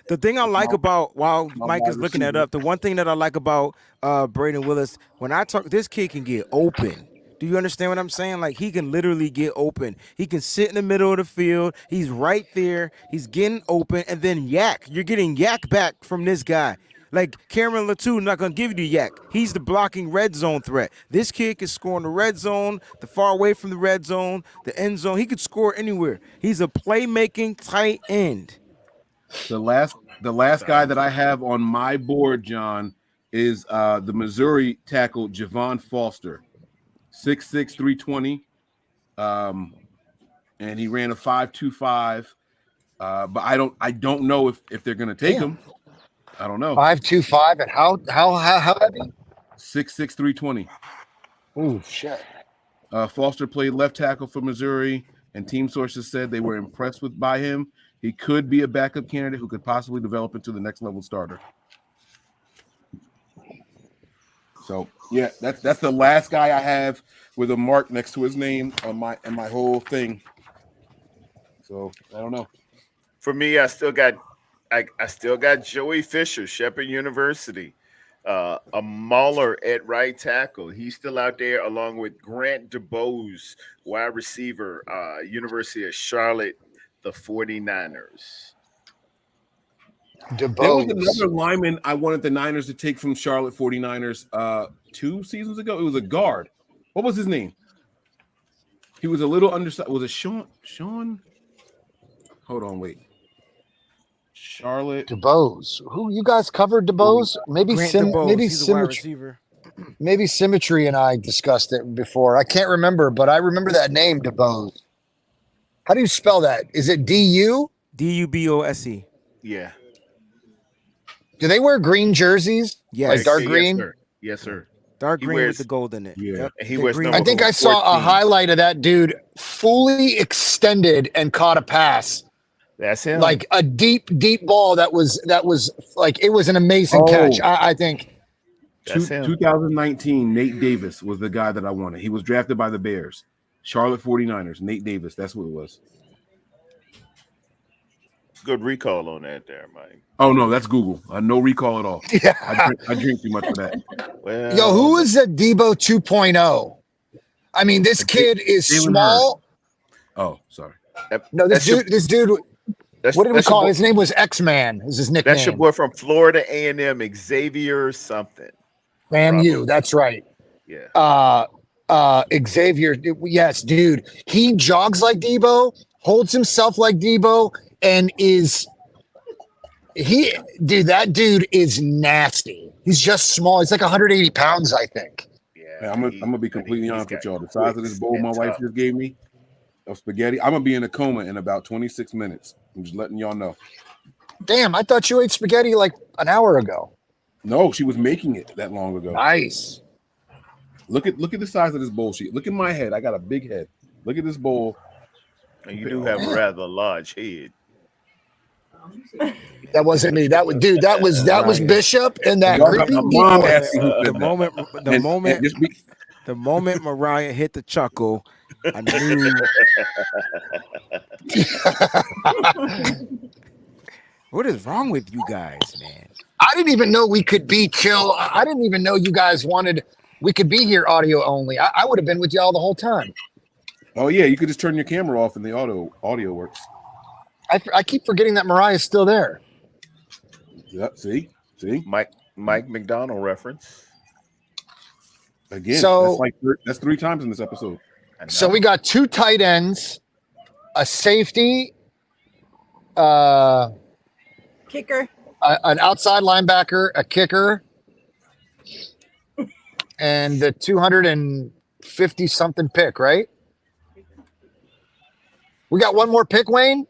S8: The thing I like about while
S7: my
S8: Mike is
S7: wide
S8: looking that
S7: receiver.
S8: up, the one thing that I like about Braden Willis, when I talk, this kid can get open. Do you understand what I'm saying? Like he can literally get open. He can sit in the middle of the field. He's right there. He's getting open, and then yak. You're getting yak back from this guy. Like Cameron Latu not gonna give you the yak. He's the blocking red zone threat. This kid can score in the red zone, the far away from the red zone, the end zone. He could score anywhere. He's a playmaking tight end.
S7: The last guy that I have on my board, John, is the Missouri tackle Javon Foster, 6'6", 320. And he ran a 5.25. But I don't know if they're gonna take him. I don't know.
S11: 5.25 and how heavy?
S7: 6'6", 320.
S11: Oh shit.
S7: Foster played left tackle for Missouri, and team sources said they were impressed by him. He could be a backup candidate who could possibly develop into the next level starter. So yeah, that's the last guy I have with a mark next to his name on my whole thing. So I don't know.
S1: For me, I still got Joey Fisher, Shepherd University, a mauler at right tackle. He's still out there along with Grant DeBose, wide receiver, University of Charlotte, the 49ers.
S7: There was another lineman I wanted the Niners to take from Charlotte 49ers 2 seasons ago. It was a guard. What was his name? He was a little undersized. Was it Sean? Hold on, wait. Charlotte
S11: DeBose. Who you guys covered DeBose? Maybe
S8: Grant DeBose. He's a wide receiver.
S11: Maybe Symmetry and I discussed it before. I can't remember, but I remember that name, DeBose. How do you spell that? Is it D-U?
S8: D-U-B-O-S-E.
S1: Yeah.
S11: Do they wear green jerseys?
S8: Yes.
S11: Like dark
S1: Yes,
S11: green?
S1: sir. Yes, sir.
S8: Dark
S1: He
S8: green
S1: wears-
S8: with the gold in it.
S7: Yeah.
S8: Yep.
S1: And he
S8: The
S1: wears
S8: green-
S1: number
S11: I think I saw a
S1: 14.
S11: highlight of that dude fully extended and caught a pass.
S1: That's him.
S11: Like a deep ball that was like it was an amazing catch. I think.
S1: That's him.
S7: 2019, Nate Davis was the guy that I wanted. He was drafted by the Bears. Charlotte 49ers, Nate Davis. That's what it was.
S1: Good recall on that there, Mike.
S7: Oh, no, that's Google. No recall at all.
S11: Yeah.
S7: I drink too much for that.
S1: Well,
S11: Yo, who is a Debo 2.0? I mean, this kid is
S7: Jalen
S11: small.
S7: Oh, sorry.
S11: No, this dude. What did we call him? His name was X-Man. Is his nickname?
S1: That's your boy from Florida A&M, Xavier something.
S11: FAMU. That's right.
S1: Yeah.
S11: Xavier. Yes, dude. He jogs like Debo, holds himself like Debo, and that dude is nasty. He's just small. He's like 180 pounds, I think.
S7: Yeah, I'm gonna be completely honest with y'all. The size of this bowl my wife just gave me of spaghetti, I'm gonna be in a coma in about 26 minutes. I'm just letting y'all know.
S11: Damn, I thought you ate spaghetti like an hour ago.
S7: No, she was making it that long ago.
S11: Nice.
S7: Look at the size of this bowl sheet. Look at my head. I got a big head. Look at this bowl.
S1: And you do have a rather large head.
S11: That wasn't me. That was Bishop and that
S7: Y'all
S11: creepy
S7: got my mom
S11: Debo.
S7: asking who said that.
S8: The moment Mariah hit the chuckle, I knew. What is wrong with you guys, man?
S11: I didn't even know we could be chill. I didn't even know you guys we could be here audio only. I would have been with y'all the whole time.
S7: Oh yeah, you could just turn your camera off and the audio works.
S11: I keep forgetting that Mariah's still there.
S7: Yep. See,
S1: Mike McDonald reference
S7: again.
S11: So
S7: that's 3 times in this episode.
S11: So we got 2 tight ends, a safety,
S15: Kicker.
S11: an outside linebacker, a kicker,
S5: and the 250 something pick, right? We got one more pick, Wayne.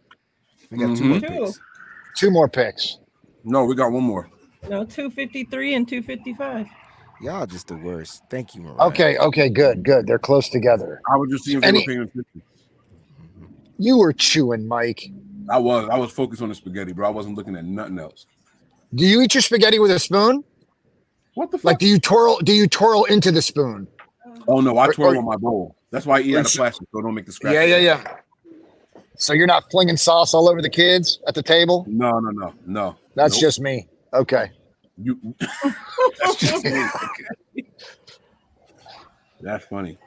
S8: We got two more picks.
S5: Two more picks.
S7: No, we got one more.
S15: No, 253 and 255.
S8: Y'all just the worst. Thank you, Mariah.
S5: Okay, good. They're close together.
S7: I was just seeing if they were paying attention.
S5: You were chewing, Mike.
S7: I was focused on the spaghetti, bro. I wasn't looking at nothing else.
S5: Do you eat your spaghetti with a spoon?
S7: What the fuck?
S5: Like, do you twirl into the spoon?
S7: Oh no, I twirl on my bowl. That's why I eat out of plastic, so don't make the scratch.
S5: Yeah. So you're not flinging sauce all over the kids at the table?
S7: No.
S5: That's just me. Okay.
S7: That's just me. Okay. That's funny.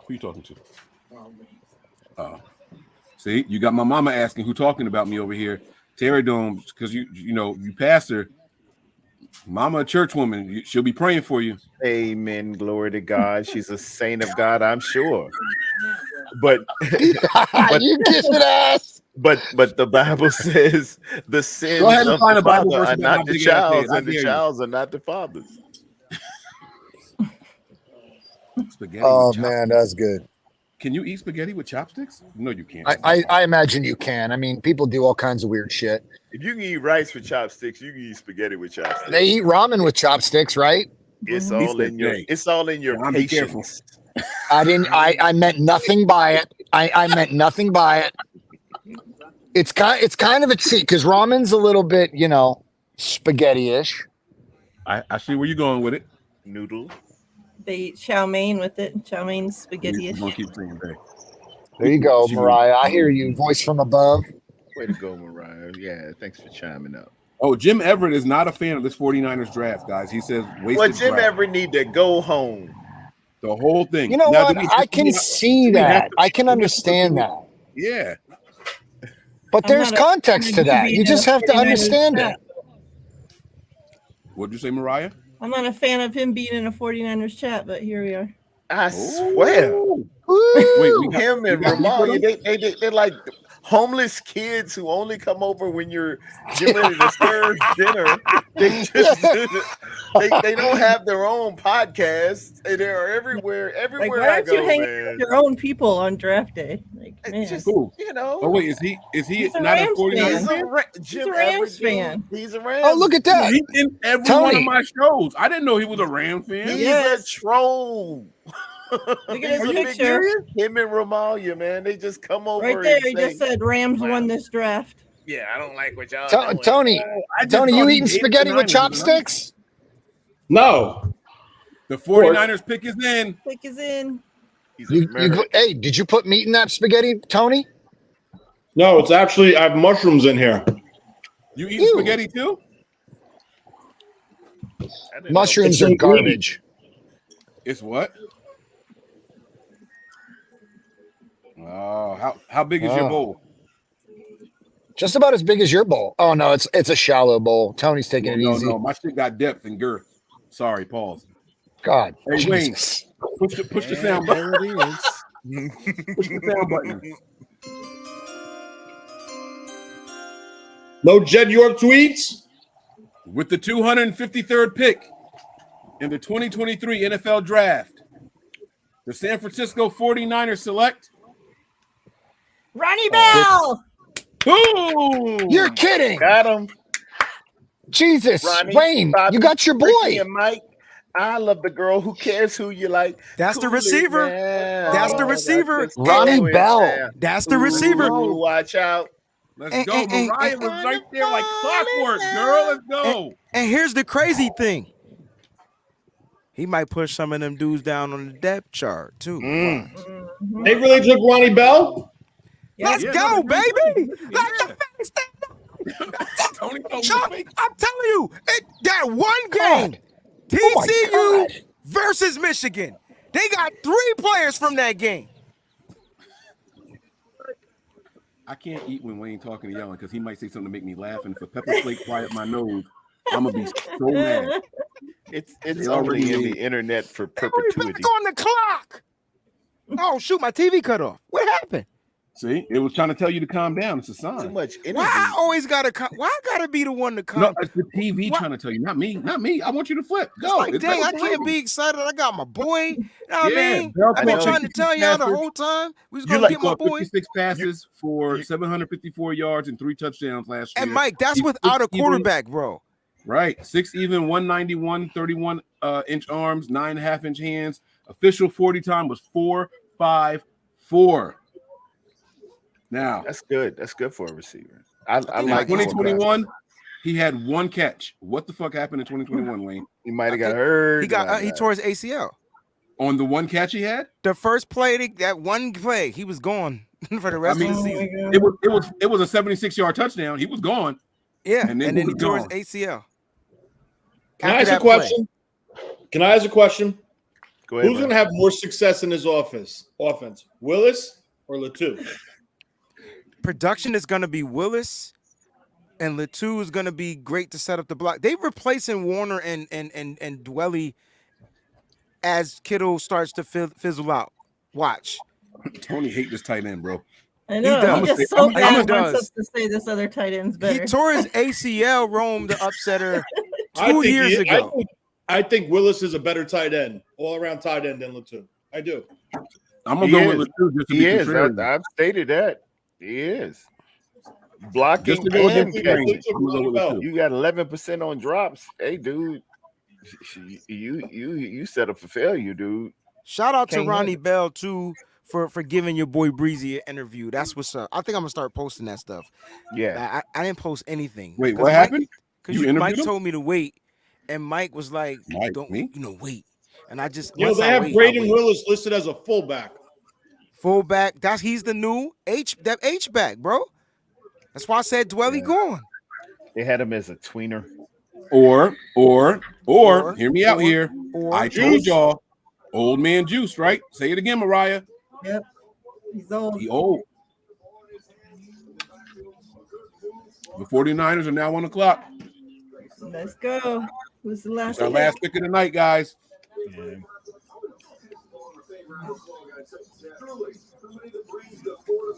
S7: Who you talking to? Oh, see, you got my mama asking who talking about me over here. Terry Dome, because you pastor, mama, a church woman, she'll be praying for you.
S1: Amen. Glory to God. She's a saint of God, I'm sure. But
S5: you kissing ass.
S1: But the Bible says the sins
S7: Go ahead and
S1: of
S7: find
S1: the
S7: a Bible
S1: father
S7: verse
S1: are
S7: about
S1: not
S7: how
S1: the
S7: big ass
S1: child's,
S7: is. I
S1: and the
S7: dare you.
S1: child's are not the father's.
S7: Spaghetti.
S5: Oh
S7: with chopsticks.
S5: man, that's good.
S7: Can you eat spaghetti with chopsticks? No, you can't.
S5: I imagine you can. I mean, people do all kinds of weird shit.
S1: If you can eat rice with chopsticks, you can eat spaghetti with chopsticks.
S5: They eat ramen with chopsticks, right?
S1: It's all in your. It's all in your
S7: Be careful.
S1: patience.
S5: I didn't. I meant nothing by it. I meant nothing by it. It's kind of a cheat because ramen's a little bit, spaghetti-ish.
S7: I see where you're going with it.
S1: Noodle.
S15: They eat chow mein with it. Chow mein spaghetti.
S7: We're gonna keep saying that.
S5: There you go, Mariah. I hear you. Voice from above.
S1: Way to go, Mariah. Yeah, thanks for chiming up.
S7: Oh, Jim Everett is not a fan of this 49ers draft, guys. He says wasted
S1: Well, Jim
S7: draft.
S1: Everett need to go home.
S7: The whole thing.
S5: You know
S7: Now,
S5: what? I can see that. I can understand that.
S7: Yeah.
S5: But there's context to that. You just have to understand it.
S7: What'd you say, Mariah?
S15: I'm not a fan of him being in a 49ers chat, but here we are.
S1: I swear.
S7: Wait,
S1: Him and Ramal, they're like homeless kids who only come over when you're getting ready to serve dinner. They just they don't have their own podcast. They are everywhere.
S15: Like,
S1: Everywhere
S15: why
S1: I
S15: aren't
S1: go,
S15: you hanging
S1: man.
S15: with your own people on draft day? Like, man.
S1: Just,
S7: Cool.
S1: Oh
S7: wait, is he
S15: He's a
S7: not a
S15: Rams
S7: 49ers
S15: fan.
S7: fan?
S15: He's a Rams fan.
S1: He's a Rams.
S5: Oh, look at that.
S7: He's in every
S5: Tony.
S7: one of my shows. I didn't know he was a Rams fan.
S1: He's a troll.
S15: Look at
S1: He's
S15: his
S1: a big
S15: picture.
S1: serious? Him and Ramalia, man, they just come over
S15: Right there,
S1: and
S15: he
S1: say,
S15: just said Rams won this draft.
S1: "Yeah, I don't like what y'all doing."
S5: Tony, you eating spaghetti with chopsticks?
S21: No.
S7: The 49ers pick is in.
S15: Pick is in.
S5: Hey, did you put meat in that spaghetti, Tony?
S21: No, it's actually I have mushrooms in here.
S7: You eat spaghetti too?
S5: Mushrooms are garbage.
S7: It's what? Oh, how big is your bowl?
S5: Just about as big as your bowl. Oh no, it's a shallow bowl. Tony's taking it easy.
S7: No, my shit got depth and girth. Sorry, pause.
S5: God,
S7: Hey
S5: Jesus.
S7: Wayne, push the sound button.
S1: There it is.
S7: Push the sound button.
S21: No Jed York tweets.
S7: With the 253rd pick in the 2023 NFL Draft, the San Francisco 49ers select
S15: Ronnie Bell.
S7: Boom!
S5: You're kidding.
S1: Got him.
S5: Jesus,
S1: Ronnie,
S5: Wayne,
S1: Bobby,
S5: you got your
S1: Ricky,
S5: boy.
S1: and Mike. I love the girl. Who cares who you like?
S8: That's the
S1: Cool it
S8: receiver.
S1: down.
S8: That's the receiver.
S1: That's just
S5: Ronnie
S1: cool it
S5: Bell.
S1: down.
S8: That's the receiver.
S1: Ooh, watch out.
S7: Let's go. Mariah was right there like clockwork, girl. Let's go.
S8: And here's the crazy thing. He might push some of them dudes down on the depth chart too.
S21: They really took Ronnie Bell.
S8: Let's go, baby. Let the fans stand
S7: Tony told me
S8: Chuck,
S7: fake.
S8: I'm telling you, that one game, TCU versus Michigan, they got 3 players from that game.
S7: I can't eat when Wayne talking to yelling because he might say something to make me laugh, and if a pepper flake fly up my nose, I'm gonna be so mad.
S1: It's
S7: They
S1: already
S7: already
S1: in
S7: made-
S1: the internet for
S8: Back
S1: perpetuity.
S8: on the clock. Oh shoot, my TV cut off. What happened?
S7: See, it was trying to tell you to calm down. It's a sign.
S1: Too much energy.
S8: Why I always gotta why I gotta be the one to come?
S7: No, it's the TV trying to tell you, not me, not me. I want you to flip. Go.
S8: It's like,
S7: It's
S8: dang, I
S7: Bell's
S8: can't
S7: baby.
S8: be excited. I got my boy. You know what I mean?
S7: Bell
S8: I've been
S7: caught
S8: trying to
S7: 56
S8: tell y'all the
S7: passes.
S8: whole time. We was
S7: You
S8: gonna get my
S7: caught
S8: boy.
S7: 56 passes for 754 yards and 3 touchdowns last year.
S8: And Mike, that's
S7: He's
S8: without a
S7: 6 even-
S8: quarterback, bro.
S7: Right. 6 even, 191, 31 inch arms, 9.5 inch hands. Official 40 time was 4.54. Now
S1: that's good. That's good for a receiver. I
S7: in
S1: like
S7: 2021. He had 1 catch. What the fuck happened in 2021, Wayne?
S1: He might have got hurt.
S8: He tore his ACL
S7: on the 1 catch he had.
S8: The first play, that one play, he was gone for the rest of the season.
S7: It was a 76-yard touchdown. He was gone.
S8: Yeah,
S7: and then
S8: he
S7: was
S8: tore his
S7: gone.
S8: ACL.
S10: Can I
S8: After
S10: ask a
S8: that play.
S10: question? Can I ask a question?
S1: Go ahead,
S10: Who's
S1: bro.
S10: going to have more success in his offense? Willis or Latu?
S8: Production is going to be Willis, and Latu is going to be great to set up the block. They replacing Warner and Dwelly as Kittle starts to fizzle out. Watch.
S7: Tony hate this tight end, bro.
S15: I know.
S8: does.
S15: He just
S8: He
S15: so bad
S8: does.
S15: wants us to say this other tight end's better.
S8: He tore his ACL, Rome the upsetter,
S10: I
S8: 2
S10: think
S8: years
S10: he-
S8: ago.
S10: I think Willis is a better tight end, all-around tight end than Latu. I do.
S7: I'm gonna
S1: He
S7: go
S1: is.
S7: with Latu just to
S1: He
S7: be
S1: is.
S7: contrarian.
S1: I've stated that. He is. Blocking
S7: Just to go
S1: and
S7: against
S1: catching.
S7: I'm gonna go with Latu.
S1: You got 11% on drops. Hey, dude, you set up for failure, dude.
S8: Shout out to
S1: Can't
S8: Ronnie
S1: handle
S8: Bell too for giving your boy Breezy an interview. That's what's up. I think I'm gonna start posting that stuff.
S1: Yeah.
S8: I didn't post anything.
S7: Wait,
S8: 'Cause
S7: what happened?
S8: Because
S7: You
S8: Mike
S7: interviewed him?
S8: told me to wait, and Mike was like,
S7: Mike,
S8: "Don't
S7: me?
S8: wait." And I just
S10: You know,
S8: once
S10: they
S8: I
S10: have
S8: wait, I
S10: Braden
S8: wait.
S10: Willis listed as a fullback.
S8: Fullback. He's the new H back, bro. That's why I said Dwelly gone.
S1: They had him as a tweener.
S7: Or hear me out here. I told y'all, old man juice, right? Say it again, Mariah.
S15: Yep. He's old.
S7: He old. The 49ers are now on the clock.
S15: Let's go. Who's the last
S7: It's our
S15: pick?
S7: last pick of the night, guys.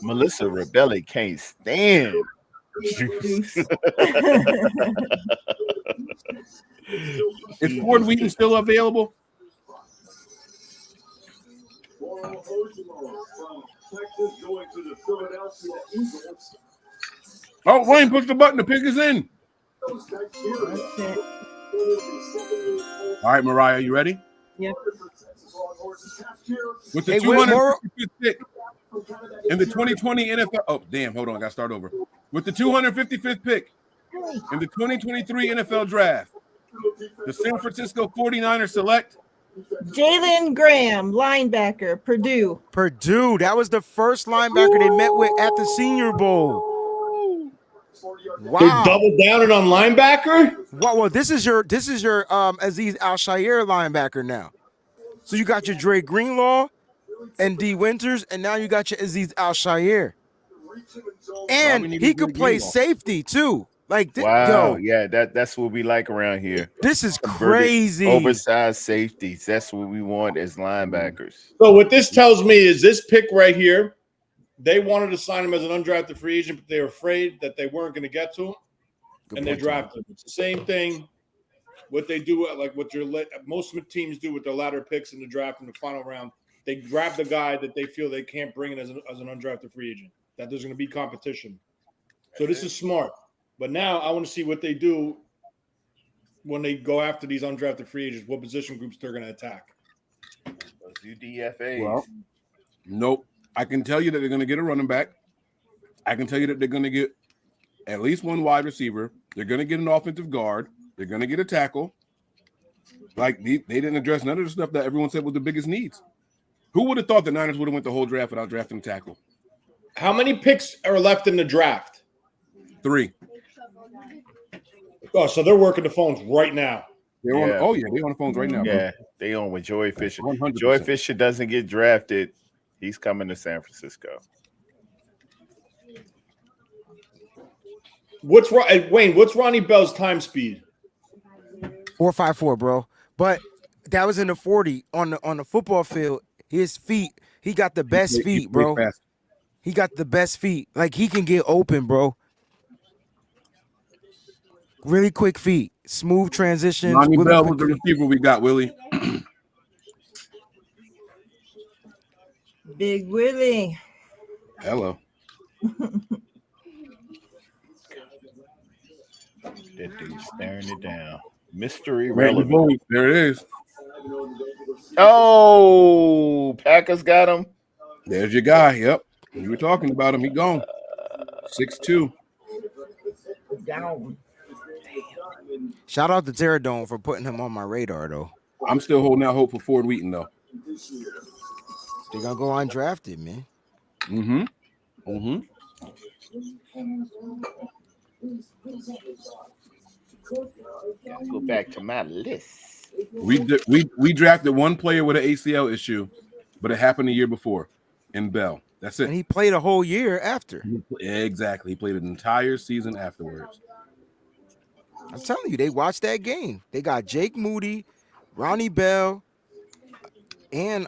S1: Melissa Rebelli can't stand.
S7: Is Ford Wheaton still available? Oh, Wayne, push the button. The pick is in. All right, Mariah, you ready?
S15: Yep.
S7: With the
S8: Hey,
S7: 255th pick in the 2020 NFL. Oh, damn. Hold on. I got to start over. With the 255th pick in the 2023 NFL draft, the San Francisco 49ers select
S15: Jalen Graham, linebacker, Purdue.
S8: Purdue. That was the first linebacker they met with at the Senior Bowl. Wow.
S10: They're double downing on linebacker?
S8: Well, this is your Aziz Al-Shaair linebacker now. So you got your Dre Greenlaw and D Winters, and now you got your Aziz Al-Shaair. And he could play safety too. Like,
S1: Wow,
S8: yo,
S1: yeah, that's what we like around here.
S8: this is
S1: Converted
S8: crazy.
S1: Oversized safeties. That's what we want as linebackers.
S10: So what this tells me is this pick right here, they wanted to sign him as an undrafted free agent, but they were afraid that they weren't going to get to him, and they drafted him. It's the same thing. What they do, like what most teams do with their latter picks in the draft in the final round, they grab the guy that they feel they can't bring in as an undrafted free agent. That there's going to be competition. So this is smart. But now I want to see what they do when they go after these undrafted free agents. What position groups they're going to attack?
S1: Those UDFAs.
S7: Well, nope. I can tell you that they're going to get a running back. I can tell you that they're going to get at least one wide receiver. They're going to get an offensive guard. They're going to get a tackle. Like, they didn't address none of the stuff that everyone said was the biggest needs. Who would have thought the Niners would have went the whole draft without drafting a tackle?
S10: How many picks are left in the draft?
S7: 3.
S10: Oh, so they're working the phones right now.
S7: They're on. Oh yeah, they're on the phones right now.
S1: Yeah,
S7: Bro.
S1: they on with Joey Fisher.
S7: 100%.
S1: Joey Fisher doesn't get drafted. He's coming to San Francisco.
S10: Wayne? What's Ronnie Bell's time speed?
S8: 4.54, bro. But that was in the 40 on the football field. His feet, he got the best feet, bro. He got the best feet. Like, he can get open, bro. Really quick feet. Smooth transitions.
S7: Lonnie
S8: Really
S7: Bell
S8: quick
S7: was the
S8: feet.
S7: receiver we got, Willie.
S15: Big Willie.
S7: Hello.
S1: That dude's staring it down. Mystery
S7: Right in the
S1: relevant.
S7: boom. There it is.
S1: Oh, Packers got him.
S7: There's your guy. Yep. You were talking about him. He gone. 6'2".
S15: Down.
S8: Shout out to Terradome for putting him on my radar, though.
S7: I'm still holding out hope for Ford Wheaton, though.
S8: They're going to go undrafted, man.
S7: Mm-hmm. Mm-hmm.
S1: Gotta go back to my list.
S7: We drafted one player with an ACL issue, but it happened a year before in Bell. That's it.
S8: And he played a whole year after.
S7: Exactly. He played an entire season afterwards.
S8: I'm telling you, they watched that game. They got Jake Moody, Ronnie Bell, and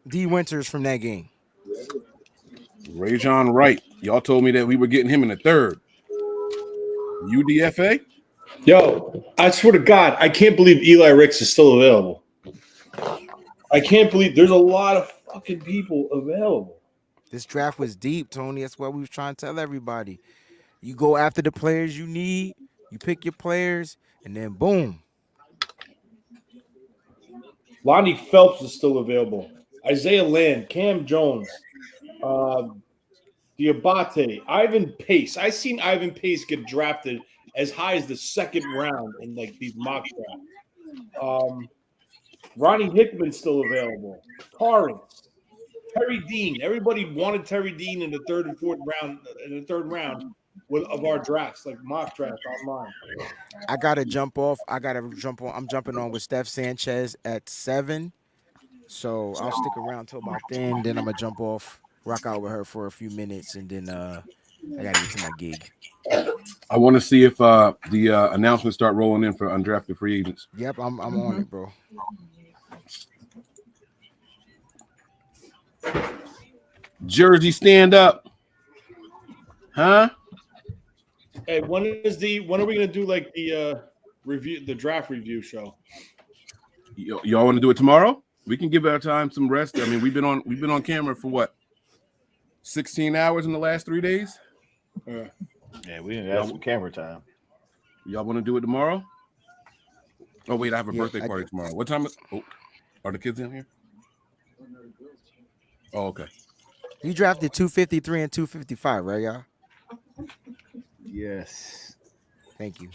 S8: D. Winters from that game.
S7: Rajon Wright. Y'all told me that we were getting him in the third. UDFA?
S10: Yo, I swear to God, I can't believe Eli Ricks is still available. I can't believe there's a lot of fucking people available.
S8: This draft was deep, Tony. That's what we was trying to tell everybody. You go after the players you need, you pick your players, and then boom.
S10: Lonnie Phelps is still available. Isaiah Land, Cam Jones, Diabate, Ivan Pace. I seen Ivan Pace get drafted as high as the second round in like these mock drafts. Ronnie Hickman's still available. Torrance, Terry Dean. Everybody wanted Terry Dean in the third and fourth round. In the third round of our drafts, like mock drafts online.
S8: I gotta jump off. I gotta jump on. I'm jumping on with Steph Sanchez at 7. So I'll stick around till about then. Then I'm gonna jump off, rock out with her for a few minutes, and then I gotta get to my gig.
S7: I want to see if the announcements start rolling in for undrafted free agents.
S8: Yep, I'm on it, bro.
S7: Jersey, stand up. Huh?
S10: Hey, when are we gonna do like the draft review show?
S7: Y'all want to do it tomorrow? We can give our time some rest. I mean, we've been on camera for what? 16 hours in the last 3 days?
S1: Yeah, we didn't have some camera time.
S7: Y'all want to do it tomorrow? Oh, wait, I have a birthday party tomorrow. What time are the kids in here? Oh, okay.
S8: You drafted 253 and 255, right, y'all?
S1: Yes.
S8: Thank you.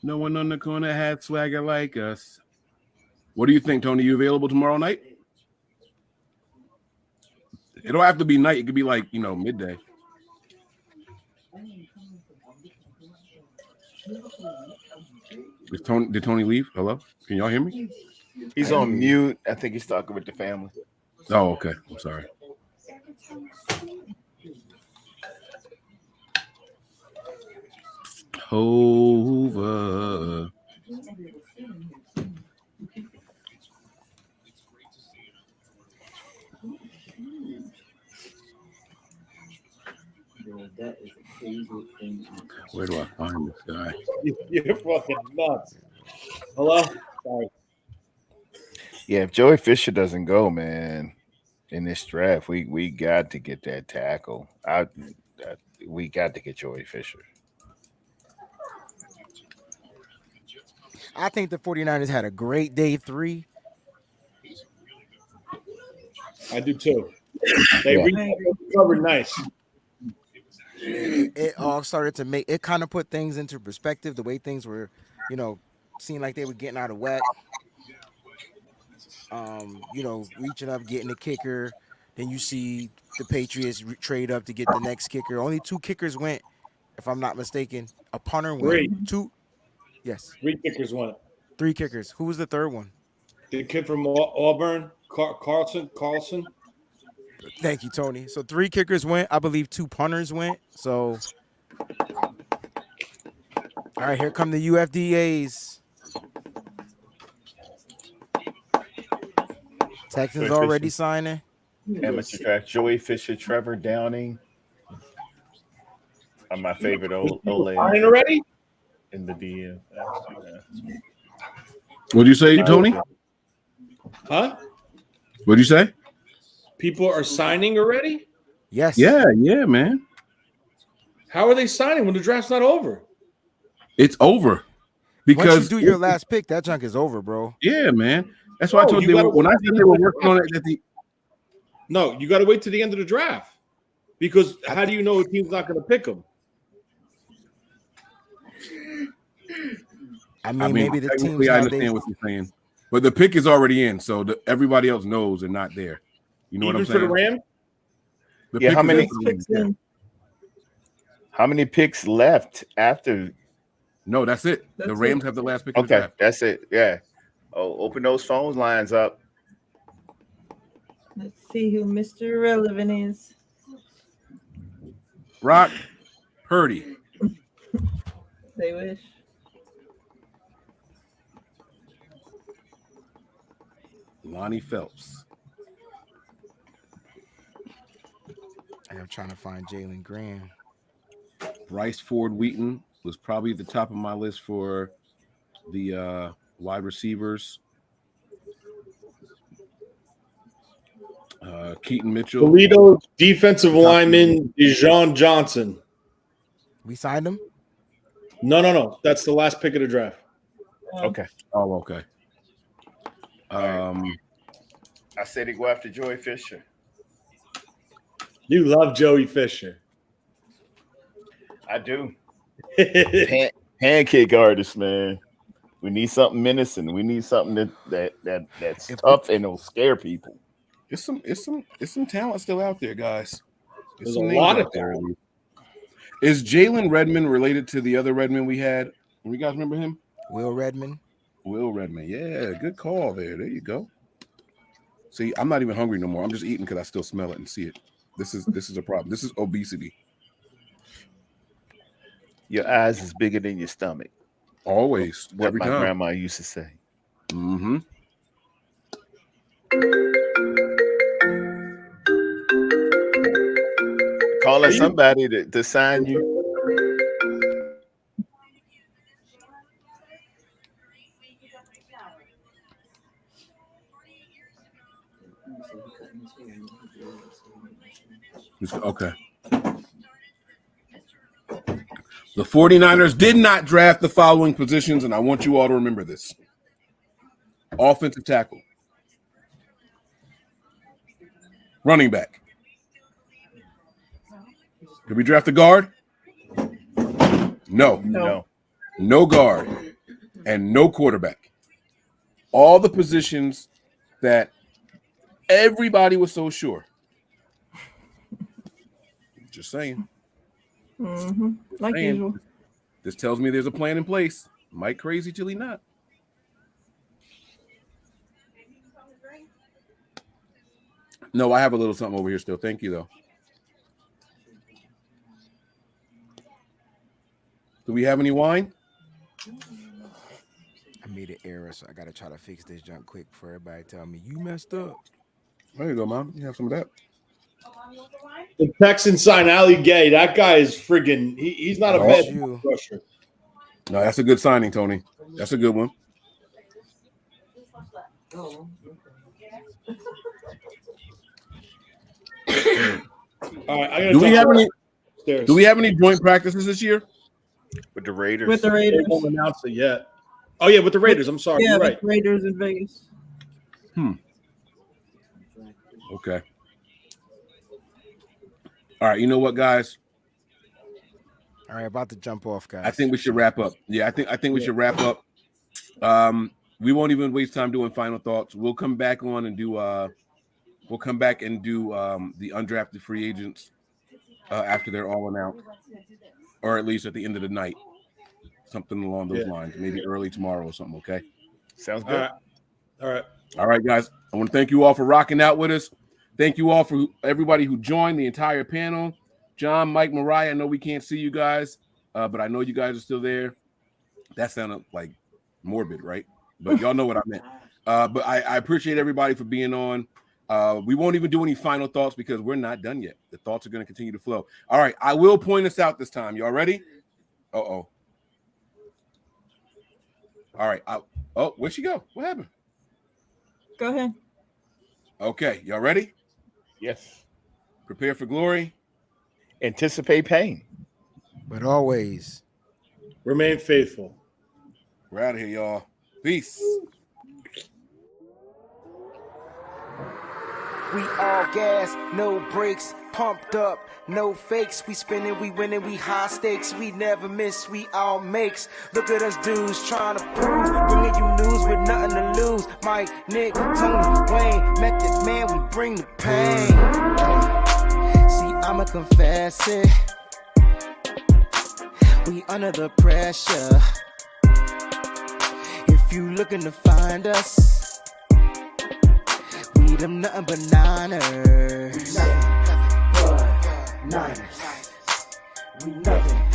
S7: No one on the corner had swagger like us. What do you think, Tony? You available tomorrow night? It don't have to be night. It could be like, midday. Did Tony leave? Hello? Can y'all hear me?
S1: He's on mute. I think he's talking with the family.
S7: Oh, okay. I'm sorry. Over. Where do I find this guy?
S10: You're fucking nuts. Hello? Sorry.
S1: Yeah, if Joey Fisher doesn't go, man, in this draft, we got to get that tackle. We got to get Joey Fisher.
S8: I think the 49ers had a great day 3.
S10: I do too. They recovered nice.
S8: It all started to make it kind of put things into perspective. The way things were, seemed like they were getting out of whack. Reaching up, getting a kicker. Then you see the Patriots trade up to get the next kicker. Only 2 kickers went, if I'm not mistaken. A punter went. 2. Yes.
S10: 3 kickers went.
S8: 3 kickers. Who was the third one?
S10: The kid from Auburn, Carlson.
S8: Thank you, Tony. So 3 kickers went. I believe 2 punters went. So, all right, here come the UFDAs. Texans
S1: Joey
S8: already
S1: Fisher,
S8: signing.
S1: amateur draft. Joey Fisher, Trevor Downing are my favorite
S21: Signing already?
S1: in the DM.
S7: What'd you say, Tony?
S21: Huh?
S7: What'd you say?
S21: People are signing already?
S8: Yes.
S7: Yeah, man.
S21: How are they signing when the draft's not over?
S7: It's over.
S8: Once
S7: Because
S8: you do your last pick, that junk is over, bro.
S7: yeah, man. That's why I
S21: No,
S7: told
S21: you
S7: you
S21: gotta
S7: when I
S21: wait
S7: said they were working on it at the
S21: No, you got to wait to the end of the draft because how do you know a team's not going to pick them?
S8: I mean, maybe the teams
S7: technically I
S8: have
S7: understand what you're saying, but the pick is already in, so everybody else knows they're not there. You know
S21: Even
S7: what I'm
S21: for
S7: saying?
S21: the Rams?
S7: The
S1: Yeah,
S7: pick
S1: how
S7: is
S1: many
S7: in for the Rams, yeah.
S1: How many picks left after?
S7: No, that's it. The Rams have the last pick of the
S1: Okay,
S7: draft.
S1: that's it. Yeah. Oh, open those phone lines up.
S15: Let's see who Mr. Relevant is.
S7: Brock Purdy.
S15: They wish.
S7: Lonnie Phelps.
S8: I'm trying to find Jalen Graham.
S7: Bryce Ford Wheaton was probably at the top of my list for the wide receivers. Keaton Mitchell.
S21: Toledo defensive lineman Dijon Johnson.
S8: We signed him?
S21: No. That's the last pick of the draft.
S1: Okay.
S7: Oh, okay.
S1: I said he go after Joey Fisher.
S21: You love Joey Fisher.
S1: I do. Pancake artist, man. We need something menacing. We need something that's tough and will scare people.
S7: It's some talent still out there, guys.
S21: There's a lot of
S7: there. Is Jalen Redmond related to the other Redmond we had? You guys remember him?
S8: Will Redmond.
S7: Yeah, good call there. There you go. See, I'm not even hungry no more. I'm just eating because I still smell it and see it. This is a problem. This is obesity.
S1: Your eyes is bigger than your stomach.
S7: Always.
S1: What
S7: every
S1: my
S7: time.
S1: grandma used to say.
S7: Mm-hmm.
S1: Calling somebody to sign you.
S7: Okay. The 49ers did not draft the following positions, and I want you all to remember this. Offensive tackle. Running back. Did we draft a guard? No. No guard. And no quarterback. All the positions that everybody was so sure. Just saying.
S15: Mm-hmm. Like usual.
S7: This tells me there's a plan in place. Mike crazy till he not. No, I have a little something over here still. Thank you, though. Do we have any wine?
S8: I made an error, so I gotta try to fix this junk quick before everybody tell me you messed up.
S7: There you go, Mom. You have some of that.
S21: The Texans sign Ali Gay. That guy is friggin' he's not a bad rusher.
S7: No, that's a good signing, Tony. That's a good one.
S21: All right,
S7: do we have any joint practices this year?
S1: With the Raiders.
S15: With the Raiders.
S21: They won't announce it yet. Oh yeah, with the Raiders. I'm sorry.
S15: Yeah,
S21: You're
S15: with
S21: right.
S15: Raiders in Vegas.
S7: Okay. All right. You know what, guys?
S8: All right, about to jump off, guys.
S7: I think we should wrap up. Yeah, I think we should wrap up. We won't even waste time doing final thoughts. We'll come back on and do the undrafted free agents after they're all announced, or at least at the end of the night. Something along those lines, maybe early tomorrow or something. Okay.
S1: Sounds good.
S21: All right,
S7: guys. I want to thank you all for rocking out with us. Thank you all for everybody who joined the entire panel. John, Mike, Mariah, I know we can't see you guys, but I know you guys are still there. That sounded like morbid, right? But y'all know what I meant. But I appreciate everybody for being on. We won't even do any final thoughts because we're not done yet. The thoughts are going to continue to flow. All right, I will point us out this time. Y'all ready? Uh-oh. All right. Oh, where'd she go? What happened?
S15: Go ahead.
S7: Okay, y'all ready?
S1: Yes.
S7: Prepare for glory.
S1: Anticipate pain.
S8: But always
S10: remain faithful.
S7: We're out of here, y'all. Peace.
S13: We all gas, no brakes, pumped up, no fakes. We spinning, we winning, we high stakes. We never miss, we all makes. Look at us dudes trying to prove, bringing you news with nothing to lose. Mike, Nick, Tony, Wayne, Method Man, we bring the pain. See, I'ma confess it. We under the pressure. If you looking to find us, we them nothing but Niners. Nothing but Niners. We nothing